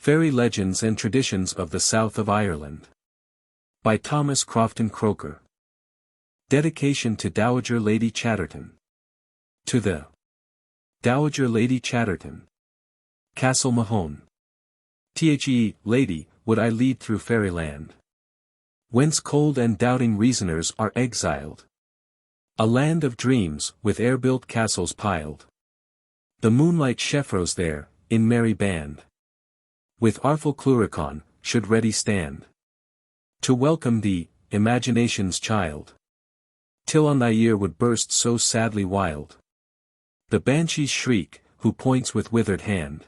Fairy Legends and Traditions of the South of Ireland. By Thomas Crofton Croker. Dedication to Dowager Lady Chatterton. To the Dowager Lady Chatterton. Castle Mahone. The Lady, would I lead through fairyland, whence cold and doubting reasoners are exiled. A land of dreams, with air-built castles piled. The moonlight cheffros there, in merry band, with artful cluricon, should ready stand, to welcome thee, imagination's child, till on thy ear would burst so sadly wild the banshee's shriek, who points with withered hand.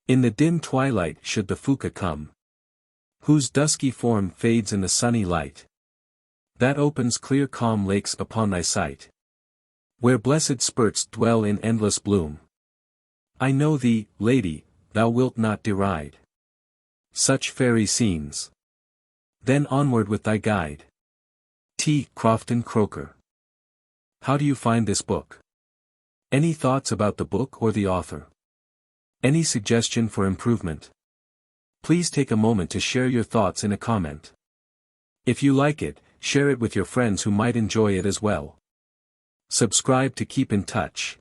In the dim twilight should the Pooka come, whose dusky form fades in the sunny light that opens clear calm lakes upon thy sight, where blessed spurts dwell in endless bloom. I know thee, lady, thou wilt not deride such fairy scenes. Then onward with thy guide. T. Crofton Croker. How do you find this book? Any thoughts about the book or the author? Any suggestion for improvement? Please take a moment to share your thoughts in a comment. If you like it, share it with your friends who might enjoy it as well. Subscribe to keep in touch.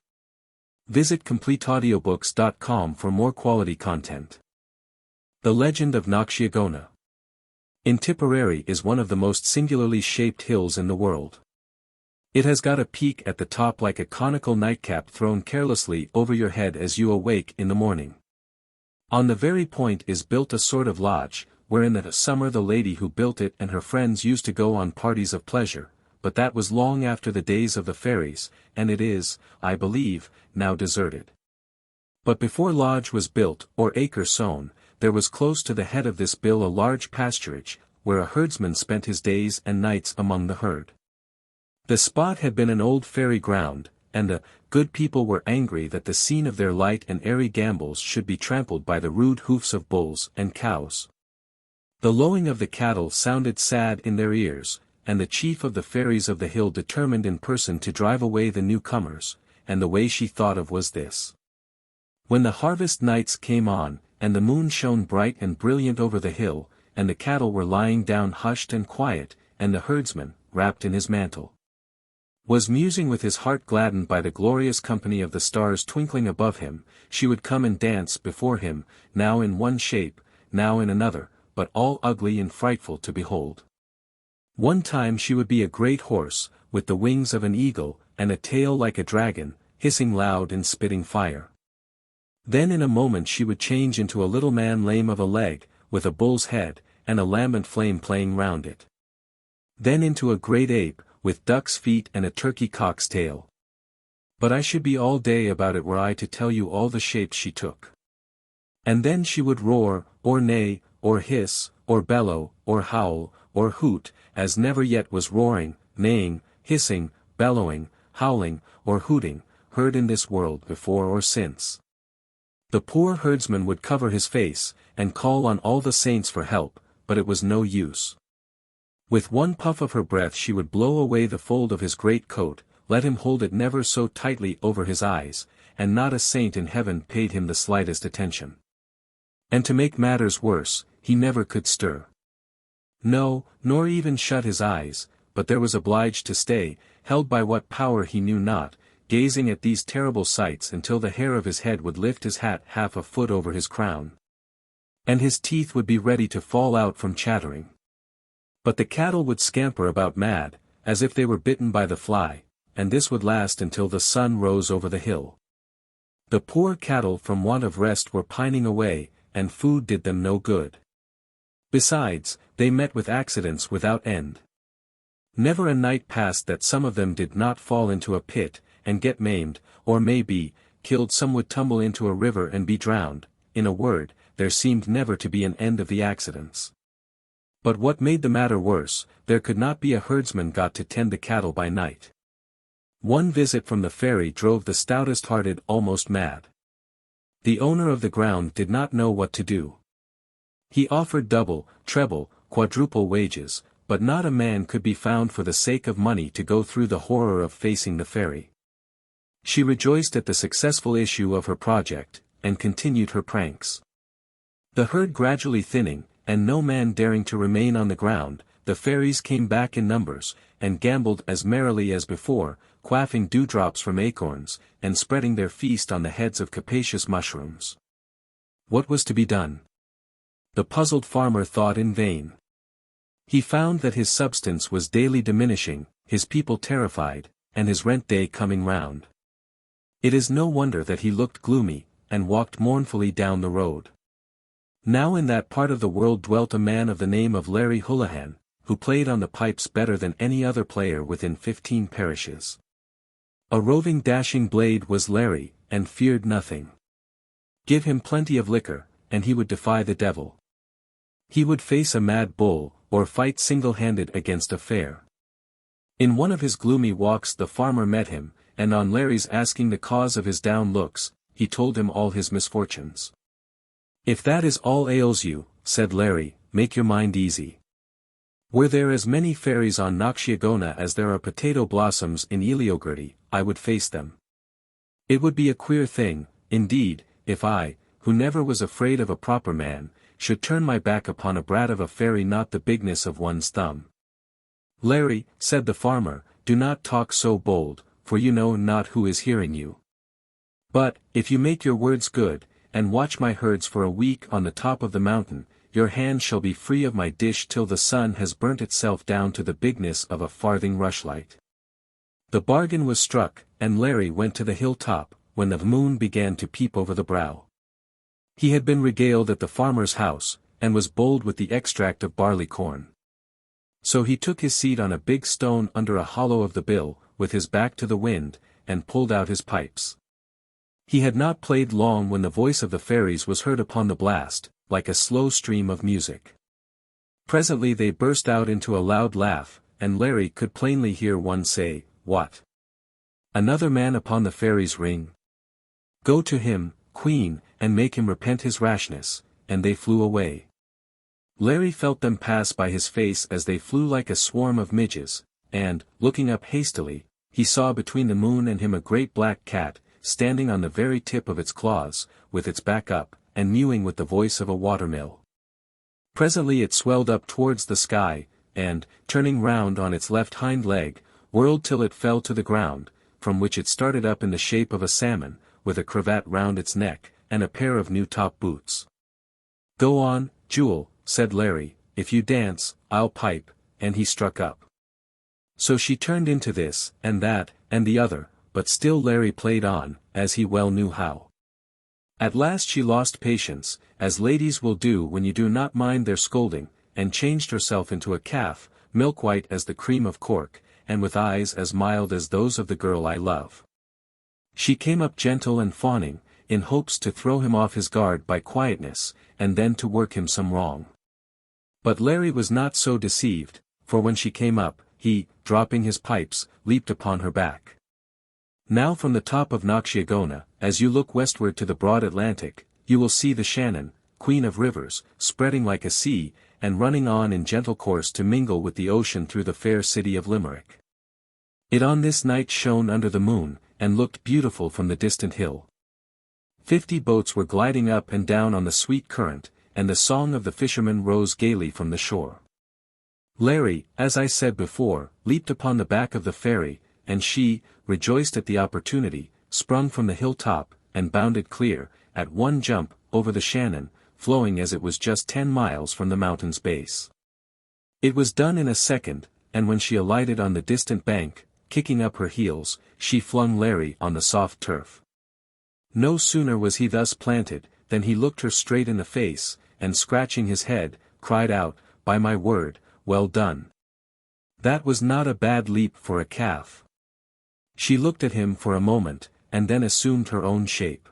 Visit CompleteAudiobooks.com for more quality content. The Legend of Knocksheogowna. In Tipperary is one of the most singularly shaped hills in the world. It has got a peak at the top like a conical nightcap thrown carelessly over your head as you awake in the morning. On the very point is built a sort of lodge, wherein in the summer the lady who built it and her friends used to go on parties of pleasure, but that was long after the days of the fairies, and it is, I believe, now deserted. But before lodge was built, or acre sown, there was close to the head of this bill a large pasturage, where a herdsman spent his days and nights among the herd. The spot had been an old fairy ground, and the good people were angry that the scene of their light and airy gambols should be trampled by the rude hoofs of bulls and cows. The lowing of the cattle sounded sad in their ears, and the chief of the fairies of the hill determined in person to drive away the newcomers, and the way she thought of was this. When the harvest nights came on, and the moon shone bright and brilliant over the hill, and the cattle were lying down hushed and quiet, and the herdsman, wrapped in his mantle, was musing with his heart gladdened by the glorious company of the stars twinkling above him, she would come and dance before him, now in one shape, now in another, but all ugly and frightful to behold. One time she would be a great horse, with the wings of an eagle, and a tail like a dragon, hissing loud and spitting fire. Then in a moment she would change into a little man lame of a leg, with a bull's head, and a lambent flame playing round it. Then into a great ape, with duck's feet and a turkey cock's tail. But I should be all day about it were I to tell you all the shapes she took. And then she would roar, or neigh, or hiss, or bellow, or howl, or hoot, as never yet was roaring, neighing, hissing, bellowing, howling, or hooting, heard in this world before or since. The poor herdsman would cover his face, and call on all the saints for help, but it was no use. With one puff of her breath she would blow away the fold of his great coat, let him hold it never so tightly over his eyes, and not a saint in heaven paid him the slightest attention. And to make matters worse, he never could stir. No, nor even shut his eyes, but there was obliged to stay, held by what power he knew not, gazing at these terrible sights until the hair of his head would lift his hat half a foot over his crown, and his teeth would be ready to fall out from chattering. But the cattle would scamper about mad, as if they were bitten by the fly, and this would last until the sun rose over the hill. The poor cattle from want of rest were pining away, and food did them no good. Besides, they met with accidents without end. Never a night passed that some of them did not fall into a pit, and get maimed, or maybe, killed. Some would tumble into a river and be drowned. In a word, there seemed never to be an end of the accidents. But what made the matter worse, there could not be a herdsman got to tend the cattle by night. One visit from the fairy drove the stoutest-hearted almost mad. The owner of the ground did not know what to do. He offered double, treble, quadruple wages, but not a man could be found for the sake of money to go through the horror of facing the fairy. She rejoiced at the successful issue of her project, and continued her pranks. The herd gradually thinning, and no man daring to remain on the ground, the fairies came back in numbers, and gambled as merrily as before, quaffing dewdrops from acorns, and spreading their feast on the heads of capacious mushrooms. What was to be done? The puzzled farmer thought in vain. He found that his substance was daily diminishing, his people terrified, and his rent day coming round. It is no wonder that he looked gloomy, and walked mournfully down the road. Now in that part of the world dwelt a man of the name of Larry Houlihan, who played on the pipes better than any other player within 15 parishes. A roving dashing blade was Larry, and feared nothing. Give him plenty of liquor, and he would defy the devil. He would face a mad bull, or fight single-handed against a fair. In one of his gloomy walks the farmer met him, and on Larry's asking the cause of his down looks, he told him all his misfortunes. "If that is all ails you," said Larry, "make your mind easy. Were there as many fairies on Knocksheogowna as there are potato blossoms in Eleogherty, I would face them. It would be a queer thing, indeed, if I, who never was afraid of a proper man, should turn my back upon a brat of a fairy not the bigness of one's thumb." "Larry," said the farmer, "do not talk so bold, for you know not who is hearing you. But, if you make your words good, and watch my herds for a week on the top of the mountain, your hand shall be free of my dish till the sun has burnt itself down to the bigness of a farthing rushlight." The bargain was struck, and Larry went to the hill-top, when the moon began to peep over the brow. He had been regaled at the farmer's house, and was bold with the extract of barley corn. So he took his seat on a big stone under a hollow of the bill, with his back to the wind, and pulled out his pipes. He had not played long when the voice of the fairies was heard upon the blast, like a slow stream of music. Presently they burst out into a loud laugh, and Larry could plainly hear one say, "What? Another man upon the fairies' ring? Go to him, Queen, and make him repent his rashness," and they flew away. Larry felt them pass by his face as they flew like a swarm of midges, and, looking up hastily, he saw between the moon and him a great black cat, standing on the very tip of its claws, with its back up, and mewing with the voice of a watermill. Presently it swelled up towards the sky, and, turning round on its left hind leg, whirled till it fell to the ground, from which it started up in the shape of a salmon, with a cravat round its neck, and a pair of new top boots. "Go on, Jewel," said Larry, "if you dance, I'll pipe," and he struck up. So she turned into this, and that, and the other, but still Larry played on, as he well knew how. At last she lost patience, as ladies will do when you do not mind their scolding, and changed herself into a calf, milk-white as the cream of Cork, and with eyes as mild as those of the girl I love. She came up gentle and fawning, in hopes to throw him off his guard by quietness, and then to work him some wrong. But Larry was not so deceived, for when she came up, he, dropping his pipes, leaped upon her back. Now from the top of Knocksheogowna, as you look westward to the broad Atlantic, you will see the Shannon, queen of rivers, spreading like a sea, and running on in gentle course to mingle with the ocean through the fair city of Limerick. It on this night shone under the moon, and looked beautiful from the distant hill. 50 boats were gliding up and down on the sweet current, and the song of the fishermen rose gaily from the shore. Larry, as I said before, leaped upon the back of the fairy, and she, rejoiced at the opportunity, sprung from the hill-top, and bounded clear, at one jump, over the Shannon, flowing as it was just 10 miles from the mountain's base. It was done in a second, and when she alighted on the distant bank, kicking up her heels, she flung Larry on the soft turf. No sooner was he thus planted, than he looked her straight in the face, and scratching his head, cried out, "By my word, well done. That was not a bad leap for a calf." She looked at him for a moment, and then assumed her own shape.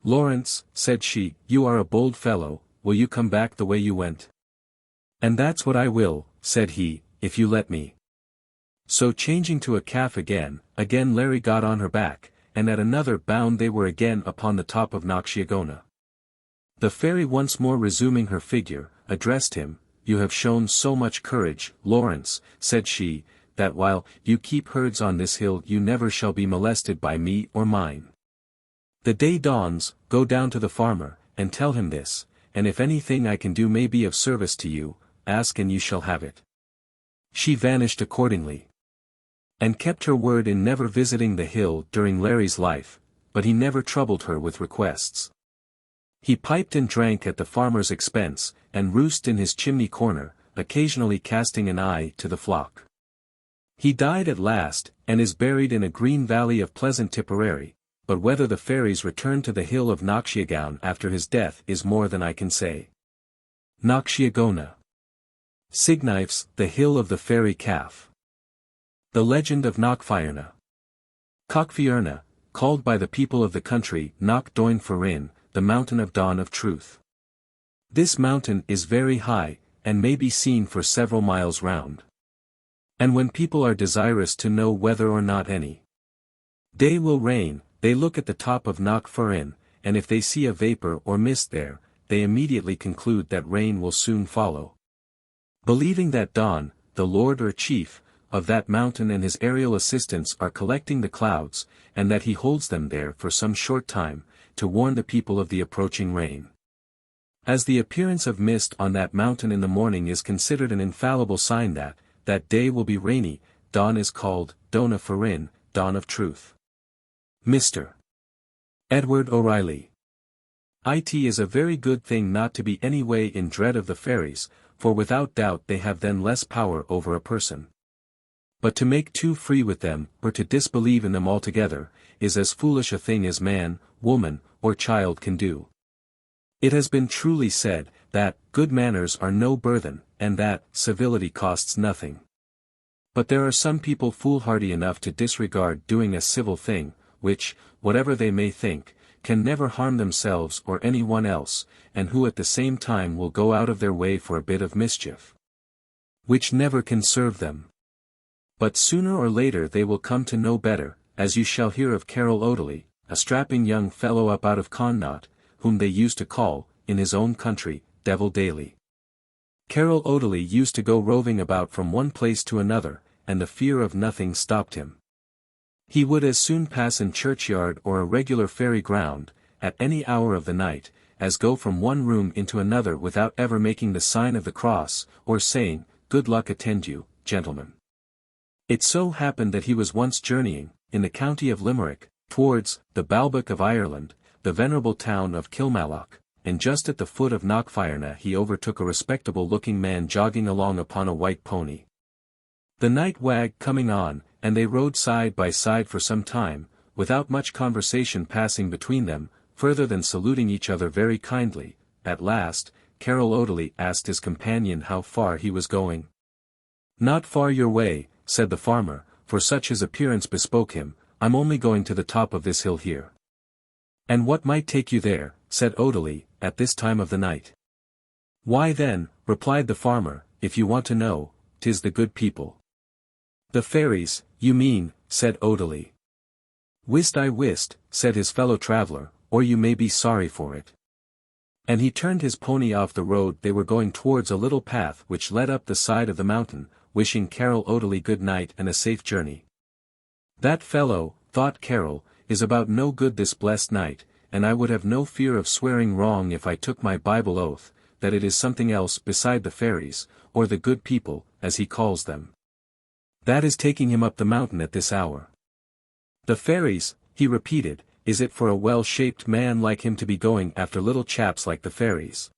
"Lawrence," said she, "you are a bold fellow, will you come back the way you went?" "And that's what I will," said he, "if you let me." So changing to a calf again Larry got on her back, and at another bound they were again upon the top of Knocksheogowna. The fairy once more resuming her figure, addressed him, "You have shown so much courage, Lawrence," said she, "that while you keep herds on this hill you never shall be molested by me or mine. The day dawns, go down to the farmer, and tell him this, and if anything I can do may be of service to you, ask and you shall have it." She vanished accordingly, and kept her word in never visiting the hill during Larry's life, but he never troubled her with requests. He piped and drank at the farmer's expense, and roosted in his chimney corner, occasionally casting an eye to the flock. He died at last, and is buried in a green valley of pleasant Tipperary, but whether the fairies returned to the hill of Knocksheogowna after his death is more than I can say. Knocksheogowna. Signifes, the hill of the fairy calf. The Legend of Knockfierna. Knockfierna, called by the people of the country Knock Doin-Furrin, the mountain of dawn of truth. This mountain is very high, and may be seen for several miles round. And when people are desirous to know whether or not any day will rain, they look at the top of Knockfurrin, and if they see a vapor or mist there, they immediately conclude that rain will soon follow. Believing that Don, the lord or chief, of that mountain and his aerial assistants are collecting the clouds, and that he holds them there for some short time, to warn the people of the approaching rain. As the appearance of mist on that mountain in the morning is considered an infallible sign that day will be rainy, dawn is called, Dona Furrin, dawn of truth. Mr. Edward O'Reilly. It is a very good thing not to be any way in dread of the fairies, for without doubt they have then less power over a person. But to make too free with them, or to disbelieve in them altogether, is as foolish a thing as man, woman, or child can do. It has been truly said, that good manners are no burthen, and that civility costs nothing. But there are some people foolhardy enough to disregard doing a civil thing, which, whatever they may think, can never harm themselves or any one else, and who at the same time will go out of their way for a bit of mischief, which never can serve them. But sooner or later they will come to know better, as you shall hear of Carol O'Daly, a strapping young fellow up out of Connaught, whom they used to call, in his own country, Devil Daly. Carol O'Daly used to go roving about from one place to another, and the fear of nothing stopped him. He would as soon pass in churchyard or a regular fairy ground, at any hour of the night, as go from one room into another without ever making the sign of the cross, or saying, "Good luck attend you, gentlemen." It so happened that he was once journeying, in the county of Limerick, towards the Balbock of Ireland, the venerable town of Kilmallock, and just at the foot of Knockfierna he overtook a respectable-looking man jogging along upon a white pony. The night wagged coming on, and they rode side by side for some time, without much conversation passing between them, further than saluting each other very kindly. At last, Carol O'Daly asked his companion how far he was going. "Not far your way," said the farmer, for such his appearance bespoke him, "I'm only going to the top of this hill here." "And what might take you there," said O'Daly, "at this time of the night?" "Why then," replied the farmer, "if you want to know, 'tis the good people." "The fairies, you mean," said O'Daly. "I wist," said his fellow traveller, "or you may be sorry for it." And he turned his pony off the road they were going towards a little path which led up the side of the mountain, wishing Carol O'Daly good night and a safe journey. "That fellow," thought Carol, "is about no good this blessed night, and I would have no fear of swearing wrong if I took my Bible oath, that it is something else beside the fairies, or the good people, as he calls them, that is taking him up the mountain at this hour." "The fairies," he repeated, "is it for a well-shaped man like him to be going after little chaps like the fairies?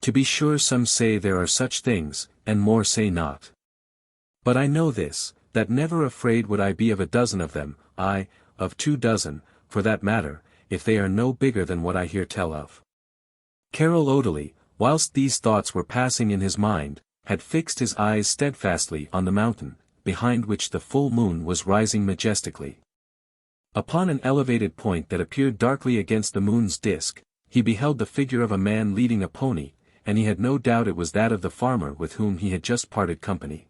To be sure some say there are such things, and more say not. But I know this, that never afraid would I be of a dozen of them, aye, of 2 dozen, for that matter, if they are no bigger than what I hear tell of." Carol O'Daly, whilst these thoughts were passing in his mind, had fixed his eyes steadfastly on the mountain, behind which the full moon was rising majestically. Upon an elevated point that appeared darkly against the moon's disk, he beheld the figure of a man leading a pony, and he had no doubt it was that of the farmer with whom he had just parted company.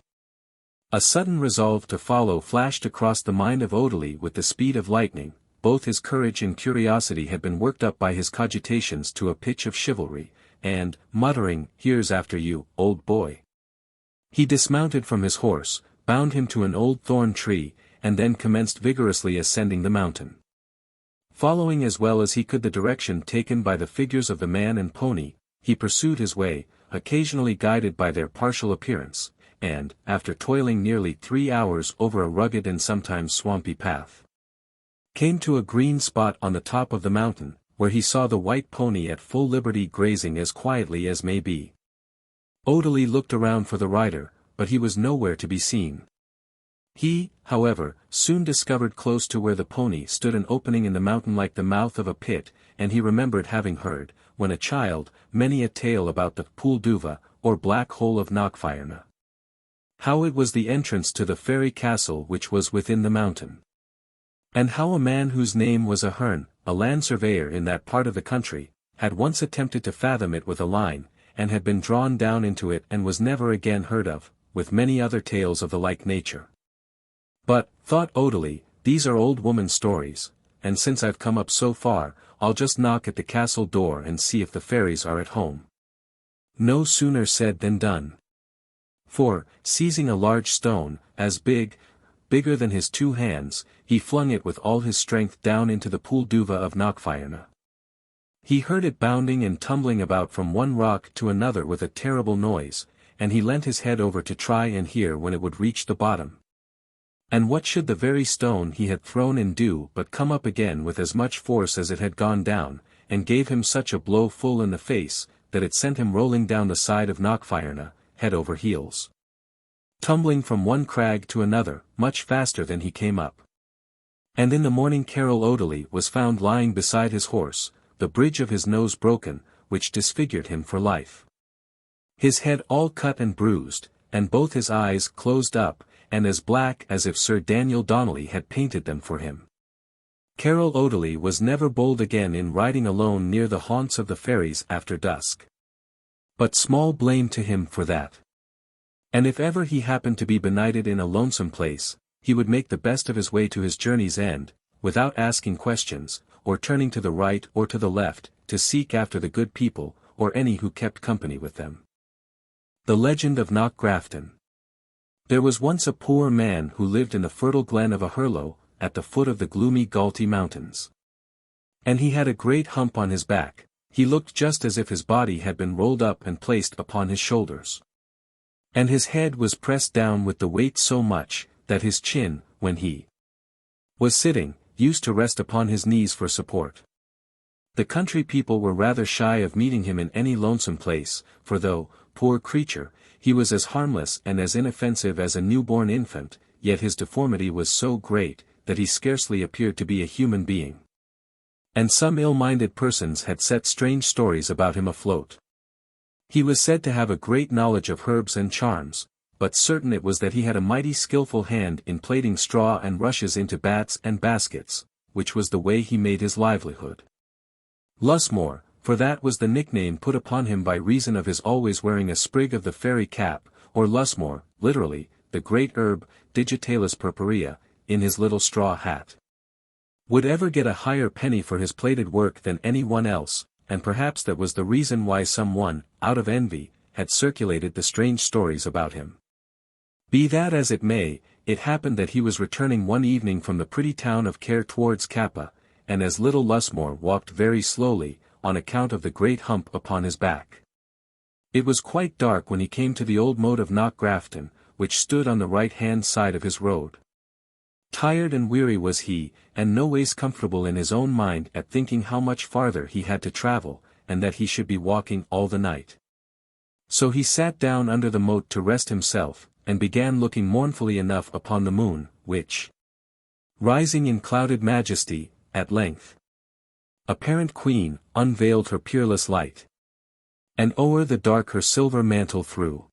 A sudden resolve to follow flashed across the mind of O'Daly with the speed of lightning. Both his courage and curiosity had been worked up by his cogitations to a pitch of chivalry, and, muttering, "Here's after you, old boy," he dismounted from his horse, bound him to an old thorn tree, and then commenced vigorously ascending the mountain. Following as well as he could the direction taken by the figures of the man and pony, he pursued his way, occasionally guided by their partial appearance, and, after toiling nearly 3 hours over a rugged and sometimes swampy path, came to a green spot on the top of the mountain, where he saw the white pony at full liberty grazing as quietly as may be. Odalie looked around for the rider, but he was nowhere to be seen. He, however, soon discovered close to where the pony stood an opening in the mountain like the mouth of a pit, and he remembered having heard, when a child, many a tale about the Pool Duva, or Black Hole of Knockfierna. How it was the entrance to the fairy castle which was within the mountain. And how a man whose name was Ahern, a land surveyor in that part of the country, had once attempted to fathom it with a line, and had been drawn down into it and was never again heard of, with many other tales of the like nature. But, thought Odalie, these are old woman's stories, and since I've come up so far, I'll just knock at the castle door and see if the fairies are at home. No sooner said than done. For, seizing a large stone, as bigger than his 2 hands, he flung it with all his strength down into the Pool Duva of Knockfierna. He heard it bounding and tumbling about from one rock to another with a terrible noise, and he leant his head over to try and hear when it would reach the bottom. And what should the very stone he had thrown in do but come up again with as much force as it had gone down, and gave him such a blow full in the face, that it sent him rolling down the side of Knockfierna, head over heels, tumbling from one crag to another, much faster than he came up. And in the morning Carol Odalie was found lying beside his horse, the bridge of his nose broken, which disfigured him for life. His head all cut and bruised, and both his eyes closed up, and as black as if Sir Daniel Donnelly had painted them for him. Carol Odalie was never bold again in riding alone near the haunts of the fairies after dusk. But small blame to him for that. And if ever he happened to be benighted in a lonesome place, he would make the best of his way to his journey's end, without asking questions, or turning to the right or to the left, to seek after the good people, or any who kept company with them. The Legend of Knockgrafton. There was once a poor man who lived in the fertile glen of a Hurlow, at the foot of the gloomy Galtee mountains. And he had a great hump on his back. He looked just as if his body had been rolled up and placed upon his shoulders. And his head was pressed down with the weight so much, that his chin, when he was sitting, used to rest upon his knees for support. The country people were rather shy of meeting him in any lonesome place, for though, poor creature, he was as harmless and as inoffensive as a newborn infant, yet his deformity was so great, that he scarcely appeared to be a human being. And some ill-minded persons had set strange stories about him afloat. He was said to have a great knowledge of herbs and charms, but certain it was that he had a mighty skilful hand in plaiting straw and rushes into bats and baskets, which was the way he made his livelihood. Lusmore, for that was the nickname put upon him by reason of his always wearing a sprig of the fairy cap, or lusmore, literally, the great herb, digitalis purpurea, in his little straw hat, would ever get a higher penny for his plaited work than any one else, and perhaps that was the reason why someone, out of envy, had circulated the strange stories about him. Be that as it may, it happened that he was returning one evening from the pretty town of Care towards Kappa, and as little Lusmore walked very slowly, on account of the great hump upon his back. It was quite dark when he came to the old moat of Knockgrafton, which stood on the right-hand side of his road. Tired and weary was he, and no ways comfortable in his own mind at thinking how much farther he had to travel, and that he should be walking all the night. So he sat down under the moat to rest himself, and began looking mournfully enough upon the moon, which, rising in clouded majesty, at length, apparent queen, unveiled her peerless light, and o'er the dark her silver mantle threw.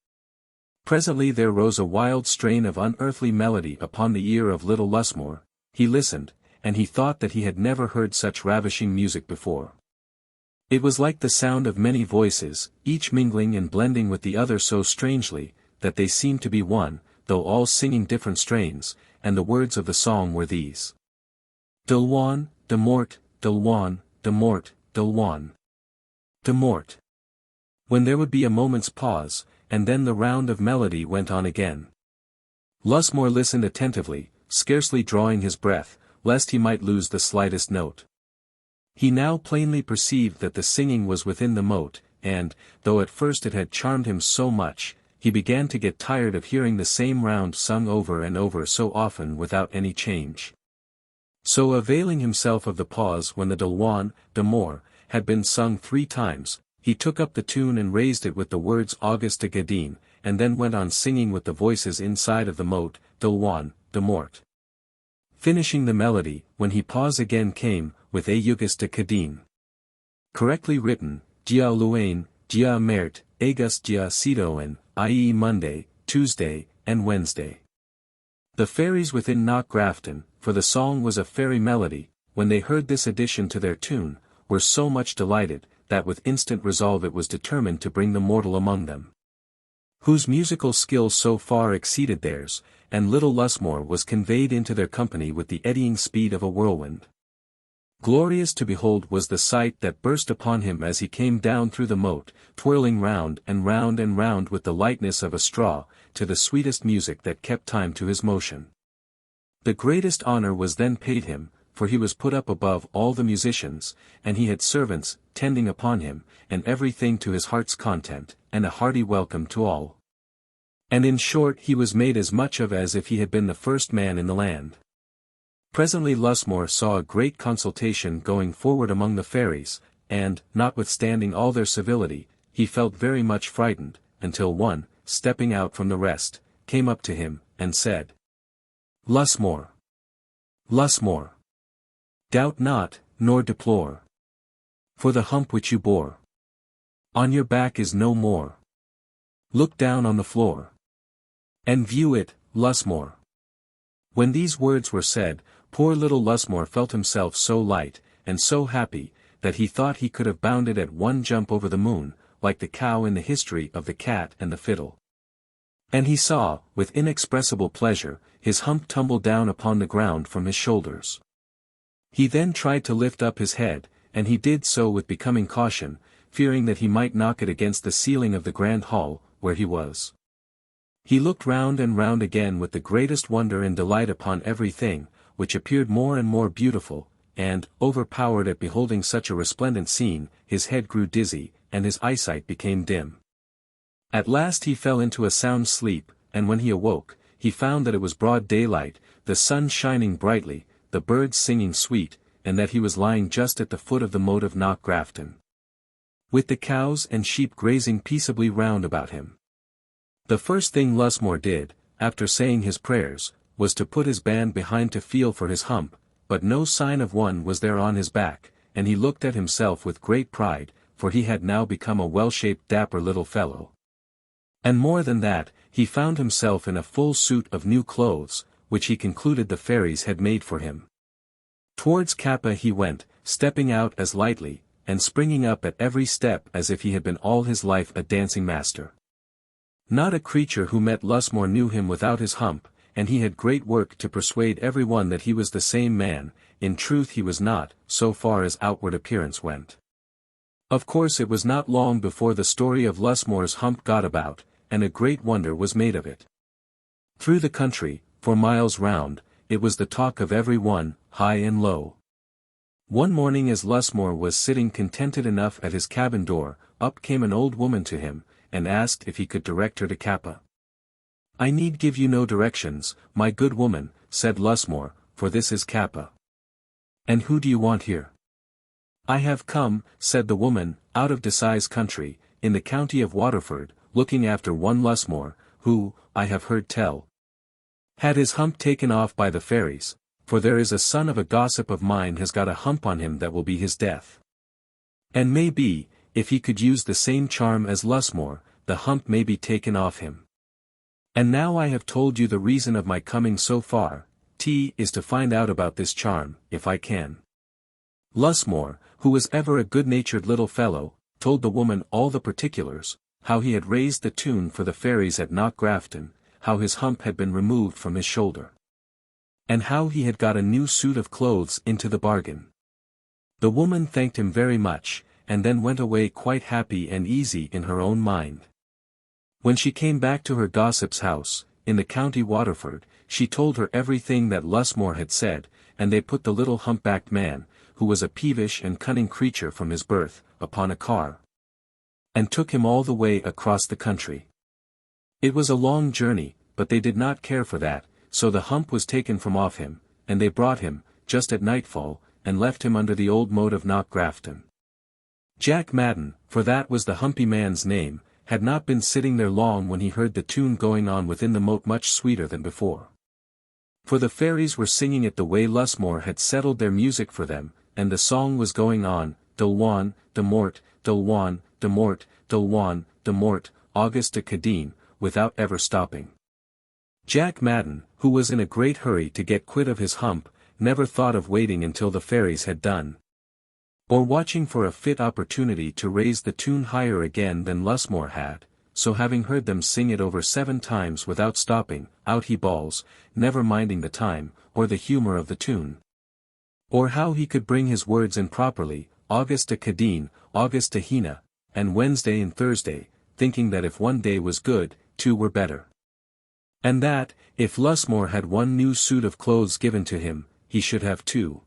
Presently there rose a wild strain of unearthly melody upon the ear of little Lusmore. He listened, and he thought that he had never heard such ravishing music before. It was like the sound of many voices, each mingling and blending with the other so strangely, that they seemed to be one, though all singing different strains, and the words of the song were these: Dulwan, de mort, Dulwan, de mort, Dulwan, de mort. When there would be a moment's pause, and then the round of melody went on again. Lusmore listened attentively, scarcely drawing his breath, lest he might lose the slightest note. He now plainly perceived that the singing was within the moat, and, though at first it had charmed him so much, he began to get tired of hearing the same round sung over and over so often without any change. So availing himself of the pause when the de loin, de mort, had been sung 3 times, he took up the tune and raised it with the words Auguste de Gadine, and then went on singing with the voices inside of the mote, de loin, de mort. Finishing the melody, when he paused again came, with Auguste de Gadine. Correctly written, Dia Luane, Dia Mert, Auguste Dia Sidoen, i.e. Monday, Tuesday, and Wednesday. The fairies within Knockgrafton, for the song was a fairy melody, when they heard this addition to their tune, were so much delighted, that with instant resolve it was determined to bring the mortal among them, whose musical skill so far exceeded theirs, and little Lusmore was conveyed into their company with the eddying speed of a whirlwind. Glorious to behold was the sight that burst upon him as he came down through the moat, twirling round and round and round with the lightness of a straw, to the sweetest music that kept time to his motion. The greatest honor was then paid him, for he was put up above all the musicians, and he had servants, tending upon him, and everything to his heart's content, and a hearty welcome to all. And in short he was made as much of as if he had been the first man in the land. Presently Lusmore saw a great consultation going forward among the fairies, and, notwithstanding all their civility, he felt very much frightened, until one, stepping out from the rest, came up to him, and said, Lusmore! Lusmore! Doubt not, nor deplore. For the hump which you bore on your back is no more. Look down on the floor, and view it, Lusmore. When these words were said, poor little Lusmore felt himself so light, and so happy, that he thought he could have bounded at one jump over the moon, like the cow in the history of the cat and the fiddle. And he saw, with inexpressible pleasure, his hump tumble down upon the ground from his shoulders. He then tried to lift up his head, and he did so with becoming caution, fearing that he might knock it against the ceiling of the grand hall, where he was. He looked round and round again with the greatest wonder and delight upon everything, which appeared more and more beautiful, and, overpowered at beholding such a resplendent scene, his head grew dizzy, and his eyesight became dim. At last he fell into a sound sleep, and when he awoke, he found that it was broad daylight, the sun shining brightly, the birds singing sweet, and that he was lying just at the foot of the moat of Knockgrafton, with the cows and sheep grazing peaceably round about him. The first thing Lusmore did, after saying his prayers, was to put his band behind to feel for his hump, but no sign of one was there on his back, and he looked at himself with great pride, for he had now become a well-shaped dapper little fellow. And more than that, he found himself in a full suit of new clothes, which he concluded the fairies had made for him. Towards Kappa he went, stepping out as lightly, and springing up at every step as if he had been all his life a dancing master. Not a creature who met Lusmore knew him without his hump, and he had great work to persuade every one that he was the same man. In truth he was not, so far as outward appearance went. Of course it was not long before the story of Lusmore's hump got about, and a great wonder was made of it. Through the country, for miles round, it was the talk of every one, high and low. One morning as Lusmore was sitting contented enough at his cabin door, up came an old woman to him, and asked if he could direct her to Kappa. I need give you no directions, my good woman, said Lusmore, for this is Kappa. And who do you want here? I have come, said the woman, out of Desai's country, in the county of Waterford, looking after one Lusmore, who, I have heard tell, had his hump taken off by the fairies, for there is a son of a gossip of mine has got a hump on him that will be his death. And may be, if he could use the same charm as Lusmore, the hump may be taken off him. And now I have told you the reason of my coming so far, is to find out about this charm, if I can. Lusmore, who was ever a good-natured little fellow, told the woman all the particulars, how he had raised the tune for the fairies at Knockgrafton, how his hump had been removed from his shoulder, and how he had got a new suit of clothes into the bargain. The woman thanked him very much, and then went away quite happy and easy in her own mind. When she came back to her gossip's house, in the county Waterford, she told her everything that Lusmore had said, and they put the little humpbacked man, who was a peevish and cunning creature from his birth, upon a car. and took him all the way across the country. It was a long journey, but they did not care for that, so the hump was taken from off him, and they brought him, just at nightfall, and left him under the old moat of Knockgrafton. Jack Madden, for that was the humpy man's name, had not been sitting there long when he heard the tune going on within the moat much sweeter than before. For the fairies were singing it the way Lusmore had settled their music for them, and the song was going on, Dulwan, de Mort, Dulwan, de Mort, Dulwan, de Mort, August de Cadine, without ever stopping. Jack Madden, who was in a great hurry to get quit of his hump, never thought of waiting until the fairies had done, or watching for a fit opportunity to raise the tune higher again than Lusmore had, so having heard them sing it over 7 times without stopping, out he bawls, never minding the time, or the humour of the tune, or how he could bring his words in properly, August de Cadine, August de Hina, and Wednesday and Thursday, thinking that if one day was good, 2 were better. And that, if Lusmore had 1 new suit of clothes given to him, he should have 2.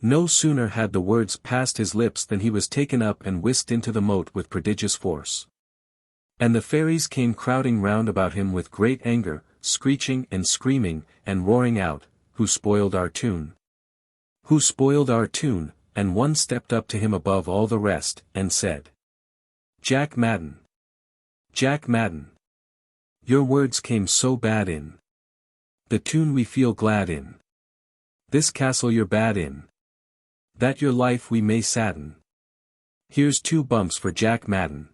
No sooner had the words passed his lips than he was taken up and whisked into the moat with prodigious force. And the fairies came crowding round about him with great anger, screeching and screaming, and roaring out, "Who spoiled our tune? Who spoiled our tune?" And one stepped up to him above all the rest, and said, "Jack Madden. Jack Madden. Your words came so bad in the tune we feel glad in. This castle you're bad in, that your life we may sadden. Here's 2 bumps for Jack Madden."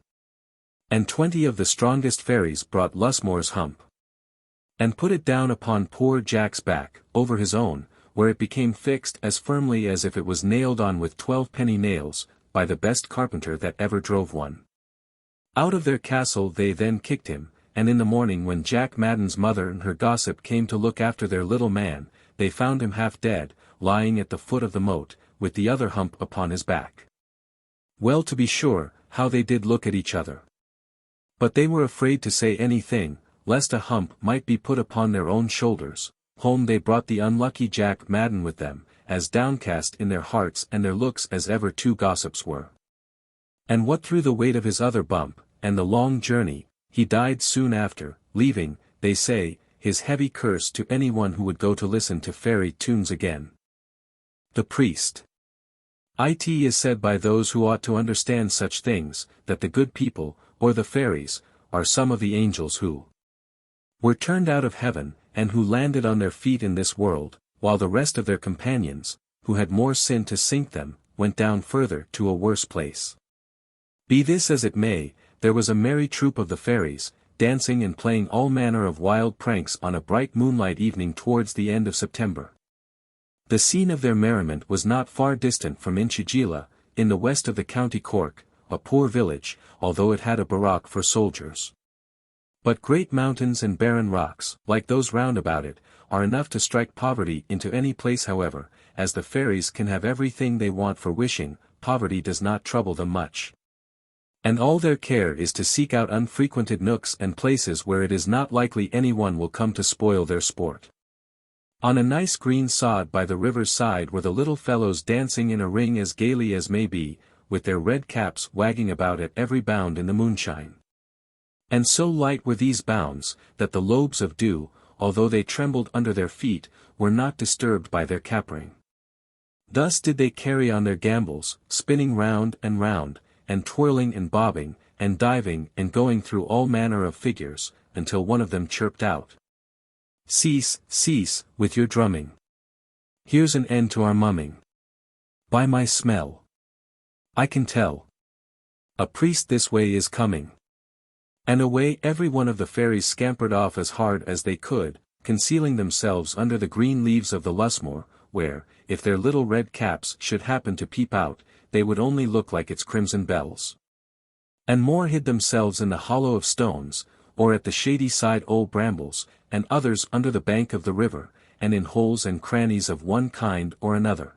And 20 of the strongest fairies brought Lusmore's hump, and put it down upon poor Jack's back, over his own, where it became fixed as firmly as if it was nailed on with 12-penny nails, by the best carpenter that ever drove one. Out of their castle they then kicked him, and in the morning when Jack Madden's mother and her gossip came to look after their little man, they found him half dead, lying at the foot of the moat, with the other hump upon his back. Well, to be sure, how they did look at each other. But they were afraid to say anything, lest a hump might be put upon their own shoulders. Home they brought the unlucky Jack Madden with them, as downcast in their hearts and their looks as ever 2 gossips were. And what through the weight of his other bump, and the long journey, he died soon after, leaving, they say, his heavy curse to anyone who would go to listen to fairy tunes again. The priest. It is said by those who ought to understand such things, that the good people, or the fairies, are some of the angels who were turned out of heaven, and who landed on their feet in this world, while the rest of their companions, who had more sin to sink them, went down further to a worse place. Be this as it may, there was a merry troop of the fairies, dancing and playing all manner of wild pranks on a bright moonlight evening towards the end of September. The scene of their merriment was not far distant from Inchigeela, in the west of the county Cork, a poor village, although it had a barrack for soldiers. But great mountains and barren rocks, like those round about it, are enough to strike poverty into any place. However, as the fairies can have everything they want for wishing, poverty does not trouble them much. And all their care is to seek out unfrequented nooks and places where it is not likely anyone will come to spoil their sport. On a nice green sod by the river's side were the little fellows dancing in a ring as gaily as may be, with their red caps wagging about at every bound in the moonshine. And so light were these bounds, that the lobes of dew, although they trembled under their feet, were not disturbed by their capering. Thus did they carry on their gambols, spinning round, and twirling and bobbing, and diving and going through all manner of figures, until one of them chirped out, "Cease, cease, with your drumming. Here's an end to our mumming. By my smell, I can tell a priest this way is coming." And away every one of the fairies scampered off as hard as they could, concealing themselves under the green leaves of the lusmore, where, if their little red caps should happen to peep out, they would only look like its crimson bells. And more hid themselves in the hollow of stones, or at the shady side old brambles, and others under the bank of the river, and in holes and crannies of one kind or another.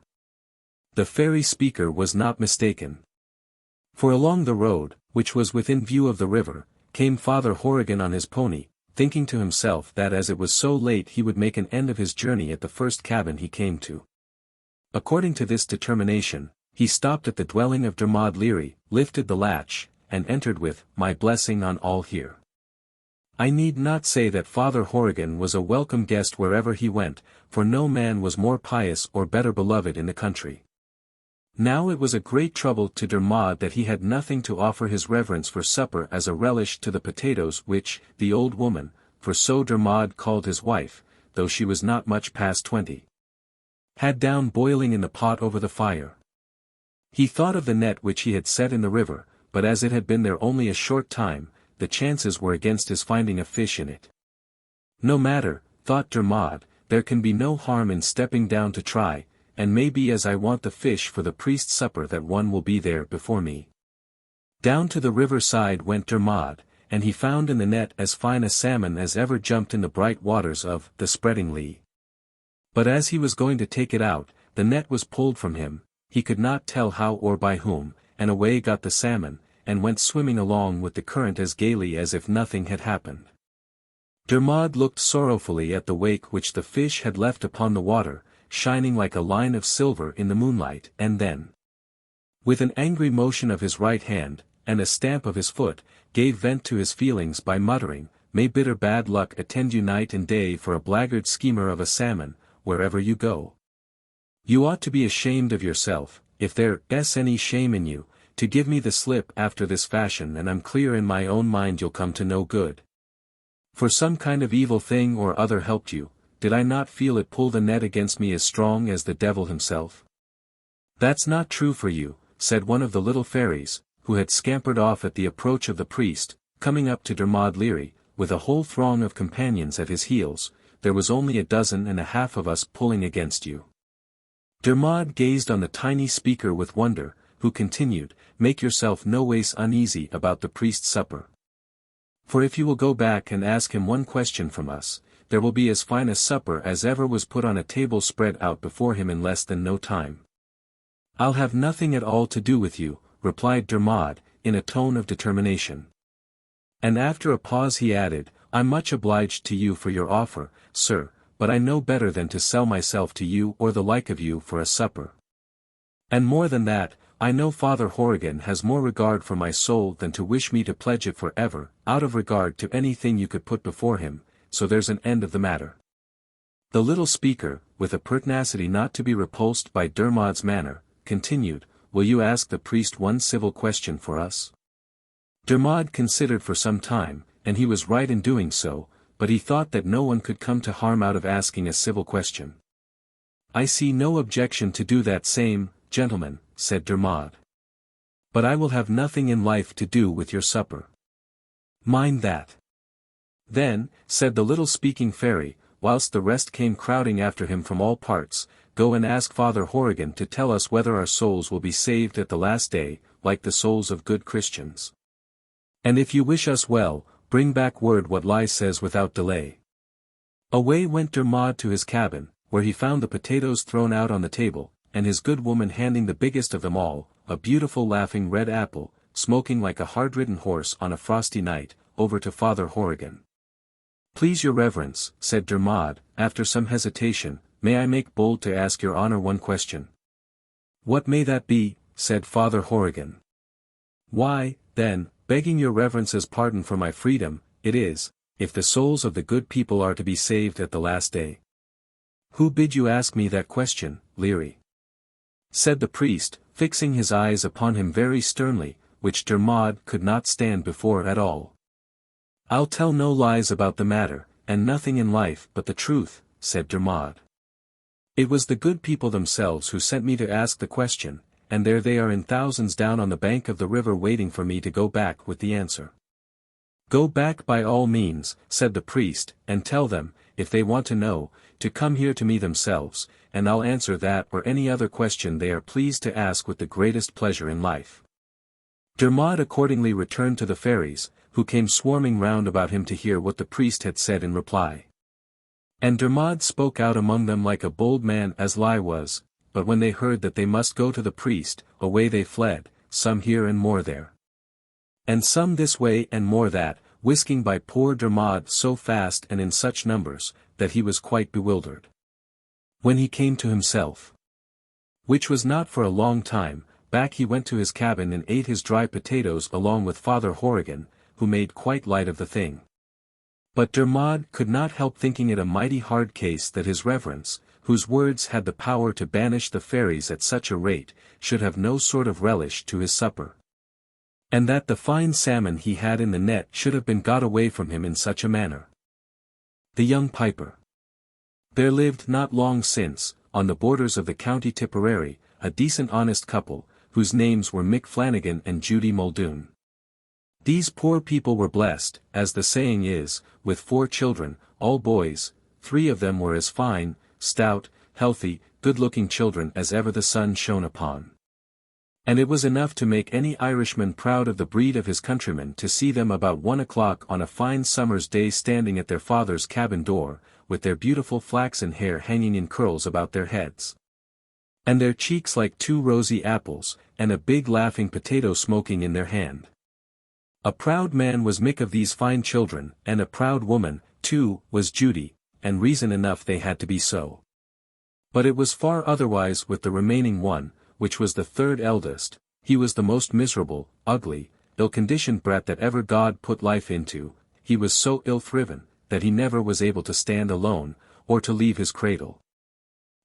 The fairy speaker was not mistaken. For along the road, which was within view of the river, came Father Horrigan on his pony, thinking to himself that as it was so late he would make an end of his journey at the first cabin he came to. According to this determination, he stopped at the dwelling of Dermod Leary, lifted the latch, and entered with, "My blessing on all here." I need not say that Father Horrigan was a welcome guest wherever he went, for no man was more pious or better beloved in the country. Now it was a great trouble to Dermod that he had nothing to offer his reverence for supper as a relish to the potatoes which, the old woman, for so Dermod called his wife, though she was not much past 20, had down boiling in the pot over the fire. He thought of the net which he had set in the river, but as it had been there only a short time, the chances were against his finding a fish in it. No matter, thought Dermod, there can be no harm in stepping down to try, and may be as I want the fish for the priest's supper that one will be there before me. Down to the river side went Dermod, and he found in the net as fine a salmon as ever jumped in the bright waters of the Spreading Lee. But as he was going to take it out, the net was pulled from him, he could not tell how or by whom, and away got the salmon, and went swimming along with the current as gaily as if nothing had happened. Dermod looked sorrowfully at the wake which the fish had left upon the water, shining like a line of silver in the moonlight, and then, with an angry motion of his right hand, and a stamp of his foot, gave vent to his feelings by muttering, "May bitter bad luck attend you night and day for a blackguard schemer of a salmon, wherever you go. You ought to be ashamed of yourself, if there's any shame in you, to give me the slip after this fashion, and I'm clear in my own mind you'll come to no good. For some kind of evil thing or other helped you, did I not feel it pull the net against me as strong as the devil himself?" "That's not true for you," said one of the little fairies, who had scampered off at the approach of the priest, coming up to Dermod Leary, with a whole throng of companions at his heels. "There was only 12.5 of us pulling against you." Dermod gazed on the tiny speaker with wonder, who continued, "Make yourself no ways uneasy about the priest's supper. For if you will go back and ask him one question from us, there will be as fine a supper as ever was put on a table spread out before him in less than no time." "I'll have nothing at all to do with you," replied Dermod, in a tone of determination. And after a pause he added, "I'm much obliged to you for your offer, sir, but I know better than to sell myself to you or the like of you for a supper. And more than that, I know Father Horrigan has more regard for my soul than to wish me to pledge it for ever, out of regard to anything you could put before him, so there's an end of the matter." The little speaker, with a pertinacity not to be repulsed by Dermod's manner, continued, "Will you ask the priest one civil question for us?" Dermod considered for some time, and he was right in doing so, but he thought that no one could come to harm out of asking a civil question. "I see no objection to do that same, gentlemen," said Dermod. "But I will have nothing in life to do with your supper. Mind that." "Then," said the little speaking fairy, whilst the rest came crowding after him from all parts, "go and ask Father Horrigan to tell us whether our souls will be saved at the last day, like the souls of good Christians. And if you wish us well, bring back word what Lie says without delay." Away went Dermod to his cabin, where he found the potatoes thrown out on the table, and his good woman handing the biggest of them all, a beautiful laughing red apple, smoking like a hard-ridden horse on a frosty night, over to Father Horrigan. "Please your reverence," said Dermod, after some hesitation, "may I make bold to ask your honour one question?" "What may that be?" said Father Horrigan. "Why, then, begging your reverence's pardon for my freedom, it is, if the souls of the good people are to be saved at the last day." "Who bid you ask me that question, Leary?" said the priest, fixing his eyes upon him very sternly, which Dermod could not stand before at all. "I'll tell no lies about the matter, and nothing in life but the truth," said Dermod. "It was the good people themselves who sent me to ask the question, and there they are in thousands down on the bank of the river waiting for me to go back with the answer." "Go back by all means," said the priest, "and tell them, if they want to know, to come here to me themselves, and I'll answer that or any other question they are pleased to ask with the greatest pleasure in life." Dermod accordingly returned to the fairies, who came swarming round about him to hear what the priest had said in reply. And Dermod spoke out among them like a bold man as Lie was, but when they heard that they must go to the priest, away they fled, some here and more there, and some this way and more that, whisking by poor Dermod so fast and in such numbers, that he was quite bewildered. When he came to himself, which was not for a long time, back he went to his cabin and ate his dry potatoes along with Father Horrigan, who made quite light of the thing. But Dermod could not help thinking it a mighty hard case that his reverence, whose words had the power to banish the fairies at such a rate, should have no sort of relish to his supper. And that the fine salmon he had in the net should have been got away from him in such a manner. The young piper. There lived not long since, on the borders of the county Tipperary, a decent honest couple, whose names were Mick Flanagan and Judy Muldoon. These poor people were blessed, as the saying is, with 4 children, all boys. 3 of them were as fine, stout, healthy, good-looking children as ever the sun shone upon. And it was enough to make any Irishman proud of the breed of his countrymen to see them about 1 o'clock on a fine summer's day standing at their father's cabin door, with their beautiful flaxen hair hanging in curls about their heads, and their cheeks like 2 rosy apples, and a big laughing potato smoking in their hand. A proud man was Mick of these fine children, and a proud woman, too, was Judy, and reason enough they had to be so. But it was far otherwise with the remaining one, which was the 3rd eldest. He was the most miserable, ugly, ill-conditioned brat that ever God put life into. He was so ill-thriven, that he never was able to stand alone, or to leave his cradle.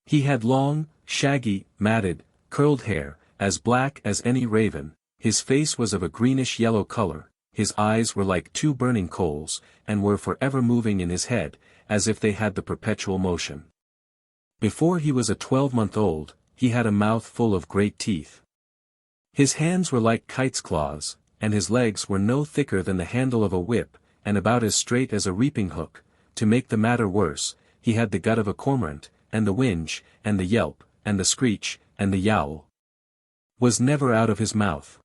He had long, shaggy, matted, curled hair, as black as any raven. His face was of a greenish-yellow color, his eyes were like 2 burning coals, and were forever moving in his head, as if they had the perpetual motion. Before he was a 12-month-old, he had a mouth full of great teeth. His hands were like kite's claws, and his legs were no thicker than the handle of a whip, and about as straight as a reaping hook. To make the matter worse, he had the gut of a cormorant, and the whinge, and the yelp, and the screech, and the yowl was never out of his mouth.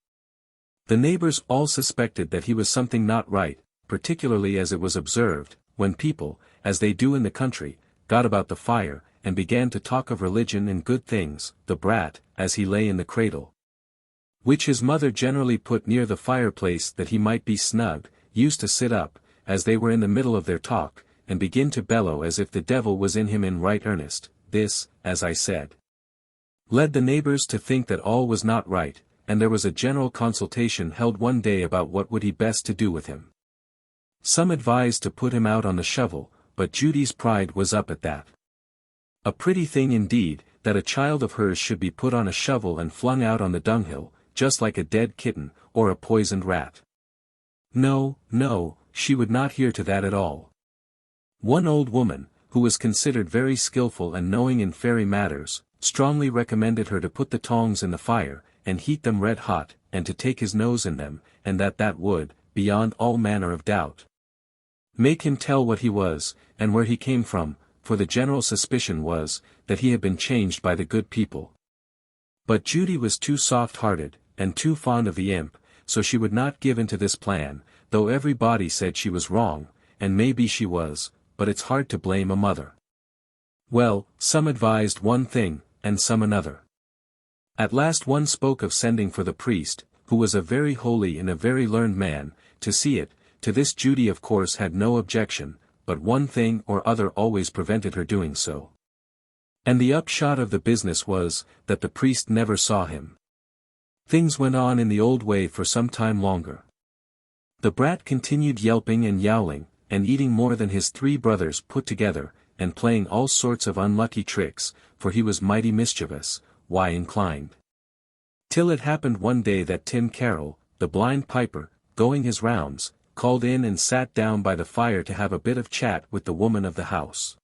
The neighbors all suspected that he was something not right, particularly as it was observed, when people, as they do in the country, got about the fire, and began to talk of religion and good things. The brat, as he lay in the cradle, which his mother generally put near the fireplace that he might be snug, used to sit up, as they were in the middle of their talk, and begin to bellow as if the devil was in him in right earnest. This, as I said, led the neighbors to think that all was not right, and there was a general consultation held one day about what would he best to do with him. Some advised to put him out on the shovel, but Judy's pride was up at that. A pretty thing indeed, that a child of hers should be put on a shovel and flung out on the dunghill, just like a dead kitten, or a poisoned rat. No, no, she would not hear to that at all. One old woman, who was considered very skilful and knowing in fairy matters, strongly recommended her to put the tongs in the fire, and heat them red hot, and to take his nose in them, and that would, beyond all manner of doubt, make him tell what he was, and where he came from, for the general suspicion was, that he had been changed by the good people. But Judy was too soft-hearted, and too fond of the imp, so she would not give in to this plan, though everybody said she was wrong, and maybe she was, but it's hard to blame a mother. Well, some advised one thing, and some another. At last one spoke of sending for the priest, who was a very holy and a very learned man, to see it. To this Judy of course had no objection, but one thing or other always prevented her doing so. And the upshot of the business was, that the priest never saw him. Things went on in the old way for some time longer. The brat continued yelping and yowling, and eating more than his 3 brothers put together, and playing all sorts of unlucky tricks, for he was mighty mischievous, why inclined. Till it happened one day that Tim Carroll, the blind piper, going his rounds, called in and sat down by the fire to have a bit of chat with the woman of the house.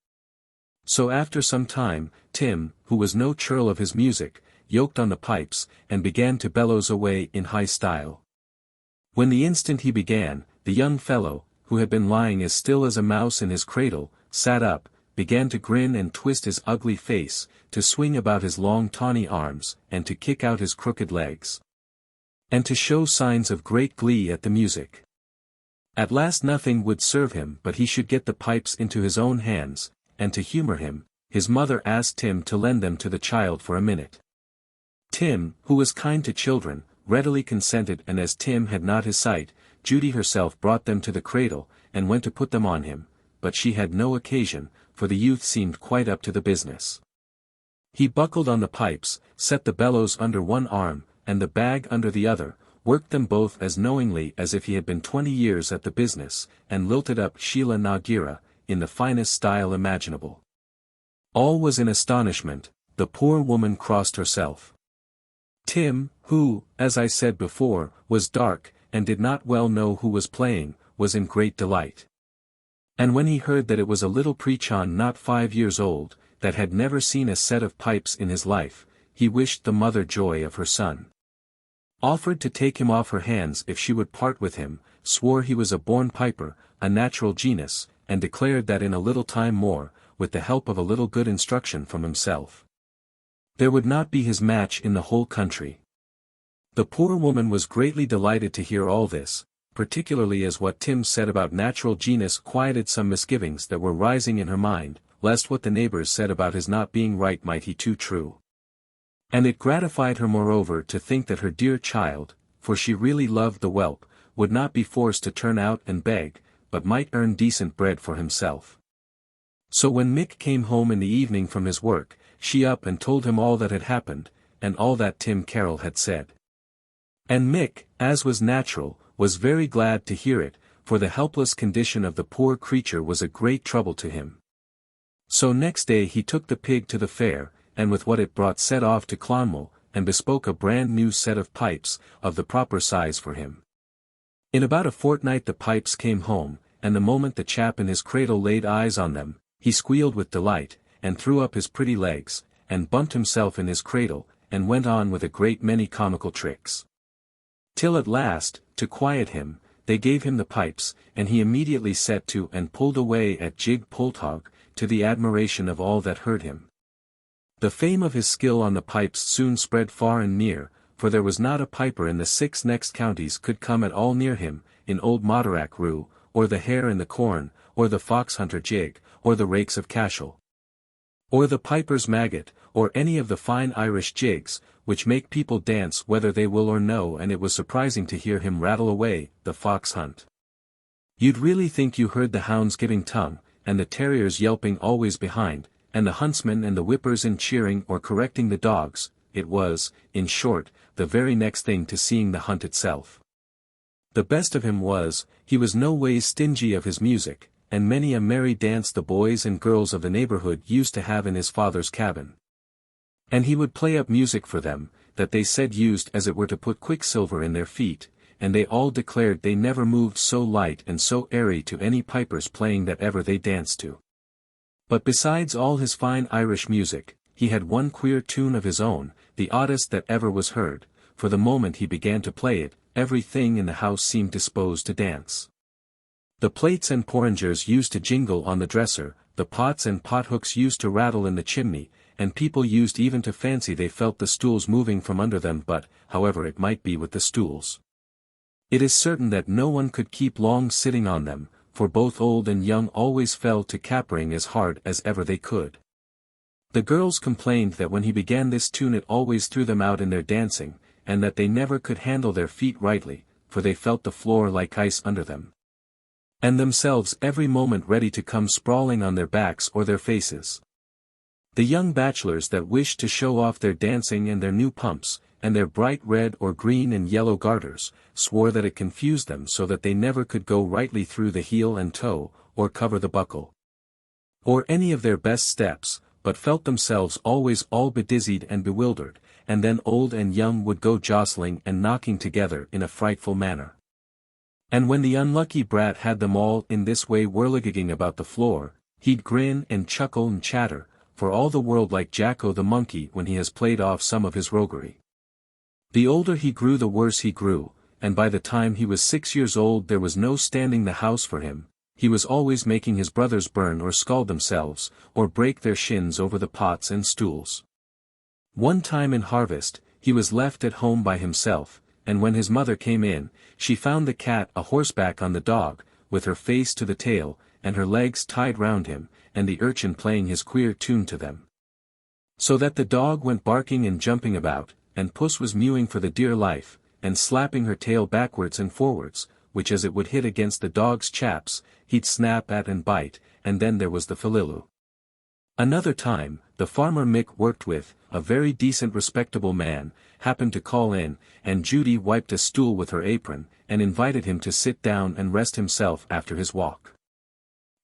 So after some time, Tim, who was no churl of his music, yoked on the pipes, and began to bellows away in high style. When the instant he began, the young fellow, who had been lying as still as a mouse in his cradle, sat up, began to grin and twist his ugly face, to swing about his long tawny arms, and to kick out his crooked legs, and to show signs of great glee at the music. At last nothing would serve him but he should get the pipes into his own hands, and to humor him, his mother asked Tim to lend them to the child for a minute. Tim, who was kind to children, readily consented, and as Tim had not his sight, Judy herself brought them to the cradle, and went to put them on him, but she had no occasion, for the youth seemed quite up to the business. He buckled on the pipes, set the bellows under one arm, and the bag under the other, worked them both as knowingly as if he had been 20 years at the business, and lilted up Sheila na Gira, in the finest style imaginable. All was in astonishment. The poor woman crossed herself. Tim, who, as I said before, was dark, and did not well know who was playing, was in great delight. And when he heard that it was a little preachon not 5 years old, that had never seen a set of pipes in his life, he wished the mother joy of her son. Offered to take him off her hands if she would part with him, swore he was a born piper, a natural genius, and declared that in a little time more, with the help of a little good instruction from himself, there would not be his match in the whole country. The poor woman was greatly delighted to hear all this, particularly as what Tim said about natural genius quieted some misgivings that were rising in her mind, lest what the neighbors said about his not being right might be too true. And it gratified her moreover to think that her dear child, for she really loved the whelp, would not be forced to turn out and beg, but might earn decent bread for himself. So when Mick came home in the evening from his work, she up and told him all that had happened, and all that Tim Carroll had said. And Mick, as was natural, was very glad to hear it, for the helpless condition of the poor creature was a great trouble to him. So next day he took the pig to the fair, and with what it brought set off to Clonmel, and bespoke a brand new set of pipes, of the proper size for him. In about a fortnight the pipes came home, and the moment the chap in his cradle laid eyes on them, he squealed with delight, and threw up his pretty legs, and bumped himself in his cradle, and went on with a great many comical tricks. Till at last, to quiet him, they gave him the pipes, and he immediately set to and pulled away at jig poltog, to the admiration of all that heard him. The fame of his skill on the pipes soon spread far and near, for there was not a piper in the 6 next counties could come at all near him, in old Moderack Rue, or the Hare in the Corn, or the Fox Hunter Jig, or the Rakes of Cashel, or the Piper's Maggot, or any of the fine Irish jigs, which make people dance whether they will or no, and it was surprising to hear him rattle away, the fox hunt. You'd really think you heard the hounds giving tongue, and the terriers yelping always behind, and the huntsmen and the whippers in cheering or correcting the dogs. It was, in short, the very next thing to seeing the hunt itself. The best of him was, he was no ways stingy of his music, and many a merry dance the boys and girls of the neighborhood used to have in his father's cabin. And he would play up music for them, that they said used as it were to put quicksilver in their feet, and they all declared they never moved so light and so airy to any piper's playing that ever they danced to. But besides all his fine Irish music, he had one queer tune of his own, the oddest that ever was heard, for the moment he began to play it, every thing in the house seemed disposed to dance. The plates and porringers used to jingle on the dresser, the pots and pothooks used to rattle in the chimney, and people used even to fancy they felt the stools moving from under them, but, however it might be with the stools, it is certain that no one could keep long sitting on them, for both old and young always fell to capering as hard as ever they could. The girls complained that when he began this tune it always threw them out in their dancing, and that they never could handle their feet rightly, for they felt the floor like ice under them, and themselves every moment ready to come sprawling on their backs or their faces. The young bachelors that wished to show off their dancing and their new pumps, and their bright red or green and yellow garters, swore that it confused them so that they never could go rightly through the heel and toe, or cover the buckle, or any of their best steps, but felt themselves always all bedizzied and bewildered, and then old and young would go jostling and knocking together in a frightful manner. And when the unlucky brat had them all in this way whirligigging about the floor, he'd grin and chuckle and chatter, for all the world like Jacko the monkey when he has played off some of his roguery. The older he grew the worse he grew, and by the time he was 6 years old there was no standing the house for him. He was always making his brothers burn or scald themselves, or break their shins over the pots and stools. One time in harvest, he was left at home by himself, and when his mother came in, she found the cat a horseback on the dog, with her face to the tail, and her legs tied round him, and the urchin playing his queer tune to them. So that the dog went barking and jumping about, and puss was mewing for the dear life, and slapping her tail backwards and forwards, which as it would hit against the dog's chaps, he'd snap at and bite, and then there was the Falilu. Another time, the farmer Mick worked with, a very decent respectable man, happened to call in, and Judy wiped a stool with her apron, and invited him to sit down and rest himself after his walk.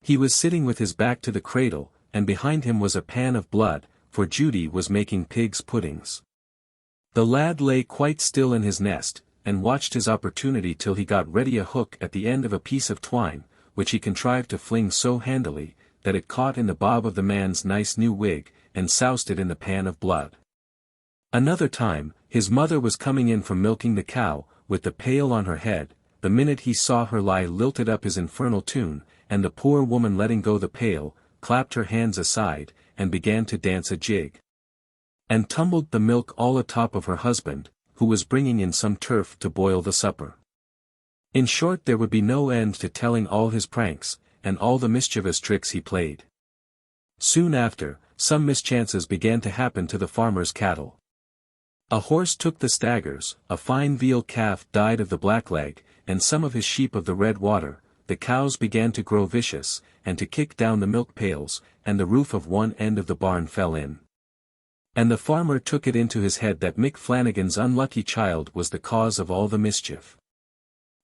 He was sitting with his back to the cradle, and behind him was a pan of blood, for Judy was making pig's puddings. The lad lay quite still in his nest, and watched his opportunity till he got ready a hook at the end of a piece of twine, which he contrived to fling so handily, that it caught in the bob of the man's nice new wig, and soused it in the pan of blood. Another time, his mother was coming in from milking the cow, with the pail on her head, the minute he saw her lie lilted up his infernal tune, and the poor woman letting go the pail, clapped her hands aside, and began to dance a jig. And tumbled the milk all atop of her husband, who was bringing in some turf to boil the supper. In short, there would be no end to telling all his pranks, and all the mischievous tricks he played. Soon after, some mischances began to happen to the farmer's cattle. A horse took the staggers, a fine veal calf died of the blackleg, and some of his sheep of the red water. The cows began to grow vicious, and to kick down the milk pails, and the roof of one end of the barn fell in. And the farmer took it into his head that Mick Flanagan's unlucky child was the cause of all the mischief.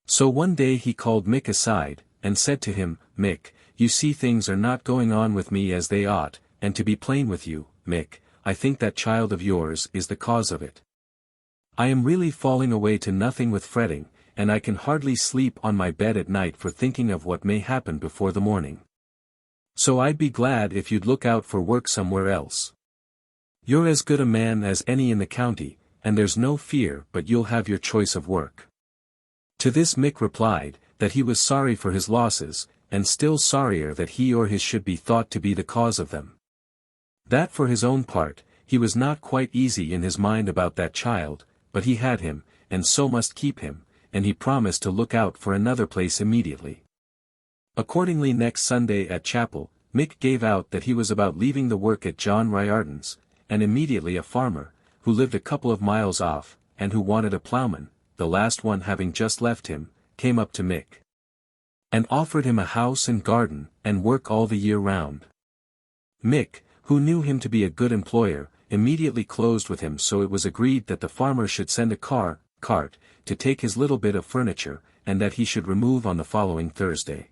So one day he called Mick aside, and said to him, "Mick, you see things are not going on with me as they ought, and to be plain with you, Mick, I think that child of yours is the cause of it. I am really falling away to nothing with fretting, and I can hardly sleep on my bed at night for thinking of what may happen before the morning. So I'd be glad if you'd look out for work somewhere else. You're as good a man as any in the county, and there's no fear but you'll have your choice of work." To this Mick replied, that he was sorry for his losses, and still sorrier that he or his should be thought to be the cause of them. That for his own part, he was not quite easy in his mind about that child, but he had him, and so must keep him, and he promised to look out for another place immediately. Accordingly next Sunday at chapel, Mick gave out that he was about leaving the work at John Riordan's, and immediately a farmer, who lived a couple of miles off, and who wanted a ploughman, the last one having just left him, came up to Mick, and offered him a house and garden, and work all the year round. Mick, who knew him to be a good employer, immediately closed with him, so it was agreed that the farmer should send a cart, to take his little bit of furniture, and that he should remove on the following Thursday.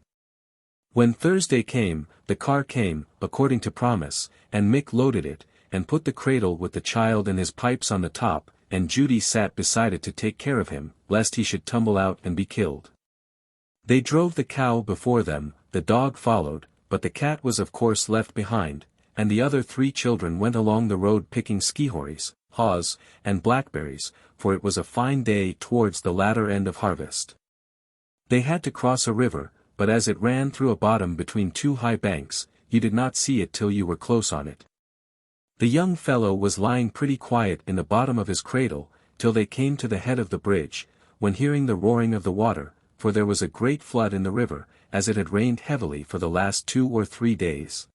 When Thursday came, the car came, according to promise, and Mick loaded it, and put the cradle with the child and his pipes on the top, and Judy sat beside it to take care of him, lest he should tumble out and be killed. They drove the cow before them, the dog followed, but the cat was of course left behind, and the other 3 children went along the road picking skeehorries, haws, and blackberries, for it was a fine day towards the latter end of harvest. They had to cross a river, but as it ran through a bottom between 2 high banks, you did not see it till you were close on it. The young fellow was lying pretty quiet in the bottom of his cradle, till they came to the head of the bridge, when hearing the roaring of the water, for there was a great flood in the river, as it had rained heavily for the last 2 or 3 days.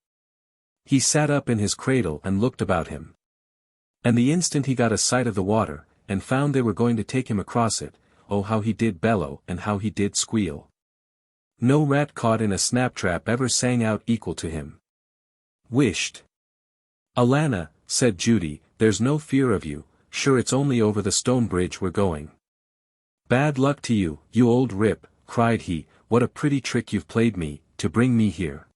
He sat up in his cradle and looked about him. And the instant he got a sight of the water, and found they were going to take him across it, oh how he did bellow and how he did squeal. No rat caught in a snap-trap ever sang out equal to him. "Wisht. Alannah," said Judy, "there's no fear of you, sure it's only over the stone bridge we're going." "Bad luck to you, you old rip," cried he, "what a pretty trick you've played me, to bring me here."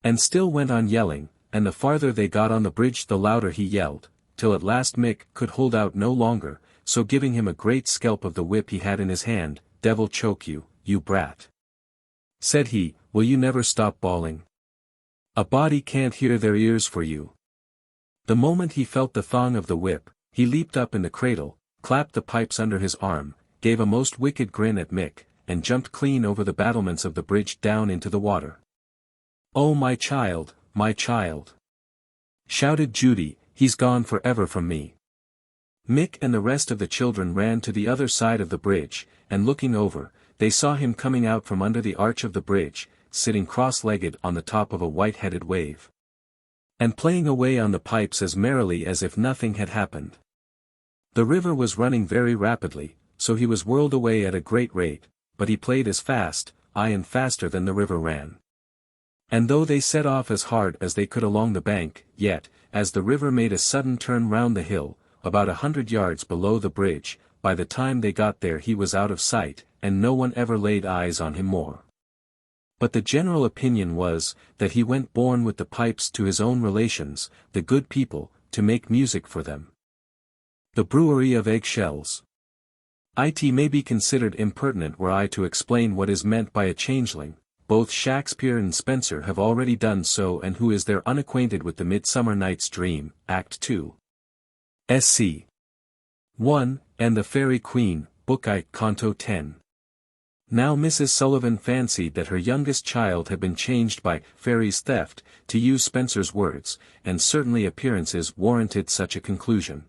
And still went on yelling, and the farther they got on the bridge the louder he yelled, till at last Mick could hold out no longer, so giving him a great skelp of the whip he had in his hand, "Devil choke you, you brat," said he, "will you never stop bawling? A body can't hear their ears for you." The moment he felt the thong of the whip, he leaped up in the cradle, clapped the pipes under his arm, gave a most wicked grin at Mick, and jumped clean over the battlements of the bridge down into the water. "Oh my child, shouted Judy, "he's gone for ever from me." Mick and the rest of the children ran to the other side of the bridge, and looking over, they saw him coming out from under the arch of the bridge, sitting cross-legged on the top of a white-headed wave, and playing away on the pipes as merrily as if nothing had happened. The river was running very rapidly, so he was whirled away at a great rate, but he played as fast, aye and faster than the river ran. And though they set off as hard as they could along the bank, yet, as the river made a sudden turn round the hill, about 100 yards below the bridge, by the time they got there he was out of sight, and no one ever laid eyes on him more. But the general opinion was, that he went borne with the pipes to his own relations, the good people, to make music for them. The Brewery of Egg-Shells. It may be considered impertinent were I to explain what is meant by a changeling. Both Shakespeare and Spenser have already done so, and who is there unacquainted with the Midsummer Night's Dream, Act 2. Sc. 1, and the Fairy Queen, Book I, Canto 10. Now Mrs. Sullivan fancied that her youngest child had been changed by fairies' theft, to use Spenser's words, and certainly appearances warranted such a conclusion.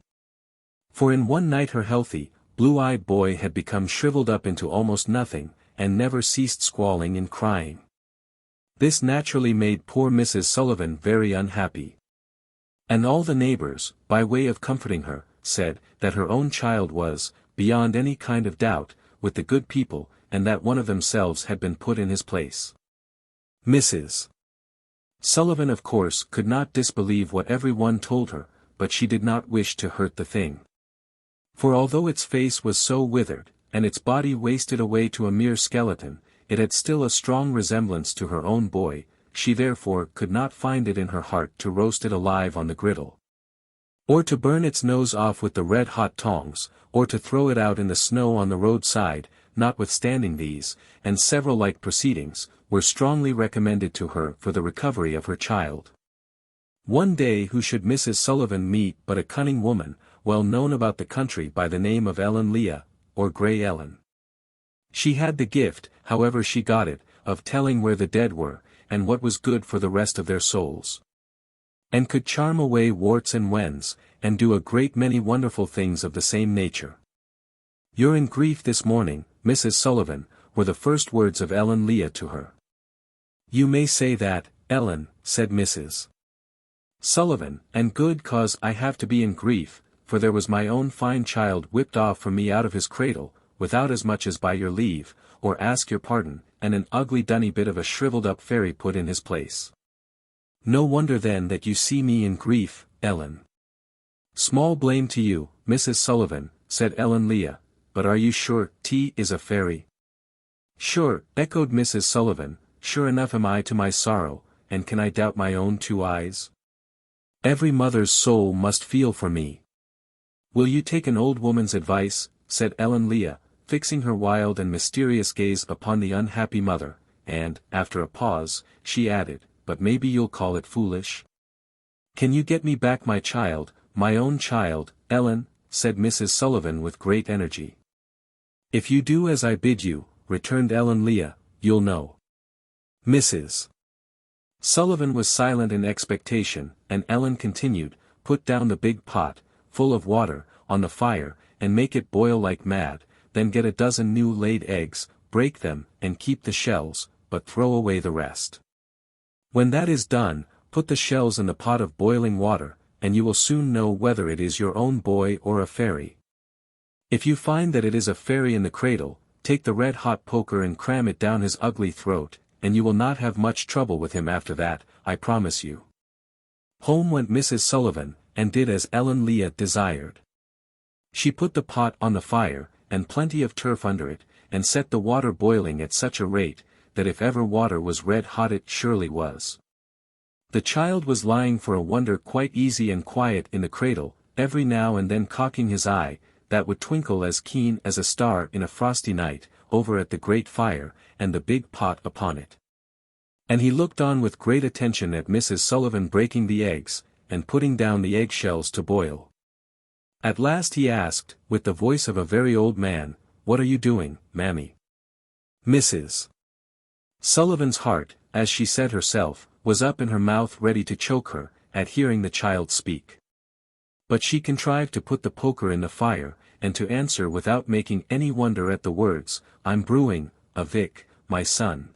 For in one night her healthy, blue-eyed boy had become shriveled up into almost nothing, and never ceased squalling and crying. This naturally made poor Mrs. Sullivan very unhappy. And all the neighbors, by way of comforting her, said, that her own child was, beyond any kind of doubt, with the good people, and that one of themselves had been put in his place. Mrs. Sullivan of course could not disbelieve what every one told her, but she did not wish to hurt the thing. For although its face was so withered, and its body wasted away to a mere skeleton, it had still a strong resemblance to her own boy, she therefore could not find it in her heart to roast it alive on the griddle, or to burn its nose off with the red-hot tongs, or to throw it out in the snow on the roadside. Notwithstanding these, and several like proceedings, were strongly recommended to her for the recovery of her child. One day who should Mrs. Sullivan meet but a cunning woman, well known about the country by the name of Ellen Leah, or Grey Ellen. She had the gift, however she got it, of telling where the dead were, and what was good for the rest of their souls. And could charm away warts and wens, and do a great many wonderful things of the same nature. "You're in grief this morning, Mrs. Sullivan," were the first words of Ellen Leah to her. "You may say that, Ellen," said Mrs. Sullivan, "and good cause I have to be in grief, for there was my own fine child whipped off from me out of his cradle, without as much as by your leave, or ask your pardon, and an ugly dunny bit of a shriveled up fairy put in his place. No wonder then that you see me in grief, Ellen." "Small blame to you, Mrs. Sullivan," said Ellen Leah, "but are you sure T is a fairy?" "Sure," echoed Mrs. Sullivan, "sure enough am I to my sorrow, and can I doubt my own two eyes? Every mother's soul must feel for me." "Will you take an old woman's advice?" said Ellen Leah, fixing her wild and mysterious gaze upon the unhappy mother, and, after a pause, she added, "But maybe you'll call it foolish." "Can you get me back my child, my own child, Ellen?" said Mrs. Sullivan with great energy. "If you do as I bid you," returned Ellen Leah, "you'll know." Mrs. Sullivan was silent in expectation, and Ellen continued, "Put down the big pot, full of water, on the fire, and make it boil like mad, then get a dozen new laid eggs, break them, and keep the shells, but throw away the rest. When that is done, put the shells in the pot of boiling water, and you will soon know whether it is your own boy or a fairy. If you find that it is a fairy in the cradle, take the red-hot poker and cram it down his ugly throat, and you will not have much trouble with him after that, I promise you." Home went Mrs. Sullivan, and did as Ellen Leah desired. She put the pot on the fire, and plenty of turf under it, and set the water boiling at such a rate, that if ever water was red-hot it surely was. The child was lying for a wonder quite easy and quiet in the cradle, every now and then cocking his eye, that would twinkle as keen as a star in a frosty night, over at the great fire, and the big pot upon it. And he looked on with great attention at Mrs. Sullivan breaking the eggs, and putting down the egg-shells to boil. At last he asked, with the voice of a very old man, "What are you doing, mammy?" Mrs. Sullivan's heart, as she said herself, was up in her mouth ready to choke her, at hearing the child speak. But she contrived to put the poker in the fire, and to answer without making any wonder at the words, "I'm brewing, a Vic, my son."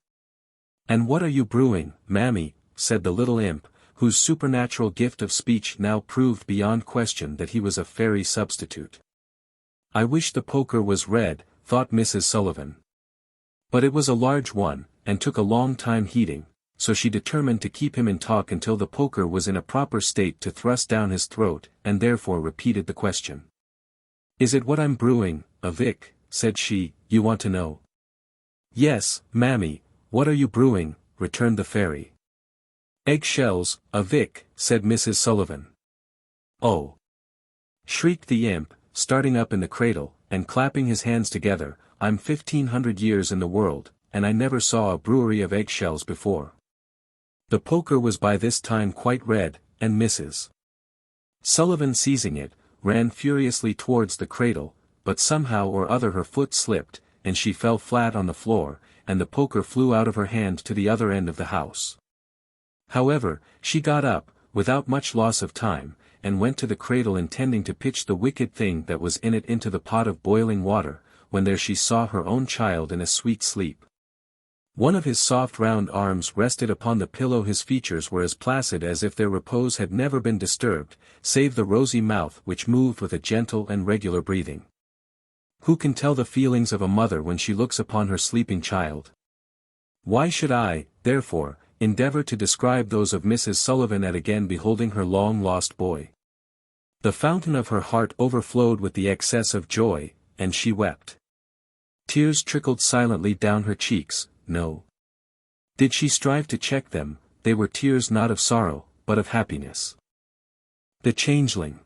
"And what are you brewing, mammy?" said the little imp, whose supernatural gift of speech now proved beyond question that he was a fairy substitute. "I wish the poker was red," thought Mrs. Sullivan. But it was a large one, and took a long time heating, so she determined to keep him in talk until the poker was in a proper state to thrust down his throat, and therefore repeated the question. "Is it what I'm brewing, a Vic?" said she, "you want to know?" "Yes, mammy, what are you brewing?" returned the fairy. "Egg-shells, a Vic," said Mrs. Sullivan. "Oh!" shrieked the imp, starting up in the cradle, and clapping his hands together, "I'm 1500 years in the world, and I never saw a brewery of eggshells before." The poker was by this time quite red, and Mrs. Sullivan, seizing it, ran furiously towards the cradle, but somehow or other her foot slipped, and she fell flat on the floor, and the poker flew out of her hand to the other end of the house. However, she got up, without much loss of time, and went to the cradle intending to pitch the wicked thing that was in it into the pot of boiling water, when there she saw her own child in a sweet sleep. One of his soft round arms rested upon the pillow. His features were as placid as if their repose had never been disturbed, save the rosy mouth which moved with a gentle and regular breathing. Who can tell the feelings of a mother when she looks upon her sleeping child? Why should I, therefore, endeavor to describe those of Mrs. Sullivan at again beholding her long-lost boy? The fountain of her heart overflowed with the excess of joy, and she wept. Tears trickled silently down her cheeks. No. Did she strive to check them, they were tears not of sorrow, but of happiness. The Changeling.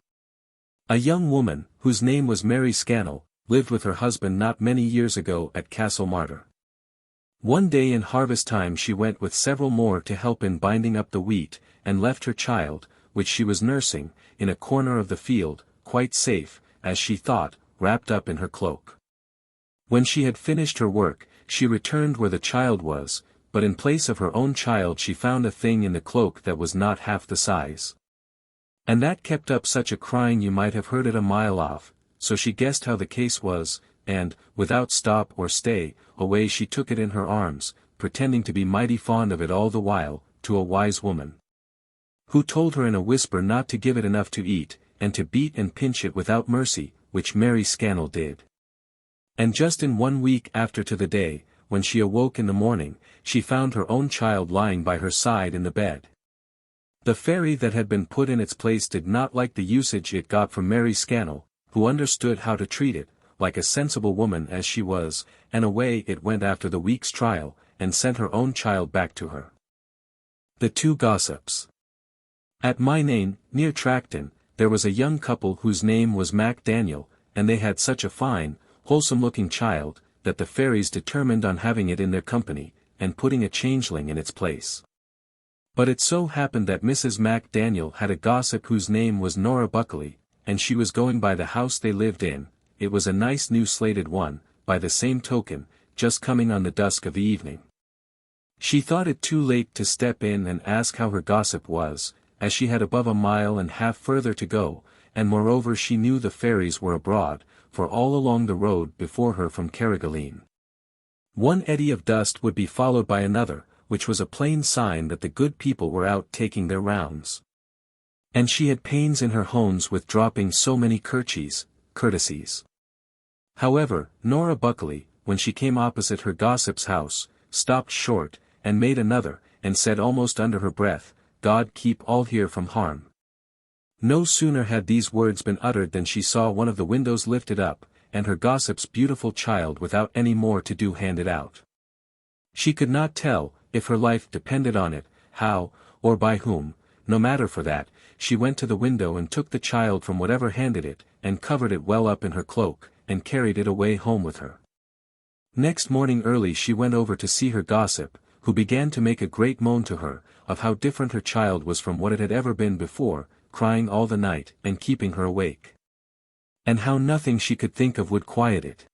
A young woman, whose name was Mary Scannell, lived with her husband not many years ago at Castle Martyr. One day in harvest time she went with several more to help in binding up the wheat, and left her child, which she was nursing, in a corner of the field, quite safe, as she thought, wrapped up in her cloak. When she had finished her work, she returned where the child was, but in place of her own child she found a thing in the cloak that was not half the size. And that kept up such a crying you might have heard it a mile off, so she guessed how the case was, and, without stop or stay, away she took it in her arms, pretending to be mighty fond of it all the while, to a wise woman, who told her in a whisper not to give it enough to eat, and to beat and pinch it without mercy, which Mary Scannell did. And just in 1 week after to the day, when she awoke in the morning, she found her own child lying by her side in the bed. The fairy that had been put in its place did not like the usage it got from Mary Scannell, who understood how to treat it, like a sensible woman as she was, and away it went after the week's trial, and sent her own child back to her. The Two Gossips. At Mynane, near Tracton, there was a young couple whose name was Mac Daniel, and they had such a fine, wholesome-looking child, that the fairies determined on having it in their company, and putting a changeling in its place. But it so happened that Mrs. Mac Daniel had a gossip whose name was Nora Buckley, and she was going by the house they lived in. It was a nice new slated one, by the same token, just coming on the dusk of the evening. She thought it too late to step in and ask how her gossip was, as she had above a mile and half further to go, and moreover she knew the fairies were abroad, for all along the road before her from Carrigaline, one eddy of dust would be followed by another, which was a plain sign that the good people were out taking their rounds. And she had pains in her hones with dropping so many courtesies. However, Nora Buckley, when she came opposite her gossip's house, stopped short, and made another, and said almost under her breath, "God keep all here from harm." No sooner had these words been uttered than she saw one of the windows lifted up, and her gossip's beautiful child without any more to do handed out. She could not tell, if her life depended on it, how, or by whom. No matter for that, she went to the window and took the child from whatever handed it, and covered it well up in her cloak, and carried it away home with her. Next morning early she went over to see her gossip, who began to make a great moan to her, of how different her child was from what it had ever been before, crying all the night, and keeping her awake. And how nothing she could think of would quiet it.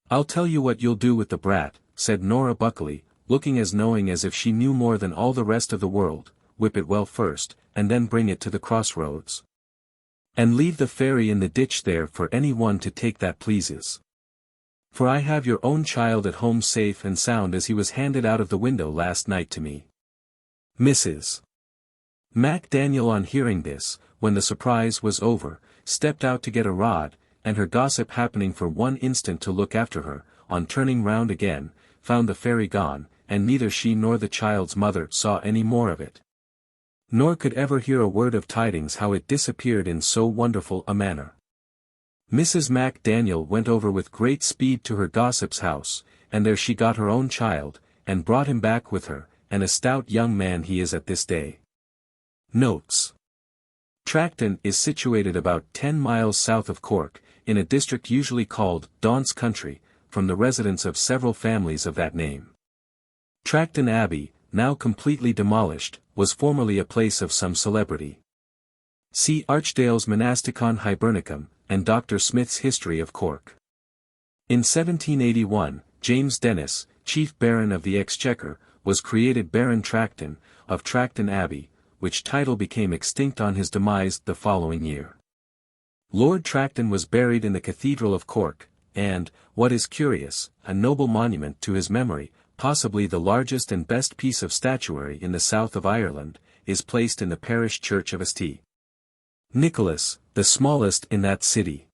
"I'll tell you what you'll do with the brat," said Nora Buckley, looking as knowing as if she knew more than all the rest of the world. "Whip it well first, and then bring it to the crossroads. And leave the fairy in the ditch there for any one to take that pleases. For I have your own child at home safe and sound as he was handed out of the window last night to me." Mrs. Mac Daniel, on hearing this, when the surprise was over, stepped out to get a rod, and her gossip happening for one instant to look after her, on turning round again, found the fairy gone, and neither she nor the child's mother saw any more of it. Nor could ever hear a word of tidings how it disappeared in so wonderful a manner. Mrs. Mac Daniel went over with great speed to her gossip's house, and there she got her own child, and brought him back with her, and a stout young man he is at this day. Notes. Tracton is situated about 10 miles south of Cork, in a district usually called Daunt's Country, from the residence of several families of that name. Tracton Abbey, now completely demolished, was formerly a place of some celebrity. See Archdale's Monasticon Hibernicum, and Dr. Smith's History of Cork. In 1781, James Dennis, Chief Baron of the Exchequer, was created Baron Tracton, of Tracton Abbey, which title became extinct on his demise the following year. Lord Tracton was buried in the Cathedral of Cork, and, what is curious, a noble monument to his memory, possibly the largest and best piece of statuary in the south of Ireland, is placed in the parish church of St. Nicholas, the smallest in that city.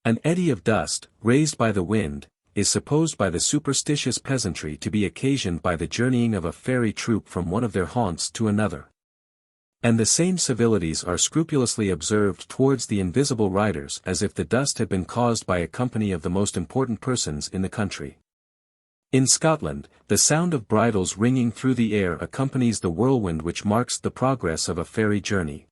An eddy of dust, raised by the wind, is supposed by the superstitious peasantry to be occasioned by the journeying of a fairy troop from one of their haunts to another. And the same civilities are scrupulously observed towards the invisible riders as if the dust had been caused by a company of the most important persons in the country. In Scotland, the sound of bridles ringing through the air accompanies the whirlwind which marks the progress of a fairy journey.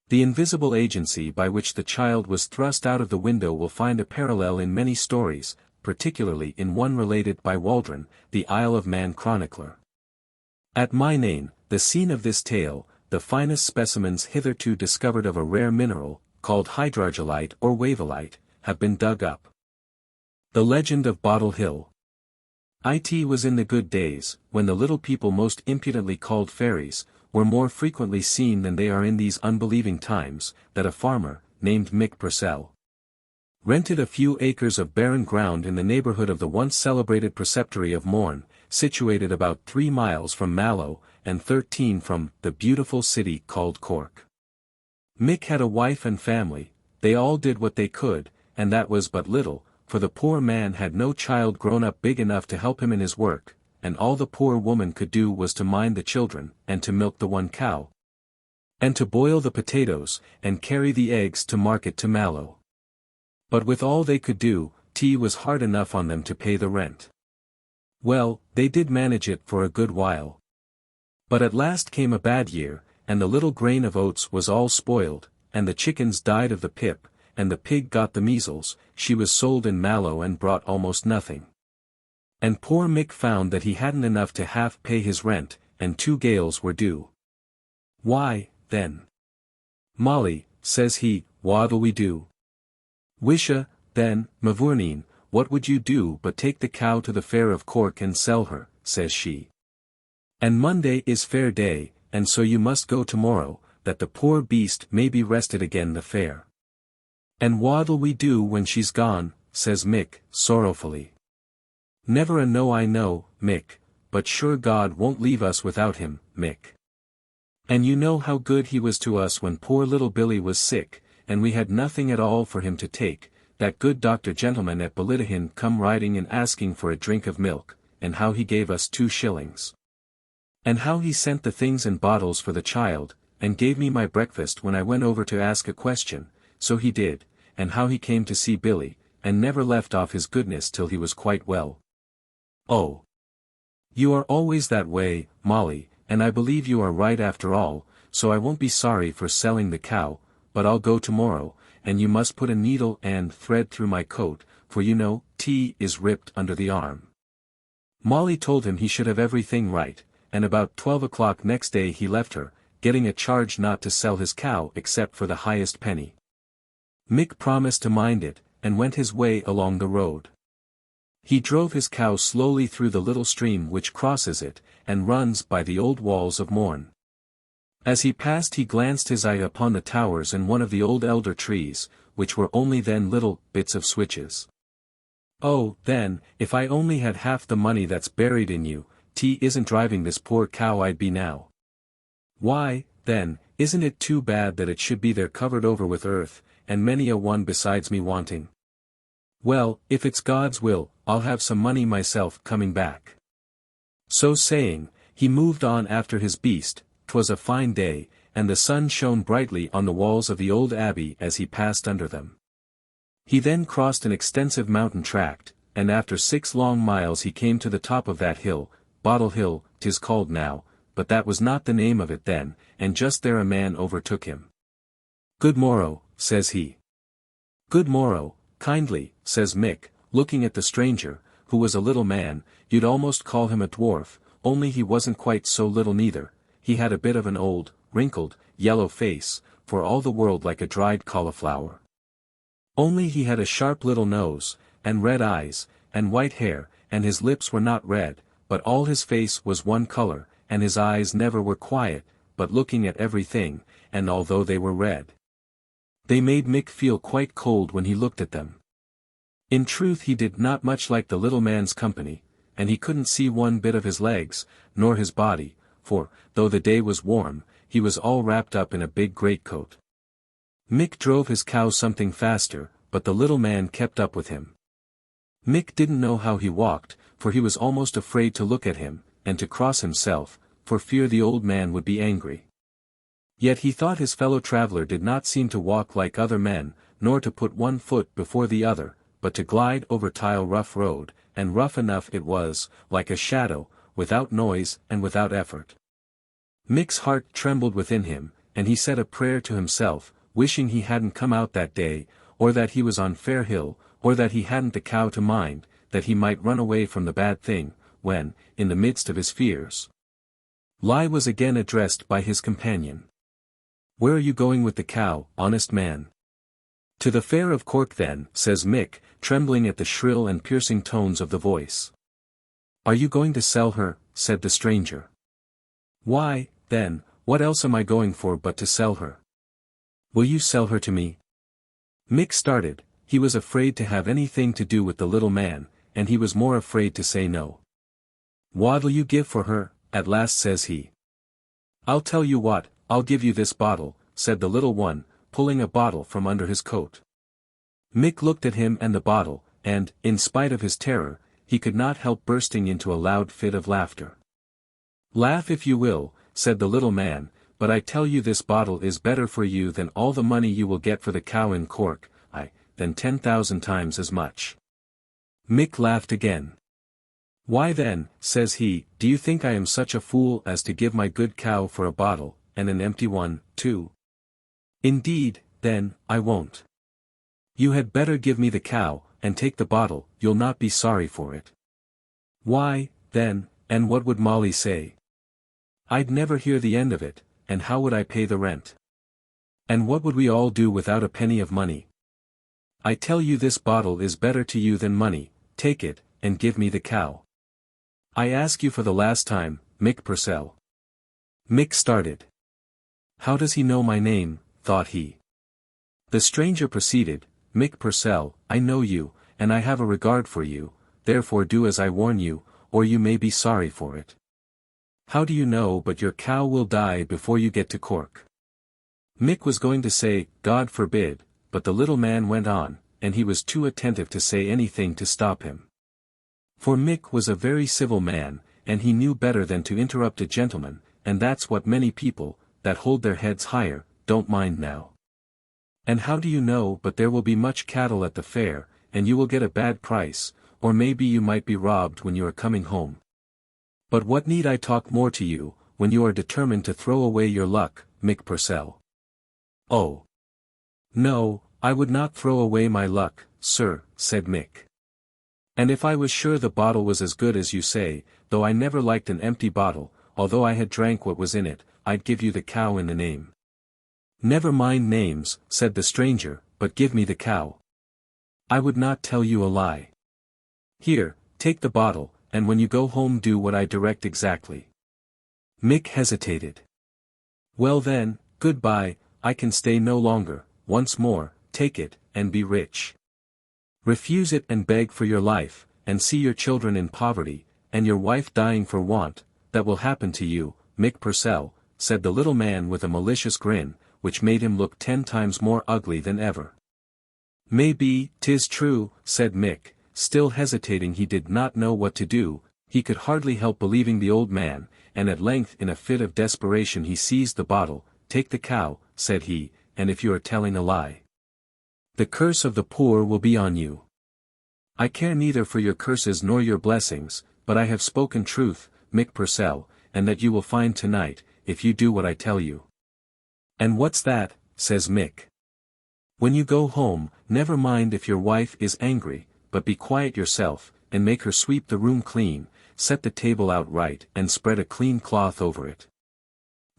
The invisible agency by which the child was thrust out of the window will find a parallel in many stories, particularly in one related by Waldron, the Isle of Man chronicler. At Mynane, the scene of this tale, the finest specimens hitherto discovered of a rare mineral, called hydrargillite or wavelite, have been dug up. The Legend of Bottle Hill. It was in the good days, when the little people most impudently called fairies, were more frequently seen than they are in these unbelieving times, that a farmer, named Mick Purcell, rented a few acres of barren ground in the neighbourhood of the once celebrated preceptory of Mourne, situated about 3 miles from Mallow, and 13 from the beautiful city called Cork. Mick had a wife and family, they all did what they could, and that was but little, for the poor man had no child grown up big enough to help him in his work, and all the poor woman could do was to mind the children, and to milk the one cow, and to boil the potatoes, and carry the eggs to market to Mallow. But with all they could do, tea was hard enough on them to pay the rent. Well, they did manage it for a good while. But at last came a bad year, and the little grain of oats was all spoiled, and the chickens died of the pip, and the pig got the measles. She was sold in Mallow and brought almost nothing. And poor Mick found that he hadn't enough to half pay his rent, and 2 gales were due. Why, then, Molly, says he, what'll we do? Wisha, then, mavourneen, what would you do but take the cow to the fair of Cork and sell her, says she. And Monday is fair day, and so you must go tomorrow, that the poor beast may be rested again the fair. And what'll we do when she's gone, says Mick, sorrowfully. Never a know I know, Mick, but sure God won't leave us without him, Mick. And you know how good he was to us when poor little Billy was sick, and we had nothing at all for him to take, that good doctor gentleman at Ballitahin come riding and asking for a drink of milk, and how he gave us 2 shillings. And how he sent the things in bottles for the child, and gave me my breakfast when I went over to ask a question, so he did, and how he came to see Billy, and never left off his goodness till he was quite well. Oh! You are always that way, Molly, and I believe you are right after all, so I won't be sorry for selling the cow, but I'll go tomorrow, and you must put a needle and thread through my coat, for you know, tea is ripped under the arm. Molly told him he should have everything right, and about 12 o'clock next day he left her, getting a charge not to sell his cow except for the highest penny. Mick promised to mind it, and went his way along the road. He drove his cow slowly through the little stream which crosses it, and runs by the old walls of Mourne. As he passed he glanced his eye upon the towers and one of the old elder trees, which were only then little bits of switches. Oh, then, if I only had half the money that's buried in you, T isn't driving this poor cow I'd be now. Why, then, isn't it too bad that it should be there covered over with earth, and many a one besides me wanting? Well, if it's God's will, I'll have some money myself coming back. So saying, he moved on after his beast. 'Twas a fine day, and the sun shone brightly on the walls of the old abbey as he passed under them. He then crossed an extensive mountain tract, and after 6 long miles he came to the top of that hill, Bottle Hill, 'tis called now, but that was not the name of it then, and just there a man overtook him. "Good morrow," says he. "Good morrow, kindly," says Mick, looking at the stranger, who was a little man. You'd almost call him a dwarf, only he wasn't quite so little neither. He had a bit of an old, wrinkled, yellow face, for all the world like a dried cauliflower. Only he had a sharp little nose, and red eyes, and white hair, and his lips were not red, but all his face was one color, and his eyes never were quiet, but looking at everything, and although they were red, they made Mick feel quite cold when he looked at them. In truth he did not much like the little man's company, and he couldn't see one bit of his legs, nor his body, for, though the day was warm, he was all wrapped up in a big greatcoat. Mick drove his cow something faster, but the little man kept up with him. Mick didn't know how he walked, for he was almost afraid to look at him, and to cross himself, for fear the old man would be angry. Yet he thought his fellow traveller did not seem to walk like other men, nor to put one foot before the other, but to glide over tile rough road, and rough enough it was, like a shadow, without noise and without effort. Mick's heart trembled within him, and he said a prayer to himself, wishing he hadn't come out that day, or that he was on Fair Hill, or that he hadn't the cow to mind, that he might run away from the bad thing, when, in the midst of his fears, Lie was again addressed by his companion. "Where are you going with the cow, honest man?" "To the fair of Cork then," says Mick, trembling at the shrill and piercing tones of the voice. "Are you going to sell her?" said the stranger. "Why, then, what else am I going for but to sell her?" "Will you sell her to me?" Mick started. He was afraid to have anything to do with the little man, and he was more afraid to say no. "What'll you give for her?" at last says he. "I'll tell you what, I'll give you this bottle," said the little one, pulling a bottle from under his coat. Mick looked at him and the bottle, and, in spite of his terror, he could not help bursting into a loud fit of laughter. "Laugh if you will," said the little man, "but I tell you this bottle is better for you than all the money you will get for the cow in Cork, aye, than 10,000 times as much." Mick laughed again. "Why then," says he, "do you think I am such a fool as to give my good cow for a bottle, and an empty one, too? Indeed, then, I won't. You had better give me the cow, and take the bottle, you'll not be sorry for it." "Why, then, and what would Molly say? I'd never hear the end of it, and how would I pay the rent? And what would we all do without a penny of money? I tell you this bottle is better to you than money, take it, and give me the cow. I ask you for the last time, Mick Purcell." Mick started. How does he know my name, thought he. The stranger proceeded, "Mick Purcell, I know you, and I have a regard for you, therefore do as I warn you, or you may be sorry for it. How do you know but your cow will die before you get to Cork?" Mick was going to say, "God forbid," but the little man went on, and he was too attentive to say anything to stop him. For Mick was a very civil man, and he knew better than to interrupt a gentleman, and that's what many people, that hold their heads higher, don't mind now. "And how do you know but there will be much cattle at the fair, and you will get a bad price, or maybe you might be robbed when you are coming home? But what need I talk more to you, when you are determined to throw away your luck, Mick Purcell?" "Oh! No, I would not throw away my luck, sir," said Mick. "And if I was sure the bottle was as good as you say, though I never liked an empty bottle, although I had drank what was in it, I'd give you the cow in the name." "Never mind names," said the stranger, "but give me the cow. I would not tell you a lie. Here, take the bottle, and when you go home do what I direct exactly." Mick hesitated. "Well then, good-bye, I can stay no longer, once more, take it, and be rich. Refuse it and beg for your life, and see your children in poverty, and your wife dying for want, that will happen to you, Mick Purcell," said the little man with a malicious grin, which made him look 10 times more ugly than ever. "May be, 'tis true," said Mick, still hesitating. He did not know what to do, He could hardly help believing the old man, and at length in a fit of desperation he seized the bottle. "Take the cow," said he, "and if you are telling a lie, the curse of the poor will be on you. I care neither for your curses nor your blessings, but I have spoken truth, Mick Purcell, and that you will find tonight, if you do what I tell you." "And what's that?" says Mick. "When you go home, never mind if your wife is angry, but be quiet yourself, and make her sweep the room clean, set the table out right and spread a clean cloth over it.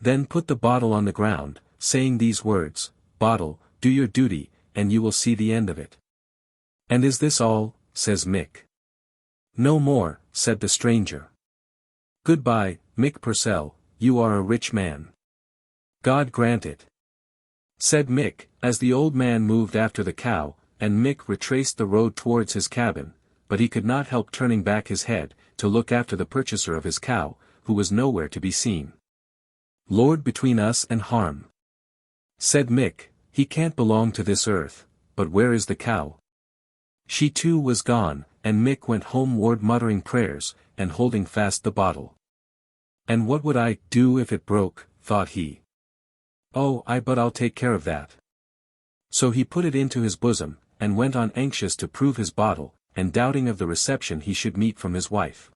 Then put the bottle on the ground, saying these words, 'Bottle, do your duty,' and you will see the end of it." "And is this all?" says Mick. "No more," said the stranger. "Goodbye, Mick Purcell, you are a rich man." "God grant it," said Mick, as the old man moved after the cow, and Mick retraced the road towards his cabin, but he could not help turning back his head, to look after the purchaser of his cow, who was nowhere to be seen. "Lord between us and harm," said Mick, "he can't belong to this earth, but where is the cow?" She too was gone, and Mick went homeward muttering prayers, and holding fast the bottle. "And what would I do if it broke?" thought he. "Oh, but I'll take care of that." So he put it into his bosom, and went on anxious to prove his bottle, and doubting of the reception he should meet from his wife.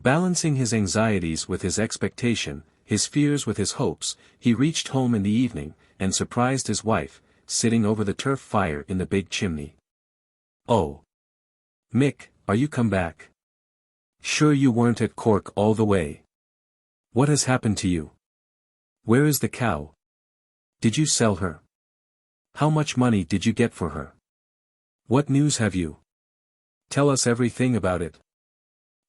Balancing his anxieties with his expectation, his fears with his hopes, he reached home in the evening, and surprised his wife, sitting over the turf fire in the big chimney. "Oh, Mick, are you come back? Sure you weren't at Cork all the way? What has happened to you? Where is the cow? Did you sell her? How much money did you get for her? What news have you? Tell us everything about it."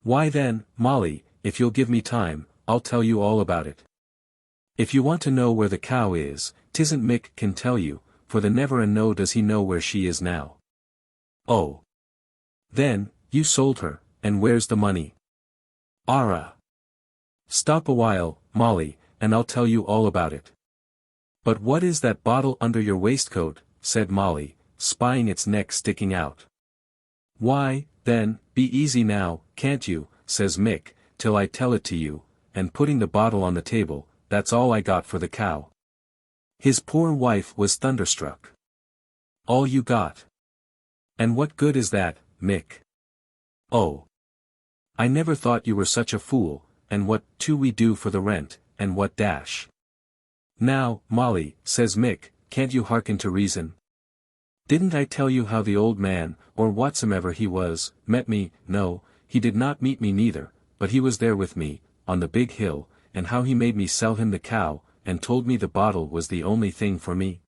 "Why then, Molly, if you'll give me time, I'll tell you all about it. If you want to know where the cow is, 'tisn't Mick can tell you, for the never and no does he know where she is now." "Oh. Then, you sold her, and where's the money?" "Arrah. Stop a while, Molly, and I'll tell you all about it." "But what is that bottle under your waistcoat?" said Molly, spying its neck sticking out. "Why, then, be easy now, can't you," says Mick, "till I tell it to you," and putting the bottle on the table, "that's all I got for the cow." His poor wife was thunderstruck. "All you got? And what good is that, Mick? Oh, I never thought you were such a fool, and what do we do for the rent, and what dash?" "Now, Molly," says Mick, "can't you hearken to reason? Didn't I tell you how the old man, or whatsoever he was, met me? No, he did not meet me neither, but he was there with me, on the big hill, and how he made me sell him the cow, and told me the bottle was the only thing for me."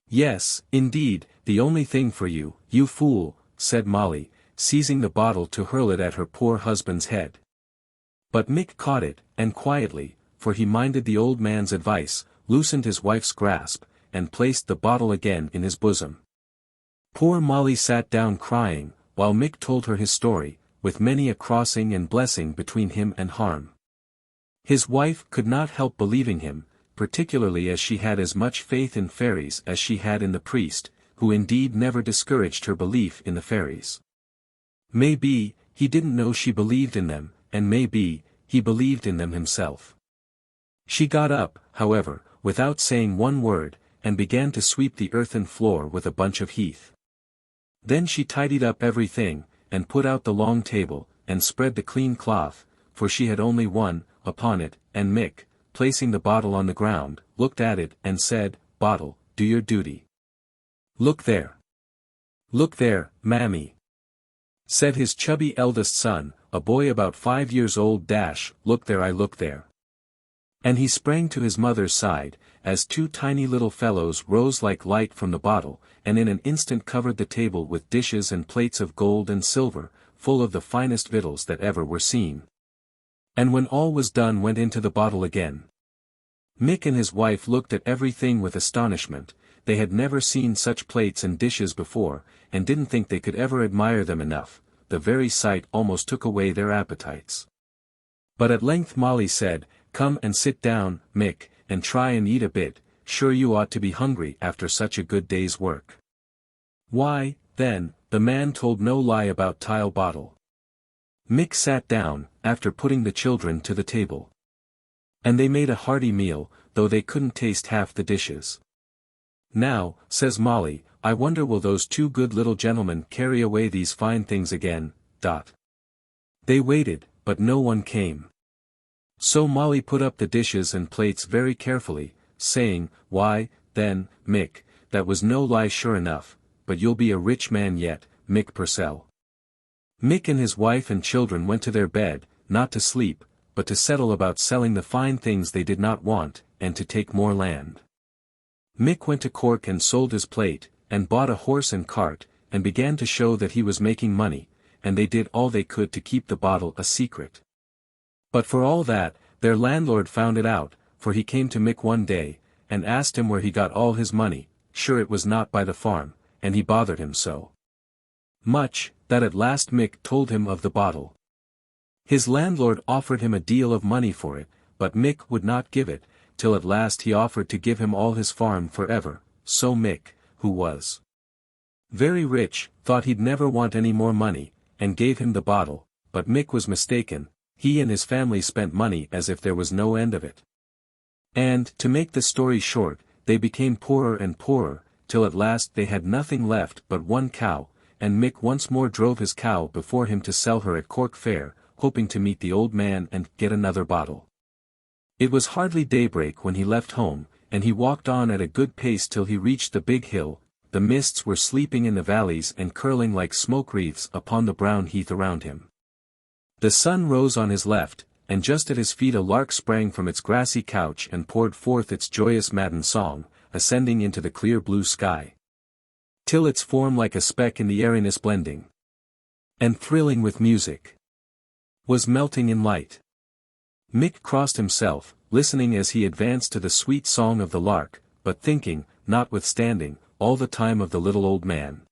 "Yes, indeed, the only thing for you, you fool," said Molly, seizing the bottle to hurl it at her poor husband's head. But Mick caught it, and quietly, for he minded the old man's advice, loosened his wife's grasp, and placed the bottle again in his bosom. Poor Molly sat down crying, while Mick told her his story, with many a crossing and blessing between him and harm. His wife could not help believing him, particularly as she had as much faith in fairies as she had in the priest, who indeed never discouraged her belief in the fairies. Maybe, he didn't know she believed in them, and maybe, he believed in them himself. She got up, however, without saying one word, and began to sweep the earthen floor with a bunch of heath. Then she tidied up everything, and put out the long table, and spread the clean cloth, for she had only one, upon it, and Mick, placing the bottle on the ground, looked at it and said, "Bottle, do your duty." "Look there. Look there, mammy," said his chubby eldest son, a boy about 5 years old. "Look there, I look there." And he sprang to his mother's side, as two tiny little fellows rose like light from the bottle, and in an instant covered the table with dishes and plates of gold and silver, full of the finest victuals that ever were seen. And when all was done went into the bottle again. Mick and his wife looked at everything with astonishment. They had never seen such plates and dishes before, and didn't think they could ever admire them enough. The very sight almost took away their appetites. But at length Molly said, "Come and sit down, Mick, and try and eat a bit, sure you ought to be hungry after such a good day's work." Why, then, the man told no lie about tile bottle. Mick sat down, after putting the children to the table. And they made a hearty meal, though they couldn't taste half the dishes. "Now," says Molly, "I wonder will those two good little gentlemen carry away these fine things again, ... They waited, but no one came. So Molly put up the dishes and plates very carefully, saying, "Why, then, Mick, that was no lie sure enough, but you'll be a rich man yet, Mick Purcell." Mick and his wife and children went to their bed, not to sleep, but to settle about selling the fine things they did not want, and to take more land. Mick went to Cork and sold his plate, and bought a horse and cart, and began to show that he was making money, and they did all they could to keep the bottle a secret. But for all that, their landlord found it out, for he came to Mick one day, and asked him where he got all his money. Sure it was not by the farm, and he bothered him so much, that at last Mick told him of the bottle. His landlord offered him a deal of money for it, but Mick would not give it, till at last he offered to give him all his farm forever. So Mick, who was very rich, thought he'd never want any more money, and gave him the bottle, but Mick was mistaken. He and his family spent money as if there was no end of it. And, to make the story short, they became poorer and poorer, till at last they had nothing left but one cow, and Mick once more drove his cow before him to sell her at Cork Fair, hoping to meet the old man and get another bottle. It was hardly daybreak when he left home, and he walked on at a good pace till he reached the big hill. The mists were sleeping in the valleys and curling like smoke wreaths upon the brown heath around him. The sun rose on his left, and just at his feet a lark sprang from its grassy couch and poured forth its joyous matin song, ascending into the clear blue sky, till its form like a speck in the airiness blending, and thrilling with music, was melting in light. Mick crossed himself, listening as he advanced to the sweet song of the lark, but thinking, notwithstanding, all the time of the little old man.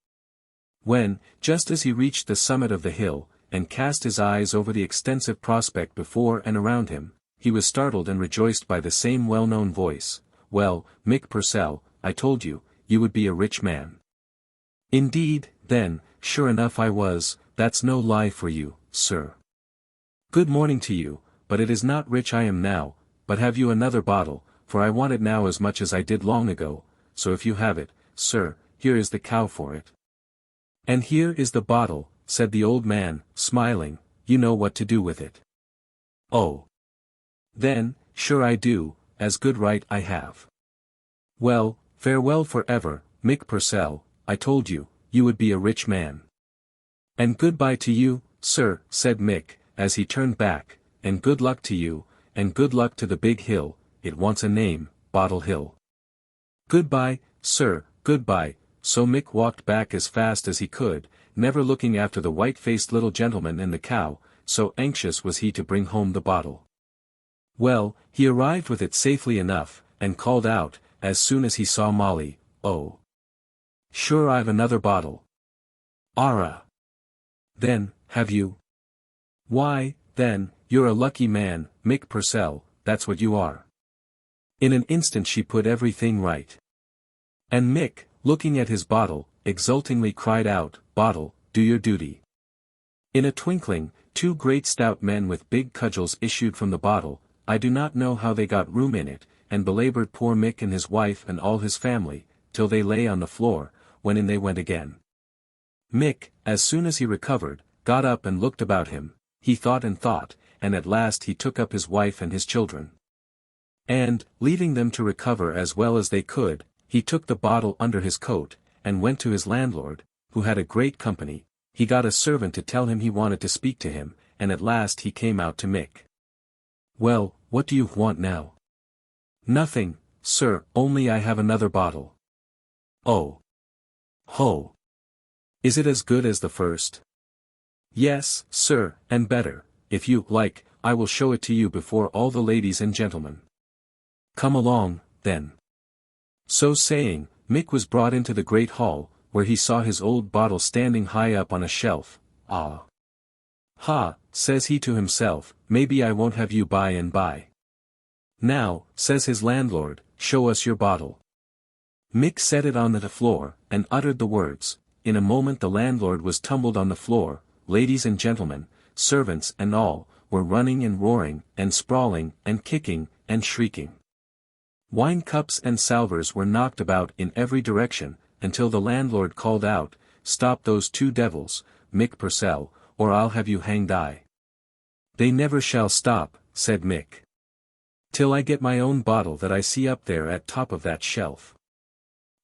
When, just as he reached the summit of the hill, and cast his eyes over the extensive prospect before and around him, he was startled and rejoiced by the same well-known voice. "Well, Mick Purcell, I told you, you would be a rich man." "Indeed, then, sure enough I was, that's no lie for you, sir." "Good morning to you, but it is not rich I am now, but have you another bottle, for I want it now as much as I did long ago, so if you have it, sir, here is the cow for it." "And here is the bottle," said the old man, smiling, "you know what to do with it." "Oh. Then, sure I do, as good right I have." "Well, farewell for ever, Mick Purcell, I told you, you would be a rich man." "And good-bye to you, sir," said Mick, as he turned back, "and good luck to you, and good luck to the big hill, it wants a name, Bottle Hill." "Good-bye, sir, good-bye." So Mick walked back as fast as he could, never looking after the white-faced little gentleman and the cow, so anxious was he to bring home the bottle. Well, he arrived with it safely enough, and called out, as soon as he saw Molly, "Oh, sure I've another bottle." "Arrah! Then, have you? Why, then, you're a lucky man, Mick Purcell, that's what you are." In an instant she put everything right. And Mick, looking at his bottle, exultingly cried out, "Bottle, do your duty." In a twinkling, two great stout men with big cudgels issued from the bottle. I do not know how they got room in it, and belaboured poor Mick and his wife and all his family, till they lay on the floor, when in they went again. Mick, as soon as he recovered, got up and looked about him. He thought, and at last he took up his wife and his children. And, leaving them to recover as well as they could, he took the bottle under his coat, and went to his landlord, who had a great company. He got a servant to tell him he wanted to speak to him, and at last he came out to Mick. "Well, what do you want now?" "Nothing, sir, only I have another bottle." "Oh. Ho. Is it as good as the first?" "Yes, sir, and better. If you like, I will show it to you before all the ladies and gentlemen." "Come along, then." So saying, Mick was brought into the great hall, where he saw his old bottle standing high up on a shelf. "Ah! Ha," says he to himself, "maybe I won't have you by and by." "Now," says his landlord, "show us your bottle." Mick set it on the floor, and uttered the words. In a moment the landlord was tumbled on the floor. "Ladies and gentlemen," servants and all, were running and roaring, and sprawling, and kicking, and shrieking. Wine cups and salvers were knocked about in every direction, until the landlord called out, "Stop those two devils, Mick Purcell, or I'll have you hanged I." "They never shall stop," said Mick. "Till I get my own bottle that I see up there at top of that shelf."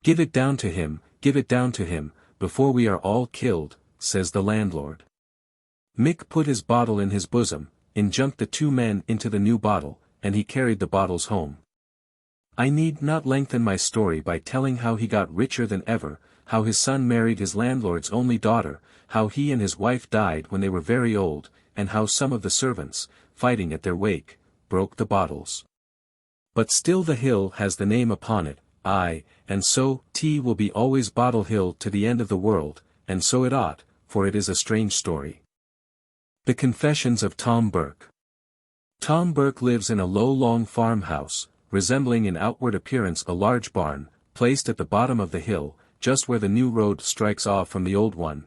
"Give it down to him, before we are all killed," says the landlord. Mick put his bottle in his bosom, injunked the two men into the new bottle, and he carried the bottles home. I need not lengthen my story by telling how he got richer than ever, how his son married his landlord's only daughter, how he and his wife died when they were very old, and how some of the servants, fighting at their wake, broke the bottles. But still the hill has the name upon it, aye, and so, will be always Bottle Hill to the end of the world, and so it ought, for it is a strange story. The Confessions of Tom Bourke. Tom Bourke lives in a low long farmhouse, resembling in outward appearance a large barn, placed at the bottom of the hill, just where the new road strikes off from the old one,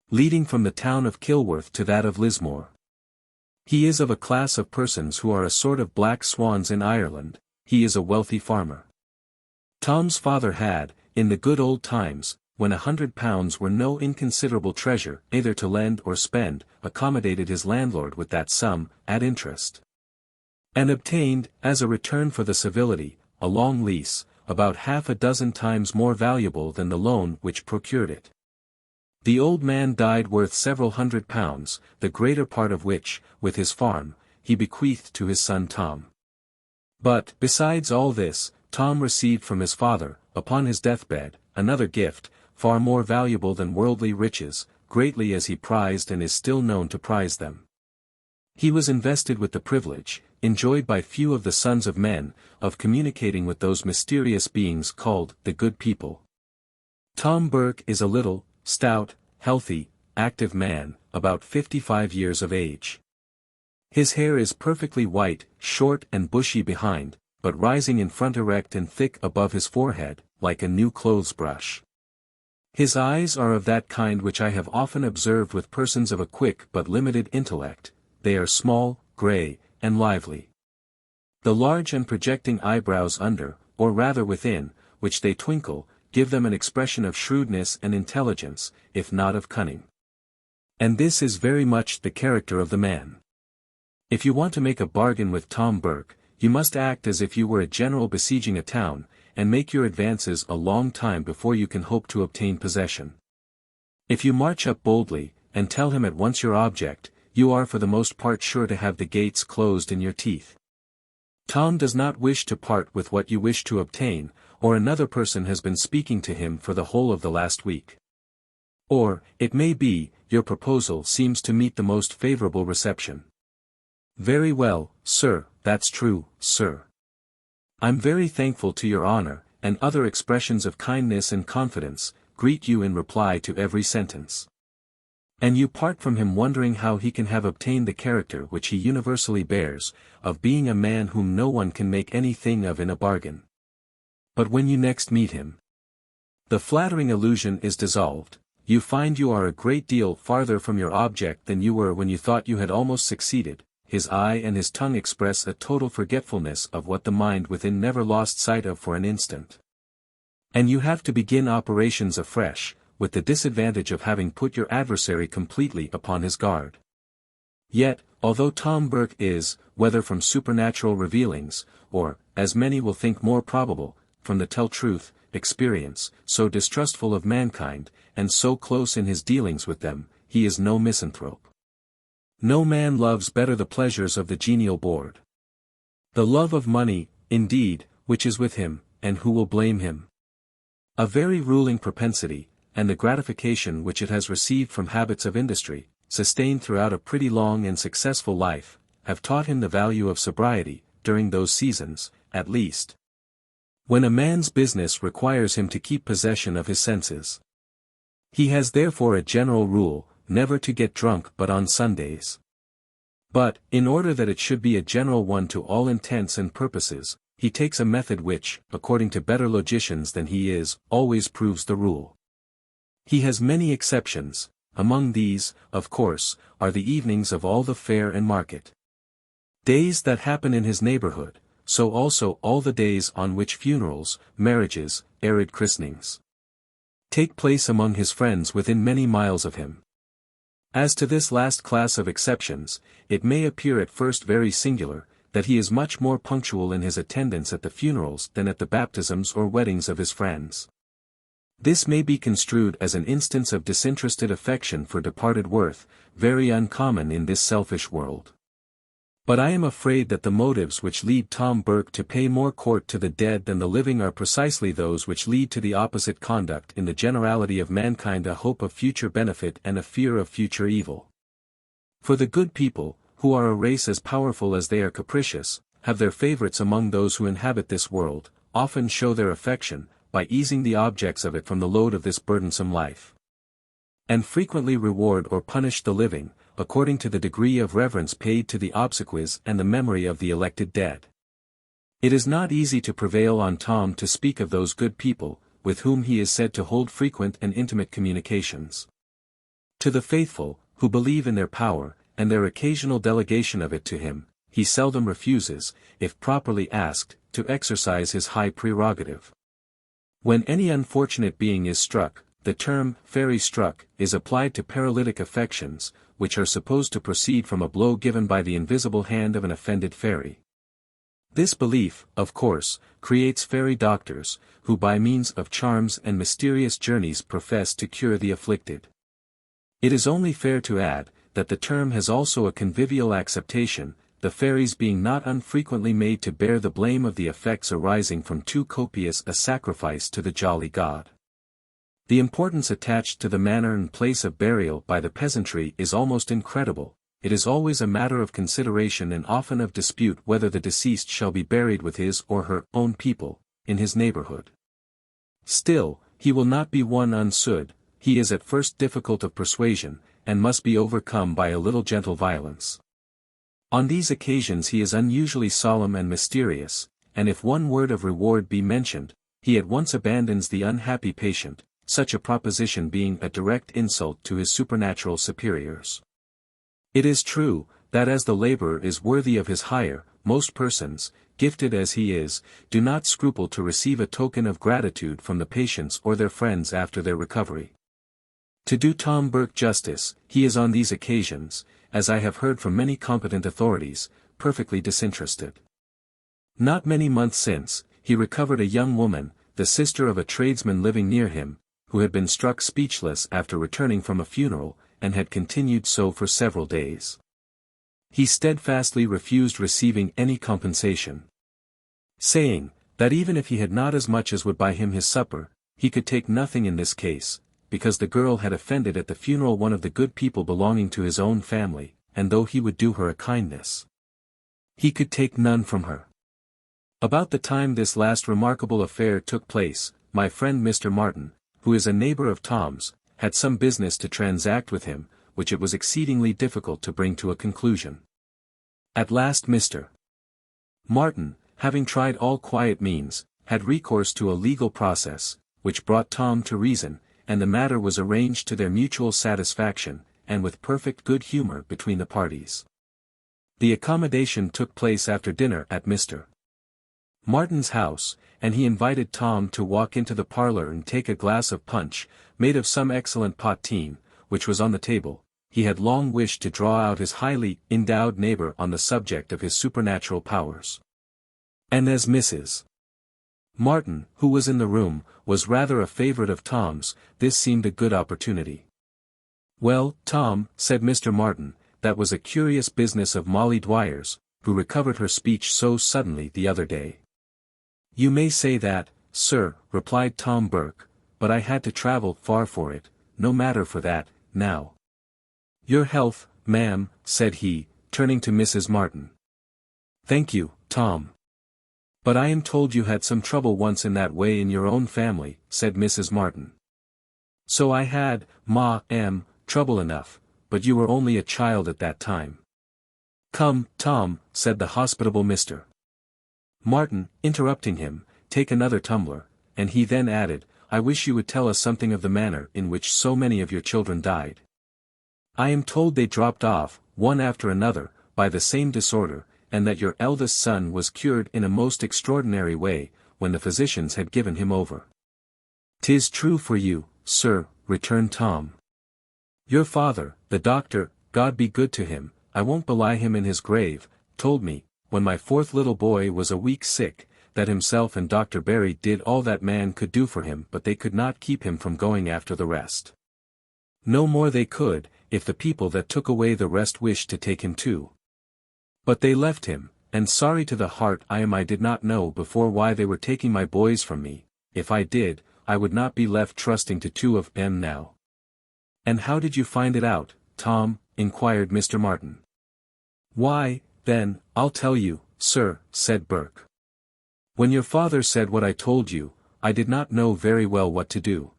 leading from the town of Kilworth to that of Lismore. He is of a class of persons who are a sort of black swans in Ireland. He is a wealthy farmer. Tom's father had, in the good old times, when £100 were no inconsiderable treasure either to lend or spend, accommodated his landlord with that sum, at interest, and obtained, as a return for the civility, a long lease, about half a dozen times more valuable than the loan which procured it. The old man died worth several £100, the greater part of which, with his farm, he bequeathed to his son Tom. But, besides all this, Tom received from his father, upon his deathbed, another gift, far more valuable than worldly riches, greatly as he prized and is still known to prize them. He was invested with the privilege, enjoyed by few of the sons of men, of communicating with those mysterious beings called the good people. Tom Bourke is a little, stout, healthy, active man, about 55 years of age. His hair is perfectly white, short and bushy behind, but rising in front erect and thick above his forehead, like a new clothes brush. His eyes are of that kind which I have often observed with persons of a quick but limited intellect. They are small, grey, and lively. The large and projecting eyebrows under, or rather within, which they twinkle, give them an expression of shrewdness and intelligence, if not of cunning. And this is very much the character of the man. If you want to make a bargain with Tom Bourke, you must act as if you were a general besieging a town, and make your advances a long time before you can hope to obtain possession. If you march up boldly, and tell him at once your object, you are for the most part sure to have the gates closed in your teeth. Tom does not wish to part with what you wish to obtain, or another person has been speaking to him for the whole of the last week. Or, it may be, your proposal seems to meet the most favorable reception. Very well, sir, that's true, sir. I'm very thankful to your honor, and other expressions of kindness and confidence, greet you in reply to every sentence. And you part from him wondering how he can have obtained the character which he universally bears, of being a man whom no one can make anything of in a bargain. But when you next meet him, the flattering illusion is dissolved, you find you are a great deal farther from your object than you were when you thought you had almost succeeded. His eye and his tongue express a total forgetfulness of what the mind within never lost sight of for an instant. And you have to begin operations afresh, with the disadvantage of having put your adversary completely upon his guard. Yet, although Tom Bourke is, whether from supernatural revealings, or, as many will think more probable, from the tell truth, experience, so distrustful of mankind, and so close in his dealings with them, he is no misanthrope. No man loves better the pleasures of the genial board. The love of money, indeed, which is with him, and who will blame him? A very ruling propensity, and the gratification which it has received from habits of industry, sustained throughout a pretty long and successful life, have taught him the value of sobriety, during those seasons, at least, when a man's business requires him to keep possession of his senses. He has therefore a general rule, never to get drunk but on Sundays. But, in order that it should be a general one to all intents and purposes, he takes a method which, according to better logicians than he is, always proves the rule. He has many exceptions, among these, of course, are the evenings of all the fair and market days that happen in his neighborhood, so also all the days on which funerals, marriages, arid christenings take place among his friends within many miles of him. As to this last class of exceptions, it may appear at first very singular, that he is much more punctual in his attendance at the funerals than at the baptisms or weddings of his friends. This may be construed as an instance of disinterested affection for departed worth, very uncommon in this selfish world. But I am afraid that the motives which lead Tom Bourke to pay more court to the dead than the living are precisely those which lead to the opposite conduct in the generality of mankind, a hope of future benefit and a fear of future evil. For the good people, who are a race as powerful as they are capricious, have their favorites among those who inhabit this world, often show their affection, by easing the objects of it from the load of this burdensome life. And frequently reward or punish the living, according to the degree of reverence paid to the obsequies and the memory of the elected dead. It is not easy to prevail on Tom to speak of those good people, with whom he is said to hold frequent and intimate communications. To the faithful, who believe in their power, and their occasional delegation of it to him, he seldom refuses, if properly asked, to exercise his high prerogative. When any unfortunate being is struck, the term, fairy struck, is applied to paralytic affections, which are supposed to proceed from a blow given by the invisible hand of an offended fairy. This belief, of course, creates fairy doctors, who by means of charms and mysterious journeys profess to cure the afflicted. It is only fair to add, that the term has also a convivial acceptation, the fairies being not unfrequently made to bear the blame of the effects arising from too copious a sacrifice to the jolly god. The importance attached to the manner and place of burial by the peasantry is almost incredible. It is always a matter of consideration and often of dispute whether the deceased shall be buried with his or her own people, in his neighborhood. Still, he will not be won unsued, he is at first difficult of persuasion, and must be overcome by a little gentle violence. On these occasions he is unusually solemn and mysterious, and if one word of reward be mentioned, he at once abandons the unhappy patient, such a proposition being a direct insult to his supernatural superiors. It is true, that as the laborer is worthy of his hire, most persons, gifted as he is, do not scruple to receive a token of gratitude from the patients or their friends after their recovery. To do Tom Bourke justice, he is on these occasions, as I have heard from many competent authorities, perfectly disinterested. Not many months since, he recovered a young woman, the sister of a tradesman living near him, who had been struck speechless after returning from a funeral, and had continued so for several days. He steadfastly refused receiving any compensation, saying, that even if he had not as much as would buy him his supper, he could take nothing in this case, because the girl had offended at the funeral one of the good people belonging to his own family, and though he would do her a kindness, he could take none from her. About the time this last remarkable affair took place, my friend Mr. Martin, who is a neighbor of Tom's, had some business to transact with him, which it was exceedingly difficult to bring to a conclusion. At last Mr. Martin, having tried all quiet means, had recourse to a legal process, which brought Tom to reason, and the matter was arranged to their mutual satisfaction, and with perfect good humor between the parties. The accommodation took place after dinner at Mr. Martin's house, and he invited Tom to walk into the parlor and take a glass of punch, made of some excellent poteen, which was on the table. He had long wished to draw out his highly endowed neighbor on the subject of his supernatural powers. And as Mrs. Martin, who was in the room, was rather a favorite of Tom's, this seemed a good opportunity. "Well, Tom," said Mr. Martin, "that was a curious business of Molly Dwyer's, who recovered her speech so suddenly the other day." "You may say that, sir," replied Tom Bourke, "but I had to travel far for it, no matter for that, now." "Your health, ma'am," said he, turning to Mrs. Martin. "Thank you, Tom. But I am told you had some trouble once in that way in your own family," said Mrs. Martin. "So I had, ma-am, trouble enough, but you were only a child at that time." "Come, Tom," said the hospitable Mr. Martin, interrupting him, "take another tumbler," and he then added, "I wish you would tell us something of the manner in which so many of your children died." I am told they dropped off, one after another, by the same disorder, and that your eldest son was cured in a most extraordinary way, when the physicians had given him over. 'Tis true for you, sir, returned Tom. Your father, the doctor, God be good to him, I won't belie him in his grave, told me, when my fourth little boy was a week sick, that himself and Dr. Barry did all that man could do for him, but they could not keep him from going after the rest. No more they could, if the people that took away the rest wished to take him too. But they left him, and sorry to the heart I am I did not know before why they were taking my boys from me. If I did, I would not be left trusting to two of them now. And how did you find it out, Tom? Inquired Mr. Martin. Why, then, I'll tell you, sir, said Bourke. When your father said what I told you, I did not know very well what to do.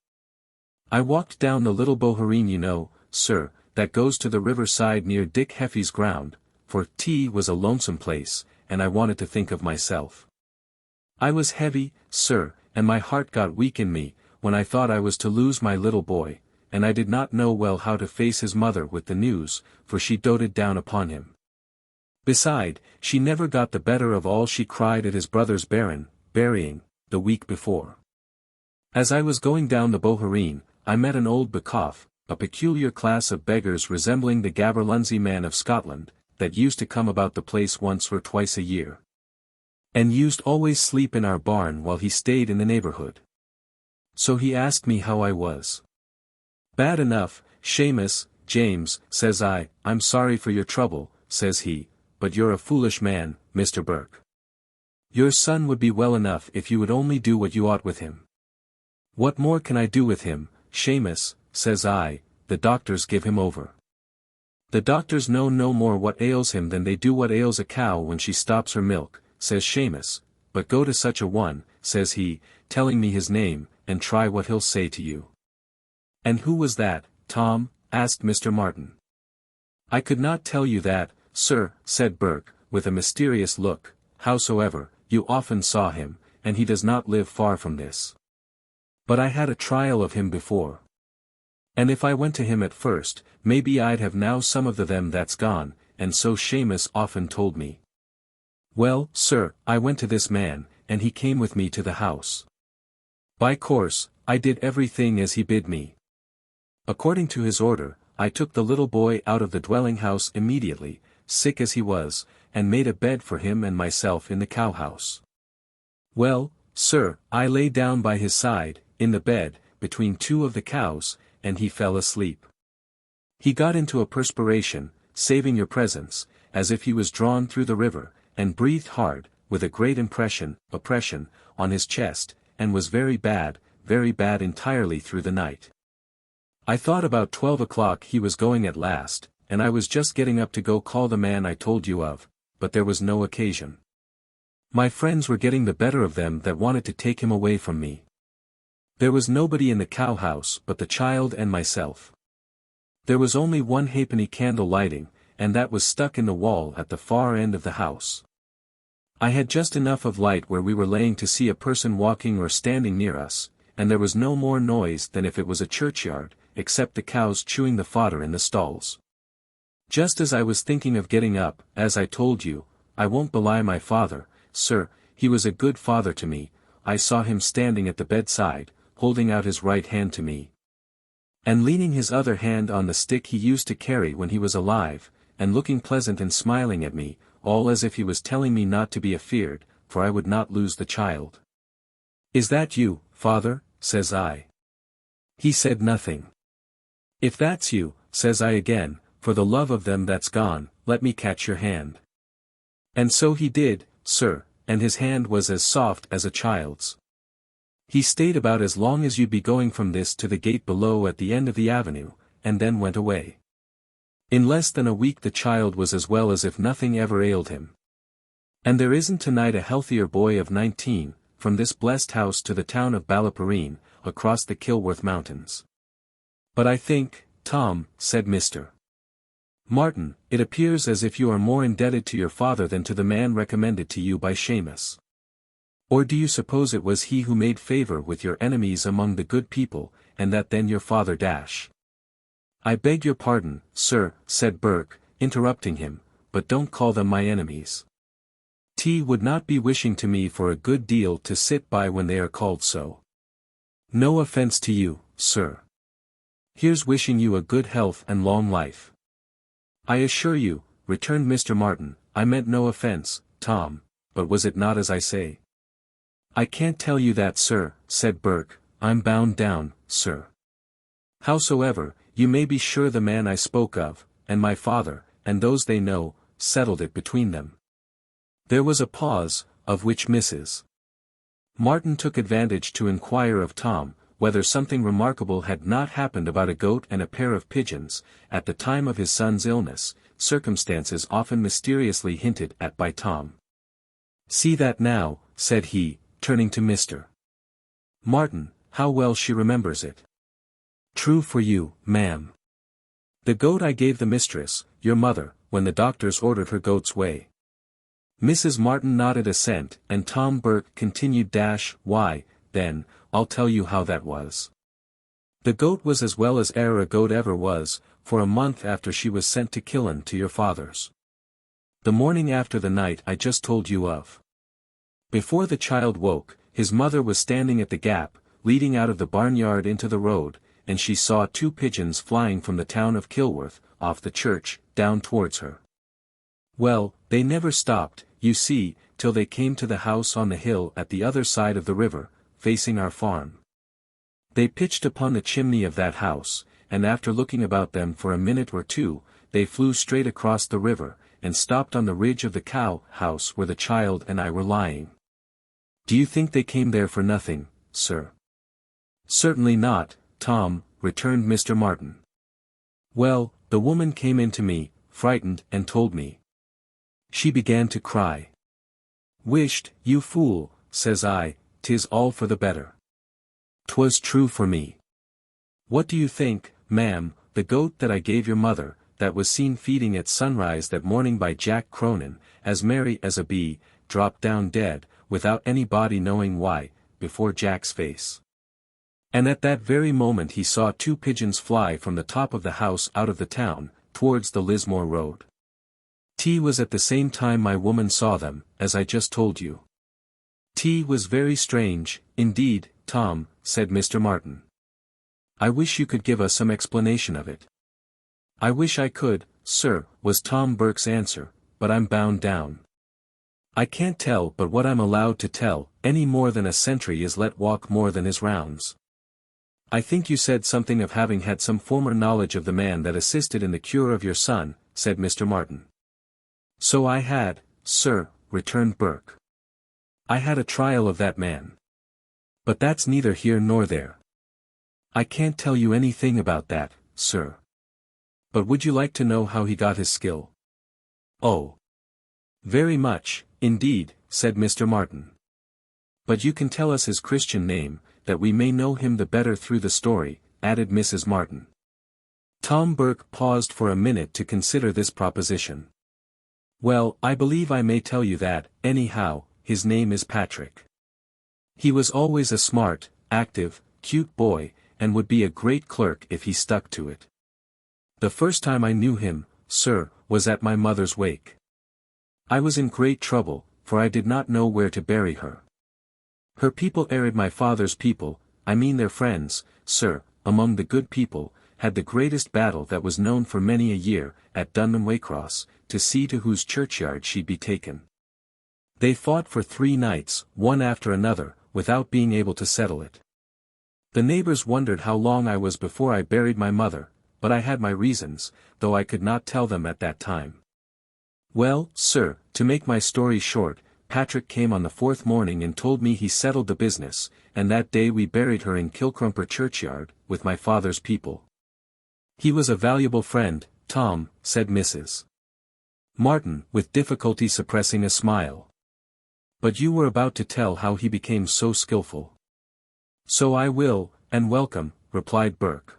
I walked down the little bohereen you know, sir, that goes to the river side near Dick Heffy's ground, for T was a lonesome place, and I wanted to think of myself. I was heavy, sir, and my heart got weak in me, when I thought I was to lose my little boy, and I did not know well how to face his mother with the news, for she doted down upon him. Beside, she never got the better of all she cried at his brother's burying, the week before. As I was going down the bohereen, I met an old becoff, a peculiar class of beggars resembling the gaberlunzie man of Scotland, that used to come about the place once or twice a year. And used always sleep in our barn while he stayed in the neighborhood. So he asked me how I was. Bad enough, Seamus, James, says I. I'm sorry for your trouble, says he, but you're a foolish man, Mr. Bourke. Your son would be well enough if you would only do what you ought with him. What more can I do with him, Seamus, says I, the doctors give him over. The doctors know no more what ails him than they do what ails a cow when she stops her milk, says Seamus, but go to such a one, says he, telling me his name, and try what he'll say to you. And who was that, Tom? Asked Mr. Martin. I could not tell you that, sir, said Bourke, with a mysterious look. Howsoever, you often saw him, and he does not live far from this. But I had a trial of him before. And if I went to him at first, maybe I'd have now some of them that's gone, and so Seamus often told me. Well, sir, I went to this man, and he came with me to the house. By course, I did everything as he bid me. According to his order, I took the little boy out of the dwelling-house immediately, sick as he was, and made a bed for him and myself in the cow-house. Well, sir, I lay down by his side, in the bed, between two of the cows, and he fell asleep. He got into a perspiration, saving your presence, as if he was drawn through the river, and breathed hard, with a great oppression, on his chest, and was very bad entirely through the night. I thought about 12 o'clock he was going at last, and I was just getting up to go call the man I told you of, but there was no occasion. My friends were getting the better of them that wanted to take him away from me. There was nobody in the cow-house but the child and myself. There was only one halfpenny candle lighting, and that was stuck in the wall at the far end of the house. I had just enough of light where we were laying to see a person walking or standing near us, and there was no more noise than if it was a churchyard, except the cows chewing the fodder in the stalls. Just as I was thinking of getting up, as I told you, I won't belie my father, sir, he was a good father to me, I saw him standing at the bedside, holding out his right hand to me, and leaning his other hand on the stick he used to carry when he was alive, and looking pleasant and smiling at me, all as if he was telling me not to be afeard, for I would not lose the child. Is that you, father? Says I. He said nothing. If that's you, says I again, for the love of them that's gone, let me catch your hand. And so he did, sir, and his hand was as soft as a child's. He stayed about as long as you'd be going from this to the gate below at the end of the avenue, and then went away. In less than a week the child was as well as if nothing ever ailed him. And there isn't tonight a healthier boy of 19, from this blessed house to the town of Ballyporeen, across the Kilworth mountains. But I think, Tom, said Mr. Martin, it appears as if you are more indebted to your father than to the man recommended to you by Seamus. Or do you suppose it was he who made favour with your enemies among the good people, and that then your father I beg your pardon, sir, said Bourke, interrupting him, but don't call them my enemies. Tea would not be wishing to me for a good deal to sit by when they are called so. No offence to you, sir. Here's wishing you a good health and long life. I assure you, returned Mr. Martin, I meant no offence, Tom, but was it not as I say? I can't tell you that, sir, said Bourke, I'm bound down, sir. Howsoever, you may be sure the man I spoke of, and my father, and those they know, settled it between them. There was a pause, of which Mrs. Martin took advantage to inquire of Tom, whether something remarkable had not happened about a goat and a pair of pigeons, at the time of his son's illness, circumstances often mysteriously hinted at by Tom. See that now, said he, turning to Mr. Martin, how well she remembers it. True for you, ma'am. The goat I gave the mistress, your mother, when the doctors ordered her goat's way. Mrs. Martin nodded assent, and Tom Bourke continued why, then, I'll tell you how that was. The goat was as well as e'er a goat ever was, for a month after she was sent to Killen to your father's. The morning after the night I just told you of. Before the child woke, his mother was standing at the gap, leading out of the barnyard into the road, and she saw 2 pigeons flying from the town of Kilworth, off the church, down towards her. Well, they never stopped, you see, till they came to the house on the hill at the other side of the river, facing our farm. They pitched upon the chimney of that house, and after looking about them for a minute or two, they flew straight across the river, and stopped on the ridge of the cow house where the child and I were lying. Do you think they came there for nothing, sir? Certainly not, Tom, returned Mr. Martin. Well, the woman came in to me, frightened, and told me. She began to cry. Wisht, you fool, says I, 'tis all for the better. 'Twas true for me. What do you think, ma'am, the goat that I gave your mother, that was seen feeding at sunrise that morning by Jack Cronin, as merry as a bee, dropped down dead, without anybody knowing why, before Jack's face. And at that very moment he saw 2 pigeons fly from the top of the house out of the town, towards the Lismore road. T was at the same time my woman saw them, as I just told you. T was very strange, indeed, Tom, said Mr. Martin. I wish you could give us some explanation of it. I wish I could, sir, was Tom Bourke's answer, but I'm bound down. I can't tell but what I'm allowed to tell, any more than a sentry is let walk more than his rounds. I think you said something of having had some former knowledge of the man that assisted in the cure of your son, said Mr. Martin. So I had, sir, returned Bourke. I had a trial of that man. But that's neither here nor there. I can't tell you anything about that, sir. But would you like to know how he got his skill? Oh. Very much, indeed, said Mr. Martin. But you can tell us his Christian name, that we may know him the better through the story, added Mrs. Martin. Tom Bourke paused for a minute to consider this proposition. Well, I believe I may tell you that, anyhow, his name is Patrick. He was always a smart, active, cute boy, and would be a great clerk if he stuck to it. The first time I knew him, sir, was at my mother's wake. I was in great trouble, for I did not know where to bury her. Her people arid my father's people, I mean their friends, sir, among the good people, had the greatest battle that was known for many a year, at Dunman Waycross, to see to whose churchyard she'd be taken. They fought for 3 nights, one after another, without being able to settle it. The neighbors wondered how long I was before I buried my mother, but I had my reasons, though I could not tell them at that time. Well, sir, to make my story short, Patrick came on the 4th morning and told me he settled the business, and that day we buried her in Kilcrumper churchyard, with my father's people. He was a valuable friend, Tom, said Mrs. Martin, with difficulty suppressing a smile. But you were about to tell how he became so skillful. So I will, and welcome, replied Bourke.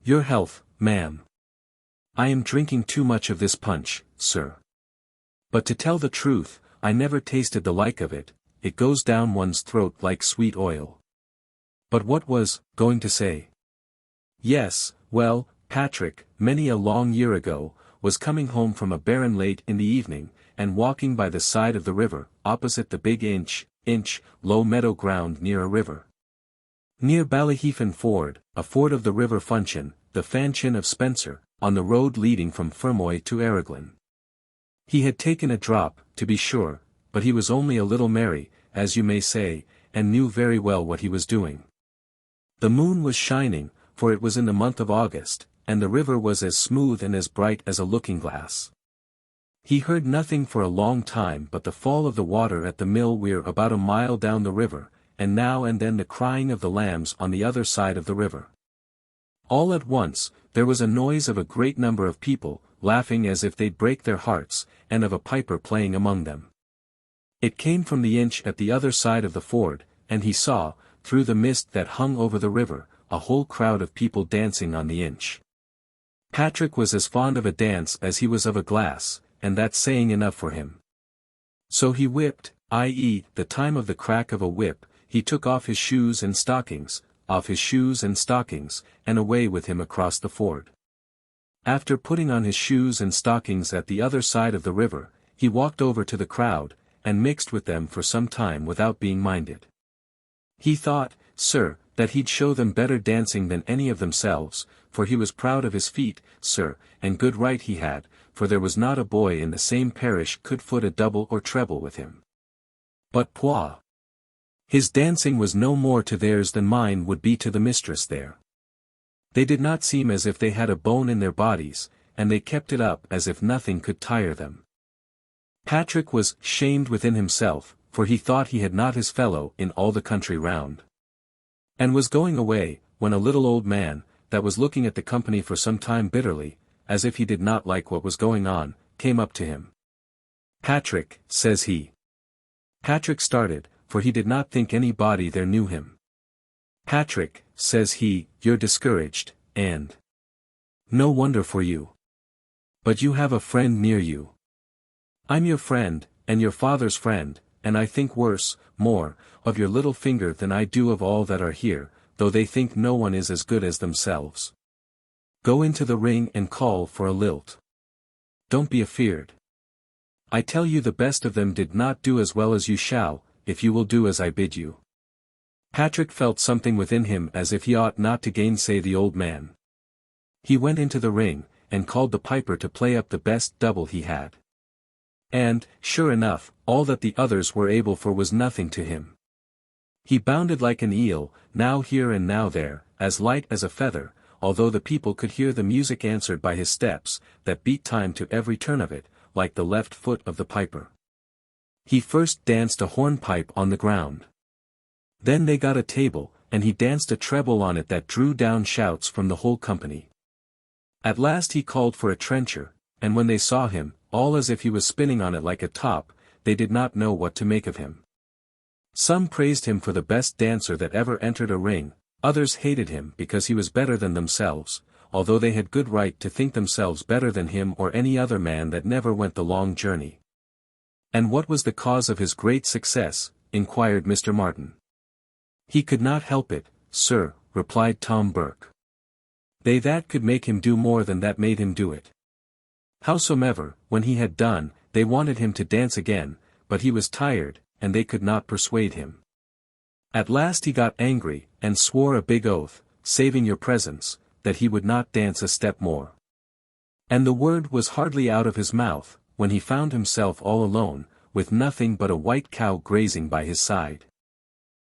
Your health, ma'am. I am drinking too much of this punch, sir. But to tell the truth, I never tasted the like of it, it goes down one's throat like sweet oil. But what was, going to say? Yes, well, Patrick, many a long year ago, was coming home from a baron late in the evening, and walking by the side of the river, opposite the big inch, low meadow ground near a river. Near Ballyheefin Ford, a ford of the river Funchin, the Fanchin of Spencer, on the road leading from Fermoy to Araglin. He had taken a drop, to be sure, but he was only a little merry, as you may say, and knew very well what he was doing. The moon was shining, for it was in the month of August, and the river was as smooth and as bright as a looking-glass. He heard nothing for a long time but the fall of the water at the mill weir about a mile down the river, and now and then the crying of the lambs on the other side of the river. All at once, there was a noise of a great number of people, laughing as if they'd break their hearts, and of a piper playing among them. It came from the inch at the other side of the ford, and he saw, through the mist that hung over the river, a whole crowd of people dancing on the inch. Patrick was as fond of a dance as he was of a glass, and that's saying enough for him. So he whipped, i.e., the time of the crack of a whip, he took off his shoes and stockings, and away with him across the ford. After putting on his shoes and stockings at the other side of the river, he walked over to the crowd, and mixed with them for some time without being minded. He thought, sir, that he'd show them better dancing than any of themselves, for he was proud of his feet, sir, and good right he had, for there was not a boy in the same parish could foot a double or treble with him. But pwah! His dancing was no more to theirs than mine would be to the mistress there. They did not seem as if they had a bone in their bodies, and they kept it up as if nothing could tire them. Patrick was shamed within himself, for he thought he had not his fellow in all the country round. And was going away, when a little old man, that was looking at the company for some time bitterly, as if he did not like what was going on, came up to him. "Patrick," says he. Patrick started, for he did not think anybody there knew him. "Patrick," says he, "you're discouraged, and no wonder for you. But you have a friend near you. I'm your friend, and your father's friend, and I think more, of your little finger than I do of all that are here, though they think no one is as good as themselves. Go into the ring and call for a lilt. Don't be afeard. I tell you the best of them did not do as well as you shall, if you will do as I bid you." Patrick felt something within him as if he ought not to gainsay the old man. He went into the ring, and called the piper to play up the best double he had. And, sure enough, all that the others were able for was nothing to him. He bounded like an eel, now here and now there, as light as a feather, although the people could hear the music answered by his steps, that beat time to every turn of it, like the left foot of the piper. He first danced a hornpipe on the ground. Then they got a table, and he danced a treble on it that drew down shouts from the whole company. At last he called for a trencher, and when they saw him, all as if he was spinning on it like a top, they did not know what to make of him. Some praised him for the best dancer that ever entered a ring, others hated him because he was better than themselves, although they had good right to think themselves better than him or any other man that never went the long journey. "And what was the cause of his great success?" inquired Mr. Martin. "He could not help it, sir," replied Tom Bourke. "They that could make him do more than that made him do it. Howsomever, when he had done, they wanted him to dance again, but he was tired, and they could not persuade him. At last he got angry, and swore a big oath, saving your presence, that he would not dance a step more. And the word was hardly out of his mouth, when he found himself all alone, with nothing but a white cow grazing by his side.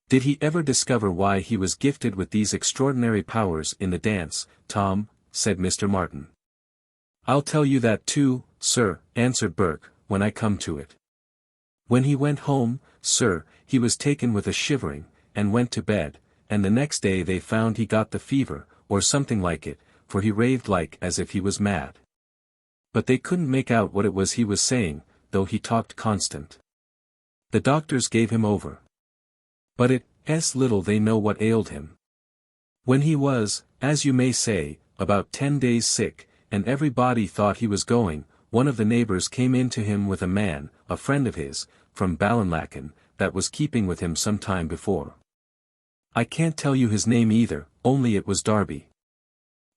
Did he ever discover why he was gifted with these extraordinary powers in the dance, Tom?" said Mr. Martin. "I'll tell you that too, sir," answered Bourke, "when I come to it. When he went home, sir, he was taken with a shivering, and went to bed, and the next day they found he got the fever, or something like it, for he raved like as if he was mad. But they couldn't make out what it was he was saying, though he talked constant. The doctors gave him over. But it's little they know what ailed him. When he was, as you may say, about 10 days sick, and everybody thought he was going, one of the neighbors came in to him with a man, a friend of his, from Ballinlacken, that was keeping with him some time before. I can't tell you his name either, only it was Darby.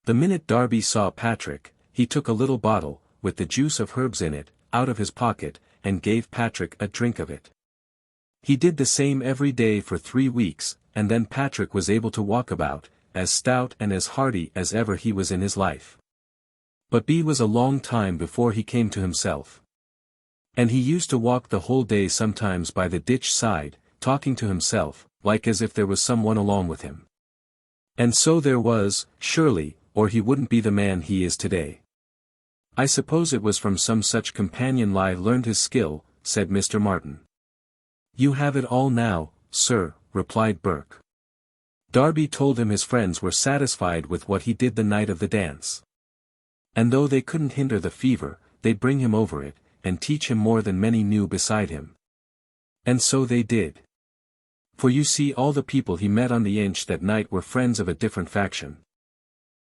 The minute Darby saw Patrick, he took a little bottle, with the juice of herbs in it, out of his pocket, and gave Patrick a drink of it. He did the same every day for 3 weeks, and then Patrick was able to walk about, as stout and as hearty as ever he was in his life. But B was a long time before he came to himself. And he used to walk the whole day sometimes by the ditch side, talking to himself, like as if there was someone along with him. And so there was, surely, or he wouldn't be the man he is today. I suppose it was from some such companion lie learned his skill, said Mr. Martin. You have it all now, sir, replied Bourke. Darby told him his friends were satisfied with what he did the night of the dance. And though they couldn't hinder the fever, they'd bring him over it, and teach him more than many knew beside him. And so they did. For you see all the people he met on the Inch that night were friends of a different faction.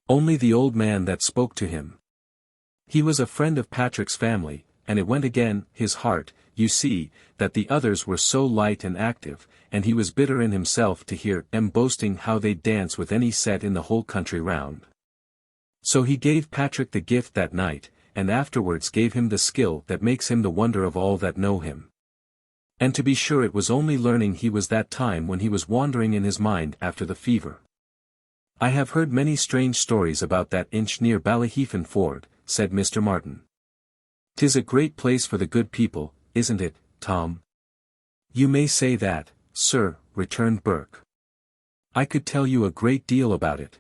Only the old man that spoke to him. He was a friend of Patrick's family, and it went again, his heart, you see, that the others were so light and active, and he was bitter in himself to hear them boasting how they'd dance with any set in the whole country round. So he gave Patrick the gift that night, and afterwards gave him the skill that makes him the wonder of all that know him. And to be sure it was only learning he was that time when he was wandering in his mind after the fever. I have heard many strange stories about that Inch near Ballyheefin Ford, said Mr. Martin. 'Tis a great place for the good people, isn't it, Tom? You may say that, sir, returned Bourke. I could tell you a great deal about it.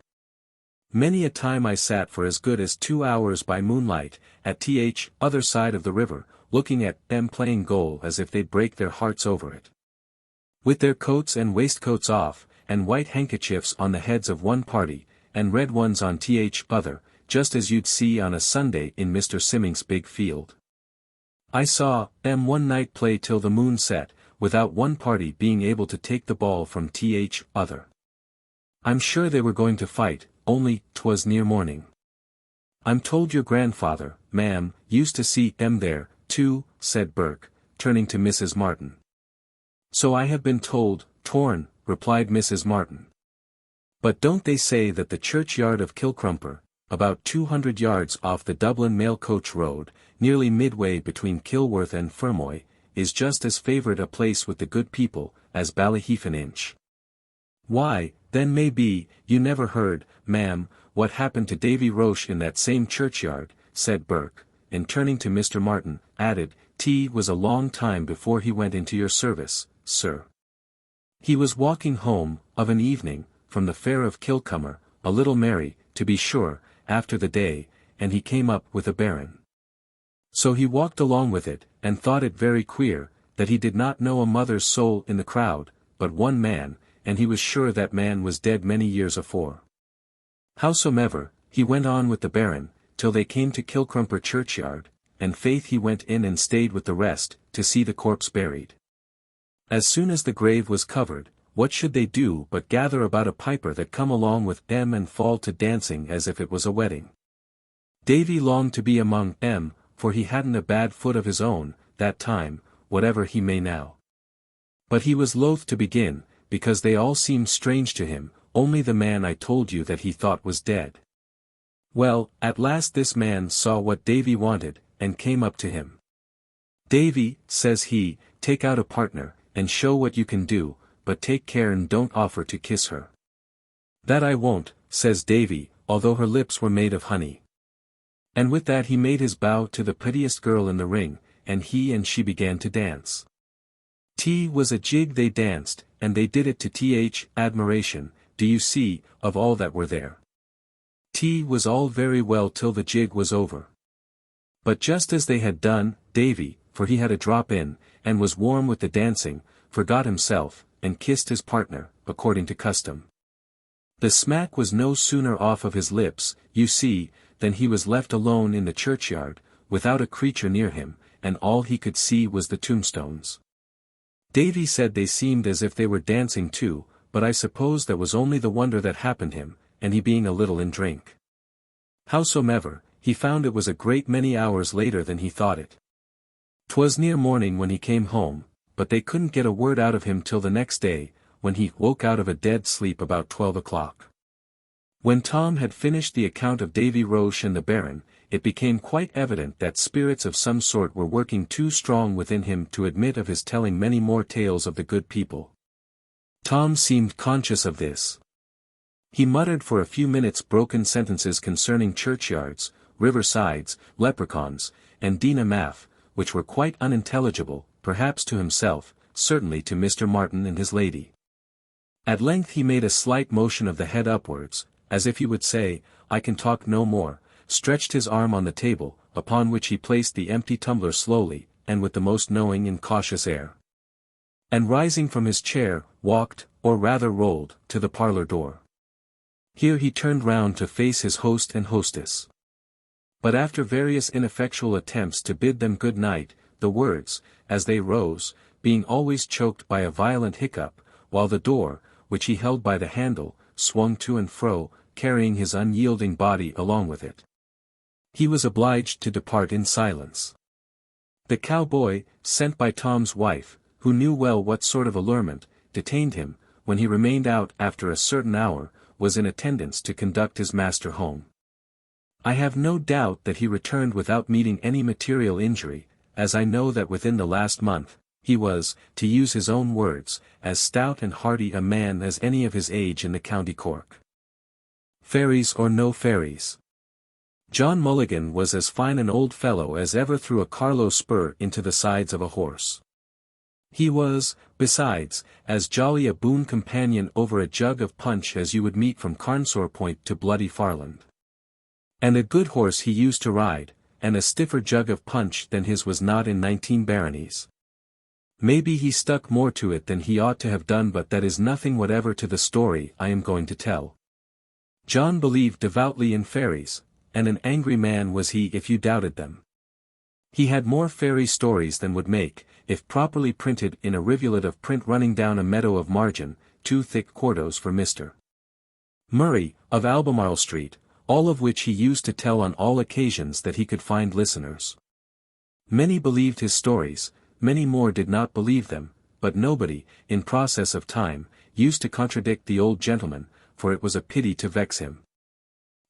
Many a time I sat for as good as 2 hours by moonlight, at the other side of the river, looking at them playing goal as if they'd break their hearts over it. With their coats and waistcoats off, and white handkerchiefs on the heads of one party, and red ones on the other, just as you'd see on a Sunday in Mr. Simming's big field. I saw them one night play till the moon set, without one party being able to take the ball from the other. I'm sure they were going to fight, only 'twas near morning. I'm told your grandfather, ma'am, used to see them there, too, said Bourke, turning to Mrs. Martin. So I have been told, Torn, replied Mrs. Martin. But don't they say that the churchyard of Kilcrumper, about 200 yards off the Dublin mail coach road, nearly midway between Kilworth and Fermoy, is just as favoured a place with the good people, as Ballyheefin Inch? Why, then may be, you never heard, ma'am, what happened to Davy Roche in that same churchyard, said Bourke, and turning to Mr. Martin, added, was a long time before he went into your service, sir. He was walking home, of an evening, from the fair of Kilcummer, a little merry, to be sure, after the day, and he came up with a baron. So he walked along with it, and thought it very queer, that he did not know a mother's soul in the crowd, but one man, and he was sure that man was dead many years afore. Howsomever, he went on with the baron, till they came to Kilcrumper churchyard, and faith he went in and stayed with the rest, to see the corpse buried. As soon as the grave was covered, what should they do but gather about a piper that come along with them and fall to dancing as if it was a wedding. Davy longed to be among them, for he hadn't a bad foot of his own, that time, whatever he may now. But he was loath to begin, because they all seemed strange to him, only the man I told you that he thought was dead. Well, at last this man saw what Davy wanted, and came up to him. Davy, says he, take out a partner, and show what you can do, but take care and don't offer to kiss her. That I won't, says Davy, although her lips were made of honey. And with that he made his bow to the prettiest girl in the ring, and he and she began to dance. Was a jig they danced, and they did it to admiration, do you see, of all that were there. Was all very well till the jig was over. But just as they had done, Davy, for he had a drop in, and was warm with the dancing, forgot himself, and kissed his partner, according to custom. The smack was no sooner off of his lips, you see, than he was left alone in the churchyard, without a creature near him, and all he could see was the tombstones. Davy said they seemed as if they were dancing too, but I suppose that was only the wonder that happened him, and he being a little in drink. Howsomever, he found it was a great many hours later than he thought it. 'Twas near morning when he came home, but they couldn't get a word out of him till the next day, when he woke out of a dead sleep about 12 o'clock. When Tom had finished the account of Davy Roche and the Baron, it became quite evident that spirits of some sort were working too strong within him to admit of his telling many more tales of the good people. Tom seemed conscious of this. He muttered for a few minutes broken sentences concerning churchyards, riversides, leprechauns, and Dina Maff, which were quite unintelligible, perhaps to himself, certainly to Mr. Martin and his lady. At length he made a slight motion of the head upwards, as if he would say, "I can talk no more," stretched his arm on the table, upon which he placed the empty tumbler slowly, and with the most knowing and cautious air. And rising from his chair, walked, or rather rolled, to the parlour door. Here he turned round to face his host and hostess. But after various ineffectual attempts to bid them good night, the words, as they rose, being always choked by a violent hiccup, while the door, which he held by the handle, swung to and fro, carrying his unyielding body along with it. He was obliged to depart in silence. The cowboy, sent by Tom's wife, who knew well what sort of allurement detained him, when he remained out after a certain hour, was in attendance to conduct his master home. I have no doubt that he returned without meeting any material injury, as I know that within the last month, he was, to use his own words, as stout and hearty a man as any of his age in the county Cork. Fairies or no fairies. John Mulligan was as fine an old fellow as ever threw a Carlow spur into the sides of a horse. He was, besides, as jolly a boon companion over a jug of punch as you would meet from Carnsore Point to Bloody Farland. And a good horse he used to ride, and a stiffer jug of punch than his was not in 19 baronies. Maybe he stuck more to it than he ought to have done, but that is nothing whatever to the story I am going to tell. John believed devoutly in fairies, and an angry man was he if you doubted them. He had more fairy stories than would make, if properly printed in a rivulet of print running down a meadow of margin, 2 thick quartos for Mr. Murray, of Albemarle Street, all of which he used to tell on all occasions that he could find listeners. Many believed his stories, many more did not believe them, but nobody, in process of time, used to contradict the old gentleman, for it was a pity to vex him.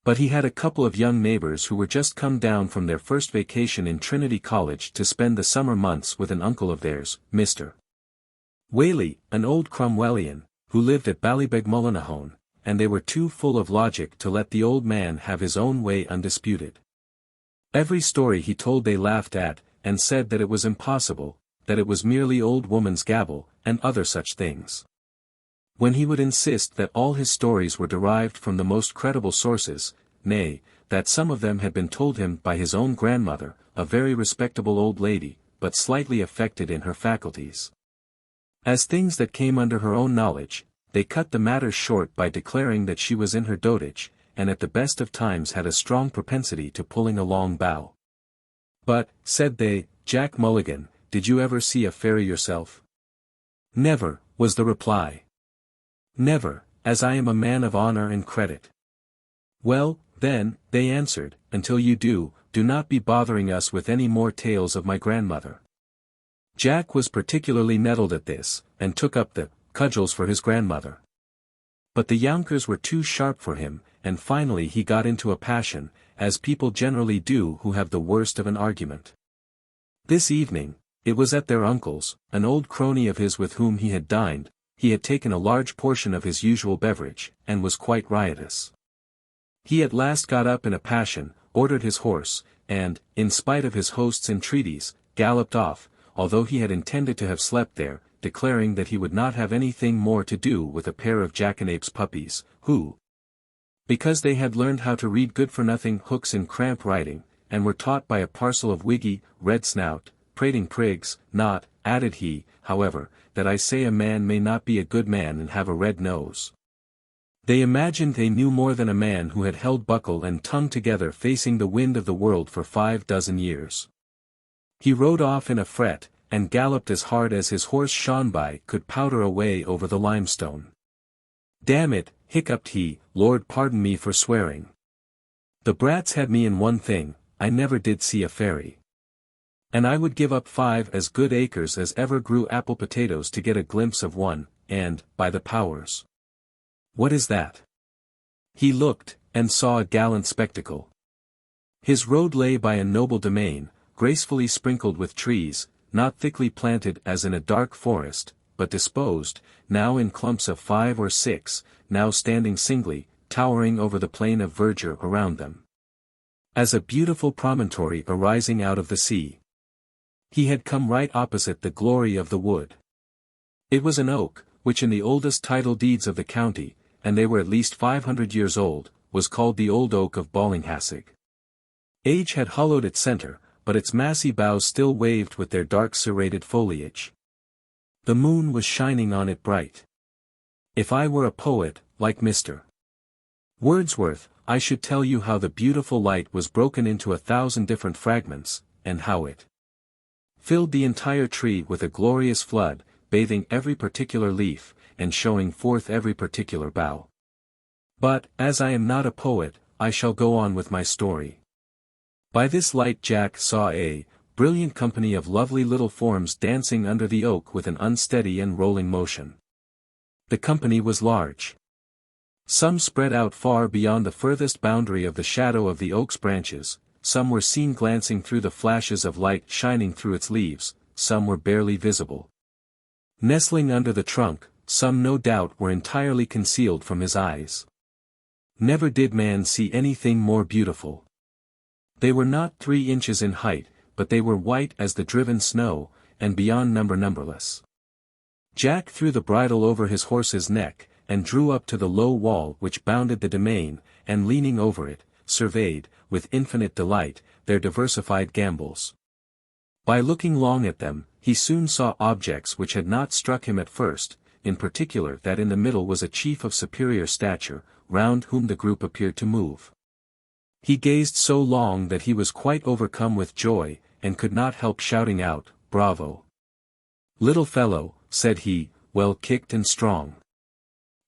But he had a couple of young neighbours who were just come down from their first vacation in Trinity College to spend the summer months with an uncle of theirs, Mr. Whaley, an old Cromwellian, who lived at Ballybeg-Mullinahone, and they were too full of logic to let the old man have his own way undisputed. Every story he told they laughed at, and said that it was impossible, that it was merely old woman's gabble, and other such things. When he would insist that all his stories were derived from the most credible sources, nay, that some of them had been told him by his own grandmother, a very respectable old lady, but slightly affected in her faculties. As things that came under her own knowledge, they cut the matter short by declaring that she was in her dotage, and at the best of times had a strong propensity to pulling a long bow. But, said they, Jack Mulligan, did you ever see a fairy yourself? Never, was the reply. Never, as I am a man of honour and credit. Well, then, they answered, until you do not be bothering us with any more tales of my grandmother. Jack was particularly nettled at this, and took up the cudgels for his grandmother. But the younkers were too sharp for him, and finally he got into a passion, as people generally do who have the worst of an argument. This evening, it was at their uncle's, an old crony of his with whom he had dined. He had taken a large portion of his usual beverage, and was quite riotous. He at last got up in a passion, ordered his horse, and, in spite of his host's entreaties, galloped off, although he had intended to have slept there, declaring that he would not have anything more to do with a pair of jackanapes puppies, who, because they had learned how to read good-for-nothing hooks in cramp writing, and were taught by a parcel of wiggy, red-snout, prating prigs, not, added he, however, that I say a man may not be a good man and have a red nose. They imagined they knew more than a man who had held buckle and tongue together facing the wind of the world for 5 dozen years. He rode off in a fret, and galloped as hard as his horse Shonby could powder away over the limestone. Damn it, hiccuped he, Lord pardon me for swearing. The brats had me in one thing, I never did see a fairy. And I would give up 5 as good acres as ever grew apple potatoes to get a glimpse of one, and, by the powers. What is that? He looked, and saw a gallant spectacle. His road lay by a noble domain, gracefully sprinkled with trees, not thickly planted as in a dark forest, but disposed, now in clumps of 5 or 6, now standing singly, towering over the plain of verdure around them, as a beautiful promontory arising out of the sea. He had come right opposite the glory of the wood. It was an oak, which in the oldest title deeds of the county, and they were at least 500 years old, was called the Old Oak of Boliauns. Age had hollowed its centre, but its massy boughs still waved with their dark serrated foliage. The moon was shining on it bright. If I were a poet, like Mr. Wordsworth, I should tell you how the beautiful light was broken into 1,000 different fragments, and how it filled the entire tree with a glorious flood, bathing every particular leaf, and showing forth every particular bough. But, as I am not a poet, I shall go on with my story. By this light Jack saw a brilliant company of lovely little forms dancing under the oak with an unsteady and rolling motion. The company was large. Some spread out far beyond the furthest boundary of the shadow of the oak's branches, some were seen glancing through the flashes of light shining through its leaves, some were barely visible. Nestling under the trunk, some no doubt were entirely concealed from his eyes. Never did man see anything more beautiful. They were not 3 inches in height, but they were white as the driven snow, and beyond number numberless. Jack threw the bridle over his horse's neck, and drew up to the low wall which bounded the domain, and leaning over it, surveyed, with infinite delight, their diversified gambols. By looking long at them, he soon saw objects which had not struck him at first, in particular that in the middle was a chief of superior stature, round whom the group appeared to move. He gazed so long that he was quite overcome with joy, and could not help shouting out, "Bravo! Little fellow," said he, "well kicked and strong."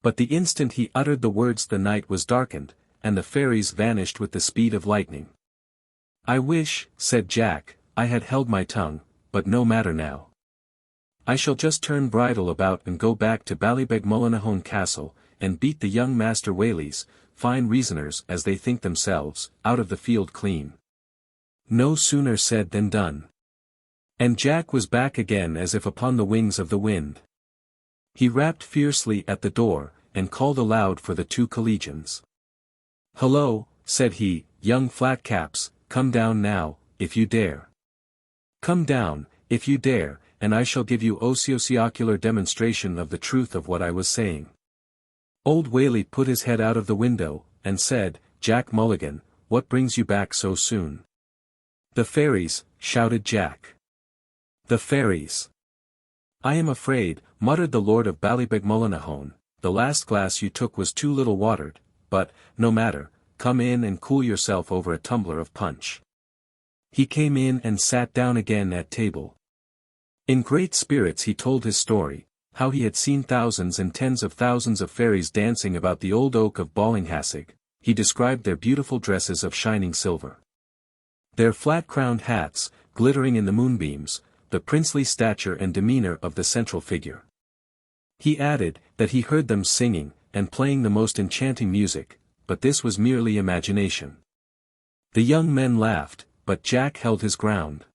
But the instant he uttered the words the night was darkened, and the fairies vanished with the speed of lightning. "I wish," said Jack, "I had held my tongue, but no matter now. I shall just turn bridle about and go back to Ballybegmullinahone Castle, and beat the young Master Whaleys, fine reasoners as they think themselves, out of the field clean." No sooner said than done. And Jack was back again as if upon the wings of the wind. He rapped fiercely at the door, and called aloud for the 2 collegians. "Hullo," said he, "young flatcaps, come down now, if you dare. Come down, if you dare, and I shall give you ocular demonstration of the truth of what I was saying." Old Whaley put his head out of the window, and said, "Jack Mulligan, what brings you back so soon?" "The fairies," shouted Jack. "The fairies." "I am afraid," muttered the Lord of Ballybegmullinahone, "the last glass you took was too little watered, but, no matter, come in and cool yourself over a tumbler of punch." He came in and sat down again at table. In great spirits he told his story, how he had seen thousands and tens of thousands of fairies dancing about the old oak of Boliauns. He described their beautiful dresses of shining silver, their flat-crowned hats, glittering in the moonbeams, the princely stature and demeanor of the central figure. He added, that he heard them singing, and playing the most enchanting music, but this was merely imagination. The young men laughed, but Jack held his ground.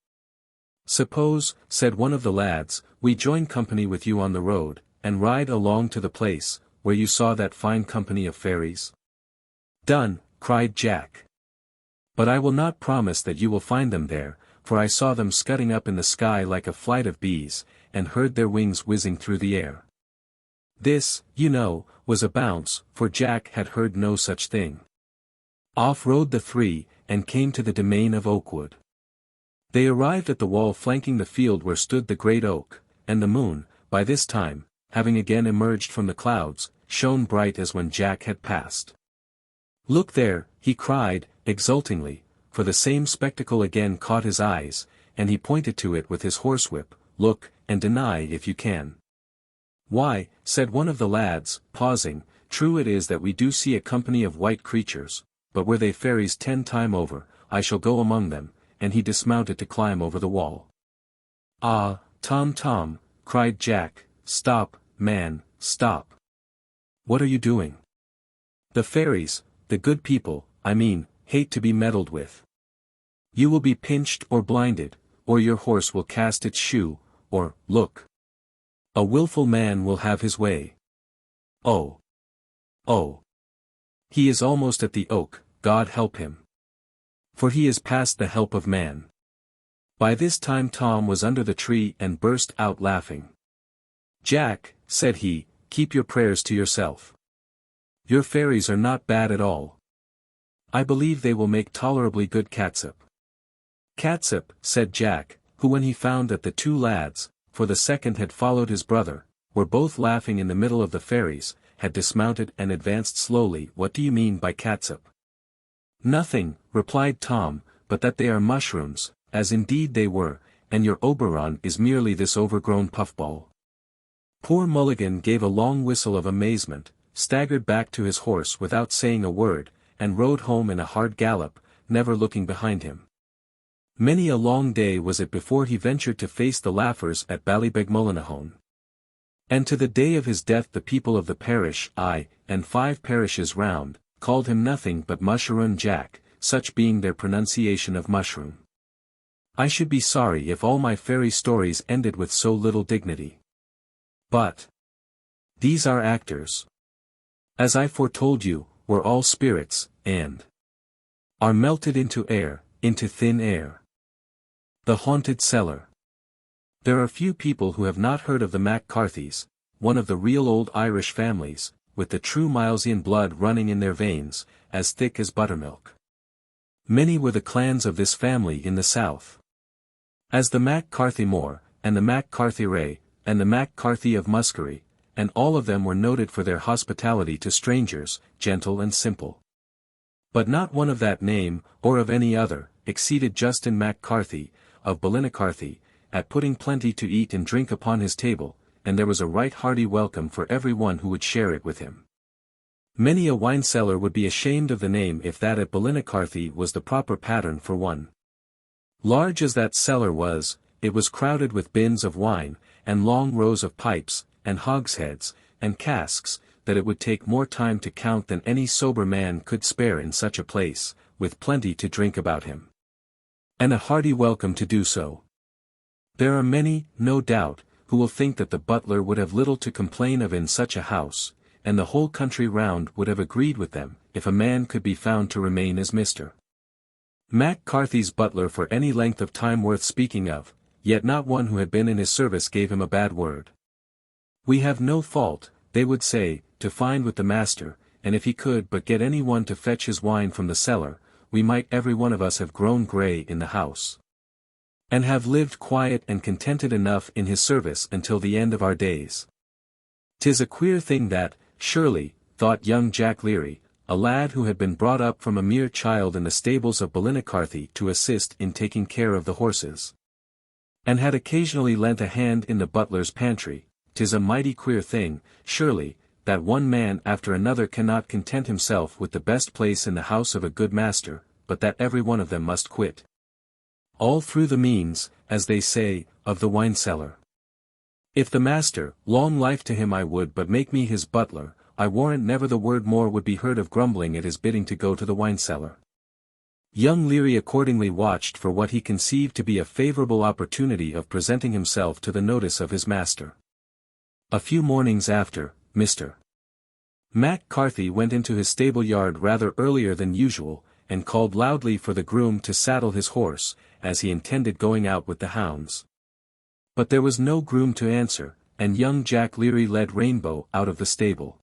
"Suppose," said one of the lads, "we join company with you on the road, and ride along to the place, where you saw that fine company of fairies?" "Done," cried Jack. "But I will not promise that you will find them there, for I saw them scudding up in the sky like a flight of bees, and heard their wings whizzing through the air." This, you know, was a bounce, for Jack had heard no such thing. Off rode the 3, and came to the domain of Oakwood. They arrived at the wall flanking the field where stood the great oak, and the moon, by this time, having again emerged from the clouds, shone bright as when Jack had passed. "Look there," he cried, exultingly, for the same spectacle again caught his eyes, and he pointed to it with his horsewhip. "Look, and deny if you can." "Why," said one of the lads, pausing, "true it is that we do see a company of white creatures, but were they fairies 10 times over, I shall go among them," and he dismounted to climb over the wall. "Ah, Tom," cried Jack, "stop, man, stop. What are you doing?" The fairies, the good people, I mean, hate to be meddled with. You will be pinched or blinded, or your horse will cast its shoe, or, look. A wilful man will have his way. Oh. Oh. He is almost at the oak, God help him. For he is past the help of man. By this time Tom was under the tree and burst out laughing. Jack, said he, keep your prayers to yourself. Your fairies are not bad at all. I believe they will make tolerably good catsup. Catsup, said Jack, who when he found that the two lads, for the second had followed his brother, were both laughing in the middle of the fairies, had dismounted and advanced slowly. What do you mean by catsup? Nothing, replied Tom, but that they are mushrooms, as indeed they were, and your Oberon is merely this overgrown puffball. Poor Mulligan gave a long whistle of amazement, staggered back to his horse without saying a word, and rode home in a hard gallop, never looking behind him. Many a long day was it before he ventured to face the laughers at Ballybegmullinahone. And to the day of his death the people of the parish, aye, and 5 parishes round, called him nothing but Musheroon Jack, such being their pronunciation of mushroom. I should be sorry if all my fairy stories ended with so little dignity. But these are actors. As I foretold you, we're all spirits, and are melted into air, into thin air. The Haunted Cellar. There are few people who have not heard of the MacCarthys, one of the real old Irish families, with the true Milesian blood running in their veins, as thick as buttermilk. Many were the clans of this family in the south. As the MacCarthy Moor, and the MacCarthy Ray, and the MacCarthy of Muskerry, and all of them were noted for their hospitality to strangers, gentle and simple. But not one of that name, or of any other, exceeded Justin MacCarthy, of Ballinaccarthy, at putting plenty to eat and drink upon his table, and there was a right hearty welcome for every one who would share it with him. Many a wine cellar would be ashamed of the name if that at Ballinaccarthy was the proper pattern for one. Large as that cellar was, it was crowded with bins of wine, and long rows of pipes, and hogsheads, and casks, that it would take more time to count than any sober man could spare in such a place, with plenty to drink about him. And a hearty welcome to do so. There are many, no doubt, who will think that the butler would have little to complain of in such a house, and the whole country round would have agreed with them, if a man could be found to remain as Mr. MacCarthy's butler for any length of time worth speaking of, yet not one who had been in his service gave him a bad word. We have no fault, they would say, to find with the master, and if he could but get any one to fetch his wine from the cellar, we might every one of us have grown grey in the house, and have lived quiet and contented enough in his service until the end of our days. 'Tis a queer thing that, surely, thought young Jack Leary, a lad who had been brought up from a mere child in the stables of Ballinaccarthy to assist in taking care of the horses, and had occasionally lent a hand in the butler's pantry, 'tis a mighty queer thing, surely, that one man after another cannot content himself with the best place in the house of a good master, but that every one of them must quit all through the means, as they say, of the wine cellar. If the master, long life to him, I would but make me his butler, I warrant never the word more would be heard of grumbling at his bidding to go to the wine cellar. Young Leary accordingly watched for what he conceived to be a favourable opportunity of presenting himself to the notice of his master. A few mornings after, Mr. MacCarthy went into his stable yard rather earlier than usual, and called loudly for the groom to saddle his horse, as he intended going out with the hounds. But there was no groom to answer, and young Jack Leary led Rainbow out of the stable.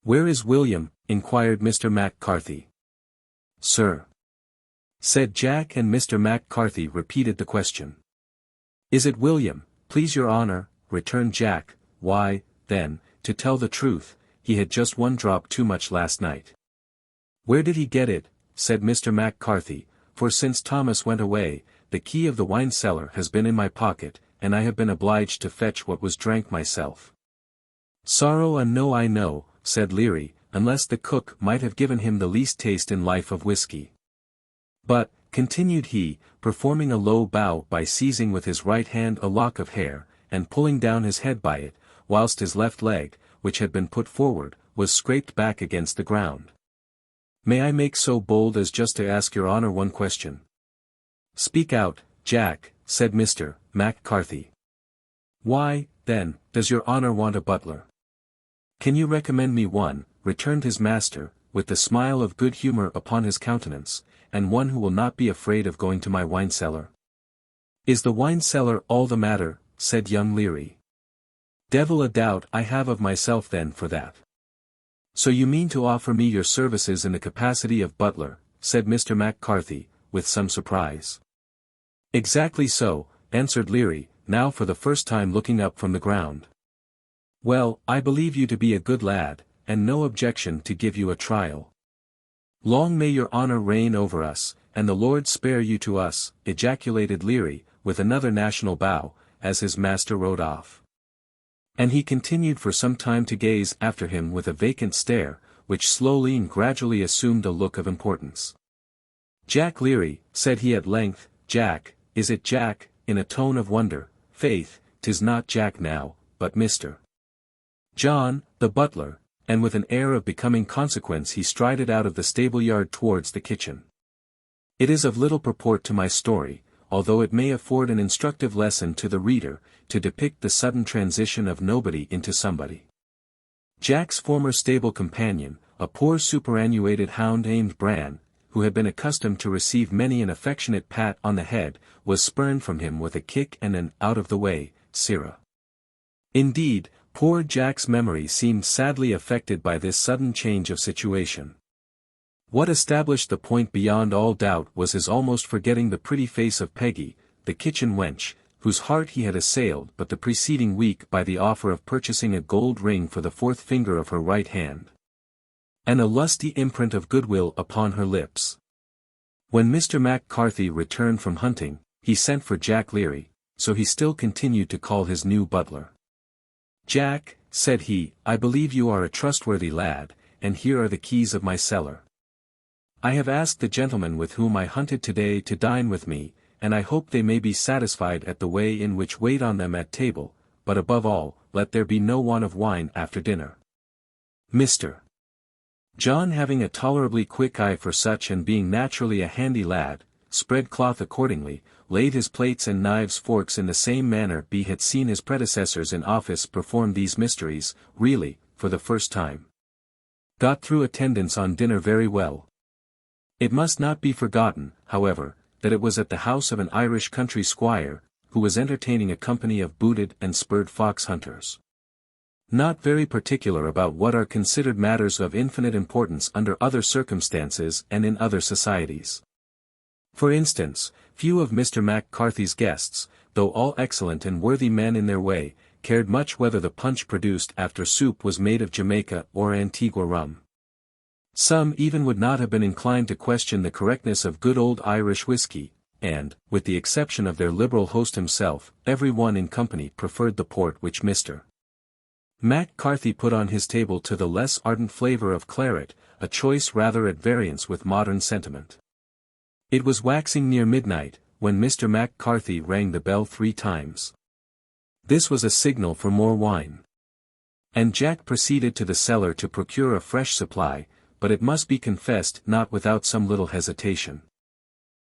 "Where is William?" inquired Mr. MacCarthy. "Sir," said Jack, and Mr. MacCarthy repeated the question. "Is it William, please your honour?" returned Jack. "Why, then, to tell the truth, he had just one drop too much last night." "Where did he get it?" said Mr. MacCarthy, "for since Thomas went away, the key of the wine cellar has been in my pocket, and I have been obliged to fetch what was drank myself." "Sorrow a no, I know," said Leary, "unless the cook might have given him the least taste in life of whiskey. But," continued he, performing a low bow by seizing with his right hand a lock of hair, and pulling down his head by it, whilst his left leg, which had been put forward, was scraped back against the ground. "May I make so bold as just to ask your honour one question?" "Speak out, Jack," said Mr. Mac Carthy. "Why, then, does your honour want a butler?" "Can you recommend me one," returned his master, with the smile of good humour upon his countenance, "and one who will not be afraid of going to my wine cellar?" "Is the wine cellar all the matter?" said young Leary. "Devil a doubt I have of myself then for that." "So you mean to offer me your services in the capacity of butler," said Mr. Mac Carthy, with some surprise. "Exactly so," answered Leary, now for the first time looking up from the ground. "Well, I believe you to be a good lad, and no objection to give you a trial." "Long may your honour reign over us, and the Lord spare you to us," ejaculated Leary, with another national bow, as his master rode off. And he continued for some time to gaze after him with a vacant stare, which slowly and gradually assumed a look of importance. "Jack Leary," said he at length, "Jack, is it Jack?" in a tone of wonder. "Faith, 'tis not Jack now, but Mr. John, the butler," and with an air of becoming consequence he strided out of the stable-yard towards the kitchen. It is of little purport to my story, although it may afford an instructive lesson to the reader, to depict the sudden transition of nobody into somebody. Jack's former stable companion, a poor superannuated hound named Bran, who had been accustomed to receive many an affectionate pat on the head, was spurned from him with a kick and an out-of-the-way, sirrah. Indeed, poor Jack's memory seemed sadly affected by this sudden change of situation. What established the point beyond all doubt was his almost forgetting the pretty face of Peggy, the kitchen wench, whose heart he had assailed but the preceding week by the offer of purchasing a gold ring for the fourth finger of her right hand, and a lusty imprint of goodwill upon her lips. When Mr. Mac Carthy returned from hunting, he sent for Jack Leary, so he still continued to call his new butler. "Jack," said he, "I believe you are a trustworthy lad, and here are the keys of my cellar. I have asked the gentlemen with whom I hunted today to dine with me, and I hope they may be satisfied at the way in which wait on them at table, but above all, let there be no want of wine after dinner." Mr. John, having a tolerably quick eye for such and being naturally a handy lad, spread cloth accordingly, laid his plates and knives forks in the same manner he had seen his predecessors in office perform these mysteries, really, for the first time. Got through attendance on dinner very well. It must not be forgotten, however, that it was at the house of an Irish country squire, who was entertaining a company of booted and spurred fox hunters. Not very particular about what are considered matters of infinite importance under other circumstances and in other societies. For instance, few of Mr. Mac Carthy's guests, though all excellent and worthy men in their way, cared much whether the punch produced after soup was made of Jamaica or Antigua rum. Some even would not have been inclined to question the correctness of good old Irish whiskey, and, with the exception of their liberal host himself, every one in company preferred the port which Mr. Mac Carthy put on his table to the less ardent flavour of claret, a choice rather at variance with modern sentiment. It was waxing near midnight, when Mr. Mac Carthy rang the bell 3 times. This was a signal for more wine. And Jack proceeded to the cellar to procure a fresh supply, but it must be confessed not without some little hesitation.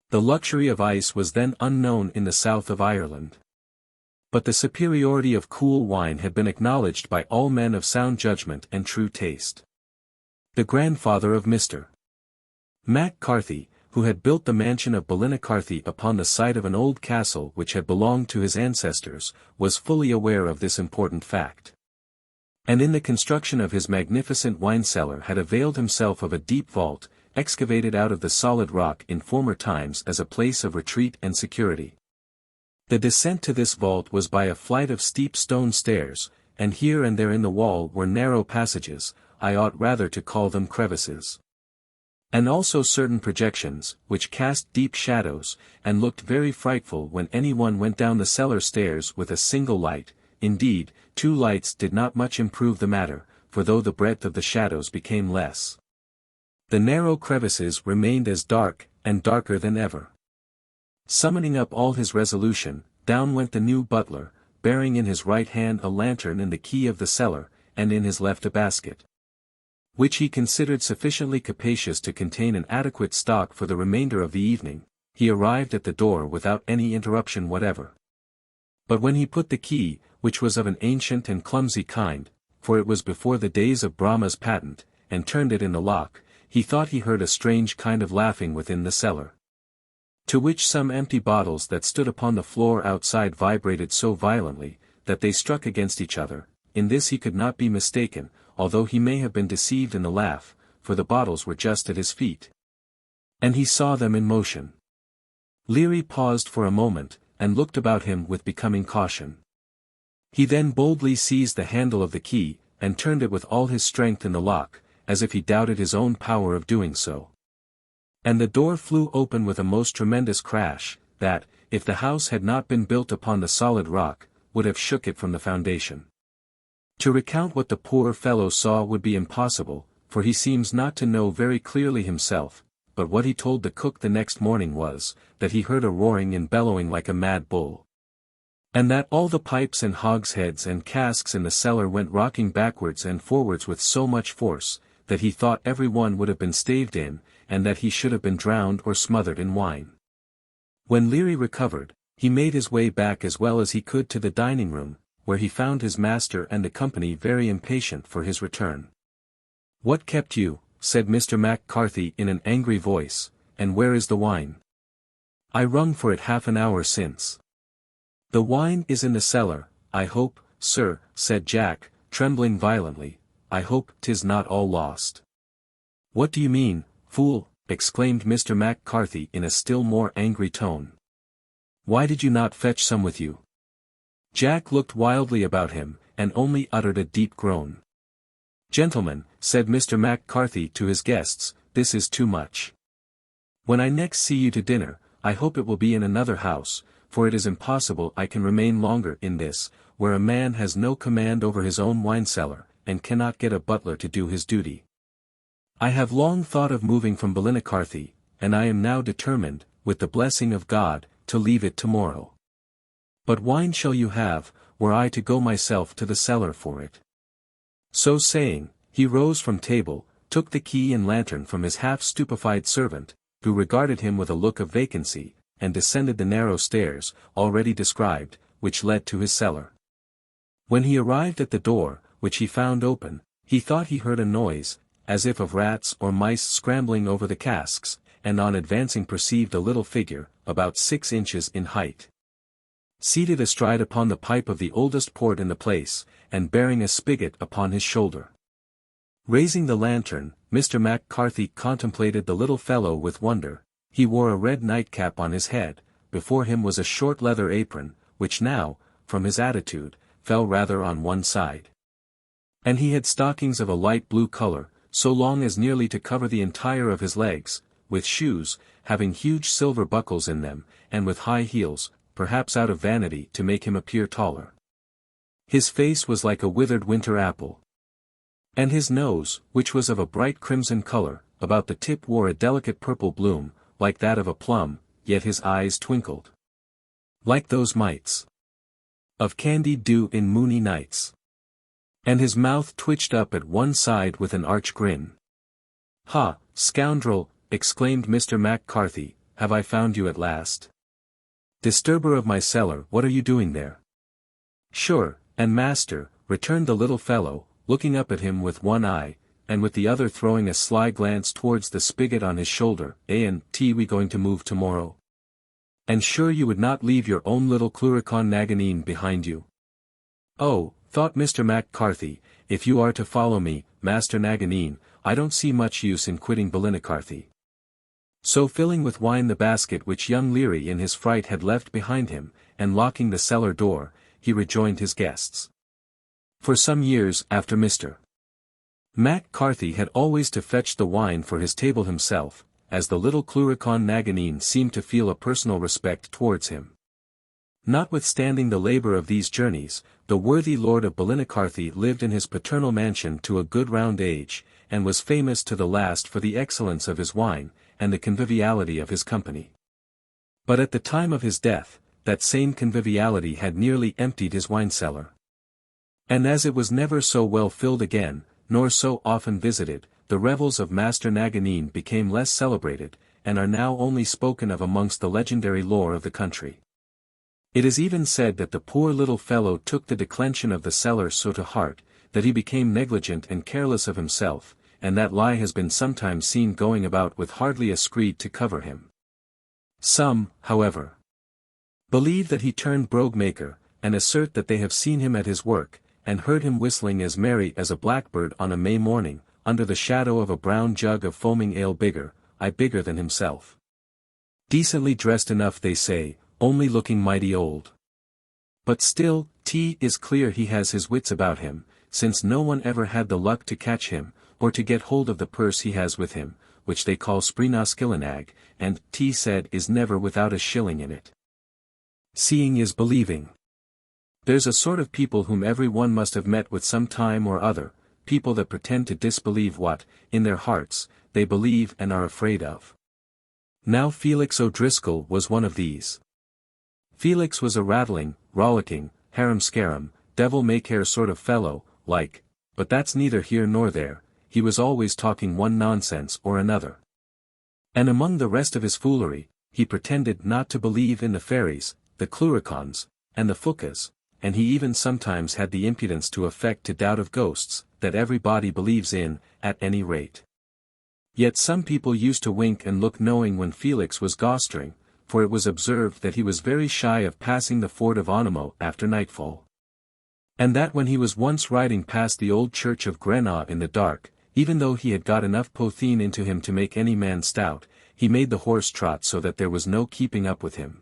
The luxury of ice was then unknown in the south of Ireland. But the superiority of cool wine had been acknowledged by all men of sound judgment and true taste. The grandfather of Mr. Mac Carthy, who had built the mansion of Ballinaccarthy upon the site of an old castle which had belonged to his ancestors, was fully aware of this important fact. And in the construction of his magnificent wine cellar had availed himself of a deep vault, excavated out of the solid rock in former times as a place of retreat and security. The descent to this vault was by a flight of steep stone stairs, and here and there in the wall were narrow passages, I ought rather to call them crevices. And also certain projections, which cast deep shadows, and looked very frightful when anyone went down the cellar stairs with a single light. Indeed, 2 lights did not much improve the matter, for though the breadth of the shadows became less, the narrow crevices remained as dark, and darker than ever. Summoning up all his resolution, down went the new butler, bearing in his right hand a lantern and the key of the cellar, and in his left a basket. which he considered sufficiently capacious to contain an adequate stock for the remainder of the evening, he arrived at the door without any interruption whatever. But when he put the key, which was of an ancient and clumsy kind, for it was before the days of Brahma's patent, and turned it in the lock, he thought he heard a strange kind of laughing within the cellar. To which some empty bottles that stood upon the floor outside vibrated so violently, that they struck against each other. In this he could not be mistaken, although he may have been deceived in the laugh, for the bottles were just at his feet. And he saw them in motion. Leary paused for a moment, and looked about him with becoming caution. He then boldly seized the handle of the key, and turned it with all his strength in the lock, as if he doubted his own power of doing so. And the door flew open with a most tremendous crash, that, if the house had not been built upon the solid rock, would have shook it from the foundation. To recount what the poor fellow saw would be impossible, for he seems not to know very clearly himself, but what he told the cook the next morning was, that he heard a roaring and bellowing like a mad bull. And that all the pipes and hogsheads and casks in the cellar went rocking backwards and forwards with so much force, that he thought every one would have been staved in, and that he should have been drowned or smothered in wine. When Leary recovered, he made his way back as well as he could to the dining room, where he found his master and the company very impatient for his return. "What kept you?" said Mr. Mac-Carthy in an angry voice, "and where is the wine?" "I rung for it half an hour since." "The wine is in the cellar, I hope, sir," said Jack, trembling violently. "I hope 'tis not all lost." "What do you mean, fool?" exclaimed Mr. Mac-Carthy in a still more angry tone. "Why did you not fetch some with you?" Jack looked wildly about him, and only uttered a deep groan. "Gentlemen," said Mr. Mac-Carthy to his guests, "this is too much. When I next see you to dinner, I hope it will be in another house, for it is impossible I can remain longer in this, where a man has no command over his own wine cellar, and cannot get a butler to do his duty. I have long thought of moving from Ballinaccarthy, and I am now determined, with the blessing of God, to leave it tomorrow. But wine shall you have, were I to go myself to the cellar for it." So saying, he rose from table, took the key and lantern from his half-stupefied servant, who regarded him with a look of vacancy, and descended the narrow stairs, already described, which led to his cellar. When he arrived at the door, which he found open, he thought he heard a noise, as if of rats or mice scrambling over the casks, and on advancing perceived a little figure, about 6 inches in height, seated astride upon the pipe of the oldest port in the place, and bearing a spigot upon his shoulder. Raising the lantern, Mr. Mac-Carthy contemplated the little fellow with wonder. He wore a red nightcap on his head, before him was a short leather apron, which now, from his attitude, fell rather on one side. And he had stockings of a light blue color, so long as nearly to cover the entire of his legs, with shoes, having huge silver buckles in them, and with high heels, perhaps out of vanity to make him appear taller. His face was like a withered winter apple. And his nose, which was of a bright crimson color, about the tip wore a delicate purple bloom, like that of a plum, yet his eyes twinkled like those mites of candied dew in moony nights. And his mouth twitched up at one side with an arch grin. "Ha, scoundrel," exclaimed Mr. Mac-Carthy, "have I found you at last? Disturber of my cellar, what are you doing there?" "Sure, and master," returned the little fellow, looking up at him with one eye, and with the other throwing a sly glance towards the spigot on his shoulder, "and we going to move tomorrow? And sure you would not leave your own little Clough Na Cuddy behind you?" "Oh," thought Mr. Mac-Carthy, "if you are to follow me, Master Naganin, I don't see much use in quitting Ballinaccarthy." So filling with wine the basket which young Leary in his fright had left behind him, and locking the cellar door, he rejoined his guests. For some years after Mr. Mac-Carthy had always to fetch the wine for his table himself, as the little Clough Na Cuddy seemed to feel a personal respect towards him. Notwithstanding the labour of these journeys, the worthy Lord of Ballinaccarthy lived in his paternal mansion to a good round age, and was famous to the last for the excellence of his wine, and the conviviality of his company. But at the time of his death, that same conviviality had nearly emptied his wine cellar. And as it was never so well filled again, nor so often visited, the revels of Master Naganin became less celebrated, and are now only spoken of amongst the legendary lore of the country. It is even said that the poor little fellow took the declension of the cellar so to heart, that he became negligent and careless of himself, and that lie has been sometimes seen going about with hardly a screed to cover him. Some, however, believe that he turned brogue-maker, and assert that they have seen him at his work, and heard him whistling as merry as a blackbird on a May morning, under the shadow of a brown jug of foaming ale bigger than himself. Decently dressed enough they say, only looking mighty old. But still, is clear he has his wits about him, since no one ever had the luck to catch him, or to get hold of the purse he has with him, which they call Spreenaskillenag, and, said is never without a shilling in it. Seeing is believing. There's a sort of people whom every one must have met with some time or other, people that pretend to disbelieve what, in their hearts, they believe and are afraid of. Now Felix O'Driscoll was one of these. Felix was a rattling, rollicking, harum-scarum, devil-may-care sort of fellow, but that's neither here nor there, he was always talking one nonsense or another. And among the rest of his foolery, he pretended not to believe in the fairies, the cluricons, and the Pookas, and he even sometimes had the impudence to affect to doubt of ghosts, that everybody believes in, at any rate. Yet some people used to wink and look knowing when Felix was gostering, for it was observed that he was very shy of passing the ford of Onamo after nightfall. And that when he was once riding past the old church of Grenaugh in the dark, even though he had got enough potheen into him to make any man stout, he made the horse trot so that there was no keeping up with him.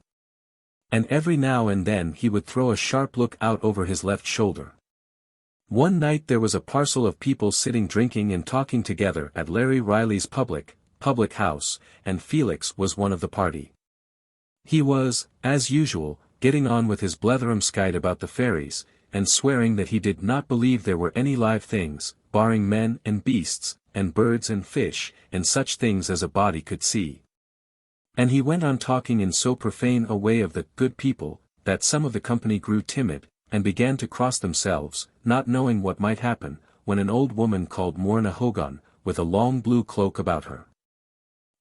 And every now and then he would throw a sharp look out over his left shoulder. One night there was a parcel of people sitting drinking and talking together at Larry Riley's public house, and Felix was one of the party. He was, as usual, getting on with his bletherumskite about the fairies, and swearing that he did not believe there were any live things, barring men and beasts, and birds and fish, and such things as a body could see. And he went on talking in so profane a way of the good people, that some of the company grew timid, and began to cross themselves, not knowing what might happen, when an old woman called Morna Hogan, with a long blue cloak about her,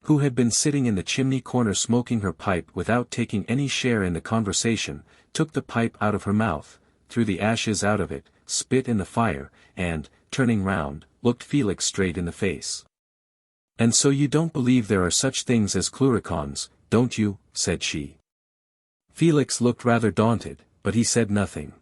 who had been sitting in the chimney corner smoking her pipe without taking any share in the conversation, took the pipe out of her mouth, threw the ashes out of it, spit in the fire, and, turning round, looked Felix straight in the face. "And so you don't believe there are such things as cluricons, don't you?" said she. Felix looked rather daunted, but he said nothing.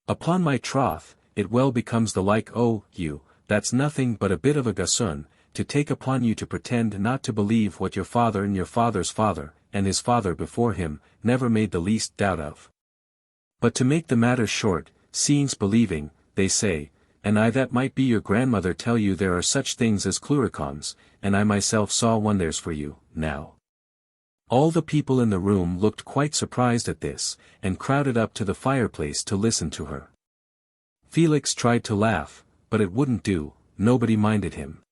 "Upon my troth, it well becomes the like you, that's nothing but a bit of a gossoon, to take upon you to pretend not to believe what your father and your father's father, and his father before him, never made the least doubt of. But to make the matter short, seeing's believing, they say, and I that might be your grandmother tell you there are such things as cluricons, and I myself saw one there's for you, now." All the people in the room looked quite surprised at this, and crowded up to the fireplace to listen to her. Felix tried to laugh, but it wouldn't do, nobody minded him.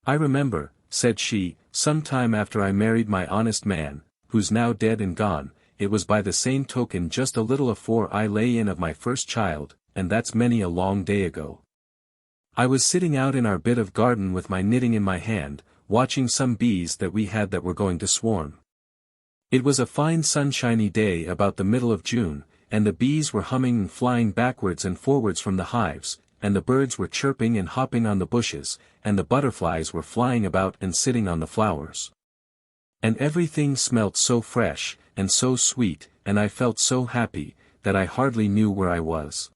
"I remember," said she, "some time after I married my honest man, who's now dead and gone, it was by the same token just a little afore I lay in of my first child, and that's many a long day ago. I was sitting out in our bit of garden with my knitting in my hand, watching some bees that we had that were going to swarm. It was a fine sunshiny day about the middle of June, and the bees were humming and flying backwards and forwards from the hives, and the birds were chirping and hopping on the bushes, and the butterflies were flying about and sitting on the flowers. And everything smelt so fresh, and so sweet, and I felt so happy, that I hardly knew where I was.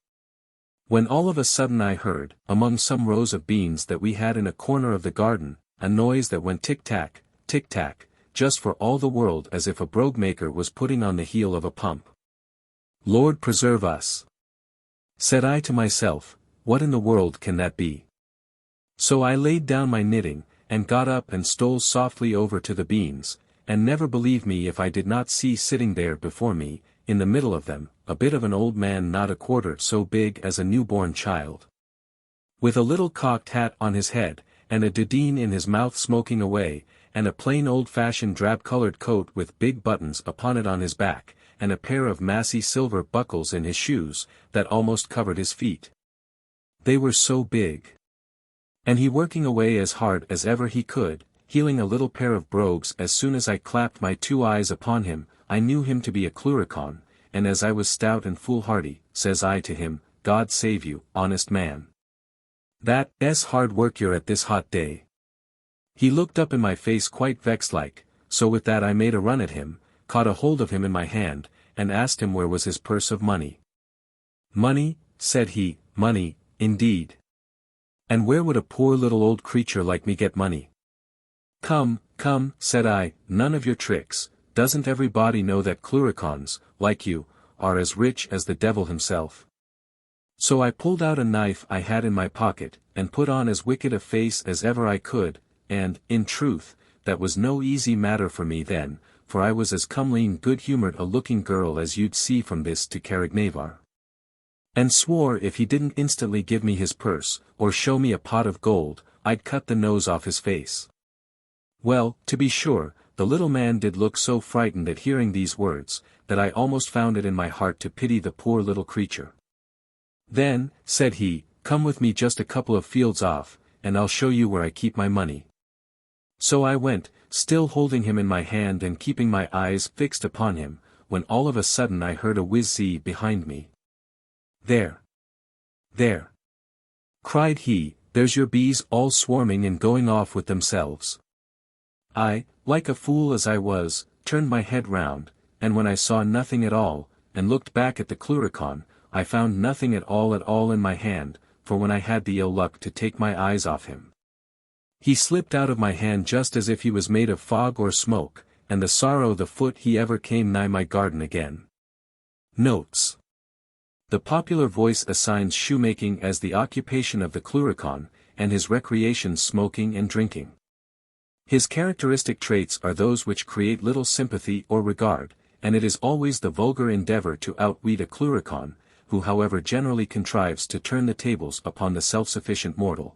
When all of a sudden I heard, among some rows of beans that we had in a corner of the garden, a noise that went tick-tack, just for all the world as if a brogue-maker was putting on the heel of a pump. Lord preserve us! Said I to myself, what in the world can that be? So I laid down my knitting, and got up and stole softly over to the beans, and never believe me if I did not see sitting there before me, in the middle of them, a bit of an old man not a quarter so big as a newborn child, with a little cocked hat on his head, and a dudeen in his mouth smoking away, and a plain old-fashioned drab-colored coat with big buttons upon it on his back, and a pair of massy silver buckles in his shoes, that almost covered his feet. They were so big. And he working away as hard as ever he could, healing a little pair of brogues. As soon as I clapped my 2 eyes upon him, I knew him to be a cluricaun, and as I was stout and foolhardy, says I to him, God save you, honest man. That's hard work you're at this hot day. He looked up in my face quite vexed like, so with that I made a run at him, caught a hold of him in my hand, and asked him where was his purse of money. Money, said he, money, indeed. And where would a poor little old creature like me get money? Come, come, said I, none of your tricks. Doesn't everybody know that cluricauns, like you, are as rich as the devil himself? So I pulled out a knife I had in my pocket, and put on as wicked a face as ever I could, and, in truth, that was no easy matter for me then, for I was as comely and good-humoured a looking girl as you'd see from this to Carricknavar. And swore if he didn't instantly give me his purse, or show me a pot of gold, I'd cut the nose off his face. Well, to be sure, the little man did look so frightened at hearing these words, that I almost found it in my heart to pity the poor little creature. Then, said he, come with me just a couple of fields off, and I'll show you where I keep my money. So I went, still holding him in my hand and keeping my eyes fixed upon him, when all of a sudden I heard a whiz-zee behind me. There! There! Cried he, there's your bees all swarming and going off with themselves. I, like a fool as I was, turned my head round, and when I saw nothing at all, and looked back at the cluricaun, I found nothing at all in my hand, for when I had the ill luck to take my eyes off him, he slipped out of my hand just as if he was made of fog or smoke, and the sorrow the foot he ever came nigh my garden again. Notes. The popular voice assigns shoemaking as the occupation of the cluricaun, and his recreation smoking and drinking. His characteristic traits are those which create little sympathy or regard, and it is always the vulgar endeavour to outweed a cluricaun, who however generally contrives to turn the tables upon the self-sufficient mortal.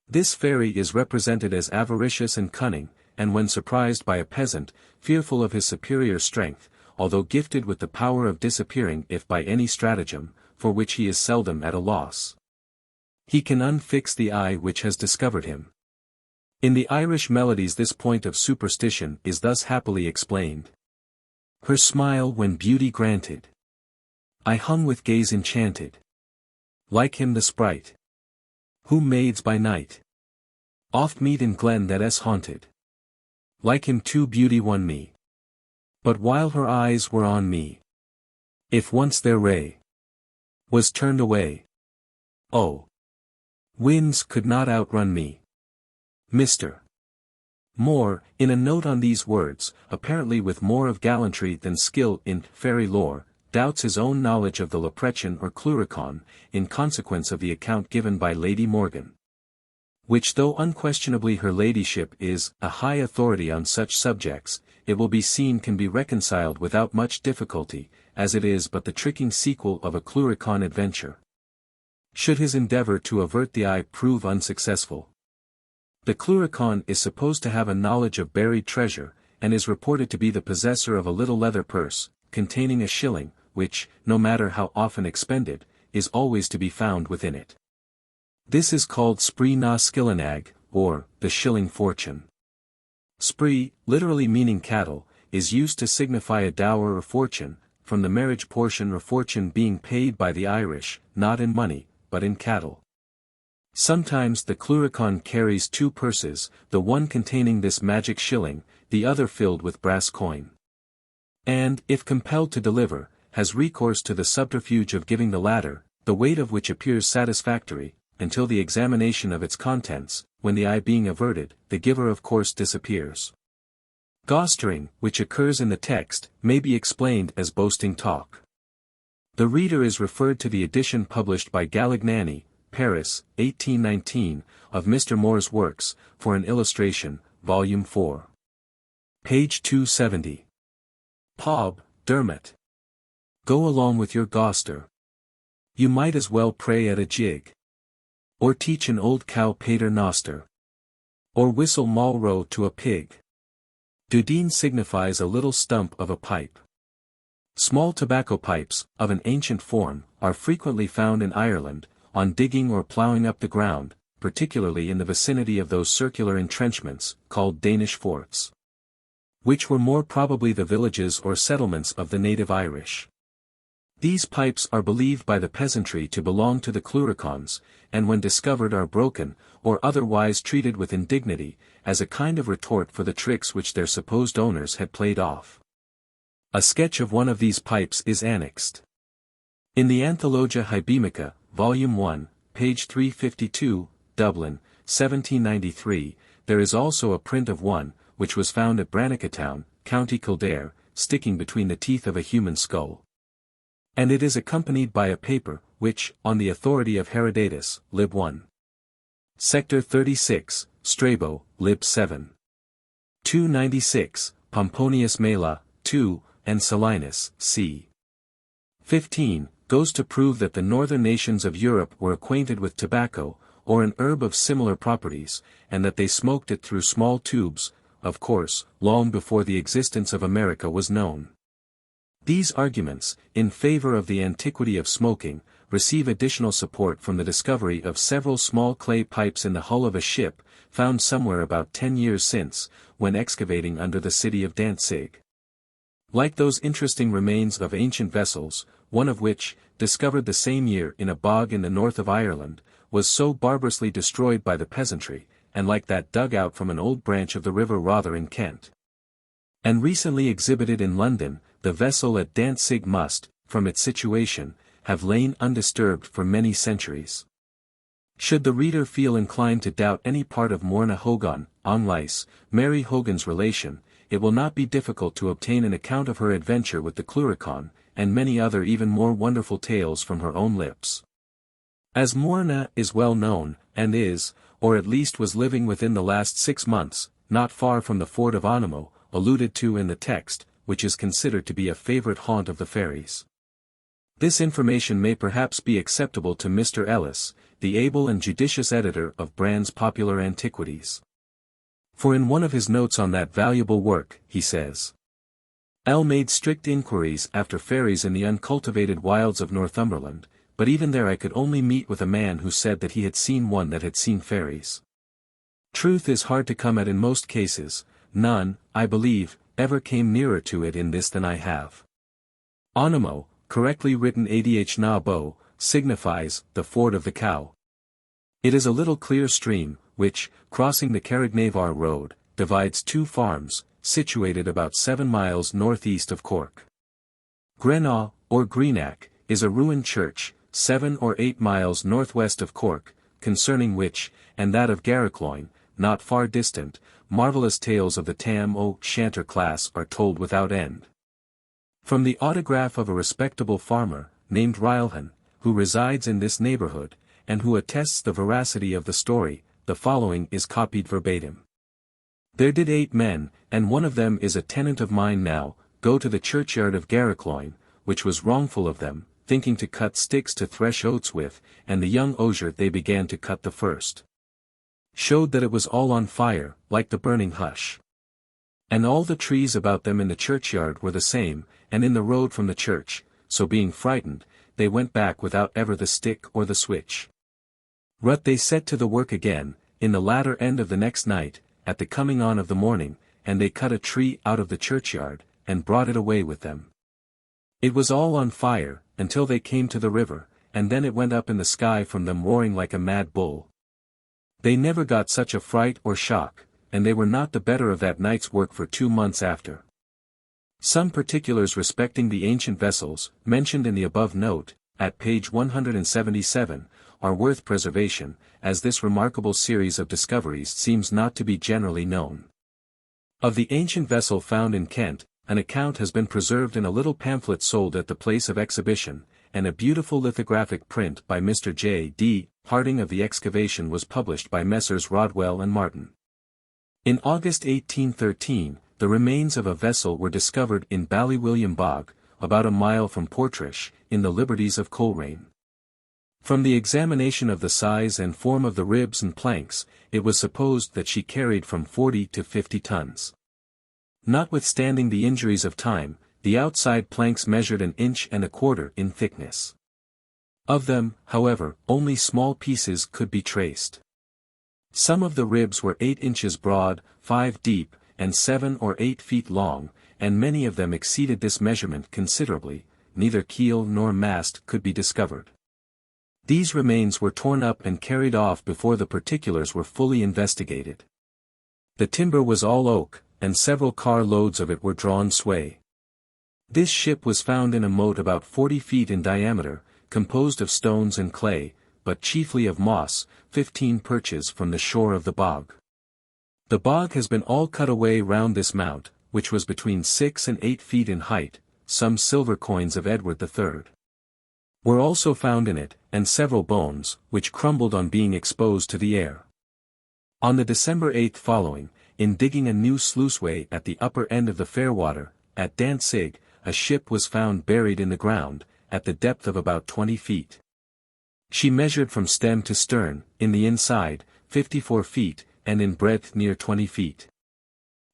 This fairy is represented as avaricious and cunning, and when surprised by a peasant, fearful of his superior strength, although gifted with the power of disappearing if by any stratagem, for which he is seldom at a loss, he can unfix the eye which has discovered him. In the Irish melodies this point of superstition is thus happily explained. Her smile when beauty granted, I hung with gaze enchanted. Like him the sprite, whom maids by night oft meet in glen that is haunted. Like him too beauty won me. But while her eyes were on me, if once their ray was turned away, oh, winds could not outrun me. Mr. Moore, in a note on these words, apparently with more of gallantry than skill in fairy lore, doubts his own knowledge of the leprechaun or cluricaun, in consequence of the account given by Lady Morgan. Which though unquestionably her ladyship is a high authority on such subjects, it will be seen can be reconciled without much difficulty, as it is but the tricking sequel of a cluricaun adventure. Should his endeavour to avert the eye prove unsuccessful, the cluricaun is supposed to have a knowledge of buried treasure, and is reported to be the possessor of a little leather purse, containing a shilling, which, no matter how often expended, is always to be found within it. This is called spree na skillinag, or, the shilling fortune. Spree, literally meaning cattle, is used to signify a dower or fortune, from the marriage portion or fortune being paid by the Irish, not in money, but in cattle. Sometimes the cluricaun carries 2 purses, the one containing this magic shilling, the other filled with brass coin. And, if compelled to deliver, has recourse to the subterfuge of giving the latter, the weight of which appears satisfactory, until the examination of its contents, when the eye being averted, the giver of course disappears. Gostering, which occurs in the text, may be explained as boasting talk. The reader is referred to the edition published by Galignani, Paris, 1819, of Mr. Moore's works, for an illustration, Volume 4. Page 270. Pob, Dermot. Go along with your goster. You might as well pray at a jig. Or teach an old cow pater noster. Or whistle Malro to a pig. Dudeen signifies a little stump of a pipe. Small tobacco pipes, of an ancient form, are frequently found in Ireland, on digging or ploughing up the ground, particularly in the vicinity of those circular entrenchments, called Danish forts, which were more probably the villages or settlements of the native Irish. These pipes are believed by the peasantry to belong to the Cluricons, and when discovered are broken, or otherwise treated with indignity, as a kind of retort for the tricks which their supposed owners had played off. A sketch of one of these pipes is annexed. In the Anthologia Hybiemica, Volume 1, page 352, Dublin, 1793, there is also a print of one, which was found at Brannickatown, County Kildare, sticking between the teeth of a human skull. And it is accompanied by a paper, which, on the authority of Herodotus, Lib 1. Sector 36, Strabo, Lib 7. 296, Pomponius Mela, 2, and Silenus, c. 15, goes to prove that the northern nations of Europe were acquainted with tobacco, or an herb of similar properties, and that they smoked it through small tubes, of course, long before the existence of America was known. These arguments, in favor of the antiquity of smoking, receive additional support from the discovery of several small clay pipes in the hull of a ship, found somewhere about 10 years since, when excavating under the city of Dantzig. Like those interesting remains of ancient vessels, one of which, discovered the same year in a bog in the north of Ireland, was so barbarously destroyed by the peasantry, and like that dug out from an old branch of the river Rother in Kent, and recently exhibited in London, the vessel at Dantzig must, from its situation, have lain undisturbed for many centuries. Should the reader feel inclined to doubt any part of Morna Hogan, on Lice, Mary Hogan's relation, it will not be difficult to obtain an account of her adventure with the Cluricon, and many other even more wonderful tales from her own lips. As Morna is well known, and is, or at least was living within the last 6 months, not far from the fort of Onamo, alluded to in the text, which is considered to be a favorite haunt of the fairies. This information may perhaps be acceptable to Mr. Ellis, the able and judicious editor of Brand's Popular Antiquities. For in one of his notes on that valuable work, he says, L made strict inquiries after fairies in the uncultivated wilds of Northumberland, but even there I could only meet with a man who said that he had seen one that had seen fairies. Truth is hard to come at in most cases, none, I believe, ever came nearer to it in this than I have. Onamo, correctly written Adh na Bo, signifies, the ford of the cow. It is a little clear stream, which, crossing the Carrignavar road, divides 2 farms, situated about 7 miles northeast of Cork. Grenaugh, or Greenock, is a ruined church, 7 or 8 miles northwest of Cork, concerning which, and that of Garrickloyne, not far distant, marvellous tales of the Tam o' Shanter class are told without end. From the autograph of a respectable farmer, named Rylhan, who resides in this neighborhood, and who attests the veracity of the story, the following is copied verbatim. There did 8 men, and one of them is a tenant of mine now, go to the churchyard of Garrickloyne, which was wrongful of them, thinking to cut sticks to thresh oats with, and the young osier they began to cut the first showed that it was all on fire, like the burning hush. And all the trees about them in the churchyard were the same, and in the road from the church, so being frightened, they went back without ever the stick or the switch. Rut they set to the work again, in the latter end of the next night, at the coming on of the morning, and they cut a tree out of the churchyard, and brought it away with them. It was all on fire, until they came to the river, and then it went up in the sky from them roaring like a mad bull. They never got such a fright or shock, and they were not the better of that night's work for 2 months after. Some particulars respecting the ancient vessels, mentioned in the above note, at page 177, are worth preservation, as this remarkable series of discoveries seems not to be generally known. Of the ancient vessel found in Kent, an account has been preserved in a little pamphlet sold at the place of exhibition, and a beautiful lithographic print by Mr. J. D. Harding of the excavation was published by Messrs. Rodwell and Martin. In August 1813, the remains of a vessel were discovered in Ballywilliam Bog, about a mile from Portrush, in the Liberties of Coleraine. From the examination of the size and form of the ribs and planks, it was supposed that she carried from 40 to 50 tons. Notwithstanding the injuries of time, the outside planks measured 1 1/4 inches in thickness. Of them, however, only small pieces could be traced. Some of the ribs were 8 inches broad, 5 deep, and 7 or 8 feet long, and many of them exceeded this measurement considerably. Neither keel nor mast could be discovered. These remains were torn up and carried off before the particulars were fully investigated. The timber was all oak, and several car loads of it were drawn sway. This ship was found in a moat about 40 feet in diameter, composed of stones and clay, but chiefly of moss, 15 perches from the shore of the bog. The bog has been all cut away round this mount, which was between 6 and 8 feet in height. Some silver coins of Edward III were also found in it, and several bones, which crumbled on being exposed to the air. On the December 8 following, in digging a new sluiceway at the upper end of the Fairwater, at Dantzig, a ship was found buried in the ground, at the depth of about 20 feet. She measured from stem to stern, in the inside, 54 feet, and in breadth near 20 feet.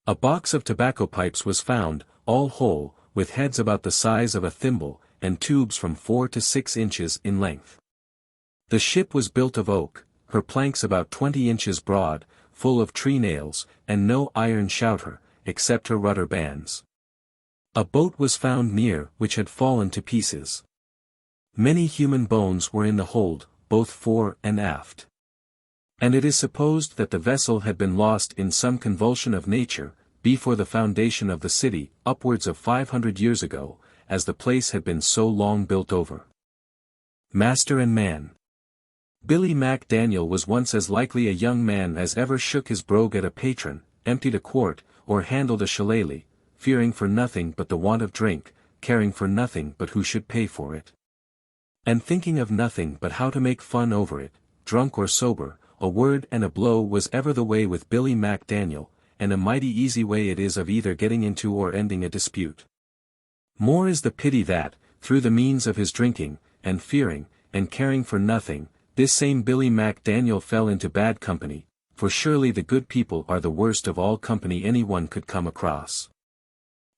A box of tobacco pipes was found, all whole, with heads about the size of a thimble, and tubes from 4 to 6 inches in length. The ship was built of oak, her planks about 20 inches broad, full of tree nails, and no iron shouter, except her rudder bands. A boat was found near, which had fallen to pieces. Many human bones were in the hold, both fore and aft. And it is supposed that the vessel had been lost in some convulsion of nature, before the foundation of the city, upwards of 500 years ago, as the place had been so long built over. Master and Man. Billy Mac Daniel was once as likely a young man as ever shook his brogue at a patron, emptied a quart, or handled a shillelagh, fearing for nothing but the want of drink, caring for nothing but who should pay for it, and thinking of nothing but how to make fun over it. Drunk or sober, a word and a blow was ever the way with Billy Mac Daniel, and a mighty easy way it is of either getting into or ending a dispute. More is the pity that, through the means of his drinking, and fearing, and caring for nothing, this same Billy Mac Daniel fell into bad company, for surely the good people are the worst of all company anyone could come across.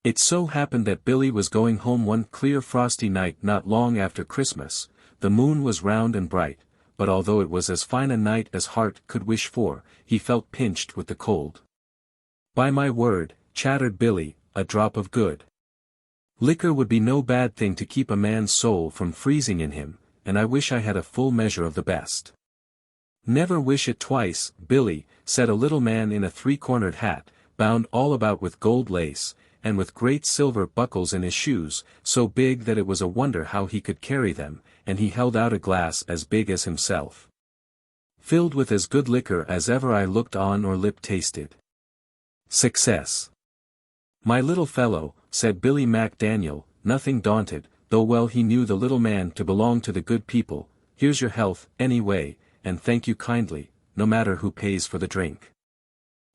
It so happened that Billy was going home one clear frosty night not long after Christmas. The moon was round and bright, but although it was as fine a night as heart could wish for, he felt pinched with the cold. "By my word," chattered Billy, "a drop of good liquor would be no bad thing to keep a man's soul from freezing in him, and I wish I had a full measure of the best." "Never wish it twice, Billy," said a little man in a 3-cornered hat, bound all about with gold lace, and with great silver buckles in his shoes, so big that it was a wonder how he could carry them, and he held out a glass as big as himself, filled with as good liquor as ever I looked on or lip tasted. "Success." "My little fellow," said Billy Mac Daniel, nothing daunted, though well he knew the little man to belong to the good people, "here's your health, anyway, and thank you kindly, no matter who pays for the drink."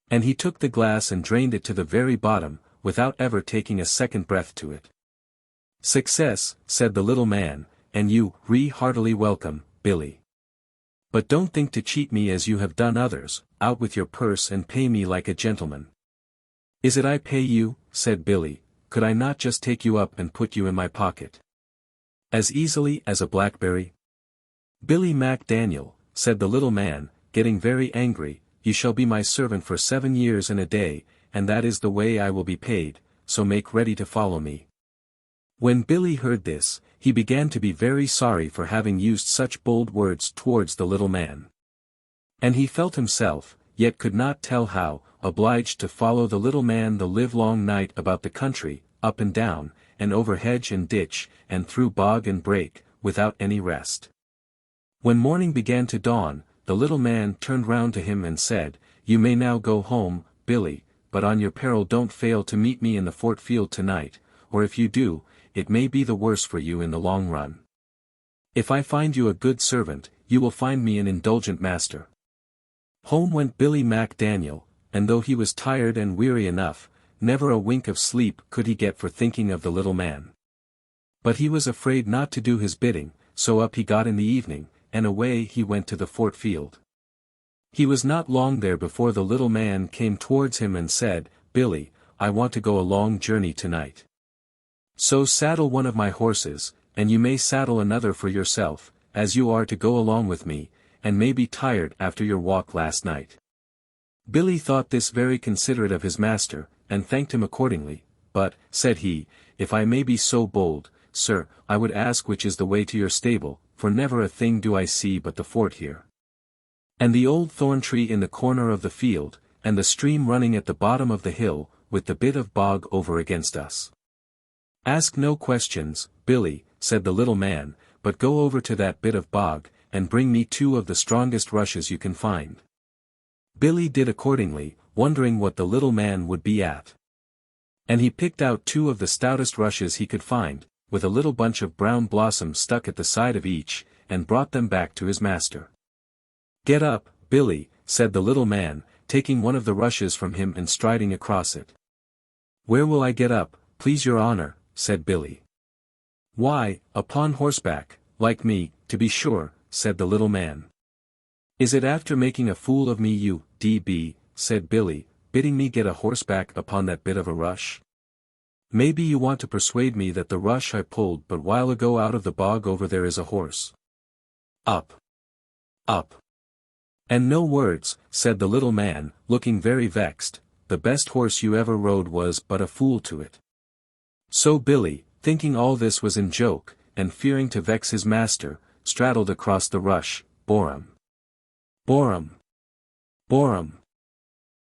And he took the glass and drained it to the very bottom, without ever taking a second breath to it. "Success," said the little man, "and you, heartily welcome, Billy. But don't think to cheat me as you have done others. Out with your purse and pay me like a gentleman." "Is it I pay you?" said Billy. "Could I not just take you up and put you in my pocket as easily as a blackberry?" "Billy Mac Daniel," said the little man, getting very angry, "you shall be my servant for 7 years and a day, and that is the way I will be paid, so make ready to follow me." When Billy heard this, he began to be very sorry for having used such bold words towards the little man. And he felt himself, yet could not tell how, obliged to follow the little man the livelong night about the country, up and down, and over hedge and ditch, and through bog and brake, without any rest. When morning began to dawn, the little man turned round to him and said, "You may now go home, Billy, but on your peril don't fail to meet me in the fort field tonight, or if you do, it may be the worse for you in the long run. If I find you a good servant, you will find me an indulgent master." Home went Billy Mac Daniel, and though he was tired and weary enough, never a wink of sleep could he get for thinking of the little man. But he was afraid not to do his bidding, so up he got in the evening, and away he went to the fort field. He was not long there before the little man came towards him and said, "Billy, I want to go a long journey tonight. So saddle one of my horses, and you may saddle another for yourself, as you are to go along with me, and may be tired after your walk last night." Billy thought this very considerate of his master, and thanked him accordingly, but, said he, if I may be so bold, sir, I would ask which is the way to your stable, for never a thing do I see but the fort here. And the old thorn tree in the corner of the field, and the stream running at the bottom of the hill, with the bit of bog over against us. Ask no questions, Billy, said the little man, but go over to that bit of bog, and bring me 2 of the strongest rushes you can find. Billy did accordingly, wondering what the little man would be at. And he picked out 2 of the stoutest rushes he could find, with a little bunch of brown blossoms stuck at the side of each, and brought them back to his master. Get up, Billy, said the little man, taking one of the rushes from him and striding across it. Where will I get up, please your honor, said Billy. Why, upon horseback, like me, to be sure, said the little man. Is it after making a fool of me you, D.B., said Billy, bidding me get a horseback upon that bit of a rush? Maybe you want to persuade me that the rush I pulled but while ago out of the bog over there is a horse. Up. Up. And no words, said the little man, looking very vexed, the best horse you ever rode was but a fool to it. So Billy, thinking all this was in joke, and fearing to vex his master, straddled across the rush, Borum. Borum. Borum.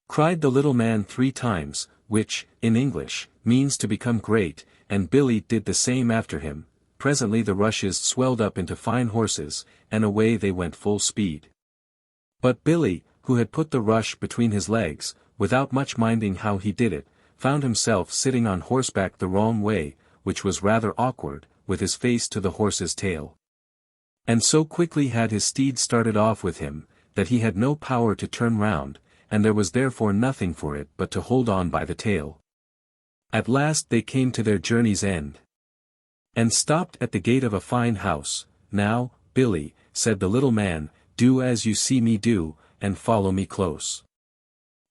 Cried the little man 3 times, which, in English, means to become great, and Billy did the same after him. Presently the rushes swelled up into fine horses, and away they went full speed. But Billy, who had put the rush between his legs, without much minding how he did it, found himself sitting on horseback the wrong way, which was rather awkward, with his face to the horse's tail. And so quickly had his steed started off with him, that he had no power to turn round, and there was therefore nothing for it but to hold on by the tail. At last they came to their journey's end, and stopped at the gate of a fine house. Now, Billy, said the little man, do as you see me do, and follow me close.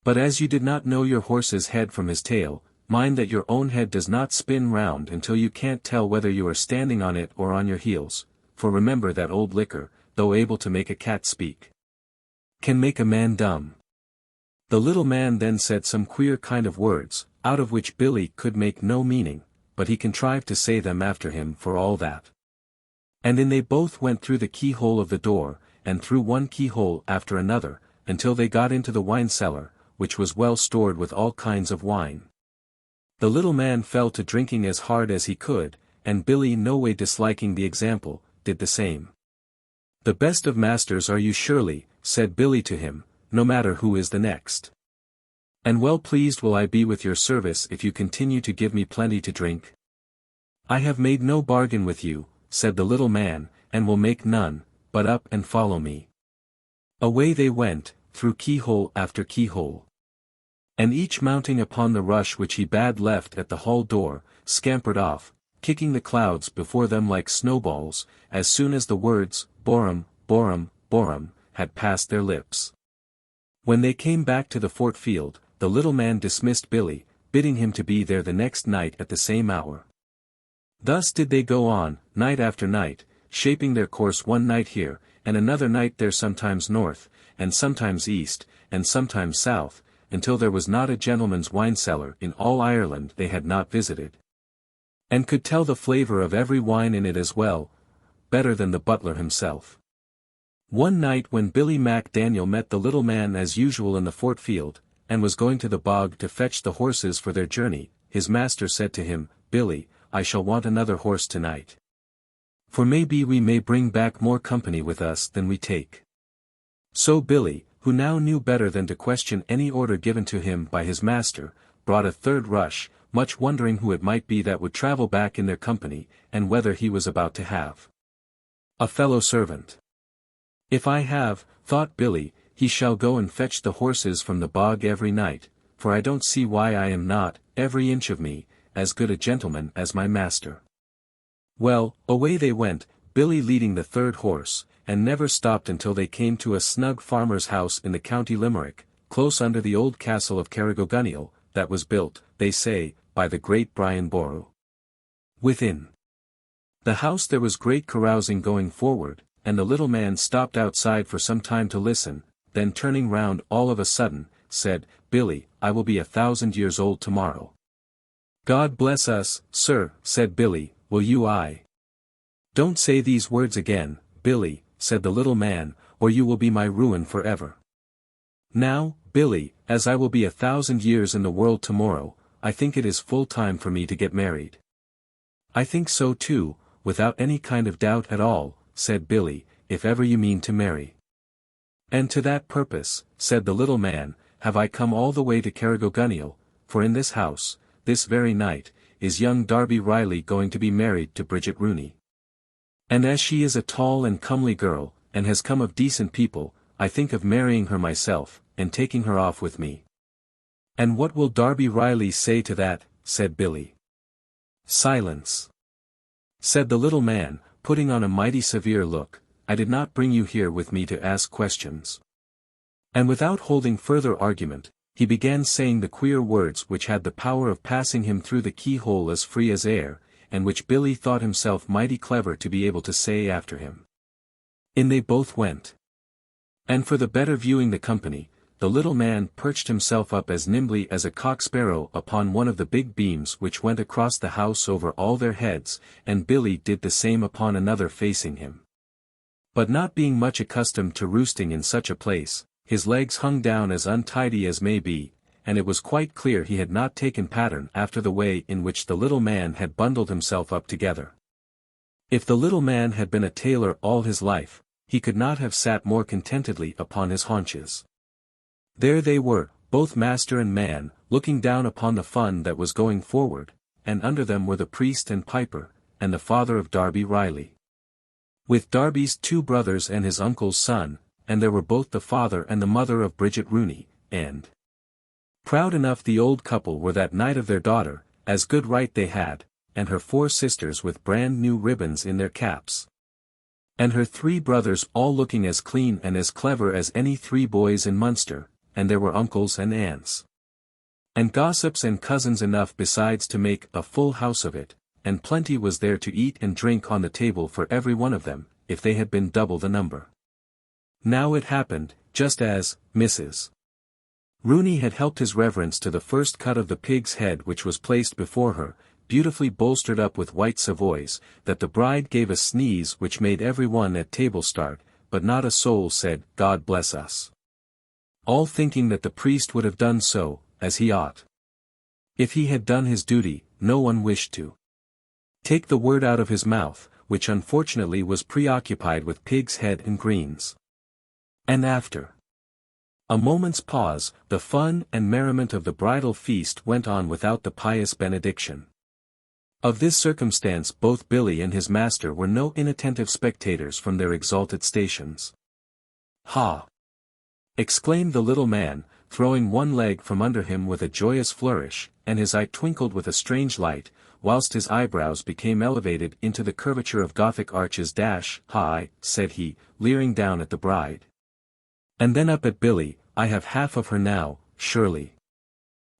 But as you did not know your horse's head from his tail, mind that your own head does not spin round until you can't tell whether you are standing on it or on your heels, for remember that old liquor, though able to make a cat speak, can make a man dumb. The little man then said some queer kind of words, out of which Billy could make no meaning, but he contrived to say them after him for all that. And in they both went through the keyhole of the door, and through one keyhole after another, until they got into the wine cellar, which was well stored with all kinds of wine. The little man fell to drinking as hard as he could, and Billy, no way disliking the example, did the same. The best of masters are you surely, said Billy to him, no matter who is the next. And well pleased will I be with your service if you continue to give me plenty to drink. I have made no bargain with you, said the little man, and will make none, but up and follow me. Away they went, through keyhole after keyhole. And each mounting upon the rush which he bad left at the hall door, scampered off, kicking the clouds before them like snowballs, as soon as the words, Borum, Borum, Borum, had passed their lips. When they came back to the fort field, the little man dismissed Billy, bidding him to be there the next night at the same hour. Thus did they go on, night after night, shaping their course one night here, and another night there, sometimes north, and sometimes east, and sometimes south, until there was not a gentleman's wine cellar in all Ireland they had not visited, and could tell the flavour of every wine in it as well, better than the butler himself. One night when Billy Mac Daniel met the little man as usual in the fort field, and was going to the bog to fetch the horses for their journey, his master said to him, Billy, I shall want another horse tonight. For maybe we may bring back more company with us than we take. So Billy, who now knew better than to question any order given to him by his master, brought a 3rd rush, much wondering who it might be that would travel back in their company, and whether he was about to have a fellow servant. If I have, thought Billy, he shall go and fetch the horses from the bog every night, for I don't see why I am not, every inch of me, as good a gentleman as my master. Well, away they went, Billy leading the 3rd horse, and never stopped until they came to a snug farmer's house in the county Limerick, close under the old castle of Carrigogunniel, that was built, they say, by the great Brian Boru. Within the house there was great carousing going forward, and the little man stopped outside for some time to listen, then turning round all of a sudden, said, "Billy, I will be 1,000 years old tomorrow." "God bless us, sir," said Billy, "will you Don't say these words again, Billy," said the little man, "or you will be my ruin forever. Now, Billy, as I will be 1,000 years in the world tomorrow, I think it is full time for me to get married." "I think so too, without any kind of doubt at all," said Billy, "if ever you mean to marry." "And to that purpose," said the little man, "have I come all the way to Carrigogunniel, for in this house, this very night, is young Darby Riley going to be married to Bridget Rooney. And as she is a tall and comely girl, and has come of decent people, I think of marrying her myself, and taking her off with me." "And what will Darby Riley say to that?" said Billy. "Silence," said the little man, putting on a mighty severe look. "I did not bring you here with me to ask questions." And without holding further argument, he began saying the queer words which had the power of passing him through the keyhole as free as air, and which Billy thought himself mighty clever to be able to say after him. In they both went. And for the better viewing the company, the little man perched himself up as nimbly as a cock-sparrow upon one of the big beams which went across the house over all their heads, and Billy did the same upon another facing him. But not being much accustomed to roosting in such a place, his legs hung down as untidy as may be, and it was quite clear he had not taken pattern after the way in which the little man had bundled himself up together. If the little man had been a tailor all his life, he could not have sat more contentedly upon his haunches. There they were, both master and man, looking down upon the fun that was going forward, and under them were the priest and piper, and the father of Darby Riley, with Darby's 2 brothers and his uncle's son, and there were both the father and the mother of Bridget Rooney, and proud enough the old couple were that night of their daughter, as good right they had, and her 4 sisters with brand new ribbons in their caps, and her 3 brothers all looking as clean and as clever as any 3 boys in Munster, and there were uncles and aunts, and gossips and cousins enough besides to make a full house of it, and plenty was there to eat and drink on the table for every one of them, if they had been double the number. Now it happened, just as Mrs. Rooney had helped his reverence to the first cut of the pig's head which was placed before her, beautifully bolstered up with white savoys, that the bride gave a sneeze which made every one at table start, but not a soul said, "God bless us," all thinking that the priest would have done so, as he ought. If he had done his duty, no one wished to take the word out of his mouth, which unfortunately was preoccupied with pig's head and greens. And after a moment's pause, the fun and merriment of the bridal feast went on without the pious benediction. Of this circumstance both Billy and his master were no inattentive spectators from their exalted stations. "Ha!" exclaimed the little man, throwing one leg from under him with a joyous flourish, and his eye twinkled with a strange light, whilst his eyebrows became elevated into the curvature of Gothic arches. "Ha!" said he, leering down at the bride. And then up at Billy, "I have half of her now, surely.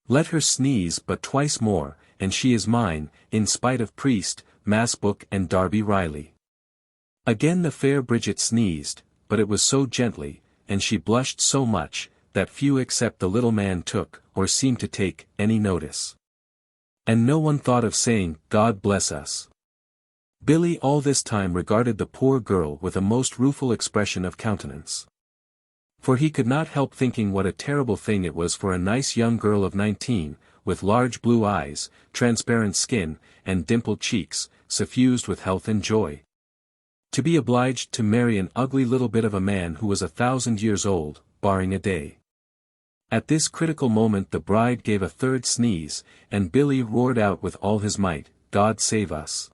Let her sneeze but twice more, and she is mine, in spite of priest, mass book and Darby Riley." Again the fair Bridget sneezed, but it was so gently, and she blushed so much, that few except the little man took, or seemed to take, any notice. And no one thought of saying, "God bless us." Billy all this time regarded the poor girl with a most rueful expression of countenance. For he could not help thinking what a terrible thing it was for a nice young girl of 19, with large blue eyes, transparent skin, and dimpled cheeks, suffused with health and joy, to be obliged to marry an ugly little bit of a man who was 1,000 years old, barring a day. At this critical moment the bride gave a 3rd sneeze, and Billy roared out with all his might, "God save us!"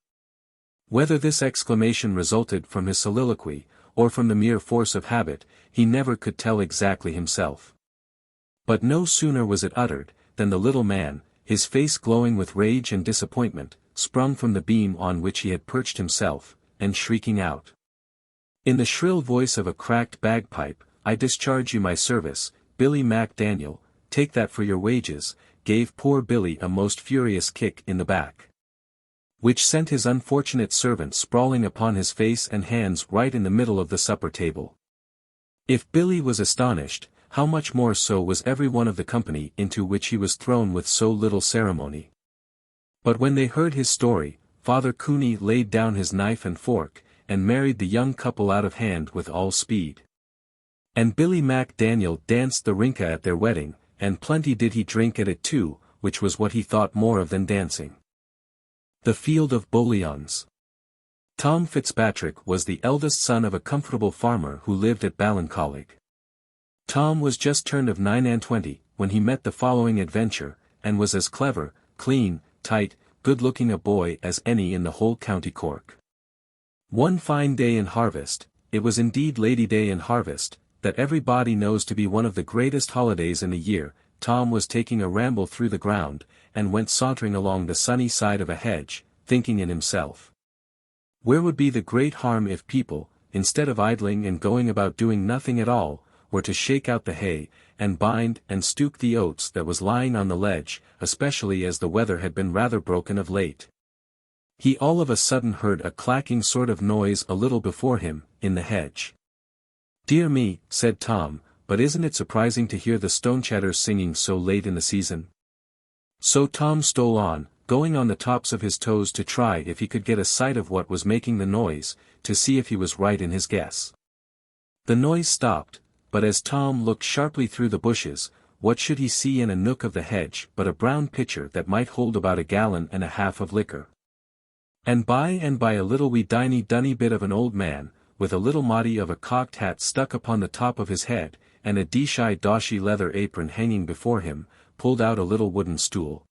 Whether this exclamation resulted from his soliloquy, or from the mere force of habit, he never could tell exactly himself. But no sooner was it uttered, than the little man, his face glowing with rage and disappointment, sprung from the beam on which he had perched himself, and shrieking out, in the shrill voice of a cracked bagpipe, "I discharge you my service, Billy Mac Daniel, take that for your wages," gave poor Billy a most furious kick in the back, which sent his unfortunate servant sprawling upon his face and hands right in the middle of the supper table. If Billy was astonished, how much more so was every one of the company into which he was thrown with so little ceremony. But when they heard his story, Father Cooney laid down his knife and fork, and married the young couple out of hand with all speed. And Billy Mac Daniel danced the rinka at their wedding, and plenty did he drink at it too, which was what he thought more of than dancing. The Field of Boliauns. Tom Fitzpatrick was the eldest son of a comfortable farmer who lived at Ballincollig. Tom was just turned of 29, when he met the following adventure, and was as clever, clean, tight, good-looking a boy as any in the whole county Cork. One fine day in harvest, it was indeed Lady Day in harvest, that everybody knows to be one of the greatest holidays in the year, Tom was taking a ramble through the ground, and went sauntering along the sunny side of a hedge, thinking in himself, where would be the great harm if people, instead of idling and going about doing nothing at all, were to shake out the hay, and bind and stook the oats that was lying on the ledge, especially as the weather had been rather broken of late. He all of a sudden heard a clacking sort of noise a little before him, in the hedge. "Dear me," said Tom, "but isn't it surprising to hear the stonechatters singing so late in the season?" So Tom stole on, going on the tops of his toes to try if he could get a sight of what was making the noise, to see if he was right in his guess. The noise stopped, but as Tom looked sharply through the bushes, what should he see in a nook of the hedge but a brown pitcher that might hold about 1.5 gallons of liquor. And by a little wee tiny dunny bit of an old man, with a little moddy of a cocked hat stuck upon the top of his head, and a doshy leather apron hanging before him, pulled out a little wooden stool,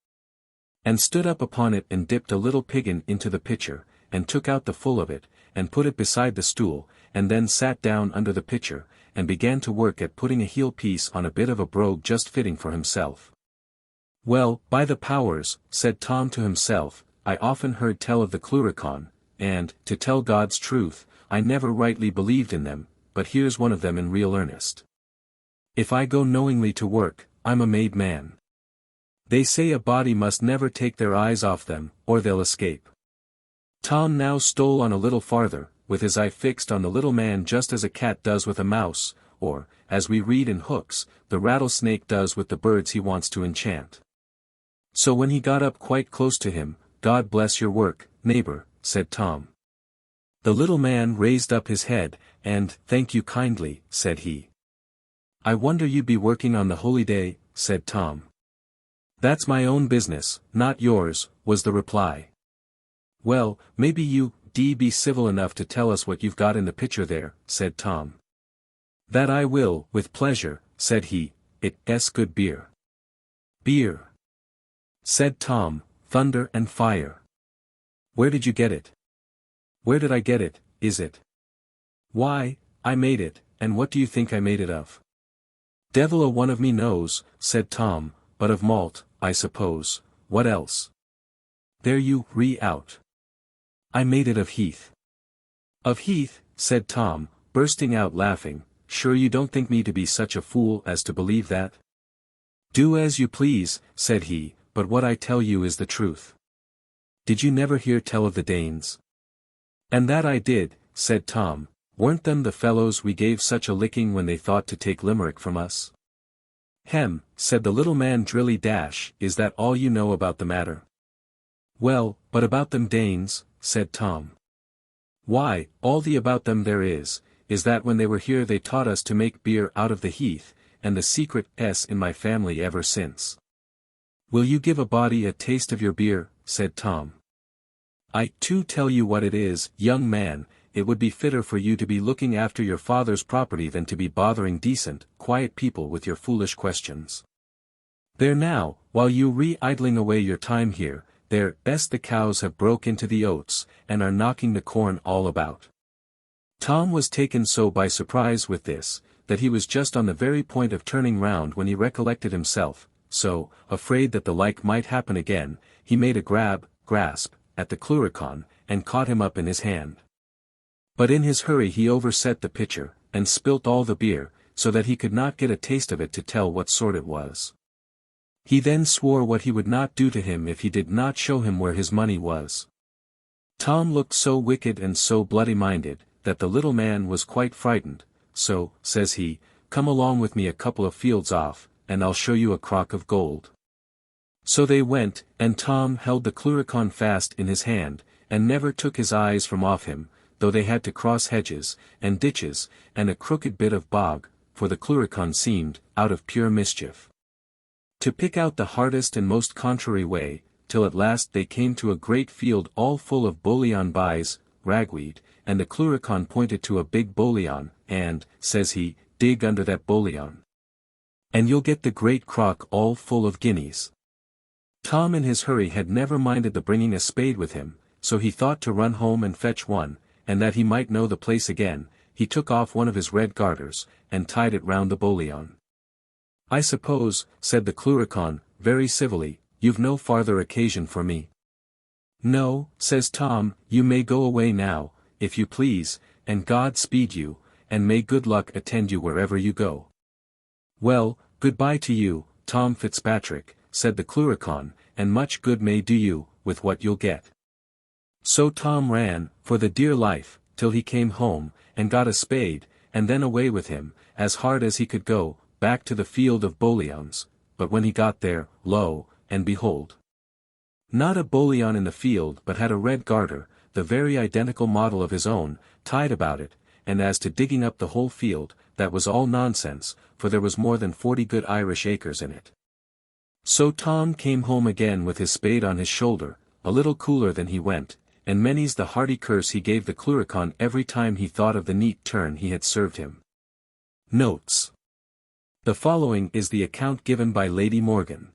and stood up upon it and dipped a little piggin into the pitcher, and took out the full of it, and put it beside the stool, and then sat down under the pitcher, and began to work at putting a heel piece on a bit of a brogue just fitting for himself. "Well, by the powers," said Tom to himself, "I often heard tell of the Cluricaun, and, to tell God's truth, I never rightly believed in them, but here's one of them in real earnest. If I go knowingly to work, I'm a made man. They say a body must never take their eyes off them, or they'll escape." Tom now stole on a little farther, with his eye fixed on the little man just as a cat does with a mouse, or, as we read in Hooks, the rattlesnake does with the birds he wants to enchant. So when he got up quite close to him, "God bless your work, neighbor," said Tom. The little man raised up his head, and, "Thank you kindly," said he. "I wonder you be working on the holy day," said Tom. "That's my own business, not yours," was the reply. "Well, maybe you be civil enough to tell us what you've got in the pitcher there," said Tom. "That I will, with pleasure," said he, "it's good beer." "Beer," said Tom, "thunder and fire. Where did you get it?" "Where did I get it, is it? Why, I made it, and what do you think I made it of?" "Devil a one of me knows," said Tom, "but of malt, I suppose, what else?" "There you out. I made it of heath." "Of heath," said Tom, bursting out laughing, "sure you don't think me to be such a fool as to believe that?" "Do as you please," said he, "but what I tell you is the truth. Did you never hear tell of the Danes?" "And that I did," said Tom. "Weren't them the fellows we gave such a licking when they thought to take Limerick from us?" "Hem," said the little man Drilly Dash, "is that all you know about the matter?" "Well, but about them Danes," said Tom. "Why, all the about them there is that when they were here they taught us to make beer out of the heath, and the secret is in my family ever since." "Will you give a body a taste of your beer?" said Tom. "I too tell you what it is, young man, it would be fitter for you to be looking after your father's property than to be bothering decent, quiet people with your foolish questions. There now, while you idling away your time here, there, the cows have broke into the oats, and are knocking the corn all about." Tom was taken so by surprise with this, that he was just on the very point of turning round when he recollected himself, so, afraid that the like might happen again, he made a grasp, at the Cluricaun, and caught him up in his hand. But in his hurry he overset the pitcher, and spilt all the beer, so that he could not get a taste of it to tell what sort it was. He then swore what he would not do to him if he did not show him where his money was. Tom looked so wicked and so bloody-minded, that the little man was quite frightened, so, says he, come along with me a couple of fields off, and I'll show you a crock of gold. So they went, and Tom held the cluricaun fast in his hand, and never took his eyes from off him, though they had to cross hedges, and ditches, and a crooked bit of bog, for the cluricaun seemed, out of pure mischief, to pick out the hardest and most contrary way, till at last they came to a great field all full of boliaun baies, ragweed, and the cluricaun pointed to a big boliaun, and, says he, dig under that boliaun, and you'll get the great crock all full of guineas. Tom in his hurry had never minded the bringing a spade with him, so he thought to run home and fetch one, and that he might know the place again, he took off one of his red garters, and tied it round the boliaun. I suppose, said the cluricaun, very civilly, you've no farther occasion for me. No, says Tom, you may go away now, if you please, and God speed you, and may good luck attend you wherever you go. Well, good-bye to you, Tom Fitzpatrick, said the cluricaun, and much good may do you, with what you'll get. So Tom ran, for the dear life, till he came home, and got a spade, and then away with him, as hard as he could go, back to the Field of Boliauns, but when he got there, lo, and behold! Not a boliaun in the field but had a red garter, the very identical model of his own, tied about it, and as to digging up the whole field, that was all nonsense, for there was more than 40 good Irish acres in it. So Tom came home again with his spade on his shoulder, a little cooler than he went, and many's the hearty curse he gave the cluricaun every time he thought of the neat turn he had served him. Notes. The following is the account given by Lady Morgan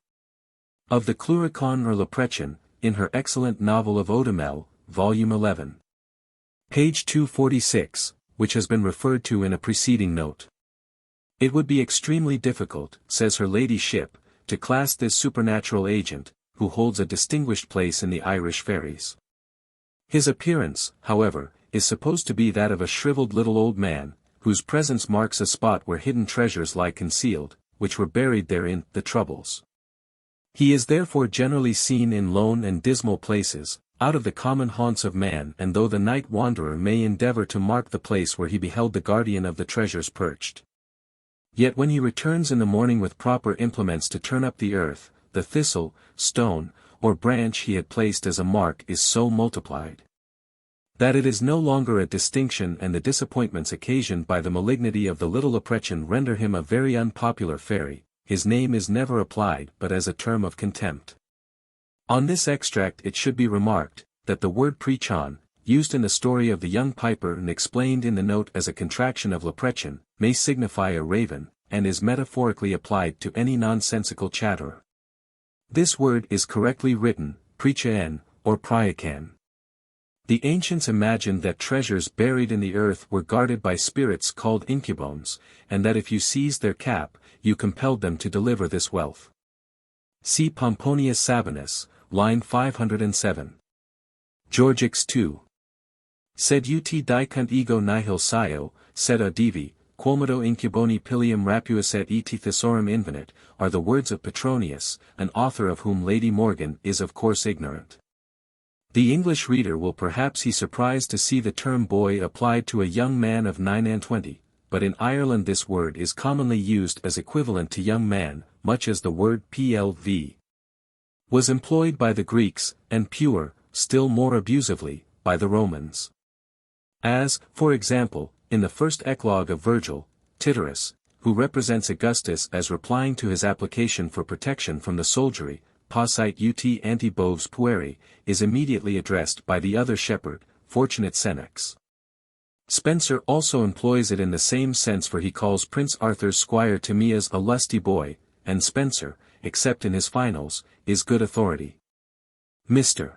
of the cluricaun or leprechaun, in her excellent novel of Odamel, Volume 11. Page 246, which has been referred to in a preceding note. It would be extremely difficult, says her ladyship, to class this supernatural agent, who holds a distinguished place in the Irish fairies. His appearance, however, is supposed to be that of a shriveled little old man, whose presence marks a spot where hidden treasures lie concealed, which were buried there in the troubles. He is therefore generally seen in lone and dismal places, out of the common haunts of man, and though the night wanderer may endeavor to mark the place where he beheld the guardian of the treasures perched, yet when he returns in the morning with proper implements to turn up the earth, the thistle, stone, or branch he had placed as a mark is so multiplied, that it is no longer a distinction, and the disappointments occasioned by the malignity of the little leprechaun render him a very unpopular fairy. His name is never applied but as a term of contempt. On this extract it should be remarked, that the word prechaun, used in the story of the young piper and explained in the note as a contraction of leprechaun, may signify a raven, and is metaphorically applied to any nonsensical chatterer. This word is correctly written, prechaen, or priacan. The ancients imagined that treasures buried in the earth were guarded by spirits called incubones, and that if you seized their cap, you compelled them to deliver this wealth. See Pomponius Sabinus, line 507. Georgix 2. Sed ut dicunt ego nihil scio, sed audivi, quomodo incuboni pilium rapuus et et thesaurus invenit, are the words of Petronius, an author of whom Lady Morgan is of course ignorant. The English reader will perhaps be surprised to see the term boy applied to a young man of 29, but in Ireland this word is commonly used as equivalent to young man, much as the word plv was employed by the Greeks, and pure, still more abusively, by the Romans. As, for example, in the first eclogue of Virgil, Tityrus, who represents Augustus as replying to his application for protection from the soldiery, Posite ut anti boves pueri, is immediately addressed by the other shepherd, Fortunate Senex. Spenser also employs it in the same sense, for he calls Prince Arthur's squire Timaeus a lusty boy, and Spenser, except in his finals, is good authority. Mr.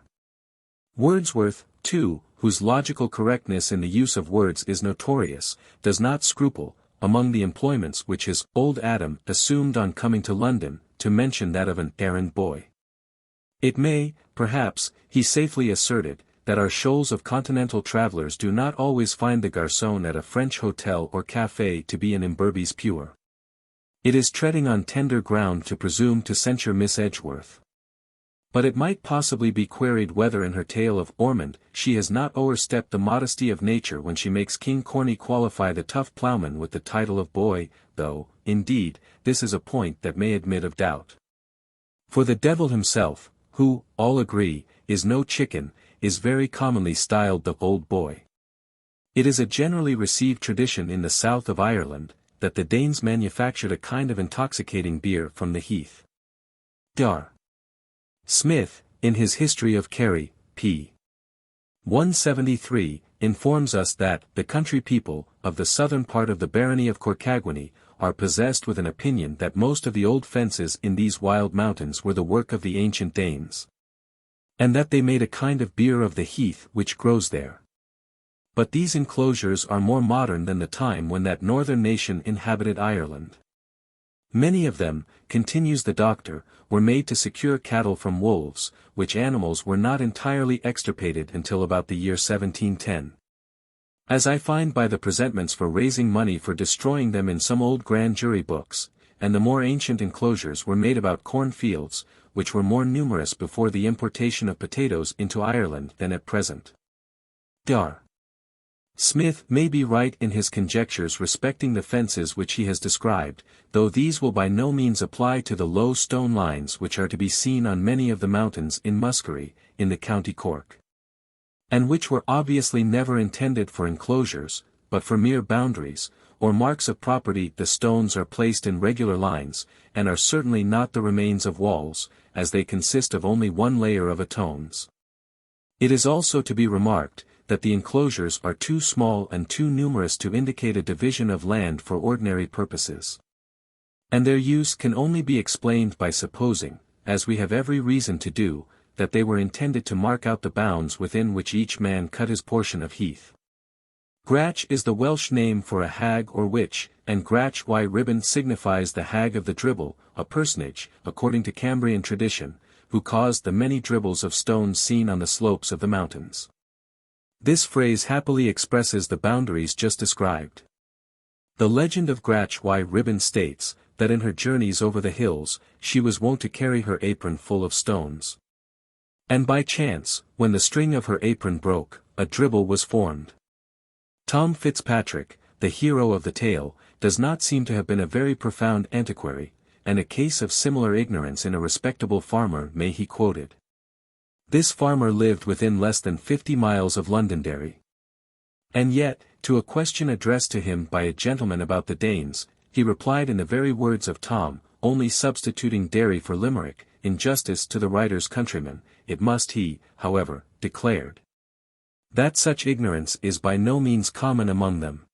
Wordsworth, too, whose logical correctness in the use of words is notorious, does not scruple, among the employments which his old Adam assumed on coming to London, to mention that of an errand boy. It may, perhaps, he safely asserted, that our shoals of continental travellers do not always find the garçon at a French hotel or café to be an imberbes pure. It is treading on tender ground to presume to censure Miss Edgeworth. But it might possibly be queried whether in her tale of Ormond she has not o'erstepped the modesty of nature when she makes King Corny qualify the tough ploughman with the title of boy, though, indeed, this is a point that may admit of doubt. For the devil himself, who, all agree, is no chicken, is very commonly styled the old boy. It is a generally received tradition in the south of Ireland, that the Danes manufactured a kind of intoxicating beer from the heath. Dr. Smith, in his History of Kerry, p. 173, informs us that the country people, of the southern part of the barony of Corcagwany, are possessed with an opinion that most of the old fences in these wild mountains were the work of the ancient Danes. And that they made a kind of beer of the heath which grows there. But these enclosures are more modern than the time when that northern nation inhabited Ireland. Many of them, continues the doctor, were made to secure cattle from wolves, which animals were not entirely extirpated until about the year 1710. As I find by the presentments for raising money for destroying them in some old grand jury books, and the more ancient enclosures were made about corn fields, which were more numerous before the importation of potatoes into Ireland than at present. Dr. Smith may be right in his conjectures respecting the fences which he has described, though these will by no means apply to the low stone lines which are to be seen on many of the mountains in Muskerry, in the county Cork. And which were obviously never intended for enclosures, but for mere boundaries, or marks of property. The stones are placed in regular lines, and are certainly not the remains of walls, as they consist of only one layer of atones. It is also to be remarked, that the enclosures are too small and too numerous to indicate a division of land for ordinary purposes. And their use can only be explained by supposing, as we have every reason to do, that they were intended to mark out the bounds within which each man cut his portion of heath. Grach is the Welsh name for a hag or witch, and Grach y Ribbon signifies the hag of the dribble, a personage, according to Cambrian tradition, who caused the many dribbles of stones seen on the slopes of the mountains. This phrase happily expresses the boundaries just described. The legend of Grach y Ribbon states, that in her journeys over the hills, she was wont to carry her apron full of stones. And by chance, when the string of her apron broke, a dribble was formed. Tom Fitzpatrick, the hero of the tale, does not seem to have been a very profound antiquary, and a case of similar ignorance in a respectable farmer may he quoted. This farmer lived within less than 50 miles of Londonderry. And yet, to a question addressed to him by a gentleman about the Danes, he replied in the very words of Tom, only substituting Derry for Limerick, in justice to the writer's countrymen. It must he, however, declared, that such ignorance is by no means common among them.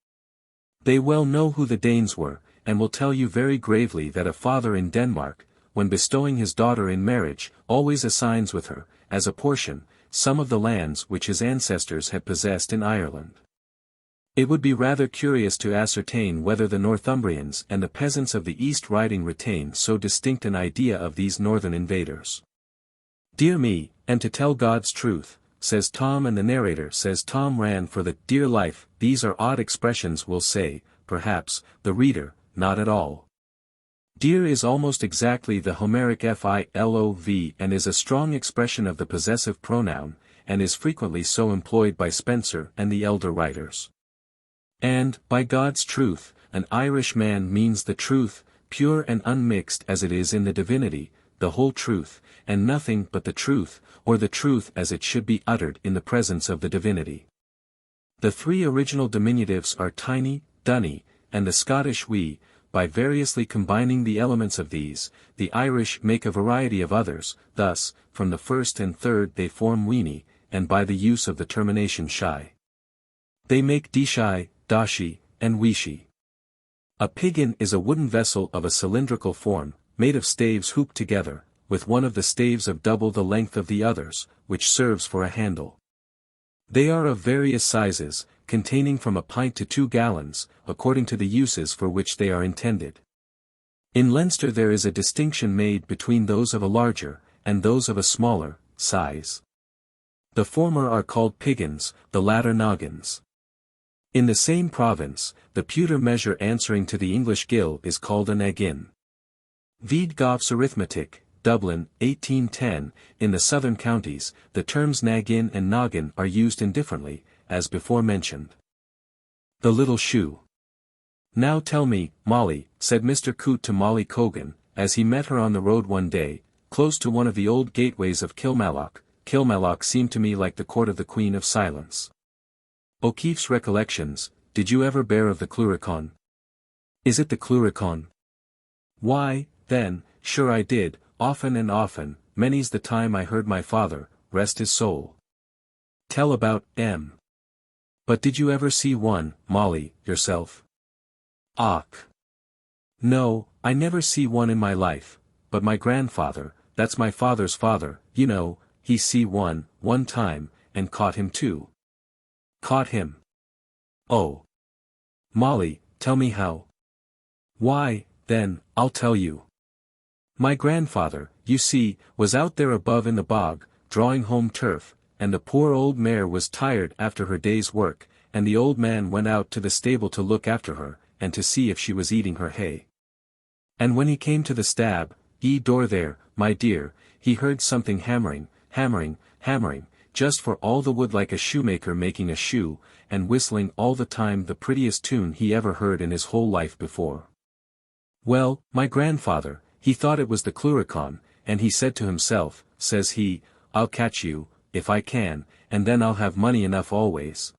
They well know who the Danes were, and will tell you very gravely that a father in Denmark, when bestowing his daughter in marriage, always assigns with her, as a portion, some of the lands which his ancestors had possessed in Ireland. It would be rather curious to ascertain whether the Northumbrians and the peasants of the East Riding retained so distinct an idea of these northern invaders. Dear me, and to tell God's truth, says Tom, and the narrator says Tom ran for the dear life. These are odd expressions, will say, perhaps, the reader. Not at all. Dear is almost exactly the Homeric filov and is a strong expression of the possessive pronoun, and is frequently so employed by Spenser and the elder writers. And, by God's truth, an Irish man means the truth, pure and unmixed as it is in the divinity, the whole truth, and nothing but the truth, or the truth as it should be uttered in the presence of the divinity. The three original diminutives are tiny, dunny, and the Scottish wee. By variously combining the elements of these, the Irish make a variety of others. Thus, from the first and third they form weenie, and by the use of the termination shy, they make deshi, dashi, and weeshi. A piggin is a wooden vessel of a cylindrical form, made of staves hooped together, with one of the staves of double the length of the others, which serves for a handle. They are of various sizes, containing from a pint to 2 gallons, according to the uses for which they are intended. In Leinster there is a distinction made between those of a larger, and those of a smaller, size. The former are called piggins, the latter noggins. In the same province, the pewter measure answering to the English gill is called an eggin. Vede Goff's arithmetic, Dublin, 1810, in the southern counties, the terms naggin and noggin are used indifferently, as before mentioned. The little shoe. Now tell me, Molly, said Mr. Coote to Molly Cogan, as he met her on the road one day, close to one of the old gateways of Kilmallock. Kilmallock seemed to me like the court of the Queen of Silence. O'Keefe's Recollections, did you ever bear of the Cluricaun? Is it the Cluricaun? Why, then, sure I did, often and often, many's the time I heard my father, rest his soul, tell about M. But did you ever see one, Molly, yourself? Och! No, I never see one in my life, but my grandfather, that's my father's father, you know, he see one time, and caught him too. Caught him? Oh! Molly, tell me how. Why, then, I'll tell you. My grandfather, you see, was out there above in the bog, drawing home turf, and the poor old mare was tired after her day's work, and the old man went out to the stable to look after her, and to see if she was eating her hay. And when he came to the stab, door there, my dear, he heard something hammering, just for all the wood like a shoemaker making a shoe, and whistling all the time the prettiest tune he ever heard in his whole life before. Well, my grandfather, he thought it was the Cluricaun, and he said to himself, says he, I'll catch you, if I can, and then I'll have money enough always.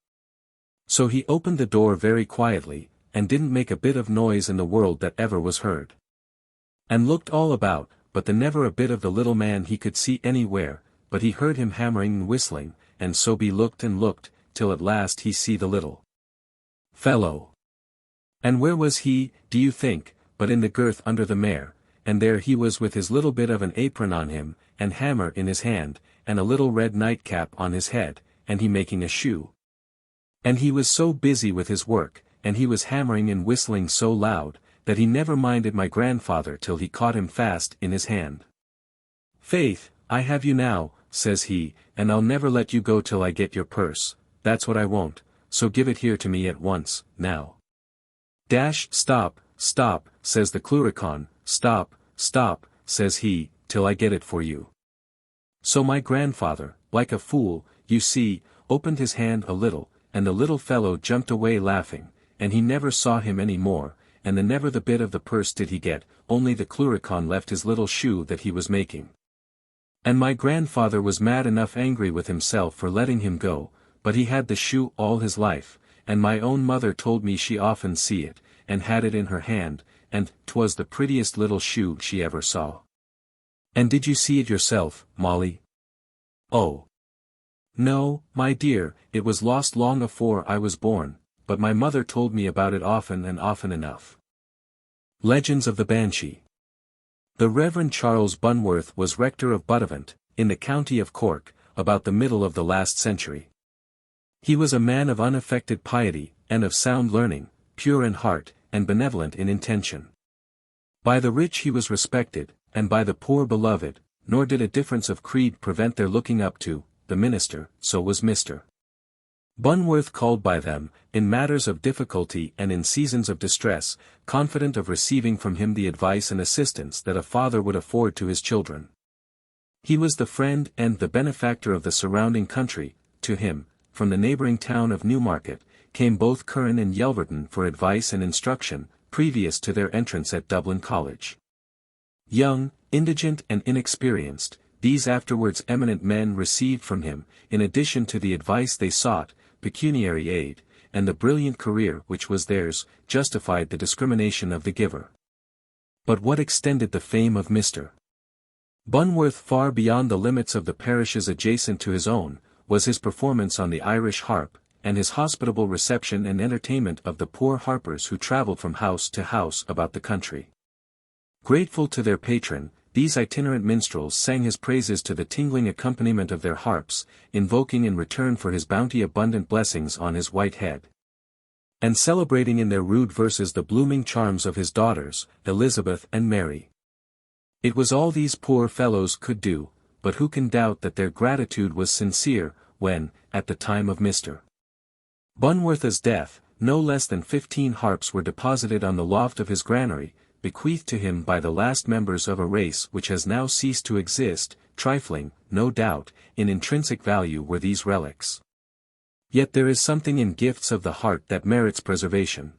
So he opened the door very quietly, and didn't make a bit of noise in the world that ever was heard. And looked all about, but the never a bit of the little man he could see anywhere, but he heard him hammering and whistling, and so be looked and looked, till at last he see the little fellow. And where was he, do you think, but in the girth under the mare, and there he was with his little bit of an apron on him, and hammer in his hand, and a little red nightcap on his head, and he making a shoe. And he was so busy with his work, and he was hammering and whistling so loud, that he never minded my grandfather till he caught him fast in his hand. Faith, I have you now, says he, and I'll never let you go till I get your purse, that's what I won't, so give it here to me at once, now. Stop, says the Cluricaun, stop, says he, till I get it for you. So my grandfather, like a fool, you see, opened his hand a little, and the little fellow jumped away laughing, and he never saw him any more, and never the bit of the purse did he get, only the Cluricaun left his little shoe that he was making. And my grandfather was mad enough angry with himself for letting him go, but he had the shoe all his life, and my own mother told me she often see it, and had it in her hand, and 'twas the prettiest little shoe she ever saw. And did you see it yourself, Molly? Oh! No, my dear, it was lost long afore I was born, but my mother told me about it often and often enough. Legends of the Banshee. The Reverend Charles Bunworth was rector of Buttevant, in the county of Cork, about the middle of the last century. He was a man of unaffected piety, and of sound learning, pure in heart, and benevolent in intention. By the rich he was respected, and by the poor beloved, nor did a difference of creed prevent their looking up to the minister, so was Mr. Bunworth called by them, in matters of difficulty and in seasons of distress, confident of receiving from him the advice and assistance that a father would afford to his children. He was the friend and the benefactor of the surrounding country. To him, from the neighbouring town of Newmarket, came both Curran and Yelverton for advice and instruction, previous to their entrance at Dublin College. Young, indigent and inexperienced, these afterwards eminent men received from him, in addition to the advice they sought, pecuniary aid, and the brilliant career which was theirs, justified the discrimination of the giver. But what extended the fame of Mr. Bunworth far beyond the limits of the parishes adjacent to his own, was his performance on the Irish harp, and his hospitable reception and entertainment of the poor harpers who travelled from house to house about the country. Grateful to their patron, these itinerant minstrels sang his praises to the tingling accompaniment of their harps, invoking in return for his bounty abundant blessings on his white head, and celebrating in their rude verses the blooming charms of his daughters, Elizabeth and Mary. It was all these poor fellows could do, but who can doubt that their gratitude was sincere, when, at the time of Mr. Bunworth's death, no less than 15 harps were deposited on the loft of his granary, bequeathed to him by the last members of a race which has now ceased to exist, trifling, no doubt, in intrinsic value were these relics. Yet there is something in gifts of the heart that merits preservation.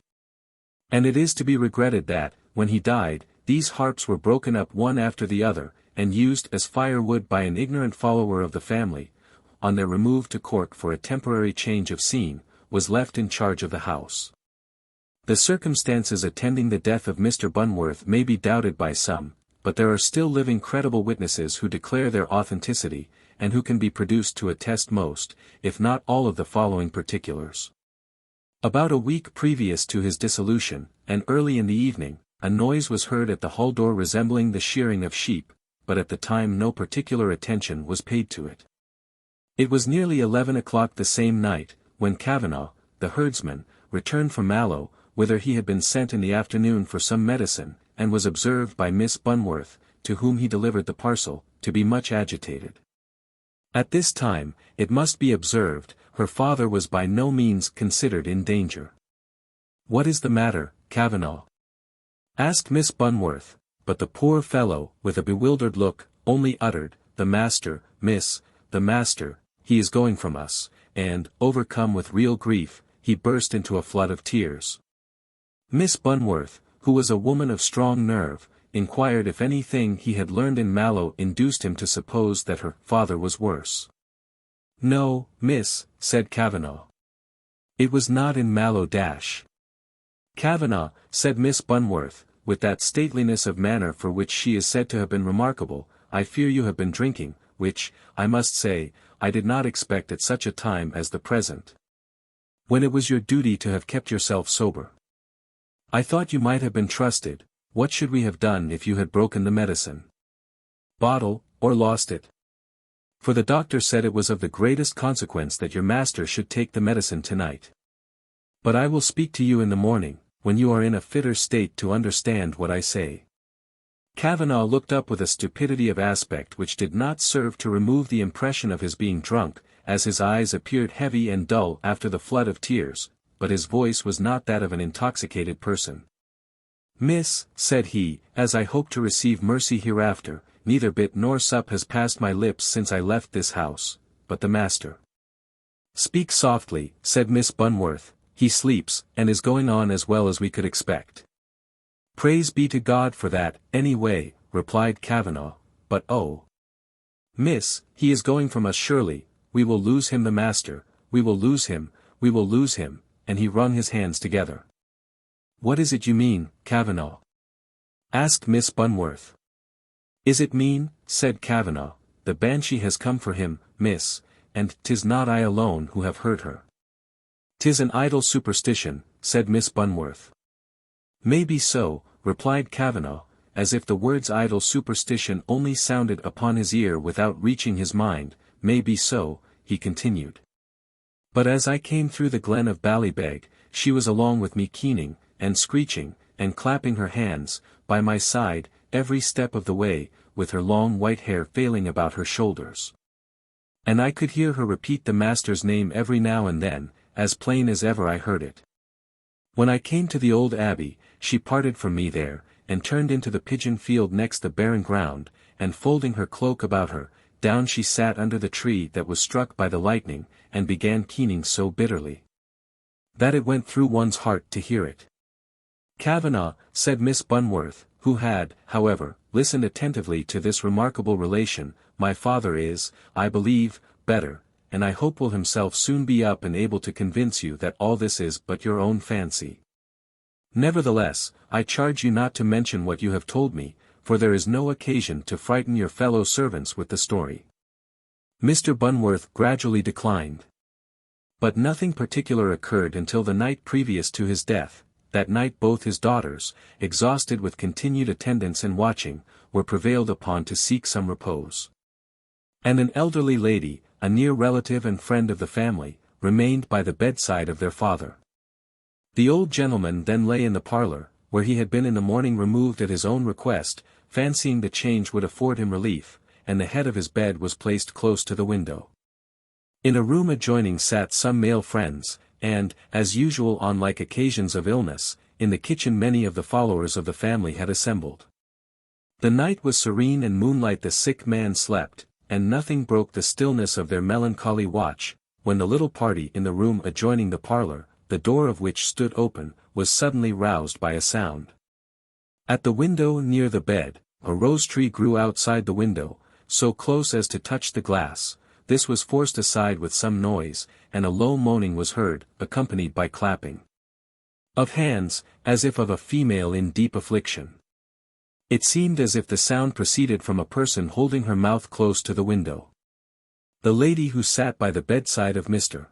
And it is to be regretted that, when he died, these harps were broken up one after the other, and used as firewood by an ignorant follower of the family, on their remove to Cork for a temporary change of scene, was left in charge of the house. The circumstances attending the death of Mr. Bunworth may be doubted by some, but there are still living credible witnesses who declare their authenticity, and who can be produced to attest most, if not all of the following particulars. About a week previous to his dissolution, and early in the evening, a noise was heard at the hall door resembling the shearing of sheep, but at the time no particular attention was paid to it. It was nearly 11 o'clock the same night, when Kavanagh, the herdsman, returned from Mallow, whither he had been sent in the afternoon for some medicine, and was observed by Miss Bunworth, to whom he delivered the parcel, to be much agitated. At this time, it must be observed, her father was by no means considered in danger. "What is the matter, Kavanagh?" asked Miss Bunworth, but the poor fellow, with a bewildered look, only uttered, "The master, miss, the master, he is going from us," and, overcome with real grief, he burst into a flood of tears. Miss Bunworth, who was a woman of strong nerve, inquired if anything he had learned in Mallow induced him to suppose that her father was worse. "No, miss," said Kavanagh. "It was not in Mallow dash." "Kavanagh," said Miss Bunworth, with that stateliness of manner for which she is said to have been remarkable, "I fear you have been drinking, which, I must say, I did not expect at such a time as the present. When it was your duty to have kept yourself sober. I thought you might have been trusted. What should we have done if you had broken the medicine bottle, or lost it? For the doctor said it was of the greatest consequence that your master should take the medicine tonight. But I will speak to you in the morning, when you are in a fitter state to understand what I say." Kavanagh looked up with a stupidity of aspect which did not serve to remove the impression of his being drunk, as his eyes appeared heavy and dull after the flood of tears, but his voice was not that of an intoxicated person. "Miss," said he, "as I hope to receive mercy hereafter, neither bit nor sup has passed my lips since I left this house, but the master." "Speak softly," said Miss Bunworth, "he sleeps, and is going on as well as we could expect." "Praise be to God for that, any way," replied Kavanagh, "but oh, miss, he is going from us surely, we will lose him the master, we will lose him, we will lose him," and he wrung his hands together. "What is it you mean, Kavanagh?" asked Miss Bunworth. "Is it mean?" said Kavanagh, "the Banshee has come for him, miss, and 'tis not I alone who have hurt her." "'Tis an idle superstition," said Miss Bunworth. "May be so," replied Kavanagh, as if the words idle superstition only sounded upon his ear without reaching his mind. "May be so," he continued. "But as I came through the glen of Ballybeg, she was along with me keening, and screeching, and clapping her hands, by my side, every step of the way, with her long white hair failing about her shoulders. And I could hear her repeat the master's name every now and then, as plain as ever I heard it. When I came to the old abbey, she parted from me there, and turned into the pigeon field next the barren ground, and folding her cloak about her, down she sat under the tree that was struck by the lightning, and began keening so bitterly that it went through one's heart to hear it." "Kavanagh," said Miss Bunworth, who had, however, listened attentively to this remarkable relation, "my father is, I believe, better, and I hope will himself soon be up and able to convince you that all this is but your own fancy. Nevertheless, I charge you not to mention what you have told me, for there is no occasion to frighten your fellow servants with the story." Mr. Bunworth gradually declined. But nothing particular occurred until the night previous to his death. That night both his daughters, exhausted with continued attendance and watching, were prevailed upon to seek some repose. And an elderly lady, a near relative and friend of the family, remained by the bedside of their father. The old gentleman then lay in the parlour, where he had been in the morning removed at his own request, fancying the change would afford him relief, and the head of his bed was placed close to the window. In a room adjoining sat some male friends, and, as usual on like occasions of illness, in the kitchen many of the followers of the family had assembled. The night was serene and moonlight the sick man slept, and nothing broke the stillness of their melancholy watch, when the little party in the room adjoining the parlour, the door of which stood open, was suddenly roused by a sound. At the window near the bed, a rose tree grew outside the window, so close as to touch the glass. This was forced aside with some noise, and a low moaning was heard, accompanied by clapping of hands, as if of a female in deep affliction. It seemed as if the sound proceeded from a person holding her mouth close to the window. The lady who sat by the bedside of Mr.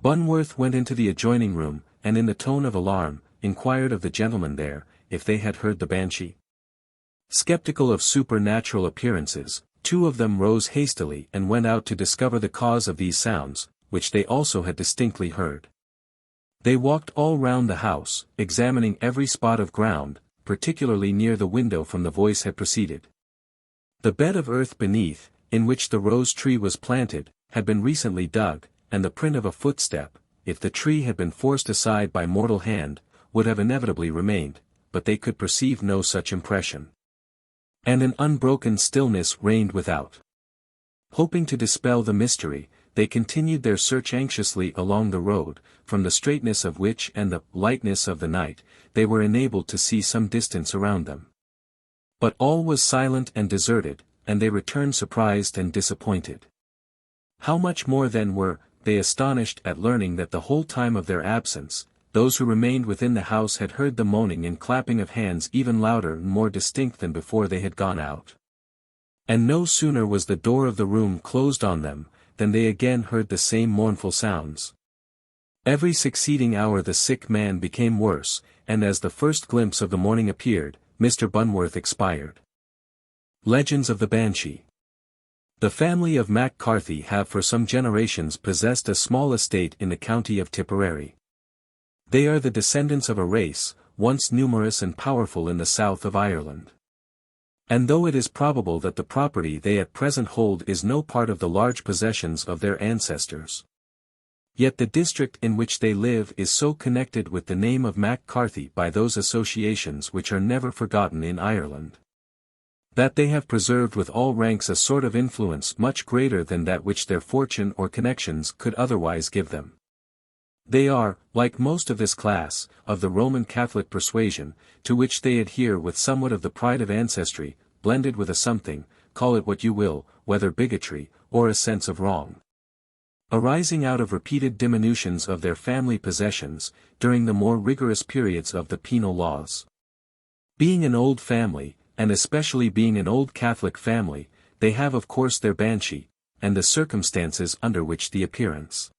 Bunworth went into the adjoining room, and in the tone of alarm, inquired of the gentlemen there, if they had heard the banshee. Skeptical of supernatural appearances, two of them rose hastily and went out to discover the cause of these sounds, which they also had distinctly heard. They walked all round the house, examining every spot of ground, particularly near the window from the voice had proceeded. The bed of earth beneath, in which the rose tree was planted, had been recently dug, and the print of a footstep, if the tree had been forced aside by mortal hand, would have inevitably remained, but they could perceive no such impression. And an unbroken stillness reigned without. Hoping to dispel the mystery, they continued their search anxiously along the road, from the straightness of which and the lightness of the night, they were enabled to see some distance around them. But all was silent and deserted, and they returned surprised and disappointed. How much more then were they astonished at learning that the whole time of their absence, those who remained within the house had heard the moaning and clapping of hands even louder and more distinct than before they had gone out. And no sooner was the door of the room closed on them, than they again heard the same mournful sounds. Every succeeding hour the sick man became worse, and as the first glimpse of the morning appeared, Mr. Bunworth expired. Legends of the Banshee. The family of Mac Carthy have for some generations possessed a small estate in the county of Tipperary. They are the descendants of a race, once numerous and powerful in the south of Ireland. And though it is probable that the property they at present hold is no part of the large possessions of their ancestors, yet the district in which they live is so connected with the name of Mac Carthy by those associations which are never forgotten in Ireland, that they have preserved with all ranks a sort of influence much greater than that which their fortune or connections could otherwise give them. They are, like most of this class, of the Roman Catholic persuasion, to which they adhere with somewhat of the pride of ancestry, blended with a something, call it what you will, whether bigotry, or a sense of wrong, arising out of repeated diminutions of their family possessions, during the more rigorous periods of the penal laws. Being an old family, and especially being an old Catholic family, they have of course their banshee, and the circumstances under which the appearance,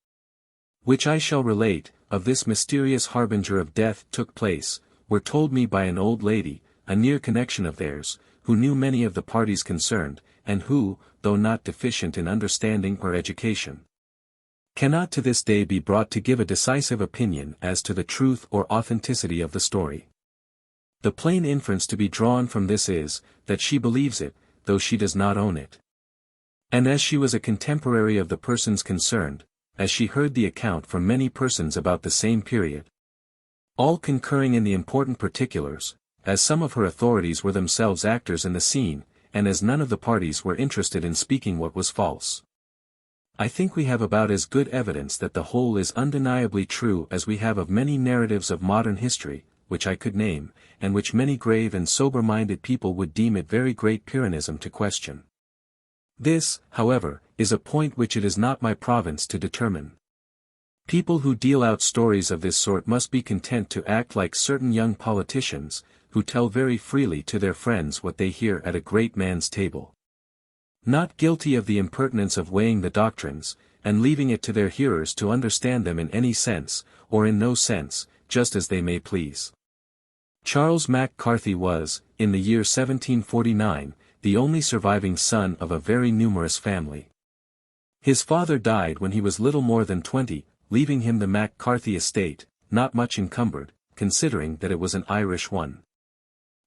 which I shall relate, of this mysterious harbinger of death took place, were told me by an old lady, a near connection of theirs, who knew many of the parties concerned, and who, though not deficient in understanding or education, cannot to this day be brought to give a decisive opinion as to the truth or authenticity of the story. The plain inference to be drawn from this is, that she believes it, though she does not own it. And as she was a contemporary of the persons concerned, as she heard the account from many persons about the same period, all concurring in the important particulars, as some of her authorities were themselves actors in the scene, and as none of the parties were interested in speaking what was false, I think we have about as good evidence that the whole is undeniably true as we have of many narratives of modern history, which I could name, and which many grave and sober-minded people would deem it very great Pyrrhonism to question. This, however, is a point which it is not my province to determine. People who deal out stories of this sort must be content to act like certain young politicians, who tell very freely to their friends what they hear at a great man's table. Not guilty of the impertinence of weighing the doctrines, and leaving it to their hearers to understand them in any sense, or in no sense, just as they may please. Charles Mac Carthy was, in the year 1749, the only surviving son of a very numerous family. His father died when he was little more than 20, leaving him the Mac Carthy estate, not much encumbered, considering that it was an Irish one.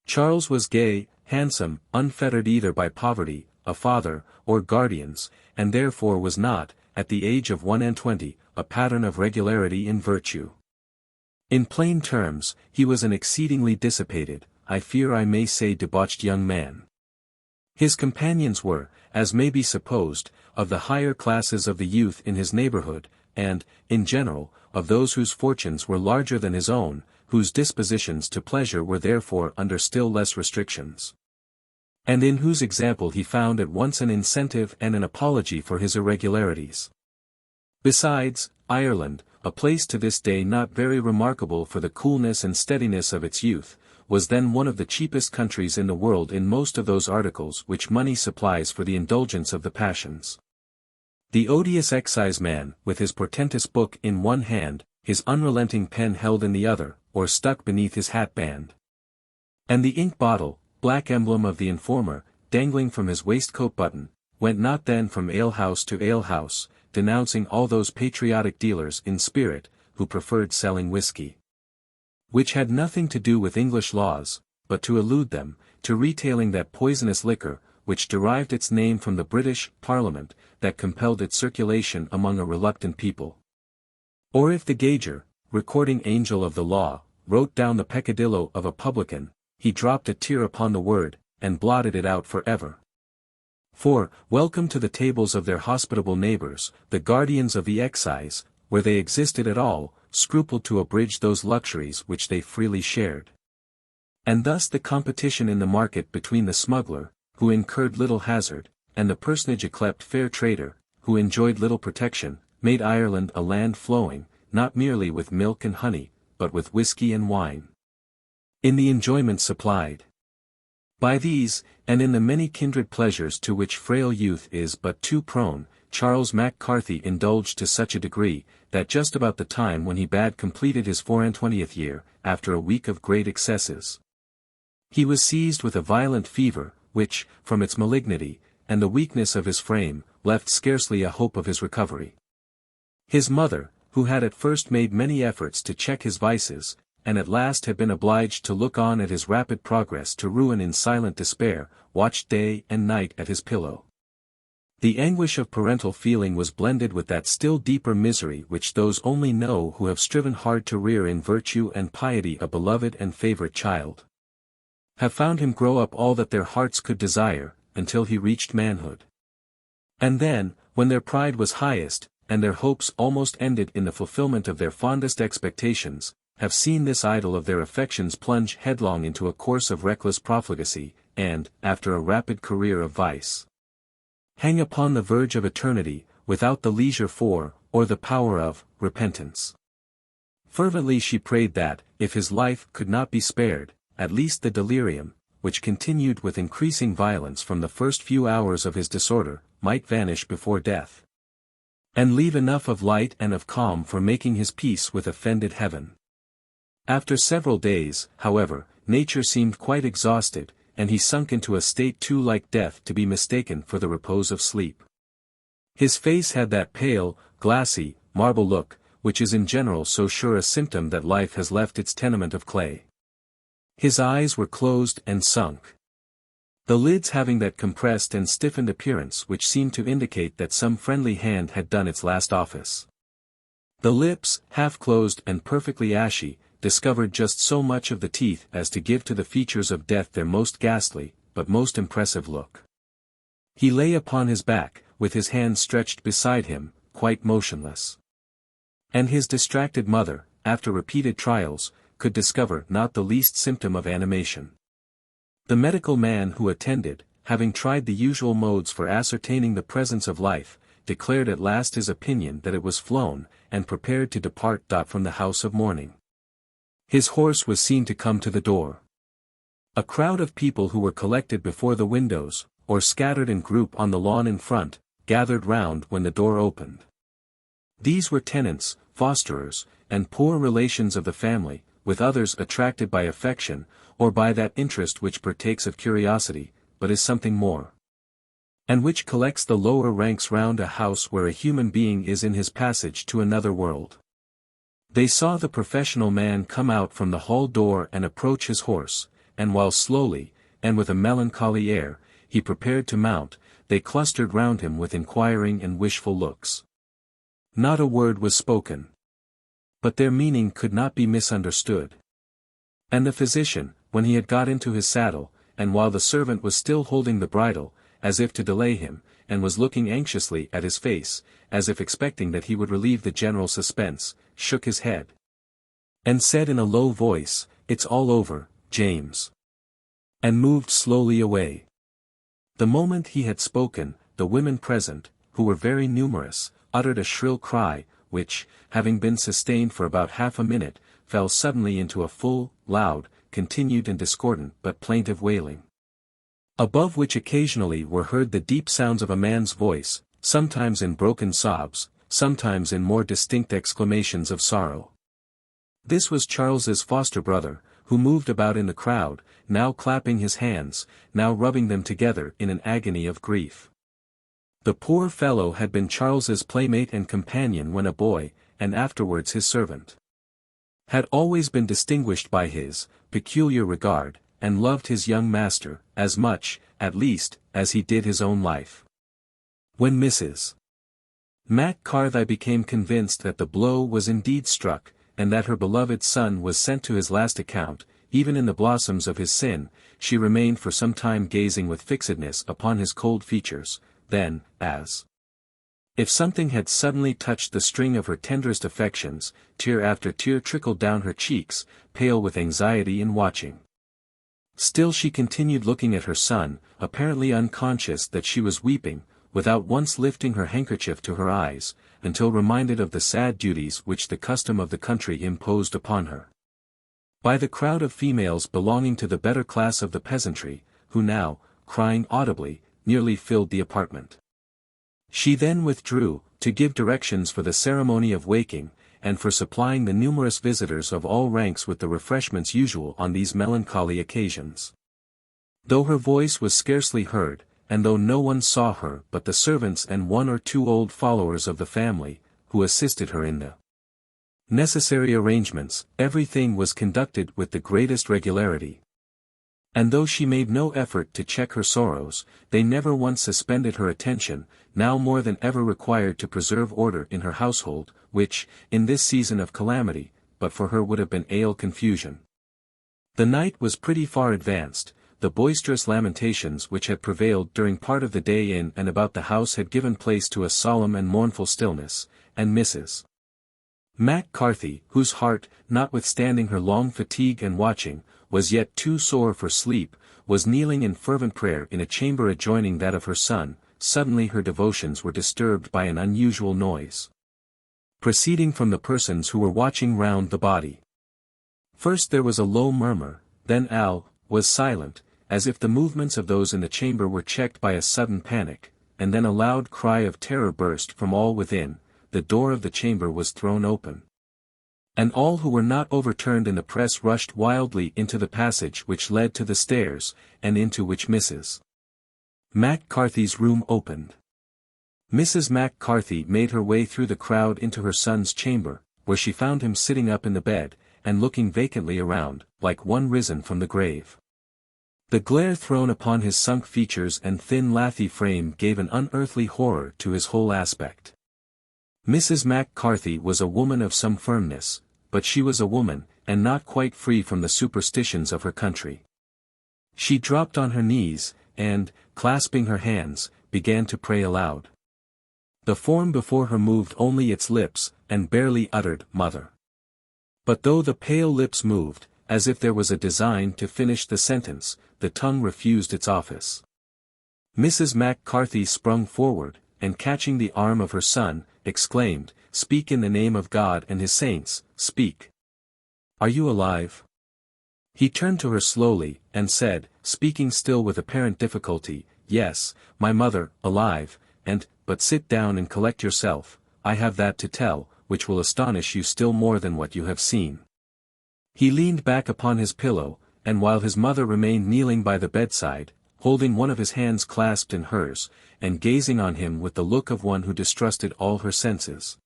Charles was gay, handsome, unfettered either by poverty, a father, or guardians, and therefore was not, at the age of 21, a pattern of regularity in virtue. In plain terms, he was an exceedingly dissipated, I fear I may say debauched young man. His companions were, as may be supposed, of the higher classes of the youth in his neighborhood, and, in general, of those whose fortunes were larger than his own, whose dispositions to pleasure were therefore under still less restrictions. And in whose example he found at once an incentive and an apology for his irregularities. Besides, Ireland, a place to this day not very remarkable for the coolness and steadiness of its youth, was then one of the cheapest countries in the world in most of those articles which money supplies for the indulgence of the passions. The odious exciseman, with his portentous book in one hand, his unrelenting pen held in the other, or stuck beneath his hatband. And the ink bottle, black emblem of the informer, dangling from his waistcoat button, went not then from alehouse to alehouse, denouncing all those patriotic dealers in spirit, who preferred selling whiskey, which had nothing to do with English laws, but to elude them, to retailing that poisonous liquor, which derived its name from the British Parliament, that compelled its circulation among a reluctant people. Or if the gauger, recording angel of the law, wrote down the peccadillo of a publican, he dropped a tear upon the word, and blotted it out for ever. For, welcome to the tables of their hospitable neighbors, the guardians of the excise, where they existed at all, scrupled to abridge those luxuries which they freely shared. And thus the competition in the market between the smuggler, who incurred little hazard, and the personage yclept fair trader, who enjoyed little protection, made Ireland a land flowing, not merely with milk and honey, but with whiskey and wine. In the enjoyments supplied by these, and in the many kindred pleasures to which frail youth is but too prone, Charles Mac Carthy indulged to such a degree, that just about the time when he bad completed his 24th year, after a week of great excesses, he was seized with a violent fever, which, from its malignity, and the weakness of his frame, left scarcely a hope of his recovery. His mother, who had at first made many efforts to check his vices, and at last had been obliged to look on at his rapid progress to ruin in silent despair, watched day and night at his pillow. The anguish of parental feeling was blended with that still deeper misery which those only know who have striven hard to rear in virtue and piety a beloved and favorite child, have found him grow up all that their hearts could desire, until he reached manhood. And then, when their pride was highest, and their hopes almost ended in the fulfillment of their fondest expectations, have seen this idol of their affections plunge headlong into a course of reckless profligacy, and, after a rapid career of vice, hang upon the verge of eternity, without the leisure for, or the power of, repentance. Fervently she prayed that, if his life could not be spared, at least the delirium, which continued with increasing violence from the first few hours of his disorder, might vanish before death, and leave enough of light and of calm for making his peace with offended heaven. After several days, however, nature seemed quite exhausted, and he sunk into a state too like death to be mistaken for the repose of sleep. His face had that pale, glassy, marble look, which is in general so sure a symptom that life has left its tenement of clay. His eyes were closed and sunk, the lids having that compressed and stiffened appearance which seemed to indicate that some friendly hand had done its last office. The lips, half closed and perfectly ashy, discovered just so much of the teeth as to give to the features of death their most ghastly, but most impressive look. He lay upon his back, with his hands stretched beside him, quite motionless. And his distracted mother, after repeated trials, could discover not the least symptom of animation. The medical man who attended, having tried the usual modes for ascertaining the presence of life, declared at last his opinion that it was flown, and prepared to depart. From the house of mourning, his horse was seen to come to the door. A crowd of people who were collected before the windows, or scattered in group on the lawn in front, gathered round when the door opened. These were tenants, fosterers, and poor relations of the family, with others attracted by affection, or by that interest which partakes of curiosity, but is something more, and which collects the lower ranks round a house where a human being is in his passage to another world. They saw the professional man come out from the hall door and approach his horse, and while slowly, and with a melancholy air, he prepared to mount, they clustered round him with inquiring and wishful looks. Not a word was spoken. But their meaning could not be misunderstood. And the physician, when he had got into his saddle, and while the servant was still holding the bridle, as if to delay him, and was looking anxiously at his face, as if expecting that he would relieve the general suspense, shook his head. And said in a low voice, "It's all over, James." And moved slowly away. The moment he had spoken, the women present, who were very numerous, uttered a shrill cry, which, having been sustained for about half a minute, fell suddenly into a full, loud, continued and discordant but plaintive wailing. Above which occasionally were heard the deep sounds of a man's voice, sometimes in broken sobs, sometimes in more distinct exclamations of sorrow. This was Charles's foster brother, who moved about in the crowd, now clapping his hands, now rubbing them together in an agony of grief. The poor fellow had been Charles's playmate and companion when a boy, and afterwards his servant. Had always been distinguished by his peculiar regard, and loved his young master, as much, at least, as he did his own life. When Mrs. Mac Carthy became convinced that the blow was indeed struck, and that her beloved son was sent to his last account, even in the blossoms of his sin, she remained for some time gazing with fixedness upon his cold features, then, as if something had suddenly touched the string of her tenderest affections, tear after tear trickled down her cheeks, pale with anxiety and watching. Still she continued looking at her son, apparently unconscious that she was weeping, without once lifting her handkerchief to her eyes, until reminded of the sad duties which the custom of the country imposed upon her. By the crowd of females belonging to the better class of the peasantry, who now, crying audibly, nearly filled the apartment. She then withdrew, to give directions for the ceremony of waking, and for supplying the numerous visitors of all ranks with the refreshments usual on these melancholy occasions. Though her voice was scarcely heard, and though no one saw her but the servants and one or two old followers of the family, who assisted her in the necessary arrangements, everything was conducted with the greatest regularity. And though she made no effort to check her sorrows, they never once suspended her attention, now more than ever required to preserve order in her household, which, in this season of calamity, but for her would have been ale confusion. The night was pretty far advanced, the boisterous lamentations which had prevailed during part of the day in and about the house had given place to a solemn and mournful stillness, and Mrs. Mac Carthy, whose heart, notwithstanding her long fatigue and watching, was yet too sore for sleep, was kneeling in fervent prayer in a chamber adjoining that of her son. Suddenly her devotions were disturbed by an unusual noise, proceeding from the persons who were watching round the body. First there was a low murmur, then all was silent, as if the movements of those in the chamber were checked by a sudden panic, and then a loud cry of terror burst from all within. The door of the chamber was thrown open, and all who were not overturned in the press rushed wildly into the passage which led to the stairs, and into which Mrs. Mac Carthy's room opened. Mrs. Mac Carthy made her way through the crowd into her son's chamber, where she found him sitting up in the bed, and looking vacantly around, like one risen from the grave. The glare thrown upon his sunk features and thin lathy frame gave an unearthly horror to his whole aspect. Mrs. Mac Carthy was a woman of some firmness, but she was a woman, and not quite free from the superstitions of her country. She dropped on her knees, and, clasping her hands, began to pray aloud. The form before her moved only its lips, and barely uttered, "Mother." But though the pale lips moved, as if there was a design to finish the sentence, the tongue refused its office. Mrs. Mac Carthy sprung forward, and catching the arm of her son, exclaimed, "Speak in the name of God and his saints, speak. Are you alive?" He turned to her slowly, and said, speaking still with apparent difficulty, "Yes, my mother, alive, but sit down and collect yourself, I have that to tell, which will astonish you still more than what you have seen." He leaned back upon his pillow, and while his mother remained kneeling by the bedside, holding one of his hands clasped in hers, and gazing on him with the look of one who distrusted all her senses,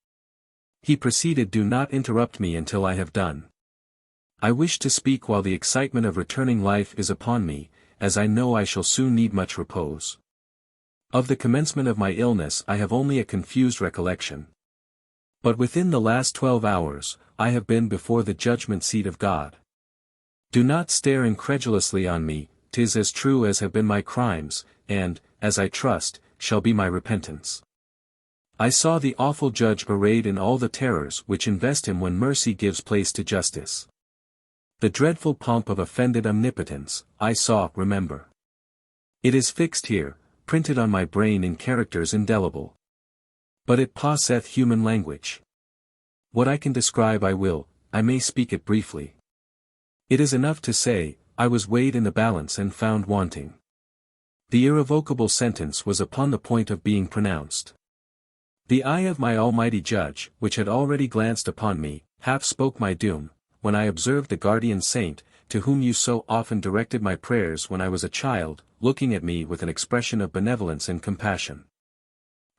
he proceeded, "Do not interrupt me until I have done. I wish to speak while the excitement of returning life is upon me, as I know I shall soon need much repose. Of the commencement of my illness I have only a confused recollection. But within the last 12 hours, I have been before the judgment seat of God. Do not stare incredulously on me, 'tis as true as have been my crimes, and, as I trust, shall be my repentance. I saw the awful judge arrayed in all the terrors which invest him when mercy gives place to justice. The dreadful pomp of offended omnipotence, I saw, remember. It is fixed here, printed on my brain in characters indelible. But it possesseth human language. What I can describe I will, I may speak it briefly. It is enough to say, I was weighed in the balance and found wanting. The irrevocable sentence was upon the point of being pronounced. The eye of my almighty judge, which had already glanced upon me, half spoke my doom, when I observed the guardian saint, to whom you so often directed my prayers when I was a child, looking at me with an expression of benevolence and compassion.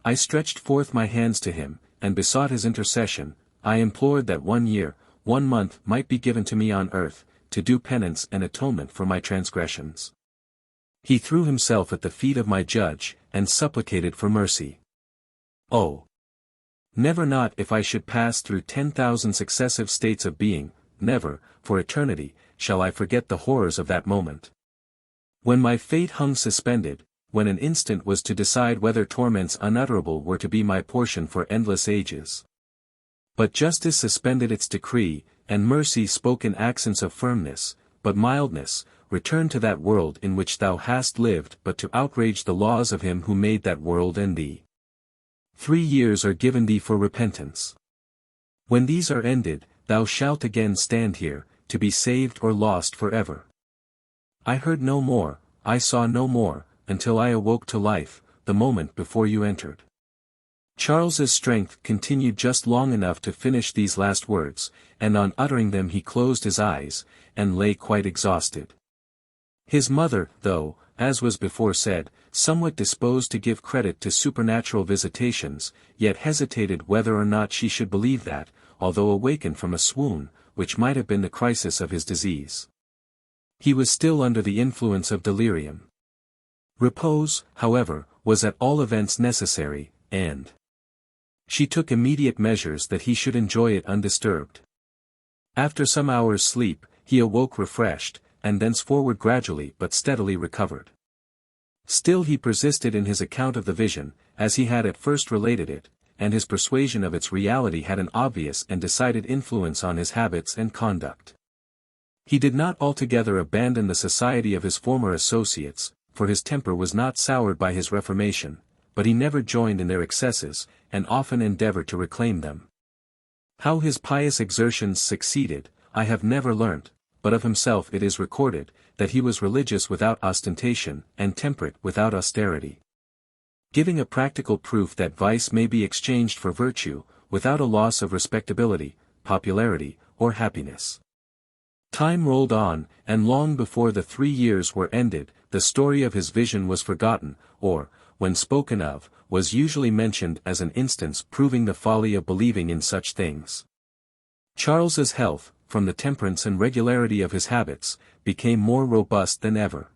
I stretched forth my hands to him, and besought his intercession. I implored that 1 year, 1 month might be given to me on earth, to do penance and atonement for my transgressions. He threw himself at the feet of my judge, and supplicated for mercy. Oh! Never, not if I should pass through 10,000 successive states of being, never, for eternity, shall I forget the horrors of that moment. When my fate hung suspended, when an instant was to decide whether torments unutterable were to be my portion for endless ages. But justice suspended its decree, and mercy spoke in accents of firmness, but mildness, return to that world in which thou hast lived but to outrage the laws of him who made that world and thee. 3 years are given thee for repentance. When these are ended, thou shalt again stand here, to be saved or lost forever. I heard no more, I saw no more, until I awoke to life, the moment before you entered. Charles's strength continued just long enough to finish these last words, and on uttering them he closed his eyes, and lay quite exhausted. His mother, though, as was before said, somewhat disposed to give credit to supernatural visitations, yet hesitated whether or not she should believe that, although awakened from a swoon, which might have been the crisis of his disease, he was still under the influence of delirium. Repose, however, was at all events necessary, and she took immediate measures that he should enjoy it undisturbed. After some hours' sleep, he awoke refreshed, and thenceforward gradually but steadily recovered. Still he persisted in his account of the vision, as he had at first related it, and his persuasion of its reality had an obvious and decided influence on his habits and conduct. He did not altogether abandon the society of his former associates, for his temper was not soured by his reformation, but he never joined in their excesses, and often endeavored to reclaim them. How his pious exertions succeeded, I have never learnt, but of himself it is recorded, that he was religious without ostentation, and temperate without austerity. Giving a practical proof that vice may be exchanged for virtue, without a loss of respectability, popularity, or happiness. Time rolled on, and long before the 3 years were ended, the story of his vision was forgotten, or, when spoken of, was usually mentioned as an instance proving the folly of believing in such things. Charles's health, from the temperance and regularity of his habits, became more robust than ever.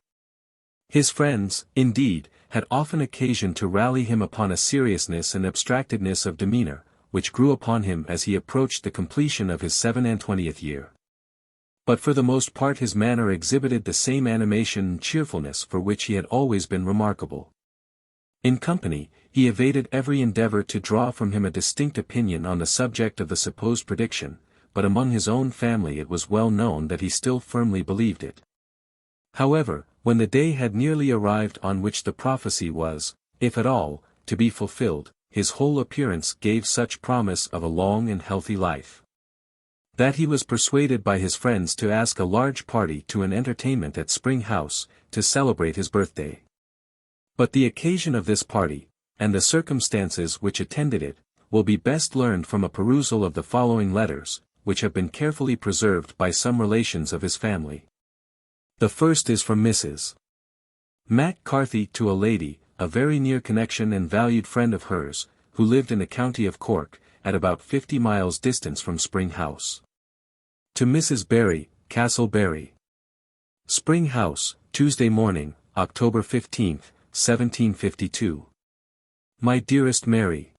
His friends, indeed, had often occasion to rally him upon a seriousness and abstractedness of demeanor, which grew upon him as he approached the completion of his 27th year. But for the most part his manner exhibited the same animation and cheerfulness for which he had always been remarkable. In company, he evaded every endeavor to draw from him a distinct opinion on the subject of the supposed prediction, but among his own family it was well known that he still firmly believed it. However, when the day had nearly arrived on which the prophecy was, if at all, to be fulfilled, his whole appearance gave such promise of a long and healthy life, that he was persuaded by his friends to ask a large party to an entertainment at Spring House, to celebrate his birthday. But the occasion of this party, and the circumstances which attended it, will be best learned from a perusal of the following letters, which have been carefully preserved by some relations of his family. The first is from Mrs. Mac Carthy to a lady, a very near connection and valued friend of hers, who lived in the county of Cork, at about 50 miles distance from Spring House. To Mrs. Barry, Castle Barry. Spring House, Tuesday morning, October 15, 1752. My dearest Mary,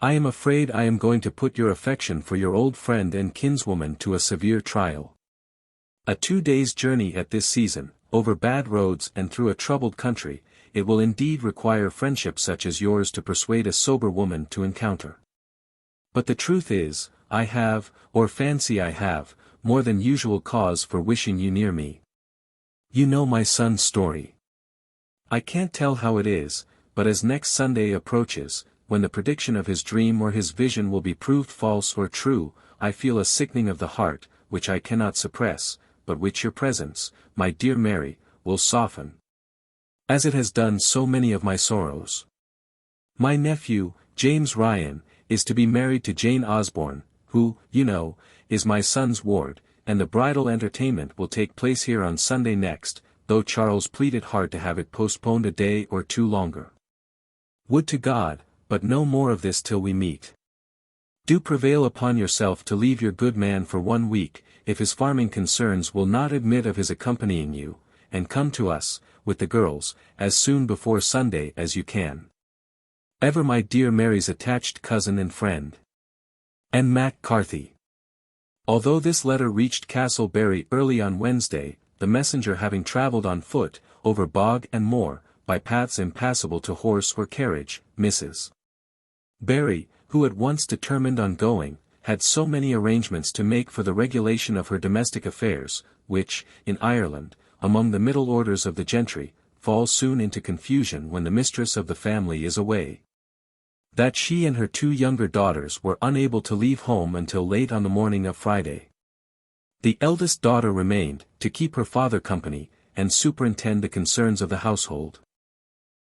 I am afraid I am going to put your affection for your old friend and kinswoman to a severe trial. A 2 days' journey at this season, over bad roads and through a troubled country, it will indeed require friendship such as yours to persuade a sober woman to encounter. But the truth is, I have, or fancy I have, more than usual cause for wishing you near me. You know my son's story. I can't tell how it is, but as next Sunday approaches, when the prediction of his dream or his vision will be proved false or true, I feel a sickening of the heart, which I cannot suppress, but which your presence, my dear Mary, will soften. As it has done so many of my sorrows. My nephew, James Ryan, is to be married to Jane Osborne, who, you know, is my son's ward, and the bridal entertainment will take place here on Sunday next, though Charles pleaded hard to have it postponed a day or 2 longer. Would to God, but no more of this till we meet. Do prevail upon yourself to leave your good man for 1 week, if his farming concerns will not admit of his accompanying you, and come to us, with the girls, as soon before Sunday as you can. Ever my dear Mary's attached cousin and friend, N. Mac Carthy. Although this letter reached Castleberry early on Wednesday, the messenger having travelled on foot, over bog and moor, by paths impassable to horse or carriage, Mrs. Barry, who at once determined on going, had so many arrangements to make for the regulation of her domestic affairs, which, in Ireland, among the middle orders of the gentry, fall soon into confusion when the mistress of the family is away, that she and her 2 younger daughters were unable to leave home until late on the morning of Friday. The eldest daughter remained, to keep her father company, and superintend the concerns of the household.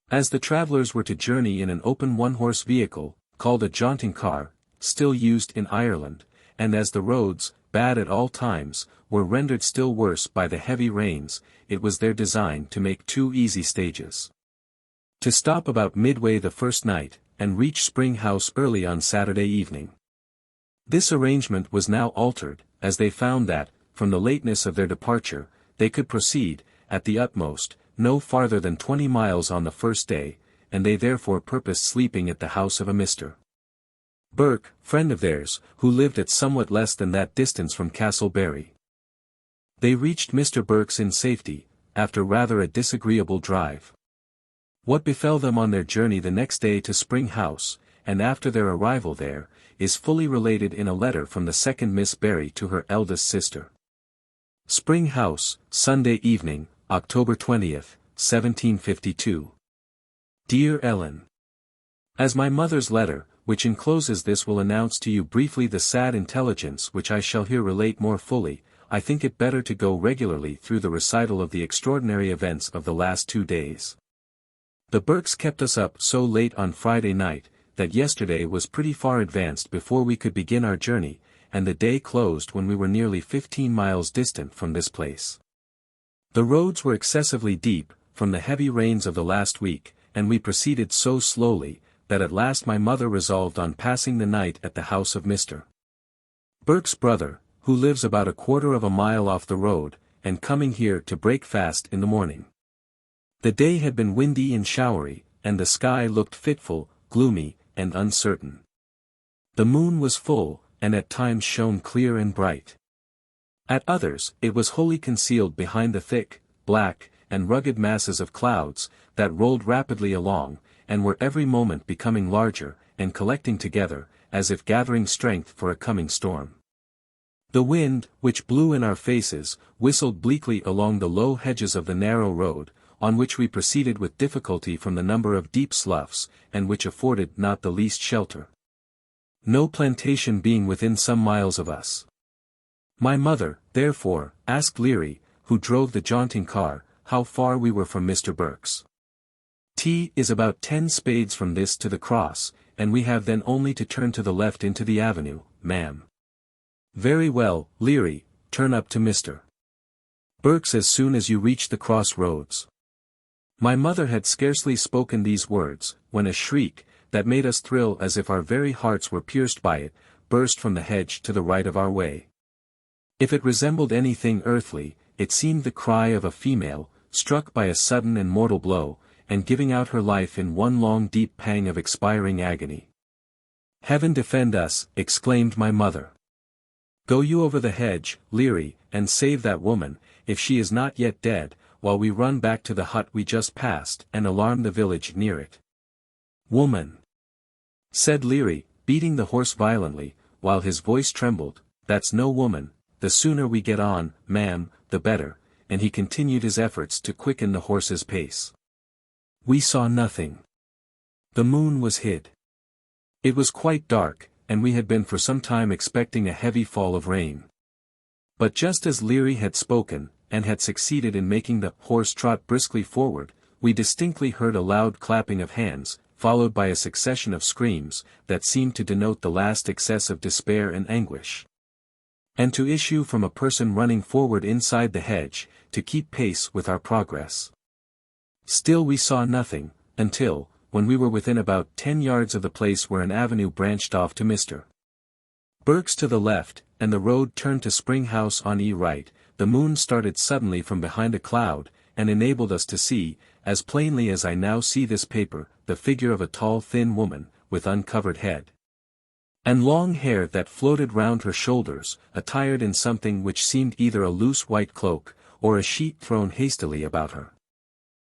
As the travellers were to journey in an open 1-horse vehicle, called a jaunting car, still used in Ireland, and as the roads, bad at all times, were rendered still worse by the heavy rains, it was their design to make 2 easy stages. To stop about midway the first night, and reach Spring House early on Saturday evening. This arrangement was now altered, as they found that, from the lateness of their departure, they could proceed, at the utmost, no farther than 20 miles on the first day, and they therefore purposed sleeping at the house of a Mr. Bourke, friend of theirs, who lived at somewhat less than that distance from Castleberry. They reached Mr. Bourke's in safety, after rather a disagreeable drive. What befell them on their journey the next day to Spring House, and after their arrival there, is fully related in a letter from the second Miss Barry to her eldest sister. Spring House, Sunday evening, October 20th, 1752. Dear Ellen. As my mother's letter, which encloses this will announce to you briefly the sad intelligence which I shall here relate more fully, I think it better to go regularly through the recital of the extraordinary events of the last 2 days. The Bourkes kept us up so late on Friday night, that yesterday was pretty far advanced before we could begin our journey, and the day closed when we were nearly 15 miles distant from this place. The roads were excessively deep, from the heavy rains of the last week, and we proceeded so slowly, that at last my mother resolved on passing the night at the house of Mr. Bourke's brother, who lives about 1/4 of a mile off the road, and coming here to break fast in the morning. The day had been windy and showery, and the sky looked fitful, gloomy, and uncertain. The moon was full, and at times shone clear and bright. At others, it was wholly concealed behind the thick, black, and rugged masses of clouds, that rolled rapidly along, and were every moment becoming larger, and collecting together, as if gathering strength for a coming storm. The wind, which blew in our faces, whistled bleakly along the low hedges of the narrow road, on which we proceeded with difficulty from the number of deep sloughs, and which afforded not the least shelter. No plantation being within some miles of us. My mother, therefore, asked Leary, who drove the jaunting car, how far we were from Mr. Bourke's. T is about 10 spades from this to the cross, and we have then only to turn to the left into the avenue, ma'am. Very well, Leary, turn up to Mr. Bourke's as soon as you reach the cross roads. My mother had scarcely spoken these words, when a shriek, that made us thrill as if our very hearts were pierced by it, burst from the hedge to the right of our way. If it resembled anything earthly, it seemed the cry of a female, struck by a sudden and mortal blow, and giving out her life in one long deep pang of expiring agony. "Heaven defend us," exclaimed my mother. "Go you over the hedge, Leary, and save that woman, if she is not yet dead, while we run back to the hut we just passed and alarm the village near it." "Woman," said Leary, beating the horse violently, while his voice trembled, "that's no woman. The sooner we get on, ma'am, the better," and he continued his efforts to quicken the horse's pace. We saw nothing. The moon was hid. It was quite dark, and we had been for some time expecting a heavy fall of rain. But just as Leary had spoken, and had succeeded in making the horse trot briskly forward, we distinctly heard a loud clapping of hands, followed by a succession of screams, that seemed to denote the last excess of despair and anguish. And to issue from a person running forward inside the hedge, to keep pace with our progress. Still we saw nothing, until, when we were within about 10 yards of the place where an avenue branched off to Mr. Burke's to the left, and the road turned to Spring House on the right, the moon started suddenly from behind a cloud, and enabled us to see, as plainly as I now see this paper, the figure of a tall thin woman, with uncovered head and long hair that floated round her shoulders, attired in something which seemed either a loose white cloak, or a sheet thrown hastily about her.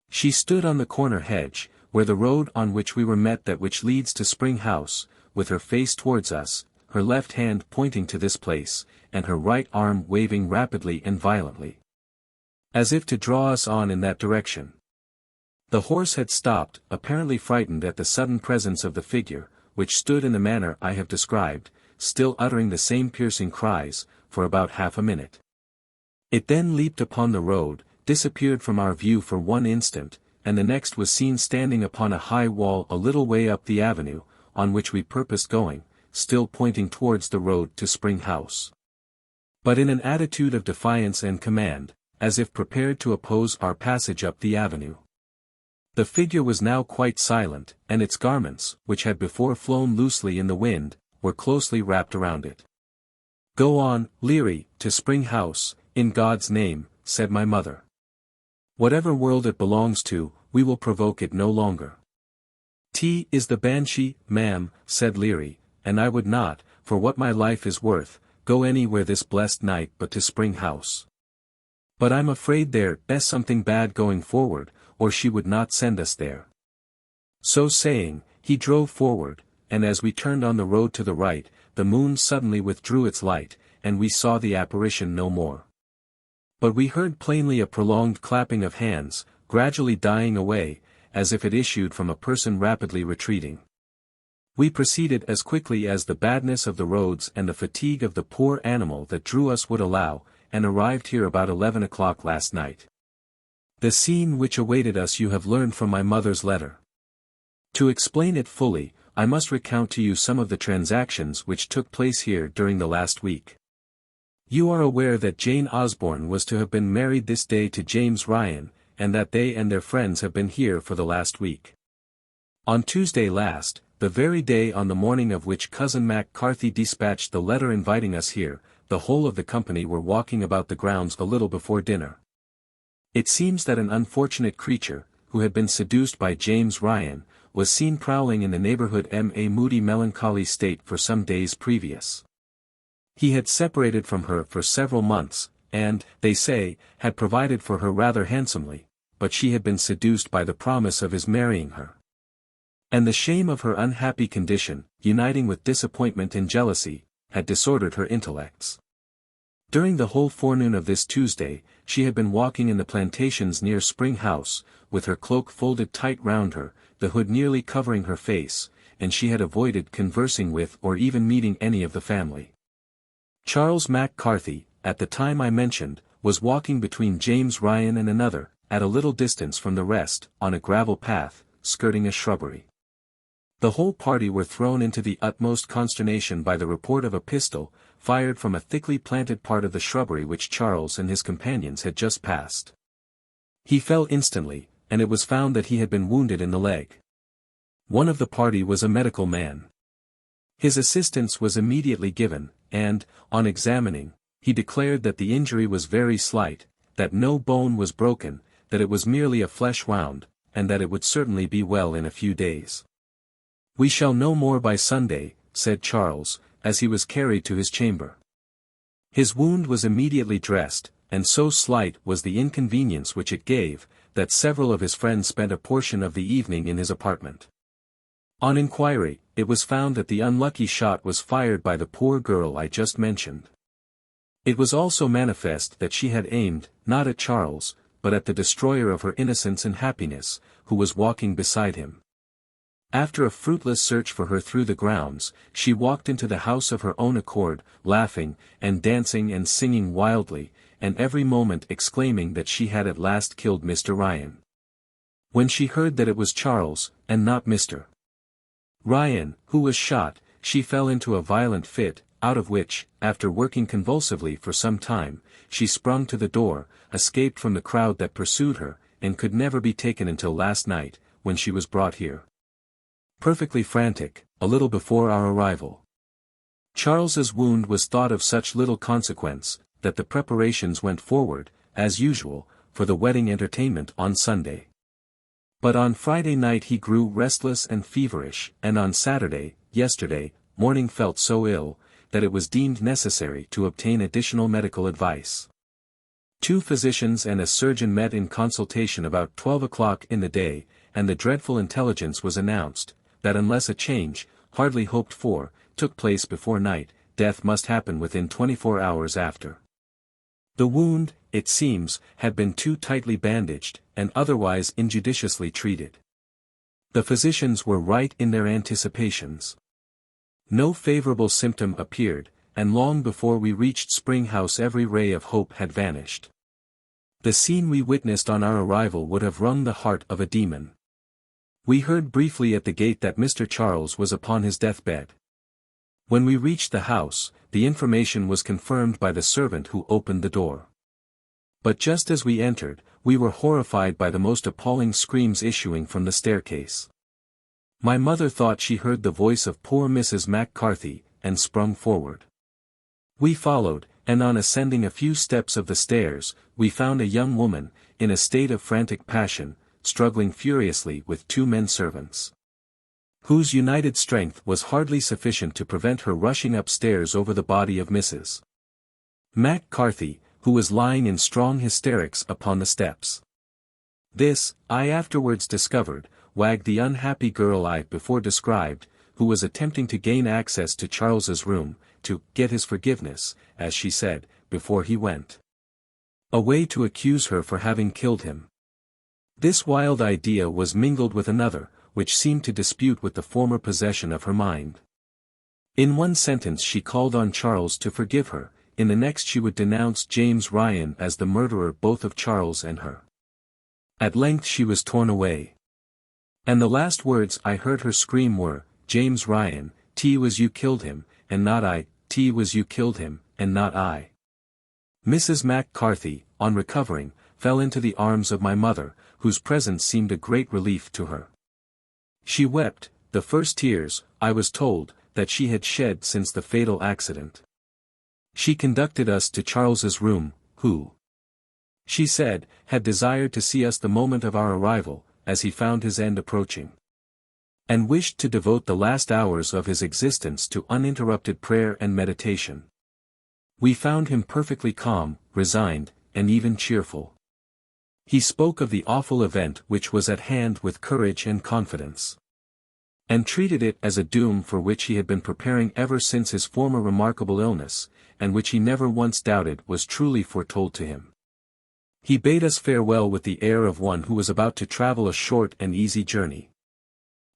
She stood on the corner hedge, where the road on which we were met that which leads to Spring House, with her face towards us, her left hand pointing to this place, and her right arm waving rapidly and violently, as if to draw us on in that direction. The horse had stopped, apparently frightened at the sudden presence of the figure, which stood in the manner I have described, still uttering the same piercing cries, for about half a minute. It then leaped upon the road, disappeared from our view for one instant, and the next was seen standing upon a high wall a little way up the avenue, on which we purposed going, still pointing towards the road to Spring House, but in an attitude of defiance and command, as if prepared to oppose our passage up the avenue. The figure was now quite silent, and its garments, which had before flown loosely in the wind, were closely wrapped around it. "Go on, Leary, to Spring House, in God's name," said my mother. "Whatever world it belongs to, we will provoke it no longer." "T is the Banshee, ma'am," said Leary, "and I would not, for what my life is worth, go anywhere this blessed night but to Spring House. But I'm afraid there's something bad going forward, or she would not send us there." So saying, he drove forward, and as we turned on the road to the right, the moon suddenly withdrew its light, and we saw the apparition no more. But we heard plainly a prolonged clapping of hands, gradually dying away, as if it issued from a person rapidly retreating. We proceeded as quickly as the badness of the roads and the fatigue of the poor animal that drew us would allow, and arrived here about 11 o'clock last night. The scene which awaited us you have learned from my mother's letter. To explain it fully, I must recount to you some of the transactions which took place here during the last week. You are aware that Jane Osborne was to have been married this day to James Ryan, and that they and their friends have been here for the last week. On Tuesday last, the very day on the morning of which Cousin Mac Carthy dispatched the letter inviting us here, the whole of the company were walking about the grounds a little before dinner. It seems that an unfortunate creature, who had been seduced by James Ryan, was seen prowling in the neighborhood in a moody melancholy state for some days previous. He had separated from her for several months, and, they say, had provided for her rather handsomely, but she had been seduced by the promise of his marrying her. And the shame of her unhappy condition, uniting with disappointment and jealousy, had disordered her intellects. During the whole forenoon of this Tuesday, she had been walking in the plantations near Spring House, with her cloak folded tight round her, the hood nearly covering her face, and she had avoided conversing with or even meeting any of the family. Charles Mac Carthy, at the time I mentioned, was walking between James Ryan and another, at a little distance from the rest, on a gravel path, skirting a shrubbery. The whole party were thrown into the utmost consternation by the report of a pistol, fired from a thickly planted part of the shrubbery which Charles and his companions had just passed. He fell instantly, and it was found that he had been wounded in the leg. One of the party was a medical man. His assistance was immediately given, and, on examining, he declared that the injury was very slight, that no bone was broken, that it was merely a flesh wound, and that it would certainly be well in a few days. "We shall know more by Sunday," said Charles, as he was carried to his chamber. His wound was immediately dressed, and so slight was the inconvenience which it gave, that several of his friends spent a portion of the evening in his apartment. On inquiry, it was found that the unlucky shot was fired by the poor girl I just mentioned. It was also manifest that she had aimed, not at Charles, but at the destroyer of her innocence and happiness, who was walking beside him. After a fruitless search for her through the grounds, she walked into the house of her own accord, laughing, and dancing and singing wildly, and every moment exclaiming that she had at last killed Mr. Ryan. When she heard that it was Charles, and not Mr. Ryan, who was shot, she fell into a violent fit, out of which, after working convulsively for some time, she sprung to the door, escaped from the crowd that pursued her, and could never be taken until last night, when she was brought here. Perfectly frantic, a little before our arrival. Charles's wound was thought of such little consequence, that the preparations went forward, as usual, for the wedding entertainment on Sunday. But on Friday night he grew restless and feverish, and on Saturday, yesterday, morning felt so ill, that it was deemed necessary to obtain additional medical advice. 2 physicians and a surgeon met in consultation about 12 o'clock in the day, and the dreadful intelligence was announced, that unless a change, hardly hoped for, took place before night, death must happen within 24 hours after. The wound, it seems, had been too tightly bandaged, and otherwise injudiciously treated. The physicians were right in their anticipations. No favorable symptom appeared, and long before we reached Spring House every ray of hope had vanished. The scene we witnessed on our arrival would have wrung the heart of a demon. We heard briefly at the gate that Mr. Charles was upon his deathbed. When we reached the house, the information was confirmed by the servant who opened the door. But just as we entered, we were horrified by the most appalling screams issuing from the staircase. My mother thought she heard the voice of poor Mrs. McCarthy, and sprung forward. We followed, and on ascending a few steps of the stairs, we found a young woman, in a state of frantic passion, struggling furiously with 2 men servants, whose united strength was hardly sufficient to prevent her rushing upstairs over the body of Mrs. McCarthy, who was lying in strong hysterics upon the steps. This, I afterwards discovered, wagged the unhappy girl I before described, who was attempting to gain access to Charles's room, to get his forgiveness, as she said, before he went away to accuse her for having killed him. This wild idea was mingled with another, which seemed to dispute with the former possession of her mind. In one sentence she called on Charles to forgive her, in the next she would denounce James Ryan as the murderer both of Charles and her. At length she was torn away. And the last words I heard her scream were, "James Ryan, 'twas you killed him, and not I, 'twas you killed him, and not I." Mrs. McCarthy, on recovering, fell into the arms of my mother, whose presence seemed a great relief to her. She wept, the first tears, I was told, that she had shed since the fatal accident. She conducted us to Charles's room, who, she said, had desired to see us the moment of our arrival, as he found his end approaching, and wished to devote the last hours of his existence to uninterrupted prayer and meditation. We found him perfectly calm, resigned, and even cheerful. He spoke of the awful event which was at hand with courage and confidence, and treated it as a doom for which he had been preparing ever since his former remarkable illness, and which he never once doubted was truly foretold to him. He bade us farewell with the air of one who was about to travel a short and easy journey.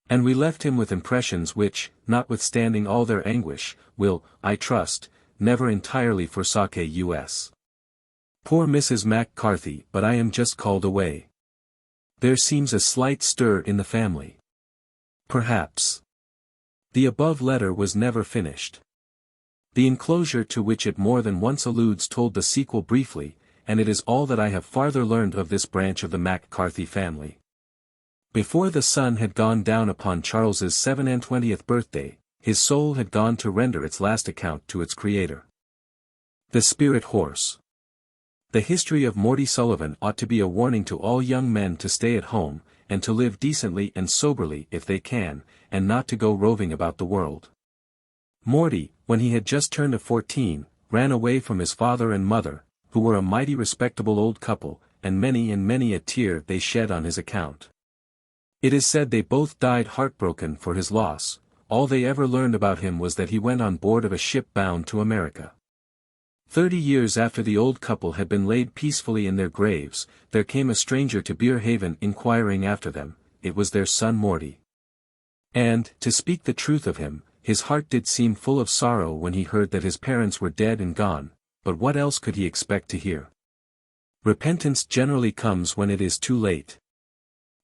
And we left him with impressions which, notwithstanding all their anguish, will, I trust, never entirely forsake us. Poor Mrs. McCarthy, but I am just called away. There seems a slight stir in the family. Perhaps. The above letter was never finished. The enclosure to which it more than once alludes told the sequel briefly, and it is all that I have farther learned of this branch of the McCarthy family. Before the sun had gone down upon Charles's 27th birthday, his soul had gone to render its last account to its creator. The Spirit Horse. The history of Morty Sullivan ought to be a warning to all young men to stay at home, and to live decently and soberly if they can, and not to go roving about the world. Morty, when he had just turned 14, ran away from his father and mother, who were a mighty respectable old couple, and many a tear they shed on his account. It is said they both died heartbroken for his loss. All they ever learned about him was that he went on board of a ship bound to America. 30 years after the old couple had been laid peacefully in their graves, there came a stranger to Beerhaven inquiring after them. It was their son Morty. And, to speak the truth of him, his heart did seem full of sorrow when he heard that his parents were dead and gone, but what else could he expect to hear? Repentance generally comes when it is too late.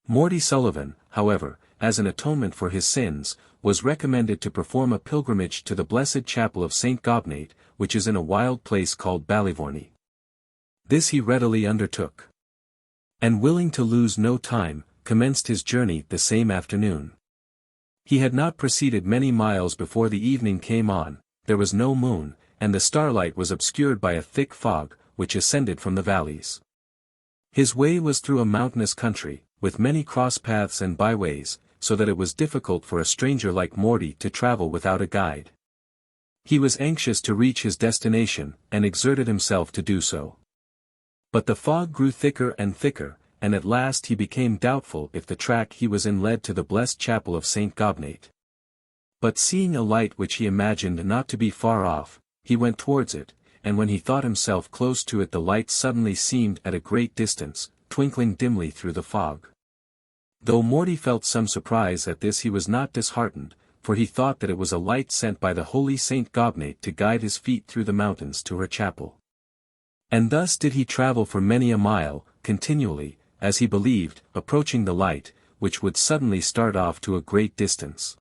Morty Sullivan, however, as an atonement for his sins, was recommended to perform a pilgrimage to the blessed chapel of St. Gobnate, which is in a wild place called Ballyvorney. This he readily undertook. And willing to lose no time, commenced his journey the same afternoon. He had not proceeded many miles before the evening came on, there was no moon, and the starlight was obscured by a thick fog, which ascended from the valleys. His way was through a mountainous country, with many cross paths and byways, so that it was difficult for a stranger like Morty to travel without a guide. He was anxious to reach his destination, and exerted himself to do so. But the fog grew thicker and thicker, and at last he became doubtful if the track he was in led to the blessed chapel of St. Gobnate. But seeing a light which he imagined not to be far off, he went towards it, and when he thought himself close to it the light suddenly seemed at a great distance, twinkling dimly through the fog. Though Morty felt some surprise at this, he was not disheartened, for he thought that it was a light sent by the holy St. Gobnate to guide his feet through the mountains to her chapel. And thus did he travel for many a mile, continually, as he believed, approaching the light, which would suddenly start off to a great distance.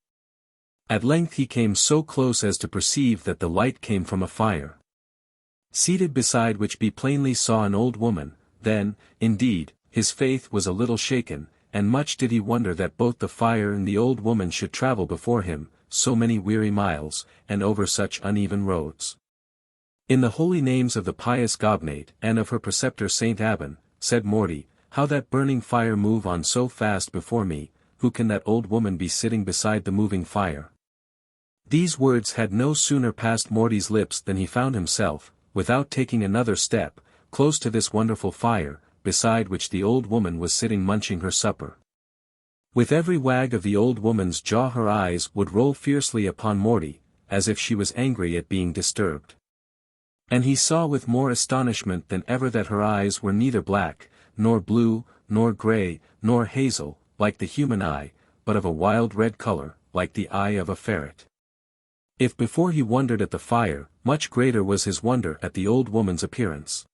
At length he came so close as to perceive that the light came from a fire, seated beside which he plainly saw an old woman. Then, indeed, his faith was a little shaken, and much did he wonder that both the fire and the old woman should travel before him, so many weary miles, and over such uneven roads. In the holy names of the pious Gobnate and of her preceptor Saint Abban, said Morty, how that burning fire move on so fast before me, who can that old woman be sitting beside the moving fire? These words had no sooner passed Morty's lips than he found himself, without taking another step, close to this wonderful fire, beside which the old woman was sitting munching her supper. With every wag of the old woman's jaw her eyes would roll fiercely upon Morty, as if she was angry at being disturbed. And he saw with more astonishment than ever that her eyes were neither black, nor blue, nor grey, nor hazel, like the human eye, but of a wild red color, like the eye of a ferret. If before he wondered at the fire, much greater was his wonder at the old woman's appearance.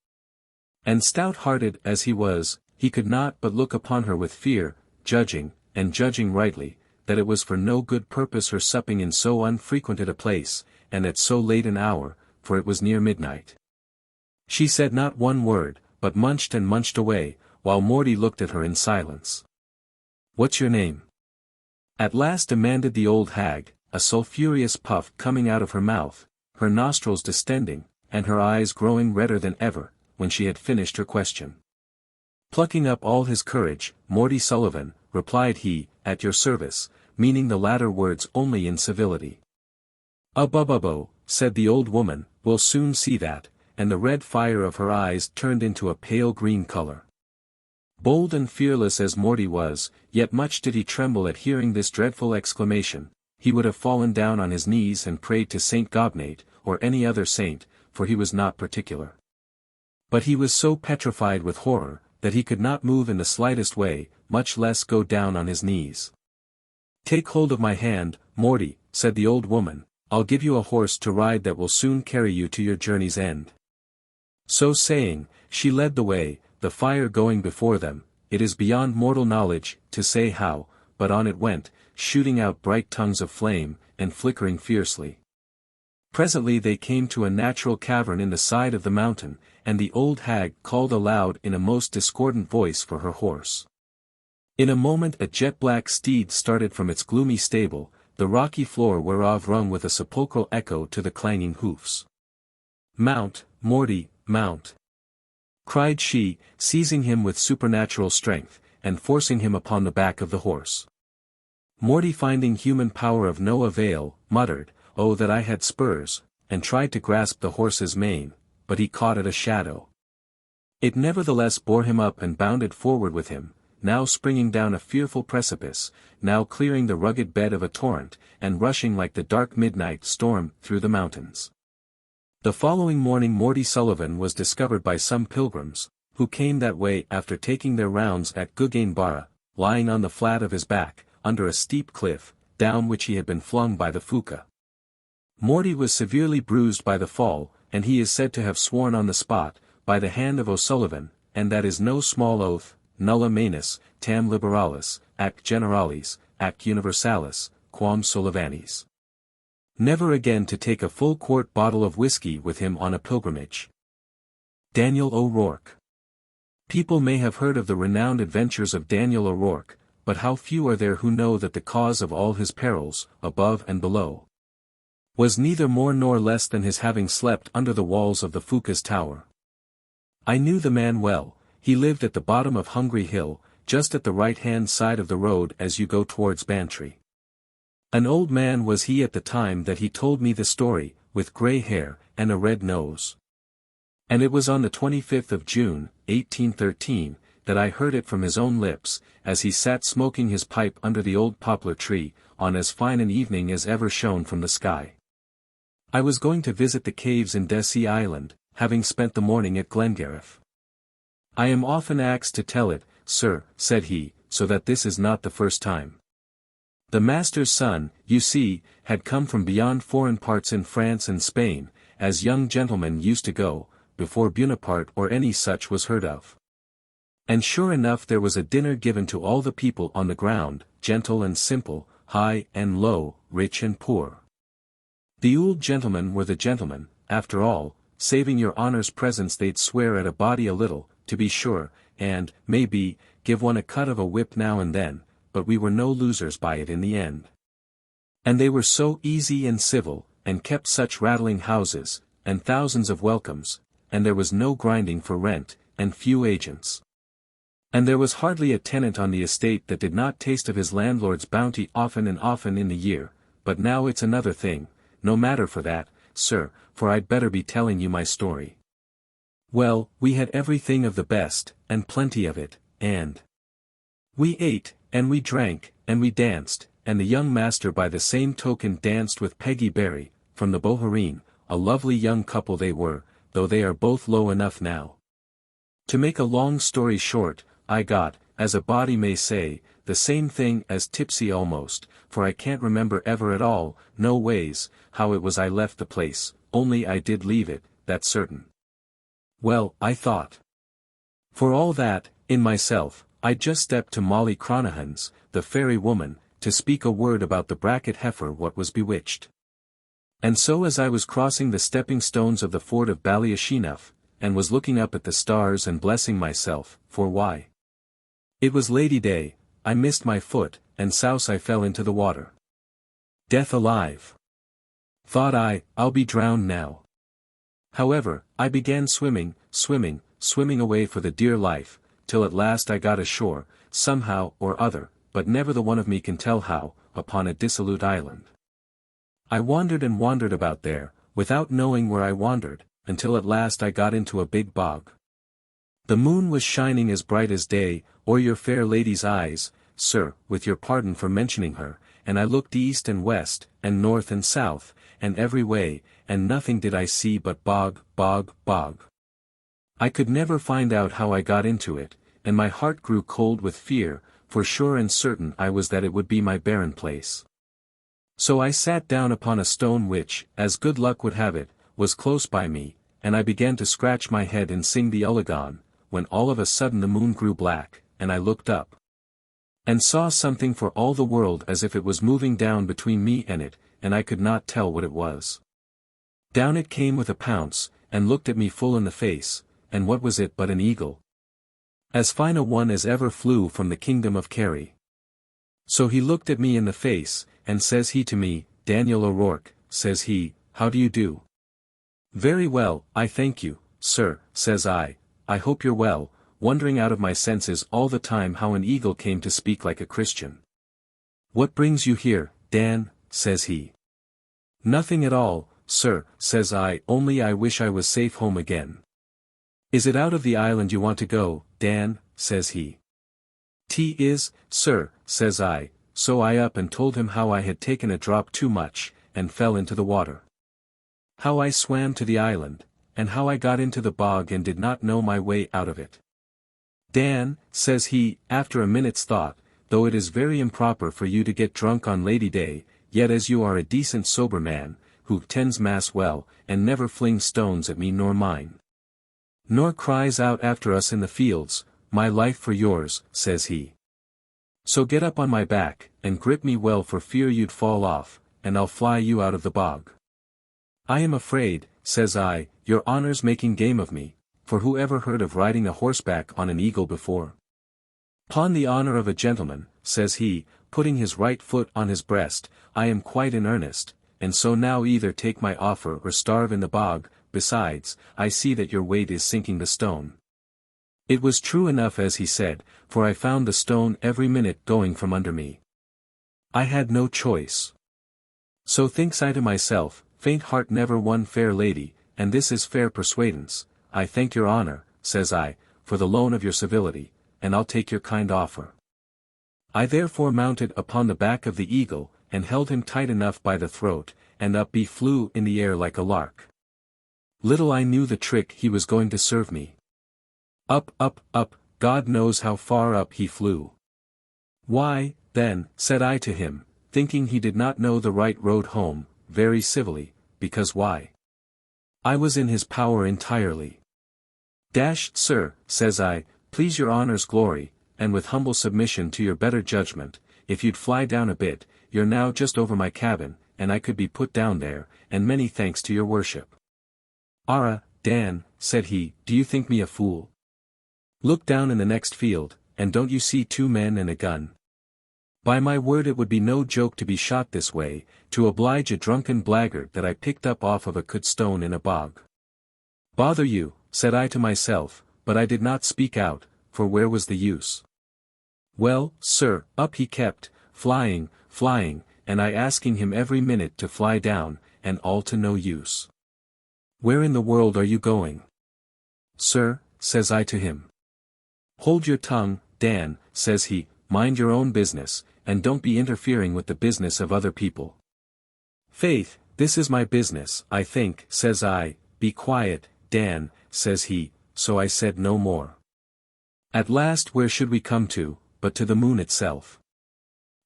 And stout-hearted as he was, he could not but look upon her with fear, judging rightly, that it was for no good purpose her supping in so unfrequented a place, and at so late an hour, for it was near midnight. She said not one word, but munched and munched away, while Morty looked at her in silence. "What's your name?" at last demanded the old hag, a sulphurous puff coming out of her mouth, her nostrils distending, and her eyes growing redder than ever, when she had finished her question. Plucking up all his courage, "Morty Sullivan," replied he, "at your service," meaning the latter words only in civility. "Ubububbo," said the old woman, "we'll soon see that," and the red fire of her eyes turned into a pale green color. Bold and fearless as Morty was, yet much did he tremble at hearing this dreadful exclamation. He would have fallen down on his knees and prayed to Saint Gobnate, or any other saint, for he was not particular. But he was so petrified with horror, that he could not move in the slightest way, much less go down on his knees. "Take hold of my hand, Morty," said the old woman, "I'll give you a horse to ride that will soon carry you to your journey's end." So saying, she led the way, the fire going before them. It is beyond mortal knowledge, to say how, but on it went, shooting out bright tongues of flame, and flickering fiercely. Presently they came to a natural cavern in the side of the mountain, and the old hag called aloud in a most discordant voice for her horse. In a moment a jet-black steed started from its gloomy stable, the rocky floor whereof rung with a sepulchral echo to the clanging hoofs. "Mount, Morty, mount!" cried she, seizing him with supernatural strength, and forcing him upon the back of the horse. Morty, finding human power of no avail, muttered, oh that I had spurs, and tried to grasp the horse's mane, but he caught at a shadow. It nevertheless bore him up and bounded forward with him, now springing down a fearful precipice, now clearing the rugged bed of a torrent, and rushing like the dark midnight storm through the mountains. The following morning Morty Sullivan was discovered by some pilgrims, who came that way after taking their rounds at Gugain Barra, lying on the flat of his back, under a steep cliff, down which he had been flung by the Pooka. Morty was severely bruised by the fall, and he is said to have sworn on the spot, by the hand of O'Sullivan, and that is no small oath, nulla manus, tam liberalis, ac generalis, ac universalis, quam Sullivanis. Never again to take a full quart bottle of whiskey with him on a pilgrimage. Daniel O'Rourke. People may have heard of the renowned adventures of Daniel O'Rourke, but how few are there who know that the cause of all his perils, above and below, was neither more nor less than his having slept under the walls of the Pooka's tower. I knew the man well. He lived at the bottom of Hungry Hill, just at the right-hand side of the road as you go towards Bantry. An old man was he at the time that he told me the story, with grey hair, and a red nose. And it was on the 25th of June, 1813, that I heard it from his own lips, as he sat smoking his pipe under the old poplar tree, on as fine an evening as ever shone from the sky. I was going to visit the caves in Dessy Island, having spent the morning at Glengariff. I am often asked to tell it, sir, said he, so that this is not the first time. The master's son, you see, had come from beyond foreign parts in France and Spain, as young gentlemen used to go, before Bonaparte or any such was heard of. And sure enough there was a dinner given to all the people on the ground, gentle and simple, high and low, rich and poor. The old gentlemen were the gentlemen, after all, saving your honour's presence they'd swear at a body a little, to be sure, and, maybe, give one a cut of a whip now and then, but we were no losers by it in the end. And they were so easy and civil, and kept such rattling houses, and thousands of welcomes, and there was no grinding for rent, and few agents. And there was hardly a tenant on the estate that did not taste of his landlord's bounty often and often in the year, but now it's another thing, no matter for that, sir, for I'd better be telling you my story. Well, we had everything of the best, and plenty of it, and we ate, and we drank, and we danced, and the young master by the same token danced with Peggy Barry, from the Bohereen, a lovely young couple they were, though they are both low enough now. To make a long story short, I got, as a body may say, the same thing as tipsy almost, for I can't remember ever at all, no ways, how it was I left the place, only I did leave it, that's certain. Well, I thought. For all that, in myself, I just stepped to Molly Cronihan's, the fairy woman, to speak a word about the bracket heifer what was bewitched. And so as I was crossing the stepping stones of the ford of Ballyasheenuff, and was looking up at the stars and blessing myself, for why? It was Lady Day, I missed my foot, and souse I fell into the water. Death alive! Thought I, I'll be drowned now. However, I began swimming away for the dear life, till at last I got ashore, somehow or other, but never the one of me can tell how, upon a dissolute island. I wandered and wandered about there, without knowing where I wandered, until at last I got into a big bog. The moon was shining as bright as day, or your fair lady's eyes, sir, with your pardon for mentioning her, and I looked east and west, and north and south, and every way, and nothing did I see but bog. I could never find out how I got into it, and my heart grew cold with fear, for sure and certain I was that it would be my barren place. So I sat down upon a stone which, as good luck would have it, was close by me, and I began to scratch my head and sing the Ullagan, when all of a sudden the moon grew black, and I looked up, and saw something for all the world as if it was moving down between me and it, and I could not tell what it was. Down it came with a pounce, and looked at me full in the face, and what was it but an eagle? As fine a one as ever flew from the kingdom of Kerry. So he looked at me in the face, and says he to me, Daniel O'Rourke, says he, how do you do? Very well, I thank you, sir, says I hope you're well, wondering out of my senses all the time how an eagle came to speak like a Christian. What brings you here, Dan, says he. Nothing at all, sir, says I, only I wish I was safe home again. Is it out of the island you want to go, Dan, says he. "'T is, sir, says I, so I up and told him how I had taken a drop too much, and fell into the water. How I swam to the island, and how I got into the bog and did not know my way out of it. Dan, says he, after a minute's thought, though it is very improper for you to get drunk on Lady Day, yet as you are a decent sober man, who tends mass well, and never flings stones at me nor mine, nor cries out after us in the fields, my life for yours, says he. So get up on my back, and grip me well for fear you'd fall off, and I'll fly you out of the bog. I am afraid, says I, your honour's making game of me, for who ever heard of riding a horseback on an eagle before? "'Pon the honour of a gentleman, says he, putting his right foot on his breast, I am quite in earnest, and so now either take my offer or starve in the bog, besides, I see that your weight is sinking the stone. It was true enough as he said, for I found the stone every minute going from under me. I had no choice. So thinks I to myself, faint heart never won fair lady, and this is fair persuadance. I thank your honour, says I, for the loan of your civility, and I'll take your kind offer. I therefore mounted upon the back of the eagle, and held him tight enough by the throat, and up he flew in the air like a lark. Little I knew the trick he was going to serve me. Up, up, up, God knows how far up he flew. Why, then, said I to him, thinking he did not know the right road home, very civilly, because why? I was in his power entirely. "Dashed sir," says I, "please your honour's glory, and with humble submission to your better judgment, if you'd fly down a bit, you're now just over my cabin, and I could be put down there, and many thanks to your worship." "Arrah, Dan," said he, "do you think me a fool? Look down in the next field, and don't you see 2 men and a gun? By my word it would be no joke to be shot this way, to oblige a drunken blackguard that I picked up off of a good stone in a bog." "Bother you," said I to myself, but I did not speak out, for where was the use? Well, sir, up he kept, flying, and I asking him every minute to fly down, and all to no use. "Where in the world are you going?" "Sir," says I to him. "Hold your tongue, Dan," says he, "mind your own business, and don't be interfering with the business of other people." "Faith, this is my business, I think," says I. "Be quiet, Dan," says he, so I said no more. At last where should we come to, but to the moon itself.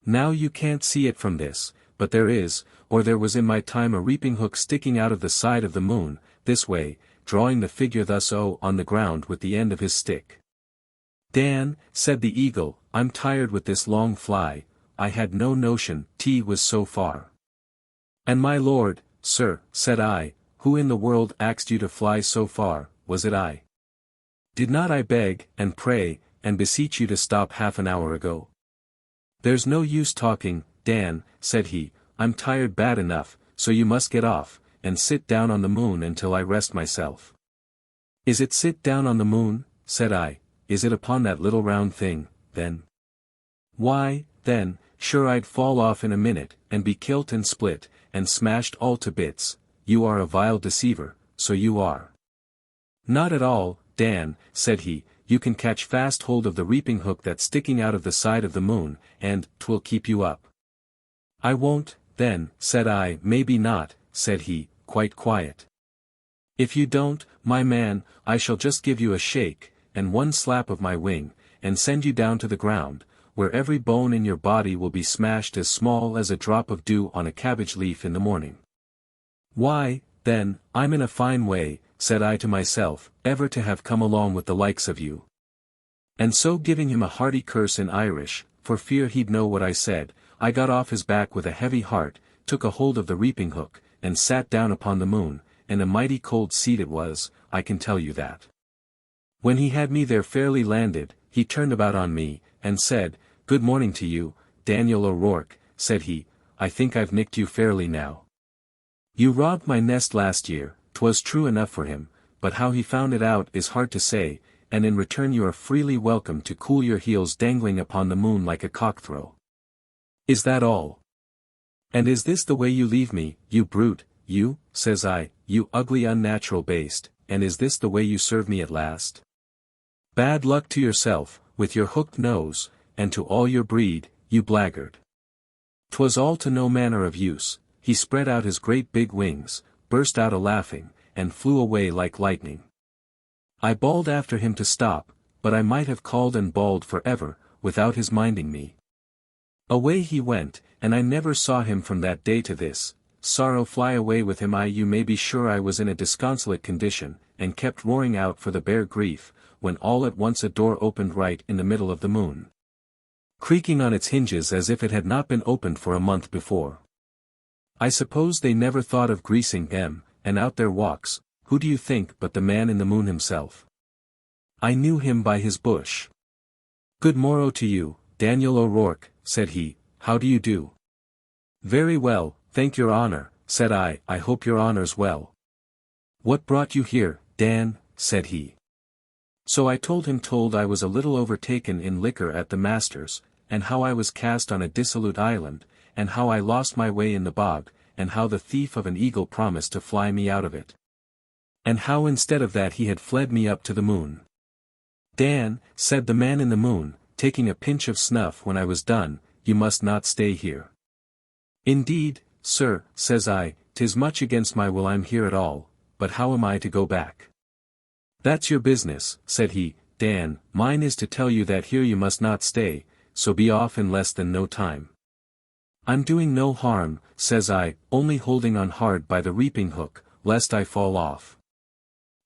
Now you can't see it from this, but there is, or there was in my time a reaping hook sticking out of the side of the moon, this way, drawing the figure thus on the ground with the end of his stick. "Dan," said the eagle, "I'm tired with this long fly, I had no notion T was so far." "And my lord, sir," said I, "who in the world asked you to fly so far, was it I? Did not I beg, and pray, and beseech you to stop half an hour ago?" "There's no use talking, Dan," said he, "I'm tired bad enough, so you must get off, and sit down on the moon until I rest myself." "Is it sit down on the moon?" said I, "is it upon that little round thing, then? Why, then, sure I'd fall off in a minute, and be kilt and split, and smashed all to bits. You are a vile deceiver, so you are." "Not at all, Dan," said he, "you can catch fast hold of the reaping hook that's sticking out of the side of the moon, and 'twill keep you up." "I won't, then," said I. "Maybe not," said he, quite quiet. "If you don't, my man, I shall just give you a shake, and one slap of my wing, and send you down to the ground, where every bone in your body will be smashed as small as a drop of dew on a cabbage leaf in the morning." "Why, then, I'm in a fine way," said I to myself, "ever to have come along with the likes of you." And so giving him a hearty curse in Irish, for fear he'd know what I said, I got off his back with a heavy heart, took a hold of the reaping hook, and sat down upon the moon, and a mighty cold seat it was, I can tell you that. When he had me there fairly landed, he turned about on me, and said, "Good morning to you, Daniel O'Rourke," said he, "I think I've nicked you fairly now. You robbed my nest last year, 'twas true enough for him, but how he found it out is hard to say, and in return you are freely welcome to cool your heels dangling upon the moon like a cockthrow. Is that all?" And is this the way you leave me, you brute, you, says I, you ugly unnatural beast, and is this the way you serve me at last? Bad luck to yourself, with your hooked nose, and to all your breed, you blackguard. 'Twas all to no manner of use, he spread out his great big wings, burst out a-laughing, and flew away like lightning. I bawled after him to stop, but I might have called and bawled forever, without his minding me. Away he went, and I never saw him from that day to this. Sorrow fly away with him. You may be sure I was in a disconsolate condition, and kept roaring out for the bare grief, when all at once a door opened right in the middle of the moon, creaking on its hinges as if it had not been opened for a month before. I suppose they never thought of greasing them, and out there walks, who do you think but the man in the moon himself? I knew him by his bush. "Good morrow to you, Daniel O'Rourke," said he, "how do you do?" "Very well, thank your honour," said I hope your honour's well." "What brought you here, Dan?" said he. So I told him I was a little overtaken in liquor at the master's, and how I was cast on a dissolute island, and how I lost my way in the bog, and how the thief of an eagle promised to fly me out of it. And how instead of that he had fled me up to the moon. "Dan," said the man in the moon, taking a pinch of snuff when I was done, "you must not stay here." "Indeed, sir," says I, "'tis much against my will I'm here at all, but how am I to go back?" "That's your business," said he, "Dan, mine is to tell you that here you must not stay, so be off in less than no time." "I'm doing no harm," says I, "only holding on hard by the reaping hook, lest I fall off."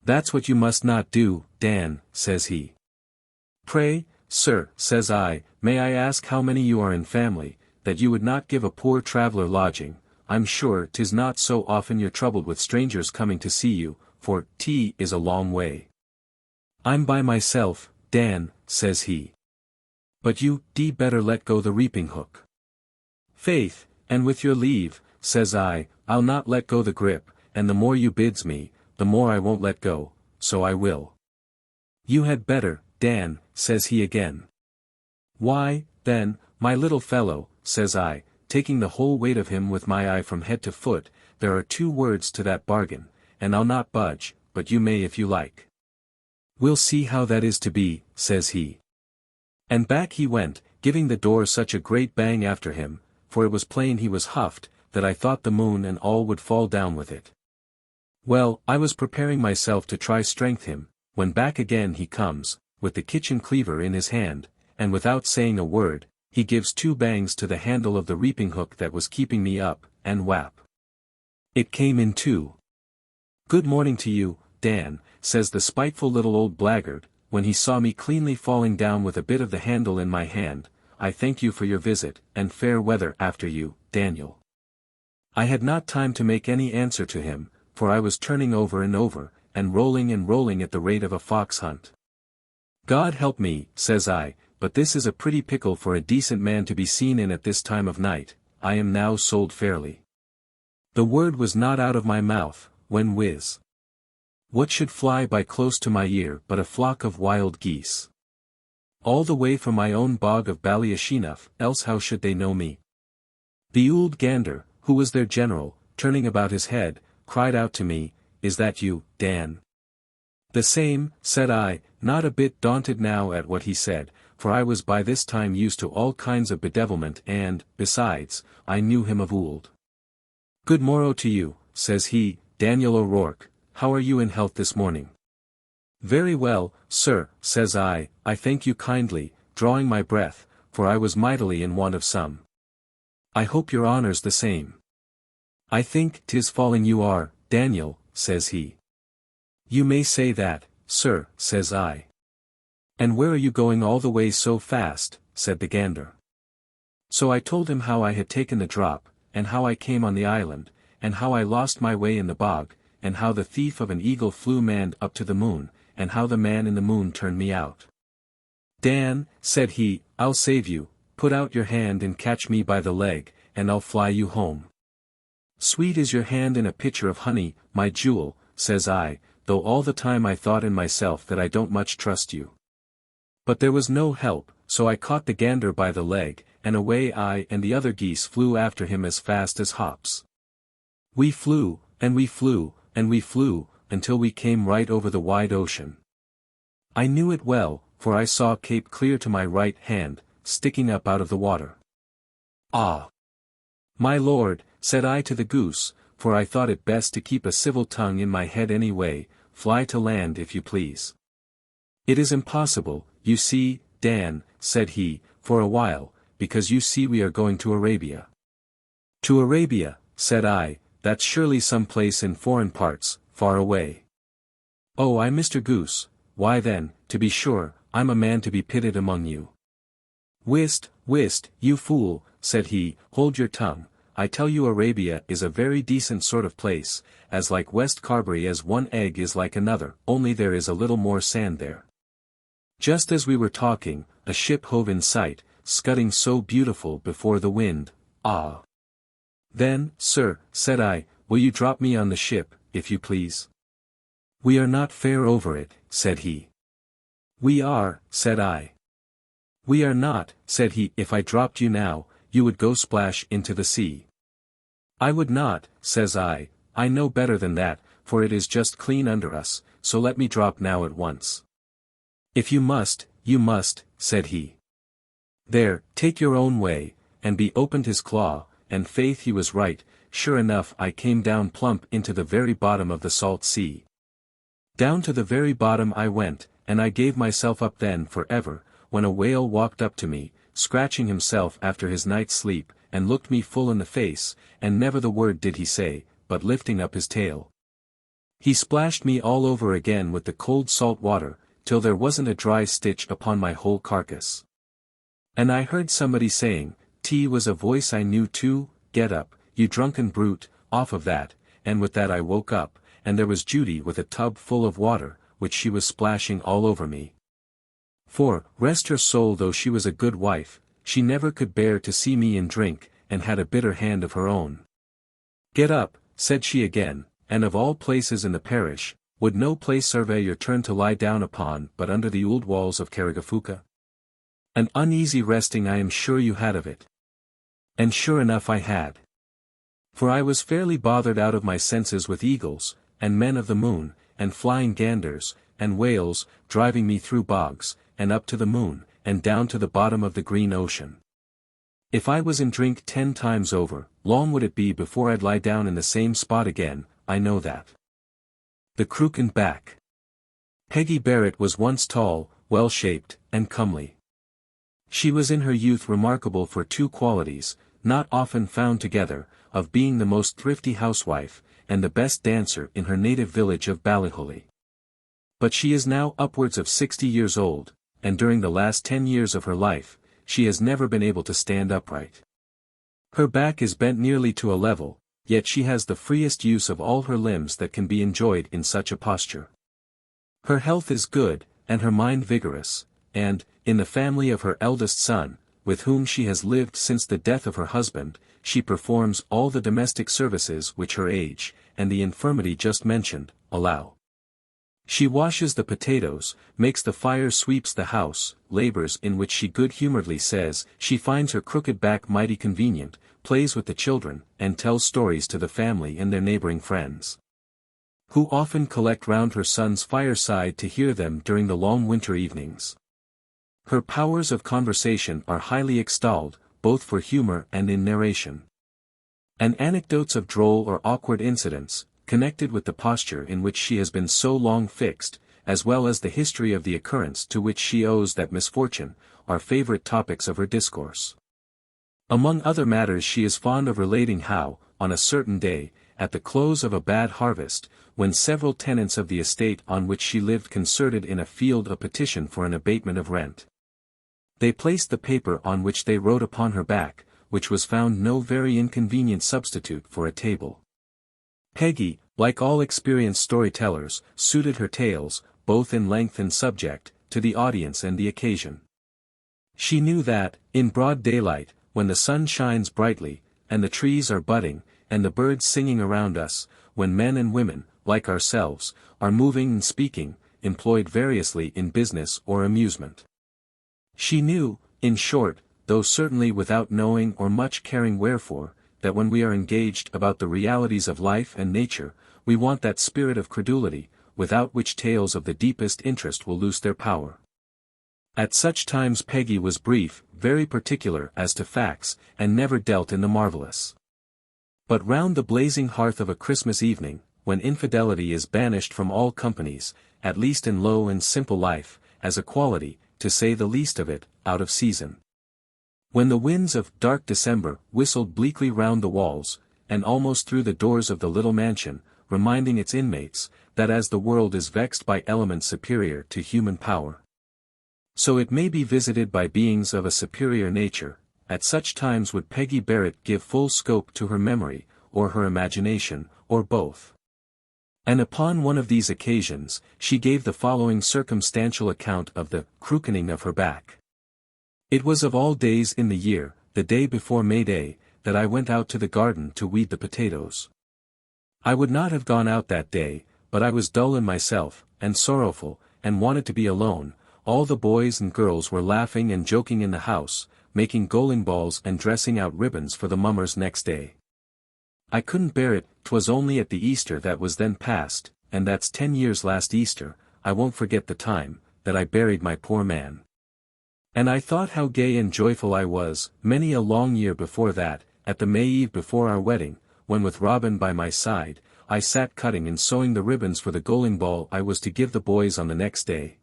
"That's what you must not do, Dan," says he. "Pray, sir," says I, "may I ask how many you are in family, that you would not give a poor traveller lodging? I'm sure 'tis not so often you're troubled with strangers coming to see you, for T is a long way." "I'm by myself, Dan," says he. "But you better let go the reaping hook." "Faith, and with your leave," says I, "I'll not let go the grip, and the more you bids me, the more I won't let go, so I will." "You had better, Dan," says he again. "Why, then, my little fellow," says I, taking the whole weight of him with my eye from head to foot, "there are 2 words to that bargain, and I'll not budge, but you may if you like." "We'll see how that is to be," says he. And back he went, giving the door such a great bang after him, for it was plain he was huffed, that I thought the moon and all would fall down with it. Well, I was preparing myself to try strength him, when back again he comes, with the kitchen cleaver in his hand, and without saying a word, he gives 2 bangs to the handle of the reaping hook that was keeping me up, and whap! It came in 2. "Good morning to you, Dan," says the spiteful little old blackguard, when he saw me cleanly falling down with a bit of the handle in my hand. "I thank you for your visit, and fair weather after you, Daniel." I had not time to make any answer to him, for I was turning over and over, and rolling at the rate of a fox hunt. "God help me," says I, "but this is a pretty pickle for a decent man to be seen in at this time of night. I am now sold fairly." The word was not out of my mouth, when whiz! What should fly by close to my ear but a flock of wild geese? All the way from my own bog of Ballyashenoughf, else how should they know me? The ould gander, who was their general, turning about his head, cried out to me, "Is that you, Dan?" "The same," said I, not a bit daunted now at what he said, for I was by this time used to all kinds of bedevilment and, besides, I knew him of old. "Good morrow to you," says he, "Daniel O'Rourke, how are you in health this morning?" "Very well, sir," says I thank you kindly," drawing my breath, for I was mightily in want of some. "I hope your honour's the same." "I think 'tis falling you are, Daniel," says he. "You may say that, sir," says I. "And where are you going all the way so fast?" said the gander. So I told him how I had taken the drop, and how I came on the island, and how I lost my way in the bog, and how the thief of an eagle flew manned up to the moon, and how the man in the moon turned me out. "Dan," said he, "I'll save you, put out your hand and catch me by the leg, and I'll fly you home." "Sweet is your hand in a pitcher of honey, my jewel," says I, though all the time I thought in myself that I don't much trust you. But there was no help, so I caught the gander by the leg, and away I and the other geese flew after him as fast as hops. We flew, and we flew, and we flew, until we came right over the wide ocean. I knew it well, for I saw Cape Clear to my right hand, sticking up out of the water. Ah! My lord, said I to the goose, for I thought it best to keep a civil tongue in my head anyway, fly to land if you please. It is impossible, you see, Dan, said he, for a while, because you see we are going to Arabia. To Arabia, said I, that's surely some place in foreign parts, far away. Oh, I Mr. Goose, why then, to be sure, I'm a man to be pitied among you. Whist, you fool, said he, hold your tongue, I tell you Arabia is a very decent sort of place, as like West Carbury as one egg is like another, only there is a little more sand there. Just as we were talking, a ship hove in sight, scudding so beautiful before the wind, ah! Then, sir, said I, will you drop me on the ship, if you please? We are not fair over it, said he. We are, said I. We are not, said he, if I dropped you now, you would go splash into the sea. I would not, says I know better than that, for it is just clean under us, so let me drop now at once. If you must, said he. There, take your own way, and be opened his claw, and faith he was right, sure enough I came down plump into the very bottom of the salt sea. Down to the very bottom I went, and I gave myself up then for ever, when a whale walked up to me, scratching himself after his night's sleep, and looked me full in the face, and never the word did he say, but lifting up his tail. He splashed me all over again with the cold salt water, till there wasn't a dry stitch upon my whole carcass. And I heard somebody saying, was a voice I knew too, get up, you drunken brute, off of that, and with that I woke up, and there was Judy with a tub full of water, which she was splashing all over me. For, rest her soul though she was a good wife, she never could bear to see me in drink, and had a bitter hand of her own. Get up, said she again, and of all places in the parish, would no place survey your turn to lie down upon but under the old walls of Carrigafuka? An uneasy resting I am sure you had of it. And sure enough I had. For I was fairly bothered out of my senses with eagles, and men of the moon, and flying ganders, and whales, driving me through bogs, and up to the moon, and down to the bottom of the green ocean. If I was in drink 10 times over, long would it be before I'd lie down in the same spot again, I know that. The Crookened Back. Peggy Barrett was once tall, well-shaped, and comely. She was in her youth remarkable for 2 qualities, not often found together, of being the most thrifty housewife, and the best dancer in her native village of Ballyhully. But she is now upwards of 60 years old, and during the last 10 years of her life, she has never been able to stand upright. Her back is bent nearly to a level, yet she has the freest use of all her limbs that can be enjoyed in such a posture. Her health is good, and her mind vigorous, and, in the family of her eldest son, with whom she has lived since the death of her husband, she performs all the domestic services which her age, and the infirmity just mentioned, allow. She washes the potatoes, makes the fire, sweeps the house, labors in which she good-humoredly says she finds her crooked back mighty convenient, plays with the children, and tells stories to the family and their neighboring friends, who often collect round her son's fireside to hear them during the long winter evenings. Her powers of conversation are highly extolled, both for humor and in narration. And anecdotes of droll or awkward incidents, connected with the posture in which she has been so long fixed, as well as the history of the occurrence to which she owes that misfortune, are favorite topics of her discourse. Among other matters she is fond of relating how, on a certain day, at the close of a bad harvest, when several tenants of the estate on which she lived concerted in a field a petition for an abatement of rent, they placed the paper on which they wrote upon her back, which was found no very inconvenient substitute for a table. Peggy, like all experienced storytellers, suited her tales, both in length and subject, to the audience and the occasion. She knew that, in broad daylight, when the sun shines brightly, and the trees are budding, and the birds singing around us, when men and women, like ourselves, are moving and speaking, employed variously in business or amusement. She knew, in short, though certainly without knowing or much caring wherefore, that when we are engaged about the realities of life and nature, we want that spirit of credulity, without which tales of the deepest interest will lose their power. At such times Peggy was brief, very particular as to facts, and never dealt in the marvellous. But round the blazing hearth of a Christmas evening, when infidelity is banished from all companies, at least in low and simple life, as a quality, to say the least of it, out of season. When the winds of dark December whistled bleakly round the walls, and almost through the doors of the little mansion, reminding its inmates, that as the world is vexed by elements superior to human power, so it may be visited by beings of a superior nature, at such times would Peggy Barrett give full scope to her memory, or her imagination, or both. And upon one of these occasions, she gave the following circumstantial account of the crookening of her back. It was of all days in the year, the day before May Day, that I went out to the garden to weed the potatoes. I would not have gone out that day, but I was dull in myself, and sorrowful, and wanted to be alone. All the boys and girls were laughing and joking in the house, making going balls and dressing out ribbons for the mummers next day. I couldn't bear it. 'Twas only at the Easter that was then past, and that's 10 years last Easter, I won't forget the time, that I buried my poor man. And I thought how gay and joyful I was, many a long year before that, at the May Eve before our wedding, when with Robin by my side, I sat cutting and sewing the ribbons for the going ball I was to give the boys on the next day.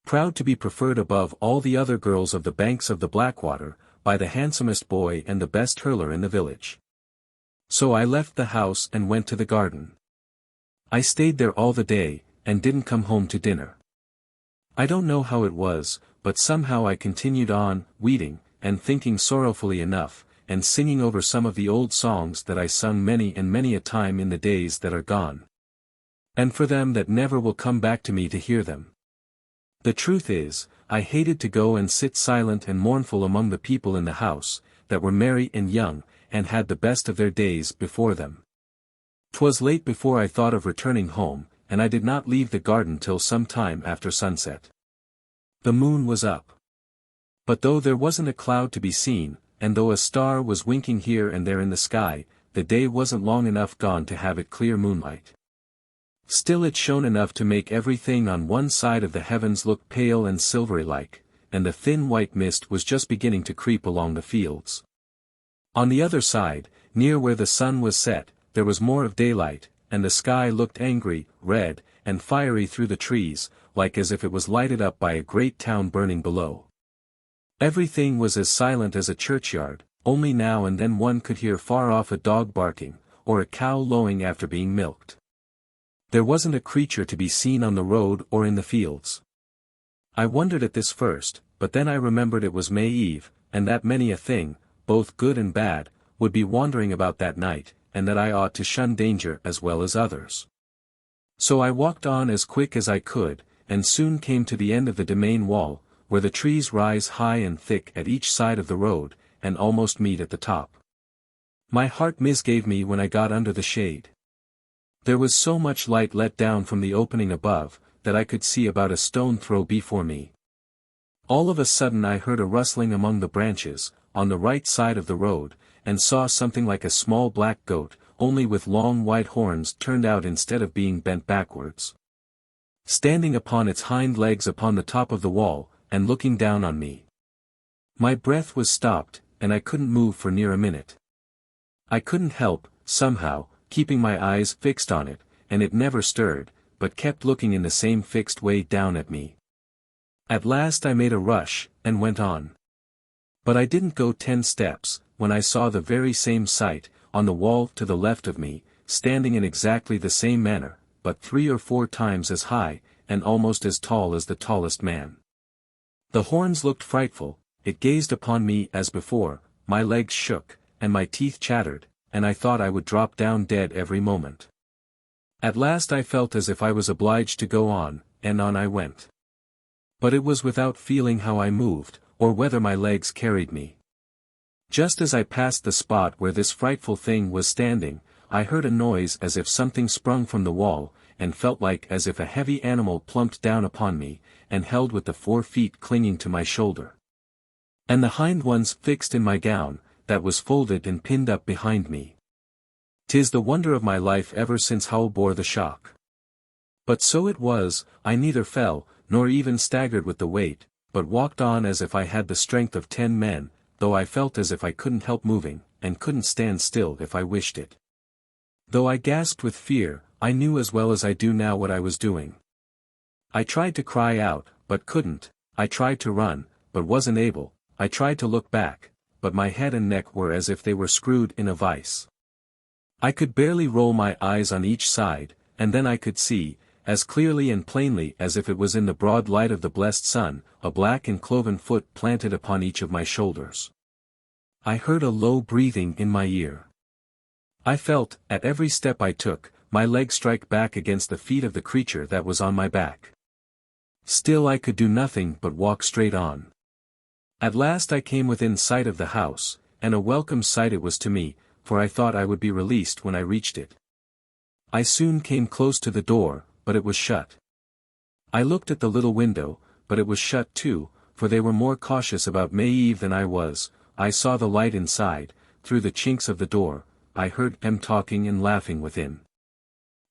Proud to be preferred above all the other girls of the banks of the Blackwater, by the handsomest boy and the best hurler in the village. So I left the house and went to the garden. I stayed there all the day, and didn't come home to dinner. I don't know how it was, but somehow I continued on, weeding, and thinking sorrowfully enough, and singing over some of the old songs that I sung many and many a time in the days that are gone. And for them that never will come back to me to hear them. The truth is, I hated to go and sit silent and mournful among the people in the house, that were merry and young, and had the best of their days before them. 'Twas late before I thought of returning home, and I did not leave the garden till some time after sunset. The moon was up. But though there wasn't a cloud to be seen, and though a star was winking here and there in the sky, the day wasn't long enough gone to have it clear moonlight. Still it shone enough to make everything on one side of the heavens look pale and silvery-like, and the thin white mist was just beginning to creep along the fields. On the other side, near where the sun was set, there was more of daylight, and the sky looked angry, red, and fiery through the trees, like as if it was lighted up by a great town burning below. Everything was as silent as a churchyard, only now and then one could hear far off a dog barking, or a cow lowing after being milked. There wasn't a creature to be seen on the road or in the fields. I wondered at this first, but then I remembered it was May Eve, and that many a thing, both good and bad, would be wandering about that night, and that I ought to shun danger as well as others. So I walked on as quick as I could, and soon came to the end of the domain wall, where the trees rise high and thick at each side of the road, and almost meet at the top. My heart misgave me when I got under the shade. There was so much light let down from the opening above, that I could see about a stone throw before me. All of a sudden I heard a rustling among the branches, on the right side of the road, and saw something like a small black goat, only with long white horns turned out instead of being bent backwards, standing upon its hind legs upon the top of the wall, and looking down on me. My breath was stopped, and I couldn't move for near a minute. I couldn't help, somehow, keeping my eyes fixed on it, and it never stirred, but kept looking in the same fixed way down at me. At last I made a rush, and went on. But I didn't go 10 steps, when I saw the very same sight, on the wall to the left of me, standing in exactly the same manner, but 3 or 4 times as high, and almost as tall as the tallest man. The horns looked frightful, it gazed upon me as before, my legs shook, and my teeth chattered, and I thought I would drop down dead every moment. At last I felt as if I was obliged to go on, and on I went. But it was without feeling how I moved, or whether my legs carried me. Just as I passed the spot where this frightful thing was standing, I heard a noise as if something sprung from the wall, and felt like as if a heavy animal plumped down upon me, and held with the 4 feet clinging to my shoulder. And the hind ones fixed in my gown, that was folded and pinned up behind me. 'Tis the wonder of my life ever since Hull bore the shock. But so it was, I neither fell, nor even staggered with the weight, but walked on as if I had the strength of 10 men, though I felt as if I couldn't help moving, and couldn't stand still if I wished it. Though I gasped with fear, I knew as well as I do now what I was doing. I tried to cry out, but couldn't. I tried to run, but wasn't able. I tried to look back, but my head and neck were as if they were screwed in a vice. I could barely roll my eyes on each side, and then I could see, as clearly and plainly as if it was in the broad light of the blessed sun, a black and cloven foot planted upon each of my shoulders. I heard a low breathing in my ear. I felt, at every step I took, my leg strike back against the feet of the creature that was on my back. Still I could do nothing but walk straight on. At last I came within sight of the house, and a welcome sight it was to me, for I thought I would be released when I reached it. I soon came close to the door, but it was shut. I looked at the little window, but it was shut too, for they were more cautious about May Eve than I was. I saw the light inside, through the chinks of the door. I heard them talking and laughing within.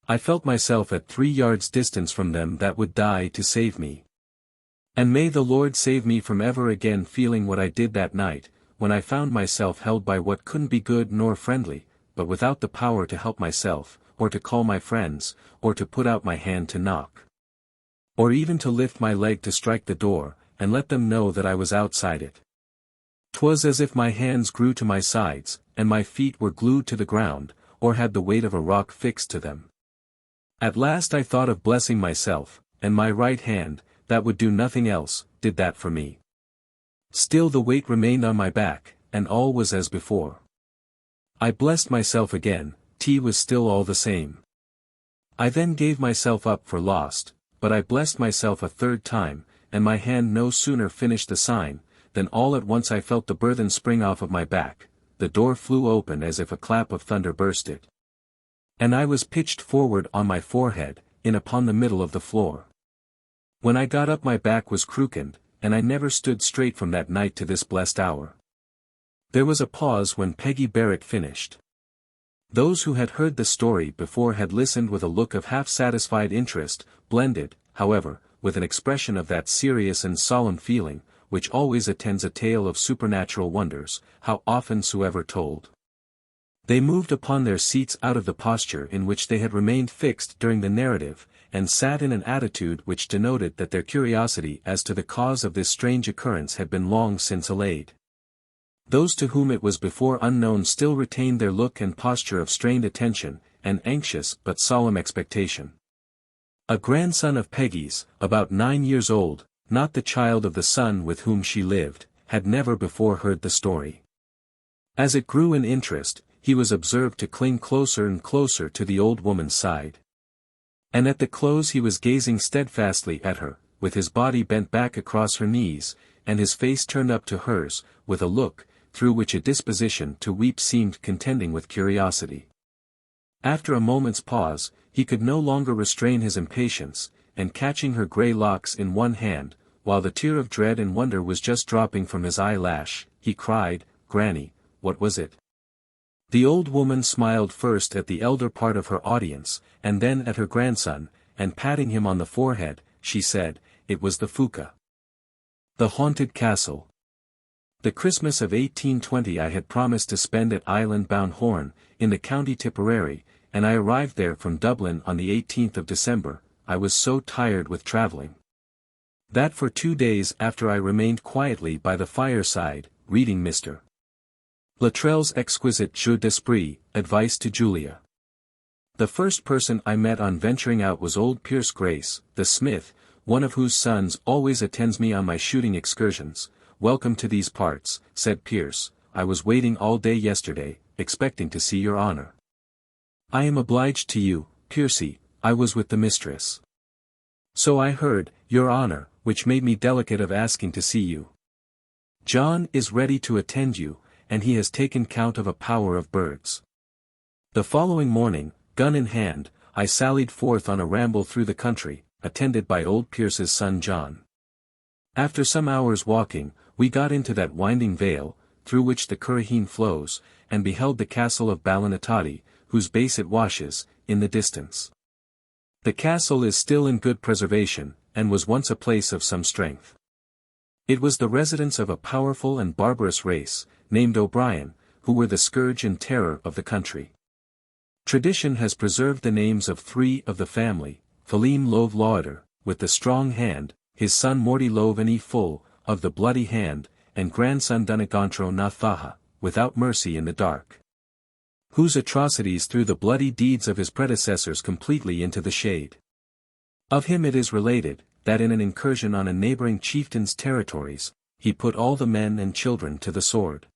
I felt myself at 3 yards distance from them that would die to save me. And may the Lord save me from ever again feeling what I did that night, when I found myself held by what couldn't be good nor friendly, but without the power to help myself, or to call my friends, or to put out my hand to knock. Or even to lift my leg to strike the door, and let them know that I was outside it. 'Twas as if my hands grew to my sides, and my feet were glued to the ground, or had the weight of a rock fixed to them. At last I thought of blessing myself, and my right hand, that would do nothing else, did that for me. Still the weight remained on my back, and all was as before. I blessed myself again, tea was still all the same. I then gave myself up for lost, but I blessed myself a 3rd time, and my hand no sooner finished the sign, than all at once I felt the burthen spring off of my back, the door flew open as if a clap of thunder burst it. And I was pitched forward on my forehead, in upon the middle of the floor. When I got up my back was crooked, and I never stood straight from that night to this blessed hour. There was a pause when Peggy Barrett finished. Those who had heard the story before had listened with a look of half-satisfied interest, blended, however, with an expression of that serious and solemn feeling, which always attends a tale of supernatural wonders, how often soever told. They moved upon their seats out of the posture in which they had remained fixed during the narrative, and sat in an attitude which denoted that their curiosity as to the cause of this strange occurrence had been long since allayed. Those to whom it was before unknown still retained their look and posture of strained attention, and anxious but solemn expectation. A grandson of Peggy's, about 9 years old, not the child of the son with whom she lived, had never before heard the story. As it grew in interest, he was observed to cling closer and closer to the old woman's side. And at the close he was gazing steadfastly at her, with his body bent back across her knees, and his face turned up to hers, with a look, through which a disposition to weep seemed contending with curiosity. After a moment's pause, he could no longer restrain his impatience, and catching her grey locks in one hand, while the tear of dread and wonder was just dropping from his eyelash, he cried, "Granny, what was it?" The old woman smiled first at the elder part of her audience, and then at her grandson, and patting him on the forehead, she said, "It was the Pooka. The haunted castle." The Christmas of 1820 I had promised to spend at Island Bound Horn, in the county Tipperary, and I arrived there from Dublin on the 18th of December. I was so tired with travelling that for 2 days after I remained quietly by the fireside, reading Mr. Luttrell's exquisite jeu d'esprit, advice to Julia. The first person I met on venturing out was old Pierce Grace, the smith, one of whose sons always attends me on my shooting excursions. "Welcome to these parts," said Pierce. "I was waiting all day yesterday, expecting to see your honour." "I am obliged to you, Piercy, I was with the mistress." "So I heard, your honour, which made me delicate of asking to see you. John is ready to attend you, and he has taken count of a power of birds." The following morning, gun in hand, I sallied forth on a ramble through the country, attended by old Pierce's son John. After some hours walking, we got into that winding vale, through which the Curraheen flows, and beheld the castle of Ballina, whose base it washes, in the distance. The castle is still in good preservation, and was once a place of some strength. It was the residence of a powerful and barbarous race, named O'Brien, who were the scourge and terror of the country. Tradition has preserved the names of 3 of the family, Philem Lough Gur, with the strong hand, his son Morty Lough any full, of the bloody hand, and grandson Donegontrow na Thaha, without mercy in the dark. Whose atrocities threw the bloody deeds of his predecessors completely into the shade. Of him it is related, that in an incursion on a neighboring chieftain's territories, he put all the men and children to the sword.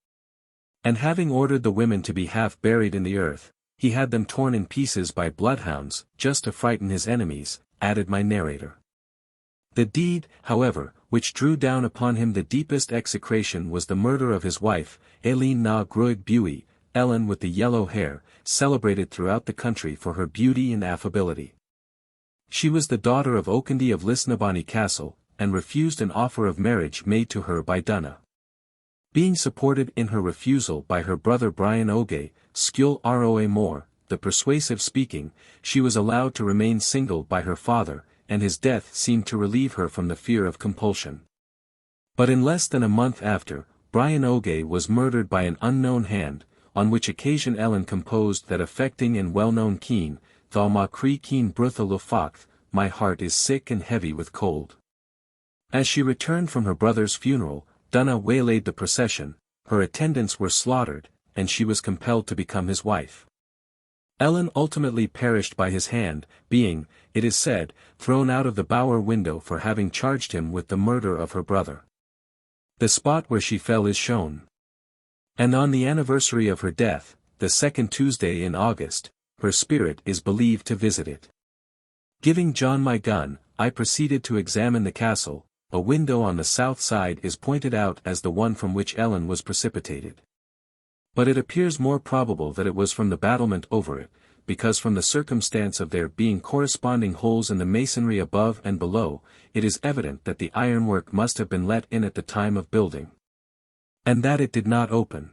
And having ordered the women to be half buried in the earth, he had them torn in pieces by bloodhounds, just to frighten his enemies, added my narrator. The deed, however, which drew down upon him the deepest execration was the murder of his wife, Eileen na Gruig Buie, Ellen with the yellow hair, celebrated throughout the country for her beauty and affability. She was the daughter of Okandi of Lisnabony Castle, and refused an offer of marriage made to her by Donogh. Being supported in her refusal by her brother Brian Oge, Sciul Roa More, the persuasive speaking, she was allowed to remain single by her father, and his death seemed to relieve her from the fear of compulsion. But in less than a month after, Brian Oge was murdered by an unknown hand, on which occasion Ellen composed that affecting and well-known keen, Thou ma cree keen brutha lo facht, my heart is sick and heavy with cold. As she returned from her brother's funeral, Donogh waylaid the procession, her attendants were slaughtered, and she was compelled to become his wife. Ellen ultimately perished by his hand, being, it is said, thrown out of the bower window for having charged him with the murder of her brother. The spot where she fell is shown. And on the anniversary of her death, the second Tuesday in August, her spirit is believed to visit it. Giving John my gun, I proceeded to examine the castle. A window on the south side is pointed out as the one from which Ellen was precipitated. But it appears more probable that it was from the battlement over it, because from the circumstance of there being corresponding holes in the masonry above and below, it is evident that the ironwork must have been let in at the time of building. And that it did not open.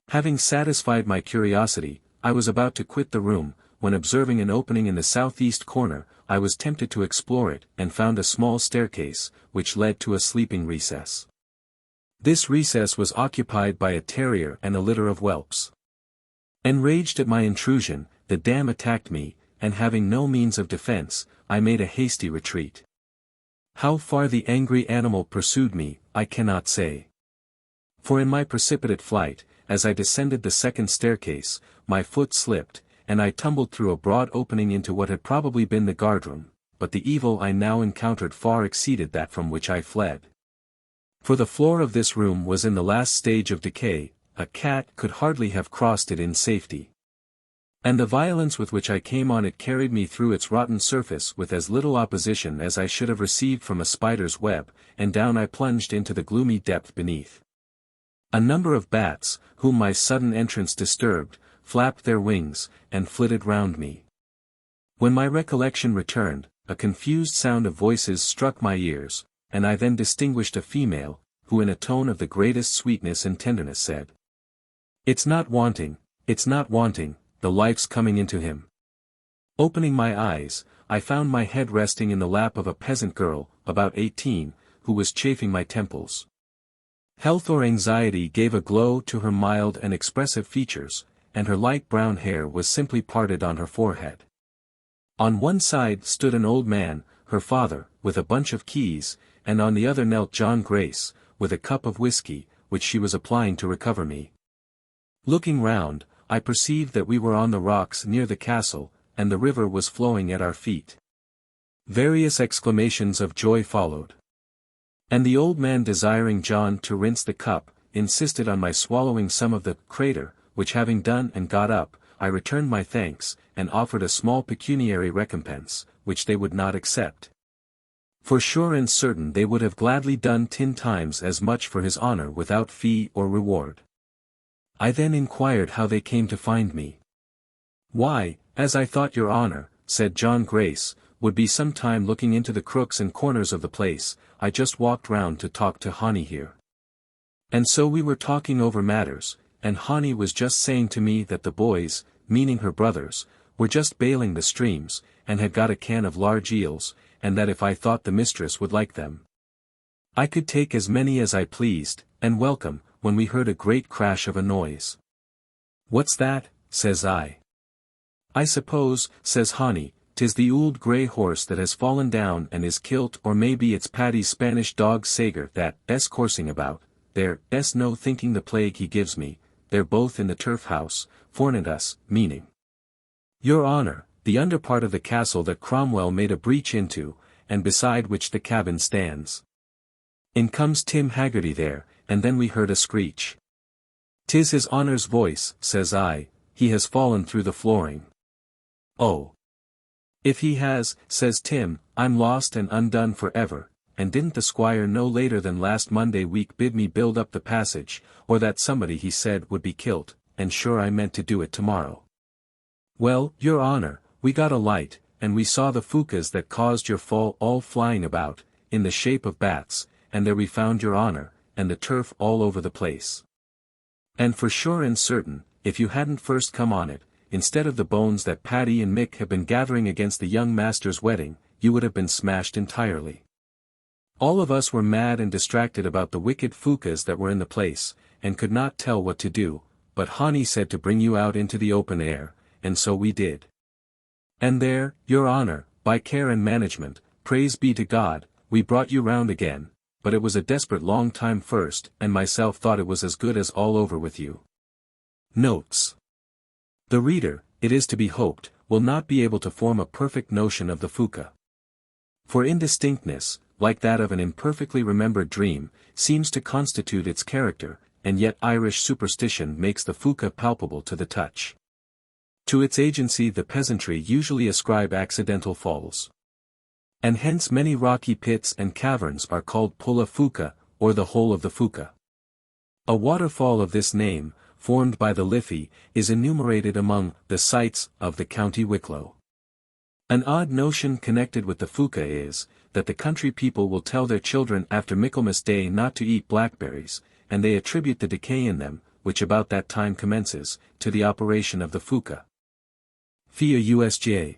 Having satisfied my curiosity, I was about to quit the room, when observing an opening in the southeast corner, I was tempted to explore it and found a small staircase, which led to a sleeping recess. This recess was occupied by a terrier and a litter of whelps. Enraged at my intrusion, the dam attacked me, and having no means of defense, I made a hasty retreat. How far the angry animal pursued me, I cannot say. For in my precipitate flight, as I descended the second staircase, my foot slipped, and I tumbled through a broad opening into what had probably been the guardroom, but the evil I now encountered far exceeded that from which I fled. For the floor of this room was in the last stage of decay, a cat could hardly have crossed it in safety. And the violence with which I came on it carried me through its rotten surface with as little opposition as I should have received from a spider's web, and down I plunged into the gloomy depth beneath. A number of bats, whom my sudden entrance disturbed, flapped their wings, and flitted round me. When my recollection returned, a confused sound of voices struck my ears, and I then distinguished a female, who in a tone of the greatest sweetness and tenderness said, "It's not wanting, the life's coming into him." Opening my eyes, I found my head resting in the lap of a peasant girl, about 18, who was chafing my temples. Health or anxiety gave a glow to her mild and expressive features, and her light brown hair was simply parted on her forehead. On one side stood an old man, her father, with a bunch of keys, and on the other knelt John Grace, with a cup of whiskey, which she was applying to recover me. Looking round, I perceived that we were on the rocks near the castle, and the river was flowing at our feet. Various exclamations of joy followed. And the old man, desiring John to rinse the cup, insisted on my swallowing some of the crater, which having done and got up, I returned my thanks, and offered a small pecuniary recompense, which they would not accept. For sure and certain they would have gladly done 10 times as much for his honor without fee or reward. I then inquired how they came to find me. "Why, as I thought your honor," said John Grace, "would be some time looking into the crooks and corners of the place, I just walked round to talk to Honey here." And so we were talking over matters, and Hani was just saying to me that the boys, meaning her brothers, were just bailing the streams, and had got a can of large eels, and that if I thought the mistress would like them, I could take as many as I pleased, and welcome, when we heard a great crash of a noise. "What's that?" says I. "I suppose," says Hani, "'tis the ould grey horse that has fallen down and is kilt, or maybe it's Paddy's Spanish dog Sager that 's coursing about, there, 's no thinking the plague he gives me, they're both in the turf house, fornint us," meaning, "Your Honour, the under part of the castle that Cromwell made a breach into, and beside which the cabin stands. In comes Tim Haggerty there, and then we heard a screech. "'Tis his Honour's voice," says I, "he has fallen through the flooring." "Oh! If he has," says Tim, "I'm lost and undone for ever, and didn't the squire no later than last Monday week bid me build up the passage, or that somebody he said would be kilt, and sure I meant to do it tomorrow." "Well, your Honour, we got a light, and we saw the Pookas that caused your fall all flying about, in the shape of bats, and there we found your Honour, and the turf all over the place. And for sure and certain, if you hadn't first come on it, instead of the bones that Paddy and Mick have been gathering against the young master's wedding, you would have been smashed entirely. All of us were mad and distracted about the wicked Pookas that were in the place, and could not tell what to do, but Hani said to bring you out into the open air, and so we did. And there, your Honour, by care and management, praise be to God, we brought you round again, but it was a desperate long time first, and myself thought it was as good as all over with you." Notes. The reader, it is to be hoped, will not be able to form a perfect notion of the Pooka. For indistinctness, like that of an imperfectly remembered dream, seems to constitute its character, and yet Irish superstition makes the Pooka palpable to the touch. To its agency the peasantry usually ascribe accidental falls. And hence many rocky pits and caverns are called Pulla Pooka, or the hole of the Pooka. A waterfall of this name, formed by the Liffey, is enumerated among the sights of the county Wicklow. An odd notion connected with the Pooka is, that the country people will tell their children after Michaelmas Day not to eat blackberries, and they attribute the decay in them, which about that time commences, to the operation of the Pooka. Fior Usga.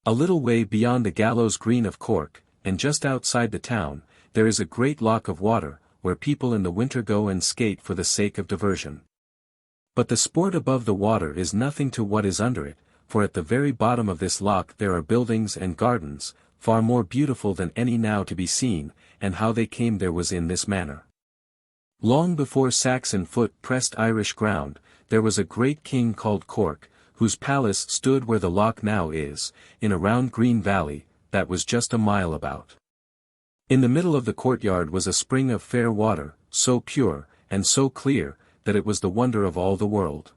A little way beyond the gallows green of Cork, and just outside the town, there is a great loch of water, where people in the winter go and skate for the sake of diversion. But the sport above the water is nothing to what is under it, for at the very bottom of this loch there are buildings and gardens, far more beautiful than any now to be seen, and how they came there was in this manner. Long before Saxon foot pressed Irish ground, there was a great king called Cork, whose palace stood where the loch now is, in a round green valley, that was just a mile about. In the middle of the courtyard was a spring of fair water, so pure, and so clear, that it was the wonder of all the world.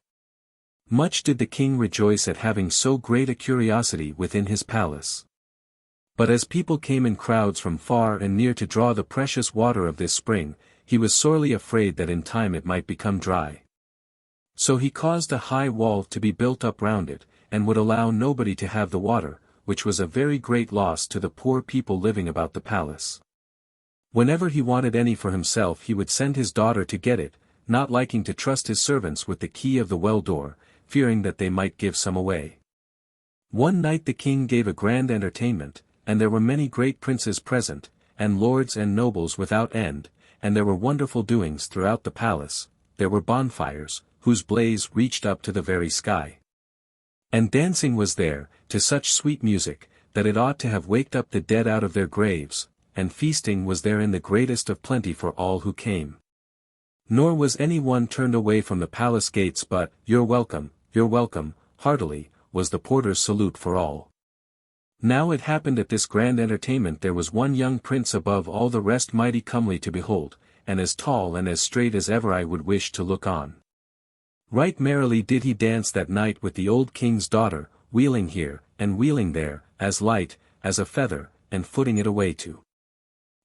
Much did the king rejoice at having so great a curiosity within his palace. But as people came in crowds from far and near to draw the precious water of this spring, he was sorely afraid that in time it might become dry. So he caused a high wall to be built up round it, and would allow nobody to have the water, which was a very great loss to the poor people living about the palace. Whenever he wanted any for himself he would send his daughter to get it, not liking to trust his servants with the key of the well door, fearing that they might give some away. One night the king gave a grand entertainment, and there were many great princes present, and lords and nobles without end, and there were wonderful doings throughout the palace, there were bonfires, whose blaze reached up to the very sky. And dancing was there, to such sweet music, that it ought to have waked up the dead out of their graves, and feasting was there in the greatest of plenty for all who came. Nor was any one turned away from the palace gates but, you're welcome, heartily, was the porter's salute for all. Now it happened at this grand entertainment there was one young prince above all the rest mighty comely to behold, and as tall and as straight as ever I would wish to look on. Right merrily did he dance that night with the old king's daughter, wheeling here, and wheeling there, as light, as a feather, and footing it away to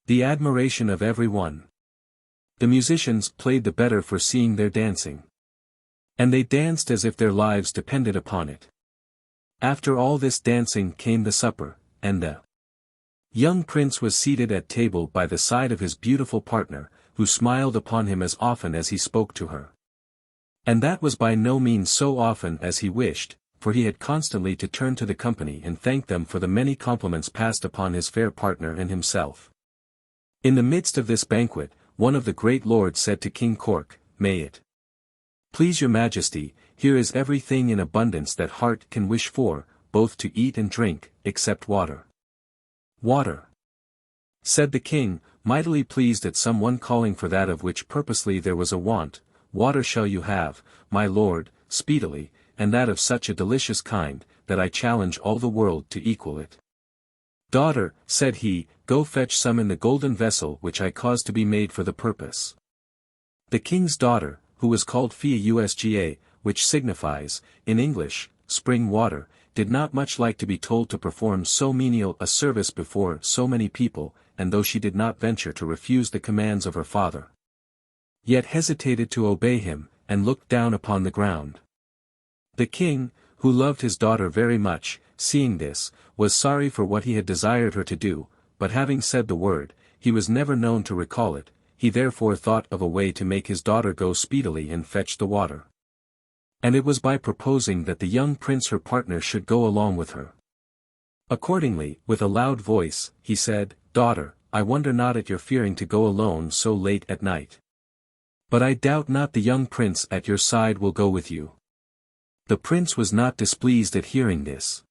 the admiration of every one. The musicians played the better for seeing their dancing. And they danced as if their lives depended upon it. After all this dancing came the supper, and the young prince was seated at table by the side of his beautiful partner, who smiled upon him as often as he spoke to her. And that was by no means so often as he wished, for he had constantly to turn to the company and thank them for the many compliments passed upon his fair partner and himself. In the midst of this banquet, one of the great lords said to King Corc, "May it please your majesty, here is everything in abundance that heart can wish for, both to eat and drink, except water." "Water," said the king, mightily pleased at some one calling for that of which purposely there was a want. "Water shall you have, my lord, speedily, and that of such a delicious kind, that I challenge all the world to equal it." "Daughter," said he, "go fetch some in the golden vessel which I caused to be made for the purpose." The king's daughter, who was called Fior Usga, which signifies, in English, spring water, did not much like to be told to perform so menial a service before so many people, and though she did not venture to refuse the commands of her father, yet hesitated to obey him, and looked down upon the ground. The king, who loved his daughter very much, seeing this, was sorry for what he had desired her to do, but having said the word, he was never known to recall it. He therefore thought of a way to make his daughter go speedily and fetch the water. And it was by proposing that the young prince her partner should go along with her. Accordingly, with a loud voice, he said, "Daughter, I wonder not at your fearing to go alone so late at night. But I doubt not the young prince at your side will go with you." The prince was not displeased at hearing this.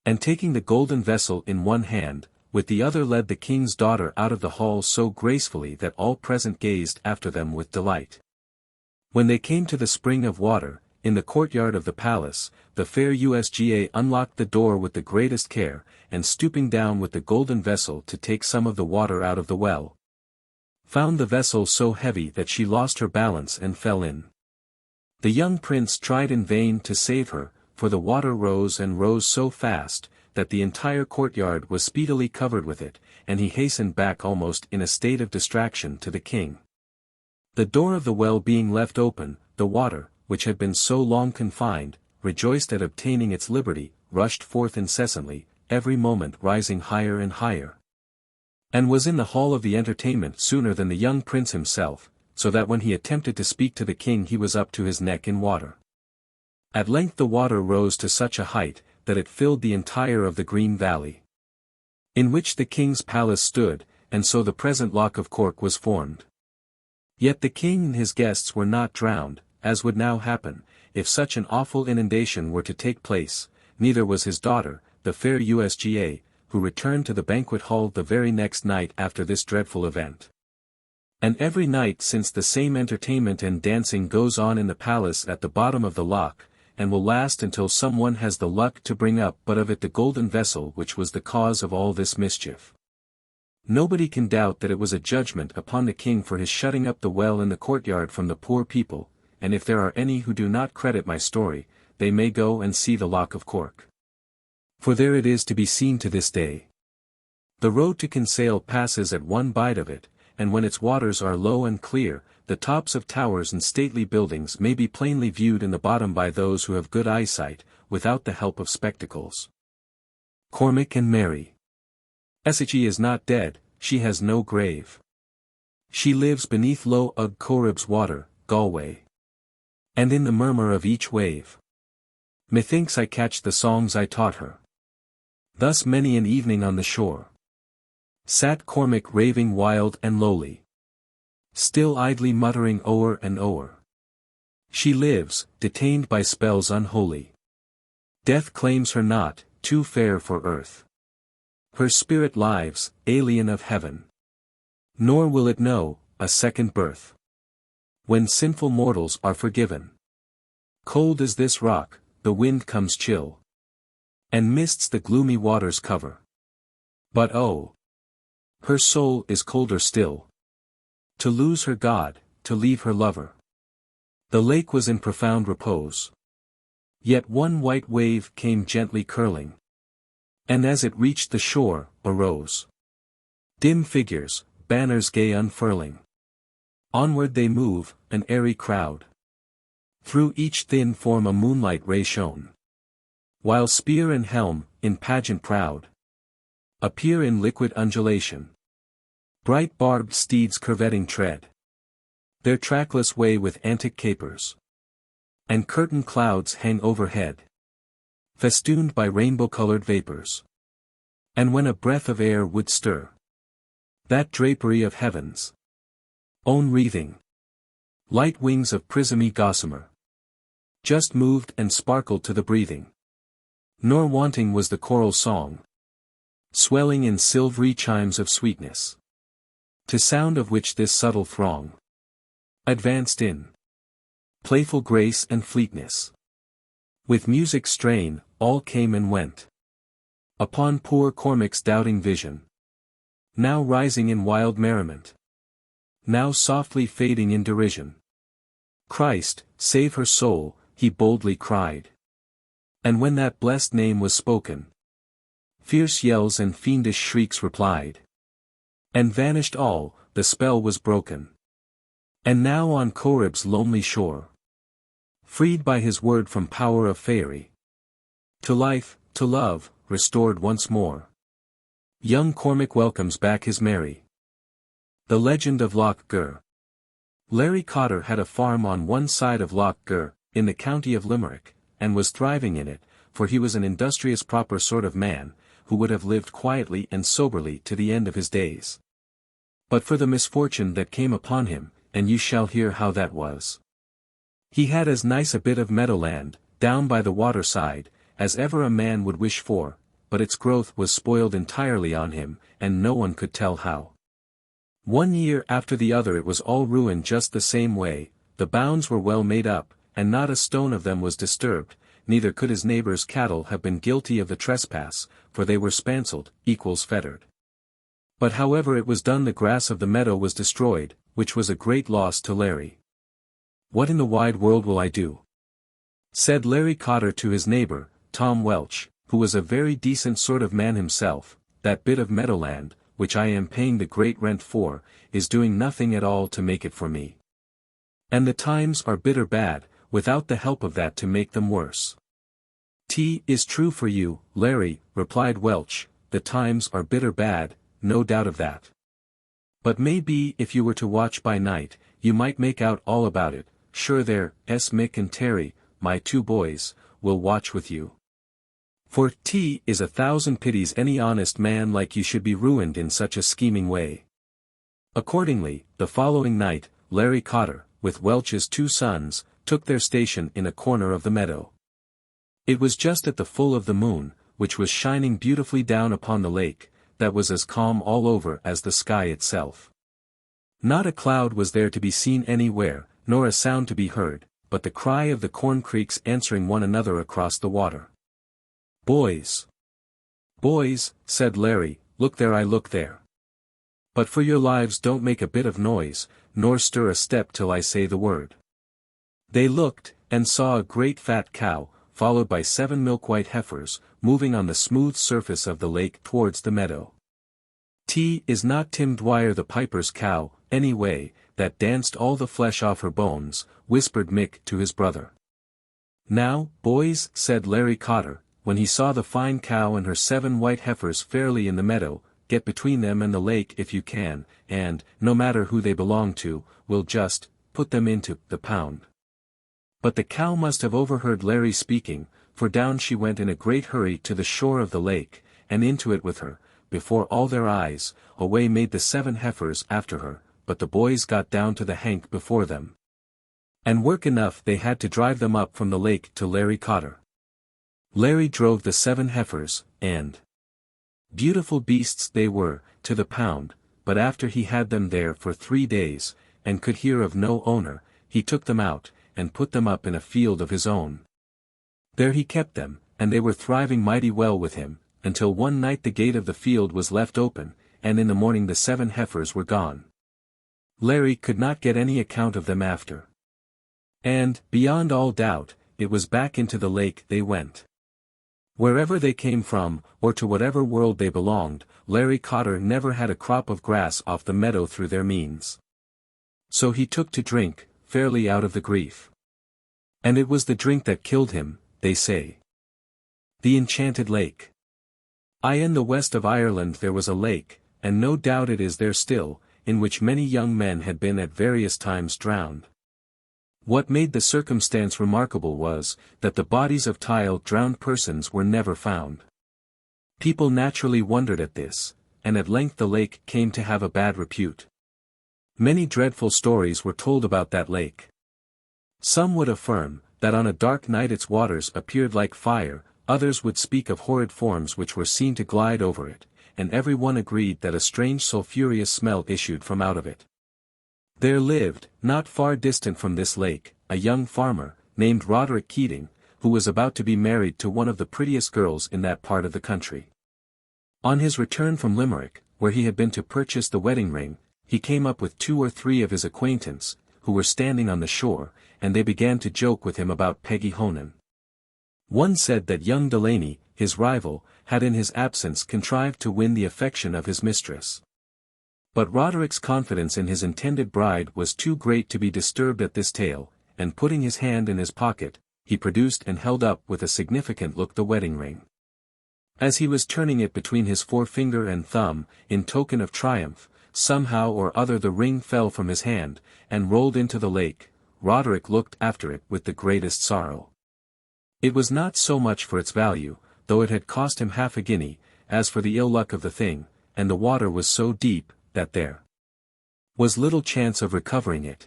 And taking the golden vessel in one hand, with the other led the king's daughter out of the hall so gracefully that all present gazed after them with delight. When they came to the spring of water, in the courtyard of the palace, the fair Usga unlocked the door with the greatest care, and stooping down with the golden vessel to take some of the water out of the well, found the vessel so heavy that she lost her balance and fell in. The young prince tried in vain to save her, for the water rose and rose so fast, that the entire courtyard was speedily covered with it, and he hastened back almost in a state of distraction to the king. The door of the well being left open, the water, which had been so long confined, rejoiced at obtaining its liberty, rushed forth incessantly, every moment rising higher and higher, and was in the hall of the entertainment sooner than the young prince himself, so that when he attempted to speak to the king he was up to his neck in water. At length the water rose to such a height, that it filled the entire of the green valley in which the king's palace stood, and so the present Loch of Cork was formed. Yet the king and his guests were not drowned, as would now happen, if such an awful inundation were to take place, neither was his daughter, the fair Usga, who returned to the banquet hall the very next night after this dreadful event. And every night since the same entertainment and dancing goes on in the palace at the bottom of the loch, and will last until some one has the luck to bring up but of it the golden vessel which was the cause of all this mischief. Nobody can doubt that it was a judgment upon the king for his shutting up the well in the courtyard from the poor people, and if there are any who do not credit my story, they may go and see the Loch of Cork. For there it is to be seen to this day. The road to Kinsale passes at one bide of it, and when its waters are low and clear, the tops of towers and stately buildings may be plainly viewed in the bottom by those who have good eyesight, without the help of spectacles. Cormac and Mary. She is not dead, she has no grave. She lives beneath Lough Gur water, Galway, and in the murmur of each wave. Methinks I catch the songs I taught her. Thus many an evening on the shore sat Cormac raving wild and lowly, still idly muttering o'er and o'er. She lives, detained by spells unholy. Death claims her not, too fair for earth. Her spirit lives, alien of heaven. Nor will it know a second birth, when sinful mortals are forgiven. Cold is this rock, the wind comes chill, and mists the gloomy waters cover. But oh, her soul is colder still. To lose her God, to leave her lover. The lake was in profound repose. Yet one white wave came gently curling, and as it reached the shore, arose dim figures, banners gay unfurling. Onward they move, an airy crowd. Through each thin form a moonlight ray shone, while spear and helm, in pageant proud, appear in liquid undulation. Bright barbed steeds curvetting tread their trackless way with antic capers. And curtain clouds hang overhead, festooned by rainbow-colored vapors. And when a breath of air would stir that drapery of heaven's own wreathing, light wings of prismy gossamer just moved and sparkled to the breathing. Nor wanting was the choral song, swelling in silvery chimes of sweetness, to sound of which this subtle throng advanced in playful grace and fleetness. With music strain, all came and went upon poor Cormac's doubting vision, now rising in wild merriment, now softly fading in derision. Christ, save her soul, he boldly cried. And when that blessed name was spoken, fierce yells and fiendish shrieks replied. And vanished all, the spell was broken. And now on Corrib's lonely shore, freed by his word from power of faerie, to life, to love, restored once more, young Cormac welcomes back his Mary. The Legend of Lough Gur. Larry Cotter had a farm on one side of Lough Gur, in the county of Limerick, and was thriving in it, for he was an industrious proper sort of man, who would have lived quietly and soberly to the end of his days. But for the misfortune that came upon him, and you shall hear how that was. He had as nice a bit of meadowland, down by the waterside, as ever a man would wish for, but its growth was spoiled entirely on him, and no one could tell how. One year after the other it was all ruined just the same way. The bounds were well made up, and not a stone of them was disturbed, neither could his neighbour's cattle have been guilty of the trespass, for they were spancelled, equals fettered. But however it was done, the grass of the meadow was destroyed, which was a great loss to Larry. "What in the wide world will I do?" said Larry Cotter to his neighbour, Tom Welch, who was a very decent sort of man himself. "That bit of meadowland, which I am paying the great rent for, is doing nothing at all to make it for me. And the times are bitter bad, without the help of that to make them worse." "'T is true for you, Larry," replied Welch, "the times are bitter bad, no doubt of that. But maybe if you were to watch by night, you might make out all about it. Sure there, Mick and Terry, my two boys, will watch with you. For 'tis 1,000 pities any honest man like you should be ruined in such a scheming way." Accordingly, the following night, Larry Cotter, with Welch's two sons, took their station in a corner of the meadow. It was just at the full of the moon, which was shining beautifully down upon the lake, that was as calm all over as the sky itself. Not a cloud was there to be seen anywhere, nor a sound to be heard, but the cry of the corn creeks answering one another across the water. "Boys! Boys!" said Larry, "look there, I look there. But for your lives don't make a bit of noise, nor stir a step till I say the word." They looked, and saw a great fat cow, followed by 7 milk-white heifers, moving on the smooth surface of the lake towards the meadow. "'T is not Tim Dwyer the piper's cow, anyway, that danced all the flesh off her bones," whispered Mick to his brother. "Now, boys," said Larry Cotter, when he saw the fine cow and her 7 white heifers fairly in the meadow, "get between them and the lake if you can, and, no matter who they belong to, we'll just put them into the pound." But the cow must have overheard Larry speaking, for down she went in a great hurry to the shore of the lake, and into it with her, before all their eyes. Away made the 7 heifers after her, but the boys got down to the hank before them. And work enough they had to drive them up from the lake to Larry Cotter. Larry drove the 7 heifers, and beautiful beasts they were, to the pound, but after he had them there for 3 days, and could hear of no owner, he took them out, and put them up in a field of his own. There he kept them, and they were thriving mighty well with him, until one night the gate of the field was left open, and in the morning the 7 heifers were gone. Larry could not get any account of them after. And, beyond all doubt, it was back into the lake they went. Wherever they came from, or to whatever world they belonged, Larry Cotter never had a crop of grass off the meadow through their means. So he took to drink, fairly out of the grief. And it was the drink that killed him, they say. The Enchanted Lake. In the west of Ireland there was a lake, and no doubt it is there still, in which many young men had been at various times drowned. What made the circumstance remarkable was, that the bodies of drowned persons were never found. People naturally wondered at this, and at length the lake came to have a bad repute. Many dreadful stories were told about that lake. Some would affirm, that on a dark night its waters appeared like fire, others would speak of horrid forms which were seen to glide over it, and every one agreed that a strange sulphurous smell issued from out of it. There lived, not far distant from this lake, a young farmer, named Roderick Keating, who was about to be married to one of the prettiest girls in that part of the country. On his return from Limerick, where he had been to purchase the wedding ring, he came up with 2 or 3 of his acquaintance, who were standing on the shore, and they began to joke with him about Peggy Honan. One said that young Delaney, his rival, had in his absence contrived to win the affection of his mistress. But Roderick's confidence in his intended bride was too great to be disturbed at this tale, and putting his hand in his pocket, he produced and held up with a significant look the wedding ring. As he was turning it between his forefinger and thumb, in token of triumph, somehow or other the ring fell from his hand, and rolled into the lake. Roderick looked after it with the greatest sorrow. It was not so much for its value, though it had cost him half a guinea, as for the ill luck of the thing, and the water was so deep, that there was little chance of recovering it.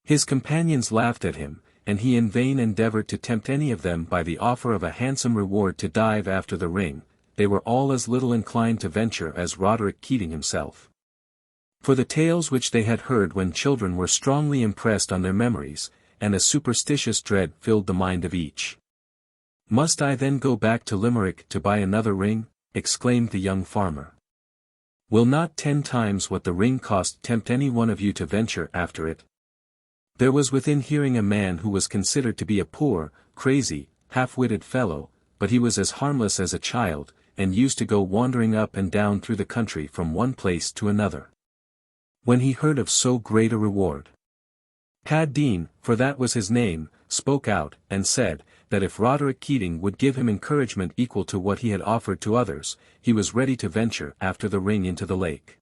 His companions laughed at him, and he in vain endeavored to tempt any of them by the offer of a handsome reward to dive after the ring. They were all as little inclined to venture as Roderick Keating himself. For the tales which they had heard when children were strongly impressed on their memories, and a superstitious dread filled the mind of each. "Must I then go back to Limerick to buy another ring?" exclaimed the young farmer. "Will not 10 times what the ring cost tempt any one of you to venture after it?" There was within hearing a man who was considered to be a poor, crazy, half-witted fellow, but he was as harmless as a child, and used to go wandering up and down through the country from one place to another. When he heard of so great a reward, Pad Dean, for that was his name, spoke out, and said, that if Roderick Keating would give him encouragement equal to what he had offered to others, he was ready to venture after the ring into the lake.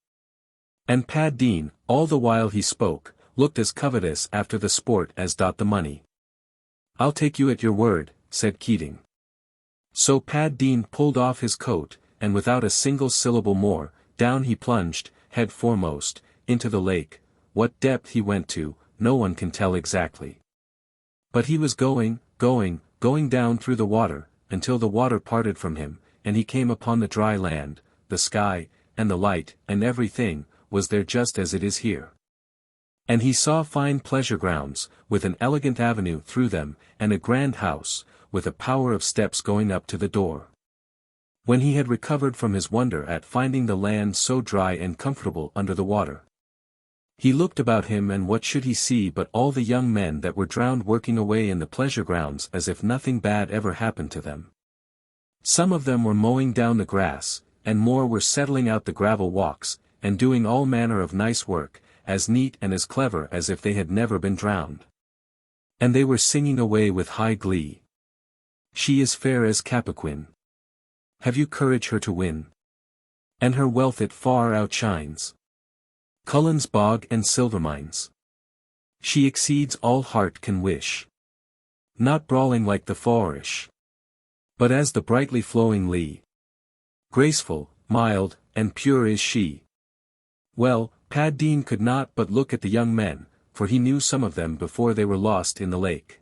And Pad Dean, all the while he spoke, looked as covetous after the sport as the money. "I'll take you at your word," said Keating. So Pad Dean pulled off his coat, and without a single syllable more, down he plunged, head foremost, into the lake. What depth he went to, no one can tell exactly. But he was going down through the water, until the water parted from him, and he came upon the dry land. The sky, and the light, and everything, was there just as it is here. And he saw fine pleasure grounds, with an elegant avenue through them, and a grand house, with a power of steps going up to the door. When he had recovered from his wonder at finding the land so dry and comfortable under the water, he looked about him, and what should he see but all the young men that were drowned working away in the pleasure grounds as if nothing bad ever happened to them. Some of them were mowing down the grass, and more were settling out the gravel walks, and doing all manner of nice work, as neat and as clever as if they had never been drowned. And they were singing away with high glee. "She is fair as Cappoquin. Have you courage her to win? And her wealth it far outshines Cullen's bog and silver mines. She exceeds all heart can wish. Not brawling like the Forish, but as the brightly flowing Lee. Graceful, mild, and pure is she." Well, Pad Dean could not but look at the young men, for he knew some of them before they were lost in the lake.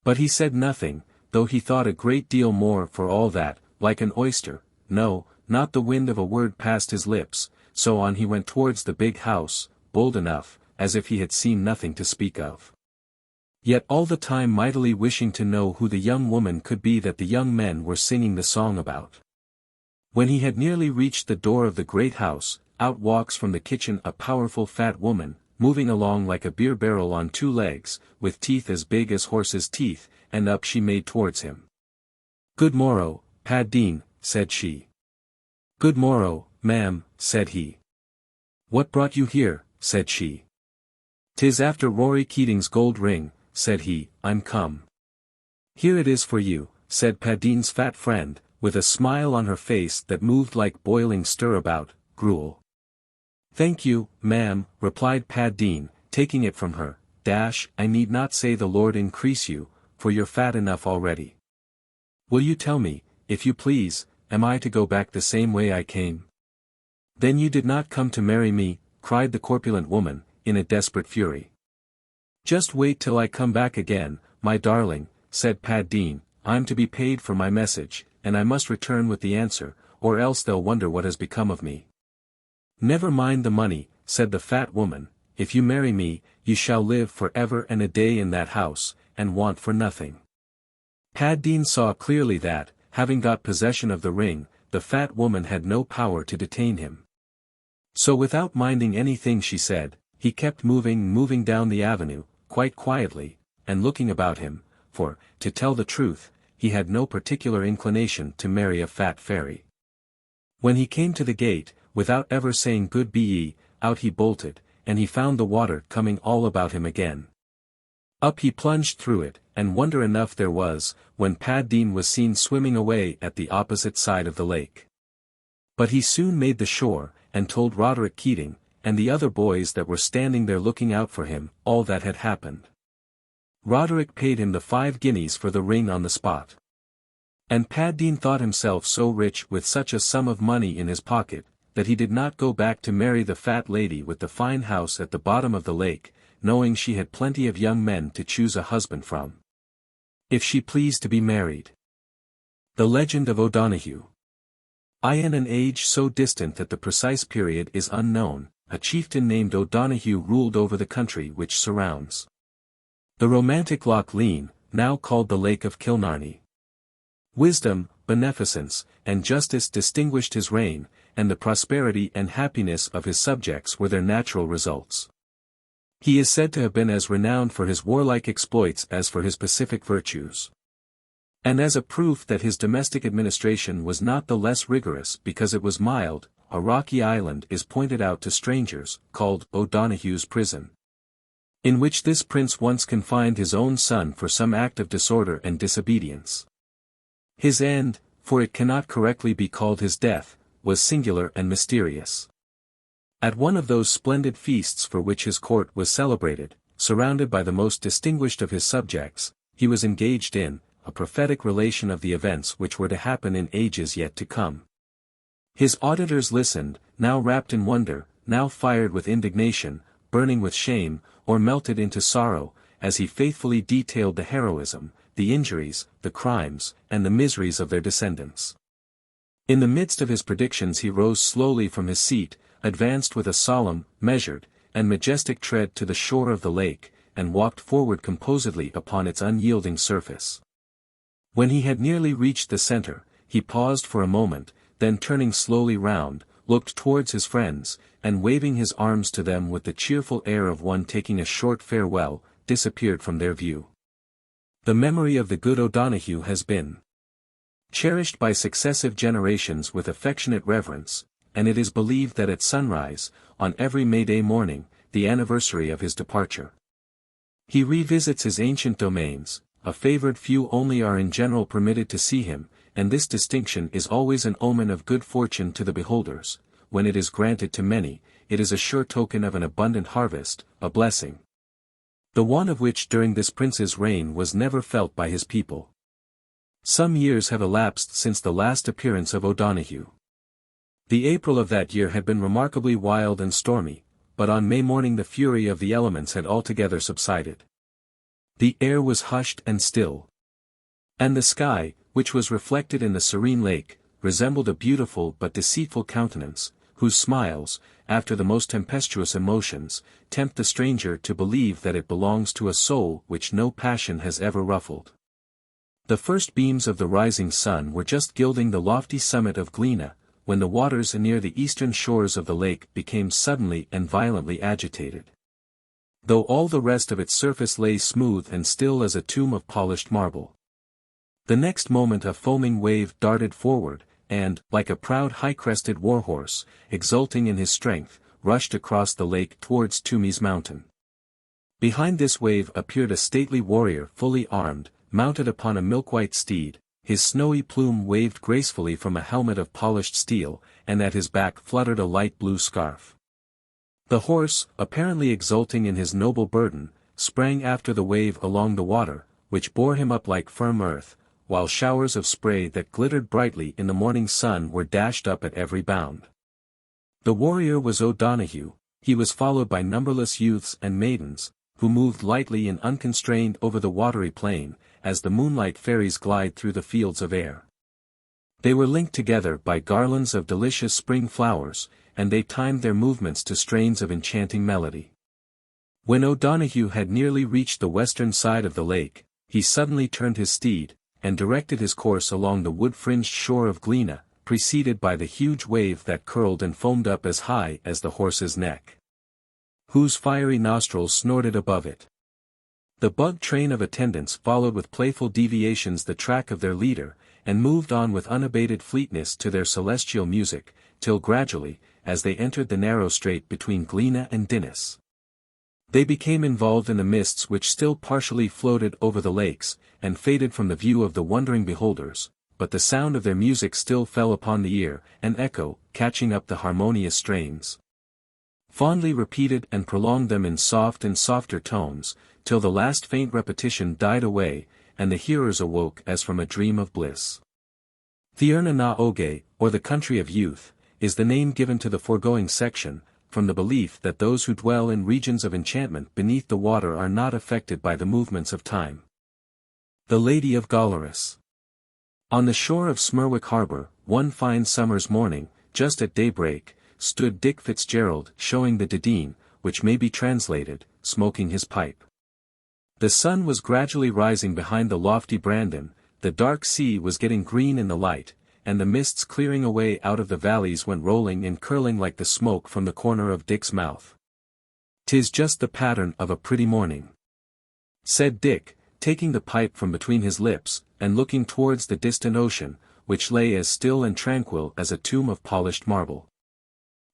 But he said nothing, though he thought a great deal more for all that, like an oyster, no, not the wind of a word passed his lips. So on he went towards the big house, bold enough, as if he had seen nothing to speak of. Yet all the time mightily wishing to know who the young woman could be that the young men were singing the song about. When he had nearly reached the door of the great house, out walks from the kitchen a powerful fat woman, moving along like a beer barrel on 2 legs, with teeth as big as horses' teeth, and up she made towards him. "Good morrow, Pad Dean," said she. "Good morrow, ma'am," said he. "What brought you here?" said she. "'Tis after Rory Keating's gold ring," said he, "I'm come." "Here it is for you," said Pad Dean's fat friend, with a smile on her face that moved like boiling stirabout, gruel. "Thank you, ma'am," replied Padeen, taking it from her. "I need not say the Lord increase you, for you're fat enough already. Will you tell me, if you please, am I to go back the same way I came?" "Then you did not come to marry me," cried the corpulent woman, in a desperate fury. "Just wait till I come back again, my darling," said Padeen. "I'm to be paid for my message, and I must return with the answer, or else they'll wonder what has become of me." "Never mind the money," said the fat woman. "If you marry me, you shall live for ever and a day in that house, and want for nothing." Padeen saw clearly that, having got possession of the ring, the fat woman had no power to detain him. So without minding anything she said, he kept moving down the avenue, quite quietly, and looking about him, for, to tell the truth, he had no particular inclination to marry a fat fairy. When he came to the gate, without ever saying good be, out he bolted, and he found the water coming all about him again. Up he plunged through it, and wonder enough there was, when Padeen was seen swimming away at the opposite side of the lake. But he soon made the shore, and told Roderick Keating, and the other boys that were standing there looking out for him, all that had happened. Roderick paid him the 5 guineas for the ring on the spot. And Padeen thought himself so rich with such a sum of money in his pocket, that he did not go back to marry the fat lady with the fine house at the bottom of the lake, knowing she had plenty of young men to choose a husband from, if she pleased to be married. The Legend of O'Donoghue. In an age so distant that the precise period is unknown, a chieftain named O'Donoghue ruled over the country which surrounds the romantic Loch Lean, now called the Lake of Killarney. Wisdom, beneficence, and justice distinguished his reign, and the prosperity and happiness of his subjects were their natural results. He is said to have been as renowned for his warlike exploits as for his pacific virtues. And as a proof that his domestic administration was not the less rigorous because it was mild, a rocky island is pointed out to strangers, called O'Donoghue's Prison, in which this prince once confined his own son for some act of disorder and disobedience. His end, for it cannot correctly be called his death, was singular and mysterious. At one of those splendid feasts for which his court was celebrated, surrounded by the most distinguished of his subjects, he was engaged in a prophetic relation of the events which were to happen in ages yet to come. His auditors listened, now wrapped in wonder, now fired with indignation, burning with shame, or melted into sorrow, as he faithfully detailed the heroism, the injuries, the crimes, and the miseries of their descendants. In the midst of his predictions he rose slowly from his seat, advanced with a solemn, measured, and majestic tread to the shore of the lake, and walked forward composedly upon its unyielding surface. When he had nearly reached the center, he paused for a moment, then turning slowly round, looked towards his friends, and waving his arms to them with the cheerful air of one taking a short farewell, disappeared from their view. The memory of the good O'Donoghue has been cherished by successive generations with affectionate reverence, and it is believed that at sunrise, on every May Day morning, the anniversary of his departure, he revisits his ancient domains. A favored few only are in general permitted to see him, and this distinction is always an omen of good fortune to the beholders. When it is granted to many, it is a sure token of an abundant harvest, a blessing, the one of which during this prince's reign was never felt by his people. Some years have elapsed since the last appearance of O'Donoghue. The April of that year had been remarkably wild and stormy, but on May morning the fury of the elements had altogether subsided. The air was hushed and still, and the sky, which was reflected in the serene lake, resembled a beautiful but deceitful countenance, whose smiles, after the most tempestuous emotions, tempt the stranger to believe that it belongs to a soul which no passion has ever ruffled. The first beams of the rising sun were just gilding the lofty summit of Glena, when the waters near the eastern shores of the lake became suddenly and violently agitated, though all the rest of its surface lay smooth and still as a tomb of polished marble. The next moment a foaming wave darted forward, and, like a proud high-crested war-horse, exulting in his strength, rushed across the lake towards Toomey's mountain. Behind this wave appeared a stately warrior fully armed, mounted upon a milk-white steed, his snowy plume waved gracefully from a helmet of polished steel, and at his back fluttered a light blue scarf. The horse, apparently exulting in his noble burden, sprang after the wave along the water, which bore him up like firm earth, while showers of spray that glittered brightly in the morning sun were dashed up at every bound. The warrior was O'Donoghue. He was followed by numberless youths and maidens, who moved lightly and unconstrained over the watery plain, as the moonlight fairies glide through the fields of air. They were linked together by garlands of delicious spring flowers, and they timed their movements to strains of enchanting melody. When O'Donoghue had nearly reached the western side of the lake, he suddenly turned his steed, and directed his course along the wood-fringed shore of Gleena, preceded by the huge wave that curled and foamed up as high as the horse's neck, whose fiery nostrils snorted above it. The bug train of attendants followed with playful deviations the track of their leader, and moved on with unabated fleetness to their celestial music, till gradually, as they entered the narrow strait between Gleena and Dinas, they became involved in the mists which still partially floated over the lakes, and faded from the view of the wondering beholders, but the sound of their music still fell upon the ear, an echo, catching up the harmonious strains, fondly repeated and prolonged them in soft and softer tones, till the last faint repetition died away, and the hearers awoke as from a dream of bliss. Thierna na Oge, or the Country of Youth, is the name given to the foregoing section, from the belief that those who dwell in regions of enchantment beneath the water are not affected by the movements of time. The Lady of Gollerus. On the shore of Smerwick Harbour, one fine summer's morning, just at daybreak, stood Dick Fitzgerald showing the Dedine, which may be translated, smoking his pipe. The sun was gradually rising behind the lofty Brandon, the dark sea was getting green in the light, and the mists clearing away out of the valleys went rolling and curling like the smoke from the corner of Dick's mouth. "'Tis just the pattern of a pretty morning," said Dick, taking the pipe from between his lips, and looking towards the distant ocean, which lay as still and tranquil as a tomb of polished marble.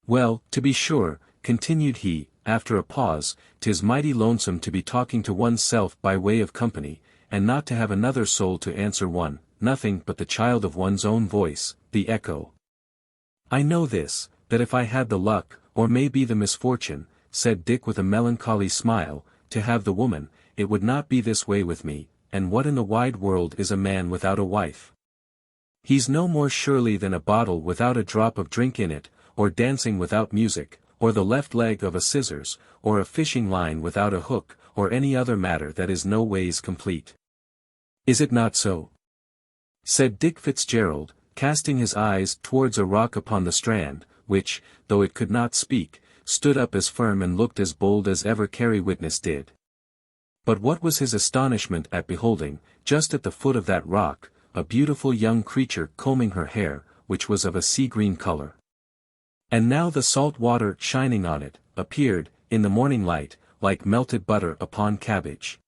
"Well, to be sure," continued he, after a pause, "'tis mighty lonesome to be talking to one's self by way of company, and not to have another soul to answer one, nothing but the child of one's own voice, the echo." "I know this, that if I had the luck, or may be the misfortune," said Dick with a melancholy smile, "to have the woman, it would not be this way with me, and what in the wide world is a man without a wife? He's no more surely than a bottle without a drop of drink in it, or dancing without music, or the left leg of a scissors, or a fishing line without a hook, or any other matter that is no ways complete. Is it not so?" said Dick Fitzgerald, casting his eyes towards a rock upon the strand, which, though it could not speak, stood up as firm and looked as bold as ever Carey witness did. But what was his astonishment at beholding, just at the foot of that rock, a beautiful young creature combing her hair, which was of a sea-green color. And now the salt water shining on it, appeared, in the morning light, like melted butter upon cabbage.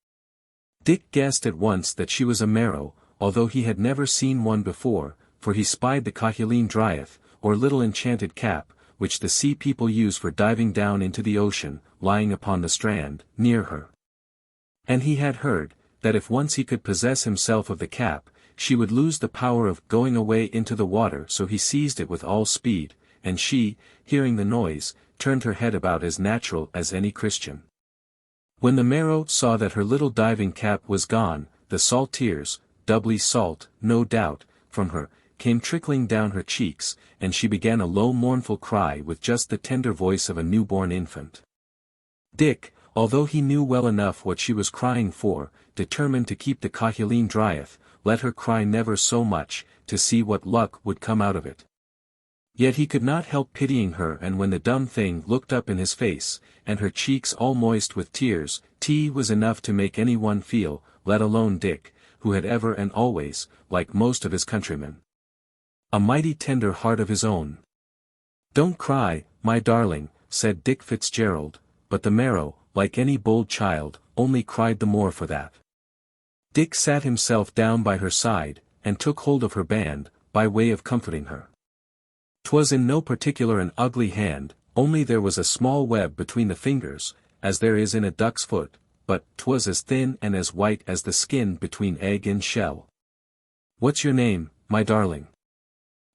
Dick guessed at once that she was a merrow, although he had never seen one before, for he spied the Cahuleen Dryeth, or little enchanted cap, which the sea people use for diving down into the ocean, lying upon the strand, near her. And he had heard, that if once he could possess himself of the cap, she would lose the power of going away into the water, so he seized it with all speed, and she, hearing the noise, turned her head about as natural as any Christian. When the Merrow saw that her little diving cap was gone, the salt tears, doubly salt, no doubt, from her, came trickling down her cheeks, and she began a low mournful cry with just the tender voice of a newborn infant. Dick, although he knew well enough what she was crying for, determined to keep the Cahuleen Dryeth, let her cry never so much, to see what luck would come out of it. Yet he could not help pitying her, and when the dumb thing looked up in his face, and her cheeks all moist with tears, tea was enough to make any one feel, let alone Dick, who had ever and always, like most of his countrymen, a mighty tender heart of his own. "Don't cry, my darling," said Dick Fitzgerald, but the Merrow, like any bold child, only cried the more for that. Dick sat himself down by her side, and took hold of her band, by way of comforting her. 'Twas in no particular an ugly hand, only there was a small web between the fingers, as there is in a duck's foot, but 'twas as thin and as white as the skin between egg and shell. "What's your name, my darling?"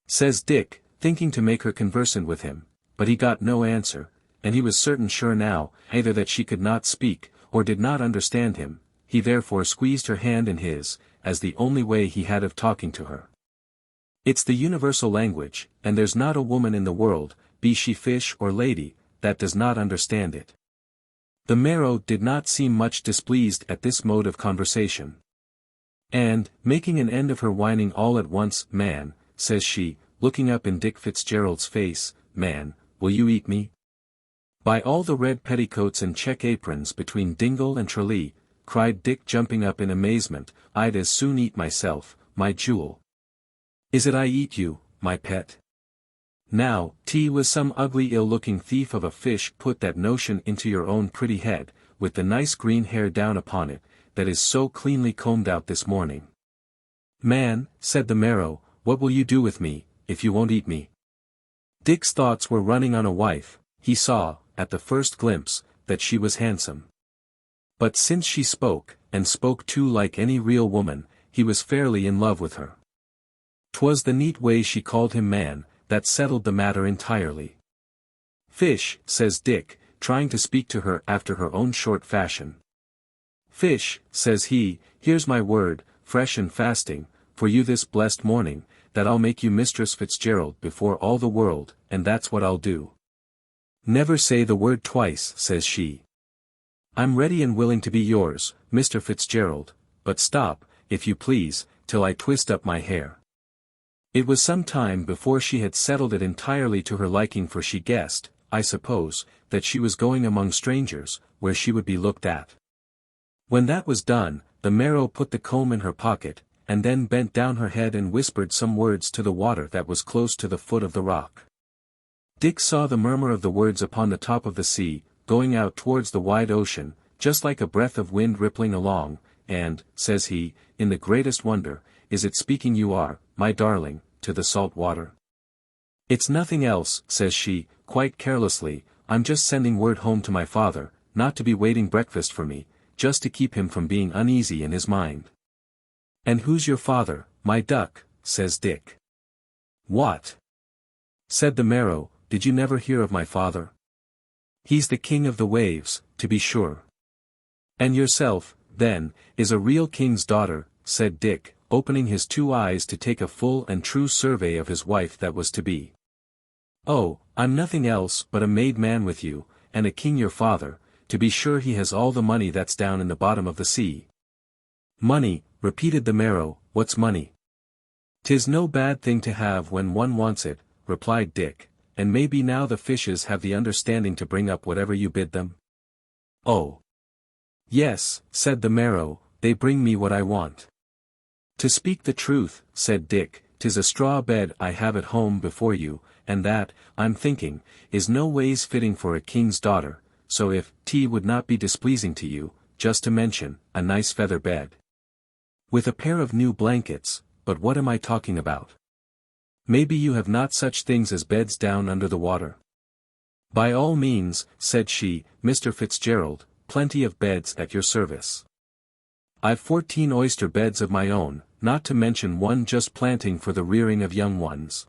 says Dick, thinking to make her conversant with him, but he got no answer, and he was certain sure now, either that she could not speak, or did not understand him. He therefore squeezed her hand in his, as the only way he had of talking to her. It's the universal language, and there's not a woman in the world, be she fish or lady, that does not understand it. The Merrow did not seem much displeased at this mode of conversation. And, making an end of her whining all at once, "Man," says she, looking up in Dick Fitzgerald's face, "Man, will you eat me?" "By all the red petticoats and check aprons between Dingle and Tralee," cried Dick jumping up in amazement, "I'd as soon eat myself, my jewel." "Is it I eat you, my pet?" Now, was some ugly ill-looking thief of a fish put that notion into your own pretty head, with the nice green hair down upon it, that is so cleanly combed out this morning? "Man," said the Merrow, "what will you do with me, if you won't eat me?" Dick's thoughts were running on a wife. He saw, at the first glimpse, that she was handsome. But since she spoke, and spoke too like any real woman, he was fairly in love with her. 'Twas the neat way she called him man, that settled the matter entirely. "Fish," says Dick, trying to speak to her after her own short fashion. "Fish," says he, "here's my word, fresh and fasting, for you this blessed morning, that I'll make you Mistress Fitzgerald before all the world, and that's what I'll do." "Never say the word twice," says she. "I'm ready and willing to be yours, Mr. Fitzgerald, but stop, if you please, till I twist up my hair." It was some time before she had settled it entirely to her liking, for she guessed, I suppose, that she was going among strangers, where she would be looked at. When that was done, the Merrow put the comb in her pocket, and then bent down her head and whispered some words to the water that was close to the foot of the rock. Dick saw the murmur of the words upon the top of the sea, going out towards the wide ocean, just like a breath of wind rippling along, and, says he, in the greatest wonder, "Is it speaking you are, my darling, to the salt water?" "It's nothing else," says she, quite carelessly, "I'm just sending word home to my father, not to be waiting breakfast for me, just to keep him from being uneasy in his mind." "And who's your father, my duck?" says Dick. "What?" said the Merrow, "did you never hear of my father? He's the king of the waves, to be sure." "And yourself, then, is a real king's daughter," said Dick, opening his two eyes to take a full and true survey of his wife that was to be. "Oh, I'm nothing else but a made man with you, and a king your father, to be sure. He has all the money that's down in the bottom of the sea." "Money," repeated the Merrow, "what's money?" "'Tis no bad thing to have when one wants it," replied Dick, "and maybe now the fishes have the understanding to bring up whatever you bid them." "Oh. Yes," said the Merrow, "they bring me what I want." "To speak the truth," said Dick, "'tis a straw bed I have at home before you, and that, I'm thinking, is no ways fitting for a king's daughter, so if tea would not be displeasing to you, just to mention, a nice feather bed. With a pair of new blankets, but what am I talking about? Maybe you have not such things as beds down under the water?" "By all means," said she, "Mr. Fitzgerald, plenty of beds at your service. I've 14 oyster beds of my own, not to mention one just planting for the rearing of young ones."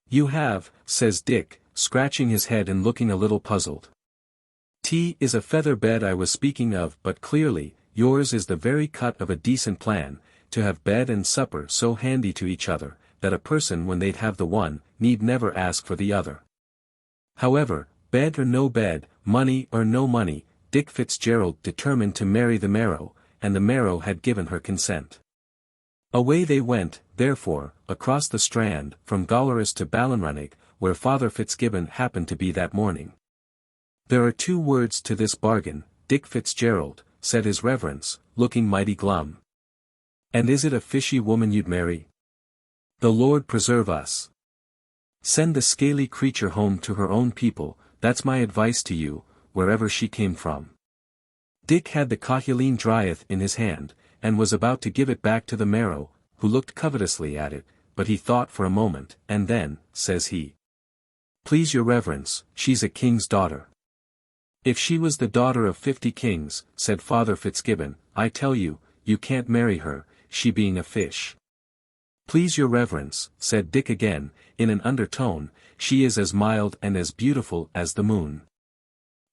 "You have," says Dick, scratching his head and looking a little puzzled. "Tea is a feather bed I was speaking of, but clearly, yours is the very cut of a decent plan, to have bed and supper so handy to each other, that a person when they'd have the one, need never ask for the other. However, bed or no bed, money or no money, Dick Fitzgerald determined to marry the Merrow, and the Merrow had given her consent. Away they went, therefore, across the strand, from Gollerus to Ballinrunnig, where Father Fitzgibbon happened to be that morning. "There are 2 words to this bargain, Dick Fitzgerald," said his reverence, looking mighty glum. "And is it a fishy woman you'd marry? The Lord preserve us. Send the scaly creature home to her own people, that's my advice to you, wherever she came from." Dick had the Cahilleen Dryeth in his hand, and was about to give it back to the Merrow, who looked covetously at it, but he thought for a moment, and then, says he, "Please your reverence, she's a king's daughter." "If she was the daughter of 50 kings, said Father Fitzgibbon, "I tell you, you can't marry her, she being a fish." "Please your reverence," said Dick again, in an undertone, "she is as mild and as beautiful as the moon."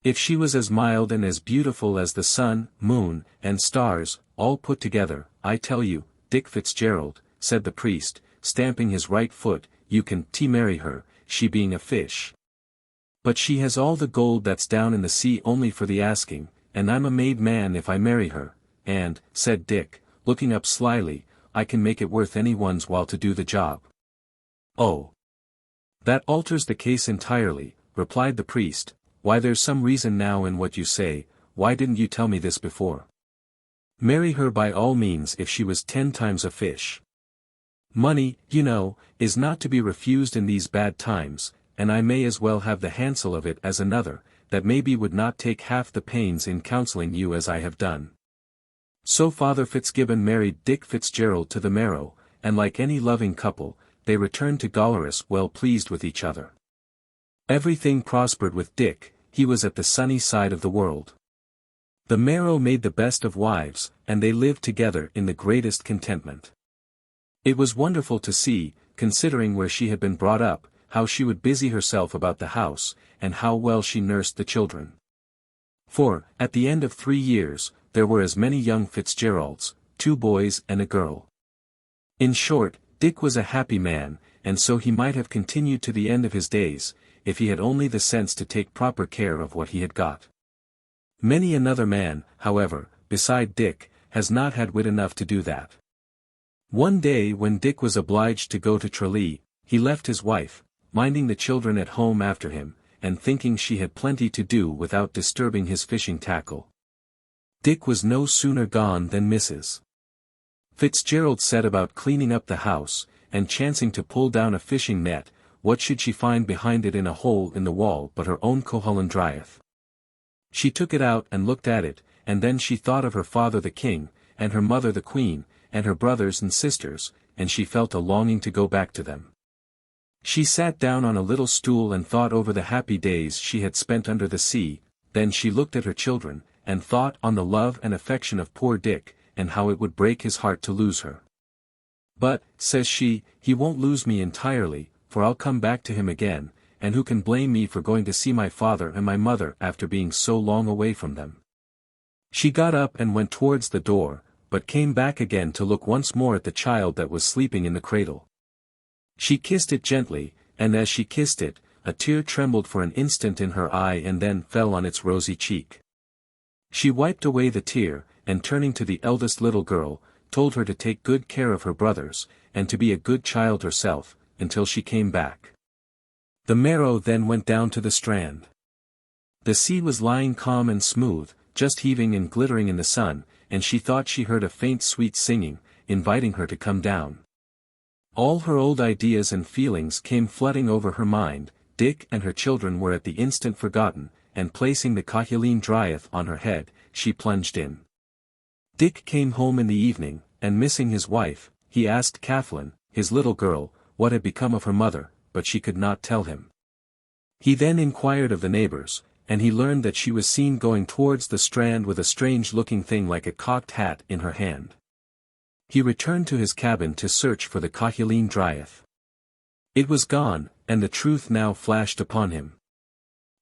"If she was as mild and as beautiful as the sun, moon, and stars, all put together, I tell you, Dick Fitzgerald," said the priest, stamping his right foot, "you can marry her, she being a fish. But she has all the gold that's down in the sea only for the asking, and I'm a made man if I marry her, and," said Dick, looking up slyly, "I can make it worth anyone's while to do the job." "Oh. That alters the case entirely," replied the priest. "Why, there's some reason now in what you say. Why didn't you tell me this before? Marry her by all means if she was 10 times a fish. Money, you know, is not to be refused in these bad times, and I may as well have the hansel of it as another, that maybe would not take half the pains in counseling you as I have done." So Father Fitzgibbon married Dick Fitzgerald to the Marrow, and like any loving couple, they returned to Gollerus well pleased with each other. Everything prospered with Dick, he was at the sunny side of the world. The Marrow made the best of wives, and they lived together in the greatest contentment. It was wonderful to see, considering where she had been brought up, how she would busy herself about the house, and how well she nursed the children. For, at the end of 3 years, there were as many young Fitzgeralds, 2 boys and a girl. In short, Dick was a happy man, and so he might have continued to the end of his days, if he had only the sense to take proper care of what he had got. Many another man, however, beside Dick, has not had wit enough to do that. One day when Dick was obliged to go to Tralee, he left his wife, minding the children at home after him, and thinking she had plenty to do without disturbing his fishing tackle. Dick was no sooner gone than Mrs. Fitzgerald set about cleaning up the house, and chancing to pull down a fishing net, what should she find behind it in a hole in the wall but her own Cuchulainn Dryeth? She took it out and looked at it, and then she thought of her father the king, and her mother the queen, and her brothers and sisters, and she felt a longing to go back to them. She sat down on a little stool and thought over the happy days she had spent under the sea, then she looked at her children, and thought on the love and affection of poor Dick, and how it would break his heart to lose her. "But," says she, "he won't lose me entirely, for I'll come back to him again, and who can blame me for going to see my father and my mother after being so long away from them?" She got up and went towards the door, but came back again to look once more at the child that was sleeping in the cradle. She kissed it gently, and as she kissed it, a tear trembled for an instant in her eye and then fell on its rosy cheek. She wiped away the tear, and turning to the eldest little girl, told her to take good care of her brothers, and to be a good child herself, until she came back. The Marrow then went down to the strand. The sea was lying calm and smooth, just heaving and glittering in the sun, and she thought she heard a faint sweet singing, inviting her to come down. All her old ideas and feelings came flooding over her mind. Dick and her children were at the instant forgotten, and placing the Cuchulainn Dryeth on her head, she plunged in. Dick came home in the evening, and missing his wife, he asked Kathleen, his little girl, what had become of her mother, but she could not tell him. He then inquired of the neighbors, and he learned that she was seen going towards the strand with a strange-looking thing like a cocked hat in her hand. He returned to his cabin to search for the Cuchulainn Dryeth. It was gone, and the truth now flashed upon him.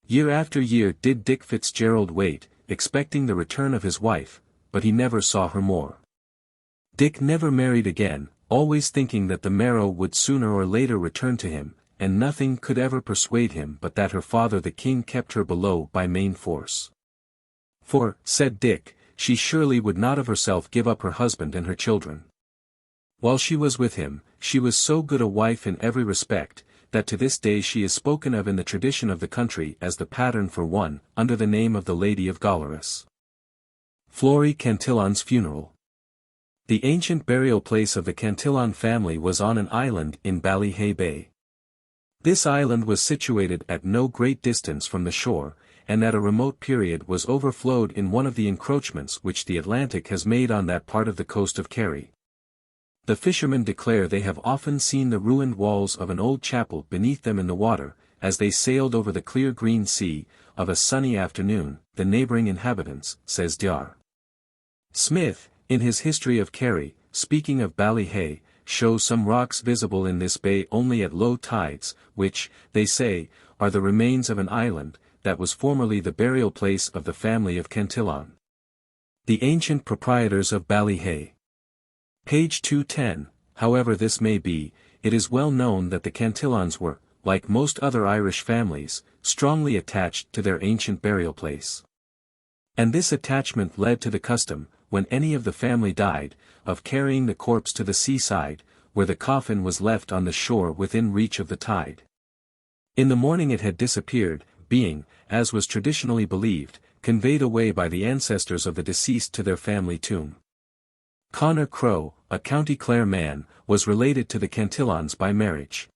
Year after year did Dick Fitzgerald wait, expecting the return of his wife, but he never saw her more. Dick never married again, always thinking that the Marrow would sooner or later return to him, and nothing could ever persuade him but that her father the king kept her below by main force. For, said Dick, she surely would not of herself give up her husband and her children. While she was with him, she was so good a wife in every respect, that to this day she is spoken of in the tradition of the country as the pattern for one, under the name of the Lady of Gollerus. Florey Cantillon's funeral. The ancient burial place of the Cantillon family was on an island in Ballyhay Bay. This island was situated at no great distance from the shore, and at a remote period was overflowed in one of the encroachments which the Atlantic has made on that part of the coast of Kerry. The fishermen declare they have often seen the ruined walls of an old chapel beneath them in the water, as they sailed over the clear green sea, of a sunny afternoon. The neighbouring inhabitants, says Dr. Smith, in his History of Kerry, speaking of Ballyhay, show some rocks visible in this bay only at low tides, which, they say, are the remains of an island, that was formerly the burial place of the family of Cantillon, the ancient proprietors of Ballyhay. Page 210. However this may be, it is well known that the Cantillons were, like most other Irish families, strongly attached to their ancient burial place. And this attachment led to the custom, when any of the family died, of carrying the corpse to the seaside, where the coffin was left on the shore within reach of the tide. In the morning it had disappeared, being, as was traditionally believed, conveyed away by the ancestors of the deceased to their family tomb. Conor Crowe, a County Clare man, was related to the Cantillons by marriage.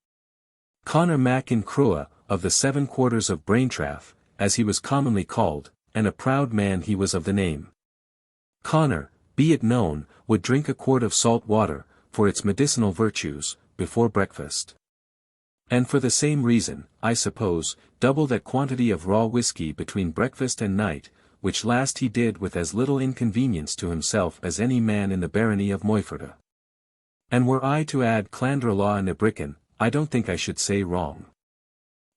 Conor Mac in Crua, of the 7 quarters of Braintraff, as he was commonly called, and a proud man he was of the name. Conor, be it known, would drink a quart of salt water, for its medicinal virtues, before breakfast. And for the same reason, I suppose, double that quantity of raw whiskey between breakfast and night, which last he did with as little inconvenience to himself as any man in the barony of Moyforda. And were I to add Clandrelaw and Ibricken, I don't think I should say wrong.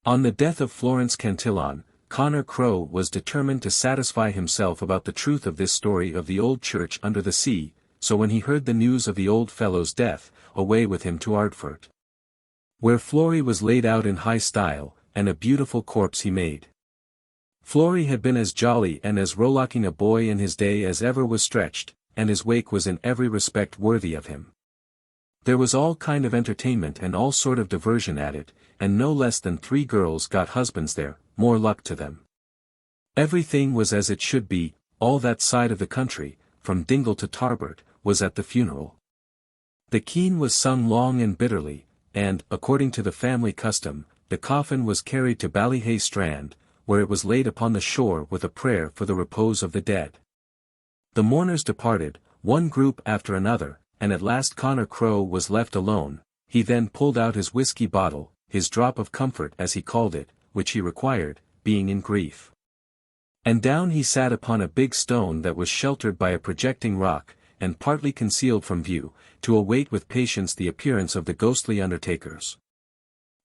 On the death of Florence Cantillon, Conor Crowe was determined to satisfy himself about the truth of this story of the old church under the sea, so when he heard the news of the old fellow's death, away with him to Ardfert, where Flory was laid out in high style, and a beautiful corpse he made. Flory had been as jolly and as rollicking a boy in his day as ever was stretched, and his wake was in every respect worthy of him. There was all kind of entertainment and all sort of diversion at it, and no less than 3 girls got husbands there, more luck to them. Everything was as it should be, all that side of the country, from Dingle to Tarbert, was at the funeral. The keen was sung long and bitterly, and, according to the family custom, the coffin was carried to Ballyhay Strand, where it was laid upon the shore with a prayer for the repose of the dead. The mourners departed, one group after another, and at last Conor Crowe was left alone. He then pulled out his whiskey bottle, his drop of comfort as he called it, which he required, being in grief. And down he sat upon a big stone that was sheltered by a projecting rock, and partly concealed from view, to await with patience the appearance of the ghostly undertakers.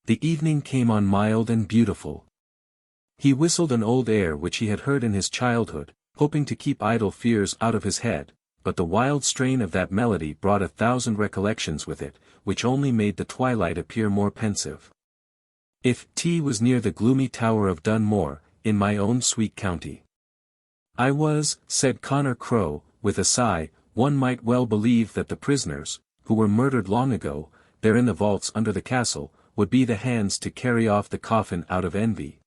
The evening came on mild and beautiful. He whistled an old air which he had heard in his childhood, hoping to keep idle fears out of his head, but the wild strain of that melody brought 1,000 recollections with it, which only made the twilight appear more pensive. If T was near the gloomy tower of Dunmore, in my own sweet county, I was, said Conor Crowe, with a sigh, one might well believe that the prisoners, who were murdered long ago, there in the vaults under the castle, would be the hands to carry off the coffin out of envy.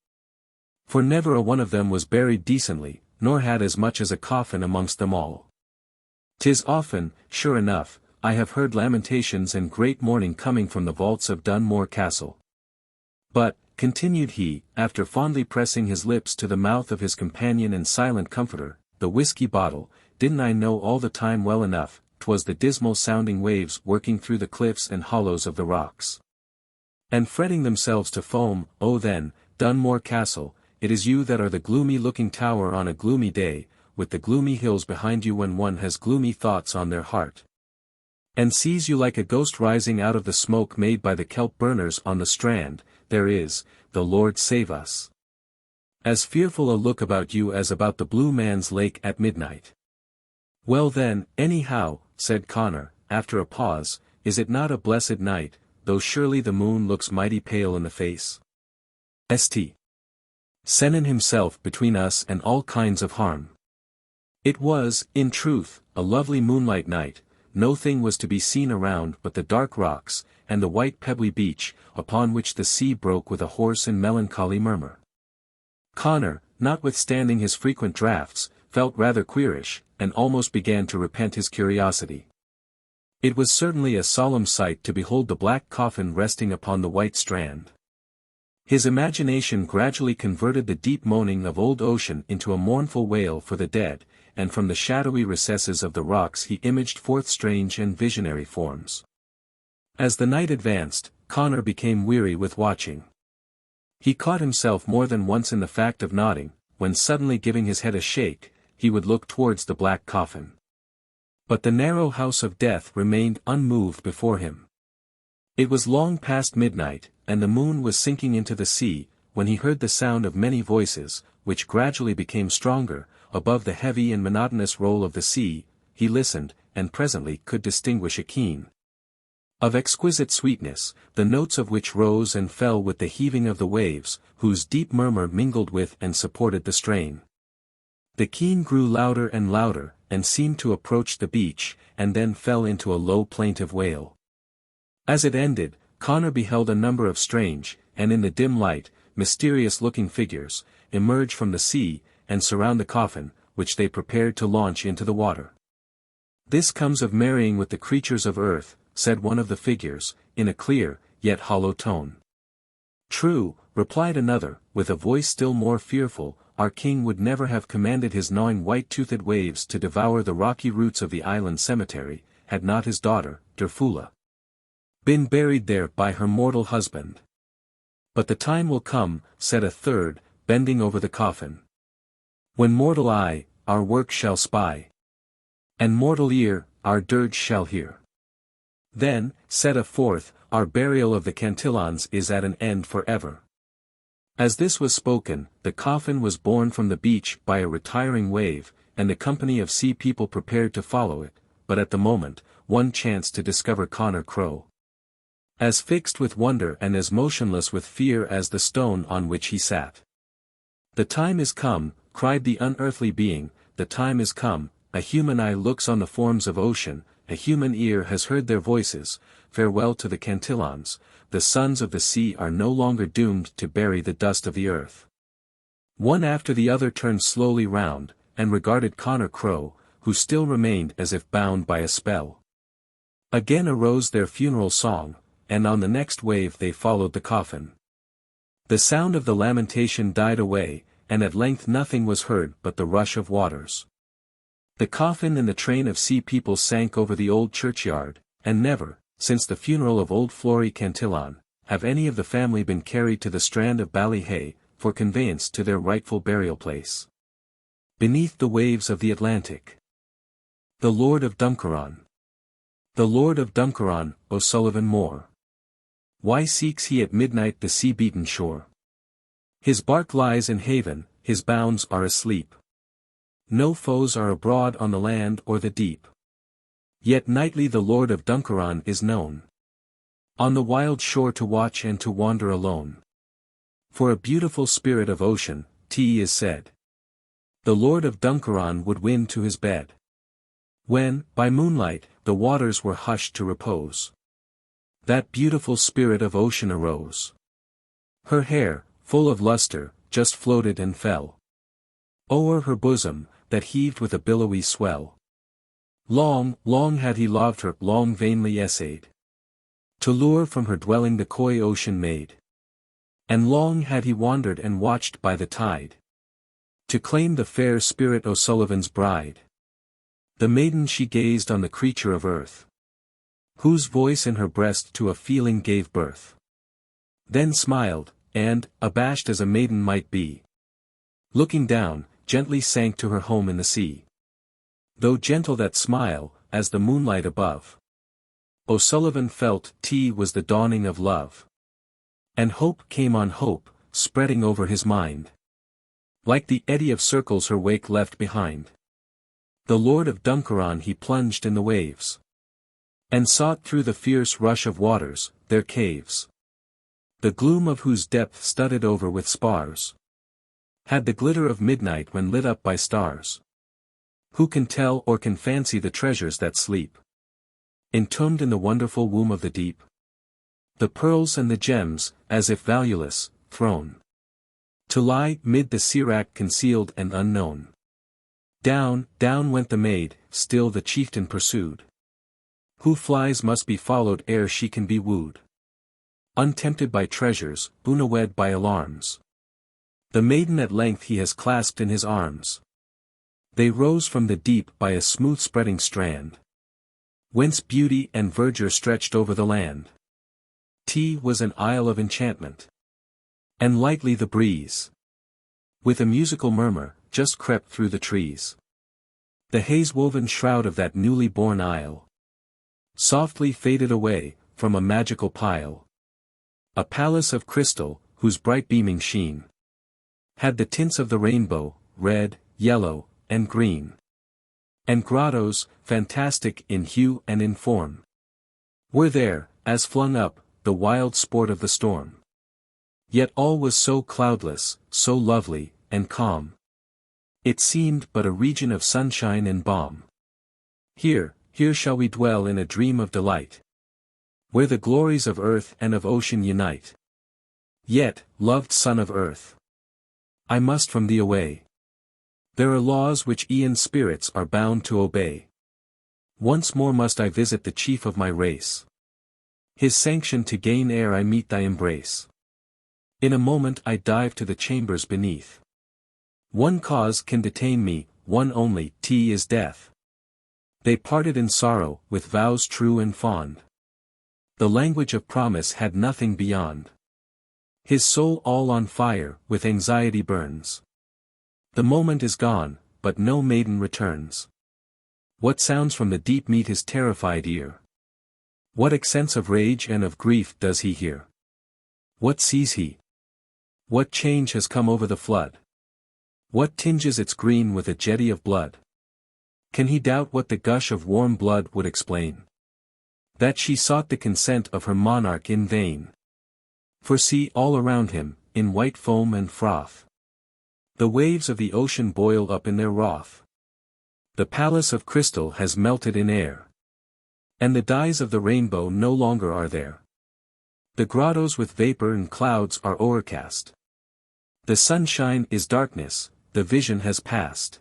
For never a one of them was buried decently, nor had as much as a coffin amongst them all. 'Tis often, sure enough, I have heard lamentations and great mourning coming from the vaults of Dunmore Castle. But, continued he, after fondly pressing his lips to the mouth of his companion and silent comforter, the whiskey bottle, didn't I know all the time well enough, 'twas the dismal sounding waves working through the cliffs and hollows of the rocks, and fretting themselves to foam. Oh then, Dunmore Castle, it is you that are the gloomy-looking tower on a gloomy day, with the gloomy hills behind you when one has gloomy thoughts on their heart, and sees you like a ghost rising out of the smoke made by the kelp burners on the strand. There is, the Lord save us, as fearful a look about you as about the Blue Man's Lake at midnight. Well then, anyhow, said Conor, after a pause, is it not a blessed night, though surely the moon looks mighty pale in the face? St. Sennin himself between us and all kinds of harm. It was, in truth, a lovely moonlight night. No thing was to be seen around but the dark rocks, and the white pebbly beach, upon which the sea broke with a hoarse and melancholy murmur. Conor, notwithstanding his frequent draughts, felt rather queerish, and almost began to repent his curiosity. It was certainly a solemn sight to behold the black coffin resting upon the white strand. His imagination gradually converted the deep moaning of old ocean into a mournful wail for the dead, and from the shadowy recesses of the rocks he imaged forth strange and visionary forms. As the night advanced, Conor became weary with watching. He caught himself more than once in the fact of nodding, when suddenly giving his head a shake, he would look towards the black coffin. But the narrow house of death remained unmoved before him. It was long past midnight, and the moon was sinking into the sea, when he heard the sound of many voices, which gradually became stronger, above the heavy and monotonous roll of the sea. He listened, and presently could distinguish a keen, of exquisite sweetness, the notes of which rose and fell with the heaving of the waves, whose deep murmur mingled with and supported the strain. The keen grew louder and louder, and seemed to approach the beach, and then fell into a low plaintive wail. As it ended, Connor beheld a number of strange, and in the dim light, mysterious-looking figures, emerge from the sea, and surround the coffin, which they prepared to launch into the water. "This comes of marrying with the creatures of earth," said one of the figures, in a clear, yet hollow tone. "True," replied another, with a voice still more fearful, "our king would never have commanded his gnawing white-toothed waves to devour the rocky roots of the island cemetery, had not his daughter, Derfula, been buried there by her mortal husband." "But the time will come," said a third, bending over the coffin, "when mortal eye, our work shall spy, and mortal ear, our dirge shall hear. Then," said a fourth, "our burial of the Cantillons is at an end for ever." As this was spoken, the coffin was borne from the beach by a retiring wave, and the company of sea people prepared to follow it, but at the moment, one chanced to discover Connor Crowe, as fixed with wonder and as motionless with fear as the stone on which he sat. "The time is come," cried the unearthly being, "the time is come, a human eye looks on the forms of ocean, a human ear has heard their voices. Farewell to the Cantillons, the sons of the sea are no longer doomed to bury the dust of the earth." One after the other turned slowly round, and regarded Connor Crowe, who still remained as if bound by a spell. Again arose their funeral song, and on the next wave they followed the coffin. The sound of the lamentation died away, and at length nothing was heard but the rush of waters. The coffin and the train of sea people sank over the old churchyard, and never, since the funeral of old Flory Cantillon, have any of the family been carried to the strand of Ballyhay, for conveyance to their rightful burial place. Beneath the waves of the Atlantic. The Lord of Dunkerron. The Lord of Dunkerron, O'Sullivan Moor. Why seeks he at midnight the sea-beaten shore? His bark lies in haven, his bounds are asleep. No foes are abroad on the land or the deep. Yet nightly the Lord of Dunkerron is known, on the wild shore to watch and to wander alone. For a beautiful spirit of ocean, Teigue is said, the Lord of Dunkerron would win to his bed. When, by moonlight, the waters were hushed to repose, that beautiful spirit of ocean arose. Her hair, full of lustre, just floated and fell o'er her bosom, that heaved with a billowy swell. Long, long had he loved her, long vainly essayed to lure from her dwelling the coy ocean maid. And long had he wandered and watched by the tide, to claim the fair spirit O'Sullivan's bride. The maiden she gazed on the creature of earth, whose voice in her breast to a feeling gave birth. Then smiled, and, abashed as a maiden might be, looking down, gently sank to her home in the sea. Though gentle that smile, as the moonlight above, O'Sullivan felt Teigue was the dawning of love. And hope came on hope, spreading over his mind, like the eddy of circles her wake left behind. The Lord of Dunkerron he plunged in the waves, and sought through the fierce rush of waters, their caves, the gloom of whose depth studded over with spars, had the glitter of midnight when lit up by stars. Who can tell or can fancy the treasures that sleep, entombed in the wonderful womb of the deep? The pearls and the gems, as if valueless, thrown to lie mid the sea wrack concealed and unknown. Down, down went the maid, still the chieftain pursued. Who flies must be followed ere she can be wooed. Untempted by treasures, unawed by alarms, the maiden at length he has clasped in his arms. They rose from the deep by a smooth spreading strand, whence beauty and verdure stretched over the land. Teigue was an isle of enchantment, and lightly the breeze, with a musical murmur, just crept through the trees. The haze-woven shroud of that newly born isle softly faded away, from a magical pile. A palace of crystal, whose bright beaming sheen had the tints of the rainbow, red, yellow, and green. And grottos, fantastic in hue and in form, were there, as flung up, the wild sport of the storm. Yet all was so cloudless, so lovely, and calm. It seemed but a region of sunshine and balm. Here shall we dwell in a dream of delight, where the glories of earth and of ocean unite. Yet, loved son of earth, I must from thee away. There are laws which e'en spirits are bound to obey. Once more must I visit the chief of my race, his sanction to gain ere I meet thy embrace. In a moment I dive to the chambers beneath. One cause can detain me, one only, is death. They parted in sorrow, with vows true and fond. The language of promise had nothing beyond. His soul all on fire, with anxiety burns. The moment is gone, but no maiden returns. What sounds from the deep meet his terrified ear? What accents of rage and of grief does he hear? What sees he? What change has come over the flood? What tinges its green with a jetty of blood? Can he doubt what the gush of warm blood would explain? That she sought the consent of her monarch in vain. For see all around him, in white foam and froth, the waves of the ocean boil up in their wrath. The palace of crystal has melted in air, and the dyes of the rainbow no longer are there. The grottos with vapor and clouds are o'ercast. The sunshine is darkness, the vision has passed.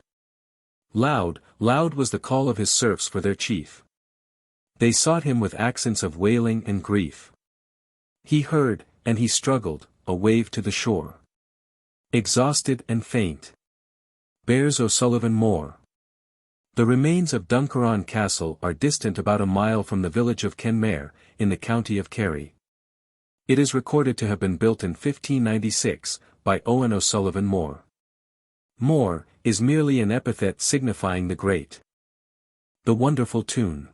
Loud, loud was the call of his serfs for their chief. They sought him with accents of wailing and grief. He heard, and he struggled, a wave to the shore. Exhausted and faint bears O'Sullivan Moor. The remains of Dunkerron Castle are distant about a mile from the village of Kenmare, in the county of Kerry. It is recorded to have been built in 1596, by Owen O'Sullivan Moore. Moore is merely an epithet signifying the great, the wonderful tune.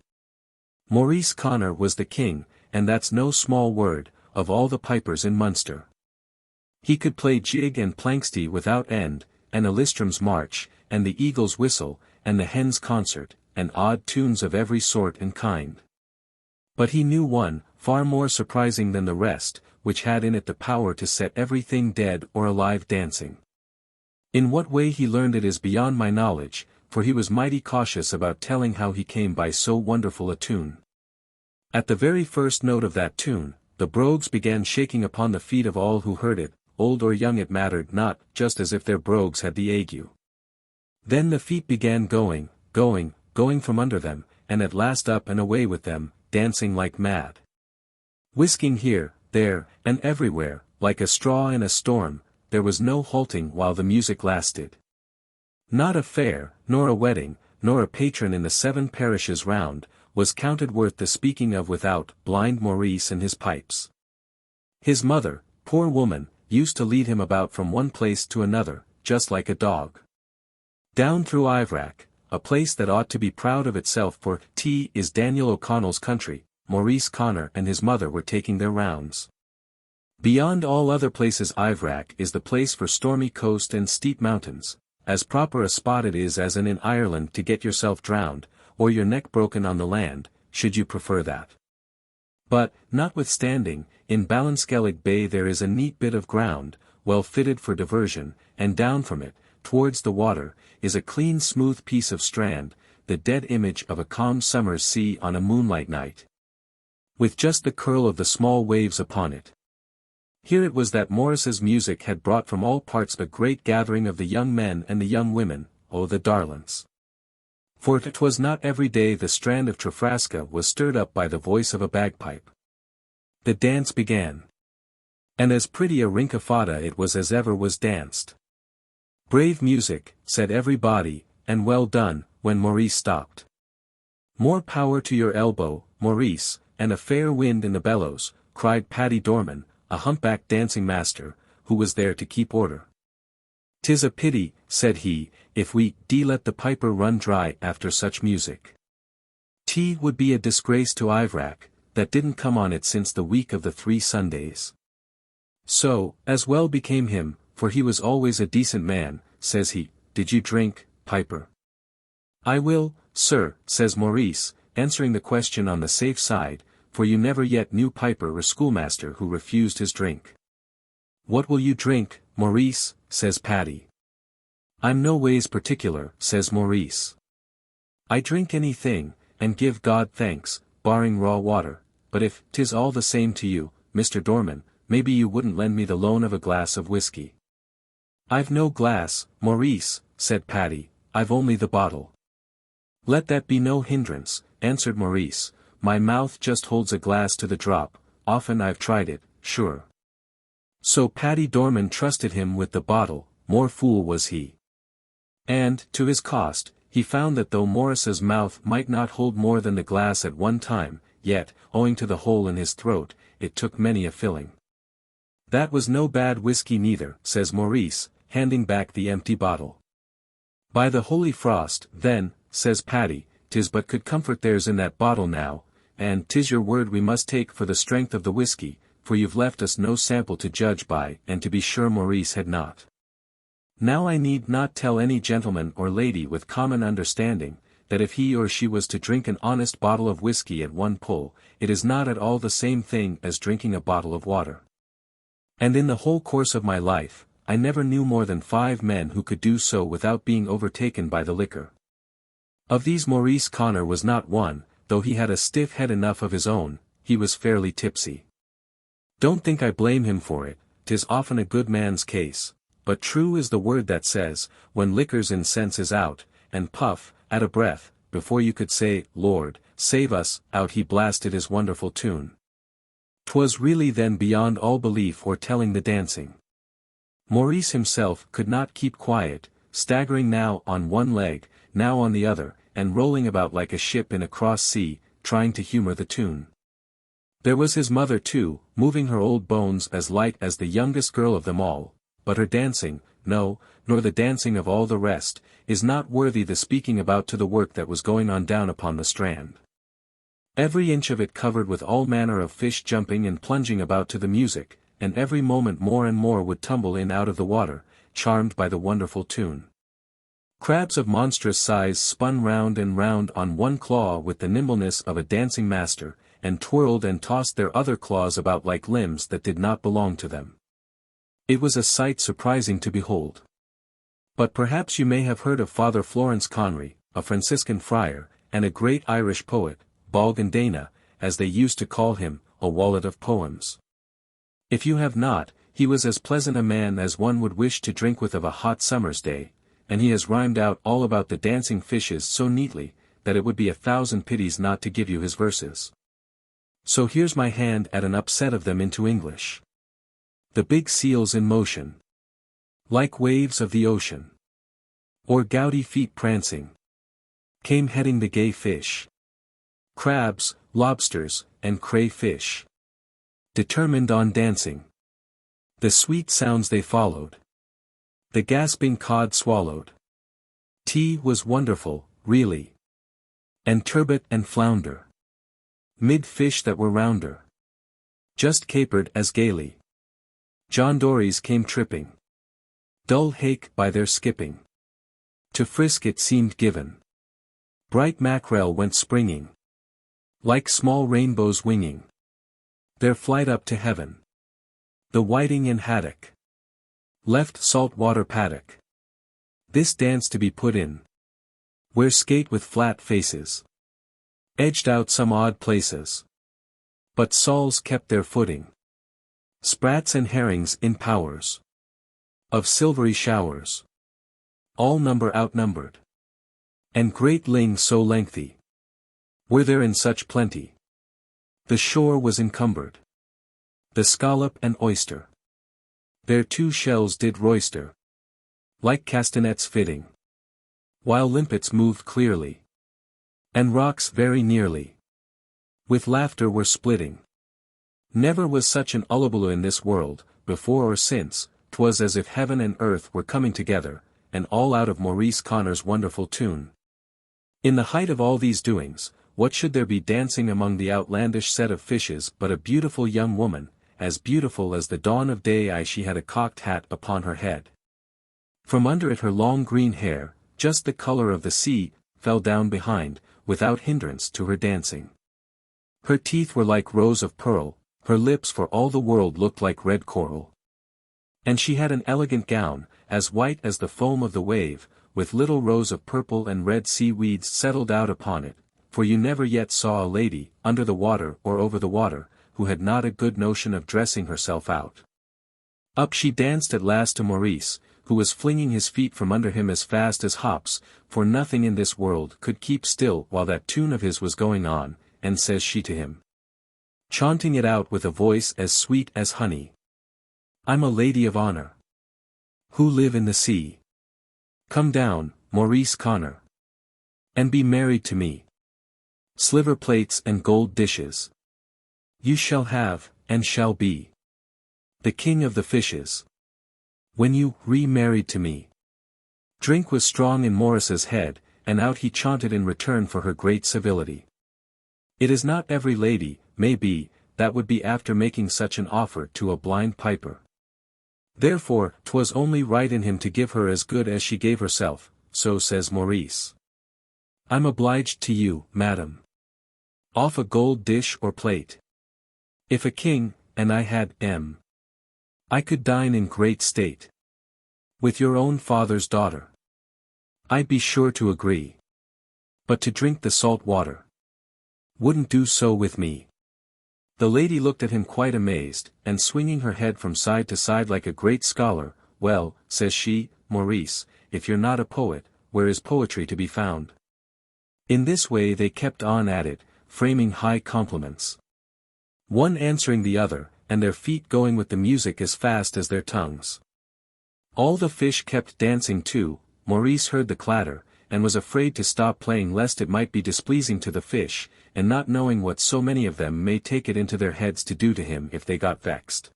Maurice Connor was the king, and that's no small word, of all the pipers in Munster. He could play jig and planxty without end, and a Listrum's march, and the eagle's whistle, and the hen's concert, and odd tunes of every sort and kind. But he knew one, far more surprising than the rest, which had in it the power to set everything dead or alive dancing. In what way he learned it is beyond my knowledge, for he was mighty cautious about telling how he came by so wonderful a tune. At the very first note of that tune, the brogues began shaking upon the feet of all who heard it, old or young it mattered not, just as if their brogues had the ague. Then the feet began going from under them, and at last up and away with them, dancing like mad. Whisking here, there, and everywhere, like a straw in a storm, there was no halting while the music lasted. Not a fair, nor a wedding, nor a patron in the 7 parishes round, was counted worth the speaking of without blind Maurice and his pipes. His mother, poor woman, used to lead him about from one place to another, just like a dog. Down through Iverack, a place that ought to be proud of itself for is Daniel O'Connell's country, Maurice Connor and his mother were taking their rounds. Beyond all other places Iverack is the place for stormy coast and steep mountains, as proper a spot it is as in Ireland to get yourself drowned, or your neck broken on the land, should you prefer that. But, notwithstanding, in Ballinskellig Bay there is a neat bit of ground, well fitted for diversion, and down from it, towards the water, is a clean smooth piece of strand, the dead image of a calm summer's sea on a moonlight night, with just the curl of the small waves upon it. Here it was that Morris's music had brought from all parts a great gathering of the young men and the young women, oh the darlants. For it was not every day the strand of Trafraska was stirred up by the voice of a bagpipe. The dance began. And as pretty a rinkafada it was as ever was danced. Brave music, said everybody, and well done, when Maurice stopped. More power to your elbow, Maurice, and a fair wind in the bellows, cried Paddy Dorman, a humpback dancing master, who was there to keep order. "'Tis a pity," said he, if we let the piper run dry after such music. Tea would be a disgrace to Ivrac, that didn't come on it since the week of the 3 Sundays. So, as well became him, for he was always a decent man, says he, did you drink, piper? I will, sir, says Maurice, answering the question on the safe side, for you never yet knew piper or schoolmaster who refused his drink. What will you drink, Maurice, says Paddy. I'm no ways particular, says Maurice. I drink anything, and give God thanks, barring raw water, but if 'tis all the same to you, Mr. Dorman, maybe you wouldn't lend me the loan of a glass of whiskey. I've no glass, Maurice, said Paddy, I've only the bottle. Let that be no hindrance, answered Maurice, my mouth just holds a glass to the drop, often I've tried it, sure. So Paddy Dorman trusted him with the bottle, more fool was he. And, to his cost, he found that though Maurice's mouth might not hold more than the glass at one time, yet, owing to the hole in his throat, it took many a filling. That was no bad whiskey neither, says Maurice, handing back the empty bottle. By the holy frost, then, says Paddy, 'tis but good comfort there's in that bottle now, and 'tis your word we must take for the strength of the whiskey, for you've left us no sample to judge by, and to be sure Maurice had not. Now I need not tell any gentleman or lady with common understanding, that if he or she was to drink an honest bottle of whiskey at one pull, it is not at all the same thing as drinking a bottle of water. And in the whole course of my life, I never knew more than 5 men who could do so without being overtaken by the liquor. Of these Maurice Connor was not one, though he had a stiff head enough of his own, he was fairly tipsy. Don't think I blame him for it, 'tis often a good man's case. But true is the word that says, when liquor's in sense is out, and puff, at a breath, before you could say, Lord, save us, out he blasted his wonderful tune. 'Twas really then beyond all belief or telling the dancing. Maurice himself could not keep quiet, staggering now on one leg, now on the other, and rolling about like a ship in a cross sea, trying to humor the tune. There was his mother too, moving her old bones as light as the youngest girl of them all. But her dancing, no, nor the dancing of all the rest, is not worthy the speaking about to the work that was going on down upon the strand. Every inch of it covered with all manner of fish jumping and plunging about to the music, and every moment more and more would tumble in out of the water, charmed by the wonderful tune. Crabs of monstrous size spun round and round on one claw with the nimbleness of a dancing master, and twirled and tossed their other claws about like limbs that did not belong to them. It was a sight surprising to behold. But perhaps you may have heard of Father Florence Conry, a Franciscan friar, and a great Irish poet, Balgandana, as they used to call him, a wallet of poems. If you have not, he was as pleasant a man as one would wish to drink with of a hot summer's day, and he has rhymed out all about the dancing fishes so neatly, that it would be 1,000 pities not to give you his verses. So here's my hand at an upset of them into English. The big seals in motion, like waves of the ocean, or gouty feet prancing, came heading the gay fish. Crabs, lobsters, and crayfish, determined on dancing. The sweet sounds they followed, the gasping cod swallowed. Tea was wonderful, really. And turbot and flounder, mid fish that were rounder, just capered as gaily. John Dories came tripping, dull hake by their skipping. To frisk it seemed given. Bright mackerel went springing, like small rainbows winging their flight up to heaven. The whiting and haddock left salt water paddock. This dance to be put in, where skate with flat faces, edged out some odd places, but soles kept their footing. Sprats and herrings in powers of silvery showers, all number outnumbered, and great ling so lengthy, were there in such plenty. The shore was encumbered, the scallop and oyster, their 2 shells did roister, like castanets fitting, while limpets moved clearly, and rocks very nearly, with laughter were splitting. Never was such an hullabaloo in this world, before or since, 'twas as if heaven and earth were coming together, and all out of Maurice Connor's wonderful tune. In the height of all these doings, what should there be dancing among the outlandish set of fishes but a beautiful young woman, as beautiful as the dawn of day. She had a cocked hat upon her head. From under it her long green hair, just the colour of the sea, fell down behind, without hindrance to her dancing. Her teeth were like rows of pearl, her lips for all the world looked like red coral. And she had an elegant gown, as white as the foam of the wave, with little rows of purple and red seaweeds settled out upon it, for you never yet saw a lady, under the water or over the water, who had not a good notion of dressing herself out. Up she danced at last to Maurice, who was flinging his feet from under him as fast as hops, for nothing in this world could keep still while that tune of his was going on, and says she to him, chaunting it out with a voice as sweet as honey, I'm a lady of honour, who live in the sea. Come down, Maurice Connor, and be married to me. Sliver plates and gold dishes you shall have, and shall be the king of the fishes, when you re-married to me. Drink was strong in Maurice's head, and out he chaunted in return for her great civility. It is not every lady, may be, that would be after making such an offer to a blind piper. Therefore, 'twas only right in him to give her as good as she gave herself, so says Maurice. I'm obliged to you, madam. Off a gold dish or plate. If a king, and I had I could dine in great state with your own father's daughter, I'd be sure to agree. But to drink the salt water wouldn't do so with me. The lady looked at him quite amazed, and swinging her head from side to side like a great scholar, well, says she, Maurice, if you're not a poet, where is poetry to be found? In this way they kept on at it, framing high compliments, one answering the other, and their feet going with the music as fast as their tongues. All the fish kept dancing too. Maurice heard the clatter, and was afraid to stop playing lest it might be displeasing to the fish, and not knowing what so many of them may take it into their heads to do to him if they got vexed.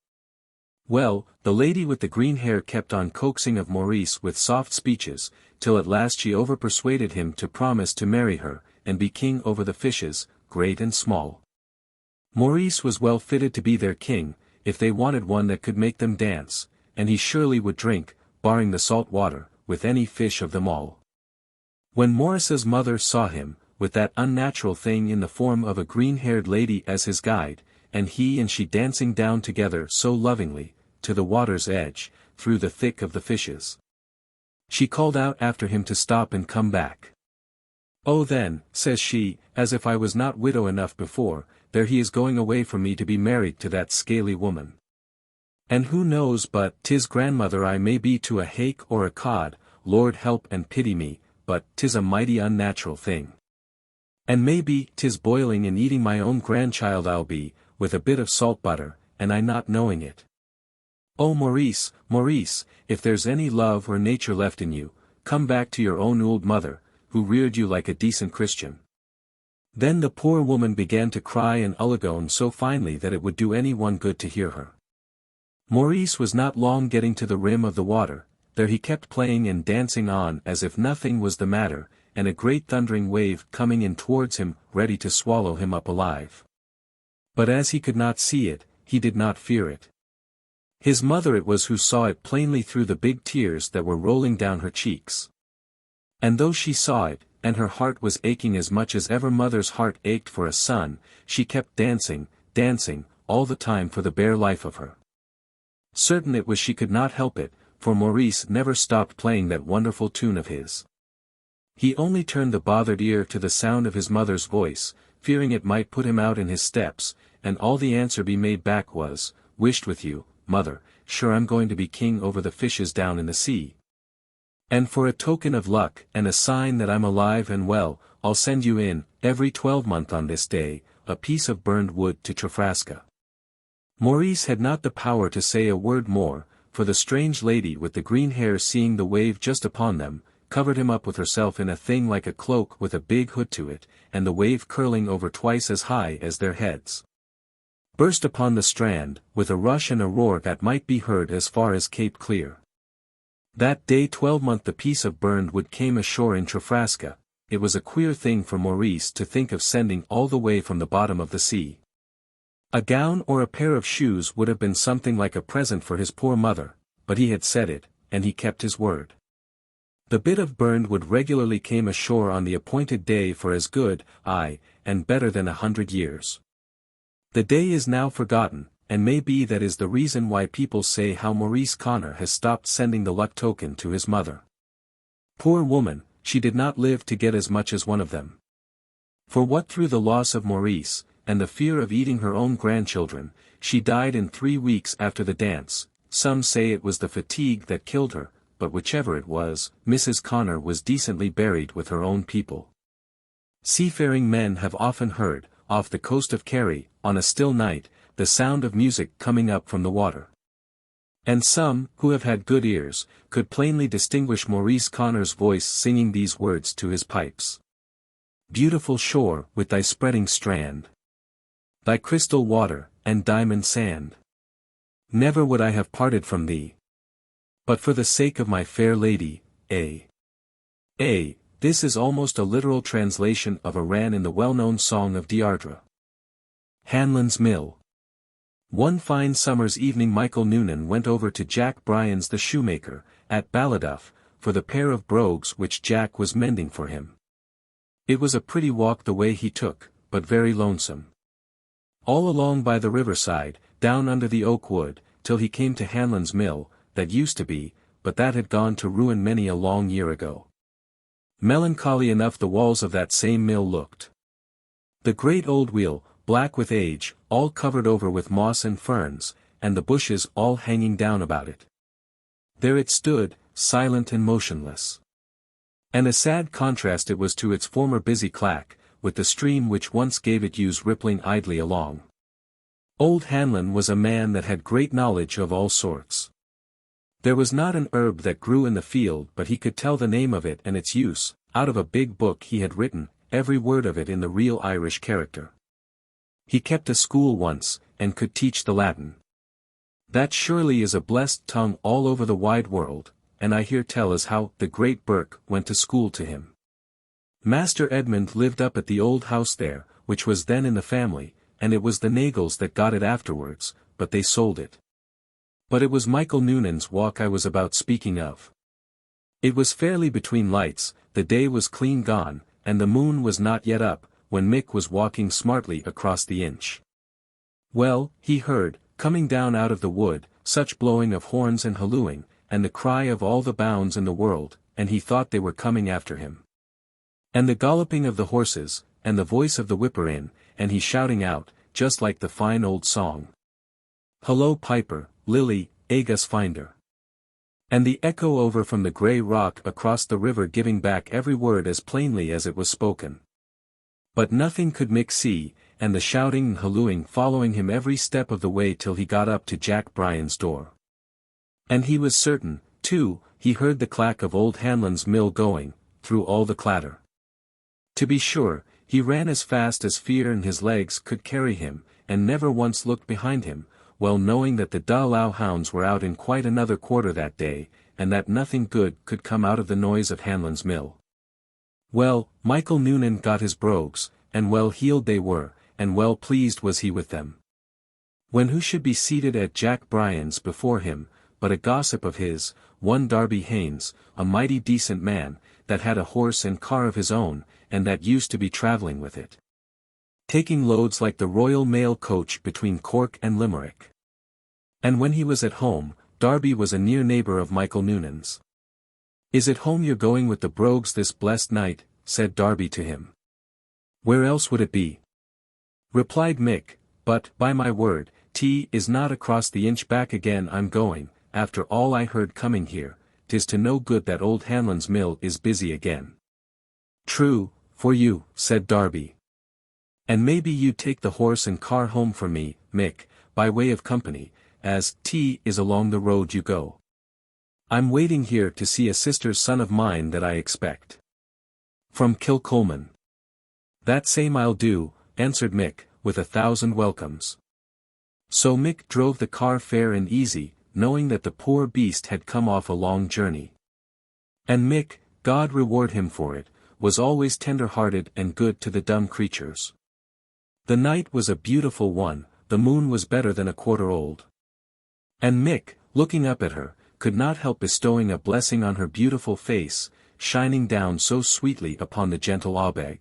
Well, the lady with the green hair kept on coaxing of Maurice with soft speeches, till at last she over-persuaded him to promise to marry her, and be king over the fishes, great and small. Maurice was well fitted to be their king, if they wanted one that could make them dance, and he surely would drink, barring the salt water, with any fish of them all. When Maurice's mother saw him, with that unnatural thing in the form of a green-haired lady as his guide, and he and she dancing down together so lovingly, to the water's edge, through the thick of the fishes, she called out after him to stop and come back. Oh then, says she, as if I was not widow enough before, there he is going away from me to be married to that scaly woman. And who knows but 'tis grandmother I may be to a hake or a cod, Lord help and pity me, but 'tis a mighty unnatural thing. And maybe 'tis boiling and eating my own grandchild I'll be, with a bit of salt butter, and I not knowing it. Oh Maurice, Maurice, if there's any love or nature left in you, come back to your own old mother, who reared you like a decent Christian. Then the poor woman began to cry and ullagone so finely that it would do any one good to hear her. Maurice was not long getting to the rim of the water, there he kept playing and dancing on as if nothing was the matter, and a great thundering wave coming in towards him, ready to swallow him up alive. But as he could not see it, he did not fear it. His mother it was who saw it plainly through the big tears that were rolling down her cheeks. And though she saw it, and her heart was aching as much as ever mother's heart ached for a son, she kept dancing, dancing, all the time for the bare life of her. Certain it was she could not help it, for Maurice never stopped playing that wonderful tune of his. He only turned the bothered ear to the sound of his mother's voice, fearing it might put him out in his steps, and all the answer be made back was, "Wished with you, mother, sure I'm going to be king over the fishes down in the sea. And for a token of luck and a sign that I'm alive and well, I'll send you in, every 12-month on this day, a piece of burned wood to Trafraska." Maurice had not the power to say a word more, for the strange lady with the green hair, seeing the wave just upon them, covered him up with herself in a thing like a cloak with a big hood to it, and the wave curling over twice as high as their heads, burst upon the strand, with a rush and a roar that might be heard as far as Cape Clear. That day 12-month the piece of burned wood came ashore in Trafraska. It was a queer thing for Maurice to think of sending all the way from the bottom of the sea. A gown or a pair of shoes would have been something like a present for his poor mother, but he had said it, and he kept his word. The bit of burned wood regularly came ashore on the appointed day for as good, aye, and better than 100 years. The day is now forgotten, and may be that is the reason why people say how Maurice Connor has stopped sending the luck token to his mother. Poor woman, she did not live to get as much as one of them. For what through the loss of Maurice, and the fear of eating her own grandchildren, she died in 3 weeks after the dance. Some say it was the fatigue that killed her, but whichever it was, Mrs. Connor was decently buried with her own people. Seafaring men have often heard, off the coast of Kerry, on a still night, the sound of music coming up from the water. And some, who have had good ears, could plainly distinguish Maurice Connor's voice singing these words to his pipes. Beautiful shore, with thy spreading strand, thy crystal water, and diamond sand. Never would I have parted from thee, but for the sake of my fair lady, This is almost a literal translation of a ran in the well-known song of Deirdre. Hanlon's Mill. One fine summer's evening Michael Noonan went over to Jack Bryan's the shoemaker, at Ballyduff, for the pair of brogues which Jack was mending for him. It was a pretty walk the way he took, but very lonesome. All along by the riverside, down under the oak wood, till he came to Hanlon's Mill, that used to be, but that had gone to ruin many a long year ago. Melancholy enough the walls of that same mill looked. The great old wheel, black with age, all covered over with moss and ferns, and the bushes all hanging down about it. There it stood, silent and motionless. And a sad contrast it was to its former busy clack, with the stream which once gave it use rippling idly along. Old Hanlon was a man that had great knowledge of all sorts. There was not an herb that grew in the field but he could tell the name of it and its use, out of a big book he had written, every word of it in the real Irish character. He kept a school once, and could teach the Latin. That surely is a blessed tongue all over the wide world, and I hear tell as how the great Burke went to school to him. Master Edmund lived up at the old house there, which was then in the family, and it was the Nagels that got it afterwards, but they sold it. But it was Michael Noonan's walk I was about speaking of. It was fairly between lights, the day was clean gone, and the moon was not yet up, when Mick was walking smartly across the Inch. Well, he heard, coming down out of the wood, such blowing of horns and hallooing, and the cry of all the bounds in the world, and he thought they were coming after him. And the galloping of the horses, and the voice of the whipper-in, and he shouting out, just like the fine old song. Hullo Piper, Lily, Agus Finder. And the echo over from the grey rock across the river giving back every word as plainly as it was spoken. But nothing could Mick see, and the shouting and hallooing following him every step of the way till he got up to Jack Bryan's door. And he was certain, too, he heard the clack of old Hanlon's mill going, through all the clatter. To be sure, he ran as fast as fear and his legs could carry him, and never once looked behind him, well knowing that the Lough hounds were out in quite another quarter that day, and that nothing good could come out of the noise of Hanlon's mill. Well, Michael Noonan got his brogues, and well heeled they were, and well pleased was he with them. When who should be seated at Jack Bryan's before him, but a gossip of his, one Darby Haynes, a mighty decent man, that had a horse and car of his own, and that used to be travelling with it, taking loads like the Royal Mail coach between Cork and Limerick. And when he was at home, Darby was a near neighbour of Michael Noonan's. "Is it home you're going with the brogues this blessed night?" said Darby to him. "Where else would it be?" replied Mick, "but, by my word, is not across the Inch back again I'm going, after all I heard coming here, 'tis to no good that old Hanlon's mill is busy again." "True, for you," said Darby. "And maybe you take the horse and car home for me, Mick, by way of company, as is along the road you go. I'm waiting here to see a sister's son of mine that I expect from Kilcolman." "That same I'll do," answered Mick, with 1,000 welcomes. So Mick drove the car fair and easy, knowing that the poor beast had come off a long journey. And Mick, God reward him for it, was always tender-hearted and good to the dumb creatures. The night was a beautiful one, the moon was better than a quarter old. And Mick, looking up at her, could not help bestowing a blessing on her beautiful face, shining down so sweetly upon the gentle Aubeg.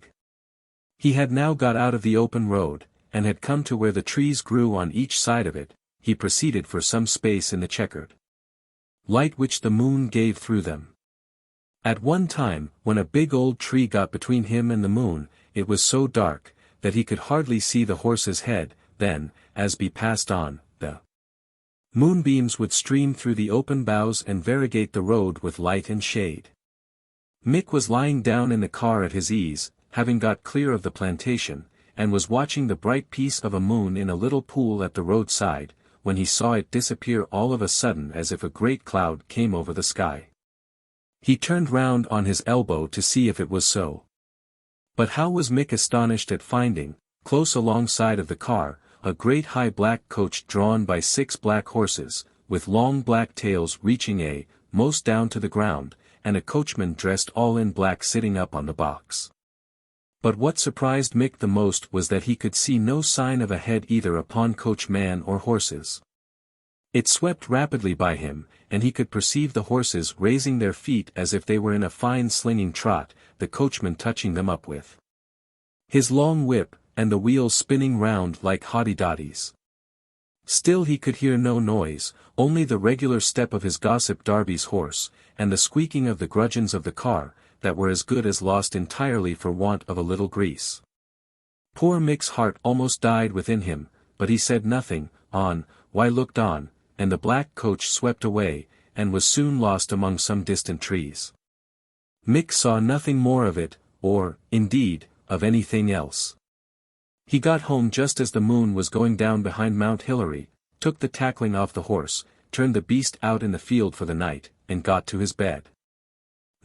He had now got out of the open road, and had come to where the trees grew on each side of it. He proceeded for some space in the checkered light which the moon gave through them. At one time, when a big old tree got between him and the moon, it was so dark, that he could hardly see the horse's head. Then, as he passed on, the moonbeams would stream through the open boughs and variegate the road with light and shade. Mick was lying down in the car at his ease, having got clear of the plantation, and was watching the bright piece of a moon in a little pool at the roadside, when he saw it disappear all of a sudden as if a great cloud came over the sky. He turned round on his elbow to see if it was so. But how was Mick astonished at finding, close alongside of the car, a great high black coach drawn by 6 black horses, with long black tails reaching most down to the ground, and a coachman dressed all in black sitting up on the box. But what surprised Mick the most was that he could see no sign of a head either upon coachman or horses. It swept rapidly by him, and he could perceive the horses raising their feet as if they were in a fine slinging trot, the coachman touching them up with his long whip, and the wheels spinning round like hotty-dotties. Still he could hear no noise, only the regular step of his gossip Darby's horse, and the squeaking of the grudgeons of the car, that were as good as lost entirely for want of a little grease. Poor Mick's heart almost died within him, but he said nothing. Why looked on, and the black coach swept away, and was soon lost among some distant trees. Mick saw nothing more of it, or, indeed, of anything else. He got home just as the moon was going down behind Mount Hillary, took the tackling off the horse, turned the beast out in the field for the night, and got to his bed.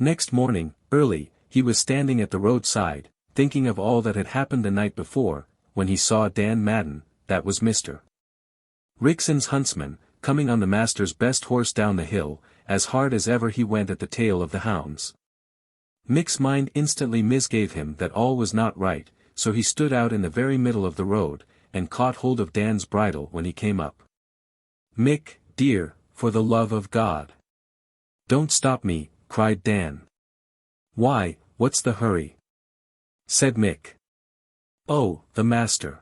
Next morning, early, he was standing at the roadside, thinking of all that had happened the night before, when he saw Dan Madden, that was Mr. Rixon's huntsman, coming on the master's best horse down the hill, as hard as ever he went at the tail of the hounds. Mick's mind instantly misgave him that all was not right, so he stood out in the very middle of the road, and caught hold of Dan's bridle when he came up. "Mick, dear, for the love of God, don't stop me," cried Dan. "Why, what's the hurry?" said Mick. "Oh, the master.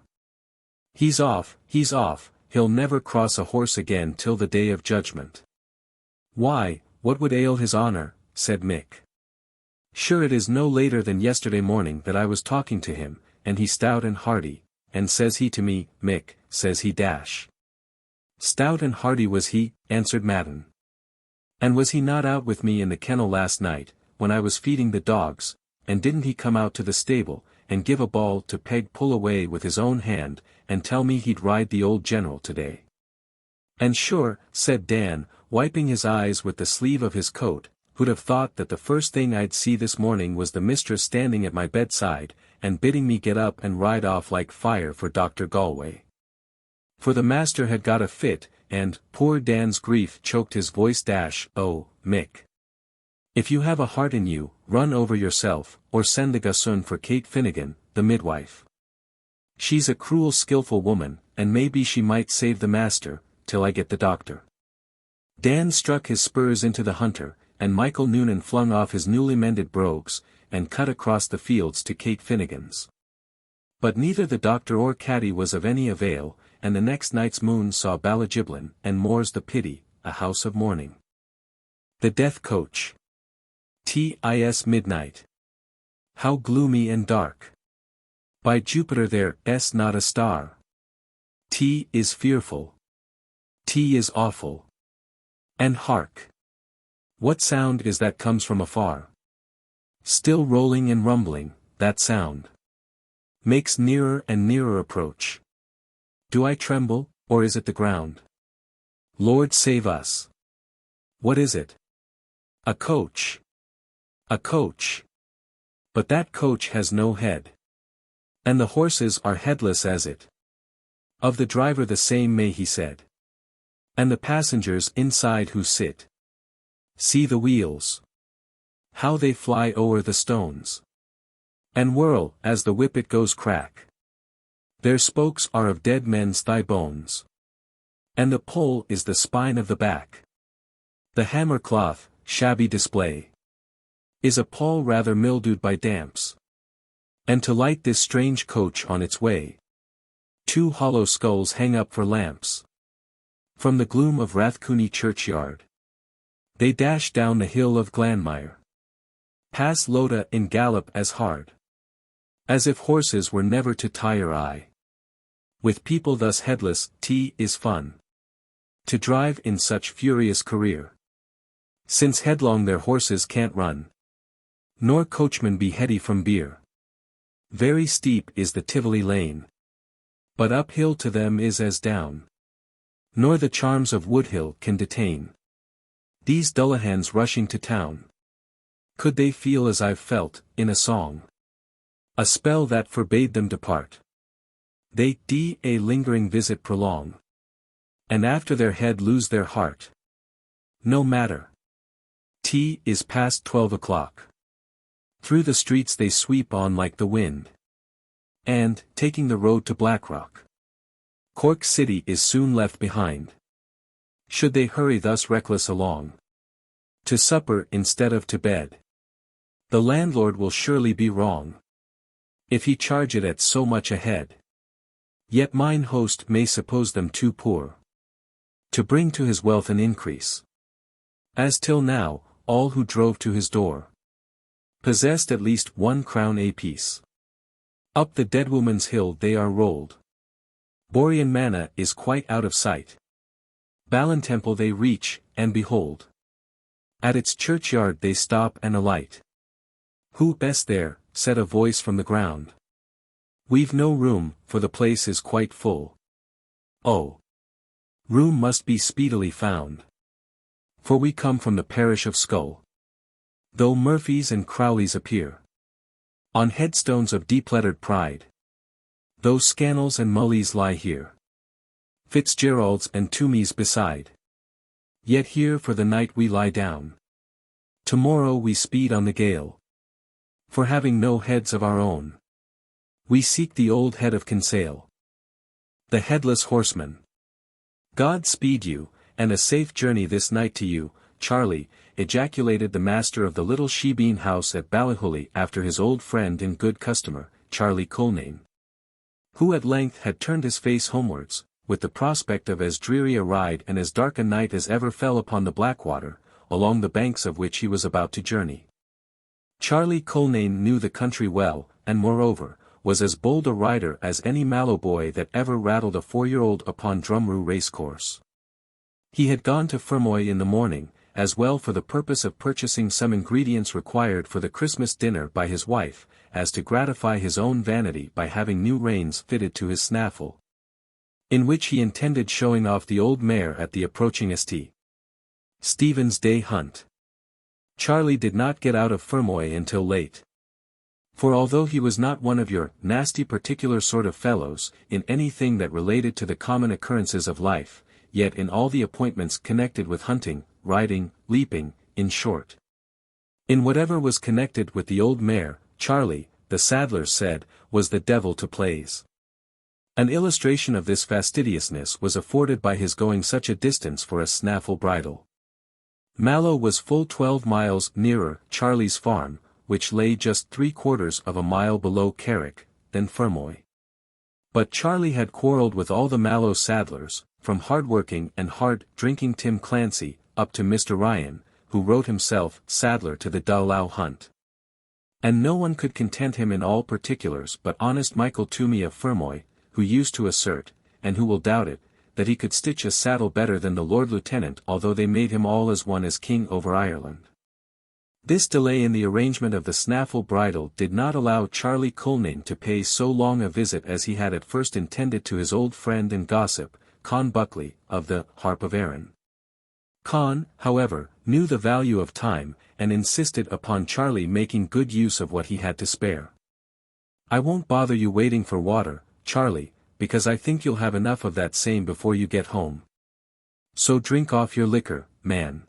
He's off, he'll never cross a horse again till the day of judgment." "Why, what would ail his honor?" said Mick. "Sure it is no later than yesterday morning that I was talking to him, and he stout and hearty, and says he to me, 'Mick,' says he dash." "Stout and hearty was he," answered Madden. "And was he not out with me in the kennel last night, when I was feeding the dogs, and didn't he come out to the stable, and give a ball to Peg pull away with his own hand, and tell me he'd ride the old general today?" "And sure," said Dan, wiping his eyes with the sleeve of his coat, "who'd have thought that the first thing I'd see this morning was the mistress standing at my bedside, and bidding me get up and ride off like fire for Dr. Galway." For the master had got a fit, and, poor Dan's grief choked his voice. "Oh, Mick. If you have a heart in you, run over yourself, or send the gossoon for Kate Finnegan, the midwife. She's a cruel skilful woman, and maybe she might save the master, till I get the doctor." Dan struck his spurs into the hunter, and Michael Noonan flung off his newly mended brogues, and cut across the fields to Kate Finnegan's. But neither the doctor or Caddy was of any avail, and the next night's moon saw Ballyjiblin and Moore's the Pity, a house of mourning. The Death Coach. Tis midnight. How gloomy and dark. By Jupiter there's not a star. T is fearful. T is awful. And hark! What sound is that comes from afar? Still rolling and rumbling, that sound makes nearer and nearer approach. Do I tremble, or is it the ground? Lord save us! What is it? A coach! A coach! But that coach has no head. And the horses are headless as it. Of the driver the same may he said. And the passengers inside who sit. See the wheels. How they fly o'er the stones. And whirl, as the whippet goes crack. Their spokes are of dead men's thigh bones. And the pole is the spine of the back. The hammer cloth, shabby display. Is a pall rather mildewed by damps. And to light this strange coach on its way. 2 hollow skulls hang up for lamps. From the gloom of Rathcooney churchyard. They dash down the hill of Glanmire. Pass Loda in gallop as hard. As if horses were never to tire eye. With people thus headless, is fun. To drive in such furious career. Since headlong their horses can't run. Nor coachmen be heady from beer. Very steep is the Tivoli lane. But uphill to them is as down. Nor the charms of Woodhill can detain. These Dullahans rushing to town. Could they feel as I've felt, in a song? A spell that forbade them depart. They a lingering visit prolong. And after their head lose their heart. No matter. Is past 12 o'clock. Through the streets they sweep on like the wind. And, taking the road to Blackrock. Cork City is soon left behind. Should they hurry thus reckless along. To supper instead of to bed. The landlord will surely be wrong. If he charge it at so much a head. Yet mine host may suppose them too poor. To bring to his wealth an increase. As till now, all who drove to his door. Possessed at least 1 crown a piece. Up the dead woman's hill they are rolled. Borean Manor is quite out of sight. Ballintemple they reach, and behold. At its churchyard they stop and alight. Who best there, said a voice from the ground. We've no room, for the place is quite full. Oh! Room must be speedily found. For we come from the parish of Skull. Though Murphys and Crowleys appear. On headstones of deep-lettered pride. Though Scannells and Mulleys lie here. Fitzgeralds and Toomeys beside. Yet here for the night we lie down. Tomorrow we speed on the gale. For having no heads of our own. We seek the old head of Kinsale. The Headless Horseman. God speed you, and a safe journey this night to you, Charlie, ejaculated the master of the little shebeen house at Ballyhully after his old friend and good customer, Charlie Culnane. Who at length had turned his face homewards, with the prospect of as dreary a ride and as dark a night as ever fell upon the Blackwater, along the banks of which he was about to journey. Charlie Culnane knew the country well, and moreover, was as bold a rider as any Mallow boy that ever rattled a 4-year-old upon Drumrue racecourse. He had gone to Fermoy in the morning, as well for the purpose of purchasing some ingredients required for the Christmas dinner by his wife, as to gratify his own vanity by having new reins fitted to his snaffle. In which he intended showing off the old mare at the approaching St. Stephen's Day hunt. Charlie did not get out of Fermoy until late. For although he was not one of your nasty particular sort of fellows, in anything that related to the common occurrences of life, yet in all the appointments connected with hunting, riding, leaping, in short. In whatever was connected with the old mare, Charlie, the saddlers said, was the devil to plaze. An illustration of this fastidiousness was afforded by his going such a distance for a snaffle bridle. Mallow was full 12 miles nearer Charlie's farm, which lay just 3/4 of a mile below Carrick, than Fermoy. But Charlie had quarrelled with all the Mallow saddlers, from hard-working and hard-drinking Tim Clancy, up to Mr. Ryan, who wrote himself saddler to the Dull hunt. And no one could content him in all particulars but honest Michael Toomey of Fermoy, who used to assert, and who will doubt it, that he could stitch a saddle better than the Lord Lieutenant although they made him all as one as king over Ireland. This delay in the arrangement of the snaffle bridle did not allow Charlie Culnane to pay so long a visit as he had at first intended to his old friend and gossip, Con Buckley, of the Harp of Erin. Con, however, knew the value of time, and insisted upon Charlie making good use of what he had to spare. "I won't bother you waiting for water, Charlie, because I think you'll have enough of that same before you get home. So drink off your liquor, man.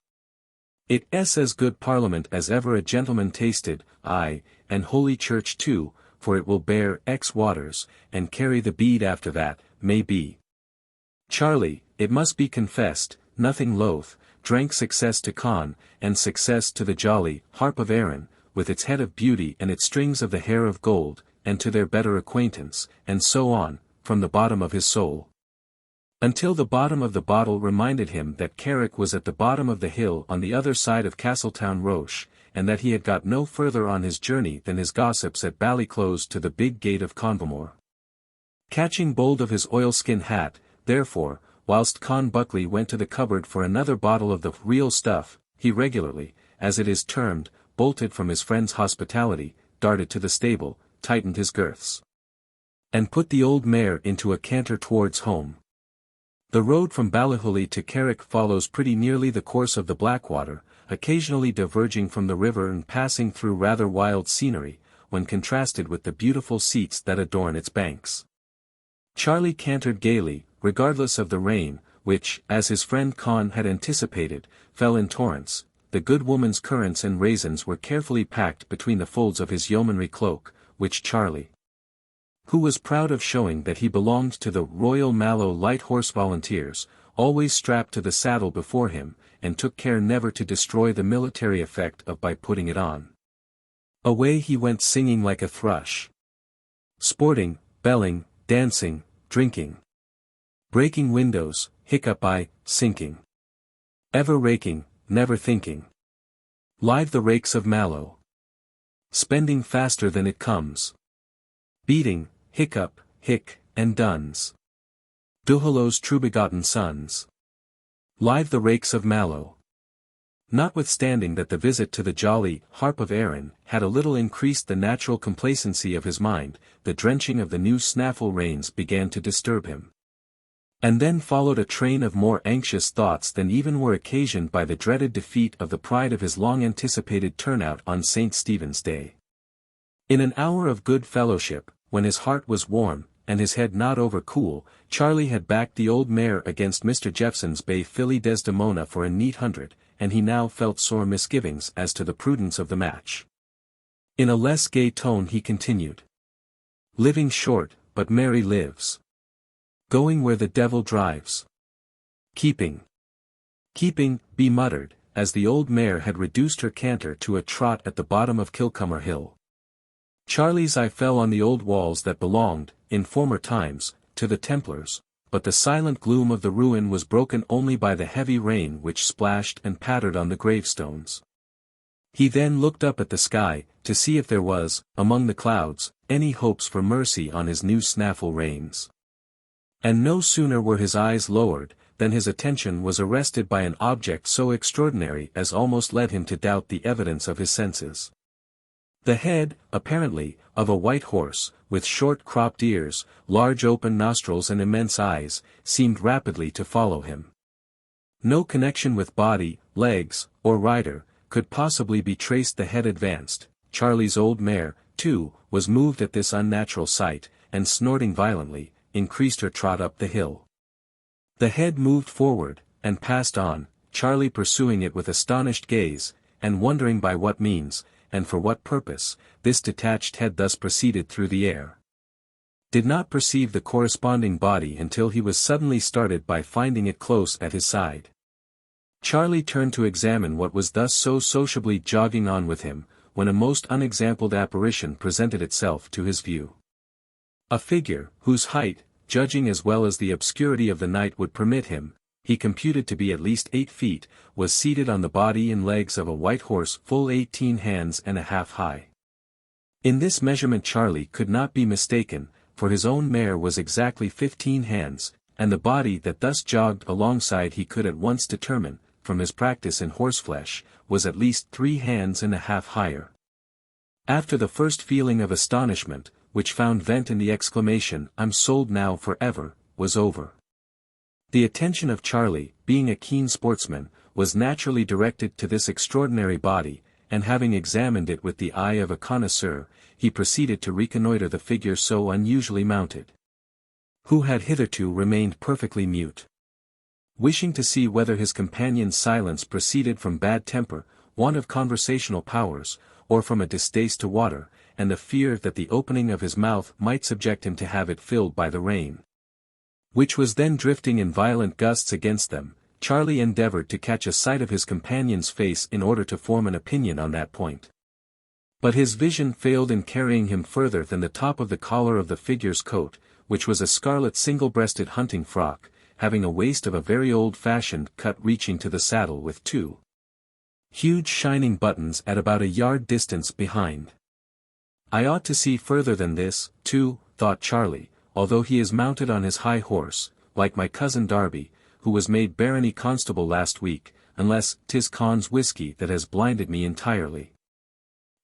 It's as good parliament as ever a gentleman tasted, aye, and holy church too, for it will bear X waters, and carry the bead after that, may be. Charlie, it must be confessed, nothing loath, drank success to Con, and success to the jolly harp of Erin, with its head of beauty and its strings of the hair of gold, and to their better acquaintance, and so on, from the bottom of his soul. Until the bottom of the bottle reminded him that Carrick was at the bottom of the hill on the other side of Castletown Roche, and that he had got no further on his journey than his gossips at Ballyclose to the big gate of Convamore. Catching bold of his oilskin hat, therefore, whilst Con Buckley went to the cupboard for another bottle of the real stuff, he regularly, as it is termed, bolted from his friend's hospitality, darted to the stable, tightened his girths, and put the old mare into a canter towards home. The road from Ballyhully to Carrick follows pretty nearly the course of the Blackwater, occasionally diverging from the river and passing through rather wild scenery, when contrasted with the beautiful seats that adorn its banks. Charlie cantered gaily, regardless of the rain, which, as his friend Con had anticipated, fell in torrents. The good woman's currants and raisins were carefully packed between the folds of his yeomanry cloak, which Charlie, who was proud of showing that he belonged to the Royal Mallow Light Horse Volunteers, always strapped to the saddle before him, and took care never to destroy the military effect of by putting it on. Away he went singing like a thrush. Sporting, belling, dancing, drinking. Breaking windows, hiccup by, sinking. Ever raking, never thinking. Live the rakes of Mallow. Spending faster than it comes. Beating, hiccup, hick, and duns. Duhallow's true-begotten sons. Live the rakes of Mallow. Notwithstanding that the visit to the jolly harp of Erin had a little increased the natural complacency of his mind, the drenching of the new snaffle rains began to disturb him. And then followed a train of more anxious thoughts than even were occasioned by the dreaded defeat of the pride of his long-anticipated turnout on St. Stephen's Day. In an hour of good fellowship, when his heart was warm, and his head not over cool, Charlie had backed the old mare against Mr. Jeffson's bay filly Desdemona for a neat 100, and he now felt sore misgivings as to the prudence of the match. In a less gay tone he continued. Living short, but Mary lives. Going where the devil drives. Keeping, be muttered, as the old mare had reduced her canter to a trot at the bottom of Kilcomer Hill. Charlie's eye fell on the old walls that belonged, in former times, to the Templars, but the silent gloom of the ruin was broken only by the heavy rain which splashed and pattered on the gravestones. He then looked up at the sky, to see if there was, among the clouds, any hopes for mercy on his new snaffle reins. And no sooner were his eyes lowered, than his attention was arrested by an object so extraordinary as almost led him to doubt the evidence of his senses. The head, apparently, of a white horse, with short cropped ears, large open nostrils and immense eyes, seemed rapidly to follow him. No connection with body, legs, or rider, could possibly be traced. The head advanced. Charlie's old mare, too, was moved at this unnatural sight, and snorting violently, increased her trot up the hill. The head moved forward, and passed on, Charlie pursuing it with astonished gaze, and wondering by what means, and for what purpose, this detached head thus proceeded through the air. Did not perceive the corresponding body until he was suddenly started by finding it close at his side. Charlie turned to examine what was thus so sociably jogging on with him, when a most unexampled apparition presented itself to his view. A figure, whose height, judging as well as the obscurity of the night would permit him, he computed to be at least 8 feet, was seated on the body and legs of a white horse full 18 hands and a half high. In this measurement Charlie could not be mistaken, for his own mare was exactly 15 hands, and the body that thus jogged alongside he could at once determine, from his practice in horseflesh, was at least 3 hands and a half higher. After the first feeling of astonishment, which found vent in the exclamation, "I'm sold now for ever," was over. The attention of Charlie, being a keen sportsman, was naturally directed to this extraordinary body, and having examined it with the eye of a connoisseur, he proceeded to reconnoitre the figure so unusually mounted, who had hitherto remained perfectly mute. Wishing to see whether his companion's silence proceeded from bad temper, want of conversational powers, or from a distaste to water, and the fear that the opening of his mouth might subject him to have it filled by the rain, which was then drifting in violent gusts against them, Charlie endeavored to catch a sight of his companion's face in order to form an opinion on that point. But his vision failed in carrying him further than the top of the collar of the figure's coat, which was a scarlet single-breasted hunting frock, having a waist of a very old-fashioned cut reaching to the saddle with two huge shining buttons at about a yard distance behind. I ought to see further than this, too, thought Charlie, although he is mounted on his high horse, like my cousin Darby, who was made barony constable last week, unless 'tis Con's whiskey that has blinded me entirely.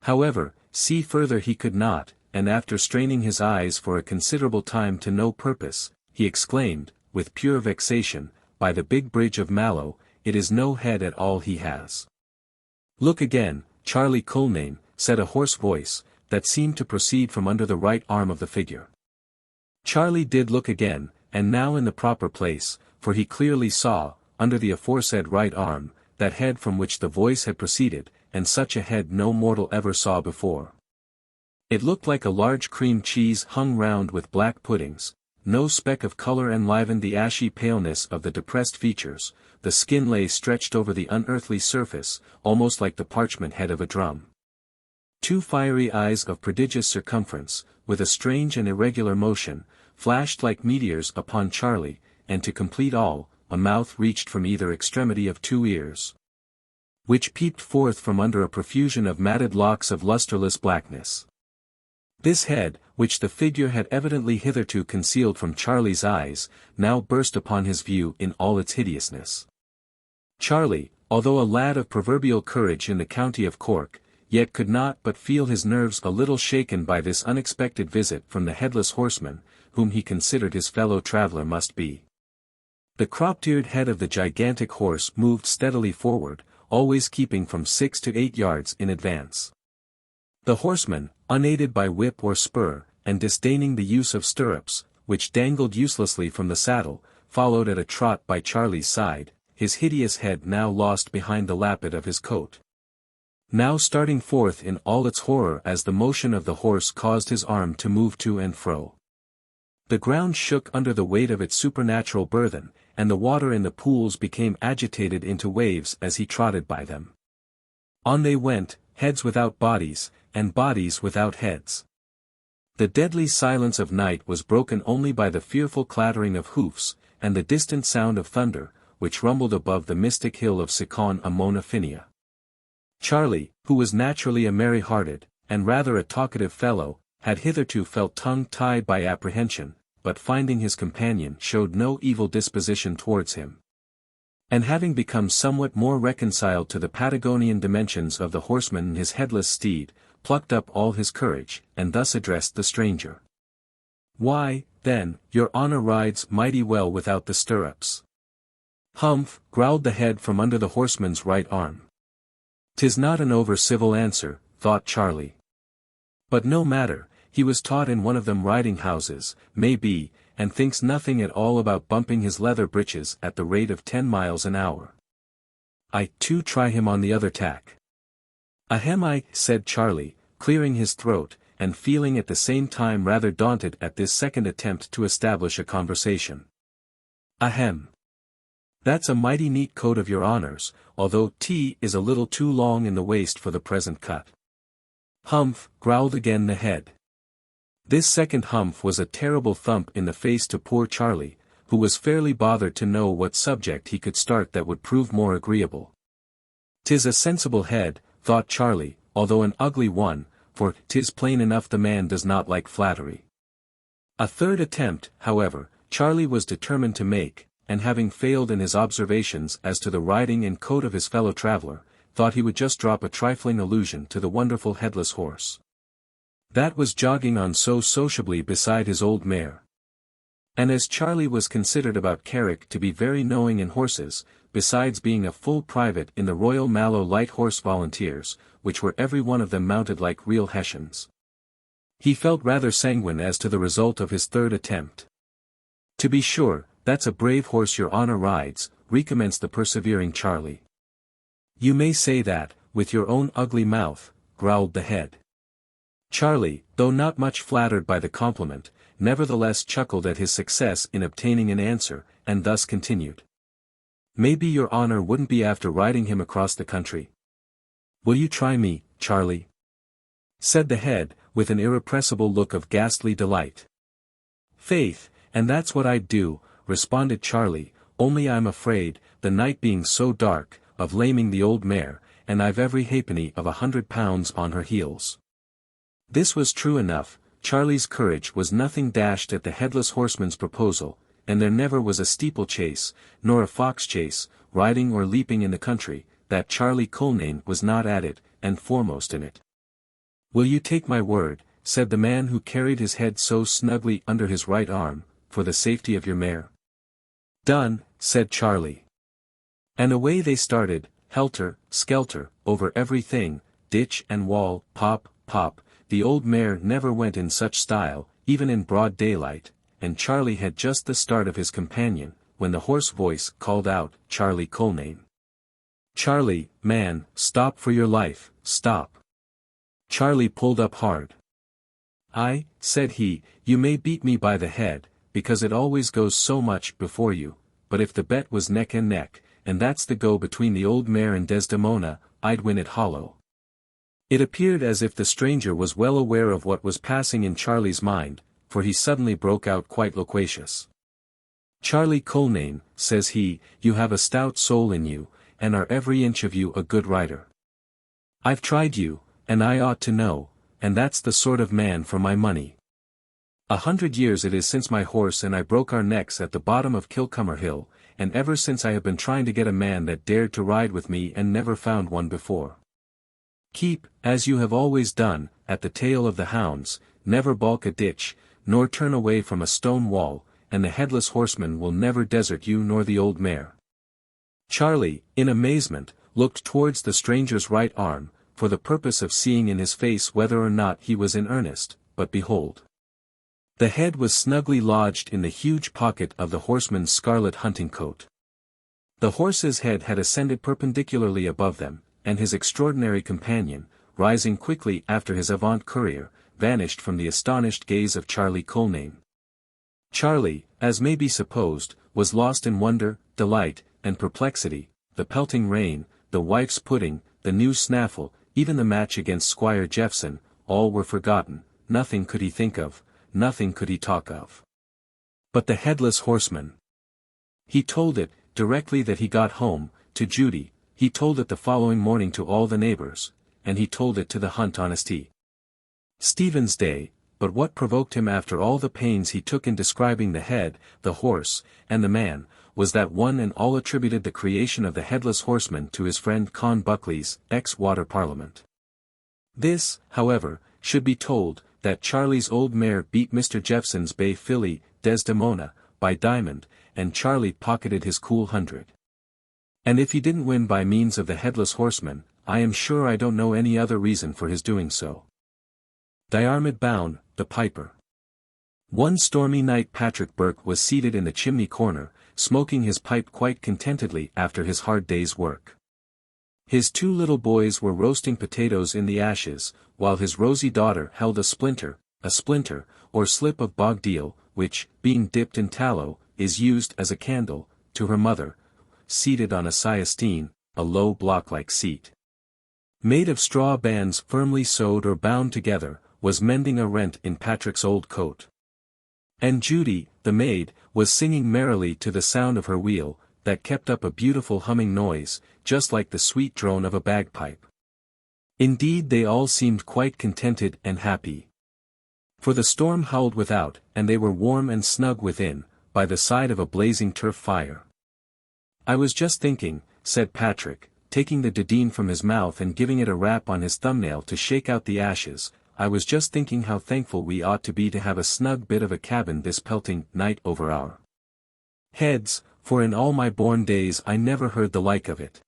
However, see further he could not, and after straining his eyes for a considerable time to no purpose, he exclaimed, with pure vexation, by the big bridge of Mallow, it is no head at all he has. Look again, Charlie Culnane, said a hoarse voice, that seemed to proceed from under the right arm of the figure. Charlie did look again, and now in the proper place, for he clearly saw, under the aforesaid right arm, that head from which the voice had proceeded, and such a head no mortal ever saw before. It looked like a large cream cheese hung round with black puddings, no speck of color enlivened the ashy paleness of the depressed features, the skin lay stretched over the unearthly surface, almost like the parchment head of a drum. Two fiery eyes of prodigious circumference, with a strange and irregular motion, flashed like meteors upon Charlie, and to complete all, a mouth reached from either extremity of two ears, which peeped forth from under a profusion of matted locks of lustreless blackness. This head, which the figure had evidently hitherto concealed from Charlie's eyes, now burst upon his view in all its hideousness. Charlie, although a lad of proverbial courage in the county of Cork, yet could not but feel his nerves a little shaken by this unexpected visit from the Headless Horseman, whom he considered his fellow traveller must be. The crop-eared head of the gigantic horse moved steadily forward, always keeping from 6 to 8 yards in advance. The horseman, unaided by whip or spur, and disdaining the use of stirrups, which dangled uselessly from the saddle, followed at a trot by Charlie's side, his hideous head now lost behind the lappet of his coat, now starting forth in all its horror as the motion of the horse caused his arm to move to and fro. The ground shook under the weight of its supernatural burthen, and the water in the pools became agitated into waves as he trotted by them. On they went, heads without bodies, and bodies without heads. The deadly silence of night was broken only by the fearful clattering of hoofs, and the distant sound of thunder, which rumbled above the mystic hill of Sicon Amona Finia. Charlie, who was naturally a merry-hearted, and rather a talkative fellow, had hitherto felt tongue-tied by apprehension, but finding his companion showed no evil disposition towards him, and having become somewhat more reconciled to the Patagonian dimensions of the horseman and his headless steed, plucked up all his courage, and thus addressed the stranger. "Why, then, your honour rides mighty well without the stirrups." "Humph," growled the head from under the horseman's right arm. "'Tis not an over-civil answer," thought Charlie. But no matter, he was taught in one of them riding-houses, may be, and thinks nothing at all about bumping his leather breeches at the rate of 10 miles an hour. "I, too, try him on the other tack." "Ahem, said Charlie, clearing his throat, and feeling at the same time rather daunted at this second attempt to establish a conversation. "Ahem. That's a mighty neat coat of your honour's, although T is a little too long in the waist for the present cut." "Humph," growled again the head. This second humph was a terrible thump in the face to poor Charlie, who was fairly bothered to know what subject he could start that would prove more agreeable. "'Tis a sensible head," thought Charlie, although an ugly one, for 'tis plain enough the man does not like flattery. A third attempt, however, Charlie was determined to make, and having failed in his observations as to the riding and coat of his fellow traveller, thought he would just drop a trifling allusion to the wonderful headless horse that was jogging on so sociably beside his old mare. And as Charlie was considered about Carrick to be very knowing in horses, besides being a full private in the Royal Mallow Light Horse Volunteers, which were every one of them mounted like real Hessians, he felt rather sanguine as to the result of his third attempt. "To be sure, that's a brave horse your honour rides," recommenced the persevering Charlie. You may say that, with your own ugly mouth, growled the head. Charlie, though not much flattered by the compliment, nevertheless chuckled at his success in obtaining an answer, and thus continued. Maybe your honor wouldn't be after riding him across the country. Will you try me, Charlie? Said the head, with an irrepressible look of ghastly delight. Faith, and that's what I'd do, responded Charlie, only I'm afraid, the night being so dark, of laming the old mare, and I've every halfpenny of £100 on her heels. This was true enough. Charlie's courage was nothing dashed at the Headless Horseman's proposal, and there never was a steeplechase, nor a fox chase, riding or leaping in the country, that Charlie Culnane was not at it, and foremost in it. Will you take my word, said the man who carried his head so snugly under his right arm, for the safety of your mare? Done, said Charlie. And away they started, helter, skelter, over everything, ditch and wall, pop, pop. The old mare never went in such style, even in broad daylight, and Charlie had just the start of his companion, when the hoarse voice called out, Charlie Culnane. Charlie, man, stop for your life, stop. Charlie pulled up hard. I, said he, you may beat me by the head, because it always goes so much before you, but if the bet was neck and neck, and that's the go between the old mare and Desdemona, I'd win it hollow. It appeared as if the stranger was well aware of what was passing in Charlie's mind, for he suddenly broke out quite loquacious. Charlie Culnane, says he, you have a stout soul in you, and are every inch of you a good rider. I've tried you, and I ought to know, and that's the sort of man for my money. 100 years it is since my horse and I broke our necks at the bottom of Kilcummer Hill, and ever since I have been trying to get a man that dared to ride with me and never found one before. Keep, as you have always done, at the tail of the hounds, never balk a ditch, nor turn away from a stone wall, and the Headless Horseman will never desert you nor the old mare. Charlie, in amazement, looked towards the stranger's right arm, for the purpose of seeing in his face whether or not he was in earnest, but behold! The head was snugly lodged in the huge pocket of the horseman's scarlet hunting coat. The horse's head had ascended perpendicularly above them, and his extraordinary companion, rising quickly after his avant-courier, vanished from the astonished gaze of Charlie Culnane. Charlie, as may be supposed, was lost in wonder, delight, and perplexity. The pelting rain, the wife's pudding, the new snaffle, even the match against Squire Jeffson, all were forgotten. Nothing could he think of, nothing could he talk of. But the Headless Horseman. He told it, directly that he got home, to Judy. He told it the following morning to all the neighbors, and he told it to the hunt on Stephen's Day. But what provoked him after all the pains he took in describing the head, the horse, and the man, was that one and all attributed the creation of the Headless Horseman to his friend Con Buckley's ex-Water Parliament. This, however, should be told, that Charlie's old mare beat Mr. Jeffson's bay filly, Desdemona, by diamond, and Charlie pocketed his cool 100. And if he didn't win by means of the Headless Horseman, I am sure I don't know any other reason for his doing so. Diarmid Bown, the Piper. One stormy night Patrick Burke was seated in the chimney corner, smoking his pipe quite contentedly after his hard day's work. His two little boys were roasting potatoes in the ashes, while his rosy daughter held a splinter, or slip of bog deal, which, being dipped in tallow, is used as a candle, to her mother, seated on a cyostine, a low block-like seat. Made of straw bands firmly sewed or bound together, was mending a rent in Patrick's old coat. And Judy, the maid, was singing merrily to the sound of her wheel, that kept up a beautiful humming noise, just like the sweet drone of a bagpipe. Indeed they all seemed quite contented and happy. For the storm howled without, and they were warm and snug within, by the side of a blazing turf fire. I was just thinking, said Patrick, taking the dudeen from his mouth and giving it a rap on his thumbnail to shake out the ashes, I was just thinking how thankful we ought to be to have a snug bit of a cabin this pelting night over our heads, for in all my born days I never heard the like of it.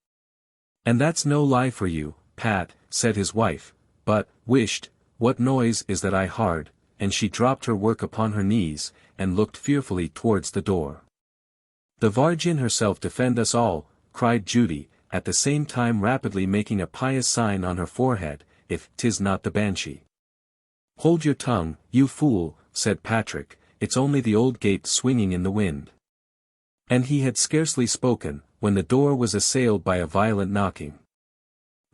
And that's no lie for you, Pat, said his wife, but, wisht, what noise is that I heard, and she dropped her work upon her knees, and looked fearfully towards the door. "The Virgin herself defend us all," cried Judy, at the same time rapidly making a pious sign on her forehead, "if 'tis not the Banshee." "Hold your tongue, you fool," said Patrick, "it's only the old gate swinging in the wind." And he had scarcely spoken, when the door was assailed by a violent knocking.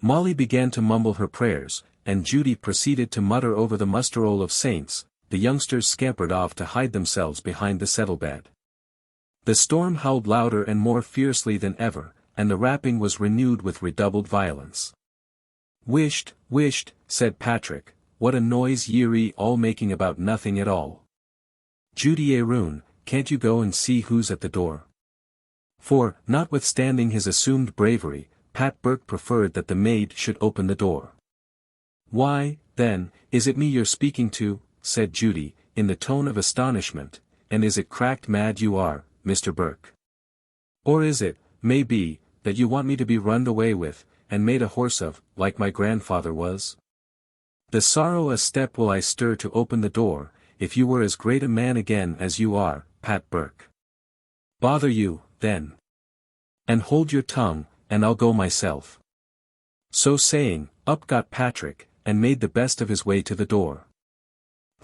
Molly began to mumble her prayers, and Judy proceeded to mutter over the muster-roll of saints. The youngsters scampered off to hide themselves behind the settle-bed. The storm howled louder and more fiercely than ever, and the rapping was renewed with redoubled violence. "Whisht, whisht," said Patrick, "what a noise ye all making about nothing at all. Judy Aroon, can't you go and see who's at the door?" For, notwithstanding his assumed bravery, Pat Bourke preferred that the maid should open the door. "Why, then, is it me you're speaking to?" said Judy, in the tone of astonishment, "and is it cracked mad you are, Mr. Bourke? Or is it, may be, that you want me to be runned away with, and made a horse of, like my grandfather was? The sorrow a step will I stir to open the door, if you were as great a man again as you are, Pat Bourke. Bother you, then. And hold your tongue, and I'll go myself." So saying, up got Patrick, and made the best of his way to the door.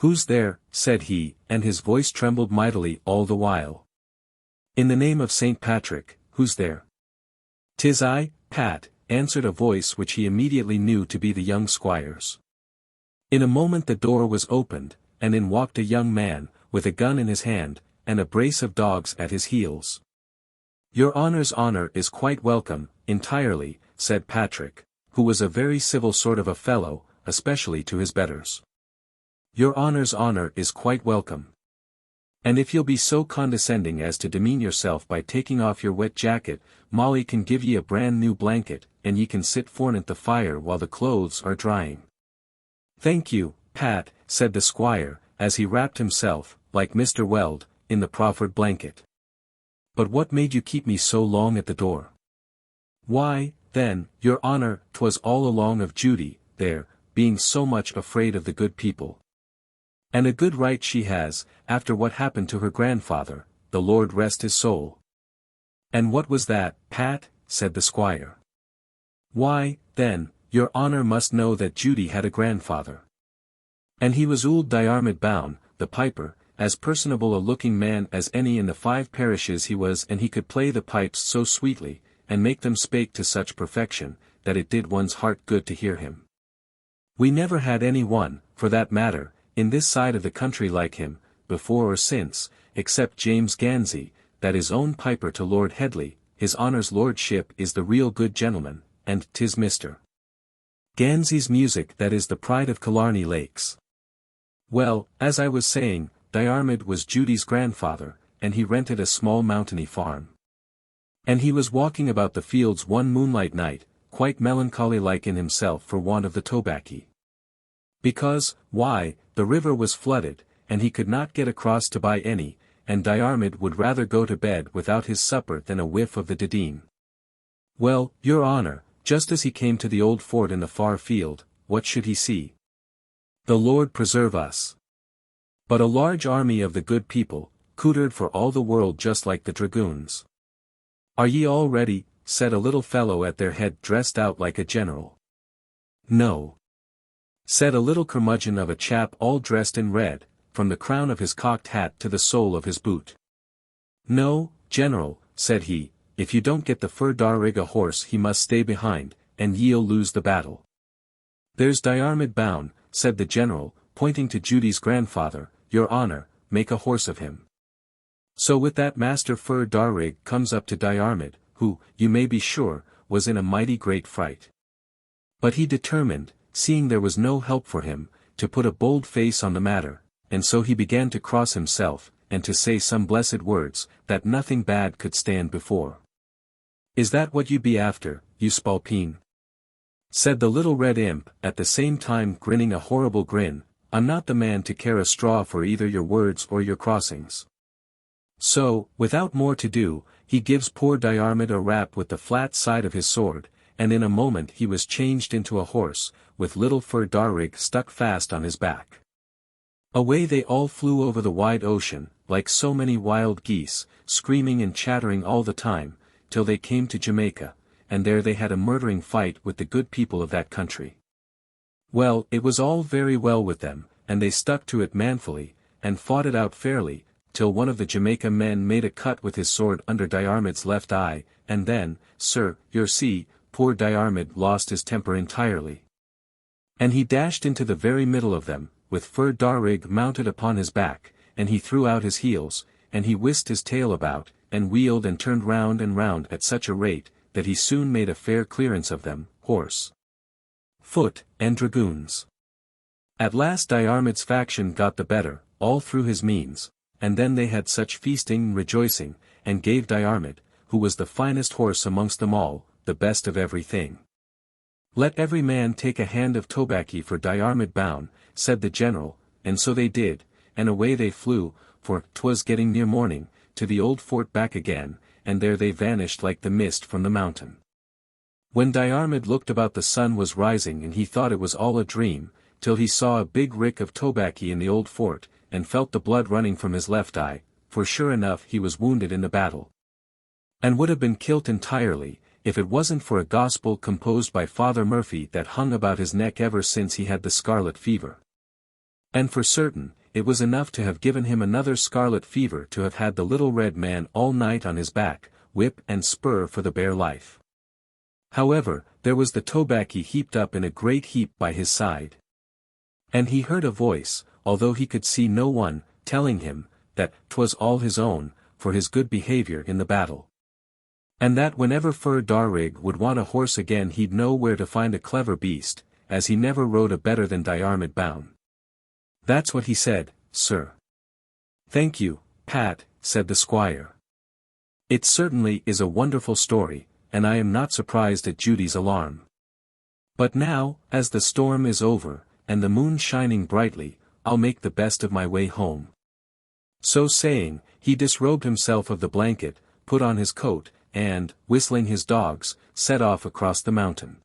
"Who's there?" said he, and his voice trembled mightily all the while. "In the name of St. Patrick, who's there?" "'Tis I, Pat," answered a voice which he immediately knew to be the young squire's. In a moment the door was opened, and in walked a young man, with a gun in his hand, and a brace of dogs at his heels. "Your honour's honour is quite welcome, entirely," said Patrick, who was a very civil sort of a fellow, especially to his betters. "Your honour's honour is quite welcome. And if you'll be so condescending as to demean yourself by taking off your wet jacket, Molly can give ye a brand new blanket, and ye can sit fornint the fire while the clothes are drying." "Thank you, Pat," said the squire, as he wrapped himself, like Mr. Weld, in the proffered blanket. "But what made you keep me so long at the door?" "Why, then, your honour, 'twas all along of Judy, there, being so much afraid of the good people. And a good right she has, after what happened to her grandfather, the Lord rest his soul." "And what was that, Pat?" said the squire. "Why, then, your honour must know that Judy had a grandfather. And he was ould Diarmid Bown, the piper, as personable a looking man as any in the 5 parishes he was, and he could play the pipes so sweetly, and make them spake to such perfection, that it did one's heart good to hear him. We never had any one, for that matter, in this side of the country like him, before or since, except James Gansey, that is own piper to Lord Headley. His honour's lordship is the real good gentleman, and 'tis Mr. Gansey's music that is the pride of Killarney Lakes. Well, as I was saying, Diarmid was Judy's grandfather, and he rented a small mountainy farm. And he was walking about the fields one moonlight night, quite melancholy-like in himself for want of the tobaccy. Because, why, the river was flooded, and he could not get across to buy any, and Diarmid would rather go to bed without his supper than a whiff of the dideen. Well, your honour, just as he came to the old fort in the far field, what should he see? The Lord preserve us! But a large army of the good people, coutred for all the world just like the dragoons. "Are ye all ready?" said a little fellow at their head dressed out like a general. "No," said a little curmudgeon of a chap all dressed in red, from the crown of his cocked hat to the sole of his boot. "No, General," said he, "if you don't get the Fir Darrig a horse he must stay behind, and ye'll lose the battle." "There's Diarmid Bown," said the general, pointing to Judy's grandfather, "your honour, make a horse of him." So with that Master Fir Darrig comes up to Diarmid, who, you may be sure, was in a mighty great fright. But he determined, seeing there was no help for him, to put a bold face on the matter, and so he began to cross himself, and to say some blessed words, that nothing bad could stand before. "Is that what you be after, you spalpeen?" said the little red imp, at the same time grinning a horrible grin. "I'm not the man to care a straw for either your words or your crossings." So, without more to do, he gives poor Diarmid a rap with the flat side of his sword, and in a moment he was changed into a horse, with little Fir Darrig stuck fast on his back. Away they all flew over the wide ocean, like so many wild geese, screaming and chattering all the time, till they came to Jamaica, and there they had a murdering fight with the good people of that country. Well, it was all very well with them, and they stuck to it manfully, and fought it out fairly, till one of the Jamaica men made a cut with his sword under Diarmid's left eye, and then, sir, you see, poor Diarmid lost his temper entirely. And he dashed into the very middle of them, with Fir Darrig mounted upon his back, and he threw out his heels, and he whisked his tail about, and wheeled and turned round and round at such a rate, that he soon made a fair clearance of them, horse, foot, and dragoons. At last Diarmid's faction got the better, all through his means, and then they had such feasting and rejoicing, and gave Diarmid, who was the finest horse amongst them all, the best of everything. Let every man take a hand of tobaccy for Diarmid boun, said the general, and so they did, and away they flew, for 'twas getting near morning, to the old fort back again, and there they vanished like the mist from the mountain. When Diarmid looked about, the sun was rising, and he thought it was all a dream, till he saw a big rick of tobaccy in the old fort, and felt the blood running from his left eye, for sure enough he was wounded in the battle, and would have been killed entirely, if it wasn't for a gospel composed by Father Murphy that hung about his neck ever since he had the scarlet fever. And for certain, it was enough to have given him another scarlet fever to have had the little red man all night on his back, whip and spur for the bare life. However, there was the tobaccy heaped up in a great heap by his side. And he heard a voice, although he could see no one, telling him, that 'twas all his own, for his good behavior in the battle. And that whenever Fir Darrig would want a horse again he'd know where to find a clever beast, as he never rode a better than Diarmid boun. That's what he said, sir. Thank you, Pat, said the squire. It certainly is a wonderful story, and I am not surprised at Judy's alarm. But now, as the storm is over, and the moon shining brightly, I'll make the best of my way home. So saying, he disrobed himself of the blanket, put on his coat, and, whistling his dogs, set off across the mountain.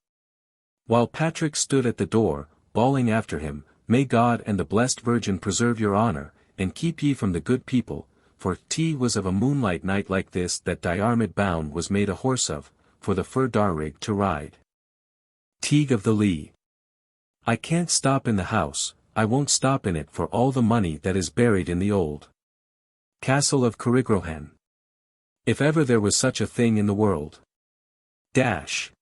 While Patrick stood at the door, bawling after him, "May God and the blessed Virgin preserve your honor, and keep ye from the good people," for 't was of a moonlight night like this that Diarmid boun was made a horse of, for the Fir Darrig to ride. Teigue of the Lee. I can't stop in the house, I won't stop in it for all the money that is buried in the old castle of Corrigrohan. If ever there was such a thing in the world. Dash.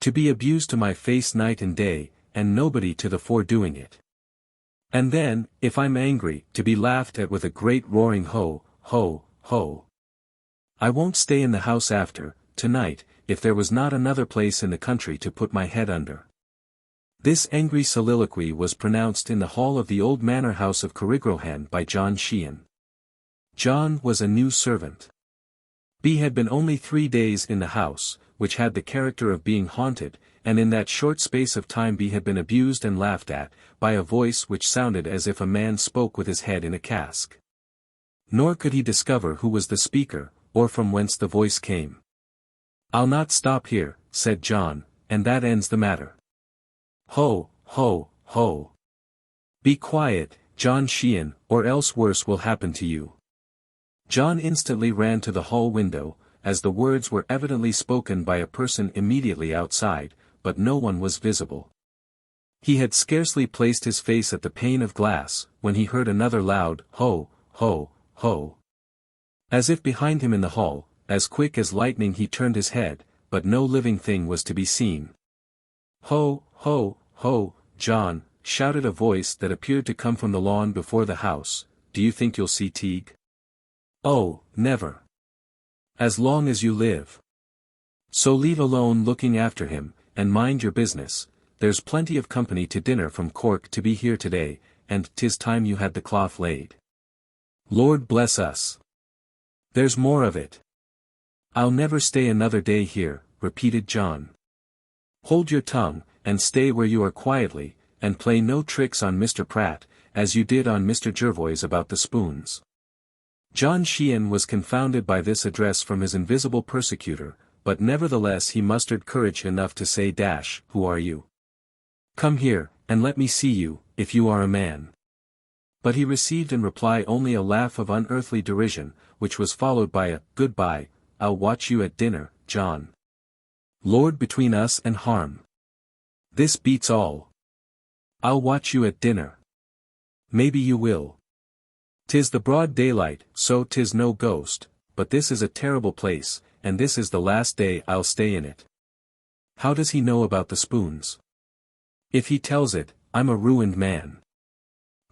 To be abused to my face night and day, and nobody to the fore doing it. And then, if I'm angry, to be laughed at with a great roaring ho, ho, ho. I won't stay in the house after, tonight, if there was not another place in the country to put my head under. This angry soliloquy was pronounced in the hall of the old manor house of Corrigrohan by John Sheehan. John was a new servant. B had been only 3 days in the house, which had the character of being haunted, and in that short space of time B had been abused and laughed at, by a voice which sounded as if a man spoke with his head in a cask. Nor could he discover who was the speaker, or from whence the voice came. "I'll not stop here," said John, "and that ends the matter. Ho, ho, ho. Be quiet, John Sheehan, or else worse will happen to you." John instantly ran to the hall window, as the words were evidently spoken by a person immediately outside, but no one was visible. He had scarcely placed his face at the pane of glass, when he heard another loud ho, ho, ho. As if behind him in the hall, as quick as lightning he turned his head, but no living thing was to be seen. "Ho, ho, ho, John," shouted a voice that appeared to come from the lawn before the house, "do you think you'll see Teigue?" "Oh, never. As long as you live. So leave alone looking after him, and mind your business. There's plenty of company to dinner from Cork to be here today, and 'tis time you had the cloth laid. Lord bless us. There's more of it." "I'll never stay another day here," repeated John. "Hold your tongue, and stay where you are quietly, and play no tricks on Mr. Pratt, as you did on Mr. Jervois about the spoons." John Sheehan was confounded by this address from his invisible persecutor, but nevertheless he mustered courage enough to say, "Who are you? Come here, and let me see you, if you are a man." But he received in reply only a laugh of unearthly derision, which was followed by a, "Goodbye, I'll watch you at dinner, John. Lord between us and harm. This beats all. I'll watch you at dinner. Maybe you will. 'Tis the broad daylight, so 'tis no ghost, but this is a terrible place, and this is the last day I'll stay in it. How does he know about the spoons? If he tells it, I'm a ruined man.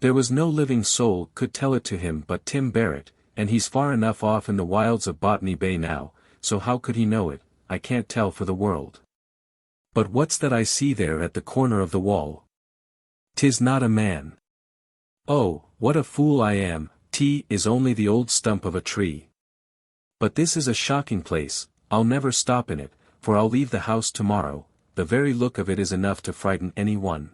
There was no living soul could tell it to him but Tim Barrett, and he's far enough off in the wilds of Botany Bay now, so how could he know it, I can't tell for the world. But what's that I see there at the corner of the wall? 'Tis not a man. Oh, what a fool I am, 'tis only the old stump of a tree. But this is a shocking place, I'll never stop in it, for I'll leave the house tomorrow, the very look of it is enough to frighten any one.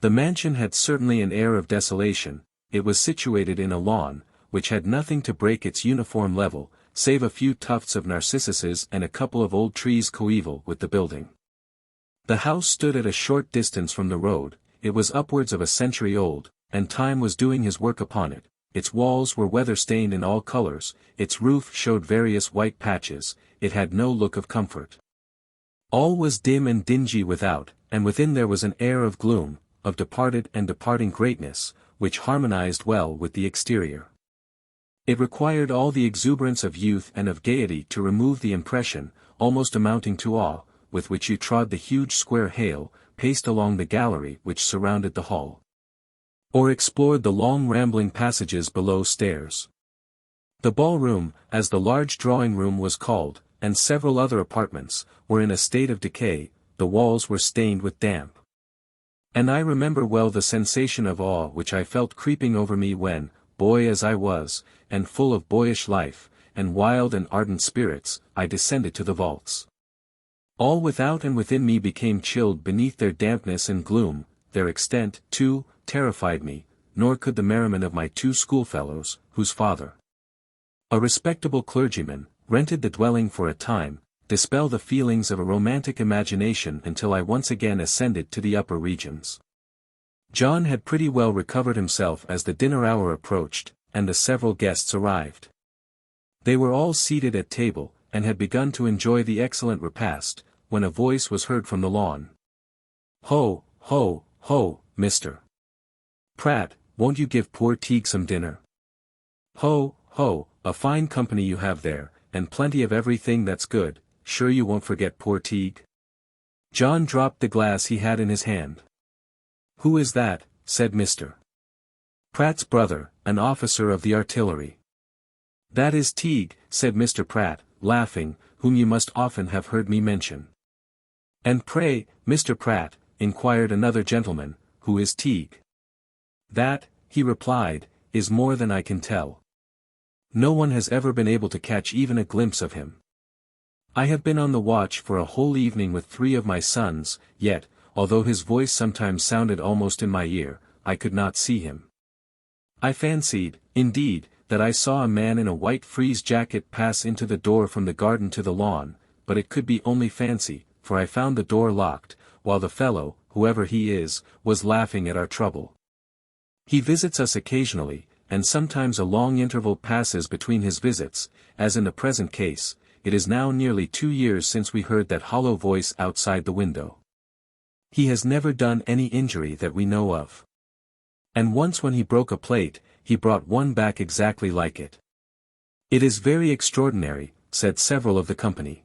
The mansion had certainly an air of desolation, it was situated in a lawn, which had nothing to break its uniform level, save a few tufts of narcissuses and a couple of old trees coeval with the building. The house stood at a short distance from the road, it was upwards of a century old, and time was doing his work upon it. Its walls were weather-stained in all colors, its roof showed various white patches, it had no look of comfort. All was dim and dingy without, and within there was an air of gloom, of departed and departing greatness, which harmonized well with the exterior. It required all the exuberance of youth and of gaiety to remove the impression, almost amounting to awe, with which you trod the huge square hale, paced along the gallery which surrounded the hall, or explored the long rambling passages below stairs. The ballroom, as the large drawing-room was called, and several other apartments, were in a state of decay, the walls were stained with damp. And I remember well the sensation of awe which I felt creeping over me when, boy as I was, and full of boyish life, and wild and ardent spirits, I descended to the vaults. All without and within me became chilled beneath their dampness and gloom, their extent, too, terrified me, nor could the merriment of my two schoolfellows, whose father, a respectable clergyman, rented the dwelling for a time, dispel the feelings of a romantic imagination until I once again ascended to the upper regions. John had pretty well recovered himself as the dinner hour approached, and the several guests arrived. They were all seated at table, and had begun to enjoy the excellent repast, when a voice was heard from the lawn. "Ho, ho, ho, Mr. Pratt, won't you give poor Teigue some dinner? Ho, ho, a fine company you have there, and plenty of everything that's good, sure you won't forget poor Teigue?" John dropped the glass he had in his hand. "Who is that?" said Mr. Pratt's brother, an officer of the artillery. "That is Teigue," said Mr. Pratt, laughing, "whom you must often have heard me mention." "And pray, Mr. Pratt," inquired another gentleman, "who is Teigue?" "That," he replied, "is more than I can tell. No one has ever been able to catch even a glimpse of him. I have been on the watch for a whole evening with 3 of my sons, yet, although his voice sometimes sounded almost in my ear, I could not see him. I fancied, indeed, that I saw a man in a white frieze jacket pass into the door from the garden to the lawn, but it could be only fancy, for I found the door locked, while the fellow, whoever he is, was laughing at our trouble. He visits us occasionally, and sometimes a long interval passes between his visits, as in the present case. It is now nearly 2 years since we heard that hollow voice outside the window. He has never done any injury that we know of. And once when he broke a plate, he brought one back exactly like it. It is very extraordinary, said several of the company.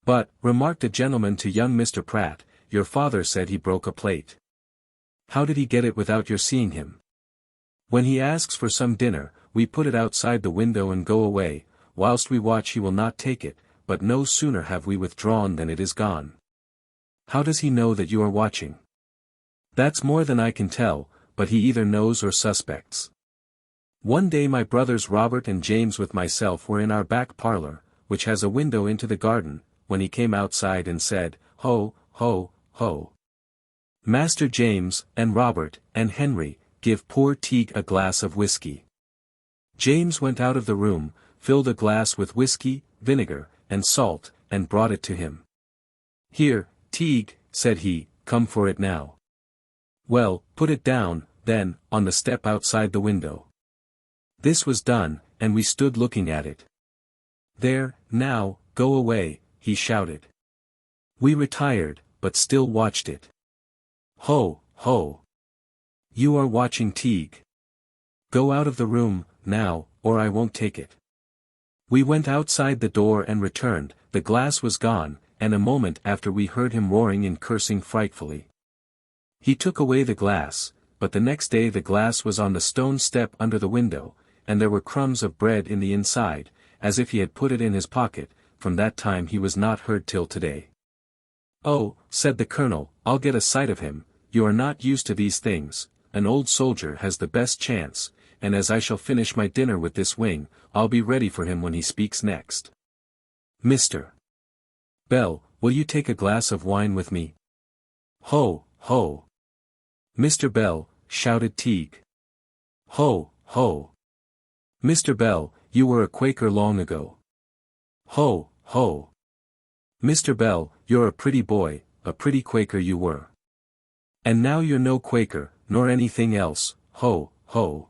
But, remarked a gentleman to young Mr. Pratt, your father said he broke a plate. How did he get it without your seeing him? When he asks for some dinner, we put it outside the window and go away. Whilst we watch he will not take it, but no sooner have we withdrawn than it is gone. How does he know that you are watching? That's more than I can tell, but he either knows or suspects. One day my brothers Robert and James with myself were in our back parlour, which has a window into the garden, when he came outside and said, Ho, ho, ho. Master James, and Robert, and Henry, give poor Teigue a glass of whiskey. James went out of the room, filled a glass with whiskey, vinegar, and salt, and brought it to him. Here, Teigue, said he, come for it now. Well, put it down, then, on the step outside the window. This was done, and we stood looking at it. "There, now, go away," he shouted. We retired, but still watched it. "Ho, ho! You are watching Teigue. Go out of the room, now, or I won't take it." We went outside the door and returned. The glass was gone, and a moment after we heard him roaring and cursing frightfully. He took away the glass, but the next day the glass was on the stone step under the window, and there were crumbs of bread in the inside, as if he had put it in his pocket. From that time he was not heard till today. "Oh," said the colonel, "I'll get a sight of him. You are not used to these things. An old soldier has the best chance, and as I shall finish my dinner with this wing, I'll be ready for him when he speaks next. Mr. Bell, will you take a glass of wine with me?" "Ho, ho! Mr. Bell," shouted Teigue. "Ho, ho! Mr. Bell, you were a Quaker long ago." "Ho, ho! Mr. Bell, you're a pretty boy, a pretty Quaker you were. And now you're no Quaker, nor anything else, ho, ho!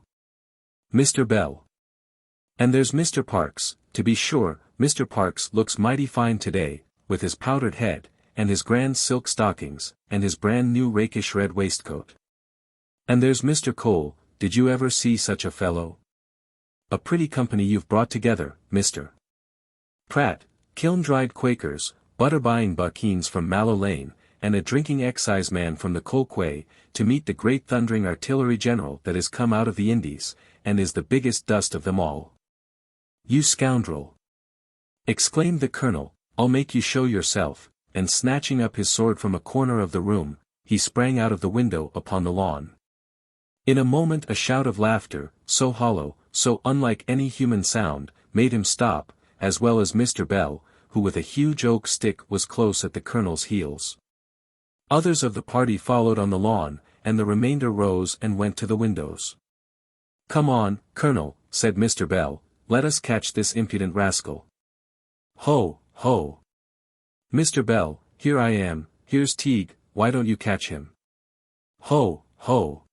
Mr. Bell. And there's Mr. Parkes, to be sure. Mr. Parkes looks mighty fine today, with his powdered head, and his grand silk stockings, and his brand new rakish red waistcoat. And there's Mr. Cole. Did you ever see such a fellow? A pretty company you've brought together, Mr. Pratt, kiln-dried Quakers, butter-buying buckeens from Mallow Lane, and a drinking exciseman from the Colquay, to meet the great thundering artillery general that is come out of the Indies, and is the biggest dust of them all." "You scoundrel!" exclaimed the colonel, "I'll make you show yourself," and snatching up his sword from a corner of the room, he sprang out of the window upon the lawn. In a moment a shout of laughter, so hollow, so unlike any human sound, made him stop, as well as Mr. Bell, who with a huge oak stick was close at the colonel's heels. Others of the party followed on the lawn, and the remainder rose and went to the windows. "Come on, Colonel," said Mr. Bell, "let us catch this impudent rascal." "Ho, ho! Mr. Bell, here I am, here's Teigue, why don't you catch him?" "Ho, ho!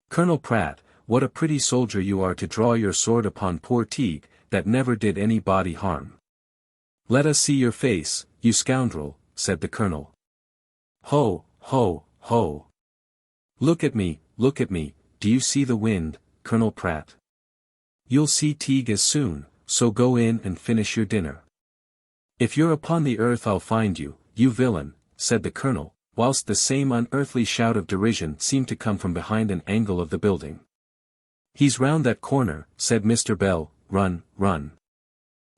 Colonel Pratt, what a pretty soldier you are to draw your sword upon poor Teigue, that never did any body harm." "Let us see your face, you scoundrel," said the colonel. "Ho, ho, ho! Look at me, do you see the wind, Colonel Pratt? You'll see Teigue as soon, so go in and finish your dinner. If you're upon the earth I'll find you, you villain," said the colonel, whilst the same unearthly shout of derision seemed to come from behind an angle of the building. "He's round that corner," said Mr. Bell, "run, run."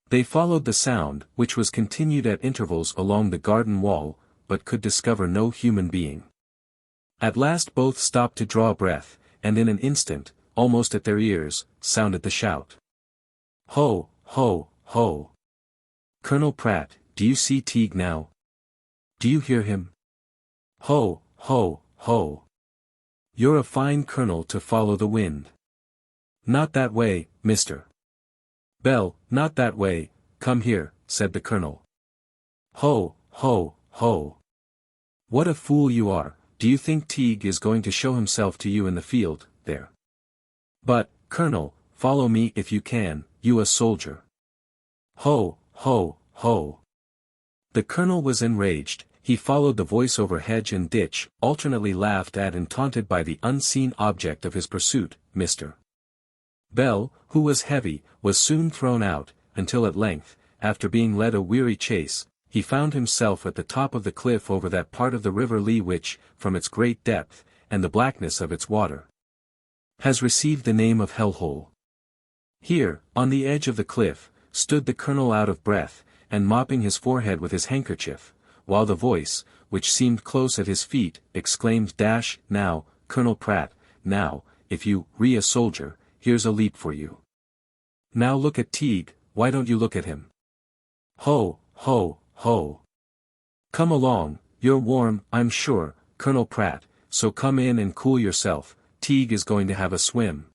They followed the sound, which was continued at intervals along the garden wall, but could discover no human being. At last both stopped to draw breath, and in an instant, almost at their ears, sounded the shout. "Ho, ho, ho! Colonel Pratt, do you see Teigue now? Do you hear him? Ho, ho, ho! You're a fine colonel to follow the wind. Not that way, Mr. Bell, not that way, come here," said the colonel. "Ho, ho, ho! What a fool you are, do you think Teigue is going to show himself to you in the field, there? But, Colonel, follow me if you can, you a soldier. Ho, ho, ho!" The colonel was enraged. He followed the voice over hedge and ditch, alternately laughed at and taunted by the unseen object of his pursuit, Mr. Bell, who was heavy, was soon thrown out, until at length, after being led a weary chase, he found himself at the top of the cliff over that part of the River Lee which, from its great depth, and the blackness of its water, has received the name of Hellhole. Here, on the edge of the cliff, stood the colonel out of breath, and mopping his forehead with his handkerchief, while the voice, which seemed close at his feet, exclaimed, "Now, Colonel Pratt, now, if you re a soldier, here's a leap for you. Now look at Teigue, why don't you look at him? Ho, ho, ho! Come along, you're warm, I'm sure, Colonel Pratt, so come in and cool yourself, Teigue is going to have a swim."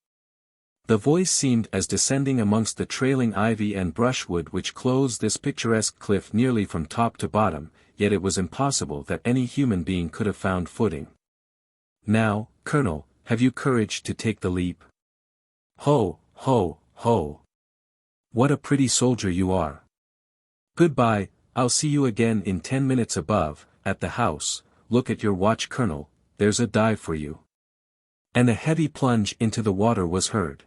The voice seemed as descending amongst the trailing ivy and brushwood which clothes this picturesque cliff nearly from top to bottom, yet it was impossible that any human being could have found footing. "Now, Colonel, have you courage to take the leap? Ho, ho, ho. What a pretty soldier you are. Goodbye, I'll see you again in 10 minutes above, at the house. Look at your watch, Colonel, there's a dive for you. And a heavy plunge into the water was heard.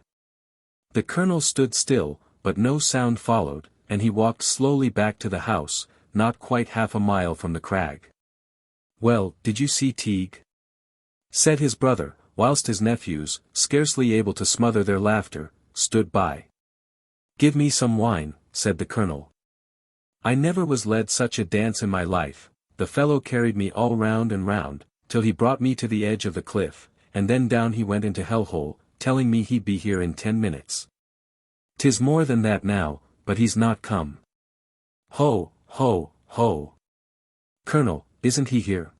The Colonel stood still, but no sound followed, and he walked slowly back to the house, not quite half a mile from the crag. Well, did you see Teigue? Said his brother, whilst his nephews, scarcely able to smother their laughter, stood by. Give me some wine, said the Colonel. I never was led such a dance in my life. The fellow carried me all round and round, till he brought me to the edge of the cliff, and then down he went into hellhole, telling me he'd be here in 10 minutes. 'Tis more than that now, but he's not come. Ho, ho, ho. Colonel, isn't he here?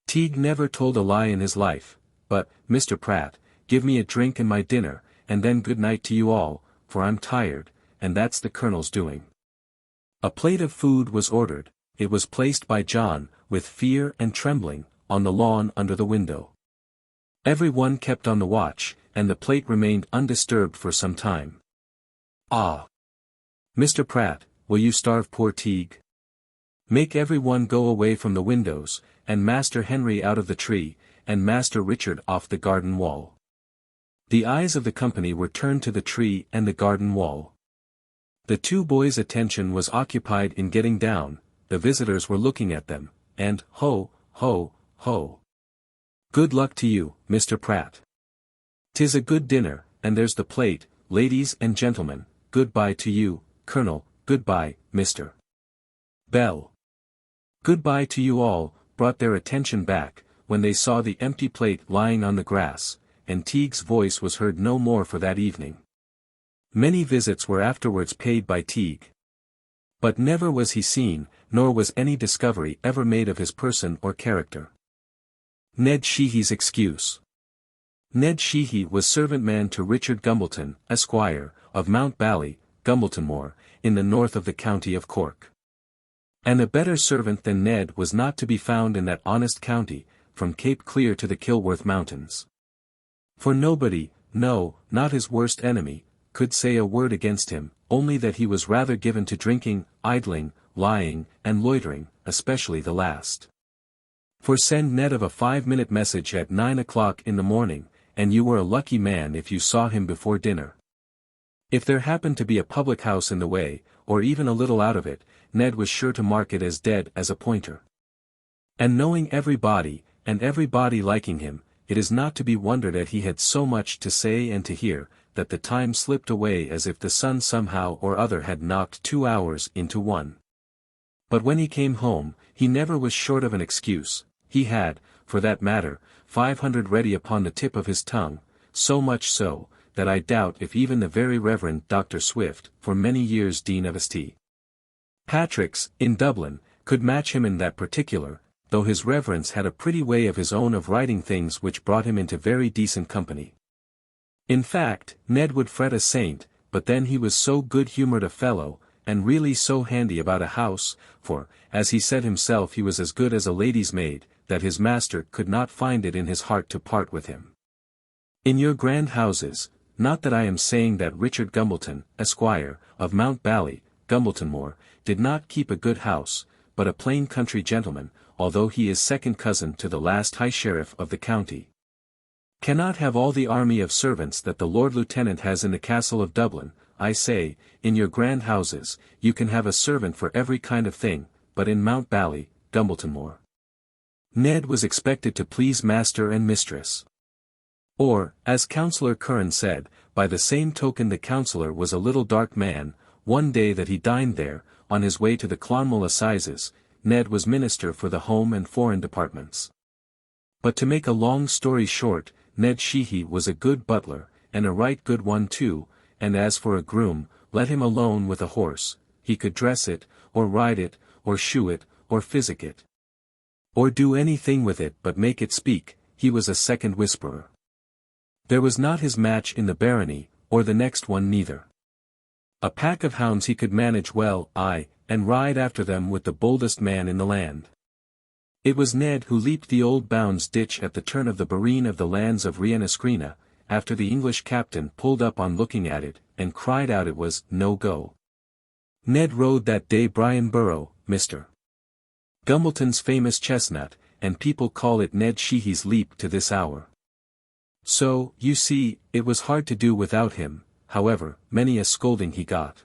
Teigue never told a lie in his life, but, Mr. Pratt, give me a drink and my dinner, and then good night to you all, for I'm tired, and that's the Colonel's doing. A plate of food was ordered. It was placed by John, with fear and trembling, on the lawn under the window. Every one kept on the watch, and the plate remained undisturbed for some time. Ah! Mr. Pratt, will you starve poor Teigue? Make every one go away from the windows, and Master Henry out of the tree, and Master Richard off the garden wall. The eyes of the company were turned to the tree and the garden wall. The two boys' attention was occupied in getting down, the visitors were looking at them, and ho, ho, ho. Good luck to you, Mr. Pratt. 'Tis a good dinner, and there's the plate, ladies and gentlemen, good-bye to you, Colonel, good-bye, Mr. Bell. Good-bye to you all, brought their attention back, when they saw the empty plate lying on the grass, and Teigue's voice was heard no more for that evening. Many visits were afterwards paid by Teigue. But never was he seen, nor was any discovery ever made of his person or character. Ned Sheehy's excuse. Ned Sheehy was servant-man to Richard Gumbleton, Esquire, of Mount Bally, Gumbleton Moor, in the north of the county of Cork. And a better servant than Ned was not to be found in that honest county, from Cape Clear to the Kilworth Mountains. For nobody, no, not his worst enemy, could say a word against him, only that he was rather given to drinking, idling, lying, and loitering, especially the last. For send Ned of a 5-minute message at 9 o'clock in the morning, and you were a lucky man if you saw him before dinner. If there happened to be a public house in the way, or even a little out of it, Ned was sure to mark it as dead as a pointer. And knowing everybody, and everybody liking him, it is not to be wondered at he had so much to say and to hear, that the time slipped away as if the sun somehow or other had knocked 2 hours into one. But when he came home, he never was short of an excuse. He had, for that matter, 500 ready upon the tip of his tongue, so much so, that I doubt if even the very Reverend Dr. Swift, for many years Dean of St. Patrick's, in Dublin, could match him in that particular, though his reverence had a pretty way of his own of writing things which brought him into very decent company. In fact, Ned would fret a saint, but then he was so good-humoured a fellow, and really so handy about a house, for, as he said himself, he was as good as a lady's maid, that his master could not find it in his heart to part with him. In your grand houses, not that I am saying that Richard Gumbleton, Esquire, of Mount Bally, Gumbleton Moor, did not keep a good house, but a plain country gentleman, although he is second cousin to the last High Sheriff of the county, cannot have all the army of servants that the Lord Lieutenant has in the castle of Dublin. I say, in your grand houses, you can have a servant for every kind of thing, but in Mount Bally, Gumbleton Moor, Ned was expected to please master and mistress. Or, as Councillor Curran said, by the same token the councillor was a little dark man. One day that he dined there, on his way to the Clonmel Assizes, Ned was minister for the Home and Foreign Departments. But to make a long story short, Ned Sheehy was a good butler, and a right good one too, and as for a groom, let him alone with a horse, he could dress it, or ride it, or shoe it, or physic it, or do anything with it but make it speak. He was a second whisperer. There was not his match in the barony, or the next one neither. A pack of hounds he could manage well, aye, and ride after them with the boldest man in the land. It was Ned who leaped the old Bounds ditch at the turn of the bareen of the lands of Linn-Na-Payshtha, after the English captain pulled up on looking at it, and cried out it was no go. Ned rode that day Brian Burrow, Mr. Gumbleton's famous chestnut, and people call it Ned Sheehy's leap to this hour. So, you see, it was hard to do without him, however, many a scolding he got.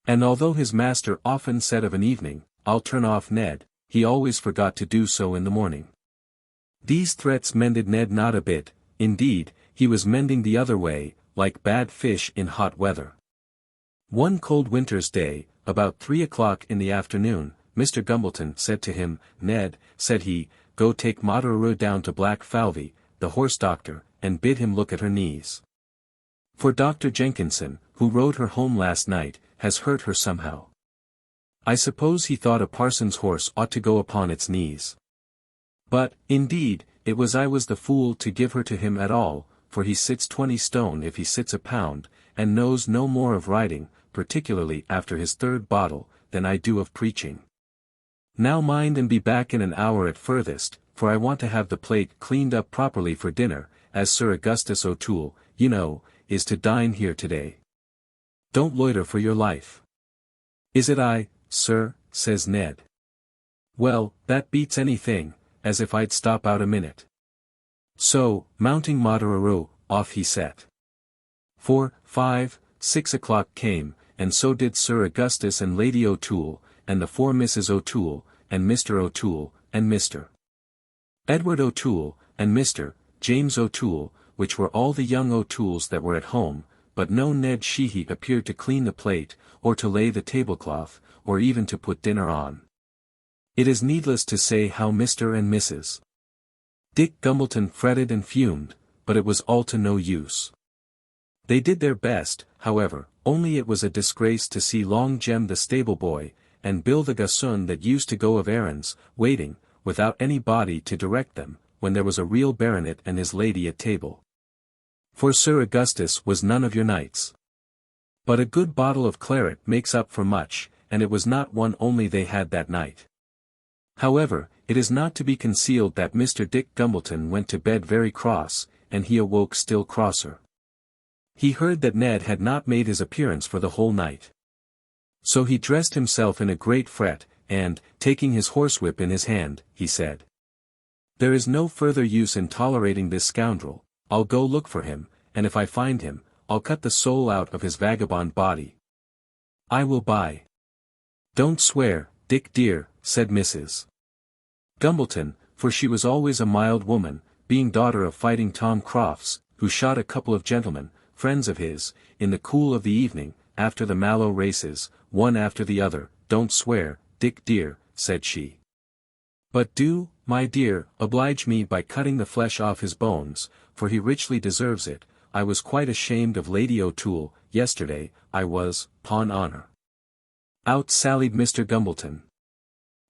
And although his master often said of an evening, "I'll turn off Ned," he always forgot to do so in the morning. These threats mended Ned not a bit, indeed, he was mending the other way, like bad fish in hot weather. One cold winter's day, about 3 o'clock in the afternoon, Mr. Gumbleton said to him, "Ned," said he, "go take Materaroo down to Black Falvey, the horse doctor, and bid him look at her knees. For Dr. Jenkinson, who rode her home last night, has hurt her somehow. I suppose he thought a parson's horse ought to go upon its knees. But, indeed, it was I was the fool to give her to him at all, for he sits 20 stone if he sits a pound, and knows no more of riding, particularly after his 3rd bottle, than I do of preaching. Now mind and be back in an hour at furthest, for I want to have the plate cleaned up properly for dinner, as Sir Augustus O'Toole, you know, is to dine here today. Don't loiter for your life." "Is it I, sir?" says Ned. "Well, that beats anything, as if I'd stop out a minute." So, mounting Materaroo, off he set. 4, 5, 6 o'clock came, and so did Sir Augustus and Lady O'Toole, and the 4 Mrs. O'Toole, and Mr. O'Toole, and Mr. Edward O'Toole, and Mr. James O'Toole, which were all the young O'Tooles that were at home, but no Ned Sheehy appeared to clean the plate, or to lay the tablecloth, or even to put dinner on. It is needless to say how Mr. and Mrs. Dick Gumbleton fretted and fumed, but it was all to no use. They did their best, however, only it was a disgrace to see Long Jem the stable boy, and Bill the gossoon that used to go of errands, waiting, without any body to direct them, when there was a real baronet and his lady at table. For Sir Augustus was none of your knights. But a good bottle of claret makes up for much, and it was not one only they had that night. However, it is not to be concealed that Mr. Dick Gumbleton went to bed very cross, and he awoke still crosser. He heard that Ned had not made his appearance for the whole night. So he dressed himself in a great fret, and, taking his horsewhip in his hand, he said, "There is no further use in tolerating this scoundrel. I'll go look for him, and if I find him, I'll cut the soul out of his vagabond body. I will buy." "Don't swear, Dick dear," said Mrs. Gumbleton, for she was always a mild woman, being daughter of fighting Tom Crofts, who shot a couple of gentlemen, friends of his, in the cool of the evening, after the Mallow races, one after the other. "Don't swear, Dick dear," said she. "But do, my dear, oblige me by cutting the flesh off his bones, for he richly deserves it. I was quite ashamed of Lady O'Toole, yesterday, I was, 'pon honour." Out sallied Mr. Gumbleton.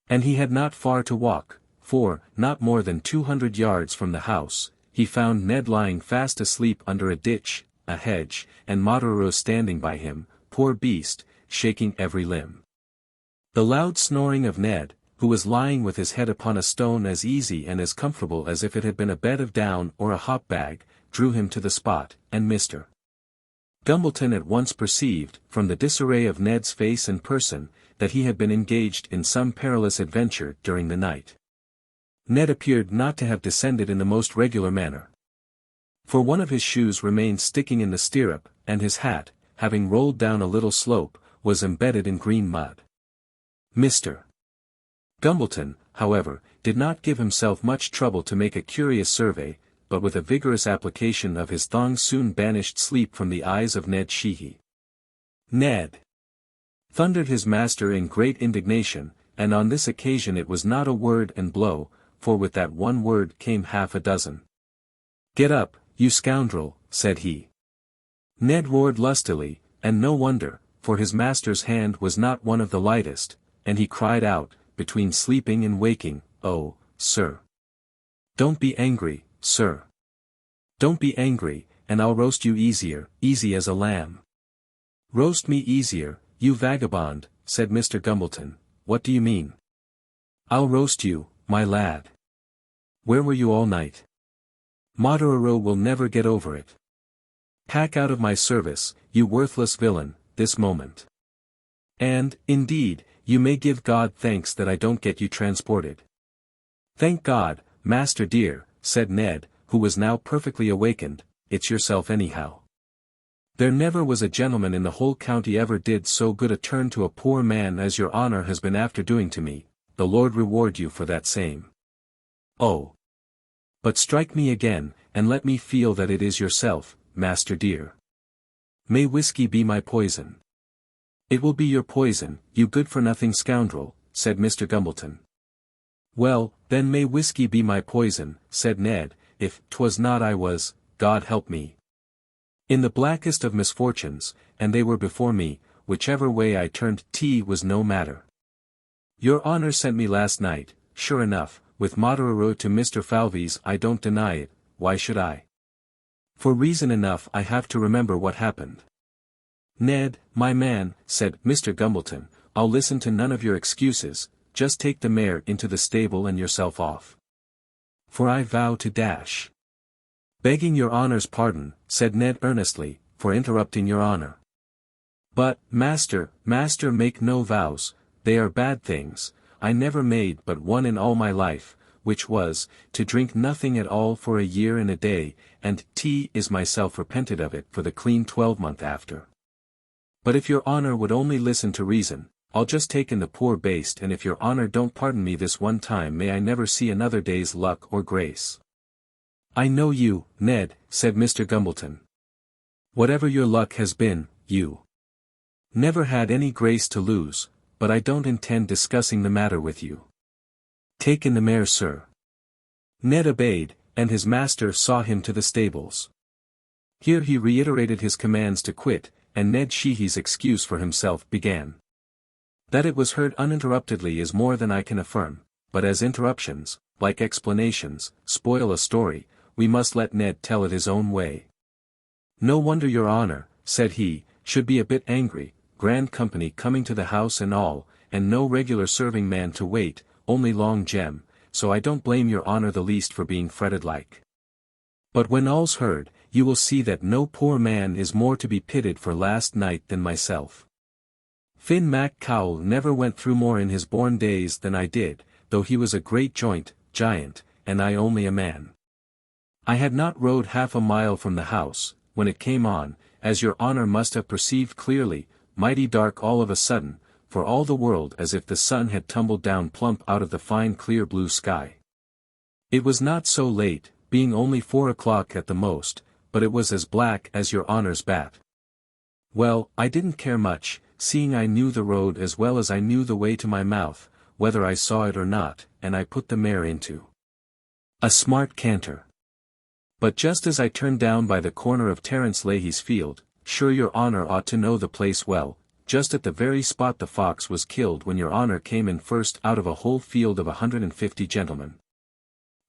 And he had not far to walk, for, not more than 200 yards from the house, he found Ned lying fast asleep under a ditch, a hedge, and Materaroo standing by him, poor beast, shaking every limb. The loud snoring of Ned, who was lying with his head upon a stone as easy and as comfortable as if it had been a bed of down or a hop bag, drew him to the spot, and Mr. Gumbleton at once perceived, from the disarray of Ned's face and person, that he had been engaged in some perilous adventure during the night. Ned appeared not to have descended in the most regular manner. For one of his shoes remained sticking in the stirrup, and his hat, having rolled down a little slope, was embedded in green mud. Mr. Gumbleton, however, did not give himself much trouble to make a curious survey, but with a vigorous application of his thongs soon banished sleep from the eyes of Ned Sheehy. "Ned!" thundered his master in great indignation, and on this occasion it was not a word and blow, for with that one word came half a dozen. "Get up, you scoundrel," said he. Ned roared lustily, and no wonder, for his master's hand was not one of the lightest, and he cried out, between sleeping and waking, "Oh, sir! Don't be angry, sir! Don't be angry, and I'll roast you easy as a lamb." "Roast me easier, you vagabond," said Mr. Gumbleton, "what do you mean?" "I'll roast you, my lad. Where were you all night? Moderero will never get over it. Pack out of my service, you worthless villain, this moment. And, indeed, you may give God thanks that I don't get you transported. Thank God, master dear, said Ned, who was now perfectly awakened, it's yourself anyhow. There never was a gentleman in the whole county ever did so good a turn to a poor man as your honor has been after doing to me, the Lord reward you for that same. Oh! But strike me again, and let me feel that it is yourself, master dear. May whiskey be my poison. It will be your poison, you good-for-nothing scoundrel, said Mr. Gumbleton. Well, then may whiskey be my poison, said Ned, if 'twas not I was, God help me. In the blackest of misfortunes, and they were before me, whichever way I turned tea was no matter. Your honor sent me last night, sure enough, with Moderero to Mr. Falvey's. I don't deny it, why should I? For reason enough I have to remember what happened. Ned, my man, said Mr. Gumbleton, I'll listen to none of your excuses, just take the mare into the stable and yourself off. For I vow to dash. Begging your honor's pardon, said Ned earnestly, for interrupting your honor. But, master, make no vows, they are bad things, I never made but one in all my life, which was, to drink nothing at all for a year and a day, and tea is myself repented of it for the clean 12-month after. But if your honor would only listen to reason, I'll just take in the poor baste, and if your honor don't pardon me this one time may I never see another day's luck or grace. I know you, Ned, said Mr. Gumbleton. Whatever your luck has been, you never had any grace to lose, but I don't intend discussing the matter with you. Take in the mare, sir. Ned obeyed, and his master saw him to the stables. Here he reiterated his commands to quit, and Ned Sheehy's excuse for himself began. That it was heard uninterruptedly is more than I can affirm, but as interruptions, like explanations, spoil a story, we must let Ned tell it his own way. No wonder your honor, said he, should be a bit angry, grand company coming to the house and all, and no regular serving man to wait, only Long Jem, so I don't blame your honor the least for being fretted like. But when all's heard, you will see that no poor man is more to be pitied for last night than myself. Finn Mac Cowell never went through more in his born days than I did, though he was a great giant, and I only a man. I had not rode half a mile from the house, when it came on, as your honor must have perceived clearly, mighty dark all of a sudden, for all the world as if the sun had tumbled down plump out of the fine clear blue sky. It was not so late, being only 4 o'clock at the most, but it was as black as your honor's bat. Well, I didn't care much, seeing I knew the road as well as I knew the way to my mouth, whether I saw it or not, and I put the mare into a smart canter. But just as I turned down by the corner of Terence Leahy's field, sure your honor ought to know the place well, just at the very spot the fox was killed when your honor came in first out of a whole field of 150 gentlemen.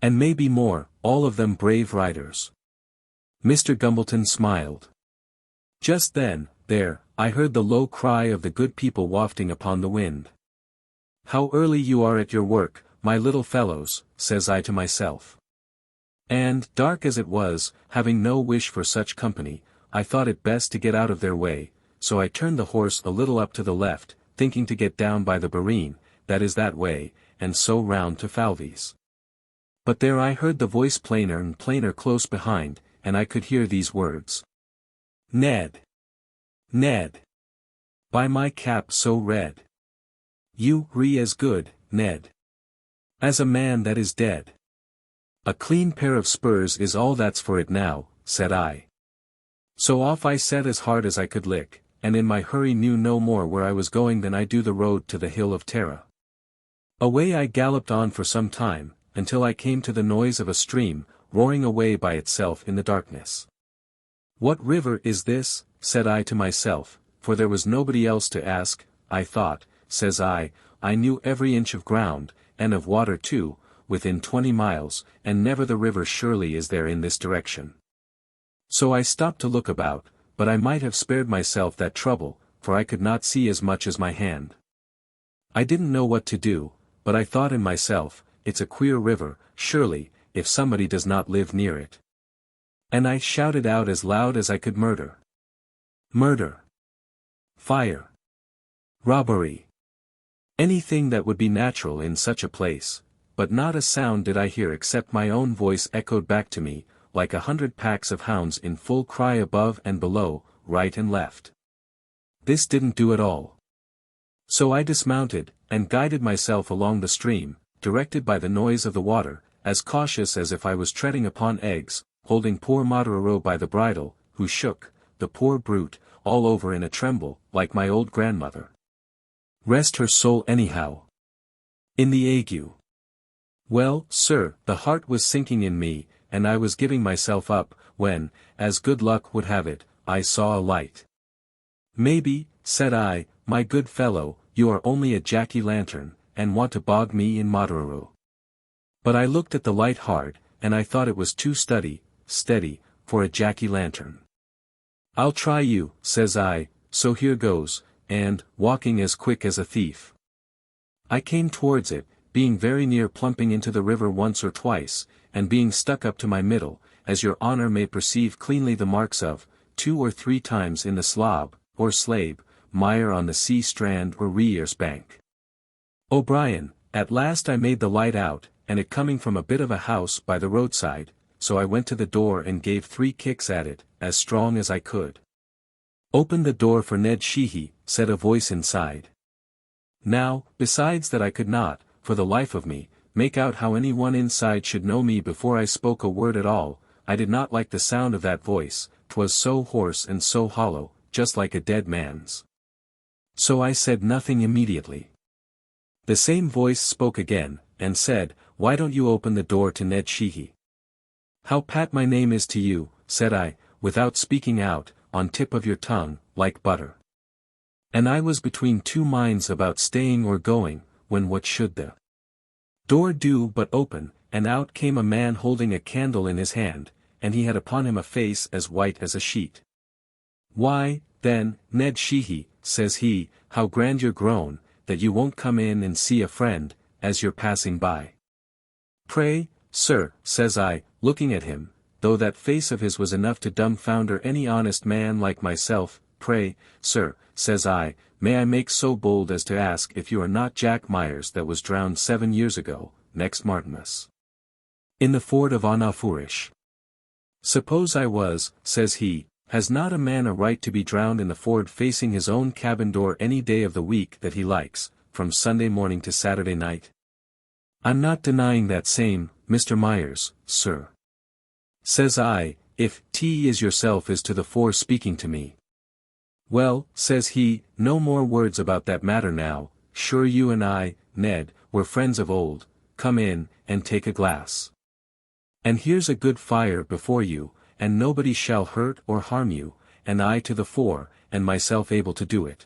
And maybe more, all of them brave riders. Mr. Gumbleton smiled. Just then, there, I heard the low cry of the good people wafting upon the wind. How early you are at your work, my little fellows, says I to myself. And, dark as it was, having no wish for such company, I thought it best to get out of their way, so I turned the horse a little up to the left, thinking to get down by the Bareen, that is that way, and so round to Falvey's. But there I heard the voice plainer and plainer close behind, and I could hear these words. Ned! Ned! By my cap so red! You re as good, Ned, as a man that is dead. A clean pair of spurs is all that's for it now, said I. So off I set as hard as I could lick, and in my hurry knew no more where I was going than I do the road to the hill of Tara. Away I galloped on for some time, until I came to the noise of a stream, roaring away by itself in the darkness. What river is this, said I to myself, for there was nobody else to ask. I thought, says I knew every inch of ground, and of water too, within 20 miles, and never the river surely is there in this direction. So I stopped to look about, but I might have spared myself that trouble, for I could not see as much as my hand. I didn't know what to do, but I thought in myself, it's a queer river, surely, if somebody does not live near it. And I shouted out as loud as I could, murder. Murder. Fire. Robbery. Anything that would be natural in such a place, but not a sound did I hear except my own voice echoed back to me, like 100 packs of hounds in full cry above and below, right and left. This didn't do at all. So I dismounted, and guided myself along the stream, directed by the noise of the water, as cautious as if I was treading upon eggs, holding poor Moderoro by the bridle, who shook, the poor brute, all over in a tremble, like my old grandmother. Rest her soul anyhow. In the ague. Well, sir, the heart was sinking in me, and I was giving myself up, when, as good luck would have it, I saw a light. Maybe, said I, my good fellow, you are only a jacky-lantern, and want to bog me in Moderoro. But I looked at the light hard, and I thought it was too steady, for a jacky-lantern. I'll try you, says I, so here goes, and, walking as quick as a thief. I came towards it, being very near plumping into the river once or twice, and being stuck up to my middle, as your honour may perceive cleanly the marks of, 2 or 3 times in the slob, or slabe, mire on the sea strand or Reers bank. O'Brien, at last I made the light out, and it coming from a bit of a house by the roadside, so I went to the door and gave 3 kicks at it, as strong as I could. Open the door for Ned Sheehy, said a voice inside. Now, besides that I could not, for the life of me, make out how any one inside should know me before I spoke a word at all. I did not like the sound of that voice, 'twas so hoarse and so hollow, just like a dead man's. So I said nothing immediately. The same voice spoke again, and said, why don't you open the door to Ned Sheehy? How pat my name is to you, said I, without speaking out, on tip of your tongue, like butter. And I was between 2 minds about staying or going, when what should the door do but open, and out came a man holding a candle in his hand, and he had upon him a face as white as a sheet. Why, then, Ned Sheehy, says he, how grand you're grown, that you won't come in and see a friend, as you're passing by. Pray, sir, says I, looking at him, though that face of his was enough to dumbfounder any honest man like myself, pray, sir, says I, may I make so bold as to ask if you are not Jack Myers that was drowned 7 years ago, next Martinmas? In the ford of Anafourish. Suppose I was, says he, has not a man a right to be drowned in the ford facing his own cabin door any day of the week that he likes, from Sunday morning to Saturday night? I'm not denying that same, Mr. Myers, sir. Says I, if T is yourself is to the fore speaking to me. Well, says he, no more words about that matter now, sure you and I, Ned, were friends of old, come in, and take a glass. And here's a good fire before you, and nobody shall hurt or harm you, and I to the fore, and myself able to do it.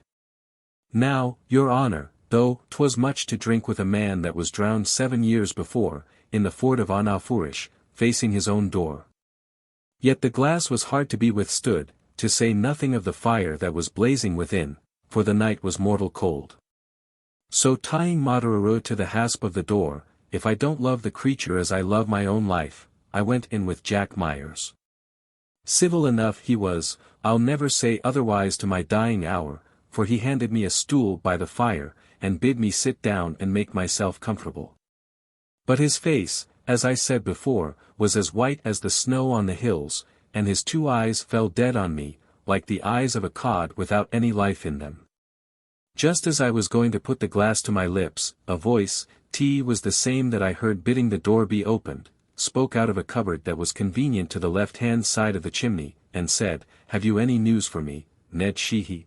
Now, your honour, though 'twas much to drink with a man that was drowned 7 years before, in the ford of Anafourish, facing his own door. Yet the glass was hard to be withstood, to say nothing of the fire that was blazing within, for the night was mortal cold. So tying Moderoro to the hasp of the door, if I don't love the creature as I love my own life, I went in with Jack Myers. Civil enough he was, I'll never say otherwise to my dying hour, for he handed me a stool by the fire, and bid me sit down and make myself comfortable. But his face, as I said before, was as white as the snow on the hills, and his 2 eyes fell dead on me, like the eyes of a cod without any life in them. Just as I was going to put the glass to my lips, a voice, T was the same that I heard bidding the door be opened, spoke out of a cupboard that was convenient to the left-hand side of the chimney, and said, have you any news for me, Ned Sheehy?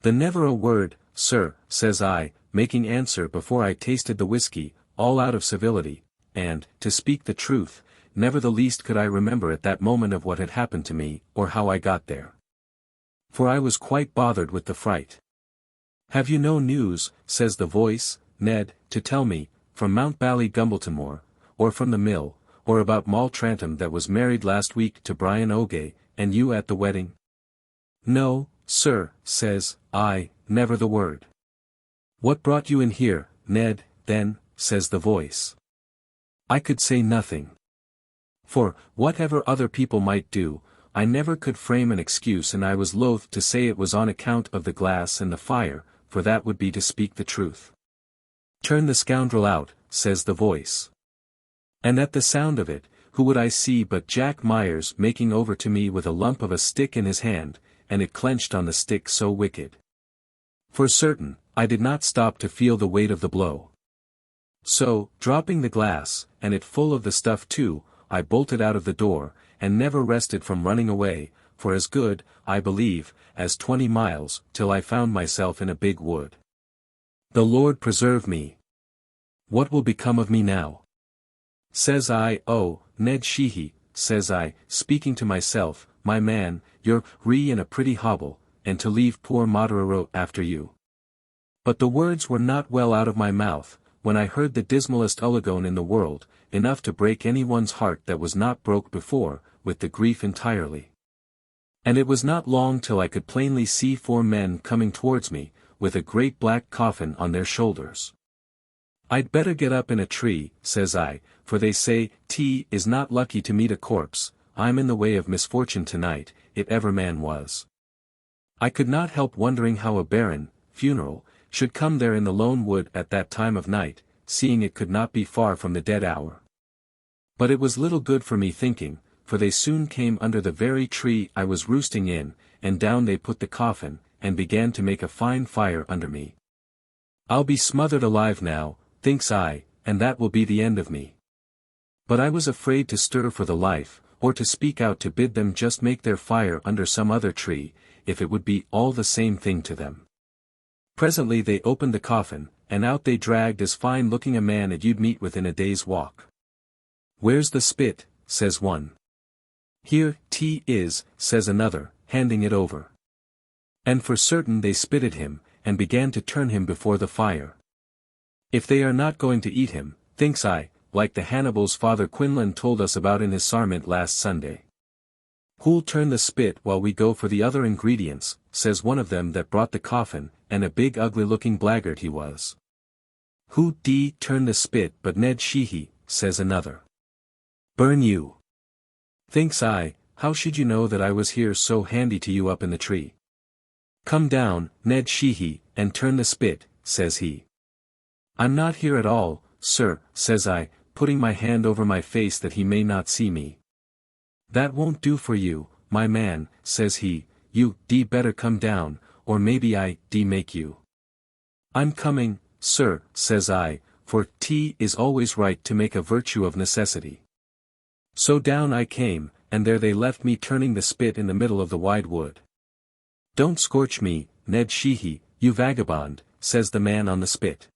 The never a word, sir, says I, making answer before I tasted the whiskey, all out of civility, and, to speak the truth, never the least could I remember at that moment of what had happened to me, or how I got there. For I was quite bothered with the fright. Have you no news, says the voice, Ned, to tell me, from Mount Ballygumbletonmore, or from the mill, or about Moll Trantham that was married last week to Brian O'Gay, and you at the wedding? No, sir, says I, never the word. What brought you in here, Ned, then, says the voice. I could say nothing. For, whatever other people might do, I never could frame an excuse, and I was loath to say it was on account of the glass and the fire, for that would be to speak the truth. "Turn the scoundrel out," says the voice. And at the sound of it, who would I see but Jack Myers making over to me with a lump of a stick in his hand, and it clenched on the stick so wicked. For certain, I did not stop to feel the weight of the blow. So, dropping the glass, and it full of the stuff too, I bolted out of the door, and never rested from running away, for as good, I believe, as 20 miles, till I found myself in a big wood. The Lord preserve me. What will become of me now? Says I, "Oh, Ned Sheehy," says I, speaking to myself, "my man, you're in a pretty hobble, and to leave poor Moderaro after you." But the words were not well out of my mouth, when I heard the dismalest ullagoan in the world, enough to break anyone's heart that was not broke before, with the grief entirely. And it was not long till I could plainly see 4 men coming towards me, with a great black coffin on their shoulders. "I'd better get up in a tree," says I, "for they say, 'T is not lucky to meet a corpse.' I'm in the way of misfortune tonight, it ever man was." I could not help wondering how a barren funeral should come there in the lone wood at that time of night, seeing it could not be far from the dead hour. But it was little good for me thinking, for they soon came under the very tree I was roosting in, and down they put the coffin, and began to make a fine fire under me. "I'll be smothered alive now," thinks I, "and that will be the end of me." But I was afraid to stir for the life, or to speak out to bid them just make their fire under some other tree, if it would be all the same thing to them. Presently they opened the coffin, and out they dragged as fine-looking a man as you'd meet with in a day's walk. "Where's the spit?" says one. "Here, 'T is," says another, handing it over. And for certain they spit at him, and began to turn him before the fire. If they are not going to eat him, thinks I, like the Hannibals Father Quinlan told us about in his sarment last Sunday. "Who'll turn the spit while we go for the other ingredients," says one of them that brought the coffin, and a big ugly-looking blackguard he was. "Who'd turn the spit but Ned Sheehy," says another. "Burn you." Thinks I, how should you know that I was here so handy to you up in the tree? "Come down, Ned Sheehy, and turn the spit," says he. "I'm not here at all, sir," says I, putting my hand over my face that he may not see me. "That won't do for you, my man," says he, "you better come down, or maybe I make you." "I'm coming, sir," says I, for 'T is always right to make a virtue of necessity. So down I came, and there they left me turning the spit in the middle of the wide wood. "Don't scorch me, Ned Sheehy, you vagabond," says the man on the spit.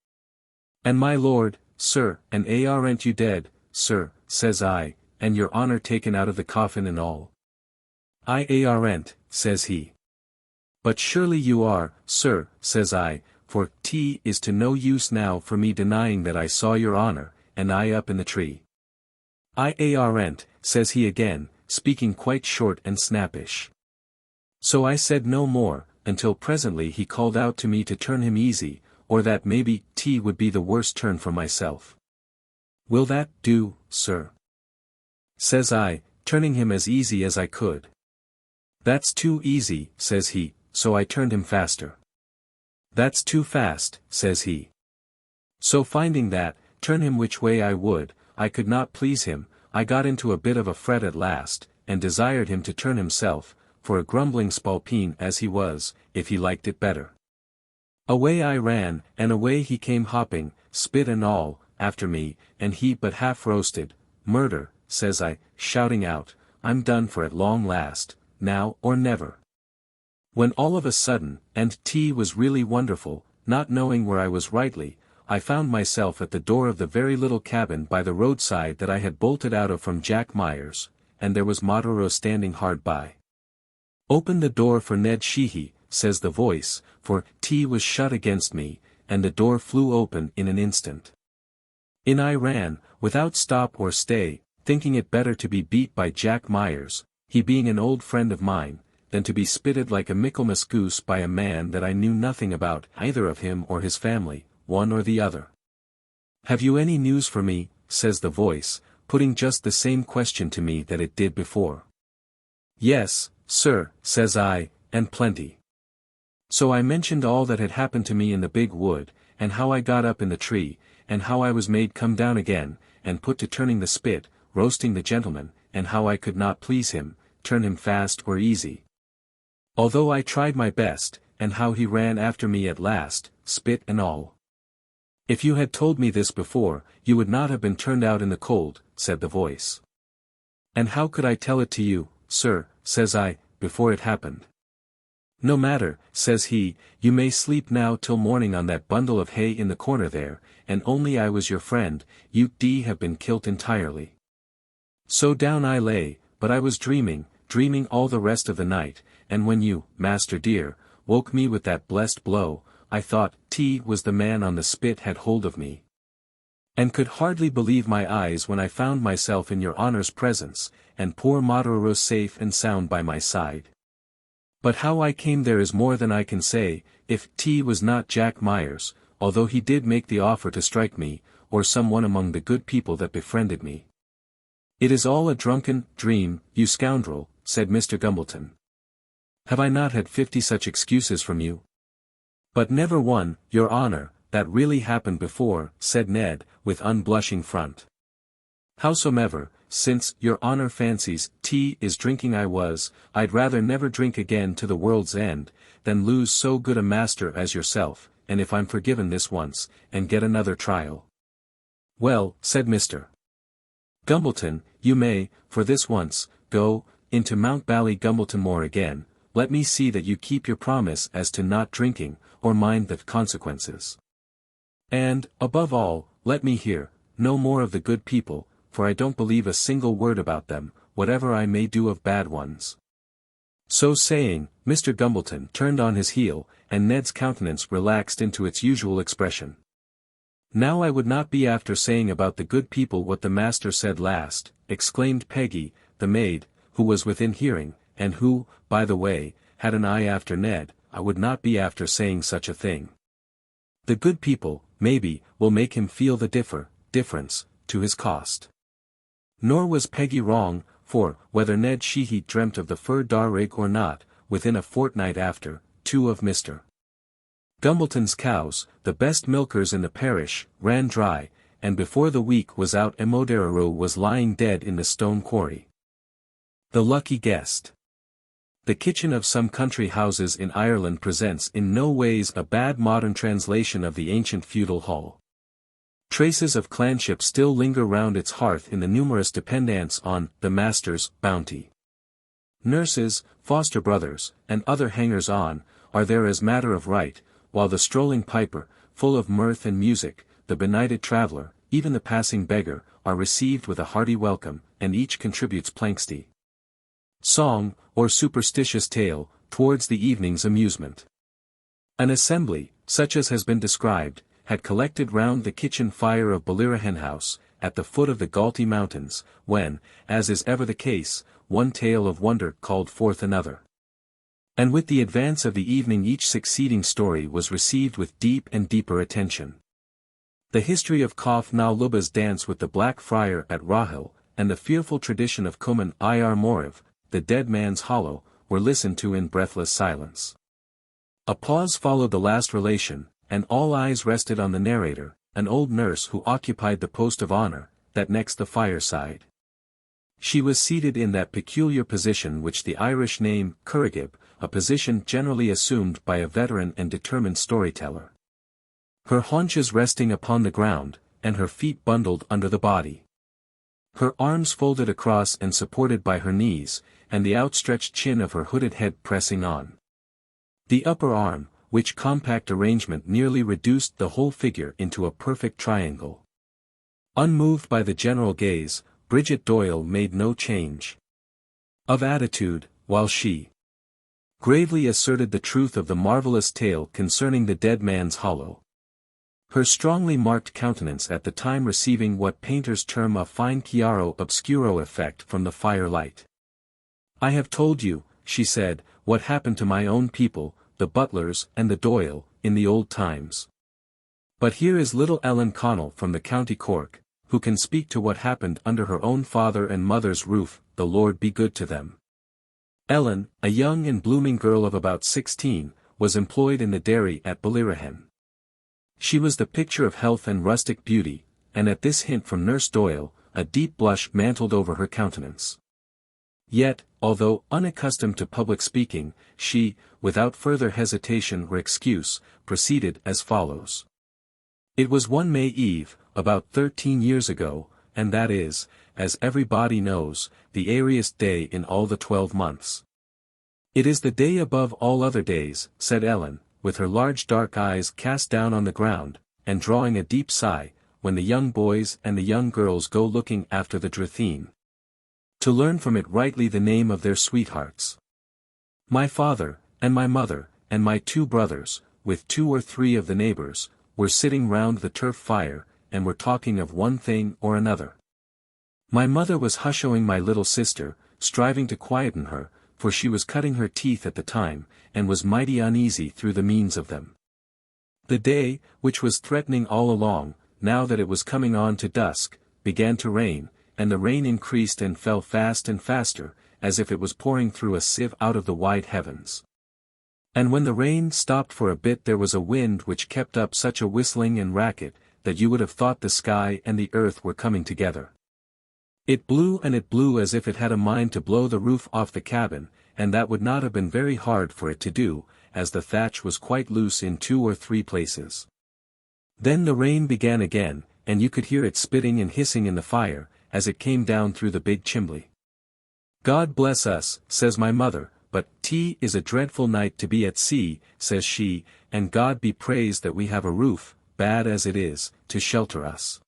"And my lord, sir, and aren't you dead, sir," says I, "and your honor taken out of the coffin and all?" "I aren't," says he. "But surely you are, sir," says I, for 'T is to no use now for me denying that I saw your honor, and I up in the tree. "I aren't," says he again, speaking quite short and snappish. So I said no more, until presently he called out to me to turn him easy, or that maybe 'T would be the worst turn for myself. "Will that do, sir?" says I, turning him as easy as I could. "That's too easy," says he, so I turned him faster. "That's too fast," says he. So finding that, turn him which way I would, I could not please him, I got into a bit of a fret at last, and desired him to turn himself, for a grumbling spalpeen as he was, if he liked it better. Away I ran, and away he came hopping, spit and all, after me, and he but half roasted. "Murder," says I, shouting out, "I'm done for at long last, now or never." When all of a sudden, and 'T was really wonderful, not knowing where I was rightly, I found myself at the door of the very little cabin by the roadside that I had bolted out of from Jack Myers, and there was Moderaro standing hard by. "Open the door for Ned Sheehy," says the voice, for 'T was shut against me, and the door flew open in an instant. In I ran, without stop or stay, thinking it better to be beat by Jack Myers, he being an old friend of mine, than to be spitted like a Michaelmas goose by a man that I knew nothing about, either of him or his family, one or the other. "Have you any news for me, says the voice, putting just the same question to me that it did before. Yes, sir, says I, and plenty. So I mentioned all that had happened to me in the big wood, and how I got up in the tree, and how I was made come down again, and put to turning the spit, roasting the gentleman, and how I could not please him, turn him fast or easy. Although I tried my best, and how he ran after me at last, spit and all. If you had told me this before, you would not have been turned out in the cold, said the voice. And how could I tell it to you, sir, says I, before it happened? No matter, says he, you may sleep now till morning on that bundle of hay in the corner there, and only I was your friend, you'd have been kilt entirely. So down I lay, but I was dreaming all the rest of the night, and when you, master dear, woke me with that blessed blow, I thought, was the man on the spit had hold of me. And could hardly believe my eyes when I found myself in your honour's presence, and poor Moderoro safe and sound by my side. But how I came there is more than I can say, if was not Jack Myers, although he did make the offer to strike me, or some one among the good people that befriended me. It is all a drunken dream, you scoundrel, said Mr. Gumbleton. Have I not had 50 such excuses from you? But never one, your honour, that really happened before, said Ned, with unblushing front. Howsomever, since your honour fancies is drinking I'd rather never drink again to the world's end, than lose so good a master as yourself, and if I'm forgiven this once, and get another trial. Well, said Mr. Gumbleton, you may, for this once, go into Mount Ballygumbleton Moor again. Let me see that you keep your promise as to not drinking, or mind the consequences. And, above all, let me hear no more of the good people, for I don't believe a single word about them, whatever I may do of bad ones. So saying, Mr. Gumbleton turned on his heel, and Ned's countenance relaxed into its usual expression. Now I would not be after saying about the good people what the master said last, exclaimed Peggy, the maid, who was within hearing, and who, by the way, had an eye after Ned. I would not be after saying such a thing. The good people, maybe, will make him feel the difference, to his cost. Nor was Peggy wrong, for, whether Ned Sheehy dreamt of the fur darrig or not, within a fortnight after, 2 of Mr. Gumbleton's cows, the best milkers in the parish, ran dry, and before the week was out Emoderaro was lying dead in the stone quarry. The lucky guest. The kitchen of some country houses in Ireland presents in no ways a bad modern translation of the ancient feudal hall. Traces of clanship still linger round its hearth in the numerous dependants on the master's bounty. Nurses, foster brothers, and other hangers-on, are there as matter of right, while the strolling piper, full of mirth and music, the benighted traveller, even the passing beggar, are received with a hearty welcome, and each contributes planxty, song, or superstitious tale, towards the evening's amusement. An assembly, such as has been described, had collected round the kitchen fire of Ballira hen house, at the foot of the Galtee mountains, when, as is ever the case, one tale of wonder called forth another. And with the advance of the evening each succeeding story was received with deep and deeper attention. The history of Clough Na Cuddy's dance with the Black Friar at Rahil, and the fearful tradition of Cumann Ir Moriv, the dead man's hollow, were listened to in breathless silence. A pause followed the last relation, and all eyes rested on the narrator, an old nurse who occupied the post of honor, that next the fireside. She was seated in that peculiar position which the Irish name curragib, a position generally assumed by a veteran and determined storyteller. Her haunches resting upon the ground, and her feet bundled under the body. Her arms folded across and supported by her knees, and the outstretched chin of her hooded head pressing on the upper arm, which compact arrangement nearly reduced the whole figure into a perfect triangle. Unmoved by the general gaze, Bridget Doyle made no change of attitude, while she gravely asserted the truth of the marvellous tale concerning the dead man's hollow. Her strongly marked countenance at the time receiving what painters term a fine chiaro obscuro effect from the firelight. I have told you, she said, what happened to my own people, the Butlers and the Doyle, in the old times. But here is little Ellen Connell from the County Cork, who can speak to what happened under her own father and mother's roof, the Lord be good to them. Ellen, a young and blooming girl of about 16, was employed in the dairy at Ballyrahan. She was the picture of health and rustic beauty, and at this hint from Nurse Doyle, a deep blush mantled over her countenance. Yet, although unaccustomed to public speaking, she, without further hesitation or excuse, proceeded as follows. It was one May Eve, about 13 years ago, and that is, as everybody knows, the airiest day in all the 12 months. It is the day above all other days, said Ellen, with her large dark eyes cast down on the ground, and drawing a deep sigh, when the young boys and the young girls go looking after the dratheen, to learn from it rightly the name of their sweethearts. My father, and my mother, and my 2 brothers, with 2 or 3 of the neighbors, were sitting round the turf fire, and were talking of one thing or another. My mother was hushing my little sister, striving to quieten her, for she was cutting her teeth at the time, and was mighty uneasy through the means of them. The day, which was threatening all along, now that it was coming on to dusk, began to rain, and the rain increased and fell fast and faster, as if it was pouring through a sieve out of the wide heavens. And when the rain stopped for a bit there was a wind which kept up such a whistling and racket, that you would have thought the sky and the earth were coming together. It blew and it blew as if it had a mind to blow the roof off the cabin, and that would not have been very hard for it to do, as the thatch was quite loose in 2 or 3 places. Then the rain began again, and you could hear it spitting and hissing in the fire, as it came down through the big chimney. God bless us, says my mother, but 'tis a dreadful night to be at sea, says she, and God be praised that we have a roof, bad as it is, to shelter us.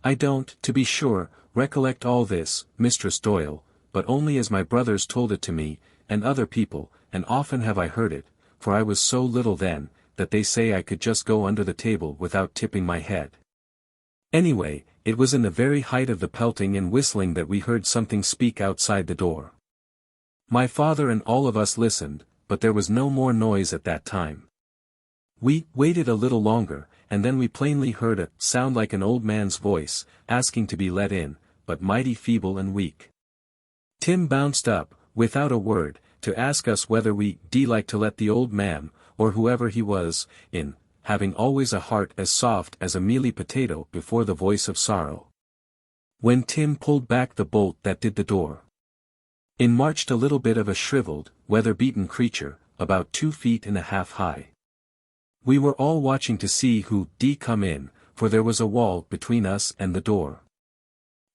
I don't, to be sure, recollect all this, Mistress Doyle, but only as my brothers told it to me, and other people, and often have I heard it, for I was so little then, that they say I could just go under the table without tipping my head. Anyway, it was in the very height of the pelting and whistling that we heard something speak outside the door. My father and all of us listened, but there was no more noise at that time. We waited a little longer, and then we plainly heard a sound like an old man's voice, asking to be let in, but mighty feeble and weak. Tim bounced up, without a word, to ask us whether we'd like to let the old man, or whoever he was, in, having always a heart as soft as a mealy potato before the voice of sorrow. When Tim pulled back the bolt that did the door, in marched a little bit of a shriveled, weather-beaten creature, about 2.5 feet high. We were all watching to see who'd come in, for there was a wall between us and the door.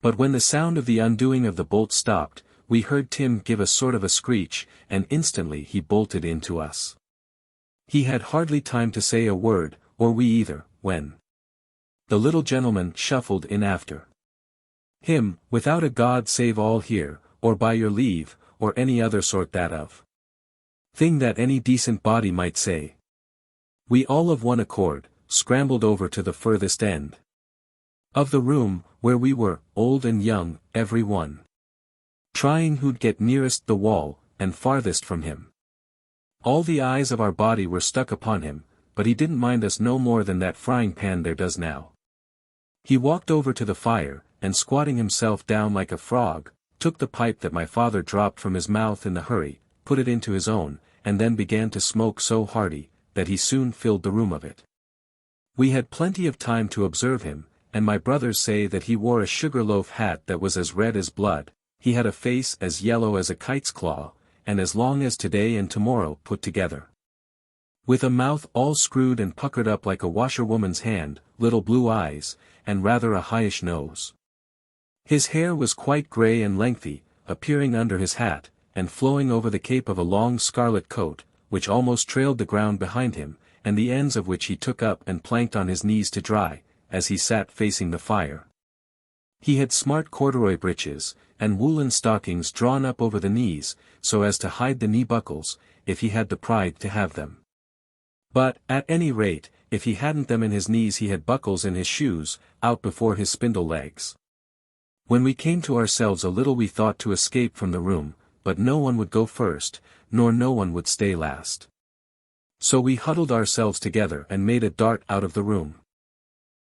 But when the sound of the undoing of the bolt stopped, we heard Tim give a sort of a screech, and instantly he bolted into us. He had hardly time to say a word, or we either, when the little gentleman shuffled in after him, without a God save all here, or by your leave, or any other sort that of thing that any decent body might say. We all of one accord, scrambled over to the furthest end of the room, where we were, old and young, every one, trying who'd get nearest the wall, and farthest from him. All the eyes of our body were stuck upon him, but he didn't mind us no more than that frying pan there does now. He walked over to the fire, and squatting himself down like a frog, took the pipe that my father dropped from his mouth in the hurry, put it into his own, and then began to smoke so hearty, that he soon filled the room of it. We had plenty of time to observe him, and my brothers say that he wore a sugar-loaf hat that was as red as blood, he had a face as yellow as a kite's claw, and as long as today and tomorrow put together, with a mouth all screwed and puckered up like a washerwoman's hand, little blue eyes, and rather a highish nose. His hair was quite grey and lengthy, appearing under his hat, and flowing over the cape of a long scarlet coat, which almost trailed the ground behind him, and the ends of which he took up and planked on his knees to dry, as he sat facing the fire. He had smart corduroy breeches, and woolen stockings drawn up over the knees, so as to hide the knee buckles, if he had the pride to have them. But, at any rate, if he hadn't them in his knees he had buckles in his shoes, out before his spindle legs. When we came to ourselves a little we thought to escape from the room, but no one would go first, nor no one would stay last. So we huddled ourselves together and made a dart out of the room.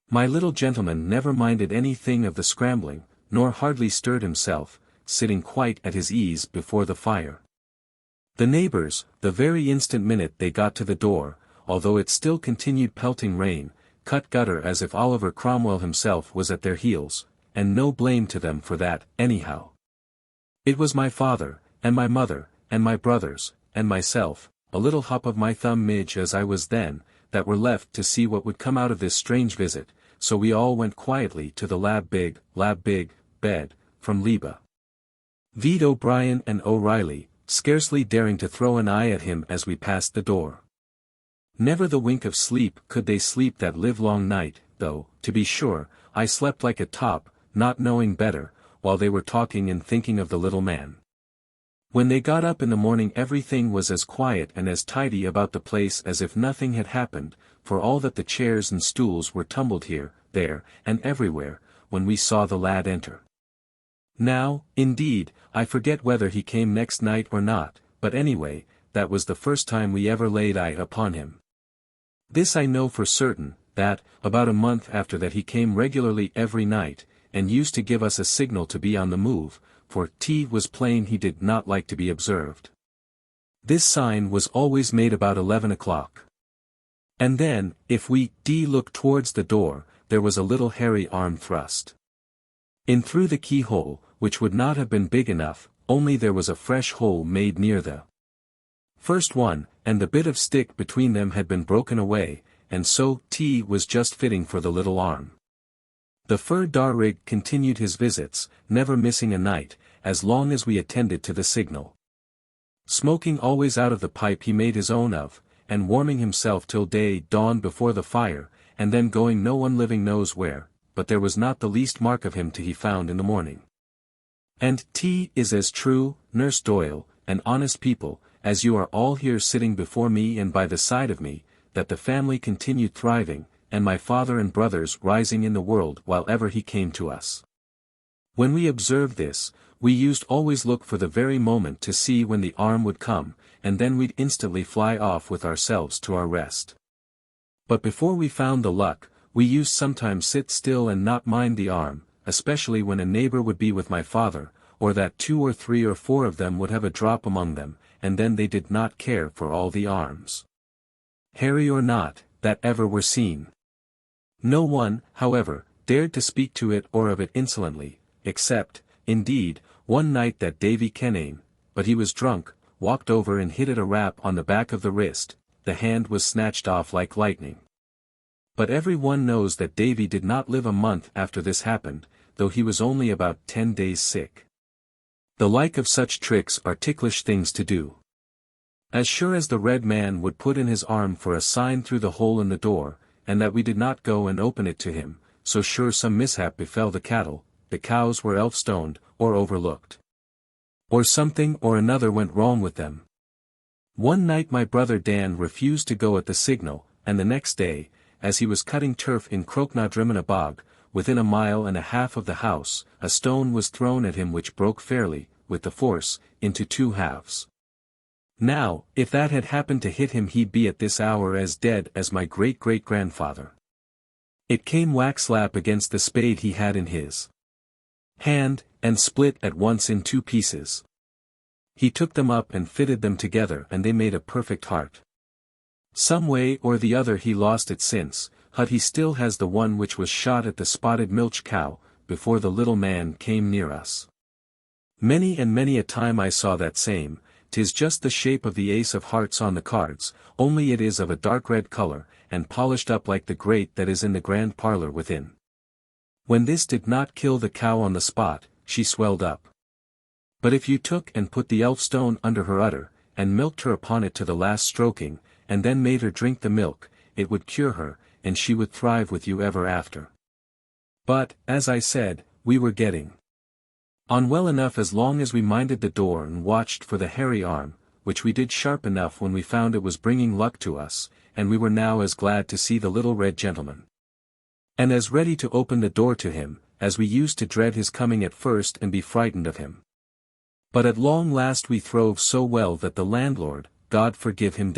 My little gentleman never minded anything of the scrambling, nor hardly stirred himself, sitting quite at his ease before the fire. The neighbors, the very instant minute they got to the door, although it still continued pelting rain, cut gutter as if Oliver Cromwell himself was at their heels, and no blame to them for that, anyhow. It was my father, and my mother, and my brothers, and myself, a little hop of my thumb midge as I was then, that were left to see what would come out of this strange visit, so we all went quietly to the lab big, bed, from Leba. Veed O'Brien and O'Reilly, scarcely daring to throw an eye at him as we passed the door. Never the wink of sleep could they sleep that livelong night, though, to be sure, I slept like a top, not knowing better, while they were talking and thinking of the little man. When they got up in the morning everything was as quiet and as tidy about the place as if nothing had happened, for all that the chairs and stools were tumbled here, there, and everywhere, when we saw the lad enter. Now, indeed, I forget whether he came next night or not, but anyway, that was the first time we ever laid eye upon him. This I know for certain, that, about a month after that he came regularly every night, and used to give us a signal to be on the move, for it was plain he did not like to be observed. This sign was always made about 11 o'clock. And then, if we looked towards the door, there was a little hairy arm thrust in through the keyhole, which would not have been big enough, only there was a fresh hole made near the first one, and the bit of stick between them had been broken away, and so was just fitting for the little arm. The Fir Darrig continued his visits, never missing a night, as long as we attended to the signal. Smoking always out of the pipe he made his own of, and warming himself till day dawned before the fire, and then going no one living knows where, but there was not the least mark of him to be found in the morning. And is as true, Nurse Doyle, and honest people, as you are all here sitting before me and by the side of me, that the family continued thriving, and my father and brothers rising in the world while ever he came to us. When we observed this, we used always look for the very moment to see when the arm would come, and then we'd instantly fly off with ourselves to our rest. But before we found the luck, we used sometimes sit still and not mind the arm, especially when a neighbor would be with my father, or that 2 or 3 or 4 of them would have a drop among them, and then they did not care for all the arms, hairy or not, that ever were seen. No one, however, dared to speak to it or of it insolently, except, indeed, one night that Davy Kenane, but he was drunk, walked over and hit it a rap on the back of the wrist, the hand was snatched off like lightning. But every one knows that Davy did not live a month after this happened, though he was only about 10 days sick. The like of such tricks are ticklish things to do. As sure as the red man would put in his arm for a sign through the hole in the door, and that we did not go and open it to him, so sure some mishap befell the cattle, the cows were elf-stoned, or overlooked. Or something or another went wrong with them. One night my brother Dan refused to go at the signal, and the next day, as he was cutting turf in Crooknadrimina bog, within 1.5 miles of the house, a stone was thrown at him which broke fairly, with the force, into 2 halves. Now, if that had happened to hit him he'd be at this hour as dead as my great-great-grandfather. It came whack-slap against the spade he had in his hand, and split at once in 2 pieces. He took them up and fitted them together and they made a perfect heart. Some way or the other he lost it since, but he still has the one which was shot at the spotted milch cow, before the little man came near us. Many and many a time I saw that same. 'Tis just the shape of the ace of hearts on the cards, only it is of a dark red color, and polished up like the grate that is in the grand parlor within. When this did not kill the cow on the spot, she swelled up. But if you took and put the elf-stone under her udder, and milked her upon it to the last stroking, and then made her drink the milk, it would cure her, and she would thrive with you ever after. But, as I said, we were getting on well enough as long as we minded the door and watched for the hairy arm, which we did sharp enough when we found it was bringing luck to us, and we were now as glad to see the little red gentleman, and as ready to open the door to him, as we used to dread his coming at first and be frightened of him. But at long last we throve so well that the landlord, God forgive him,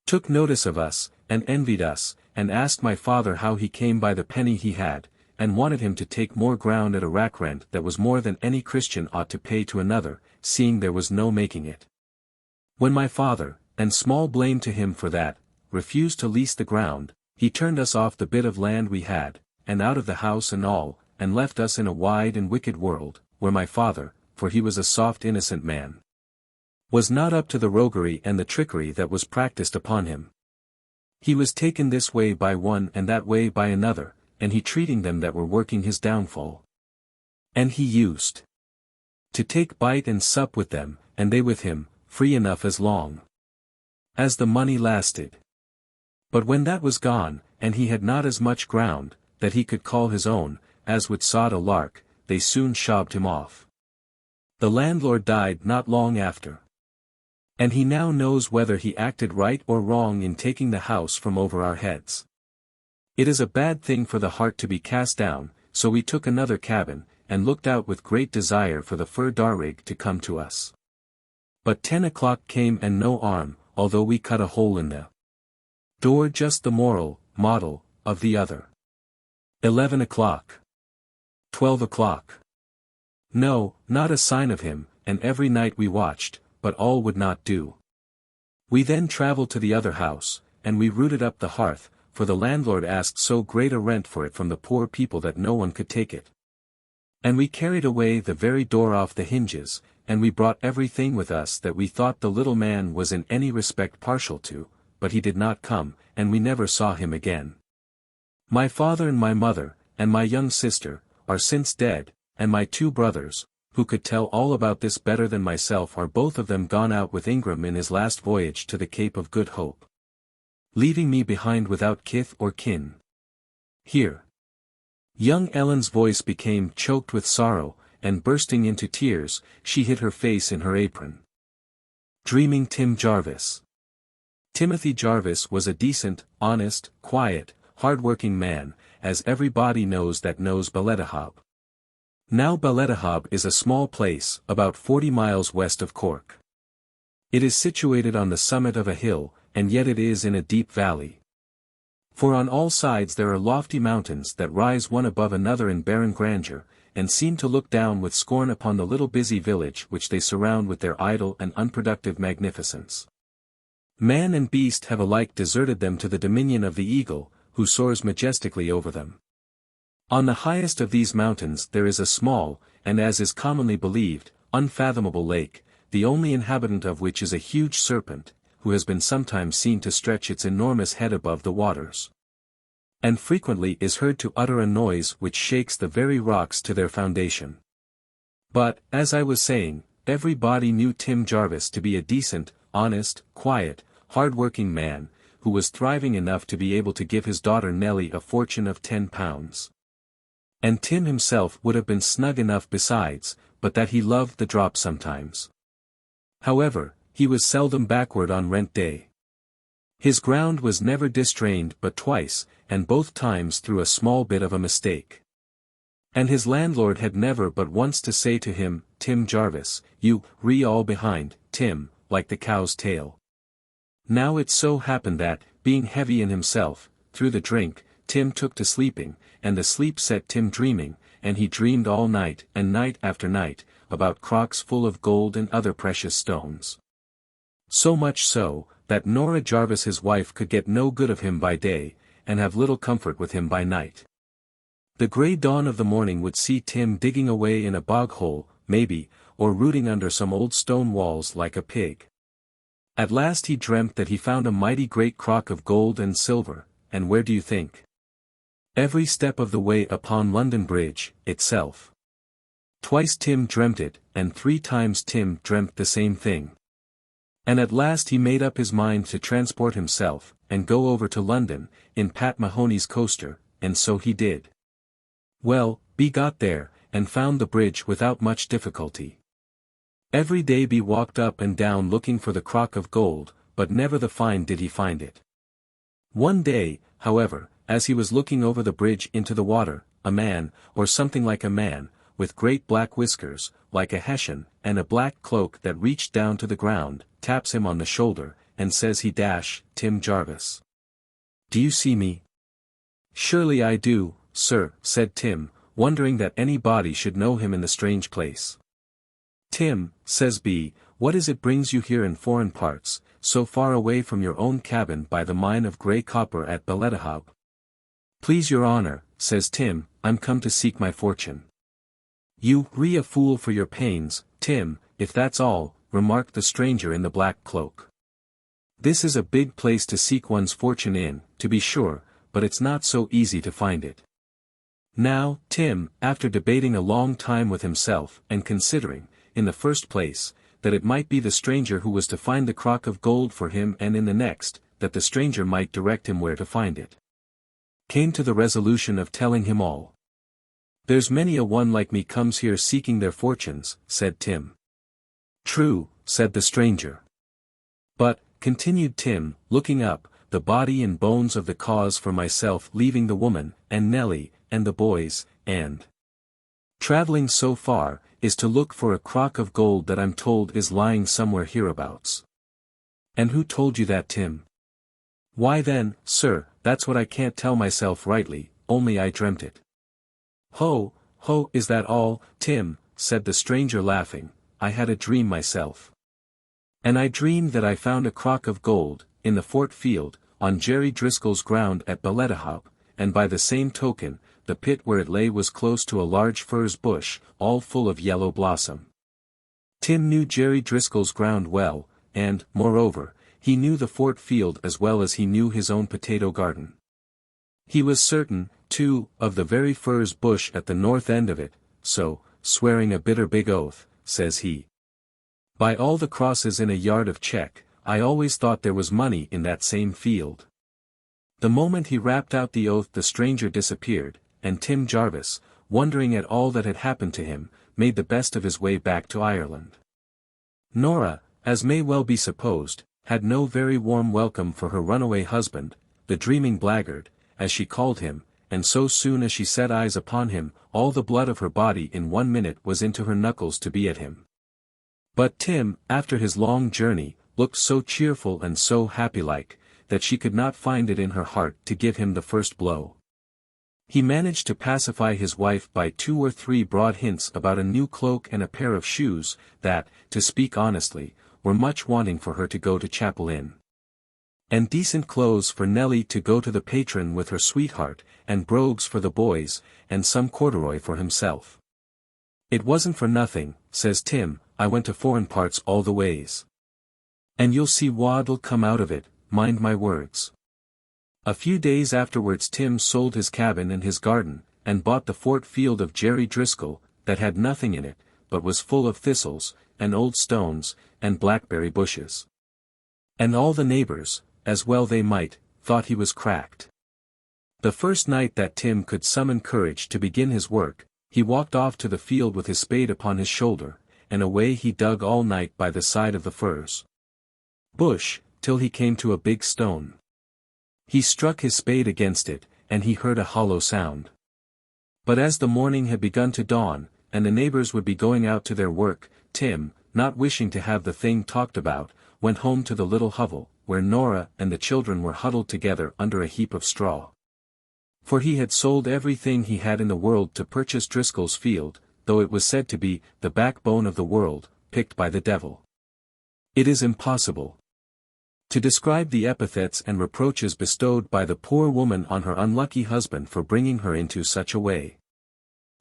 took notice of us, and envied us, and asked my father how he came by the penny he had, and wanted him to take more ground at a rack rent that was more than any Christian ought to pay to another, seeing there was no making it. When my father, and small blame to him for that, refused to lease the ground, he turned us off the bit of land we had, and out of the house and all, and left us in a wide and wicked world, where my father, for he was a soft innocent man, was not up to the roguery and the trickery that was practised upon him. He was taken this way by one and that way by another, and he treating them that were working his downfall. And he used to take bite and sup with them, and they with him, free enough as long as the money lasted. But when that was gone, and he had not as much ground, that he could call his own, as would sod a lark, they soon shobbed him off. The landlord died not long after. And he now knows whether he acted right or wrong in taking the house from over our heads. It is a bad thing for the heart to be cast down, so we took another cabin, and looked out with great desire for the fur darrig to come to us. But 10 o'clock came and no arm, although we cut a hole in the door just the model, of the other. 11 o'clock. 12 o'clock. No, not a sign of him, and every night we watched, but all would not do. We then travelled to the other house, and we rooted up the hearth, for the landlord asked so great a rent for it from the poor people that no one could take it. And we carried away the very door off the hinges, and we brought everything with us that we thought the little man was in any respect partial to, but he did not come, and we never saw him again. My father and my mother, and my young sister, are since dead, and my 2 brothers, who could tell all about this better than myself, are both of them gone out with Ingram in his last voyage to the Cape of Good Hope, leaving me behind without kith or kin. Here. Young Ellen's voice became choked with sorrow, and bursting into tears, she hid her face in her apron. Dreaming Tim Jarvis. Timothy Jarvis was a decent, honest, quiet, hard-working man, as everybody knows that knows Balletohob. Now Balletohob is a small place, about 40 miles west of Cork. It is situated on the summit of a hill, and yet it is in a deep valley. For on all sides there are lofty mountains that rise one above another in barren grandeur, and seem to look down with scorn upon the little busy village which they surround with their idle and unproductive magnificence. Man and beast have alike deserted them to the dominion of the eagle, who soars majestically over them. On the highest of these mountains there is a small, and as is commonly believed, unfathomable lake, the only inhabitant of which is a huge serpent, who has been sometimes seen to stretch its enormous head above the waters, and frequently is heard to utter a noise which shakes the very rocks to their foundation. But, as I was saying, everybody knew Tim Jarvis to be a decent, honest, quiet, hard-working man, who was thriving enough to be able to give his daughter Nellie a fortune of £10. And Tim himself would have been snug enough besides, but that he loved the drop sometimes. However, he was seldom backward on rent day. His ground was never distrained but twice, and both times through a small bit of a mistake. And his landlord had never but once to say to him, "Tim Jarvis, you re all behind, Tim, like the cow's tail." Now it so happened that, being heavy in himself, through the drink, Tim took to sleeping, and the sleep set Tim dreaming, and he dreamed all night and night after night, about crocks full of gold and other precious stones. So much so, that Nora Jarvis his wife could get no good of him by day, and have little comfort with him by night. The grey dawn of the morning would see Tim digging away in a bog hole, maybe, or rooting under some old stone walls like a pig. At last he dreamt that he found a mighty great crock of gold and silver, and where do you think? Every step of the way upon London Bridge, itself. Twice Tim dreamt it, and 3 times Tim dreamt the same thing. And at last he made up his mind to transport himself, and go over to London, in Pat Mahoney's coaster, and so he did. Well, he got there, and found the bridge without much difficulty. Every day he walked up and down looking for the crock of gold, but never the find did he find it. One day, however, as he was looking over the bridge into the water, a man, or something like a man, with great black whiskers, like a Hessian, and a black cloak that reached down to the ground, taps him on the shoulder, and says he, "Tim Jarvis. Do you see me?" "Surely I do, sir," said Tim, wondering that any body should know him in the strange place. "Tim," says B, "what is it brings you here in foreign parts, so far away from your own cabin by the mine of grey copper at Ballethahab?" "Please your honour," says Tim, "I'm come to seek my fortune." "You re a fool for your pains, Tim, if that's all," remarked the stranger in the black cloak. "This is a big place to seek one's fortune in, to be sure, but it's not so easy to find it." Now, Tim, after debating a long time with himself, and considering, in the first place, that it might be the stranger who was to find the crock of gold for him, and in the next, that the stranger might direct him where to find it, came to the resolution of telling him all. "There's many a one like me comes here seeking their fortunes," said Tim. "True," said the stranger. "But," continued Tim, looking up, "the body and bones of the cause for myself leaving the woman, and Nelly, and the boys, and travelling so far, is to look for a crock of gold that I'm told is lying somewhere hereabouts." "And who told you that, Tim?" "Why then, sir, that's what I can't tell myself rightly, only I dreamt it." "Ho, ho, is that all, Tim?" said the stranger laughing. "I had a dream myself. And I dreamed that I found a crock of gold, in the fort field, on Jerry Driscoll's ground at Ballethahab, and by the same token, the pit where it lay was close to a large furze bush, all full of yellow blossom." Tim knew Jerry Driscoll's ground well, and, moreover, he knew the fort field as well as he knew his own potato garden. He was certain, too, of the very furze bush at the north end of it, so, swearing a bitter big oath, says he, "By all the crosses in a yard of check, I always thought there was money in that same field." The moment he rapped out the oath the stranger disappeared, and Tim Jarvis, wondering at all that had happened to him, made the best of his way back to Ireland. Nora, as may well be supposed, had no very warm welcome for her runaway husband, the dreaming blackguard, as she called him, and so soon as she set eyes upon him, all the blood of her body in 1 minute was into her knuckles to be at him. But Tim, after his long journey, looked so cheerful and so happy-like, that she could not find it in her heart to give him the first blow. He managed to pacify his wife by 2 or 3 broad hints about a new cloak and a pair of shoes, that, to speak honestly, were much wanting for her to go to chapel in. And decent clothes for Nelly to go to the patron with her sweetheart, and brogues for the boys, and some corduroy for himself. "It wasn't for nothing," says Tim, "I went to foreign parts all the ways. And you'll see what'll come out of it, mind my words." A few days afterwards Tim sold his cabin and his garden, and bought the fort field of Jerry Driscoll, that had nothing in it, but was full of thistles, and old stones, and blackberry bushes. And all the neighbours, as well they might, thought he was cracked. The first night that Tim could summon courage to begin his work, he walked off to the field with his spade upon his shoulder, and away he dug all night by the side of the furze bush, till he came to a big stone. He struck his spade against it, and he heard a hollow sound. But as the morning had begun to dawn, and the neighbours would be going out to their work, Tim, not wishing to have the thing talked about, went home to the little hovel, where Nora and the children were huddled together under a heap of straw. For he had sold everything he had in the world to purchase Driscoll's field, though it was said to be the backbone of the world, picked by the devil. It is impossible to describe the epithets and reproaches bestowed by the poor woman on her unlucky husband for bringing her into such a way.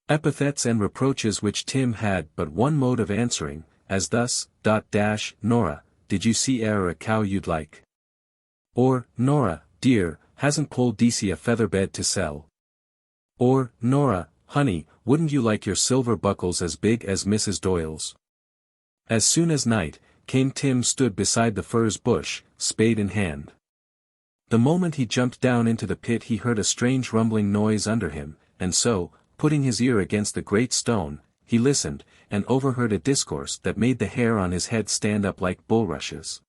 Epithets and reproaches which Tim had but one mode of answering, as thus, "Nora, did you see e'er a cow you'd like?" Or, "Nora, dear, hasn't Poll Deasy a feather bed to sell?" Or, "Nora, honey, wouldn't you like your silver buckles as big as Mrs. Doyle's?" As soon as night came Tim stood beside the furze bush, spade in hand. The moment he jumped down into the pit he heard a strange rumbling noise under him, and so, putting his ear against the great stone, he listened, and overheard a discourse that made the hair on his head stand up like bulrushes,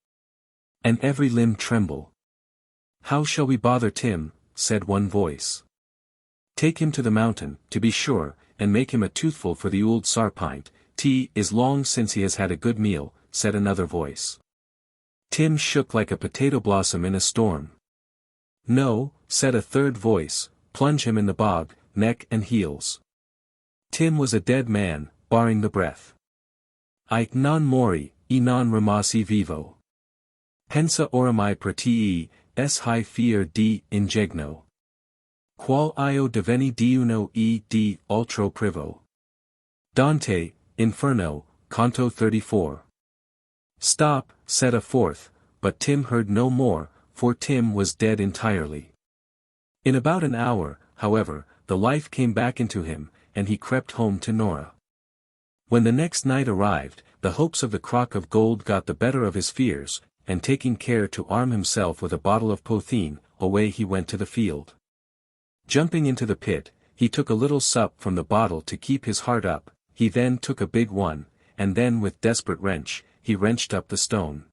and every limb tremble. "How shall we bother Tim?" said one voice. "Take him to the mountain, to be sure, and make him a toothful for the ould sarpint. 'Tis long since he has had a good meal," said another voice. Tim shook like a potato blossom in a storm. "No," said a third voice, plunge him in the bog, neck and heels. Tim was a dead man, barring the breath. Ike non mori, e non rimasi vivo. Pensa oramai per te, s high fier di ingegno. Qual io diveni diuno e di altro privo. Dante, Inferno, Canto 34. Stop, said a fourth, but Tim heard no more, for Tim was dead entirely. In about an hour, however, the life came back into him, and he crept home to Nora. When the next night arrived, the hopes of the crock of gold got the better of his fears, and taking care to arm himself with a bottle of potheen, away he went to the field. Jumping into the pit, he took a little sup from the bottle to keep his heart up, he then took a big one, and then with desperate wrench, he wrenched up the stone.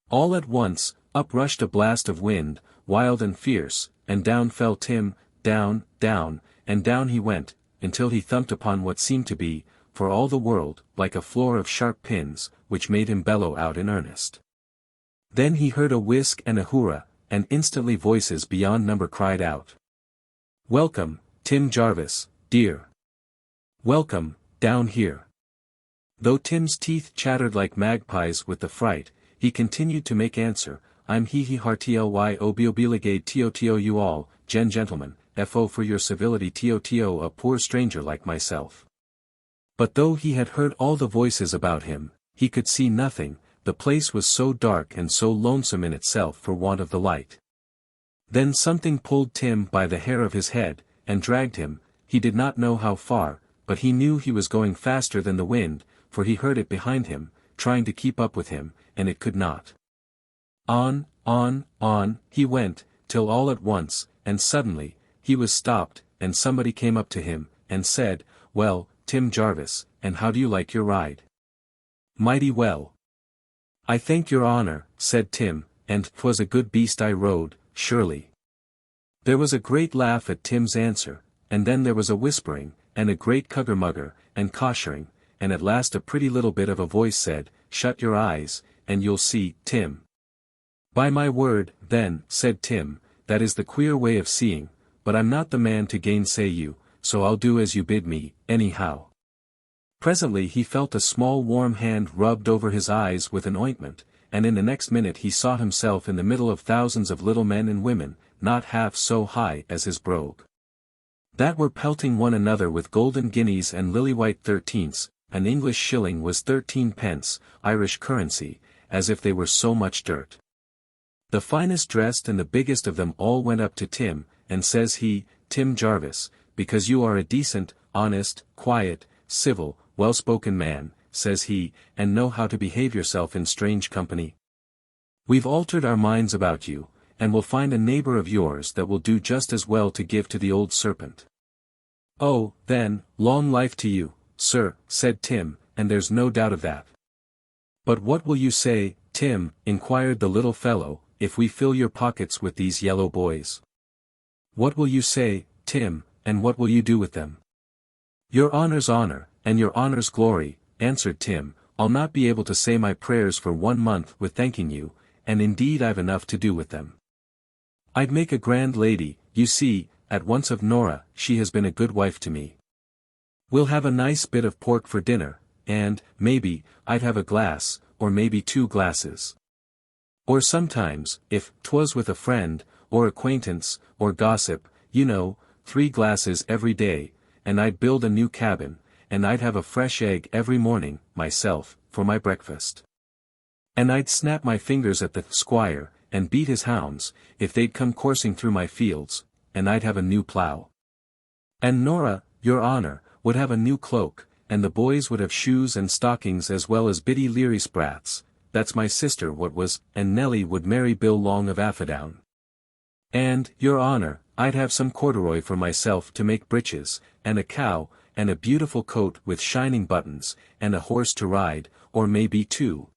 All at once, up rushed a blast of wind, wild and fierce, and down fell Tim, down, down, and down he went, until he thumped upon what seemed to be, for all the world, like a floor of sharp pins, which made him bellow out in earnest. Then he heard a whisk and a hurrah, and instantly voices beyond number cried out. "Welcome, Tim Jarvis, dear. Welcome, down here." Though Tim's teeth chattered like magpies with the fright, he continued to make answer, "I'm he heartly obligade to you all, gentlemen, fo for your civility to a poor stranger like myself." But though he had heard all the voices about him, he could see nothing, the place was so dark and so lonesome in itself for want of the light. Then something pulled Tim by the hair of his head, and dragged him, he did not know how far, but he knew he was going faster than the wind, for he heard it behind him, trying to keep up with him, and it could not. On, he went, till all at once, and suddenly, he was stopped, and somebody came up to him, and said, "Well, Tim Jarvis, and how do you like your ride?" "Mighty well. I thank your honor," said Tim, "and 'twas a good beast I rode, surely." There was a great laugh at Tim's answer, and then there was a whispering, and a great cugger-mugger, and cautioning, and at last a pretty little bit of a voice said, "Shut your eyes, and you'll see, Tim." "By my word, then," said Tim, "that is the queer way of seeing, but I'm not the man to gainsay you, so I'll do as you bid me, anyhow." Presently he felt a small warm hand rubbed over his eyes with an ointment, and in the next minute he saw himself in the middle of thousands of little men and women, not half so high as his brogue, that were pelting one another with golden guineas and lily-white thirteenths. An English shilling was 13 pence, Irish currency, as if they were so much dirt. The finest dressed and the biggest of them all went up to Tim, and says he, "Tim Jarvis, because you are a decent, honest, quiet, civil, well-spoken man," says he, "and know how to behave yourself in strange company. We've altered our minds about you, and will find a neighbor of yours that will do just as well to give to the old serpent." "Oh, then, long life to you, sir," said Tim, "and there's no doubt of that." "But what will you say, Tim," inquired the little fellow, "if we fill your pockets with these yellow boys?" "What will you say, Tim, and what will you do with them?" "Your honor's honor, and your honor's glory," answered Tim, "I'll not be able to say my prayers for 1 month with thanking you, and indeed I've enough to do with them. I'd make a grand lady, you see, at once of Nora, she has been a good wife to me. We'll have a nice bit of pork for dinner, and, maybe, I'd have a glass, or maybe 2 glasses. Or sometimes, if 'twas with a friend, or acquaintance, or gossip, you know, 3 glasses every day, and I'd build a new cabin, and I'd have a fresh egg every morning, myself, for my breakfast. And I'd snap my fingers at the squire, and beat his hounds, if they'd come coursing through my fields, and I'd have a new plough. And Nora, your honor, would have a new cloak, and the boys would have shoes and stockings as well as Biddy Leary Sprats, that's my sister what was, and Nellie would marry Bill Long of Affidown. And, your honor, I'd have some corduroy for myself to make breeches, and a cow, and a beautiful coat with shining buttons, and a horse to ride, or maybe 2.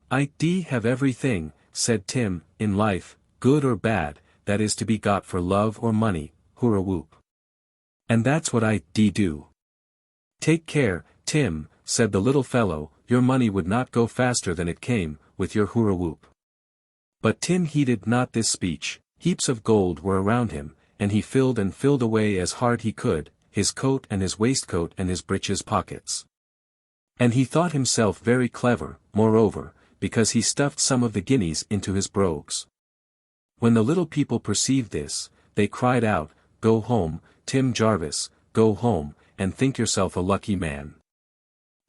I'd have everything, said Tim, in life, good or bad, that is to be got for love or money, hurrah whoop. And that's what I'd do. Take care, Tim, said the little fellow, your money would not go faster than it came, with your hurrah whoop. But Tim heeded not this speech, heaps of gold were around him, and he filled and filled away as hard he could, his coat and his waistcoat and his breeches pockets. And he thought himself very clever, moreover, because he stuffed some of the guineas into his brogues. When the little people perceived this, they cried out, "Go home, Tim Jarvis, go home, and think yourself a lucky man.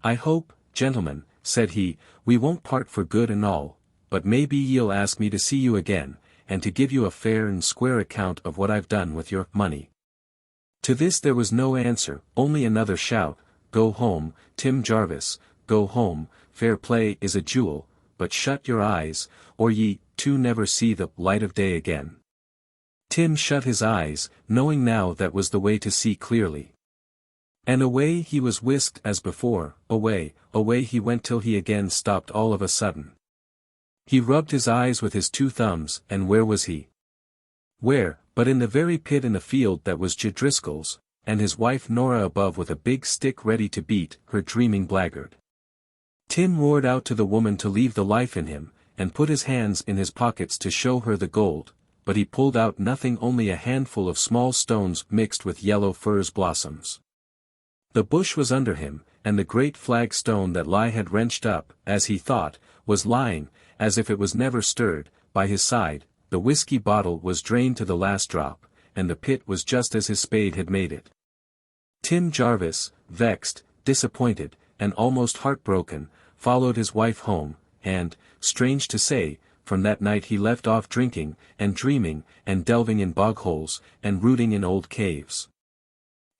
I hope, gentlemen," said he, "we won't part for good and all, but maybe ye'll ask me to see you again, and to give you a fair and square account of what I've done with your money." To this there was no answer, only another shout, "Go home, Tim Jarvis, go home, fair play is a jewel, but shut your eyes, or ye, too, never see the light of day again." Tim shut his eyes, knowing now that was the way to see clearly. And away he was whisked as before, away, away he went till he again stopped all of a sudden. He rubbed his eyes with his two thumbs, and where was he? Where, but in the very pit in the field that was Driscoll's, and his wife Nora above with a big stick ready to beat her dreaming blackguard. Tim roared out to the woman to leave the life in him, and put his hands in his pockets to show her the gold, but he pulled out nothing, only a handful of small stones mixed with yellow furze blossoms. The bush was under him, and the great flag stone that Lie had wrenched up, as he thought, was lying, as if it was never stirred, by his side. The whiskey bottle was drained to the last drop, and the pit was just as his spade had made it. Tim Jarvis, vexed, disappointed, and almost heartbroken, followed his wife home, and, strange to say, from that night he left off drinking, and dreaming, and delving in bog-holes, and rooting in old caves.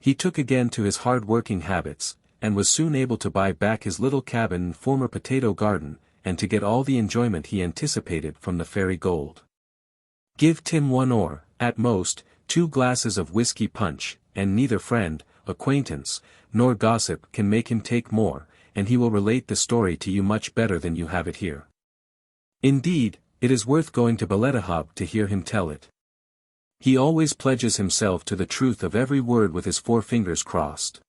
He took again to his hard-working habits, and was soon able to buy back his little cabin and former potato garden, and to get all the enjoyment he anticipated from the fairy gold. Give Tim one or, at most, 2 glasses of whiskey punch, and neither friend, acquaintance, nor gossip can make him take more, and he will relate the story to you much better than you have it here. Indeed, it is worth going to Balletohob to hear him tell it. He always pledges himself to the truth of every word with his 4 fingers crossed.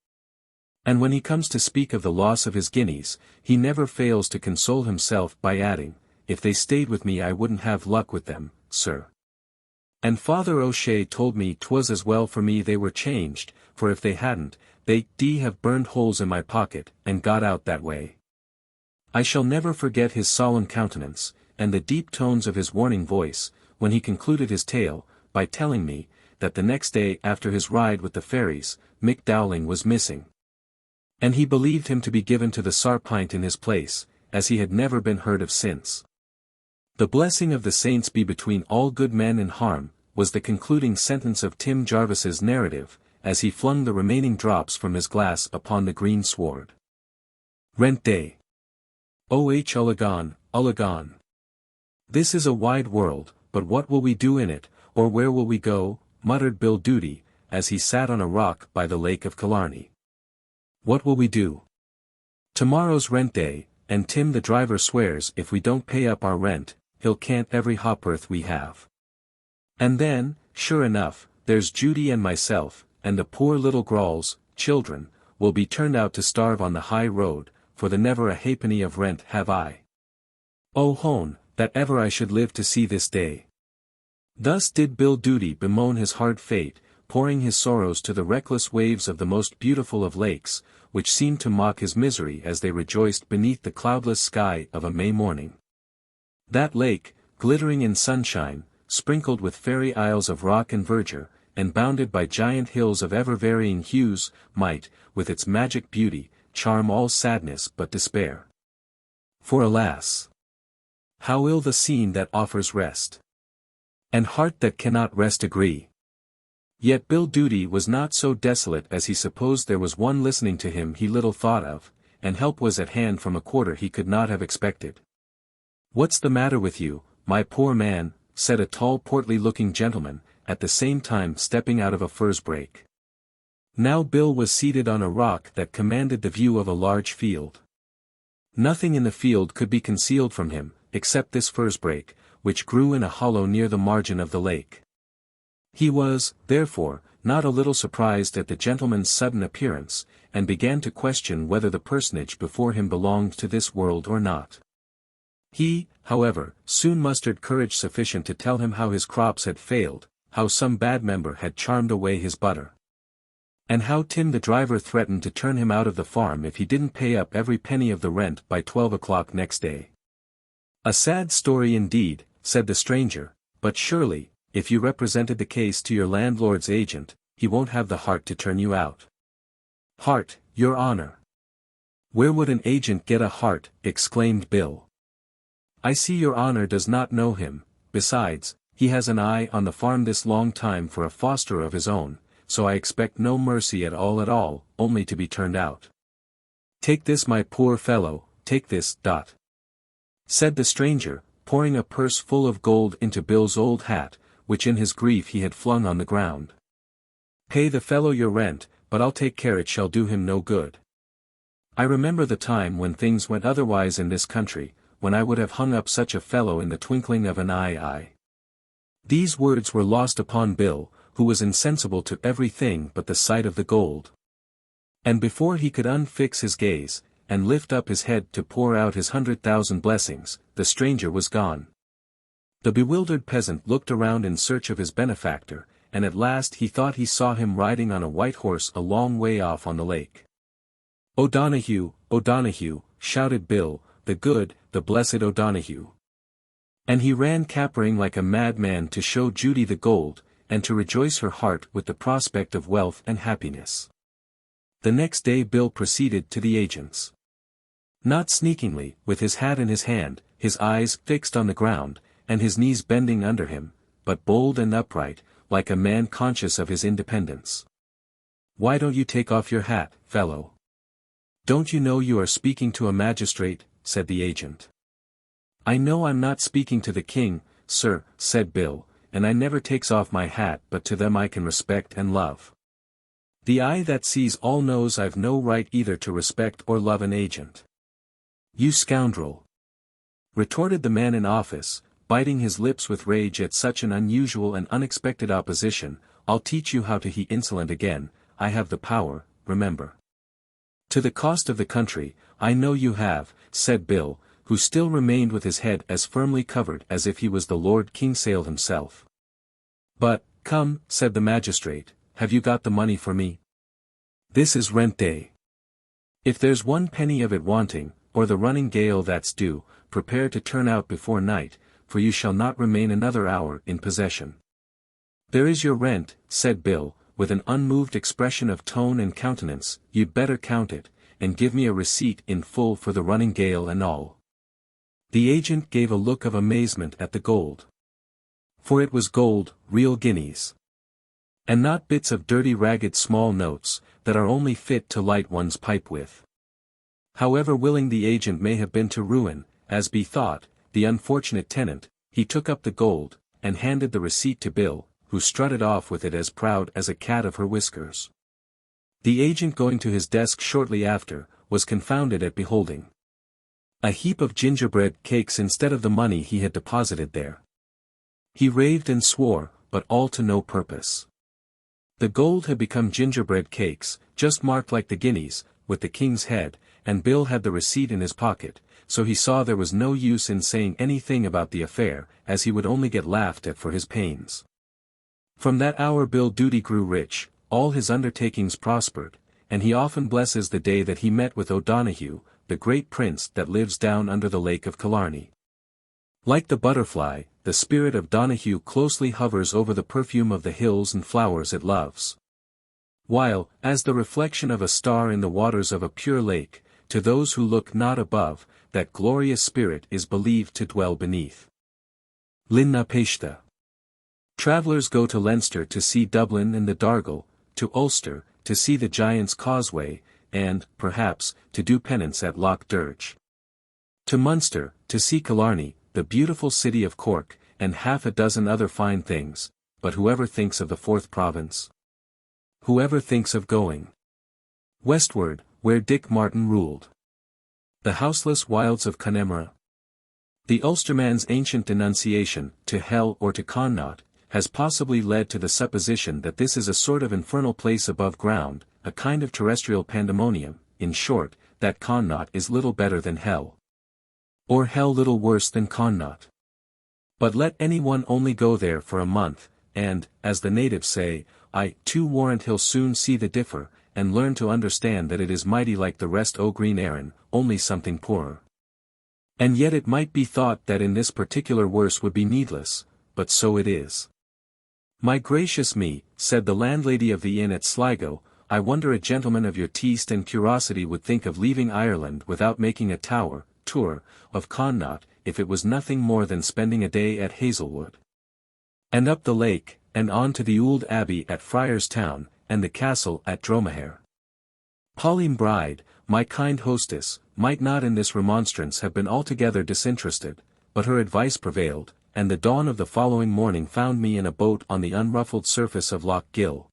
And when he comes to speak of the loss of his guineas, he never fails to console himself by adding, "If they stayed with me I wouldn't have luck with them, sir. And Father O'Shea told me 'twas as well for me they were changed, for if they hadn't, they'd have burned holes in my pocket, and got out that way." I shall never forget his solemn countenance, and the deep tones of his warning voice, when he concluded his tale, by telling me, that the next day after his ride with the fairies, Mick Dowling was missing. And he believed him to be given to the Sarpint in his place, as he had never been heard of since. "The blessing of the saints be between all good men in harm," was the concluding sentence of Tim Jarvis's narrative, as he flung the remaining drops from his glass upon the green sward. Rent Day. Ullagan, Ullagan. This is a wide world, but what will we do in it, or where will we go, muttered Bill Doody, as he sat on a rock by the lake of Killarney. What will we do? Tomorrow's rent day, and Tim the driver swears if we don't pay up our rent, he'll cant every ha'porth we have. And then, sure enough, there's Judy and myself, and the poor little Grawls, children, will be turned out to starve on the high road, for the never a halfpenny of rent have I. Oh hone, that ever I should live to see this day. Thus did Bill Doody bemoan his hard fate, pouring his sorrows to the reckless waves of the most beautiful of lakes, which seemed to mock his misery as they rejoiced beneath the cloudless sky of a May morning. That lake, glittering in sunshine, sprinkled with fairy isles of rock and verdure, and bounded by giant hills of ever-varying hues, might, with its magic beauty, charm all sadness but despair. For alas! How ill the scene that offers rest! And heart that cannot rest agree. Yet Bill Doody was not so desolate as he supposed. There was one listening to him he little thought of, and help was at hand from a quarter he could not have expected. "What's the matter with you, my poor man?" said a tall portly-looking gentleman, at the same time stepping out of a furze brake. Now Bill was seated on a rock that commanded the view of a large field. Nothing in the field could be concealed from him, except this furze brake, which grew in a hollow near the margin of the lake. He was, therefore, not a little surprised at the gentleman's sudden appearance, and began to question whether the personage before him belonged to this world or not. He, however, soon mustered courage sufficient to tell him how his crops had failed, how some bad member had charmed away his butter. And how Tim the driver threatened to turn him out of the farm if he didn't pay up every penny of the rent by 12 o'clock next day. A sad story indeed, said the stranger, but surely, if you represented the case to your landlord's agent, he won't have the heart to turn you out. Heart, your honor. Where would an agent get a heart? Exclaimed Bill. I see your honor does not know him. Besides, he has an eye on the farm this long time for a foster of his own, so I expect no mercy at all, only to be turned out. Take this, my poor fellow, take this, said the stranger, pouring a purse full of gold into Bill's old hat, which in his grief he had flung on the ground. Pay the fellow your rent, but I'll take care it shall do him no good. I remember the time when things went otherwise in this country, when I would have hung up such a fellow in the twinkling of an eye. These words were lost upon Bill, who was insensible to everything but the sight of the gold. And before he could unfix his gaze, and lift up his head to pour out his 100,000 blessings, the stranger was gone. The bewildered peasant looked around in search of his benefactor, and at last he thought he saw him riding on a white horse a long way off on the lake. O'Donoghue, O'Donoghue, shouted Bill, the good, the blessed O'Donoghue. And he ran capering like a madman to show Judy the gold, and to rejoice her heart with the prospect of wealth and happiness. The next day Bill proceeded to the agent's. Not sneakingly, with his hat in his hand, his eyes fixed on the ground, and his knees bending under him, but bold and upright, like a man conscious of his independence. Why don't you take off your hat, fellow? Don't you know you are speaking to a magistrate? Said the agent. I know I'm not speaking to the king, sir, said Bill, and I never takes off my hat but to them I can respect and love. The eye that sees all knows I've no right either to respect or love an agent. You scoundrel! Retorted the man in office, biting his lips with rage at such an unusual and unexpected opposition. I'll teach you how to be insolent again. I have the power, remember. To the cost of the country, I know you have, said Bill, who still remained with his head as firmly covered as if he was the Lord Kingsale himself. But, come, said the magistrate, have you got the money for me? This is rent day. If there's 1 penny of it wanting, or the running gale that's due, prepare to turn out before night, for you shall not remain another hour in possession. There is your rent, said Bill, with an unmoved expression of tone and countenance. You'd better count it, and give me a receipt in full for the running gale and all. The agent gave a look of amazement at the gold. For it was gold, real guineas. And not bits of dirty ragged small notes, that are only fit to light one's pipe with. However willing the agent may have been to ruin, as bethought, the unfortunate tenant, he took up the gold, and handed the receipt to Bill, who strutted off with it as proud as a cat of her whiskers. The agent going to his desk shortly after, was confounded at beholding a heap of gingerbread cakes instead of the money he had deposited there. He raved and swore, but all to no purpose. The gold had become gingerbread cakes, just marked like the guineas, with the king's head, and Bill had the receipt in his pocket, so he saw there was no use in saying anything about the affair, as he would only get laughed at for his pains. From that hour Bill Duty grew rich, all his undertakings prospered, and he often blesses the day that he met with O'Donoghue, the great prince that lives down under the lake of Killarney. Like the butterfly, the spirit of Donoghue closely hovers over the perfume of the hills and flowers it loves. While, as the reflection of a star in the waters of a pure lake, to those who look not above, that glorious spirit is believed to dwell beneath. Linn-Na-Payshtha. Travellers go to Leinster to see Dublin and the Dargle, to Ulster, to see the Giant's Causeway, and, perhaps, to do penance at Lough Gur. To Munster, to see Killarney, the beautiful city of Cork, and half a dozen other fine things, but whoever thinks of the 4th province? Whoever thinks of going westward, where Dick Martin ruled? The houseless wilds of Connemara? The Ulsterman's ancient denunciation, to hell or to Connaught, has possibly led to the supposition that this is a sort of infernal place above ground, a kind of terrestrial pandemonium, in short, that Connaught is little better than hell. Or hell little worse than Connaught. But let anyone only go there for a month, and, as the natives say, I, too, warrant he'll soon see the differ, and learn to understand that it is mighty like the rest o' Green Erin, only something poorer. And yet it might be thought that in this particular worse would be needless, but so it is. My gracious me, said the landlady of the inn at Sligo, I wonder a gentleman of your taste and curiosity would think of leaving Ireland without making a tour of Connaught, if it was nothing more than spending a day at Hazelwood. And up the lake, and on to the old abbey at Friarstown, and the castle at Dromahair. Pauline Bride, my kind hostess, might not in this remonstrance have been altogether disinterested, but her advice prevailed, and the dawn of the following morning found me in a boat on the unruffled surface of Lough Gill.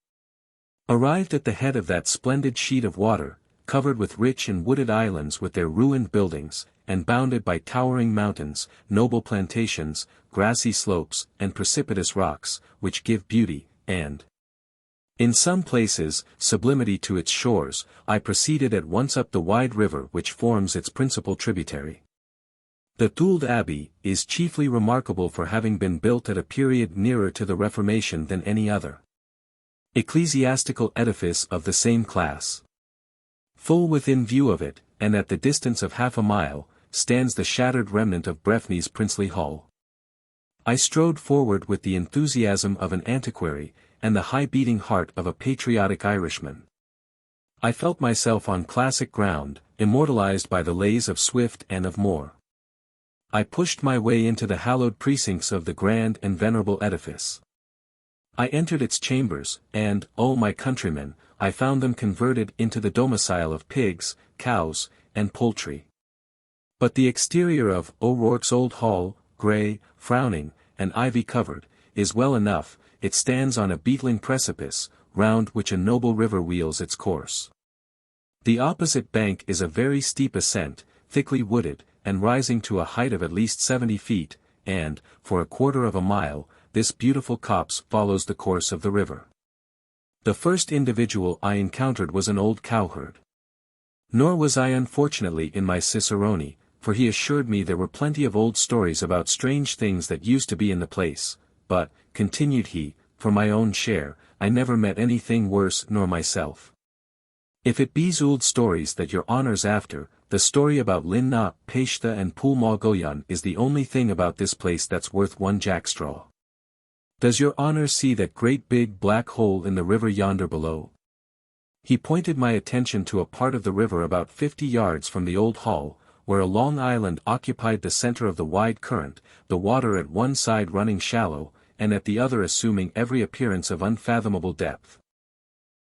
Arrived at the head of that splendid sheet of water, covered with rich and wooded islands with their ruined buildings, and bounded by towering mountains, noble plantations, grassy slopes, and precipitous rocks, which give beauty, and, in some places, sublimity to its shores, I proceeded at once up the wide river which forms its principal tributary. The Thuld Abbey is chiefly remarkable for having been built at a period nearer to the Reformation than any other ecclesiastical edifice of the same class. Full within view of it, and at the distance of half a mile, stands the shattered remnant of Breffni's princely hall. I strode forward with the enthusiasm of an antiquary, and the high-beating heart of a patriotic Irishman. I felt myself on classic ground, immortalized by the lays of Swift and of Moore. I pushed my way into the hallowed precincts of the grand and venerable edifice. I entered its chambers, and, O my countrymen, I found them converted into the domicile of pigs, cows, and poultry. But the exterior of O Rourke's old hall, grey, frowning, and ivy-covered, is well enough. It stands on a beetling precipice, round which a noble river wheels its course. The opposite bank is a very steep ascent, thickly wooded, and rising to a height of at least 70 feet, and, for a quarter of a mile, this beautiful copse follows the course of the river. The first individual I encountered was an old cowherd. Nor was I unfortunately in my cicerone, for he assured me there were plenty of old stories about strange things that used to be in the place, but, continued he, for my own share, I never met anything worse nor myself. If it be's old stories that your honour's after, the story about Linn-Na-Payshtha and Pool Maw Goyan is the only thing about this place that's worth one jackstraw. Does your honour see that great big black hole in the river yonder below? He pointed my attention to a part of the river about 50 yards from the old hall, where a long island occupied the centre of the wide current, the water at one side running shallow, and at the other assuming every appearance of unfathomable depth.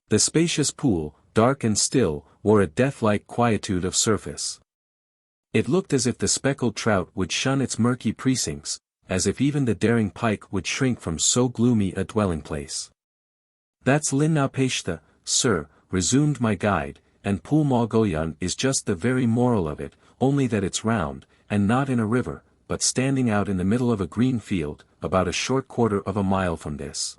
The spacious pool, dark and still, wore a death-like quietude of surface. It looked as if the speckled trout would shun its murky precincts, as if even the daring pike would shrink from so gloomy a dwelling-place. That's Linn-Na-Payshtha, sir, resumed my guide, and Pool Maw Goyan is just the very moral of it, only that it's round, and not in a river, but standing out in the middle of a green field, about a short quarter of a mile from this.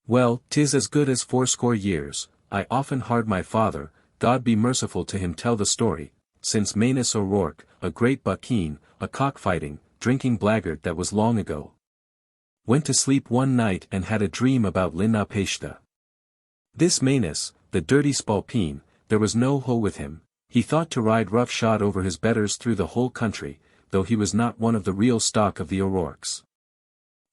Well, 'tis as good as 80 years, I often heard my father, God be merciful to him, tell the story, since Manus O Rourke, a great buckeen, a cockfighting, drinking blackguard that was long ago, went to sleep one night and had a dream about Linn-Na-Payshtha. This Manus, the dirty spalpeen, there was no hoe with him, he thought to ride roughshod over his betters through the whole country, though he was not one of the real stock of the O'Rourkes.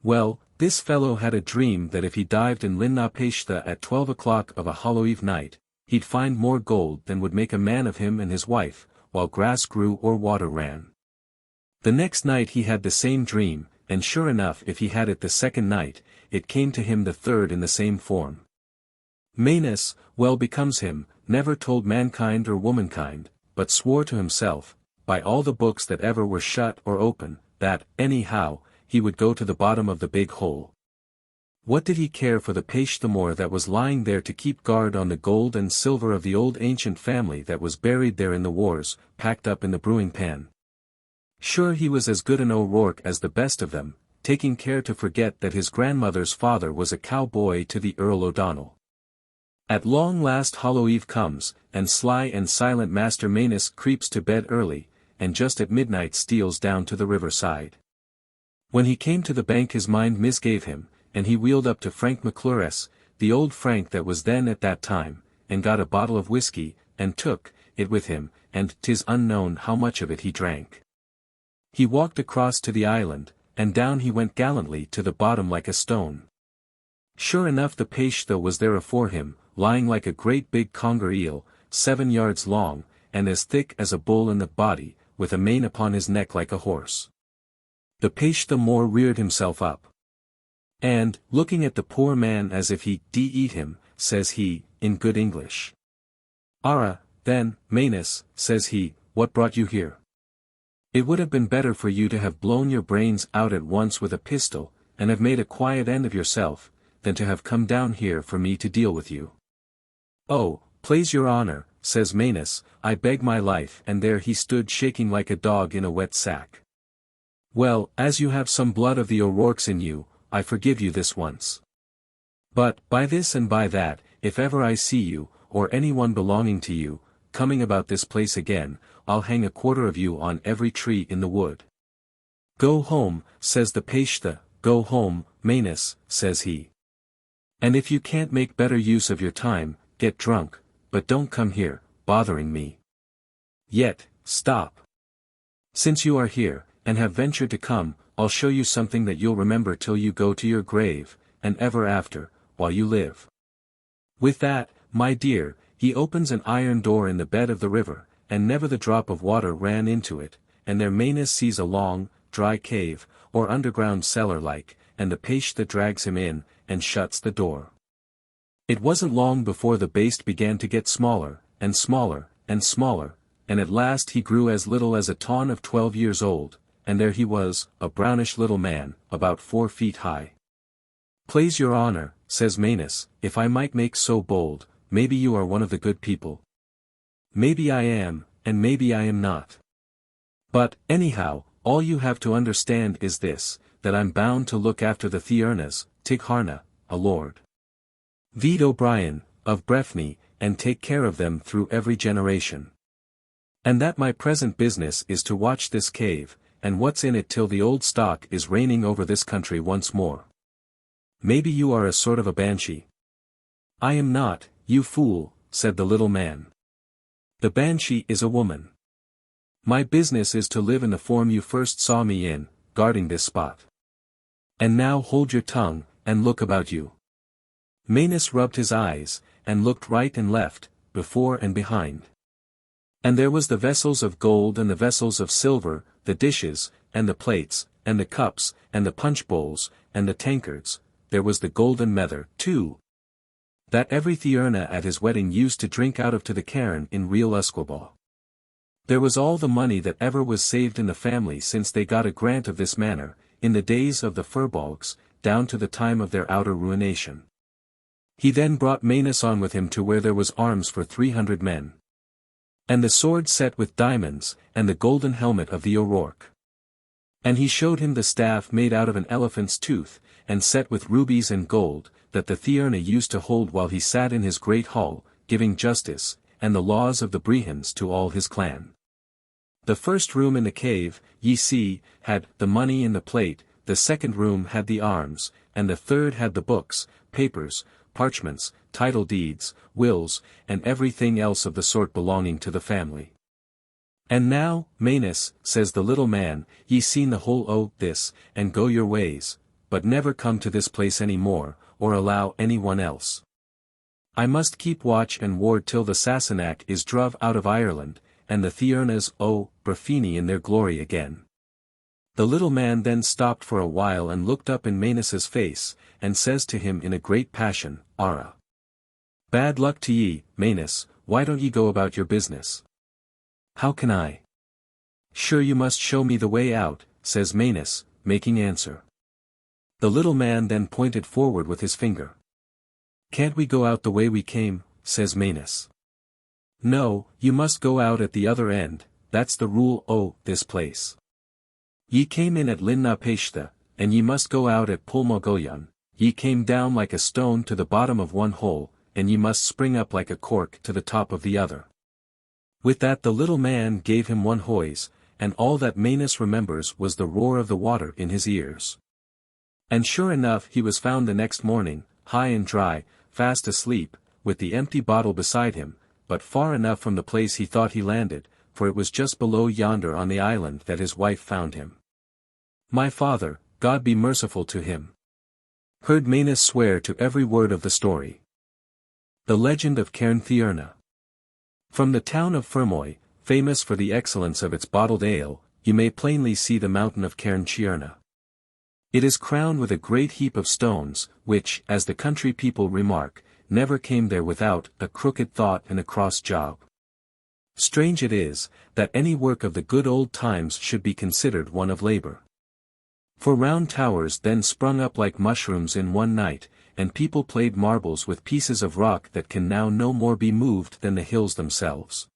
Well, this fellow had a dream that if he dived in Linn-Na-Payshtha at 12 o'clock of a Halloween night, he'd find more gold than would make a man of him and his wife, while grass grew or water ran. The next night he had the same dream, and sure enough if he had it the second night, it came to him the third in the same form. Manus, well becomes him, never told mankind or womankind, but swore to himself, by all the books that ever were shut or open, that, anyhow, he would go to the bottom of the big hole. What did he care for the Payshtha more that was lying there to keep guard on the gold and silver of the old ancient family that was buried there in the wars, packed up in the brewing pan? Sure he was as good an O'Rourke as the best of them, taking care to forget that his grandmother's father was a cowboy to the Earl O'Donnell. At long last Hollow Eve comes, and sly and silent Master Manus creeps to bed early, and just at midnight steals down to the riverside. When he came to the bank his mind misgave him, and he wheeled up to Frank McClures, the old Frank that was then at that time, and got a bottle of whiskey, and took it with him, and 'tis unknown how much of it he drank. He walked across to the island, and down he went gallantly to the bottom like a stone. Sure enough the Payshtha was there afore him, lying like a great big conger eel, 7 yards long, and as thick as a bull in the body, with a mane upon his neck like a horse. The Payshtha more reared himself up. And, looking at the poor man as if he'd eat him, says he, in good English. "Arrah, then, Manus," says he, "what brought you here? It would have been better for you to have blown your brains out at once with a pistol, and have made a quiet end of yourself, than to have come down here for me to deal with you." "Oh, plaise your honour," says Manus, "I beg my life," and there he stood shaking like a dog in a wet sack. "Well, as you have some blood of the O'Rourkes in you, I forgive you this once. But, by this and by that, if ever I see you, or anyone belonging to you, coming about this place again, I'll hang a quarter of you on every tree in the wood." "Go home," says the Payshtha, "go home, Manus," says he. "And if you can't make better use of your time, get drunk, but don't come here, bothering me. Yet, stop. Since you are here, and have ventured to come, I'll show you something that you'll remember till you go to your grave, and ever after, while you live." With that, my dear, he opens an iron door in the bed of the river, and never the drop of water ran into it, and there Manus sees a long, dry cave, or underground cellar like, and the Payshtha drags him in, and shuts the door. It wasn't long before the baste began to get smaller, and smaller, and smaller, and at last he grew as little as a ton of 12 years old, and there he was, a brownish little man, about 4 feet high. "Plaise your honour," says Manus, "if I might make so bold, maybe you are one of the good people. Maybe I am, and maybe I am not. But, anyhow, all you have to understand is this, that I'm bound to look after the Thiernas, Teigue, a lord Vid O'Brien, of Breffni, and take care of them through every generation. And that my present business is to watch this cave, and what's in it till the old stock is reigning over this country once more. Maybe you are a sort of a banshee." "I am not, you fool," said the little man. "The banshee is a woman. My business is to live in the form you first saw me in, guarding this spot. And now hold your tongue, and look about you." Manus rubbed his eyes, and looked right and left, before and behind. And there was the vessels of gold and the vessels of silver, the dishes, and the plates, and the cups, and the punch bowls, and the tankards, there was the golden mether, too, that every Thierna at his wedding used to drink out of to the cairn in real Usquebaugh. There was all the money that ever was saved in the family since they got a grant of this manner, in the days of the Furbolgs, down to the time of their outer ruination. He then brought Manus on with him to where there was arms for 300 men. And the sword set with diamonds, and the golden helmet of the O'Rourke. And he showed him the staff made out of an elephant's tooth, and set with rubies and gold, that the Thierna used to hold while he sat in his great hall, giving justice, and the laws of the Brehons to all his clan. The first room in the cave, ye see, had the money in the plate, the second room had the arms, and the third had the books, papers, parchments, title deeds, wills, and everything else of the sort belonging to the family. "And now, Manus," says the little man, "ye seen the whole o' this, and go your ways, but never come to this place any more, or allow any one else. I must keep watch and ward till the Sassenach is druv out of Ireland, and the Thiernas o' Breffni in their glory again." The little man then stopped for a while and looked up in Manus's face, and says to him in a great passion, "Arrah! Bad luck to ye, Manus, why don't ye go about your business?" "How can I?" "Sure you must show me the way out," says Manus, making answer. The little man then pointed forward with his finger. "Can't we go out the way we came?" says Manus. "No, you must go out at the other end, that's the rule o' this place. Ye came in at Linn-Na-Payshtha, and ye must go out at Pulmogoyan. Ye came down like a stone to the bottom of one hole, and ye must spring up like a cork to the top of the other." With that the little man gave him one hoise, and all that Manus remembers was the roar of the water in his ears. And sure enough he was found the next morning, high and dry, fast asleep, with the empty bottle beside him, but far enough from the place he thought he landed, for it was just below yonder on the island that his wife found him. My father, God be merciful to him, heard Maenus swear to every word of the story. The Legend of Thierna. From the town of Fermoy, famous for the excellence of its bottled ale, you may plainly see the mountain of Thierna. It is crowned with a great heap of stones, which, as the country people remark, never came there without a crooked thought and a cross job. Strange it is, that any work of the good old times should be considered one of labor. For round towers then sprung up like mushrooms in one night, and people played marbles with pieces of rock that can now no more be moved than the hills themselves.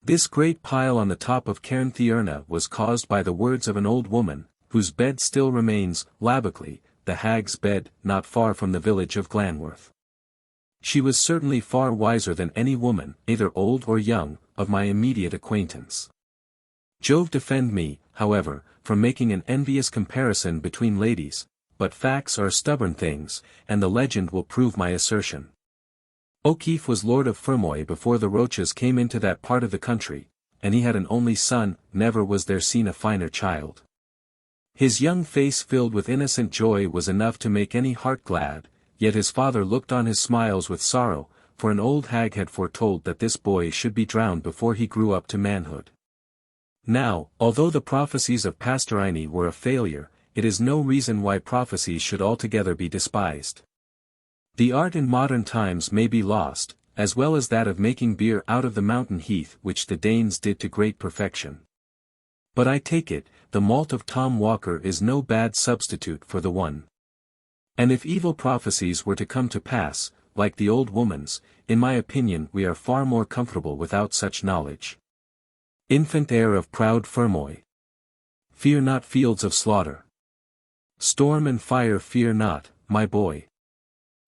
This great pile on the top of Thierna was caused by the words of an old woman, whose bed still remains, Labacley, the hag's bed, not far from the village of Glanworth. She was certainly far wiser than any woman, either old or young, of my immediate acquaintance. Jove defend me, however, from making an envious comparison between ladies, but facts are stubborn things, and the legend will prove my assertion. O'Keefe was lord of Fermoy before the Roaches came into that part of the country, and he had an only son, never was there seen a finer child. His young face filled with innocent joy was enough to make any heart glad, yet his father looked on his smiles with sorrow, for an old hag had foretold that this boy should be drowned before he grew up to manhood. Now, although the prophecies of Pastorini were a failure, it is no reason why prophecies should altogether be despised. The art in modern times may be lost, as well as that of making beer out of the mountain heath which the Danes did to great perfection. But I take it, the malt of Tom Walker is no bad substitute for the one. And if evil prophecies were to come to pass, like the old woman's, in my opinion we are far more comfortable without such knowledge. Infant heir of proud Fermoy, fear not fields of slaughter. Storm and fire fear not, my boy,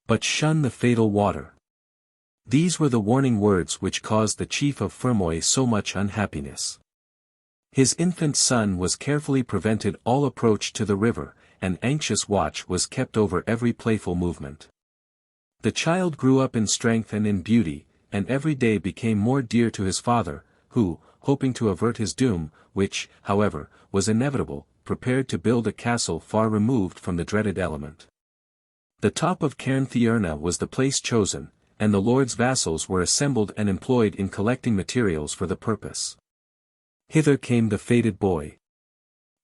but shun the fatal water. These were the warning words which caused the chief of Fermoy so much unhappiness. His infant son was carefully prevented all approach to the river, and anxious watch was kept over every playful movement. The child grew up in strength and in beauty, and every day became more dear to his father, who, hoping to avert his doom, which, however, was inevitable, prepared to build a castle far removed from the dreaded element. The top of Thierna was the place chosen, and the lord's vassals were assembled and employed in collecting materials for the purpose. Hither came the fated boy.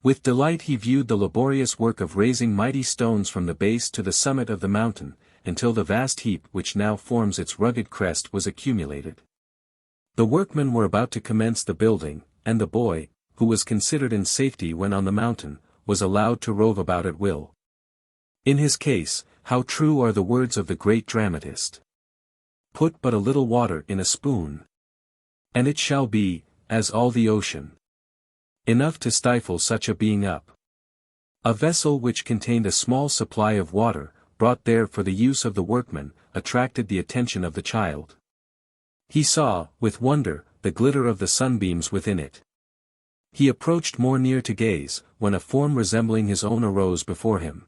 With delight he viewed the laborious work of raising mighty stones from the base to the summit of the mountain, until the vast heap which now forms its rugged crest was accumulated. The workmen were about to commence the building, and the boy, who was considered in safety when on the mountain, was allowed to rove about at will. In his case, how true are the words of the great dramatist. Put but a little water in a spoon, and it shall be, as all the ocean, enough to stifle such a being up. A vessel which contained a small supply of water, brought there for the use of the workmen, attracted the attention of the child. He saw, with wonder, the glitter of the sunbeams within it. He approached more near to gaze, when a form resembling his own arose before him.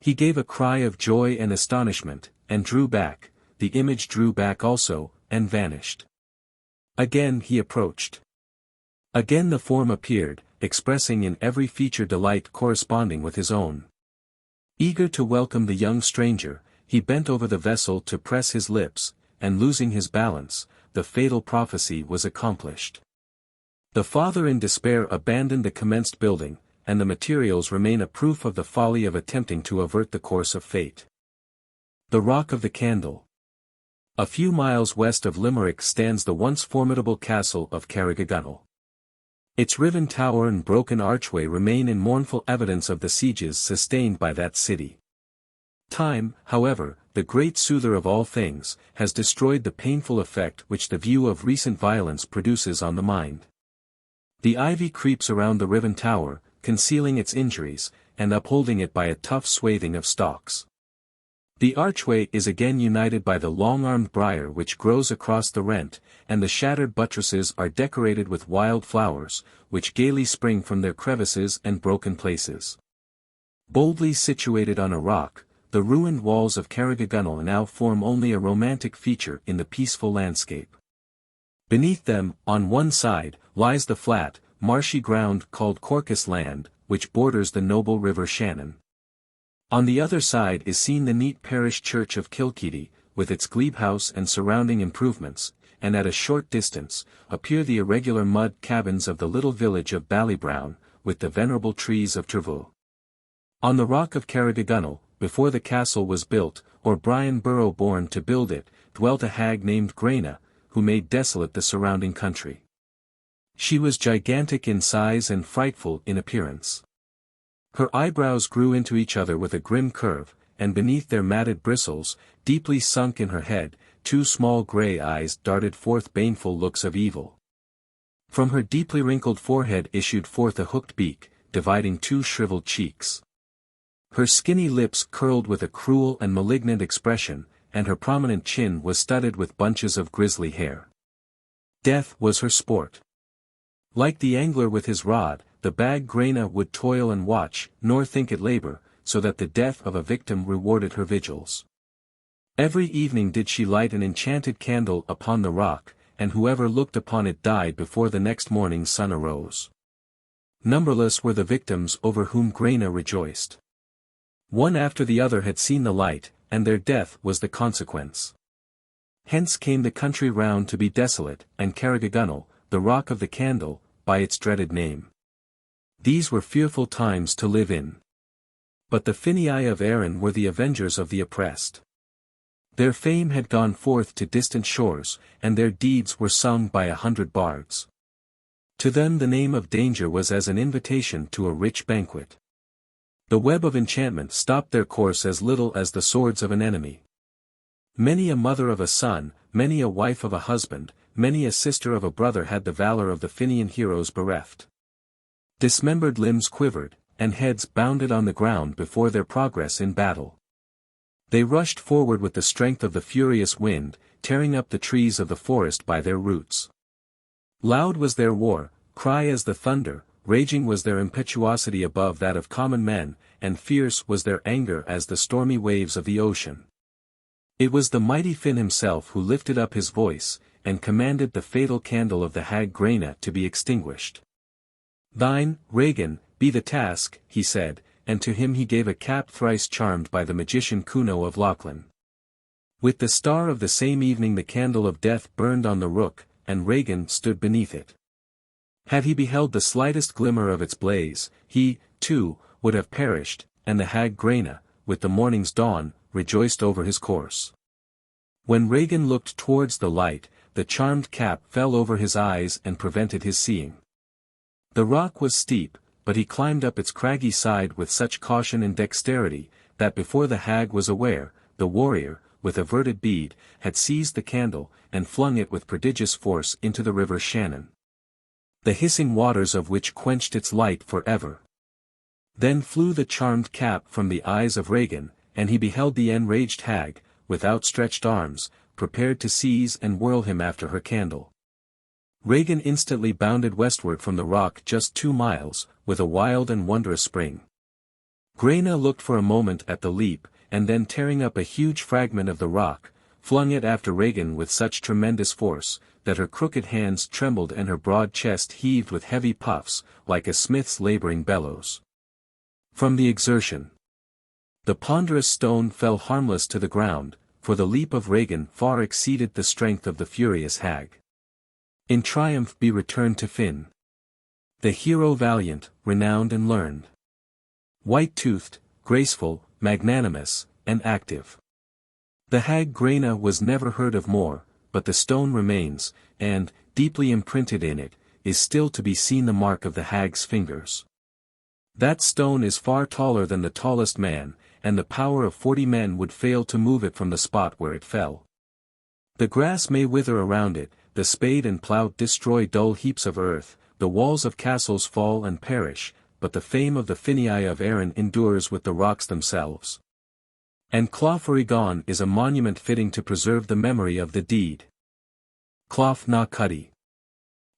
He gave a cry of joy and astonishment, and drew back, the image drew back also, and vanished. Again he approached. Again the form appeared, expressing in every feature delight corresponding with his own. Eager to welcome the young stranger, he bent over the vessel to press his lips, and losing his balance, the fatal prophecy was accomplished. The father in despair abandoned the commenced building, and the materials remain a proof of the folly of attempting to avert the course of fate. The Rock of the Candle. A few miles west of Limerick stands the once formidable castle of Carrigagunnel. Its riven tower and broken archway remain in mournful evidence of the sieges sustained by that city. Time, however, the great soother of all things, has destroyed the painful effect which the view of recent violence produces on the mind. The ivy creeps around the riven tower, concealing its injuries, and upholding it by a tough swathing of stalks. The archway is again united by the long-armed briar which grows across the rent, and the shattered buttresses are decorated with wild flowers, which gaily spring from their crevices and broken places. Boldly situated on a rock, the ruined walls of Carrigagunnel now form only a romantic feature in the peaceful landscape. Beneath them, on one side, lies the flat, marshy ground called Corcus Land, which borders the noble river Shannon. On the other side is seen the neat parish church of Kilkeedy, with its glebe house and surrounding improvements, and at a short distance, appear the irregular mud cabins of the little village of Ballybrown, with the venerable trees of Treville. On the rock of Carrigagunnel, before the castle was built, or Brian Burrow born to build it, dwelt a hag named Grena, who made desolate the surrounding country. She was gigantic in size and frightful in appearance. Her eyebrows grew into each other with a grim curve, and beneath their matted bristles, deeply sunk in her head, two small grey eyes darted forth baneful looks of evil. From her deeply wrinkled forehead issued forth a hooked beak, dividing two shriveled cheeks. Her skinny lips curled with a cruel and malignant expression, and her prominent chin was studded with bunches of grisly hair. Death was her sport. Like the angler with his rod, the bag Grena would toil and watch, nor think it labor, so that the death of a victim rewarded her vigils. Every evening did she light an enchanted candle upon the rock, and whoever looked upon it died before the next morning's sun arose. Numberless were the victims over whom Grena rejoiced. One after the other had seen the light, and their death was the consequence. Hence came the country round to be desolate, and Carrigagunnel, the rock of the candle, by its dreaded name. These were fearful times to live in. But the Finii of Erin were the avengers of the oppressed. Their fame had gone forth to distant shores, and their deeds were sung by 100 bards. To them the name of danger was as an invitation to a rich banquet. The web of enchantment stopped their course as little as the swords of an enemy. Many a mother of a son, many a wife of a husband, many a sister of a brother had the valor of the Finian heroes bereft. Dismembered limbs quivered, and heads bounded on the ground before their progress in battle. They rushed forward with the strength of the furious wind, tearing up the trees of the forest by their roots. Loud was their war, cry as the thunder, raging was their impetuosity above that of common men, and fierce was their anger as the stormy waves of the ocean. It was the mighty Finn himself who lifted up his voice, and commanded the fatal candle of the hag Grena to be extinguished. "Thine, Regan, be the task," he said, and to him he gave a cap thrice charmed by the magician Cuno of Lochlin. With the star of the same evening the candle of death burned on the rook, and Regan stood beneath it. Had he beheld the slightest glimmer of its blaze, he, too, would have perished, and the hag Grena, with the morning's dawn, rejoiced over his course. When Regan looked towards the light, the charmed cap fell over his eyes and prevented his seeing. The rock was steep, but he climbed up its craggy side with such caution and dexterity, that before the hag was aware, the warrior, with averted bead, had seized the candle, and flung it with prodigious force into the river Shannon, the hissing waters of which quenched its light for ever. Then flew the charmed cap from the eyes of Regan, and he beheld the enraged hag, with outstretched arms, prepared to seize and whirl him after her candle. Regan instantly bounded westward from the rock just 2 miles, with a wild and wondrous spring. Grena looked for a moment at the leap, and then tearing up a huge fragment of the rock, flung it after Regan with such tremendous force, that her crooked hands trembled and her broad chest heaved with heavy puffs, like a smith's laboring bellows. From the exertion, the ponderous stone fell harmless to the ground, for the leap of Regan far exceeded the strength of the furious hag. In triumph be returned to Finn, the hero valiant, renowned and learned, white-toothed, graceful, magnanimous, and active. The hag Grena was never heard of more, but the stone remains, and, deeply imprinted in it, is still to be seen the mark of the hag's fingers. That stone is far taller than the tallest man, and the power of 40 men would fail to move it from the spot where it fell. The grass may wither around it, the spade and plough destroy dull heaps of earth, the walls of castles fall and perish, but the fame of the Finii of Erin endures with the rocks themselves. And Clough is a monument fitting to preserve the memory of the deed. Clough Na Cuddy.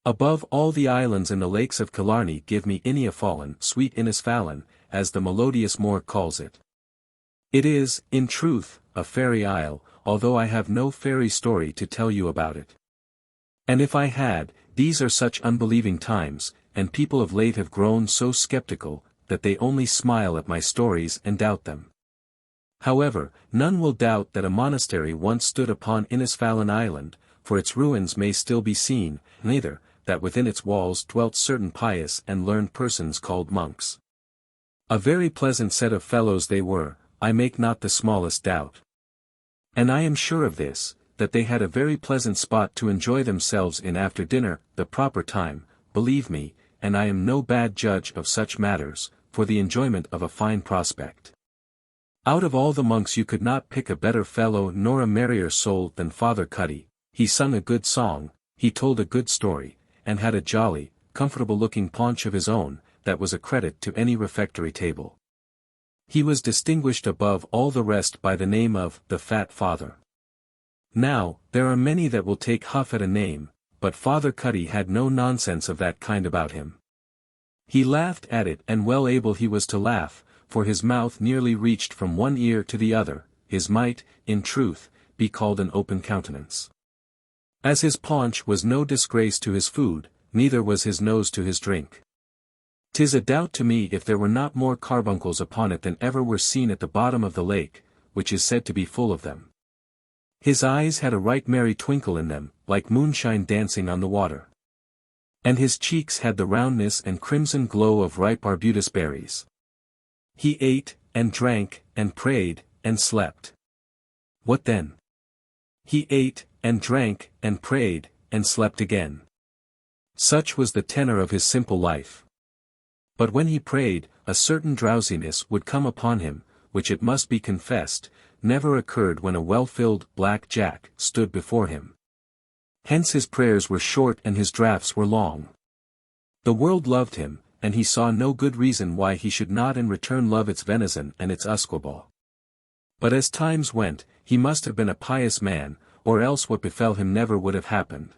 Above all the islands in the lakes of Killarney give me Inniafallen, sweet Innisfallen, as the melodious Moor calls it. It is, in truth, a fairy isle, although I have no fairy story to tell you about it. And if I had, these are such unbelieving times, and people of late have grown so skeptical, that they only smile at my stories and doubt them. However, none will doubt that a monastery once stood upon Innisfallen Island, for its ruins may still be seen, neither, that within its walls dwelt certain pious and learned persons called monks. A very pleasant set of fellows they were, I make not the smallest doubt. And I am sure of this, that they had a very pleasant spot to enjoy themselves in after dinner, the proper time, believe me, and I am no bad judge of such matters, for the enjoyment of a fine prospect. Out of all the monks you could not pick a better fellow nor a merrier soul than Father Cuddy. He sung a good song, he told a good story, and had a jolly, comfortable-looking paunch of his own, that was a credit to any refectory table. He was distinguished above all the rest by the name of the Fat Father. Now, there are many that will take huff at a name, but Father Cuddy had no nonsense of that kind about him. He laughed at it, and well able he was to laugh, for his mouth nearly reached from one ear to the other, his might, in truth, be called an open countenance. As his paunch was no disgrace to his food, neither was his nose to his drink. 'Tis a doubt to me if there were not more carbuncles upon it than ever were seen at the bottom of the lake, which is said to be full of them. His eyes had a right merry twinkle in them, like moonshine dancing on the water. And his cheeks had the roundness and crimson glow of ripe arbutus berries. He ate, and drank, and prayed, and slept. What then? He ate, and drank, and prayed, and slept again. Such was the tenor of his simple life. But when he prayed, a certain drowsiness would come upon him, which it must be confessed, never occurred when a well-filled black jack stood before him. Hence his prayers were short and his draughts were long. The world loved him, and he saw no good reason why he should not in return love its venison and its usquebaugh. But as times went, he must have been a pious man, or else what befell him never would have happened.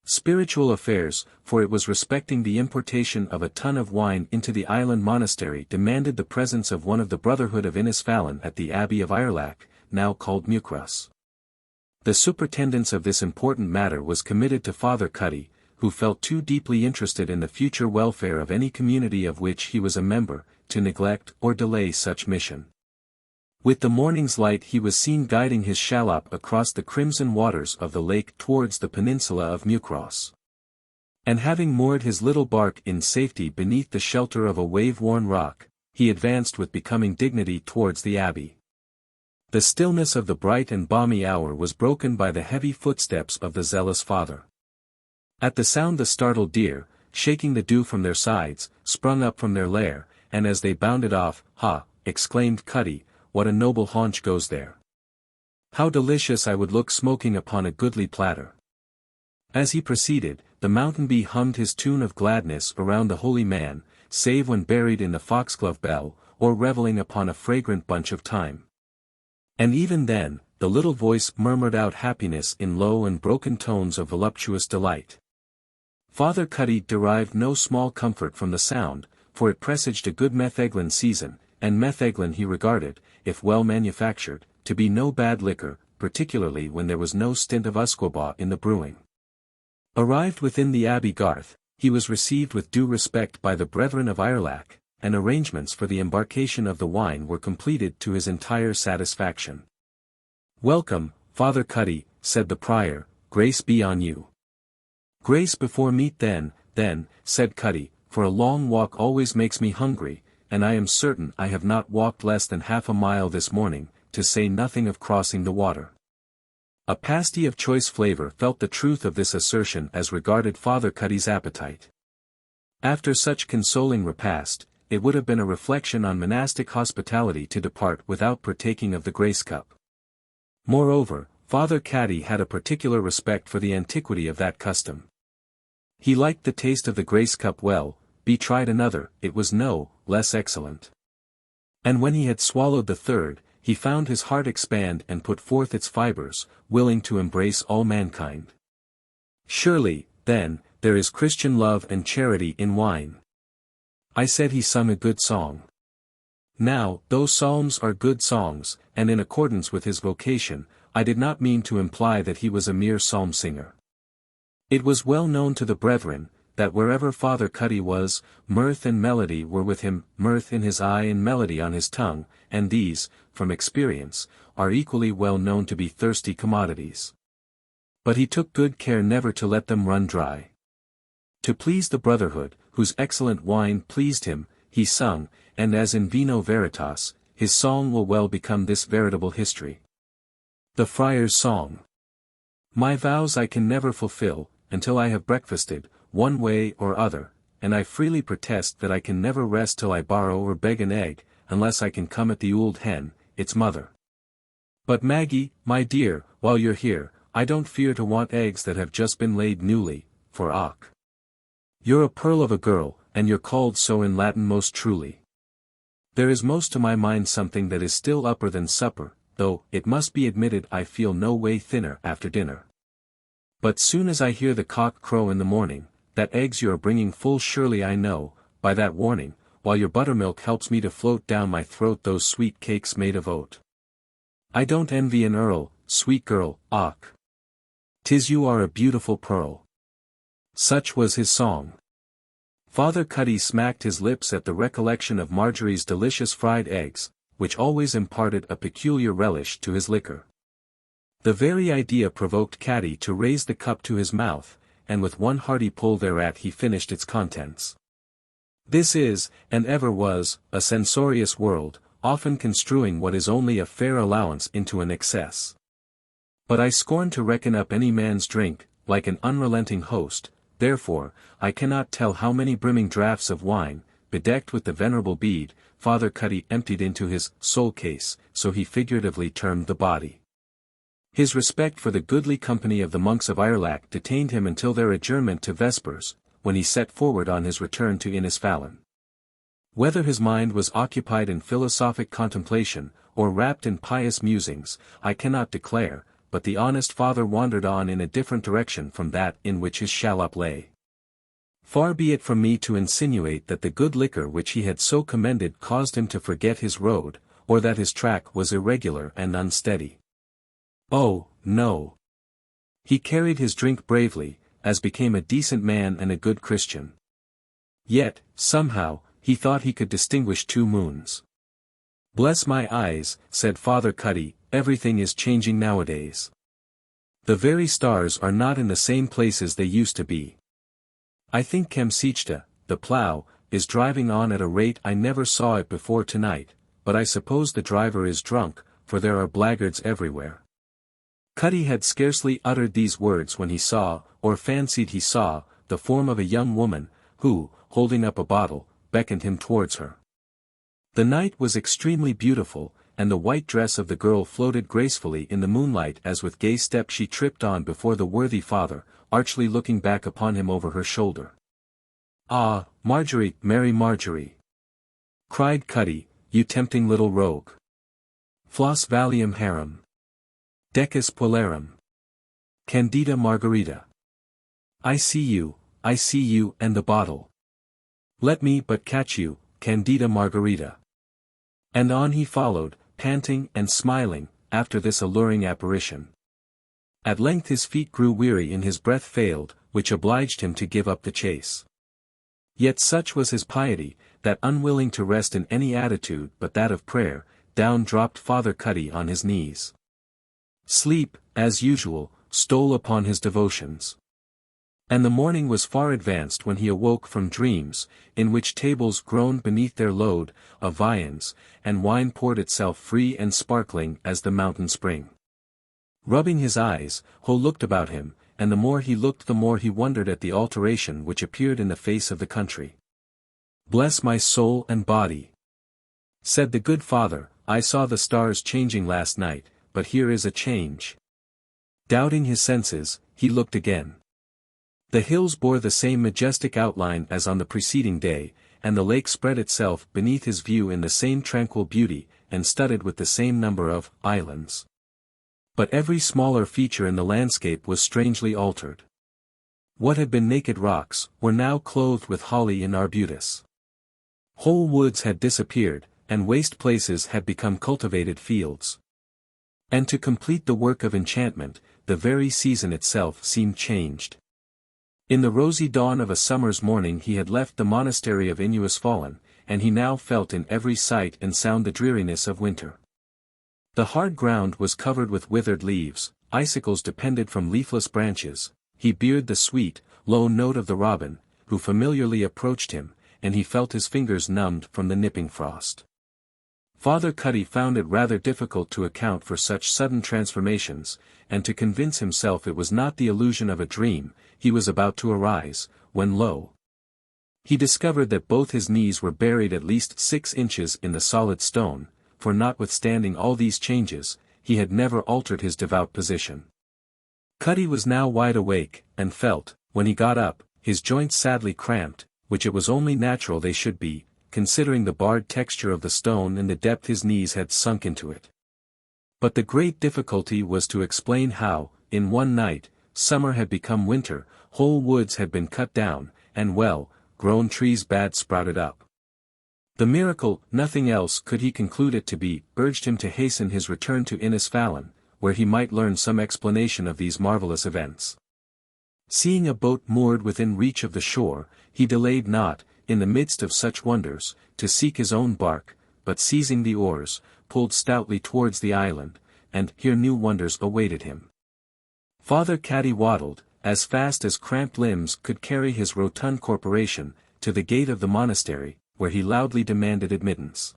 Spiritual affairs, for it was respecting the importation of a tun of wine into the island monastery, demanded the presence of one of the brotherhood of Innisfallen at the Abbey of Airlac, now called Mucross. The superintendence of this important matter was committed to Father Cuddy, who felt too deeply interested in the future welfare of any community of which he was a member, to neglect or delay such mission. With the morning's light he was seen guiding his shallop across the crimson waters of the lake towards the peninsula of Mucross. And having moored his little bark in safety beneath the shelter of a wave-worn rock, he advanced with becoming dignity towards the abbey. The stillness of the bright and balmy hour was broken by the heavy footsteps of the zealous father. At the sound the startled deer, shaking the dew from their sides, sprung up from their lair, and as they bounded off, "Ha!" exclaimed Cuddy, "what a noble haunch goes there! How delicious I would look smoking upon a goodly platter!" As he proceeded, the mountain bee hummed his tune of gladness around the holy man, save when buried in the foxglove bell, or revelling upon a fragrant bunch of thyme. And even then, the little voice murmured out happiness in low and broken tones of voluptuous delight. Father Cuddy derived no small comfort from the sound, for it presaged a good metheglin season, and metheglin he regarded, if well manufactured, to be no bad liquor, particularly when there was no stint of usquebaugh in the brewing. Arrived within the Abbey garth, he was received with due respect by the brethren of Airlac, and arrangements for the embarkation of the wine were completed to his entire satisfaction. "Welcome, Father Cuddy," said the prior, "grace be on you." "Grace before meat then," said Cuddy, "for a long walk always makes me hungry, and I am certain I have not walked less than half a mile this morning, to say nothing of crossing the water." A pasty of choice flavor felt the truth of this assertion as regarded Father Cuddy's appetite. After such consoling repast, it would have been a reflection on monastic hospitality to depart without partaking of the grace cup. Moreover, Father Cuddy had a particular respect for the antiquity of that custom. He liked the taste of the grace cup well, be tried another, it was no less excellent. And when he had swallowed the third, he found his heart expand and put forth its fibers, willing to embrace all mankind. Surely, then, there is Christian love and charity in wine. I said he sung a good song. Now, those psalms are good songs, and in accordance with his vocation, I did not mean to imply that he was a mere psalm singer. It was well known to the brethren, that wherever Father Cuddy was, mirth and melody were with him, mirth in his eye and melody on his tongue, and these, from experience, are equally well known to be thirsty commodities. But he took good care never to let them run dry. To please the brotherhood, whose excellent wine pleased him, he sung, and as in vino veritas, his song will well become this veritable history. The Friar's Song. My vows I can never fulfill, until I have breakfasted, one way or other, and I freely protest that I can never rest till I borrow or beg an egg, unless I can come at the ould hen, its mother. But Maggie, my dear, while you're here, I don't fear to want eggs that have just been laid newly, for och. You're a pearl of a girl, and you're called so in Latin most truly. There is most to my mind something that is still upper than supper, though, it must be admitted I feel no way thinner after dinner. But soon as I hear the cock crow in the morning, that eggs you are bringing full surely I know, by that warning, while your buttermilk helps me to float down my throat those sweet cakes made of oat. I don't envy an earl, sweet girl, och. 'Tis you are a beautiful pearl. Such was his song. Father Cuddy smacked his lips at the recollection of Marjorie's delicious fried eggs, which always imparted a peculiar relish to his liquor. The very idea provoked Caddy to raise the cup to his mouth, and with one hearty pull thereat he finished its contents. This is, and ever was, a censorious world, often construing what is only a fair allowance into an excess. But I scorn to reckon up any man's drink, like an unrelenting host, therefore, I cannot tell how many brimming draughts of wine, bedecked with the venerable bead, Father Cuddy emptied into his soul case, so he figuratively termed the body. His respect for the goodly company of the monks of Irlac detained him until their adjournment to vespers, when he set forward on his return to Innisfallen. Whether his mind was occupied in philosophic contemplation, or wrapped in pious musings, I cannot declare, but the honest father wandered on in a different direction from that in which his shallop lay. Far be it from me to insinuate that the good liquor which he had so commended caused him to forget his road, or that his track was irregular and unsteady. Oh, no. He carried his drink bravely, as became a decent man and a good Christian. Yet, somehow, he thought he could distinguish two moons. Bless my eyes, said Father Cuddy, everything is changing nowadays. The very stars are not in the same places they used to be. I think Machta, the plough, is driving on at a rate I never saw it before tonight, but I suppose the driver is drunk, for there are blackguards everywhere. Cuddy had scarcely uttered these words when he saw, or fancied he saw, the form of a young woman, who, holding up a bottle, beckoned him towards her. The night was extremely beautiful, and the white dress of the girl floated gracefully in the moonlight as with gay step she tripped on before the worthy father, archly looking back upon him over her shoulder. Ah, Marjorie, Mary Marjorie! Cried Cuddy, you tempting little rogue! Flos valium harum! Decus puellarum! Candida Margarita! I see you, and the bottle. Let me but catch you, Candida Margarita. And on he followed, panting and smiling, after this alluring apparition. At length his feet grew weary and his breath failed, which obliged him to give up the chase. Yet such was his piety, that unwilling to rest in any attitude but that of prayer, down dropped Father Cuddy on his knees. Sleep, as usual, stole upon his devotions. And the morning was far advanced when he awoke from dreams, in which tables groaned beneath their load of viands, and wine poured itself free and sparkling as the mountain spring. Rubbing his eyes, Ho looked about him, and the more he looked the more he wondered at the alteration which appeared in the face of the country. Bless my soul and body! Said the good father, I saw the stars changing last night, but here is a change. Doubting his senses, he looked again. The hills bore the same majestic outline as on the preceding day, and the lake spread itself beneath his view in the same tranquil beauty, and studded with the same number of islands. But every smaller feature in the landscape was strangely altered. What had been naked rocks, were now clothed with holly and arbutus. Whole woods had disappeared, and waste places had become cultivated fields. And to complete the work of enchantment, the very season itself seemed changed. In the rosy dawn of a summer's morning he had left the monastery of Inusfallen, and he now felt in every sight and sound the dreariness of winter. The hard ground was covered with withered leaves, icicles depended from leafless branches, he beard the sweet, low note of the robin, who familiarly approached him, and he felt his fingers numbed from the nipping frost. Father Cuddy found it rather difficult to account for such sudden transformations, and to convince himself it was not the illusion of a dream. He was about to arise, when lo! He discovered that both his knees were buried at least 6 inches in the solid stone, for notwithstanding all these changes, he had never altered his devout position. Cuddy was now wide awake, and felt, when he got up, his joints sadly cramped, which it was only natural they should be, considering the barred texture of the stone and the depth his knees had sunk into it. But the great difficulty was to explain how, in one night, summer had become winter, whole woods had been cut down, and well-grown trees bad sprouted up. The miracle, nothing else could he conclude it to be, urged him to hasten his return to Innisfallen, where he might learn some explanation of these marvelous events. Seeing a boat moored within reach of the shore, he delayed not, in the midst of such wonders, to seek his own bark, but seizing the oars, pulled stoutly towards the island, and here new wonders awaited him. Father Cuddy waddled, as fast as cramped limbs could carry his rotund corporation, to the gate of the monastery, where he loudly demanded admittance.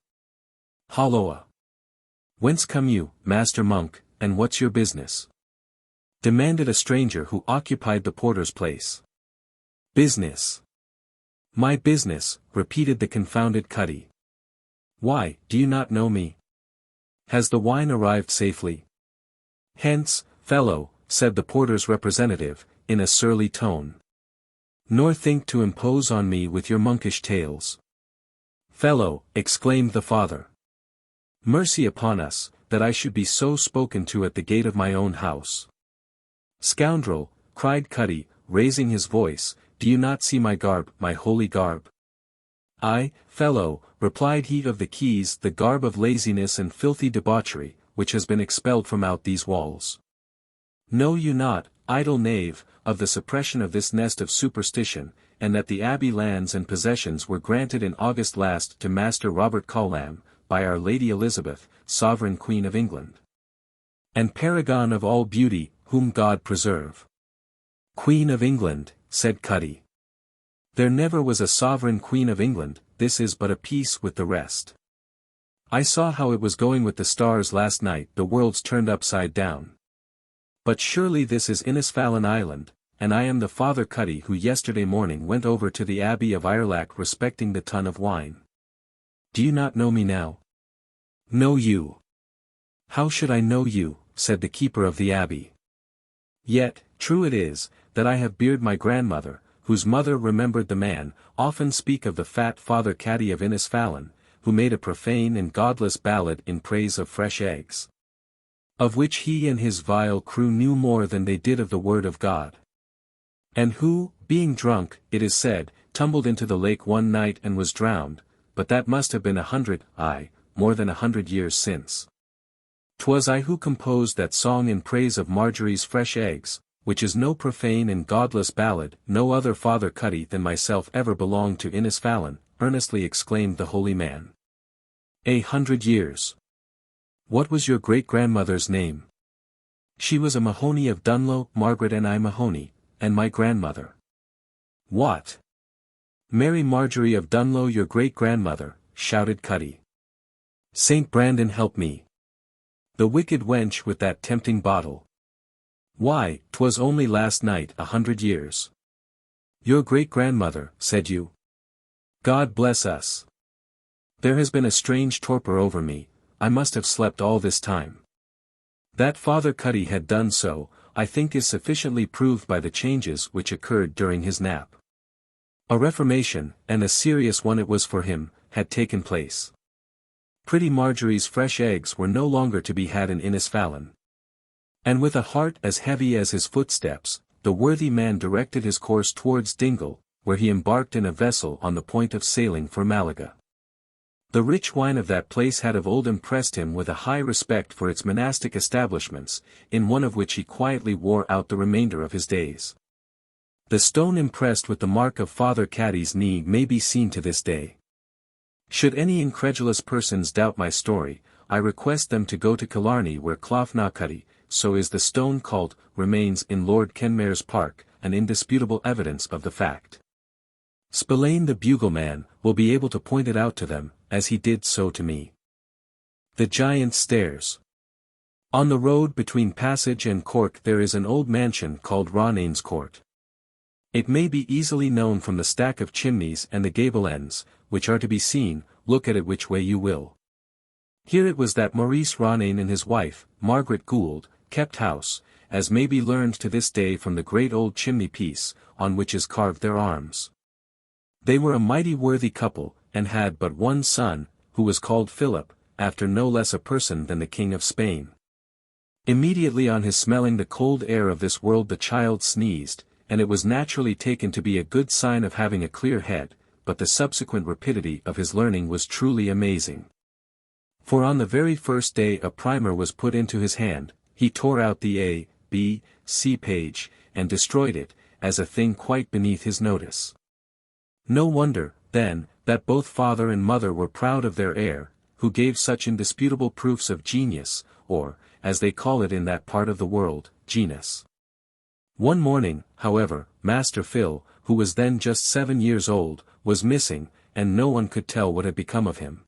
"Holloa! Whence come you, master monk, and what's your business?" demanded a stranger who occupied the porter's place. "Business? My business," repeated the confounded Cuddy. "Why, do you not know me? Has the wine arrived safely?" "Hence, fellow," said the porter's representative, in a surly tone. "Nor think to impose on me with your monkish tales." "Fellow," exclaimed the father. "Mercy upon us, that I should be so spoken to at the gate of my own house." "Scoundrel," cried Cuddy, raising his voice, "do you not see my garb, my holy garb?" "Aye, fellow," replied he of the keys, "the garb of laziness and filthy debauchery, which has been expelled from out these walls. Know you not, idle knave, of the suppression of this nest of superstition, and that the abbey lands and possessions were granted in August last to Master Robert Collam, by our Lady Elizabeth, Sovereign Queen of England, and paragon of all beauty, whom God preserve." "Queen of England," said Cuddy. "There never was a sovereign Queen of England, this is but a piece with the rest. I saw how it was going with the stars last night, the world's turned upside down. But surely this is Innisfallen Island, and I am the Father Cuddy who yesterday morning went over to the Abbey of Irelac respecting the tun of wine. Do you not know me now?" "Know you? How should I know you?" said the keeper of the abbey. "Yet, true it is, that I have beard my grandmother, whose mother remembered the man, often speak of the fat Father Cuddy of Innisfallen, who made a profane and godless ballad in praise of fresh eggs, of which he and his vile crew knew more than they did of the word of God. And who, being drunk, it is said, tumbled into the lake one night and was drowned, but that must have been 100, aye, more than 100 years since. 'Twas I who composed that song in praise of Marjorie's fresh eggs, which is no profane and godless ballad. No other Father Cuddy than myself ever belonged to Innisfallen," earnestly exclaimed the holy man. 100 years. What was your great-grandmother's name?" "She was a Mahoney of Dunlow, Margaret and I Mahoney, and my grandmother." "What? Mary Marjorie of Dunlow your great-grandmother," shouted Cuddy. "Saint Brandon help me! The wicked wench with that tempting bottle. Why, 'twas only last night 100 years. Your great-grandmother, said you? God bless us! There has been a strange torpor over me, I must have slept all this time." That Father Cuddy had done so, I think is sufficiently proved by the changes which occurred during his nap. A reformation, and a serious one it was for him, had taken place. Pretty Marjorie's fresh eggs were no longer to be had in Innisfallen. And with a heart as heavy as his footsteps, the worthy man directed his course towards Dingle, where he embarked in a vessel on the point of sailing for Malaga. The rich wine of that place had of old impressed him with a high respect for its monastic establishments, in one of which he quietly wore out the remainder of his days. The stone impressed with the mark of Father Caddy's knee may be seen to this day. Should any incredulous persons doubt my story, I request them to go to Killarney where Clough Na Cuddy, so is the stone called, remains in Lord Kenmare's park, an indisputable evidence of the fact. Spillane the bugleman will be able to point it out to them, as he did so to me. The Giant's Stairs. On the road between Passage and Cork there is an old mansion called Ronane's Court. It may be easily known from the stack of chimneys and the gable ends, which are to be seen, look at it which way you will. Here it was that Maurice Ronane and his wife, Margaret Gould, kept house, as may be learned to this day from the great old chimney-piece, on which is carved their arms. They were a mighty worthy couple, and had but one son, who was called Philip, after no less a person than the King of Spain. Immediately on his smelling the cold air of this world the child sneezed, and it was naturally taken to be a good sign of having a clear head, but the subsequent rapidity of his learning was truly amazing. For on the very first day a primer was put into his hand, he tore out the A, B, C page, and destroyed it, as a thing quite beneath his notice. No wonder, then, that both father and mother were proud of their heir, who gave such indisputable proofs of genius, or, as they call it in that part of the world, genus. One morning, however, Master Phil, who was then just 7 years old, was missing, and no one could tell what had become of him.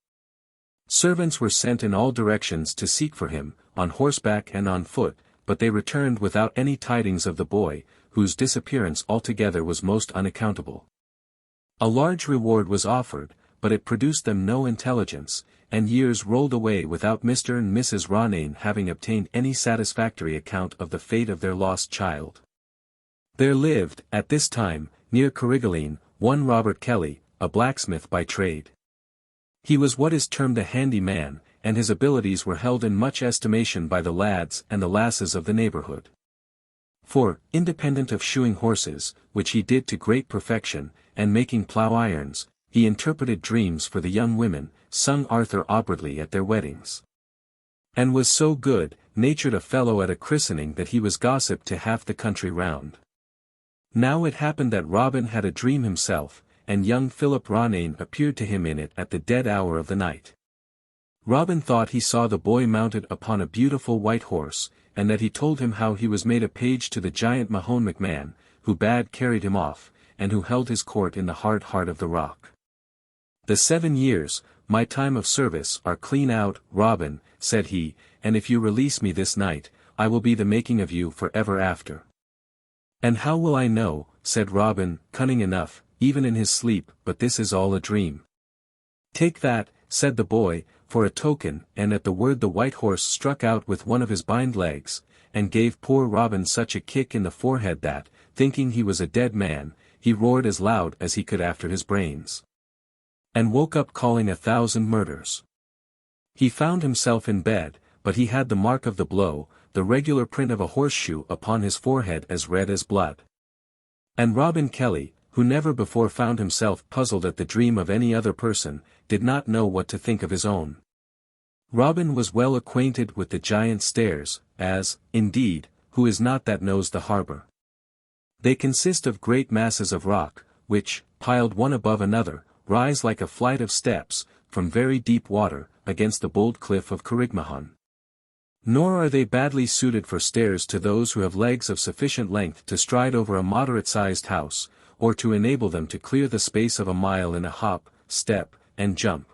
Servants were sent in all directions to seek for him, on horseback and on foot, but they returned without any tidings of the boy, whose disappearance altogether was most unaccountable. A large reward was offered, but it produced them no intelligence, and years rolled away without Mr. and Mrs. Ronane having obtained any satisfactory account of the fate of their lost child. There lived, at this time, near Carrigaline, one Robert Kelly, a blacksmith by trade. He was what is termed a handy man, and his abilities were held in much estimation by the lads and the lasses of the neighborhood. For, independent of shoeing horses, which he did to great perfection, and making plough irons, he interpreted dreams for the young women, sung Arthur Aubrey at their weddings. And was so good-natured a fellow at a christening that he was gossip to half the country round. Now it happened that Robin had a dream himself, and young Philip Ronane appeared to him in it at the dead hour of the night. Robin thought he saw the boy mounted upon a beautiful white horse, and that he told him how he was made a page to the giant Mahone MacMahon, who bad carried him off, and who held his court in the hard heart of the rock. The 7 years, my time of service, are clean out, Robin, said he, and if you release me this night, I will be the making of you for ever after. And how will I know, said Robin, cunning enough, even in his sleep, but this is all a dream. Take that, said the boy, for a token, and at the word the white horse struck out with one of his bind legs, and gave poor Robin such a kick in the forehead that, thinking he was a dead man, he roared as loud as he could after his brains. And woke up calling 1,000 murders. He found himself in bed, but he had the mark of the blow, the regular print of a horseshoe upon his forehead as red as blood. And Robin Kelly, who never before found himself puzzled at the dream of any other person, did not know what to think of his own. Robin was well acquainted with the Giant's Stairs, as, indeed, who is not that knows the harbour. They consist of great masses of rock, which, piled one above another, rise like a flight of steps, from very deep water, against the bold cliff of Carrigmahon. Nor are they badly suited for stairs to those who have legs of sufficient length to stride over a moderate-sized house, or to enable them to clear the space of a mile in a hop, step, and jump.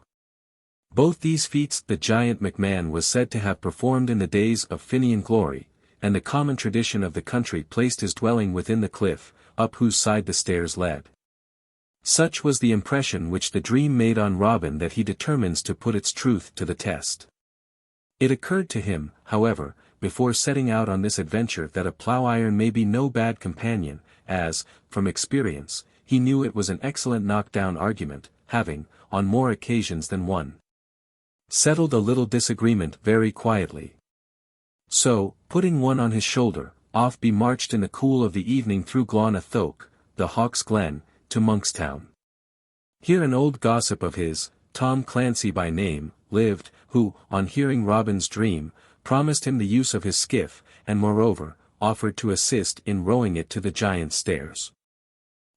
Both these feats the giant MacMahon was said to have performed in the days of Finian glory, and the common tradition of the country placed his dwelling within the cliff, up whose side the stairs led. Such was the impression which the dream made on Robin that he determines to put its truth to the test. It occurred to him, however, before setting out on this adventure that a plough iron may be no bad companion, as, from experience, he knew it was an excellent knock-down argument, having, on more occasions than one, settled a little disagreement very quietly. So, putting one on his shoulder, off be marched in the cool of the evening through Clough Na Cuddy, the Hawk's Glen, to Monkstown. Here an old gossip of his, Tom Clancy by name, lived, who, on hearing Robin's dream, promised him the use of his skiff, and moreover, offered to assist in rowing it to the giant's stairs.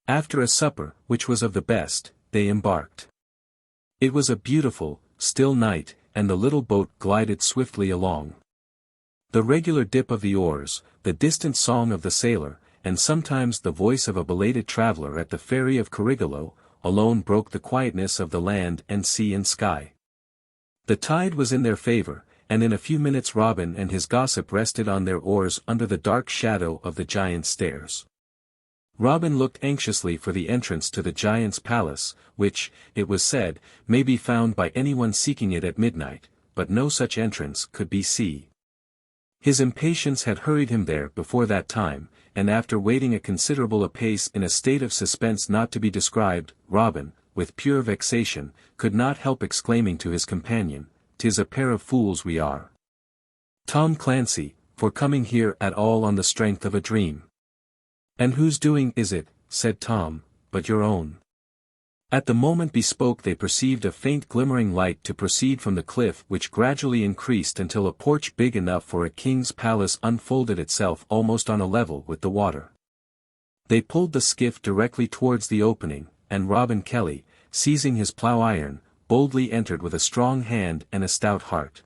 After a supper, which was of the best, they embarked. It was a beautiful, still night, and the little boat glided swiftly along. The regular dip of the oars, the distant song of the sailor, and sometimes the voice of a belated traveller at the ferry of Carrigaloe, alone broke the quietness of the land and sea and sky. The tide was in their favour, and in a few minutes Robin and his gossip rested on their oars under the dark shadow of the giant's stairs. Robin looked anxiously for the entrance to the giant's palace, which, it was said, may be found by anyone seeking it at midnight, but no such entrance could be seen. His impatience had hurried him there before that time, and after waiting a considerable apace in a state of suspense not to be described, Robin, with pure vexation, could not help exclaiming to his companion, "'Tis a pair of fools we are, Tom Clancy, for coming here at all on the strength of a dream." "And whose doing is it," said Tom, "but your own?" At the moment bespoke they perceived a faint glimmering light to proceed from the cliff which gradually increased until a porch big enough for a king's palace unfolded itself almost on a level with the water. They pulled the skiff directly towards the opening, and Robin Kelly, seizing his plough-iron, boldly entered with a strong hand and a stout heart.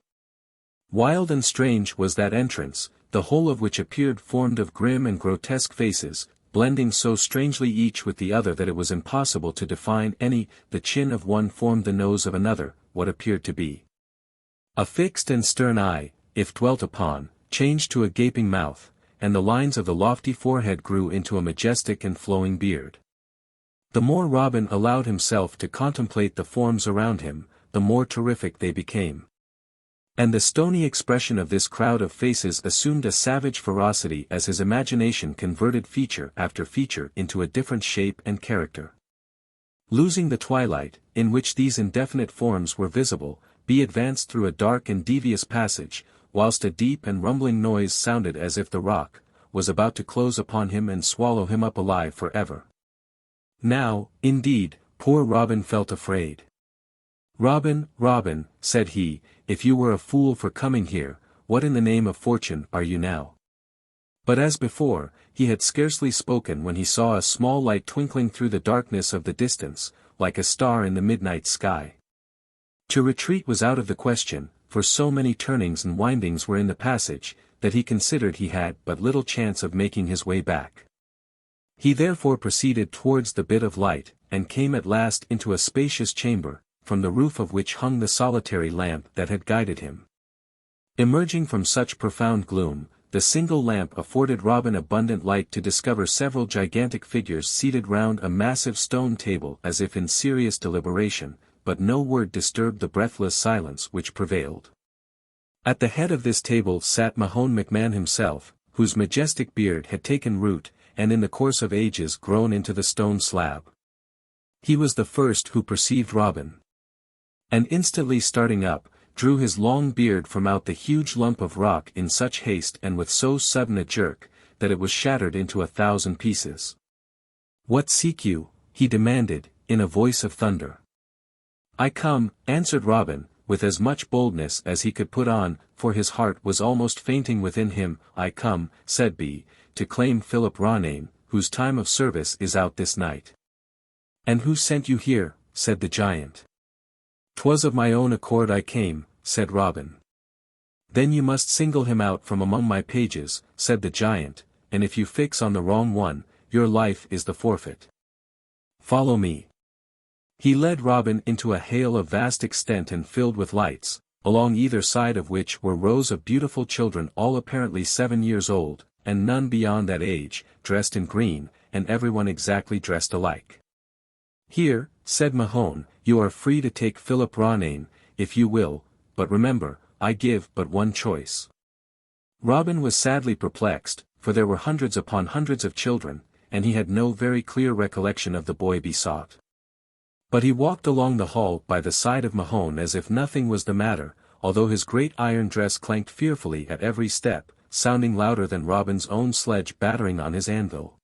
Wild and strange was that entrance, the whole of which appeared formed of grim and grotesque faces, blending so strangely each with the other that it was impossible to define any. The chin of one formed the nose of another, what appeared to be a fixed and stern eye, if dwelt upon, changed to a gaping mouth, and the lines of the lofty forehead grew into a majestic and flowing beard. The more Robin allowed himself to contemplate the forms around him, the more terrific they became. And the stony expression of this crowd of faces assumed a savage ferocity as his imagination converted feature after feature into a different shape and character. Losing the twilight, in which these indefinite forms were visible, he advanced through a dark and devious passage, whilst a deep and rumbling noise sounded as if the rock was about to close upon him and swallow him up alive for ever. Now, indeed, poor Robin felt afraid. "Robin, Robin," said he, "if you were a fool for coming here, what in the name of fortune are you now?" But as before, he had scarcely spoken when he saw a small light twinkling through the darkness of the distance, like a star in the midnight sky. To retreat was out of the question, for so many turnings and windings were in the passage, that he considered he had but little chance of making his way back. He therefore proceeded towards the bit of light, and came at last into a spacious chamber, from the roof of which hung the solitary lamp that had guided him. Emerging from such profound gloom, the single lamp afforded Robin abundant light to discover several gigantic figures seated round a massive stone table as if in serious deliberation, but no word disturbed the breathless silence which prevailed. At the head of this table sat Mahone McMahon himself, whose majestic beard had taken root, and in the course of ages grown into the stone slab. He was the first who perceived Robin, and instantly starting up, drew his long beard from out the huge lump of rock in such haste and with so sudden a jerk, that it was shattered into 1,000 pieces. "What seek you?" he demanded, in a voice of thunder. "I come," answered Robin, with as much boldness as he could put on, for his heart was almost fainting within him. "I come," said he, "to claim Philip Ronayne, whose time of service is out this night." "And who sent you here?" said the giant. "'Twas of my own accord I came," said Robin. "Then you must single him out from among my pages," said the giant, "and if you fix on the wrong one, your life is the forfeit. Follow me." He led Robin into a hale of vast extent and filled with lights, along either side of which were rows of beautiful children all apparently 7 years old, and none beyond that age, dressed in green, and everyone exactly dressed alike. "Here," said Mahone, "you are free to take Philip Ronayne, if you will, but remember, I give but one choice." Robin was sadly perplexed, for there were hundreds upon hundreds of children, and he had no very clear recollection of the boy besought. But he walked along the hall by the side of Mahone as if nothing was the matter, although his great iron dress clanked fearfully at every step, sounding louder than Robin's own sledge battering on his anvil.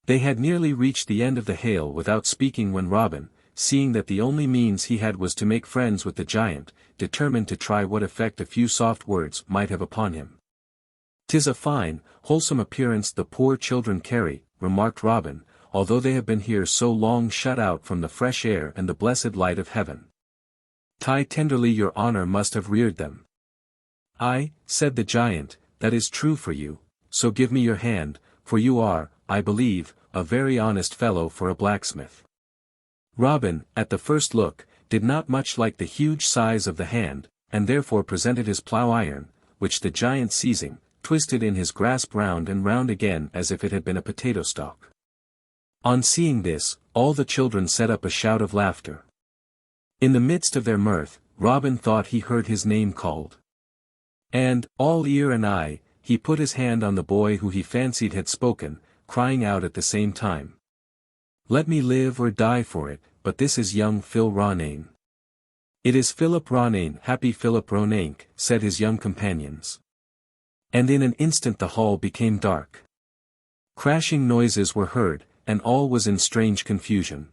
They had nearly reached the end of the hail without speaking when Robin, seeing that the only means he had was to make friends with the giant, determined to try what effect a few soft words might have upon him. "'Tis a fine, wholesome appearance the poor children carry," remarked Robin, "although they have been here so long shut out from the fresh air and the blessed light of heaven. Tie tenderly your honor must have reared them." "Aye," said the giant, "that is true for you, so give me your hand, for you are, I believe, a very honest fellow for a blacksmith." Robin, at the first look, did not much like the huge size of the hand, and therefore presented his plough-iron, which the giant seizing, twisted in his grasp round and round again as if it had been a potato stalk. On seeing this, all the children set up a shout of laughter. In the midst of their mirth, Robin thought he heard his name called. And, all ear and eye, he put his hand on the boy who he fancied had spoken, crying out at the same time, "Let me live or die for it, but this is young Phil Ronayne." "It is Philip Ronayne, happy Philip Ronayne," said his young companions. And in an instant the hall became dark. Crashing noises were heard, and all was in strange confusion.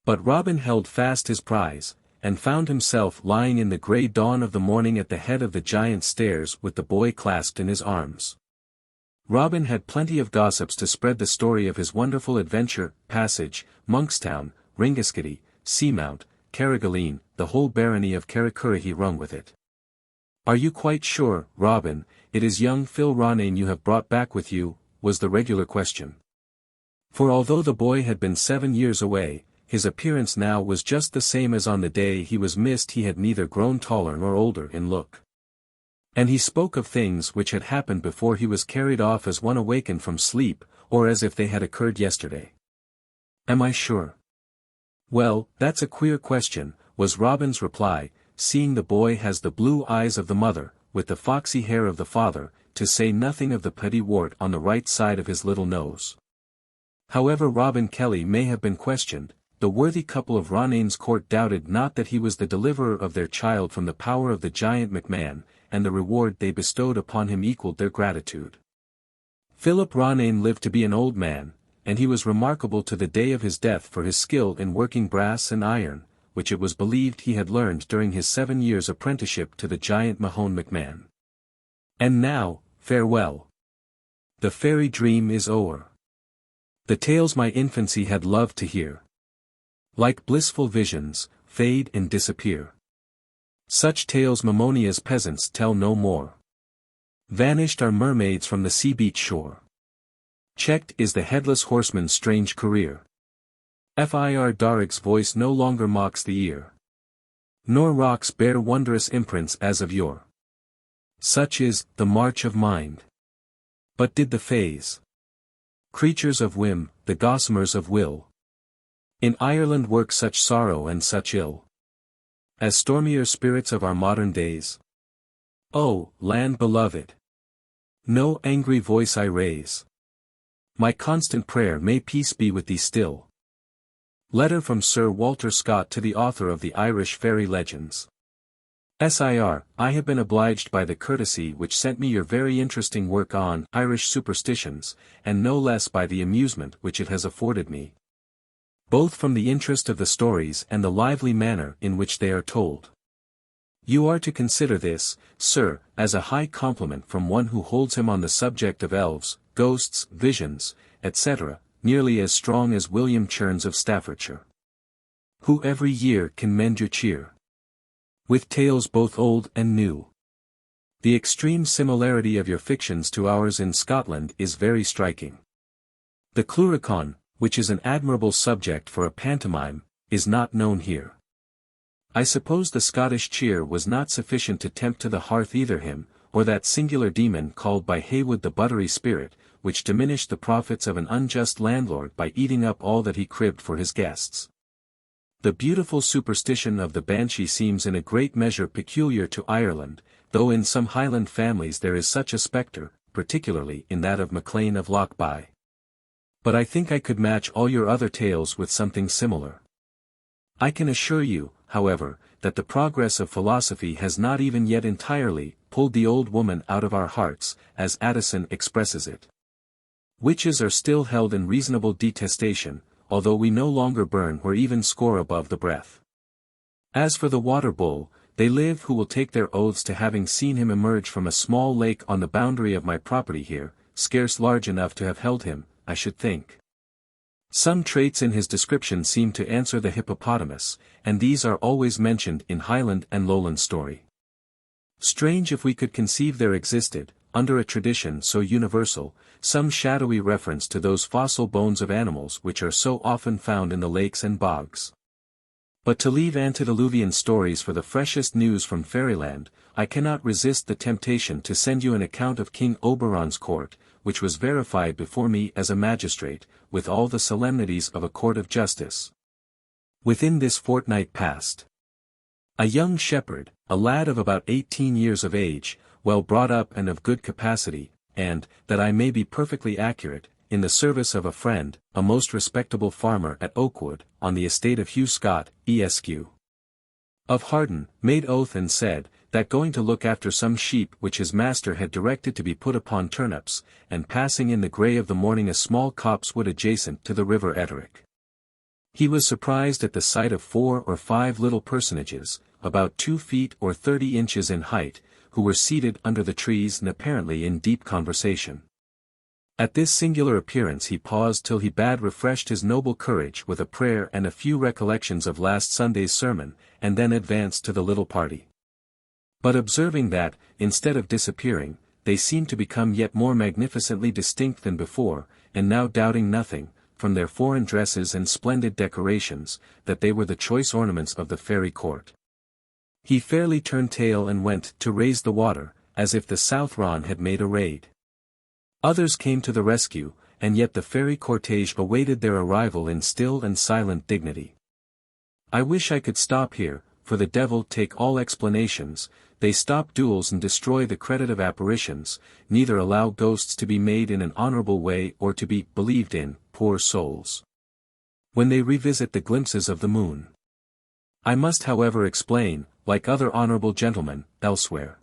But Robin held fast his prize, and found himself lying in the grey dawn of the morning at the head of the giant's stairs with the boy clasped in his arms. Robin had plenty of gossips to spread the story of his wonderful adventure, passage, Monkstown, Ringaskiddy, Seamount, Carrigaline, the whole barony of Carricurrahy rung with it. "Are you quite sure, Robin, it is young Phil Ronayne you have brought back with you?" was the regular question. For although the boy had been 7 years away, his appearance now was just the same as on the day he was missed. He had neither grown taller nor older in look. And he spoke of things which had happened before he was carried off as one awakened from sleep, or as if they had occurred yesterday. "Am I sure?" "Well, that's a queer question," was Robin's reply, "seeing the boy has the blue eyes of the mother, with the foxy hair of the father, to say nothing of the petty wart on the right side of his little nose." However Robin Kelly may have been questioned, the worthy couple of Ronayne's court doubted not that he was the deliverer of their child from the power of the giant McMahon, and the reward they bestowed upon him equalled their gratitude. Philip Ronayne lived to be an old man, and he was remarkable to the day of his death for his skill in working brass and iron, which it was believed he had learned during his 7 years' apprenticeship to the giant Mahone McMahon. And now, farewell. The fairy dream is o'er. The tales my infancy had loved to hear, like blissful visions, fade and disappear. Such tales Mammonia's peasants tell no more. Vanished are mermaids from the sea-beach shore. Checked is the Headless Horseman's strange career. Fir Darig's voice no longer mocks the ear. Nor rocks bear wondrous imprints as of yore. Such is the march of mind. But did the fays, creatures of whim, the gossamers of will, in Ireland work such sorrow and such ill, as stormier spirits of our modern days? O, land beloved! No angry voice I raise. My constant prayer may peace be with thee still. Letter from Sir Walter Scott to the author of the Irish Fairy Legends. Sir, I have been obliged by the courtesy which sent me your very interesting work on Irish superstitions, and no less by the amusement which it has afforded me, both from the interest of the stories and the lively manner in which they are told. You are to consider this, sir, as a high compliment from one who holds him on the subject of elves, ghosts, visions, etc., nearly as strong as William Churns of Staffordshire, who every year can mend your cheer with tales both old and new. The extreme similarity of your fictions to ours in Scotland is very striking. The Cluricon, which is an admirable subject for a pantomime, is not known here. I suppose the Scottish cheer was not sufficient to tempt to the hearth either him, or that singular demon called by Heywood the buttery spirit, which diminished the profits of an unjust landlord by eating up all that he cribbed for his guests. The beautiful superstition of the Banshee seems in a great measure peculiar to Ireland, though in some Highland families there is such a spectre, particularly in that of Maclean of Lochby. But I think I could match all your other tales with something similar. I can assure you, however, that the progress of philosophy has not even yet entirely pulled the old woman out of our hearts, as Addison expresses it. Witches are still held in reasonable detestation, although we no longer burn or even score above the breath. As for the water bull, they live who will take their oaths to having seen him emerge from a small lake on the boundary of my property here, scarce large enough to have held him, I should think. Some traits in his description seem to answer the hippopotamus, and these are always mentioned in Highland and Lowland story. Strange if we could conceive there existed, under a tradition so universal, some shadowy reference to those fossil bones of animals which are so often found in the lakes and bogs. But to leave antediluvian stories for the freshest news from fairyland, I cannot resist the temptation to send you an account of King Oberon's court, which was verified before me as a magistrate, with all the solemnities of a court of justice. Within this fortnight past, a young shepherd, a lad of about 18 years of age, well brought up and of good capacity, and, that I may be perfectly accurate, in the service of a friend, a most respectable farmer at Oakwood, on the estate of Hugh Scott, Esq. of Harden, made oath and said, that going to look after some sheep which his master had directed to be put upon turnips, and passing in the grey of the morning a small copsewood adjacent to the river Etterick. He was surprised at the sight of 4 or 5 little personages, about 2 feet or 30 inches in height, who were seated under the trees and apparently in deep conversation. At this singular appearance he paused till he bad refreshed his noble courage with a prayer and a few recollections of last Sunday's sermon, and then advanced to the little party. But observing that, instead of disappearing, they seemed to become yet more magnificently distinct than before, and now doubting nothing, from their foreign dresses and splendid decorations, that they were the choice ornaments of the fairy court, he fairly turned tail and went to raise the water, as if the South Ron had made a raid. Others came to the rescue, and yet the fairy cortege awaited their arrival in still and silent dignity. I wish I could stop here, for the devil take all explanations, they stop duels and destroy the credit of apparitions, neither allow ghosts to be made in an honorable way or to be believed in, poor souls, when they revisit the glimpses of the moon. I must however explain, like other honorable gentlemen, elsewhere.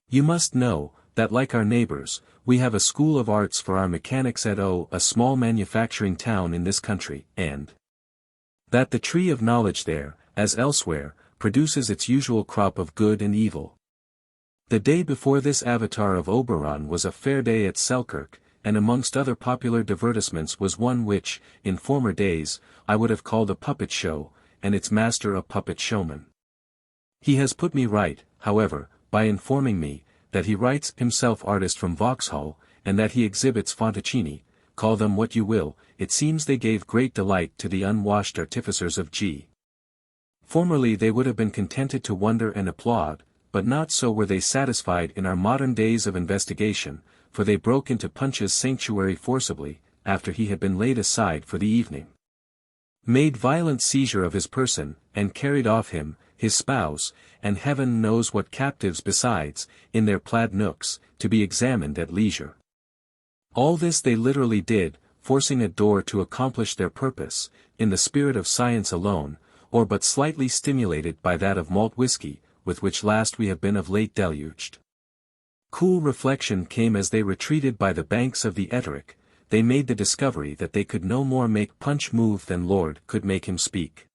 You must know, that like our neighbors, we have a school of arts for our mechanics at O, a small manufacturing town in this country, and that the tree of knowledge there, as elsewhere, produces its usual crop of good and evil. The day before this avatar of Oberon was a fair day at Selkirk, and amongst other popular divertissements was one which, in former days, I would have called a puppet show, and its master a puppet showman. He has put me right, however, by informing me, that he writes himself artist from Vauxhall, and that he exhibits Fontaccini, call them what you will, it seems they gave great delight to the unwashed artificers of G. Formerly they would have been contented to wonder and applaud, but not so were they satisfied in our modern days of investigation, for they broke into Punch's sanctuary forcibly, after he had been laid aside for the evening, made violent seizure of his person, and carried off him, his spouse, and heaven knows what captives besides, in their plaid nooks, to be examined at leisure. All this they literally did, forcing a door to accomplish their purpose, in the spirit of science alone, or but slightly stimulated by that of malt whisky, with which last we have been of late deluged. Cool reflection came as they retreated by the banks of the Etterick, they made the discovery that they could no more make Punch move than Lord could make him speak.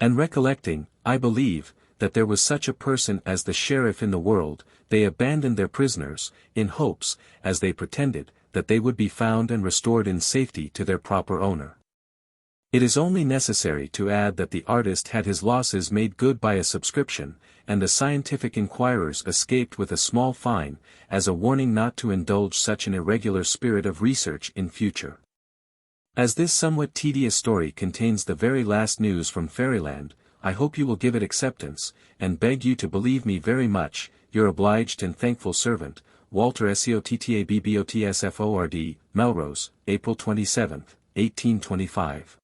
And recollecting, I believe, that there was such a person as the sheriff in the world, they abandoned their prisoners, in hopes, as they pretended, that they would be found and restored in safety to their proper owner. It is only necessary to add that the artist had his losses made good by a subscription, and the scientific inquirers escaped with a small fine, as a warning not to indulge such an irregular spirit of research in future. As this somewhat tedious story contains the very last news from Fairyland, I hope you will give it acceptance, and beg you to believe me very much, your obliged and thankful servant, Walter Seottabbbotsford, Melrose, April 27, 1825.